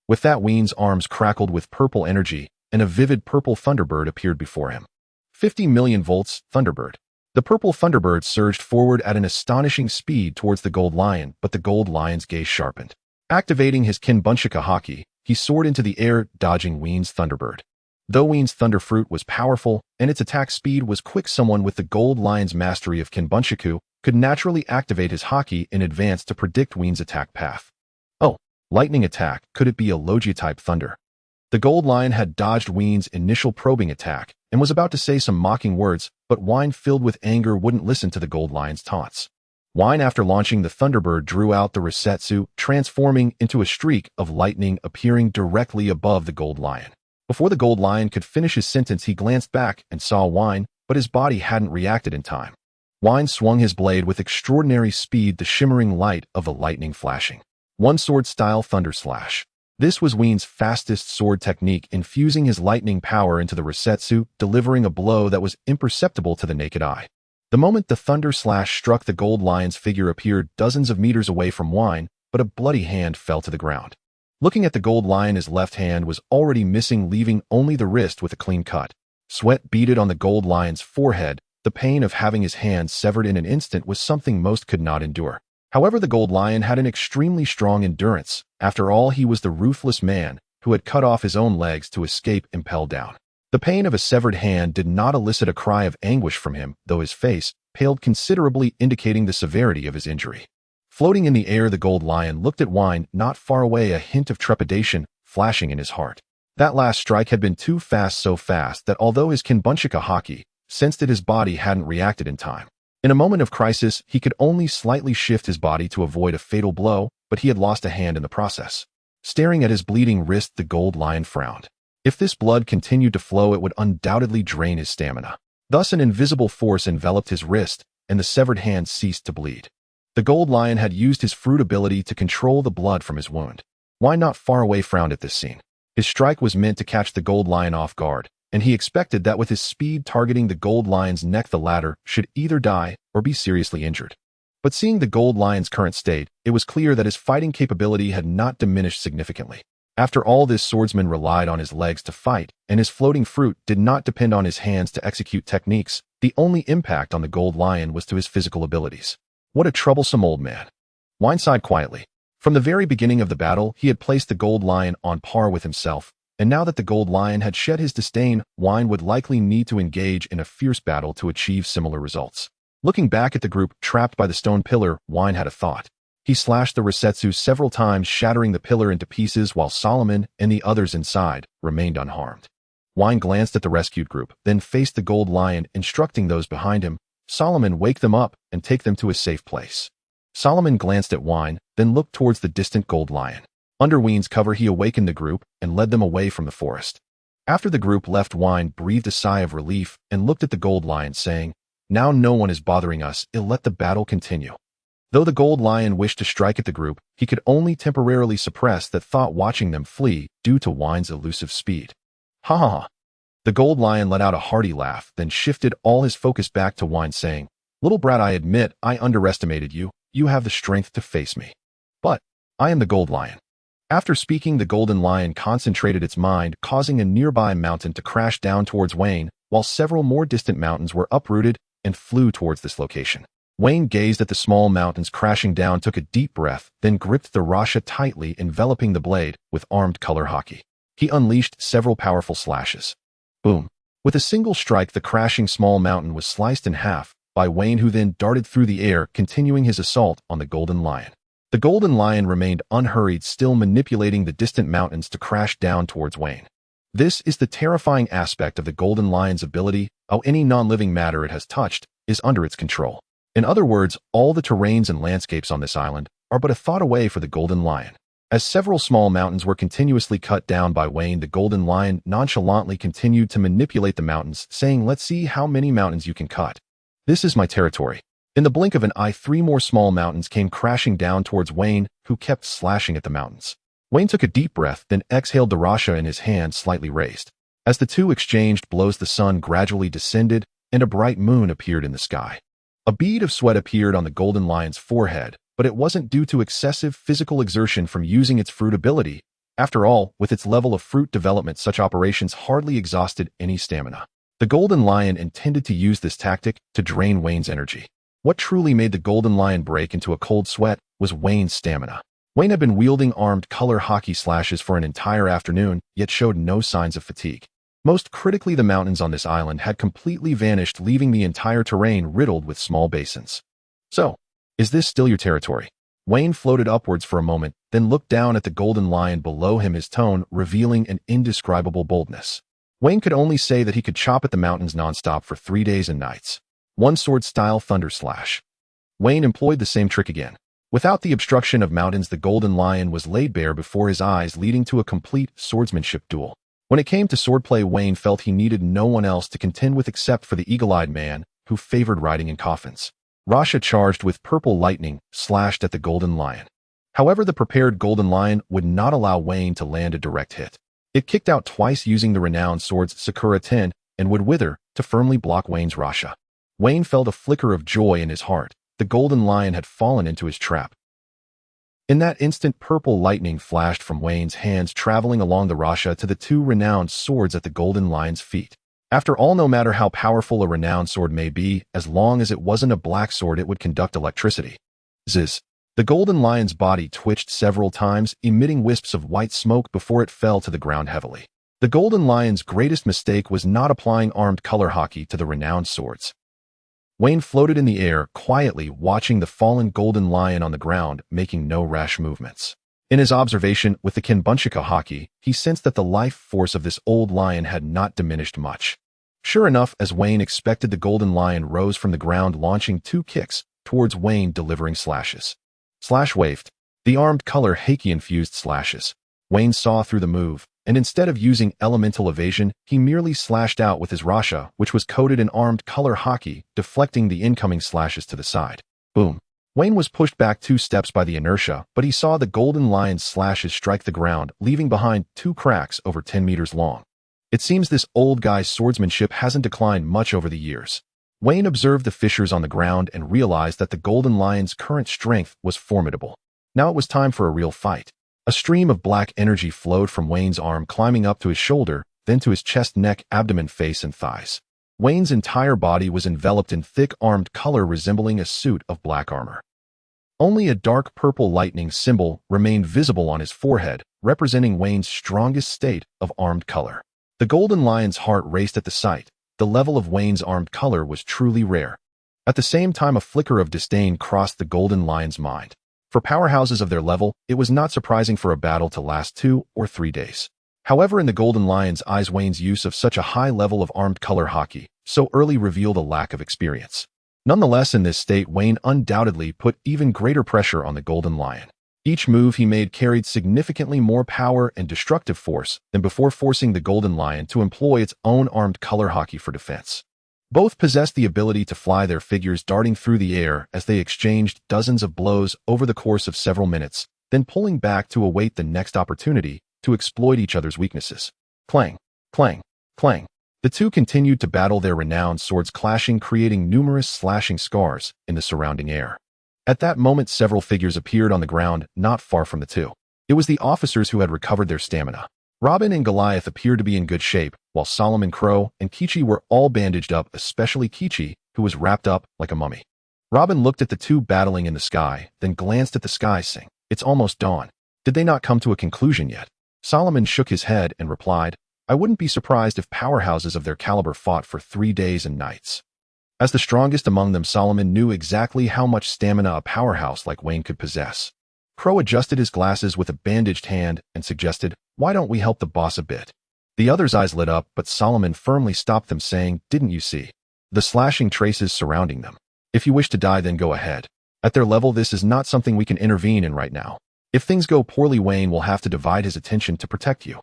With that, Wein's arms crackled with purple energy, and a vivid purple thunderbird appeared before him. 50 million volts, Thunderbird. The purple Thunderbird surged forward at an astonishing speed towards the gold lion, but the gold lion's gaze sharpened. Activating his Kinbunshika Haki, he soared into the air, dodging Wein's Thunderbird. Though Wein's Thunderfruit was powerful and its attack speed was quick, someone with the gold lion's mastery of Kinbunshiku could naturally activate his Haki in advance to predict Wein's attack path. Oh, lightning attack, could it be a Loguetown thunder? The gold lion had dodged Wein's initial probing attack and was about to say some mocking words, but Weien, filled with anger, wouldn't listen to the gold lion's taunts. Weien, after launching the Thunderbird, drew out the Resetsu, transforming into a streak of lightning appearing directly above the gold lion. Before the gold lion could finish his sentence, he glanced back and saw Weien, but his body hadn't reacted in time. Weien swung his blade with extraordinary speed, the shimmering light of the lightning flashing. One sword style thunder slash. This was Wein's fastest sword technique, infusing his lightning power into the Resetsu, delivering a blow that was imperceptible to the naked eye. The moment the thunder slash struck, the gold lion's figure appeared dozens of meters away from Weien, but a bloody hand fell to the ground. Looking at the gold lion, his left hand was already missing, leaving only the wrist with a clean cut. Sweat beaded on the gold lion's forehead. The pain of having his hand severed in an instant was something most could not endure. However, the gold lion had an extremely strong endurance. After all, he was the ruthless man who had cut off his own legs to escape impelled down. The pain of a severed hand did not elicit a cry of anguish from him, though his face paled considerably, indicating the severity of his injury. Floating in the air, the gold lion looked at Weien, not far away, a hint of trepidation flashing in his heart. That last strike had been too fast, so fast that although his Kinbunshika Haki sensed that his body hadn't reacted in time. In a moment of crisis, he could only slightly shift his body to avoid a fatal blow, but he had lost a hand in the process. Staring at his bleeding wrist, the gold lion frowned. If this blood continued to flow, it would undoubtedly drain his stamina. Thus, an invisible force enveloped his wrist, and the severed hand ceased to bleed. The gold lion had used his fruit ability to control the blood from his wound. Weien, not far away, frowned at this scene. His strike was meant to catch the gold lion off guard, and he expected that with his speed targeting the gold lion's neck, the latter should either die or be seriously injured. But seeing the gold lion's current state, it was clear that his fighting capability had not diminished significantly. After all, this swordsman relied on his legs to fight, and his floating fruit did not depend on his hands to execute techniques. The only impact on the gold lion was to his physical abilities. What a troublesome old man. Weien sighed quietly. From the very beginning of the battle, he had placed the gold lion on par with himself, and now that the gold lion had shed his disdain, Weien would likely need to engage in a fierce battle to achieve similar results. Looking back at the group trapped by the stone pillar, Weien had a thought. He slashed the Resetsu several times, shattering the pillar into pieces, while Solomon and the others inside remained unharmed. Weien glanced at the rescued group, then faced the gold lion, instructing those behind him, "Solomon, wake them up and take them to a safe place." Solomon glanced at Weien, then looked towards the distant gold lion. Under Wein's cover, he awakened the group and led them away from the forest. After the group left, Weien breathed a sigh of relief and looked at the gold lion, saying, "Now no one is bothering us, it'll let the battle continue." Though the gold lion wished to strike at the group, he could only temporarily suppress that thought, watching them flee due to Wein's elusive speed. Ha ha ha. The gold lion let out a hearty laugh, then shifted all his focus back to Wein, saying, "Little brat, I admit I underestimated you. You have the strength to face me. But I am the gold lion." After speaking, the golden lion concentrated its mind, causing a nearby mountain to crash down towards Wein, while several more distant mountains were uprooted and flew towards this location. Wein gazed at the small mountains crashing down, took a deep breath, then gripped the rasha tightly, enveloping the blade with armed color hockey. He unleashed several powerful slashes. Boom. With a single strike, the crashing small mountain was sliced in half by Wein, who then darted through the air, continuing his assault on the golden lion. The golden lion remained unhurried, still manipulating the distant mountains to crash down towards Wein. This is the terrifying aspect of the golden lion's ability: how any non-living matter it has touched is under its control. In other words, all the terrains and landscapes on this island are but a thought away for the golden lion. As several small mountains were continuously cut down by Wein, the golden lion nonchalantly continued to manipulate the mountains, saying, "Let's see how many mountains you can cut. This is my territory." In the blink of an eye, 3 more small mountains came crashing down towards Wein, who kept slashing at the mountains. Wein took a deep breath, then exhaled, the rasha in his hand slightly raised. As the two exchanged blows, the sun gradually descended, and a bright moon appeared in the sky. A bead of sweat appeared on the golden lion's forehead, but it wasn't due to excessive physical exertion from using its fruit ability. After all, with its level of fruit development, such operations hardly exhausted any stamina. The golden lion intended to use this tactic to drain Wein's energy. What truly made the golden lion break into a cold sweat was Wein's stamina. Wein had been wielding armed color hockey slashes for an entire afternoon, yet showed no signs of fatigue. Most critically, the mountains on this island had completely vanished, leaving the entire terrain riddled with small basins. "So, is this still your territory?" Wein floated upwards for a moment, then looked down at the golden lion below him, his tone revealing an indescribable boldness. Wein could only say that he could chop at the mountains nonstop for 3 days and nights. One sword-style thunder slash. Wein employed the same trick again. Without the obstruction of mountains, the golden lion was laid bare before his eyes, leading to a complete swordsmanship duel. When it came to swordplay, Wein felt he needed no one else to contend with except for the eagle-eyed man who favored riding in coffins. Rasha, charged with purple lightning, slashed at the golden lion. However, the prepared golden lion would not allow Wein to land a direct hit. It kicked out twice using the renowned swords Sakura 10 and would wither to firmly block Wein's rasha. Wein felt a flicker of joy in his heart. The golden lion had fallen into his trap. In that instant, purple lightning flashed from Wein's hands, traveling along the rasha to the 2 renowned swords at the golden lion's feet. After all, no matter how powerful a renowned sword may be, as long as it wasn't a black sword, it would conduct electricity. Zzz. The golden lion's body twitched several times, emitting wisps of white smoke before it fell to the ground heavily. The golden lion's greatest mistake was not applying armed color hockey to the renowned swords. Wein floated in the air, quietly watching the fallen golden lion on the ground, making no rash movements. In his observation with the Kinbunchika hockey, he sensed that the life force of this old lion had not diminished much. Sure enough, as Wein expected, the golden lion rose from the ground, launching 2 kicks towards Wein, delivering slashes. Slash waved. The armed color Haki-infused slashes. Wein saw through the move, and instead of using elemental evasion, he merely slashed out with his rasha, which was coated in armed color hockey, deflecting the incoming slashes to the side. Boom. Wein was pushed back 2 steps by the inertia, but he saw the golden lion's slashes strike the ground, leaving behind 2 cracks over 10 meters long. It seems this old guy's swordsmanship hasn't declined much over the years. Wein observed the fissures on the ground and realized that the golden lion's current strength was formidable. Now it was time for a real fight. A stream of black energy flowed from Wein's arm, climbing up to his shoulder, then to his chest, neck, abdomen, face, and thighs. Wein's entire body was enveloped in thick armed color resembling a suit of black armor. Only a dark purple lightning symbol remained visible on his forehead, representing Wein's strongest state of armed color. The golden lion's heart raced at the sight. The level of Wein's armed color was truly rare. At the same time, a flicker of disdain crossed the golden lion's mind. For powerhouses of their level, it was not surprising for a battle to last 2 or 3 days. However, in the golden lion's eyes, Wein's use of such a high level of armed color hockey so early revealed a lack of experience. Nonetheless, in this state, Wein undoubtedly put even greater pressure on the golden lion. Each move he made carried significantly more power and destructive force than before, forcing the Golden Lion to employ its own armed color hockey for defense. Both possessed the ability to fly, their figures darting through the air as they exchanged dozens of blows over the course of several minutes, then pulling back to await the next opportunity to exploit each other's weaknesses. Clang, clang, clang. The two continued to battle, their renowned swords clashing, creating numerous slashing scars in the surrounding air. At that moment, several figures appeared on the ground not far from the two. It was the officers who had recovered their stamina. Robin and Goliath appeared to be in good shape, while Solomon, Crow, and Kichi were all bandaged up, especially Kichi, who was wrapped up like a mummy. Robin looked at the two battling in the sky, then glanced at the sky, saying, "It's almost dawn. Did they not come to a conclusion yet?" Solomon shook his head and replied, "I wouldn't be surprised if powerhouses of their caliber fought for 3 days and nights." As the strongest among them, Solomon knew exactly how much stamina a powerhouse like Weien could possess. Crow adjusted his glasses with a bandaged hand and suggested, "Why don't we help the boss a bit?" The other's eyes lit up, but Solomon firmly stopped them, saying, "Didn't you see the slashing traces surrounding them? If you wish to die, then go ahead. At their level, this is not something we can intervene in right now. If things go poorly, Weien will have to divide his attention to protect you."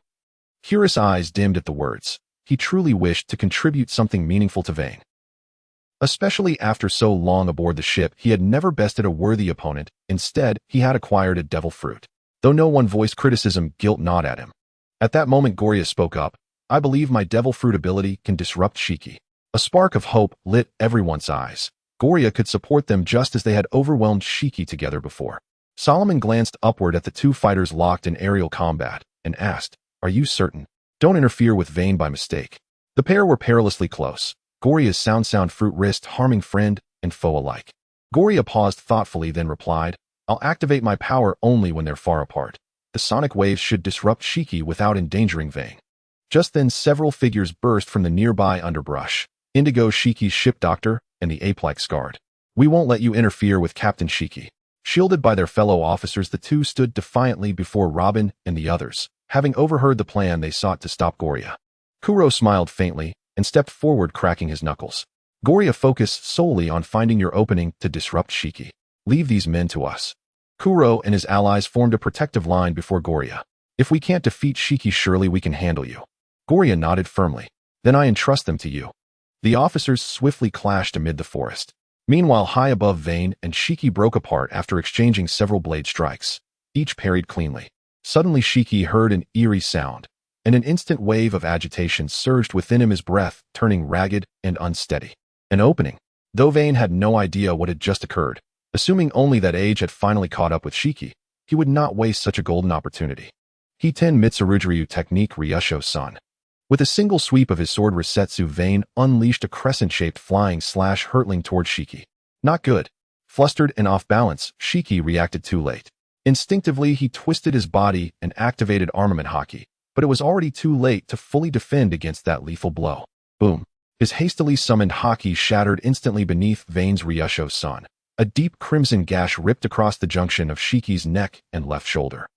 Curious eyes dimmed at the words. He truly wished to contribute something meaningful to Weien. Especially after so long aboard the ship, he had never bested a worthy opponent. Instead, he had acquired a devil fruit. Though no one voiced criticism, guilt gnawed at him. At that moment, Goria spoke up. "I believe my devil fruit ability can disrupt Shiki." A spark of hope lit everyone's eyes. Goria could support them just as they had overwhelmed Shiki together before. Solomon glanced upward at the two fighters locked in aerial combat and asked, "Are you certain? Don't interfere with Weien by mistake." The pair were perilously close. Goria's sound fruit risked harming friend and foe alike. Goria paused thoughtfully, then replied, "I'll activate my power only when they're far apart. The sonic waves should disrupt Shiki without endangering Weien." Just then, several figures burst from the nearby underbrush. Indigo, Shiki's ship doctor, and the ape-like guard. "We won't let you interfere with Captain Shiki." Shielded by their fellow officers, the two stood defiantly before Robin and the others. Having overheard the plan, they sought to stop Goria. Kuro smiled faintly and stepped forward, cracking his knuckles. "Goria, focus solely on finding your opening to disrupt Shiki. Leave these men to us." Kuro and his allies formed a protective line before Goria. "If we can't defeat Shiki, surely we can handle you." Goria nodded firmly. "Then I entrust them to you." The officers swiftly clashed amid the forest. Meanwhile, high above, Weien and Shiki broke apart after exchanging several blade strikes. Each parried cleanly. Suddenly, Shiki heard an eerie sound, and an instant wave of agitation surged within him, his breath turning ragged and unsteady. An opening. Though Weien had no idea what had just occurred, assuming only that age had finally caught up with Shiki, he would not waste such a golden opportunity. Hiten Mitsurujiryu technique Ryusho-san. With a single sweep of his sword Resetsu, Weien unleashed a crescent-shaped flying slash hurtling toward Shiki. Not good. Flustered and off balance, Shiki reacted too late. Instinctively, he twisted his body and activated armament hockey, but it was already too late to fully defend against that lethal blow. Boom. His hastily summoned hockey shattered instantly beneath Wein's Ryusho-san. A deep crimson gash ripped across the junction of Shiki's neck and left shoulder.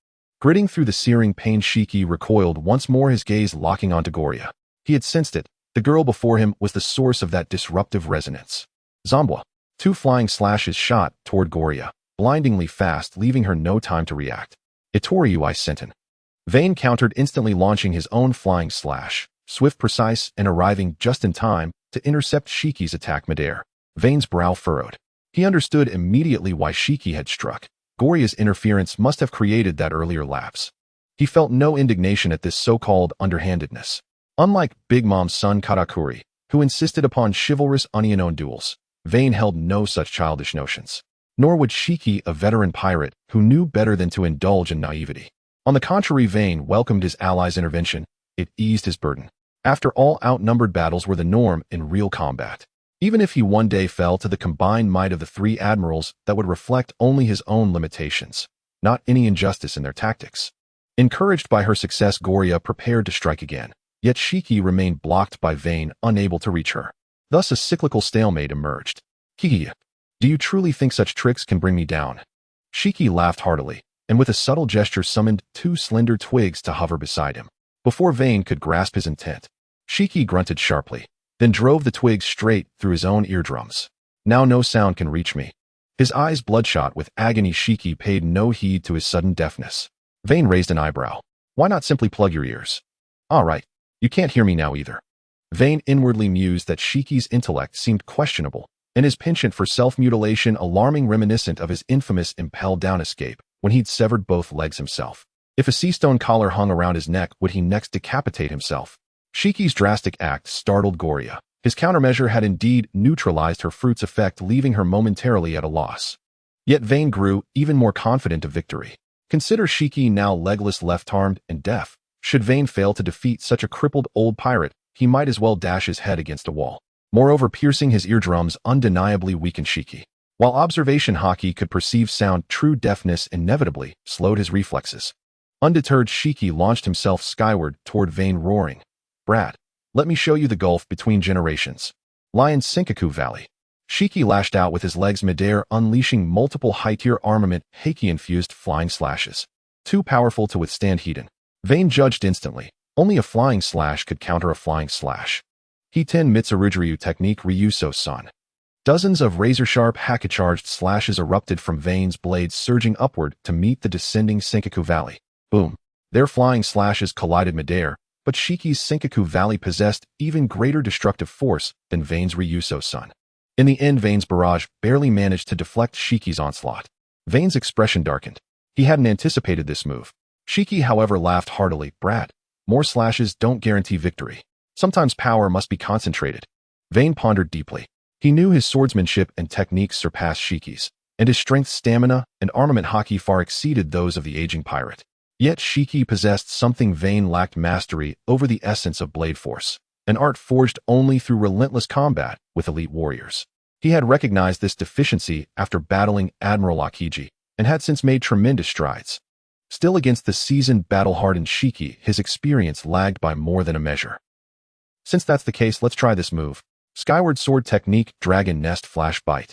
Gritting through the searing pain, Shiki recoiled once more, his gaze locking onto Goria. He had sensed it. The girl before him was the source of that disruptive resonance. Zambwa. 2 flying slashes shot toward Goria, blindingly fast, leaving her no time to react. Itoriu I Senten. Weien countered instantly, launching his own flying slash, swift, precise, and arriving just in time to intercept Shiki's attack midair. Wein's brow furrowed. He understood immediately why Shiki had struck. Goria's interference must have created that earlier lapse. He felt no indignation at this so-called underhandedness. Unlike Big Mom's son Katakuri, who insisted upon chivalrous Onionon duels, Weien held no such childish notions. Nor would Shiki, a veteran pirate who knew better than to indulge in naivety. On the contrary, Weien welcomed his allies' intervention. It eased his burden. After all, outnumbered battles were the norm in real combat. Even if he one day fell to the combined might of the 3 admirals, that would reflect only his own limitations, not any injustice in their tactics. Encouraged by her success, Goria prepared to strike again, yet Shiki remained blocked by Weien, unable to reach her. Thus a cyclical stalemate emerged. "Hihi, do you truly think such tricks can bring me down?" Shiki laughed heartily, and with a subtle gesture summoned 2 slender twigs to hover beside him. Before Weien could grasp his intent, Shiki grunted sharply, then drove the twigs straight through his own eardrums. "Now no sound can reach me." His eyes bloodshot with agony. Shiki paid no heed to his sudden deafness. Weien raised an eyebrow. Why not simply plug your ears? All right. You can't hear me now either. Weien inwardly mused that Shiki's intellect seemed questionable, and his penchant for self-mutilation alarming, reminiscent of his infamous impel down escape when he'd severed both legs himself. If a seastone collar hung around his neck, would he next decapitate himself? Shiki's drastic act startled Goria. His countermeasure had indeed neutralized her fruit's effect, leaving her momentarily at a loss. Yet Weien grew even more confident of victory. Consider Shiki now legless, left-armed, and deaf. Should Weien fail to defeat such a crippled old pirate, he might as well dash his head against a wall. Moreover, piercing his eardrums undeniably weakened Shiki. While observation haki could perceive sound, true deafness inevitably slowed his reflexes. Undeterred, Shiki launched himself skyward toward Weien, roaring, "Brat, let me show you the gulf between generations." Lion's Singoku Valley. Shiki lashed out with his legs midair, unleashing multiple high-tier armament, haki-infused flying slashes. Too powerful to withstand Hedon. Weien judged instantly. Only a flying slash could counter a flying slash. Hiten Mitsurujiryu technique Ryuso-san. Dozens of razor-sharp haki-charged slashes erupted from Wein's blades, surging upward to meet the descending Singoku Valley. Boom. Their flying slashes collided midair, but Shiki's Singoku Valley possessed even greater destructive force than Wein's Ryuso-san. In the end, Wein's barrage barely managed to deflect Shiki's onslaught. Wein's expression darkened. He hadn't anticipated this move. Shiki, however, laughed heartily. "Brat, more slashes don't guarantee victory. Sometimes power must be concentrated." Weien pondered deeply. He knew his swordsmanship and techniques surpassed Shiki's, and his strength, stamina, and armament haki far exceeded those of the aging pirate. Yet Shiki possessed something Weien lacked: mastery over the essence of blade force, an art forged only through relentless combat with elite warriors. He had recognized this deficiency after battling Admiral Akiji, and had since made tremendous strides. Still, against the seasoned, battle-hardened Shiki, his experience lagged by more than a measure. Since that's the case, let's try this move. Skyward Sword Technique, Dragon Nest Flash Bite.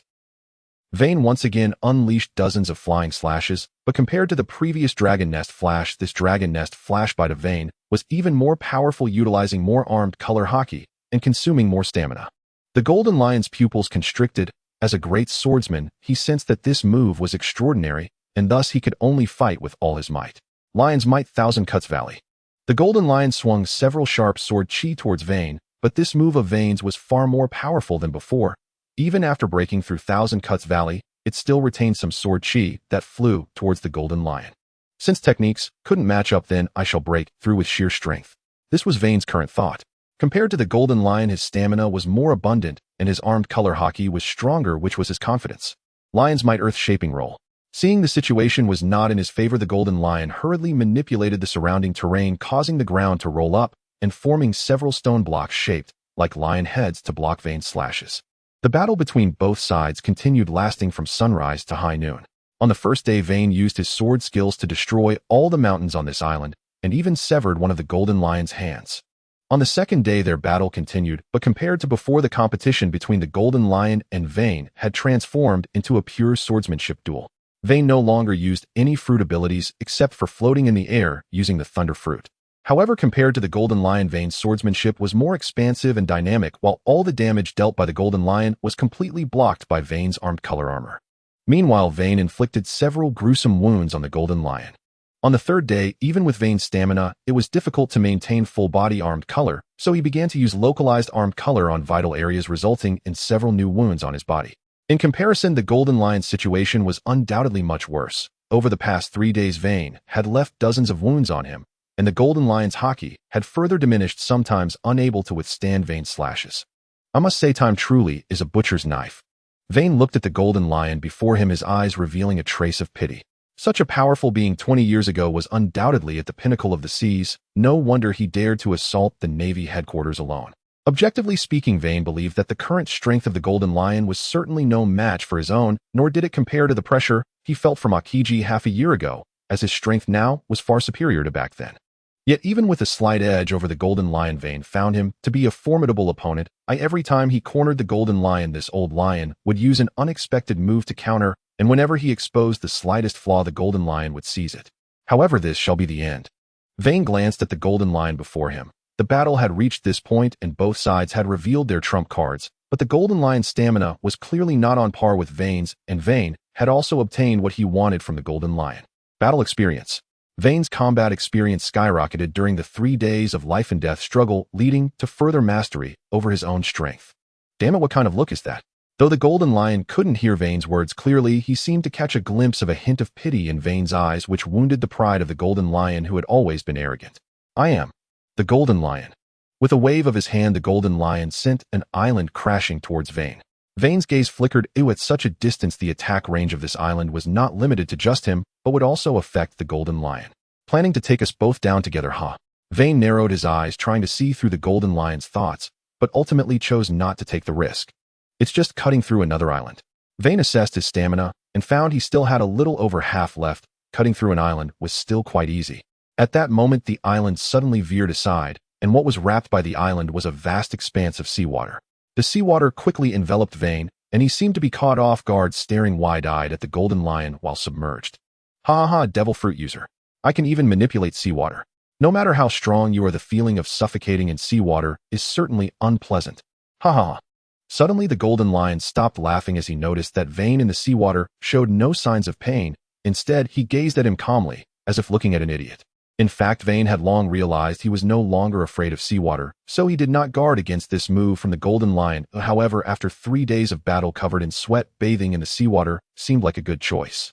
Weien once again unleashed dozens of flying slashes, but compared to the previous Dragon Nest Flash, this Dragon Nest Flash Bite of Weien was even more powerful, utilizing more armed color haki and consuming more stamina. The Golden Lion's pupils constricted. As a great swordsman, he sensed that this move was extraordinary, and thus he could only fight with all his might. Lion's Might, Thousand Cuts Valley. The Golden Lion swung several sharp sword chi towards Weien, but this move of Wein's was far more powerful than before. Even after breaking through Thousand Cuts Valley, it still retained some sword chi that flew towards the Golden Lion. Since techniques couldn't match up, then I shall break through with sheer strength. This was Wein's current thought. Compared to the Golden Lion, his stamina was more abundant, and his armed color haki was stronger, which was his confidence. Lion's Might, Earth-Shaping Roll. Seeing the situation was not in his favor, the Golden Lion hurriedly manipulated the surrounding terrain, causing the ground to roll up and forming several stone blocks shaped like lion heads to block Wein's slashes. The battle between both sides continued, lasting from sunrise to high noon. On the first day, Weien used his sword skills to destroy all the mountains on this island, and even severed one of the Golden Lion's hands. On the second day, their battle continued, but compared to before, the competition between the Golden Lion and Weien had transformed into a pure swordsmanship duel. Weien no longer used any fruit abilities except for floating in the air using the Thunder Fruit. However, compared to the Golden Lion, Wein's swordsmanship was more expansive and dynamic, while all the damage dealt by the Golden Lion was completely blocked by Wein's armed color armor. Meanwhile, Weien inflicted several gruesome wounds on the Golden Lion. On the third day, even with Wein's stamina, it was difficult to maintain full-body armed color, so he began to use localized armed color on vital areas, resulting in several new wounds on his body. In comparison, the Golden Lion's situation was undoubtedly much worse. Over the past 3 days, Weien had left dozens of wounds on him, and the Golden Lion's haki had further diminished, sometimes unable to withstand Wein's slashes. I must say, time truly is a butcher's knife. Weien looked at the Golden Lion before him, his eyes revealing a trace of pity. Such a powerful being 20 years ago was undoubtedly at the pinnacle of the seas. No wonder he dared to assault the Navy headquarters alone. Objectively speaking, Weien believed that the current strength of the Golden Lion was certainly no match for his own, nor did it compare to the pressure he felt from Akiji half a year ago, as his strength now was far superior to back then. Yet even with a slight edge over the Golden Lion, Weien found him to be a formidable opponent. Every time he cornered the Golden Lion, this old lion would use an unexpected move to counter, and whenever he exposed the slightest flaw, the Golden Lion would seize it. However, this shall be the end. Weien glanced at the Golden Lion before him. The battle had reached this point, and both sides had revealed their trump cards, But the Golden Lion's stamina was clearly not on par with Vane's, and Vane had also obtained what he wanted from the Golden Lion. Battle experience. Vane's combat experience skyrocketed during the 3 days of life and death struggle, leading to further mastery over his own strength. Damn it, what kind of look is that? Though the Golden Lion couldn't hear Vane's words clearly, he seemed to catch a glimpse of a hint of pity in Vane's eyes, which wounded the pride of the Golden Lion, who had always been arrogant. I am the Golden Lion. With a wave of his hand, the Golden Lion sent an island crashing towards Vane. Vane's gaze flickered. At such a distance, the attack range of this island was not limited to just him, but would also affect the Golden Lion. Planning to take us both down together, huh? Vane narrowed his eyes, trying to see through the Golden Lion's thoughts, but ultimately chose not to take the risk. It's just cutting through another island. Vane assessed his stamina and found he still had a little over half left. Cutting through an island was still quite easy. At that moment, the island suddenly veered aside, and what was wrapped by the island was a vast expanse of seawater. The seawater quickly enveloped Vane, and he seemed to be caught off guard, staring wide-eyed at the Golden Lion while submerged. Ha ha ha, devil fruit user. I can even manipulate seawater. No matter how strong you are, the feeling of suffocating in seawater is certainly unpleasant. Ha ha ha. Suddenly, the Golden Lion stopped laughing as he noticed that Vane in the seawater showed no signs of pain. Instead, he gazed at him calmly, as if looking at an idiot. In fact, Vane had long realized he was no longer afraid of seawater, so he did not guard against this move from the Golden Lion. However, after 3 days of battle covered in sweat, bathing in the seawater seemed like a good choice.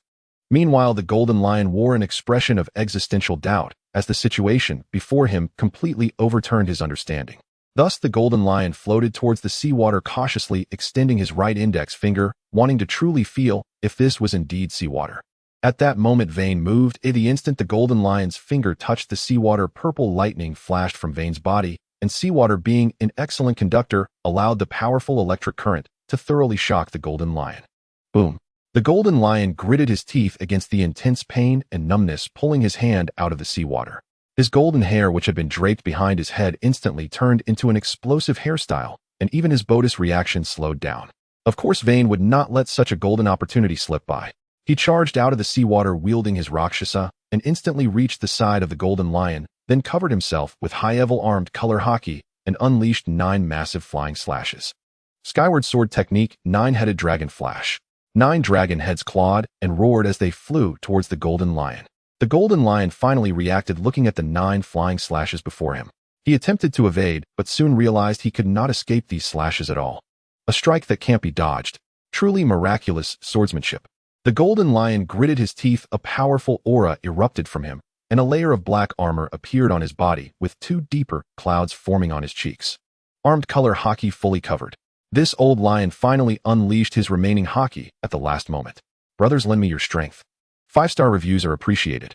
Meanwhile, the Golden Lion wore an expression of existential doubt, as the situation before him completely overturned his understanding. Thus, the Golden Lion floated towards the seawater cautiously, extending his right index finger, wanting to truly feel if this was indeed seawater. At that moment, Vane moved. The instant the Golden Lion's finger touched the seawater, purple lightning flashed from Vane's body, and seawater, being an excellent conductor, allowed the powerful electric current to thoroughly shock the Golden Lion. Boom. The Golden Lion gritted his teeth against the intense pain and numbness, pulling his hand out of the seawater. His golden hair, which had been draped behind his head, instantly turned into an explosive hairstyle, and even his Bodis reaction slowed down. Of course, Vane would not let such a golden opportunity slip by. He charged out of the seawater wielding his Rakshasa and instantly reached the side of the Golden Lion, then covered himself with high-level armed color hockey and unleashed 9 massive flying slashes. Skyward Sword Technique, 9-headed dragon flash. 9 dragon heads clawed and roared as they flew towards the Golden Lion. The Golden Lion finally reacted, looking at the 9 flying slashes before him. He attempted to evade, but soon realized he could not escape these slashes at all. A strike that can't be dodged. Truly miraculous swordsmanship. The Golden Lion gritted his teeth, a powerful aura erupted from him, and a layer of black armor appeared on his body, with 2 deeper clouds forming on his cheeks. Armed color hockey fully covered. This old lion finally unleashed his remaining hockey at the last moment. Brothers, lend me your strength. 5-star reviews are appreciated.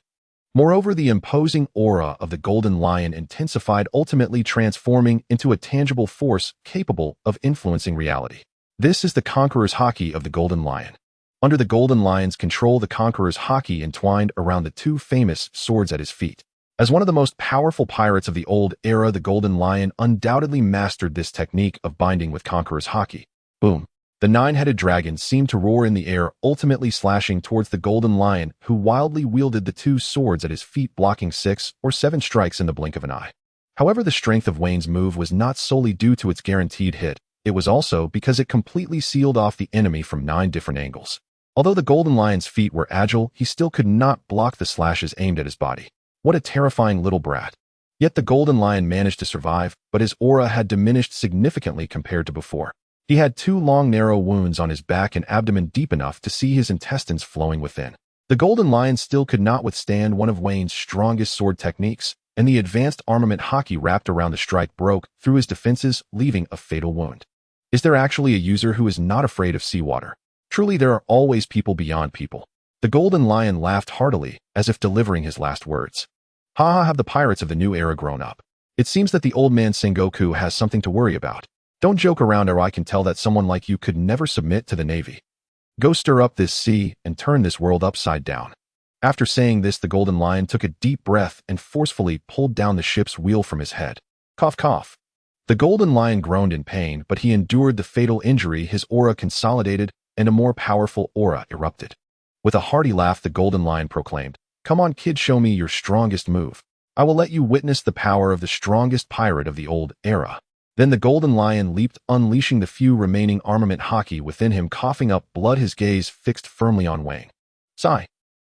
Moreover, the imposing aura of the Golden Lion intensified, ultimately transforming into a tangible force capable of influencing reality. This is the Conqueror's Haki of the Golden Lion. Under the Golden Lion's control, the Conqueror's Haki entwined around the 2 famous swords at his feet. As one of the most powerful pirates of the old era, the Golden Lion undoubtedly mastered this technique of binding with Conqueror's Haki. Boom. The 9-headed dragon seemed to roar in the air, ultimately slashing towards the Golden Lion, who wildly wielded the 2 swords at his feet, blocking 6 or 7 strikes in the blink of an eye. However, the strength of Wayne's move was not solely due to its guaranteed hit. It was also because it completely sealed off the enemy from 9 different angles. Although the Golden Lion's feet were agile, he still could not block the slashes aimed at his body. What a terrifying little brat. Yet the Golden Lion managed to survive, but his aura had diminished significantly compared to before. He had 2 long narrow wounds on his back and abdomen, deep enough to see his intestines flowing within. The Golden Lion still could not withstand one of Wayne's strongest sword techniques, and the advanced armament hockey wrapped around the strike broke through his defenses, leaving a fatal wound. Is there actually a user who is not afraid of seawater? Truly, there are always people beyond people. The Golden Lion laughed heartily, as if delivering his last words. Ha ha, have the pirates of the new era grown up? It seems that the old man Singoku has something to worry about. Don't joke around, or I can tell that someone like you could never submit to the Navy. Go stir up this sea and turn this world upside down. After saying this, the Golden Lion took a deep breath and forcefully pulled down the ship's wheel from his head. Cough, cough. The Golden Lion groaned in pain, but he endured the fatal injury. His aura consolidated, and a more powerful aura erupted. With a hearty laugh, the Golden Lion proclaimed, "Come on, kid, show me your strongest move. I will let you witness the power of the strongest pirate of the old era." Then the golden lion leaped, unleashing the few remaining armament haki within him, coughing up blood, his gaze fixed firmly on Weien. Sigh.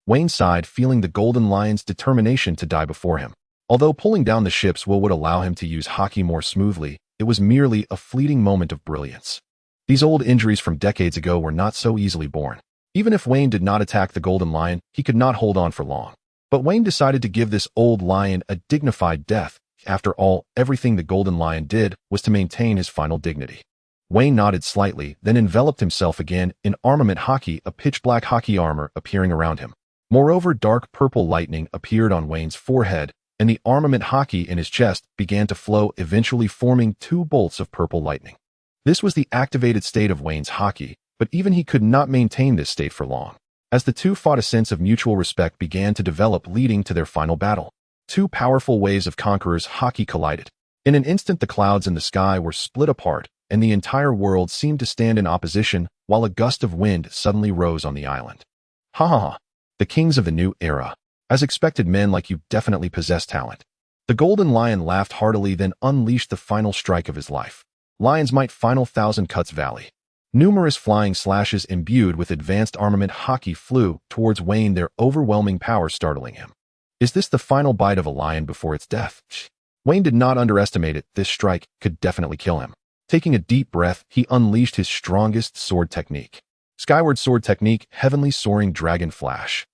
Weien sighed, feeling the golden lion's determination to die before him. Although pulling down the ships would allow him to use haki more smoothly, it was merely a fleeting moment of brilliance. These old injuries from decades ago were not so easily borne. Even if Weien did not attack the golden lion, he could not hold on for long. But Weien decided to give this old lion a dignified death. After all, everything the golden lion did was to maintain his final dignity. Weien nodded slightly, then enveloped himself again in armament haki, a pitch-black haki armor appearing around him. Moreover, dark purple lightning appeared on Wayne's forehead, and the armament haki in his chest began to flow, eventually forming 2 bolts of purple lightning. This was the activated state of Wayne's haki, but even he could not maintain this state for long. As the two fought, a sense of mutual respect began to develop, leading to their final battle. 2 powerful waves of conquerors' haki collided. In an instant, the clouds in the sky were split apart, and the entire world seemed to stand in opposition, while a gust of wind suddenly rose on the island. Ha ha ha. The kings of the new era. As expected, men like you definitely possess talent. The golden lion laughed heartily, then unleashed the final strike of his life. Lion's Might, final 1,000 Cuts Valley. Numerous flying slashes imbued with advanced armament haki flew towards Weien, their overwhelming power startling him. Is this the final bite of a lion before its death? Weien did not underestimate it. This strike could definitely kill him. Taking a deep breath, he unleashed his strongest sword technique. Skyward Sword Technique, Heavenly Soaring Dragon Flash.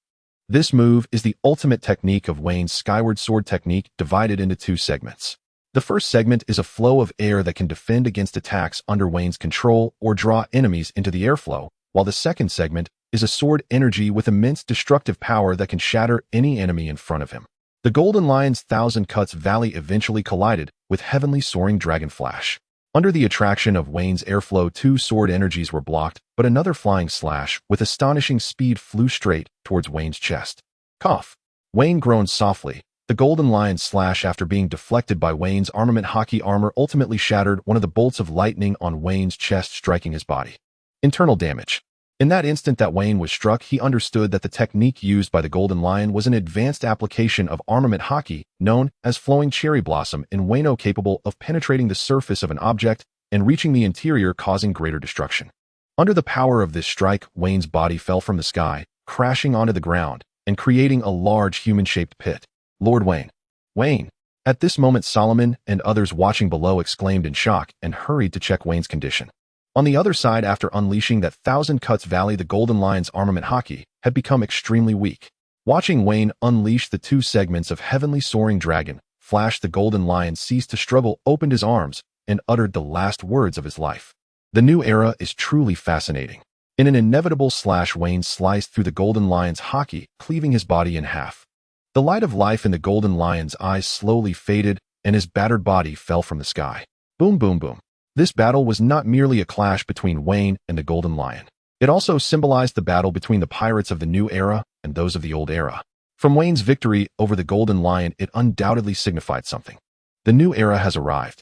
This move is the ultimate technique of Wayne's Skyward Sword Technique, divided into 2 segments. The first segment is a flow of air that can defend against attacks under Wayne's control or draw enemies into the airflow, while the second segment is a sword energy with immense destructive power that can shatter any enemy in front of him. The Golden Lion's 1,000 Cuts Valley eventually collided with Heavenly Soaring Dragon Flash. Under the attraction of Wayne's airflow, 2 sword energies were blocked, but another flying slash with astonishing speed flew straight towards Wayne's chest. Cough. Weien groaned softly. The Golden Lion's slash, after being deflected by Wayne's armament haki armor, ultimately shattered one of the bolts of lightning on Wayne's chest, striking his body. Internal damage. In that instant that Weien was struck, he understood that the technique used by the Golden Lion was an advanced application of armament haki known as Flowing Cherry Blossom in Weino, capable of penetrating the surface of an object and reaching the interior, causing greater destruction. Under the power of this strike, Wayne's body fell from the sky, crashing onto the ground and creating a large human-shaped pit. Lord Weien. Weien. At this moment, Solomon and others watching below exclaimed in shock and hurried to check Wayne's condition. On the other side, after unleashing that 1,000 Cuts Valley, the Golden Lion's armament haki had become extremely weak. Watching Weien unleash the 2 segments of Heavenly Soaring Dragon Flash, the Golden Lion ceased to struggle, opened his arms, and uttered the last words of his life. The new era is truly fascinating. In an inevitable slash, Weien sliced through the Golden Lion's haki, cleaving his body in half. The light of life in the Golden Lion's eyes slowly faded, and his battered body fell from the sky. Boom, boom, boom. This battle was not merely a clash between Weien and the Golden Lion. It also symbolized the battle between the pirates of the new era and those of the old era. From Wayne's victory over the Golden Lion, it undoubtedly signified something. The new era has arrived.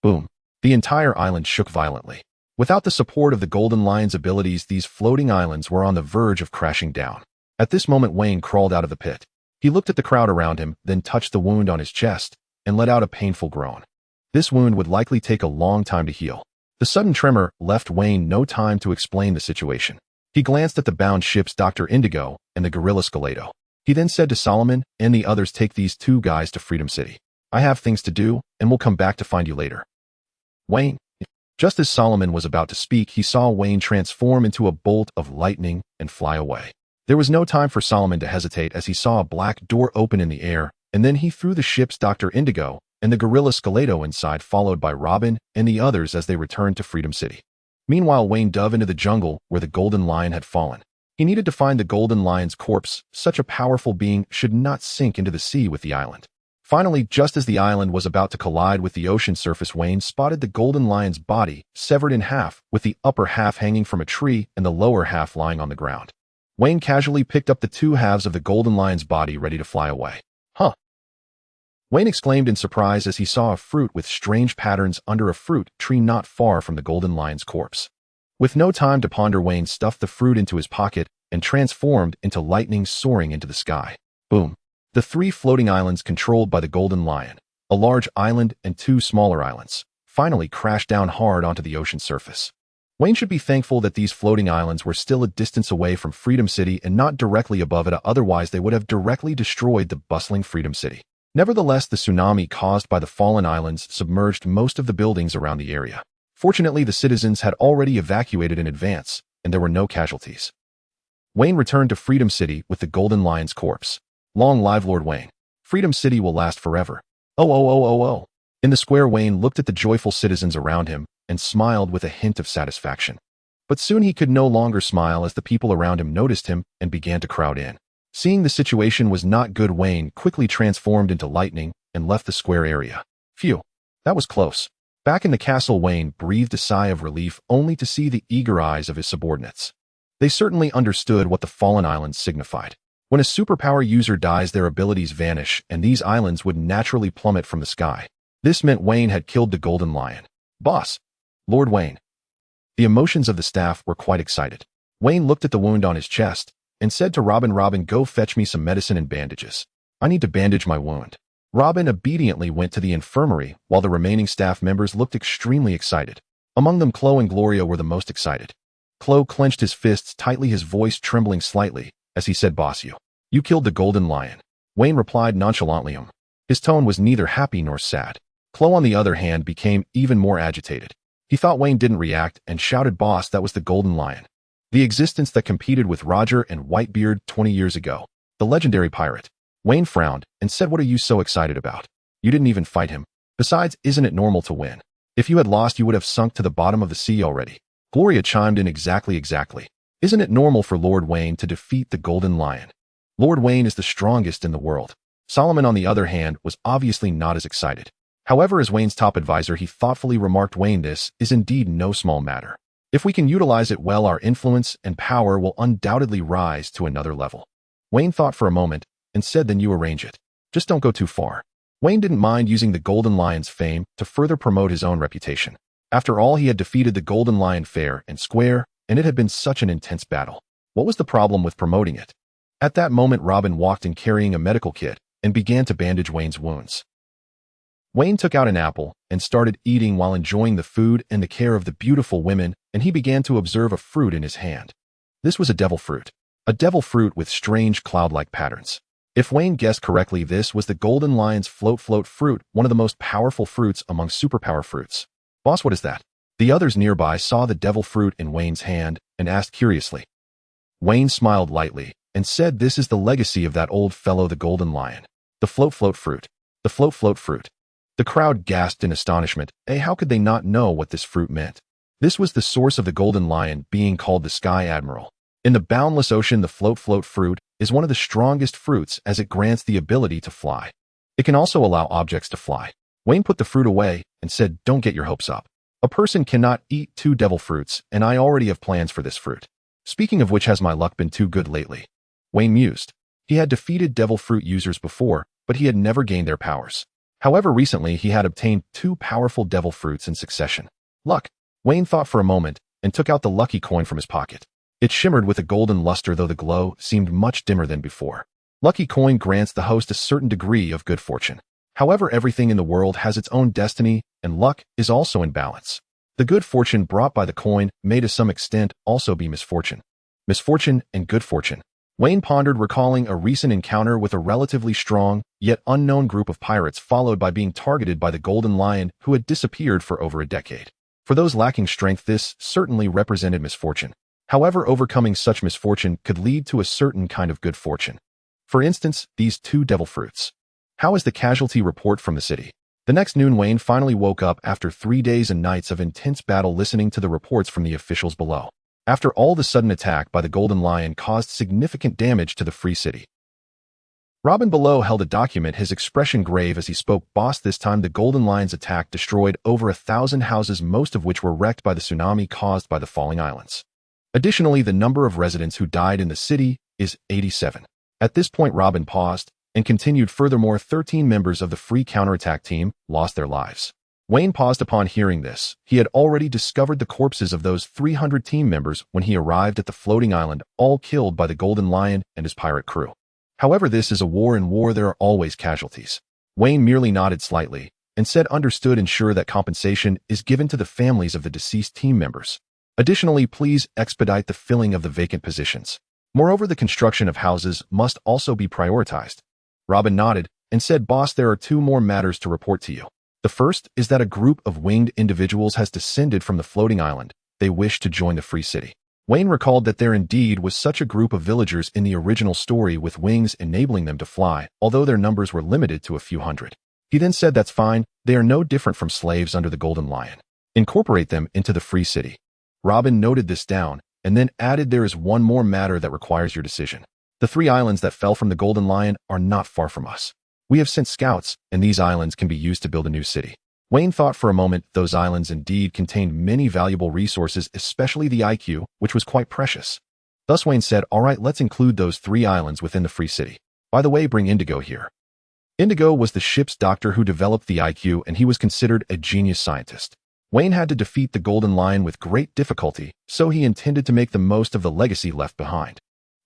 Boom. The entire island shook violently. Without the support of the Golden Lion's abilities, these floating islands were on the verge of crashing down. At this moment, Weien crawled out of the pit. He looked at the crowd around him, then touched the wound on his chest and let out a painful groan. This wound would likely take a long time to heal. The sudden tremor left Weien no time to explain the situation. He glanced at the bound ships, Dr. Indigo and the gorilla Skeleto. He then said to Solomon and the others, "Take these 2 guys to Freedom City. I have things to do, and we'll come back to find you later." Weien. Just as Solomon was about to speak, he saw Weien transform into a bolt of lightning and fly away. There was no time for Solomon to hesitate, as he saw a black door open in the air, and then he threw the ships Dr. Indigo and the gorilla Skeleto inside, followed by Robin and the others as they returned to Freedom City. Meanwhile, Weien dove into the jungle where the Golden Lion had fallen. He needed to find the Golden Lion's corpse. Such a powerful being should not sink into the sea with the island. Finally, just as the island was about to collide with the ocean surface, Weien spotted the Golden Lion's body, severed in half, with the upper half hanging from a tree and the lower half lying on the ground. Weien casually picked up the 2 halves of the Golden Lion's body, ready to fly away. Huh. Weien exclaimed in surprise as he saw a fruit with strange patterns under a fruit tree not far from the Golden Lion's corpse. With no time to ponder, Weien stuffed the fruit into his pocket and transformed into lightning, soaring into the sky. Boom. The 3 floating islands controlled by the Golden Lion, a large island and 2 smaller islands, finally crashed down hard onto the ocean surface. Weien should be thankful that these floating islands were still a distance away from Freedom City and not directly above it, otherwise they would have directly destroyed the bustling Freedom City. Nevertheless, the tsunami caused by the fallen islands submerged most of the buildings around the area. Fortunately, the citizens had already evacuated in advance, and there were no casualties. Weien returned to Freedom City with the Golden Lion's corpse. Long live Lord Weien. Freedom City will last forever. Oh. In the square, Weien looked at the joyful citizens around him and smiled with a hint of satisfaction. But soon he could no longer smile as the people around him noticed him and began to crowd in. Seeing the situation was not good, Weien quickly transformed into lightning and left the square area. Phew, that was close. Back in the castle, Weien breathed a sigh of relief only to see the eager eyes of his subordinates. They certainly understood what the fallen islands signified. When a superpower user dies, their abilities vanish, and these islands would naturally plummet from the sky. This meant Weien had killed the Golden Lion. Boss! Lord Weien. The emotions of the staff were quite excited. Weien looked at the wound on his chest and said to Robin, go fetch me some medicine and bandages. I need to bandage my wound. Robin obediently went to the infirmary while the remaining staff members looked extremely excited. Among them, Chloe and Gloria were the most excited. Chloe clenched his fists tightly, his voice trembling slightly as he said, Boss, you killed the Golden Lion. Weien replied nonchalantly. His tone was neither happy nor sad. Chloe, on the other hand, became even more agitated. He thought Weien didn't react and shouted, Boss, that was the Golden Lion. The existence that competed with Roger and Whitebeard 20 years ago. The legendary pirate. Weien frowned and said, what are you so excited about? You didn't even fight him. Besides, isn't it normal to win? If you had lost, you would have sunk to the bottom of the sea already. Gloria chimed in, exactly. Isn't it normal for Lord Weien to defeat the Golden Lion? Lord Weien is the strongest in the world. Solomon, on the other hand, was obviously not as excited. However, as Wayne's top advisor, he thoughtfully remarked, Weien, this is indeed no small matter. If we can utilize it well, our influence and power will undoubtedly rise to another level. Weien thought for a moment and said, then you arrange it. Just don't go too far. Weien didn't mind using the Golden Lion's fame to further promote his own reputation. After all, he had defeated the Golden Lion fair and square, and it had been such an intense battle. What was the problem with promoting it? At that moment, Robin walked in carrying a medical kit and began to bandage Wayne's wounds. Weien took out an apple and started eating while enjoying the food and the care of the beautiful women, and he began to observe a fruit in his hand. This was a devil fruit. A devil fruit with strange cloud-like patterns. If Weien guessed correctly, this was the Golden Lion's float fruit, one of the most powerful fruits among superpower fruits. Boss, what is that? The others nearby saw the devil fruit in Wayne's hand and asked curiously. Weien smiled lightly and said, this is the legacy of that old fellow, the Golden Lion. The float fruit. The float fruit. The crowd gasped in astonishment. How could they not know what this fruit meant? This was the source of the Golden Lion being called the Sky Admiral. In the boundless ocean, the float fruit is one of the strongest fruits as it grants the ability to fly. It can also allow objects to fly. Weien put the fruit away and said, don't get your hopes up. A person cannot eat 2 devil fruits, and I already have plans for this fruit. Speaking of which, has my luck been too good lately? Weien mused. He had defeated devil fruit users before, but he had never gained their powers. However, recently he had obtained 2 powerful devil fruits in succession. Luck. Weien thought for a moment and took out the lucky coin from his pocket. It shimmered with a golden luster, though the glow seemed much dimmer than before. Lucky coin grants the host a certain degree of good fortune. However, everything in the world has its own destiny, and luck is also in balance. The good fortune brought by the coin may to some extent also be misfortune. Misfortune and good fortune. Weien pondered, recalling a recent encounter with a relatively strong, yet unknown group of pirates, followed by being targeted by the Golden Lion, who had disappeared for over a decade. For those lacking strength, this certainly represented misfortune. However, overcoming such misfortune could lead to a certain kind of good fortune. For instance, these 2 devil fruits. How is the casualty report from the city? The next noon, Weien finally woke up after 3 days and nights of intense battle, listening to the reports from the officials below. After all, the sudden attack by the Golden Lion caused significant damage to the Free City. Robin below held a document, his expression grave as he spoke. Boss, this time the Golden Lion's attack destroyed over 1,000 houses, most of which were wrecked by the tsunami caused by the falling islands. Additionally, the number of residents who died in the city is 87. At this point, Robin paused and continued, furthermore, 13 members of the Free counterattack team lost their lives. Weien paused upon hearing this. He had already discovered the corpses of those 300 team members when he arrived at the floating island, all killed by the Golden Lion and his pirate crew. However, this is a war. In war, there are always casualties. Weien merely nodded slightly and said understood. Ensure that compensation is given to the families of the deceased team members. Additionally, please expedite the filling of the vacant positions. Moreover, the construction of houses must also be prioritized. Robin nodded and said, Boss, there are 2 more matters to report to you. The first is that a group of winged individuals has descended from the floating island. They wish to join the Free City. Weien recalled that there indeed was such a group of villagers in the original story with wings enabling them to fly, although their numbers were limited to a few hundred. He then said that's fine, they are no different from slaves under the Golden Lion. Incorporate them into the Free City. Robin noted this down, and then added there is one more matter that requires your decision. The 3 islands that fell from the Golden Lion are not far from us. We have sent scouts, and these islands can be used to build a new city. Weien thought for a moment. Those islands indeed contained many valuable resources, especially the IQ, which was quite precious. Thus Weien said, all right, let's include those 3 islands within the Free City. By the way, bring Indigo here. Indigo was the ship's doctor who developed the IQ, and he was considered a genius scientist. Weien had to defeat the Golden Lion with great difficulty, so he intended to make the most of the legacy left behind.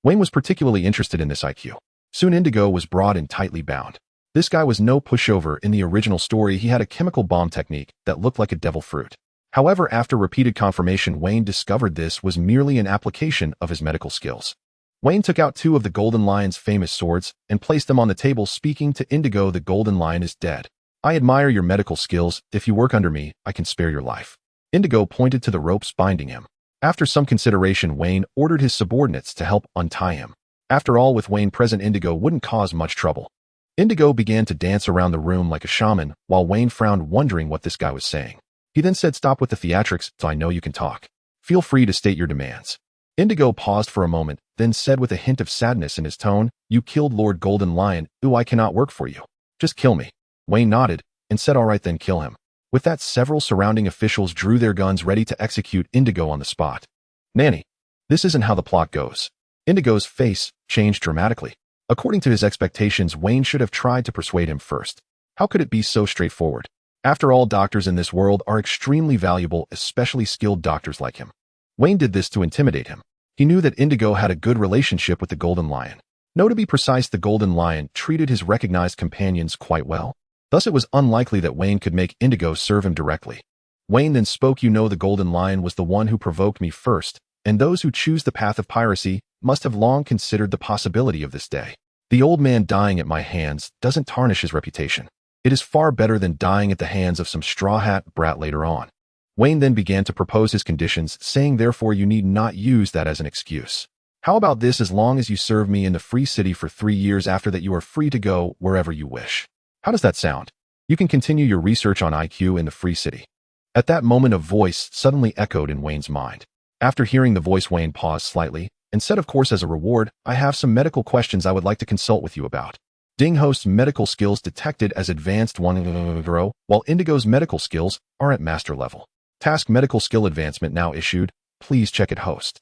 Weien was particularly interested in this IQ. Soon Indigo was brought in tightly bound. This guy was no pushover. In the original story, he had a chemical bomb technique that looked like a devil fruit. However, after repeated confirmation, Weien discovered this was merely an application of his medical skills. Weien took out 2 of the Golden Lion's famous swords and placed them on the table, speaking to Indigo, the Golden Lion is dead. I admire your medical skills. If you work under me, I can spare your life. Indigo pointed to the ropes binding him. After some consideration, Weien ordered his subordinates to help untie him. After all, with Weien present, Indigo wouldn't cause much trouble. Indigo began to dance around the room like a shaman, while Weien frowned, wondering what this guy was saying. He then said, stop with the theatrics, so I know you can talk. Feel free to state your demands. Indigo paused for a moment, then said with a hint of sadness in his tone, you killed Lord Golden Lion. Ooh, I cannot work for you. Just kill me. Weien nodded and said, all right, then kill him. With that, several surrounding officials drew their guns ready to execute Indigo on the spot. Nanny, this isn't how the plot goes. Indigo's face changed dramatically. According to his expectations, Weien should have tried to persuade him first. How could it be so straightforward? After all, doctors in this world are extremely valuable, especially skilled doctors like him. Weien did this to intimidate him. He knew that Indigo had a good relationship with the Golden Lion. No, to be precise, the Golden Lion treated his recognized companions quite well. Thus, it was unlikely that Weien could make Indigo serve him directly. Weien then spoke, you know, the Golden Lion was the one who provoked me first, and those who choose the path of piracy must have long considered the possibility of this day. The old man dying at my hands doesn't tarnish his reputation. It is far better than dying at the hands of some straw hat brat later on. Weien then began to propose his conditions, saying, therefore you need not use that as an excuse. How about this? As long as you serve me in the Free City for 3 years, after that you are free to go wherever you wish. How does that sound? You can continue your research on IQ in the Free City. At that moment, a voice suddenly echoed in Weien's mind. After hearing the voice, Weien paused slightly and said, of course, as a reward, I have some medical questions I would like to consult with you about. Ding host's medical skills detected as advanced 1, while Indigo's medical skills are at master level. Task medical skill advancement now issued. Please check it, host.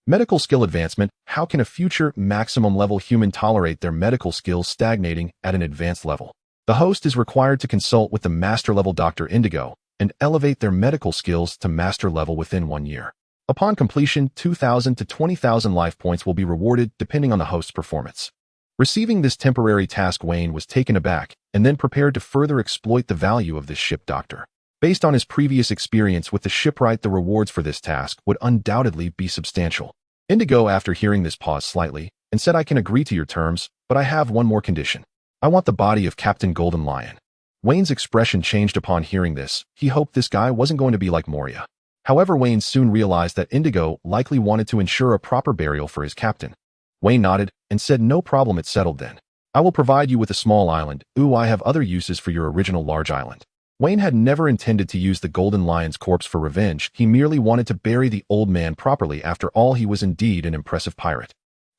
Medical skill advancement. How can a future maximum level human tolerate their medical skills stagnating at an advanced level? The host is required to consult with the master level Dr. Indigo and elevate their medical skills to master level within 1 year. Upon completion, 2,000 to 20,000 life points will be rewarded depending on the host's performance. Receiving this temporary task, Weien was taken aback and then prepared to further exploit the value of this ship doctor. Based on his previous experience with the shipwright, the rewards for this task would undoubtedly be substantial. Indigo, after hearing this, paused slightly and said, I can agree to your terms, but I have one more condition. I want the body of Captain Golden Lion. Weien's expression changed upon hearing this. He hoped this guy wasn't going to be like Moria. However, Weien soon realized that Indigo likely wanted to ensure a proper burial for his captain. Weien nodded and said, no problem, it's settled then. I will provide you with a small island. Ooh, I have other uses for your original large island. Weien had never intended to use the Golden Lion's corpse for revenge. He merely wanted to bury the old man properly. After all, he was indeed an impressive pirate.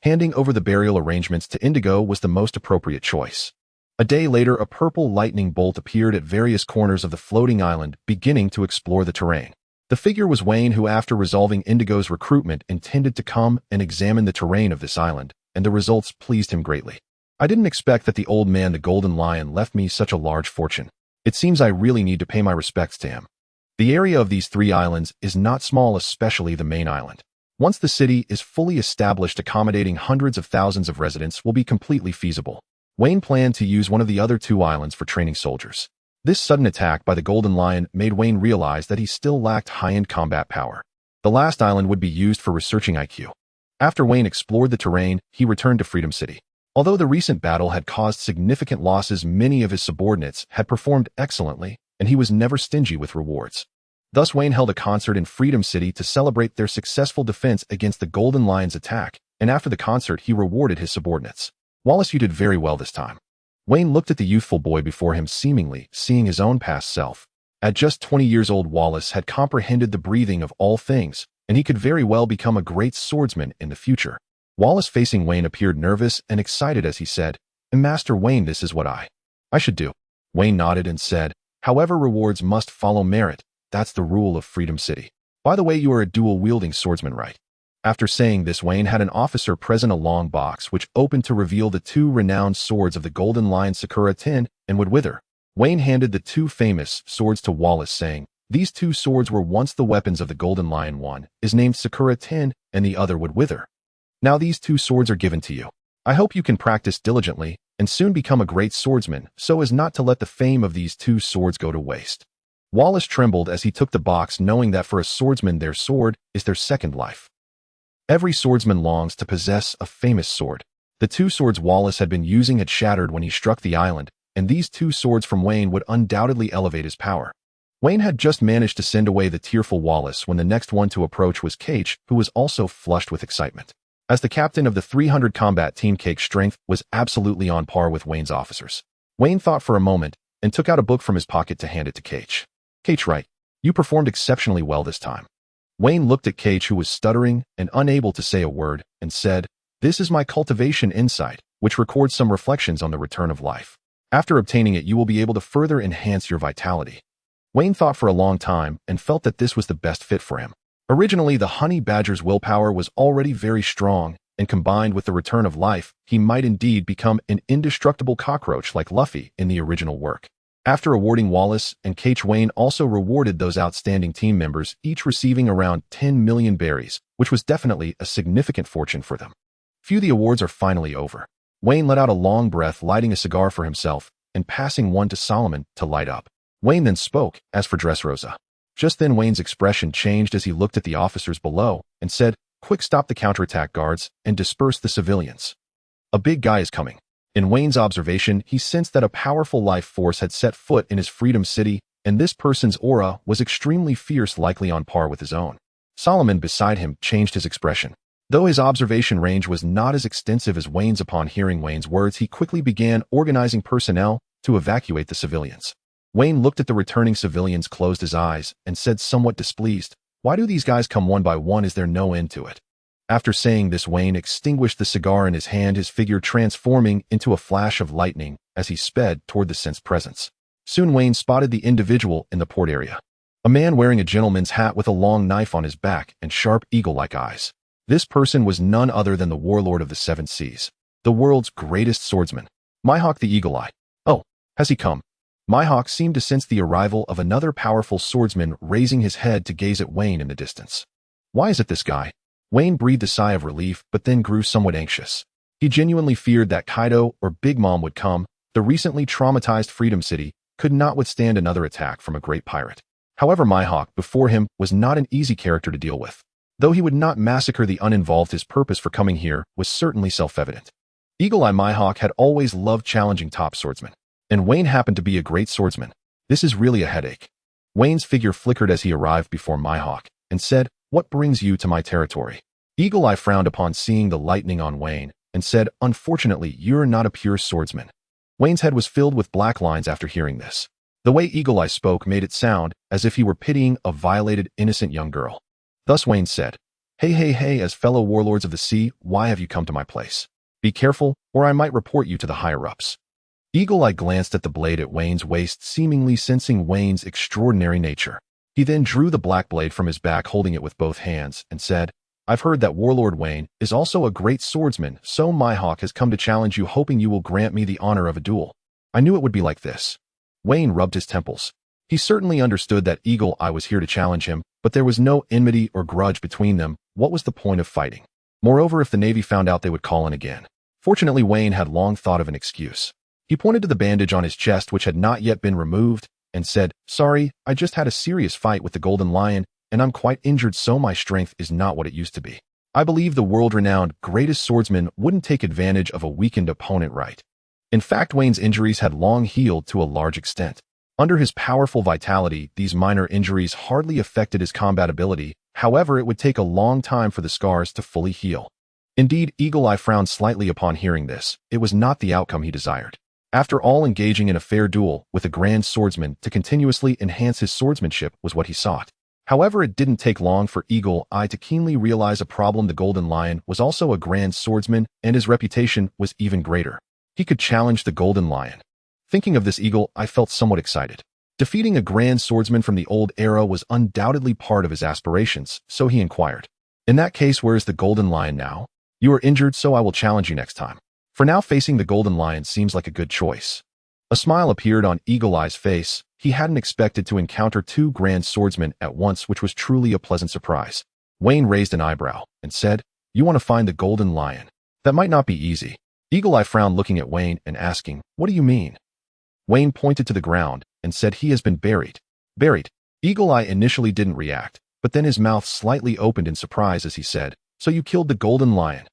Handing over the burial arrangements to Indigo was the most appropriate choice. A day later, a purple lightning bolt appeared at various corners of the floating island, beginning to explore the terrain. The figure was Weien, who, after resolving Indigo's recruitment, intended to come and examine the terrain of this island, and the results pleased him greatly. I didn't expect that the old man, the Golden Lion, left me such a large fortune. It seems I really need to pay my respects to him. The area of these 3 islands is not small, especially the main island. Once the city is fully established, accommodating hundreds of thousands of residents will be completely feasible. Weien planned to use one of the other 2 islands for training soldiers. This sudden attack by the Golden Lion made Weien realize that he still lacked high-end combat power. The last island would be used for researching IQ. After Weien explored the terrain, he returned to Freedom City. Although the recent battle had caused significant losses, many of his subordinates had performed excellently, and he was never stingy with rewards. Thus, Weien held a concert in Freedom City to celebrate their successful defense against the Golden Lion's attack, and after the concert, he rewarded his subordinates. "Wallace, you did very well this time." Weien looked at the youthful boy before him, seemingly seeing his own past self. At just 20 years old, Wallace had comprehended the breathing of all things, and he could very well become a great swordsman in the future. Wallace, facing Weien, appeared nervous and excited as he said, "Master Weien, this is what I should do." Weien nodded and said, "However, rewards must follow merit. That's the rule of Freedom City. By the way, you are a dual-wielding swordsman, right?" After saying this, Weien had an officer present a long box which opened to reveal the two renowned swords of the Golden Lion, Sakura Tin and Wood Wither. Weien handed the two famous swords to Wallace, saying, "These two swords were once the weapons of the Golden Lion. One is named Sakura Tin and the other Wood Wither. Now these two swords are given to you. I hope you can practice diligently and soon become a great swordsman so as not to let the fame of these two swords go to waste." Wallace trembled as he took the box, knowing that for a swordsman their sword is their second life. Every swordsman longs to possess a famous sword. The two swords Wallace had been using had shattered when he struck the island, and these two swords from Weien would undoubtedly elevate his power. Weien had just managed to send away the tearful Wallace when the next one to approach was Cage, who was also flushed with excitement. As the captain of the 300 combat team, Cage's strength was absolutely on par with Wein's officers. Weien thought for a moment and took out a book from his pocket to hand it to Cage. "Cage, right. You performed exceptionally well this time." Weien looked at Cage, who was stuttering and unable to say a word, and said, "This is my cultivation insight, which records some reflections on the return of life. After obtaining it, you will be able to further enhance your vitality." Weien thought for a long time and felt that this was the best fit for him. Originally, the honey badger's willpower was already very strong, and combined with the return of life, he might indeed become an indestructible cockroach like Luffy in the original work. After awarding Wallace and Cage, Weien also rewarded those outstanding team members, each receiving around 10 million berries, which was definitely a significant fortune for them. Phew, the awards are finally over. Weien let out a long breath, lighting a cigar for himself and passing one to Solomon to light up. Weien then spoke, "As for Dressrosa." Just then Wein's expression changed as he looked at the officers below and said, "Quick, stop the counterattack, guards, and disperse the civilians. A big guy is coming." In Wein's observation, he sensed that a powerful life force had set foot in his Freedom City, and this person's aura was extremely fierce, likely on par with his own. Solomon beside him changed his expression. Though his observation range was not as extensive as Wein's, upon hearing Wein's words, he quickly began organizing personnel to evacuate the civilians. Weien looked at the returning civilians, closed his eyes, and said, somewhat displeased, "Why do these guys come one by one? Is there no end to it?" After saying this, Weien extinguished the cigar in his hand, his figure transforming into a flash of lightning as he sped toward the Sent's presence. Soon Weien spotted the individual in the port area. A man wearing a gentleman's hat with a long knife on his back and sharp eagle-like eyes. This person was none other than the warlord of the Seven Seas, the world's greatest swordsman, Mihawk the Eagle-Eye. "Oh, has he come?" Mihawk seemed to sense the arrival of another powerful swordsman, raising his head to gaze at Weien in the distance. "Why is it this guy?" Weien breathed a sigh of relief, but then grew somewhat anxious. He genuinely feared that Kaido or Big Mom would come. The recently traumatized Freedom City could not withstand another attack from a great pirate. However, Mihawk before him was not an easy character to deal with. Though he would not massacre the uninvolved, his purpose for coming here was certainly self-evident. Eagle-Eye Mihawk had always loved challenging top swordsmen, and Weien happened to be a great swordsman. This is really a headache. Wein's figure flickered as he arrived before Mihawk and said, "What brings you to my territory?" Eagle-Eye frowned upon seeing the lightning on Weien and said, "Unfortunately, you're not a pure swordsman." Wein's head was filled with black lines after hearing this. The way Eagle-Eye spoke made it sound as if he were pitying a violated, innocent young girl. Thus Weien said, Hey, as fellow warlords of the sea, why have you come to my place? Be careful, or I might report you to the higher-ups." Eagle-Eye glanced at the blade at Wein's waist, seemingly sensing Wein's extraordinary nature. He then drew the black blade from his back, holding it with both hands, and said, "I've heard that Warlord Weien is also a great swordsman, so Mihawk has come to challenge you, hoping you will grant me the honor of a duel." "I knew it would be like this." Weien rubbed his temples. He certainly understood that Eagle-Eye was here to challenge him, but there was no enmity or grudge between them. What was the point of fighting? Moreover, if the Navy found out, they would call in again. Fortunately, Weien had long thought of an excuse. He pointed to the bandage on his chest which had not yet been removed, and said, "Sorry, I just had a serious fight with the Golden Lion, and I'm quite injured so my strength is not what it used to be. I believe the world-renowned greatest swordsman wouldn't take advantage of a weakened opponent, right?" In fact, Wayne's injuries had long healed to a large extent. Under his powerful vitality, these minor injuries hardly affected his combat ability. However, it would take a long time for the scars to fully heal. Indeed, Eagle Eye frowned slightly upon hearing this. It was not the outcome he desired. After all, engaging in a fair duel with a grand swordsman to continuously enhance his swordsmanship was what he sought. However, it didn't take long for Eagle Eye to keenly realize a problem. The Golden Lion was also a grand swordsman, and his reputation was even greater. He could challenge the Golden Lion. Thinking of this, Eagle Eye felt somewhat excited. Defeating a grand swordsman from the old era was undoubtedly part of his aspirations, so he inquired, "In that case, where is the Golden Lion now? You are injured, so I will challenge you next time. For now, facing the Golden Lion seems like a good choice." A smile appeared on Eagle Eye's face. He hadn't expected to encounter two grand swordsmen at once, which was truly a pleasant surprise. Wayne raised an eyebrow and said, "You want to find the Golden Lion? That might not be easy." Eagle Eye frowned, looking at Wayne and asking, "What do you mean?" Wayne pointed to the ground and said, "He has been buried." Buried? Eagle Eye initially didn't react, but then his mouth slightly opened in surprise as he said, "So you killed the Golden Lion?"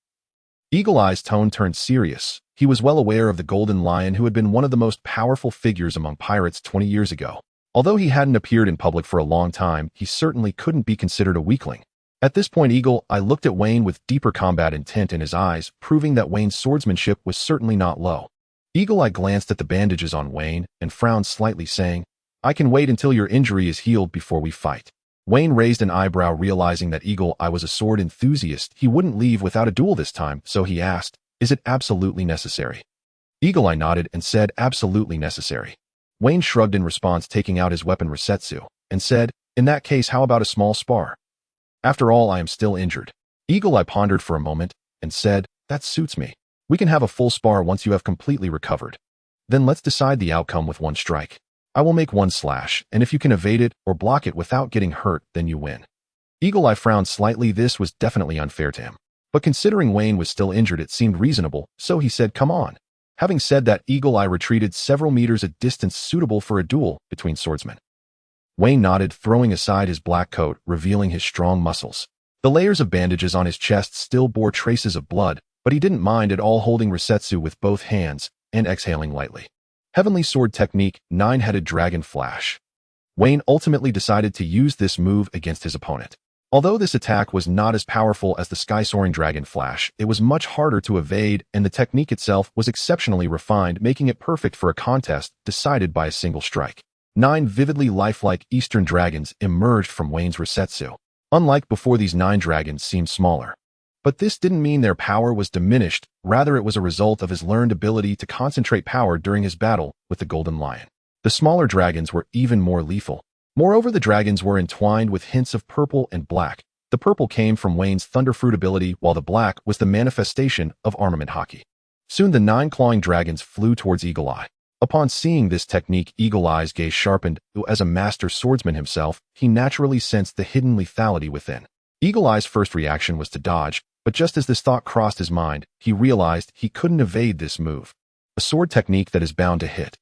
Eagle Eye's tone turned serious. He was well aware of the Golden Lion, who had been one of the most powerful figures among pirates 20 years ago. Although he hadn't appeared in public for a long time, he certainly couldn't be considered a weakling. At this point, Eagle Eye looked at Wayne with deeper combat intent in his eyes, proving that Wayne's swordsmanship was certainly not low. Eagle Eye glanced at the bandages on Wayne and frowned slightly, saying, "I can wait until your injury is healed before we fight." Wayne raised an eyebrow, realizing that Eagle Eye was a sword enthusiast. He wouldn't leave without a duel this time, so he asked, "Is it absolutely necessary?" Eagle Eye nodded and said, "Absolutely necessary." Wayne shrugged in response, taking out his weapon Resetsu, and said, "In that case, how about a small spar? After all, I am still injured." Eagle Eye pondered for a moment and said, "That suits me. We can have a full spar once you have completely recovered. Then let's decide the outcome with one strike. I will make one slash, and if you can evade it or block it without getting hurt, then you win." Eagle Eye frowned slightly. This was definitely unfair to him. But considering Wayne was still injured, it seemed reasonable, so he said, "Come on." Having said that, Eagle Eye retreated several meters, a distance suitable for a duel between swordsmen. Wayne nodded, throwing aside his black coat, revealing his strong muscles. The layers of bandages on his chest still bore traces of blood, but he didn't mind at all, holding Resetsu with both hands and exhaling lightly. Heavenly Sword Technique, Nine-Headed Dragon Flash. Wayne ultimately decided to use this move against his opponent. Although this attack was not as powerful as the Sky-Soaring Dragon Flash, it was much harder to evade, and the technique itself was exceptionally refined, making it perfect for a contest decided by a single strike. 9 vividly lifelike Eastern dragons emerged from Wayne's Resetsu. Unlike before, these 9 dragons seemed smaller. But this didn't mean their power was diminished, rather it was a result of his learned ability to concentrate power during his battle with the Golden Lion. The smaller dragons were even more lethal. Moreover, the dragons were entwined with hints of purple and black. The purple came from Wayne's Thunderfruit ability, while the black was the manifestation of Armament Haki. Soon the 9 clawing dragons flew towards Eagle Eye. Upon seeing this technique, Eagle Eye's gaze sharpened. As a master swordsman himself, he naturally sensed the hidden lethality within. Eagle Eye's first reaction was to dodge, but just as this thought crossed his mind, he realized he couldn't evade this move. A sword technique that is bound to hit.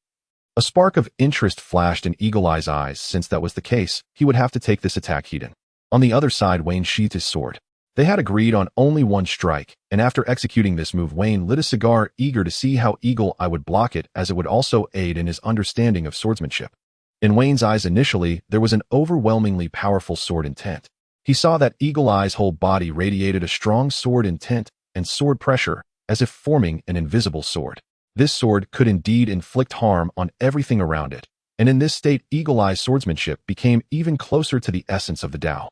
A spark of interest flashed in Eagle Eye's eyes. Since that was the case, he would have to take this attack head-on. On the other side, Wayne sheathed his sword. They had agreed on only one strike, and after executing this move, Wayne lit a cigar, eager to see how Eagle Eye would block it, as it would also aid in his understanding of swordsmanship. In Wayne's eyes initially, there was an overwhelmingly powerful sword intent. He saw that Eagle Eye's whole body radiated a strong sword intent and sword pressure, as if forming an invisible sword. This sword could indeed inflict harm on everything around it, and in this state, Eagle Eye's swordsmanship became even closer to the essence of the Tao.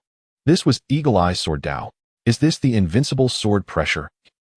This was Eagle Eye's sword Tao. Is this the invincible sword pressure?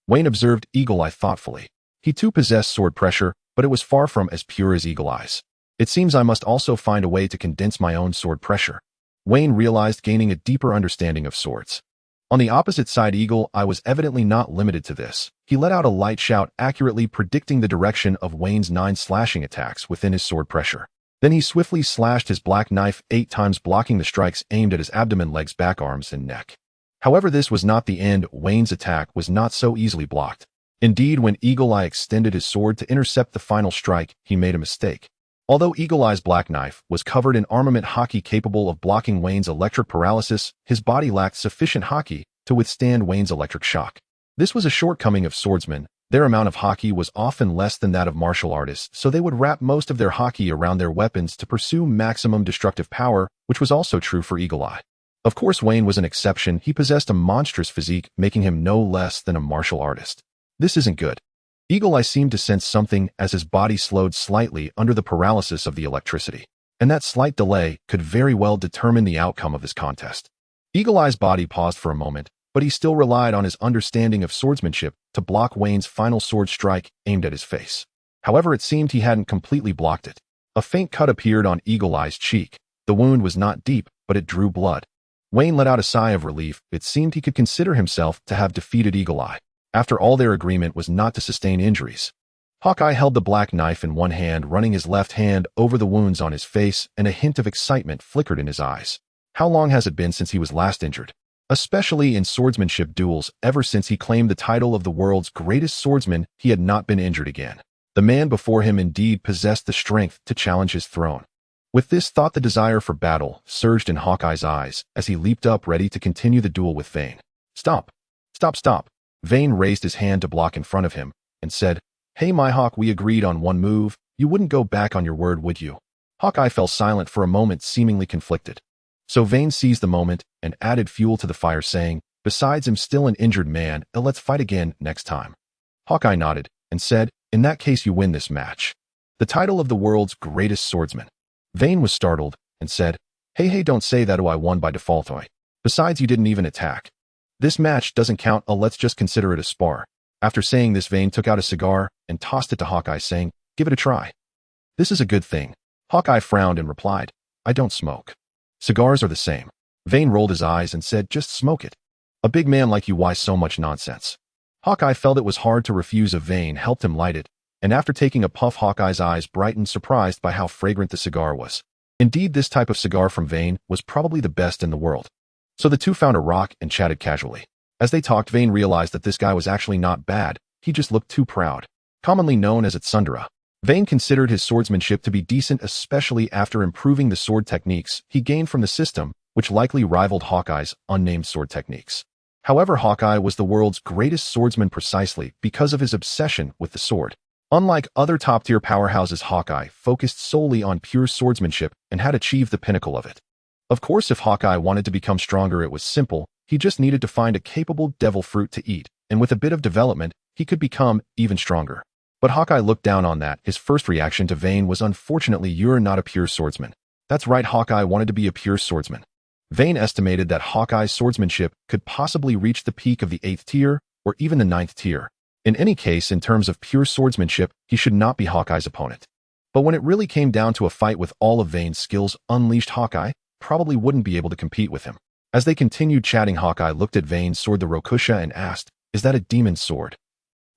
Wayne observed Eagle Eye thoughtfully. He too possessed sword pressure, but it was far from as pure as Eagle Eye's. It seems I must also find a way to condense my own sword pressure. Wayne realized, gaining a deeper understanding of swords. On the opposite side, Eagle Eye was evidently not limited to this. He let out a light shout, accurately predicting the direction of Wayne's 9 slashing attacks within his sword pressure. Then he swiftly slashed his black knife 8 times, blocking the strikes aimed at his abdomen, legs, back, arms, and neck. However, this was not the end. Wayne's attack was not so easily blocked. Indeed, when Eagle Eye extended his sword to intercept the final strike, he made a mistake. Although Eagle Eye's black knife was covered in armament haki capable of blocking Wein's electric paralysis, his body lacked sufficient haki to withstand Wein's electric shock. This was a shortcoming of swordsmen. Their amount of haki was often less than that of martial artists, so they would wrap most of their haki around their weapons to pursue maximum destructive power, which was also true for Eagle Eye. Of course, Weien was an exception. He possessed a monstrous physique, making him no less than a martial artist. This isn't good. Eagle Eye seemed to sense something as his body slowed slightly under the paralysis of the electricity, and that slight delay could very well determine the outcome of this contest. Eagle Eye's body paused for a moment, but he still relied on his understanding of swordsmanship to block Wein's final sword strike aimed at his face. However, it seemed he hadn't completely blocked it. A faint cut appeared on Eagle Eye's cheek. The wound was not deep, but it drew blood. Weien let out a sigh of relief. It seemed he could consider himself to have defeated Eagle Eye. After all, their agreement was not to sustain injuries. Hawkeye held the black knife in one hand, running his left hand over the wounds on his face, and a hint of excitement flickered in his eyes. How long has it been since he was last injured? Especially in swordsmanship duels, ever since he claimed the title of the world's greatest swordsman, he had not been injured again. The man before him indeed possessed the strength to challenge his throne. With this thought, the desire for battle surged in Hawkeye's eyes as he leaped up, ready to continue the duel with Weien. Stop! Stop! Stop! Weien raised his hand to block in front of him and said, "Hey, my Hawk, we agreed on one move. You wouldn't go back on your word, would you?" Hawkeye fell silent for a moment, seemingly conflicted. So Weien seized the moment and added fuel to the fire, saying, "Besides, I'm still an injured man, let's fight again next time." Hawkeye nodded and said, "In that case, you win this match. The title of the world's greatest swordsman." Weien was startled and said, Hey, don't say that. I won by default. Besides, you didn't even attack. This match doesn't count. Let's just consider it a spar." After saying this, Weien took out a cigar and tossed it to Hawkeye, saying, "Give it a try." "This is a good thing." Hawkeye frowned and replied, "I don't smoke. Cigars are the same." Weien rolled his eyes and said, "Just smoke it. A big man like you, why so much nonsense?" Hawkeye felt it was hard to refuse. Weien helped him light it, and after taking a puff, Hawkeye's eyes brightened, surprised by how fragrant the cigar was. Indeed, this type of cigar from Weien was probably the best in the world. So the two found a rock and chatted casually. As they talked, Weien realized that this guy was actually not bad. He just looked too proud. Commonly known as a tsundere, Weien considered his swordsmanship to be decent, especially after improving the sword techniques he gained from the system, which likely rivaled Hawkeye's unnamed sword techniques. However, Hawkeye was the world's greatest swordsman precisely because of his obsession with the sword. Unlike other top-tier powerhouses, Hawkeye focused solely on pure swordsmanship and had achieved the pinnacle of it. Of course, if Hawkeye wanted to become stronger, it was simple. He just needed to find a capable devil fruit to eat, and with a bit of development, he could become even stronger. But Hawkeye looked down on that. His first reaction to Weien was, "Unfortunately, you're not a pure swordsman." That's right, Hawkeye wanted to be a pure swordsman. Weien estimated that Hawkeye's swordsmanship could possibly reach the peak of the 8th tier or even the 9th tier. In any case, in terms of pure swordsmanship, he should not be Hawkeye's opponent. But when it really came down to a fight with all of Wein's skills unleashed, Hawkeye probably wouldn't be able to compete with him. As they continued chatting, Hawkeye looked at Wein's sword, the Rokusha, and asked, "Is that a demon's sword?"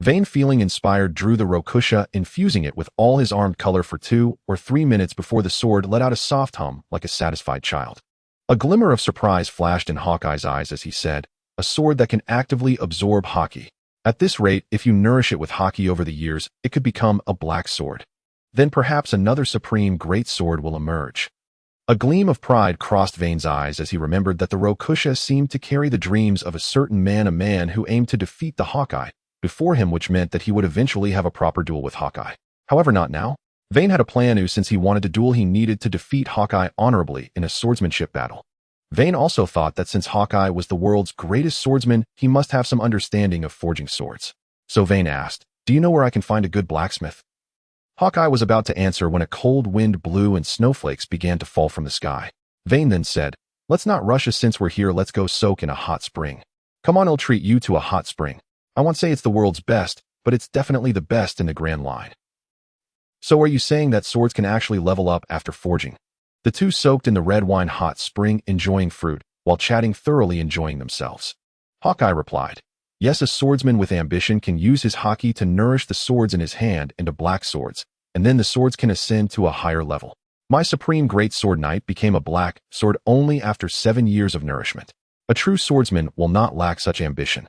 Weien, feeling inspired, drew the Rokusha, infusing it with all his armed color for 2 or 3 minutes before the sword let out a soft hum like a satisfied child. A glimmer of surprise flashed in Hawkeye's eyes as he said, "A sword that can actively absorb haki. At this rate, if you nourish it with haki over the years, it could become a black sword. Then perhaps another supreme great sword will emerge." A gleam of pride crossed Wein's eyes as he remembered that the Rokusha seemed to carry the dreams of a certain man, a man who aimed to defeat the Hawkeye before him, which meant that he would eventually have a proper duel with Hawkeye. However, not now. Weien had a plan. Since he wanted to duel, he needed to defeat Hawkeye honorably in a swordsmanship battle. Weien also thought that since Hawkeye was the world's greatest swordsman, he must have some understanding of forging swords. So Weien asked, "Do you know where I can find a good blacksmith?" Hawkeye was about to answer when a cold wind blew and snowflakes began to fall from the sky. Weien then said, "Let's not rush us. Since we're here, let's go soak in a hot spring. Come on, I'll treat you to a hot spring. I won't say it's the world's best, but it's definitely the best in the grand line." "So are you saying that swords can actually level up after forging?" The two soaked in the red wine hot spring, enjoying fruit, while chatting, thoroughly enjoying themselves. Hawkeye replied, "Yes, a swordsman with ambition can use his haki to nourish the swords in his hand into black swords, and then the swords can ascend to a higher level. My supreme great sword knight became a black sword only after 7 years of nourishment. A true swordsman will not lack such ambition."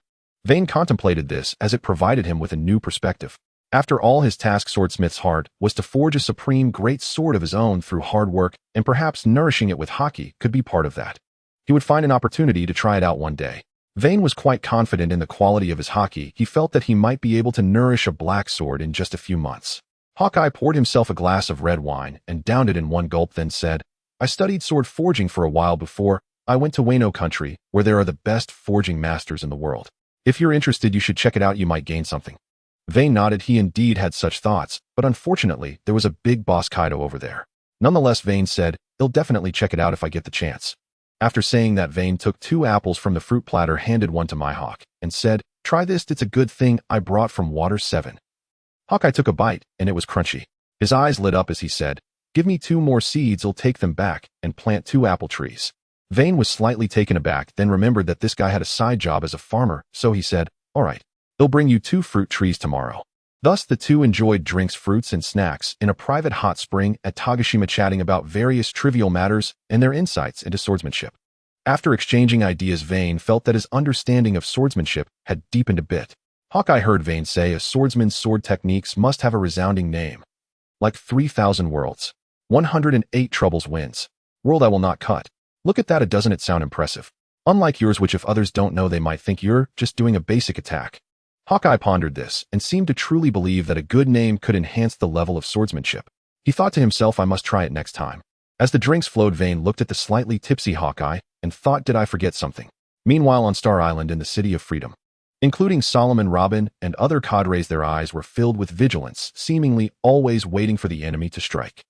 Vane contemplated this as it provided him with a new perspective. After all, his task, Swordsmith's heart, was to forge a supreme great sword of his own through hard work, and perhaps nourishing it with haki could be part of that. He would find an opportunity to try it out one day. Vane was quite confident in the quality of his haki. He felt that he might be able to nourish a black sword in just a few months. Hawkeye poured himself a glass of red wine and downed it in one gulp, then said, "I studied sword forging for a while before I went to Weien country, where there are the best forging masters in the world. If you're interested, you should check it out. You might gain something." Vane nodded. He indeed had such thoughts, but unfortunately, there was a big boss Kaido over there. Nonetheless, Vane said, "He'll definitely check it out if I get the chance." After saying that, Vane took 2 apples from the fruit platter, handed one to Mihawk, and said, "Try this, it's a good thing I brought from Water 7. Hawkeye took a bite, and it was crunchy. His eyes lit up as he said, "Give me 2 more seeds, I'll take them back and plant 2 apple trees." Vane was slightly taken aback, then remembered that this guy had a side job as a farmer, so he said, "All right, they'll bring you 2 fruit trees tomorrow." Thus the two enjoyed drinks, fruits, and snacks in a private hot spring at Tagashima, chatting about various trivial matters and their insights into swordsmanship. After exchanging ideas, Vane felt that his understanding of swordsmanship had deepened a bit. Hawkeye heard Vane say a swordsman's sword techniques must have a resounding name. Like 3,000 worlds. 108 troubles wins. World I will not cut. Look at that, doesn't it sound impressive? Unlike yours, which if others don't know they might think you're just doing a basic attack. Hawkeye pondered this and seemed to truly believe that a good name could enhance the level of swordsmanship. He thought to himself, I must try it next time. As the drinks flowed, Vane looked at the slightly tipsy Hawkeye and thought, did I forget something? Meanwhile, on Star Island in the City of Freedom, including Solomon, Robin, and other cadres, their eyes were filled with vigilance, seemingly always waiting for the enemy to strike.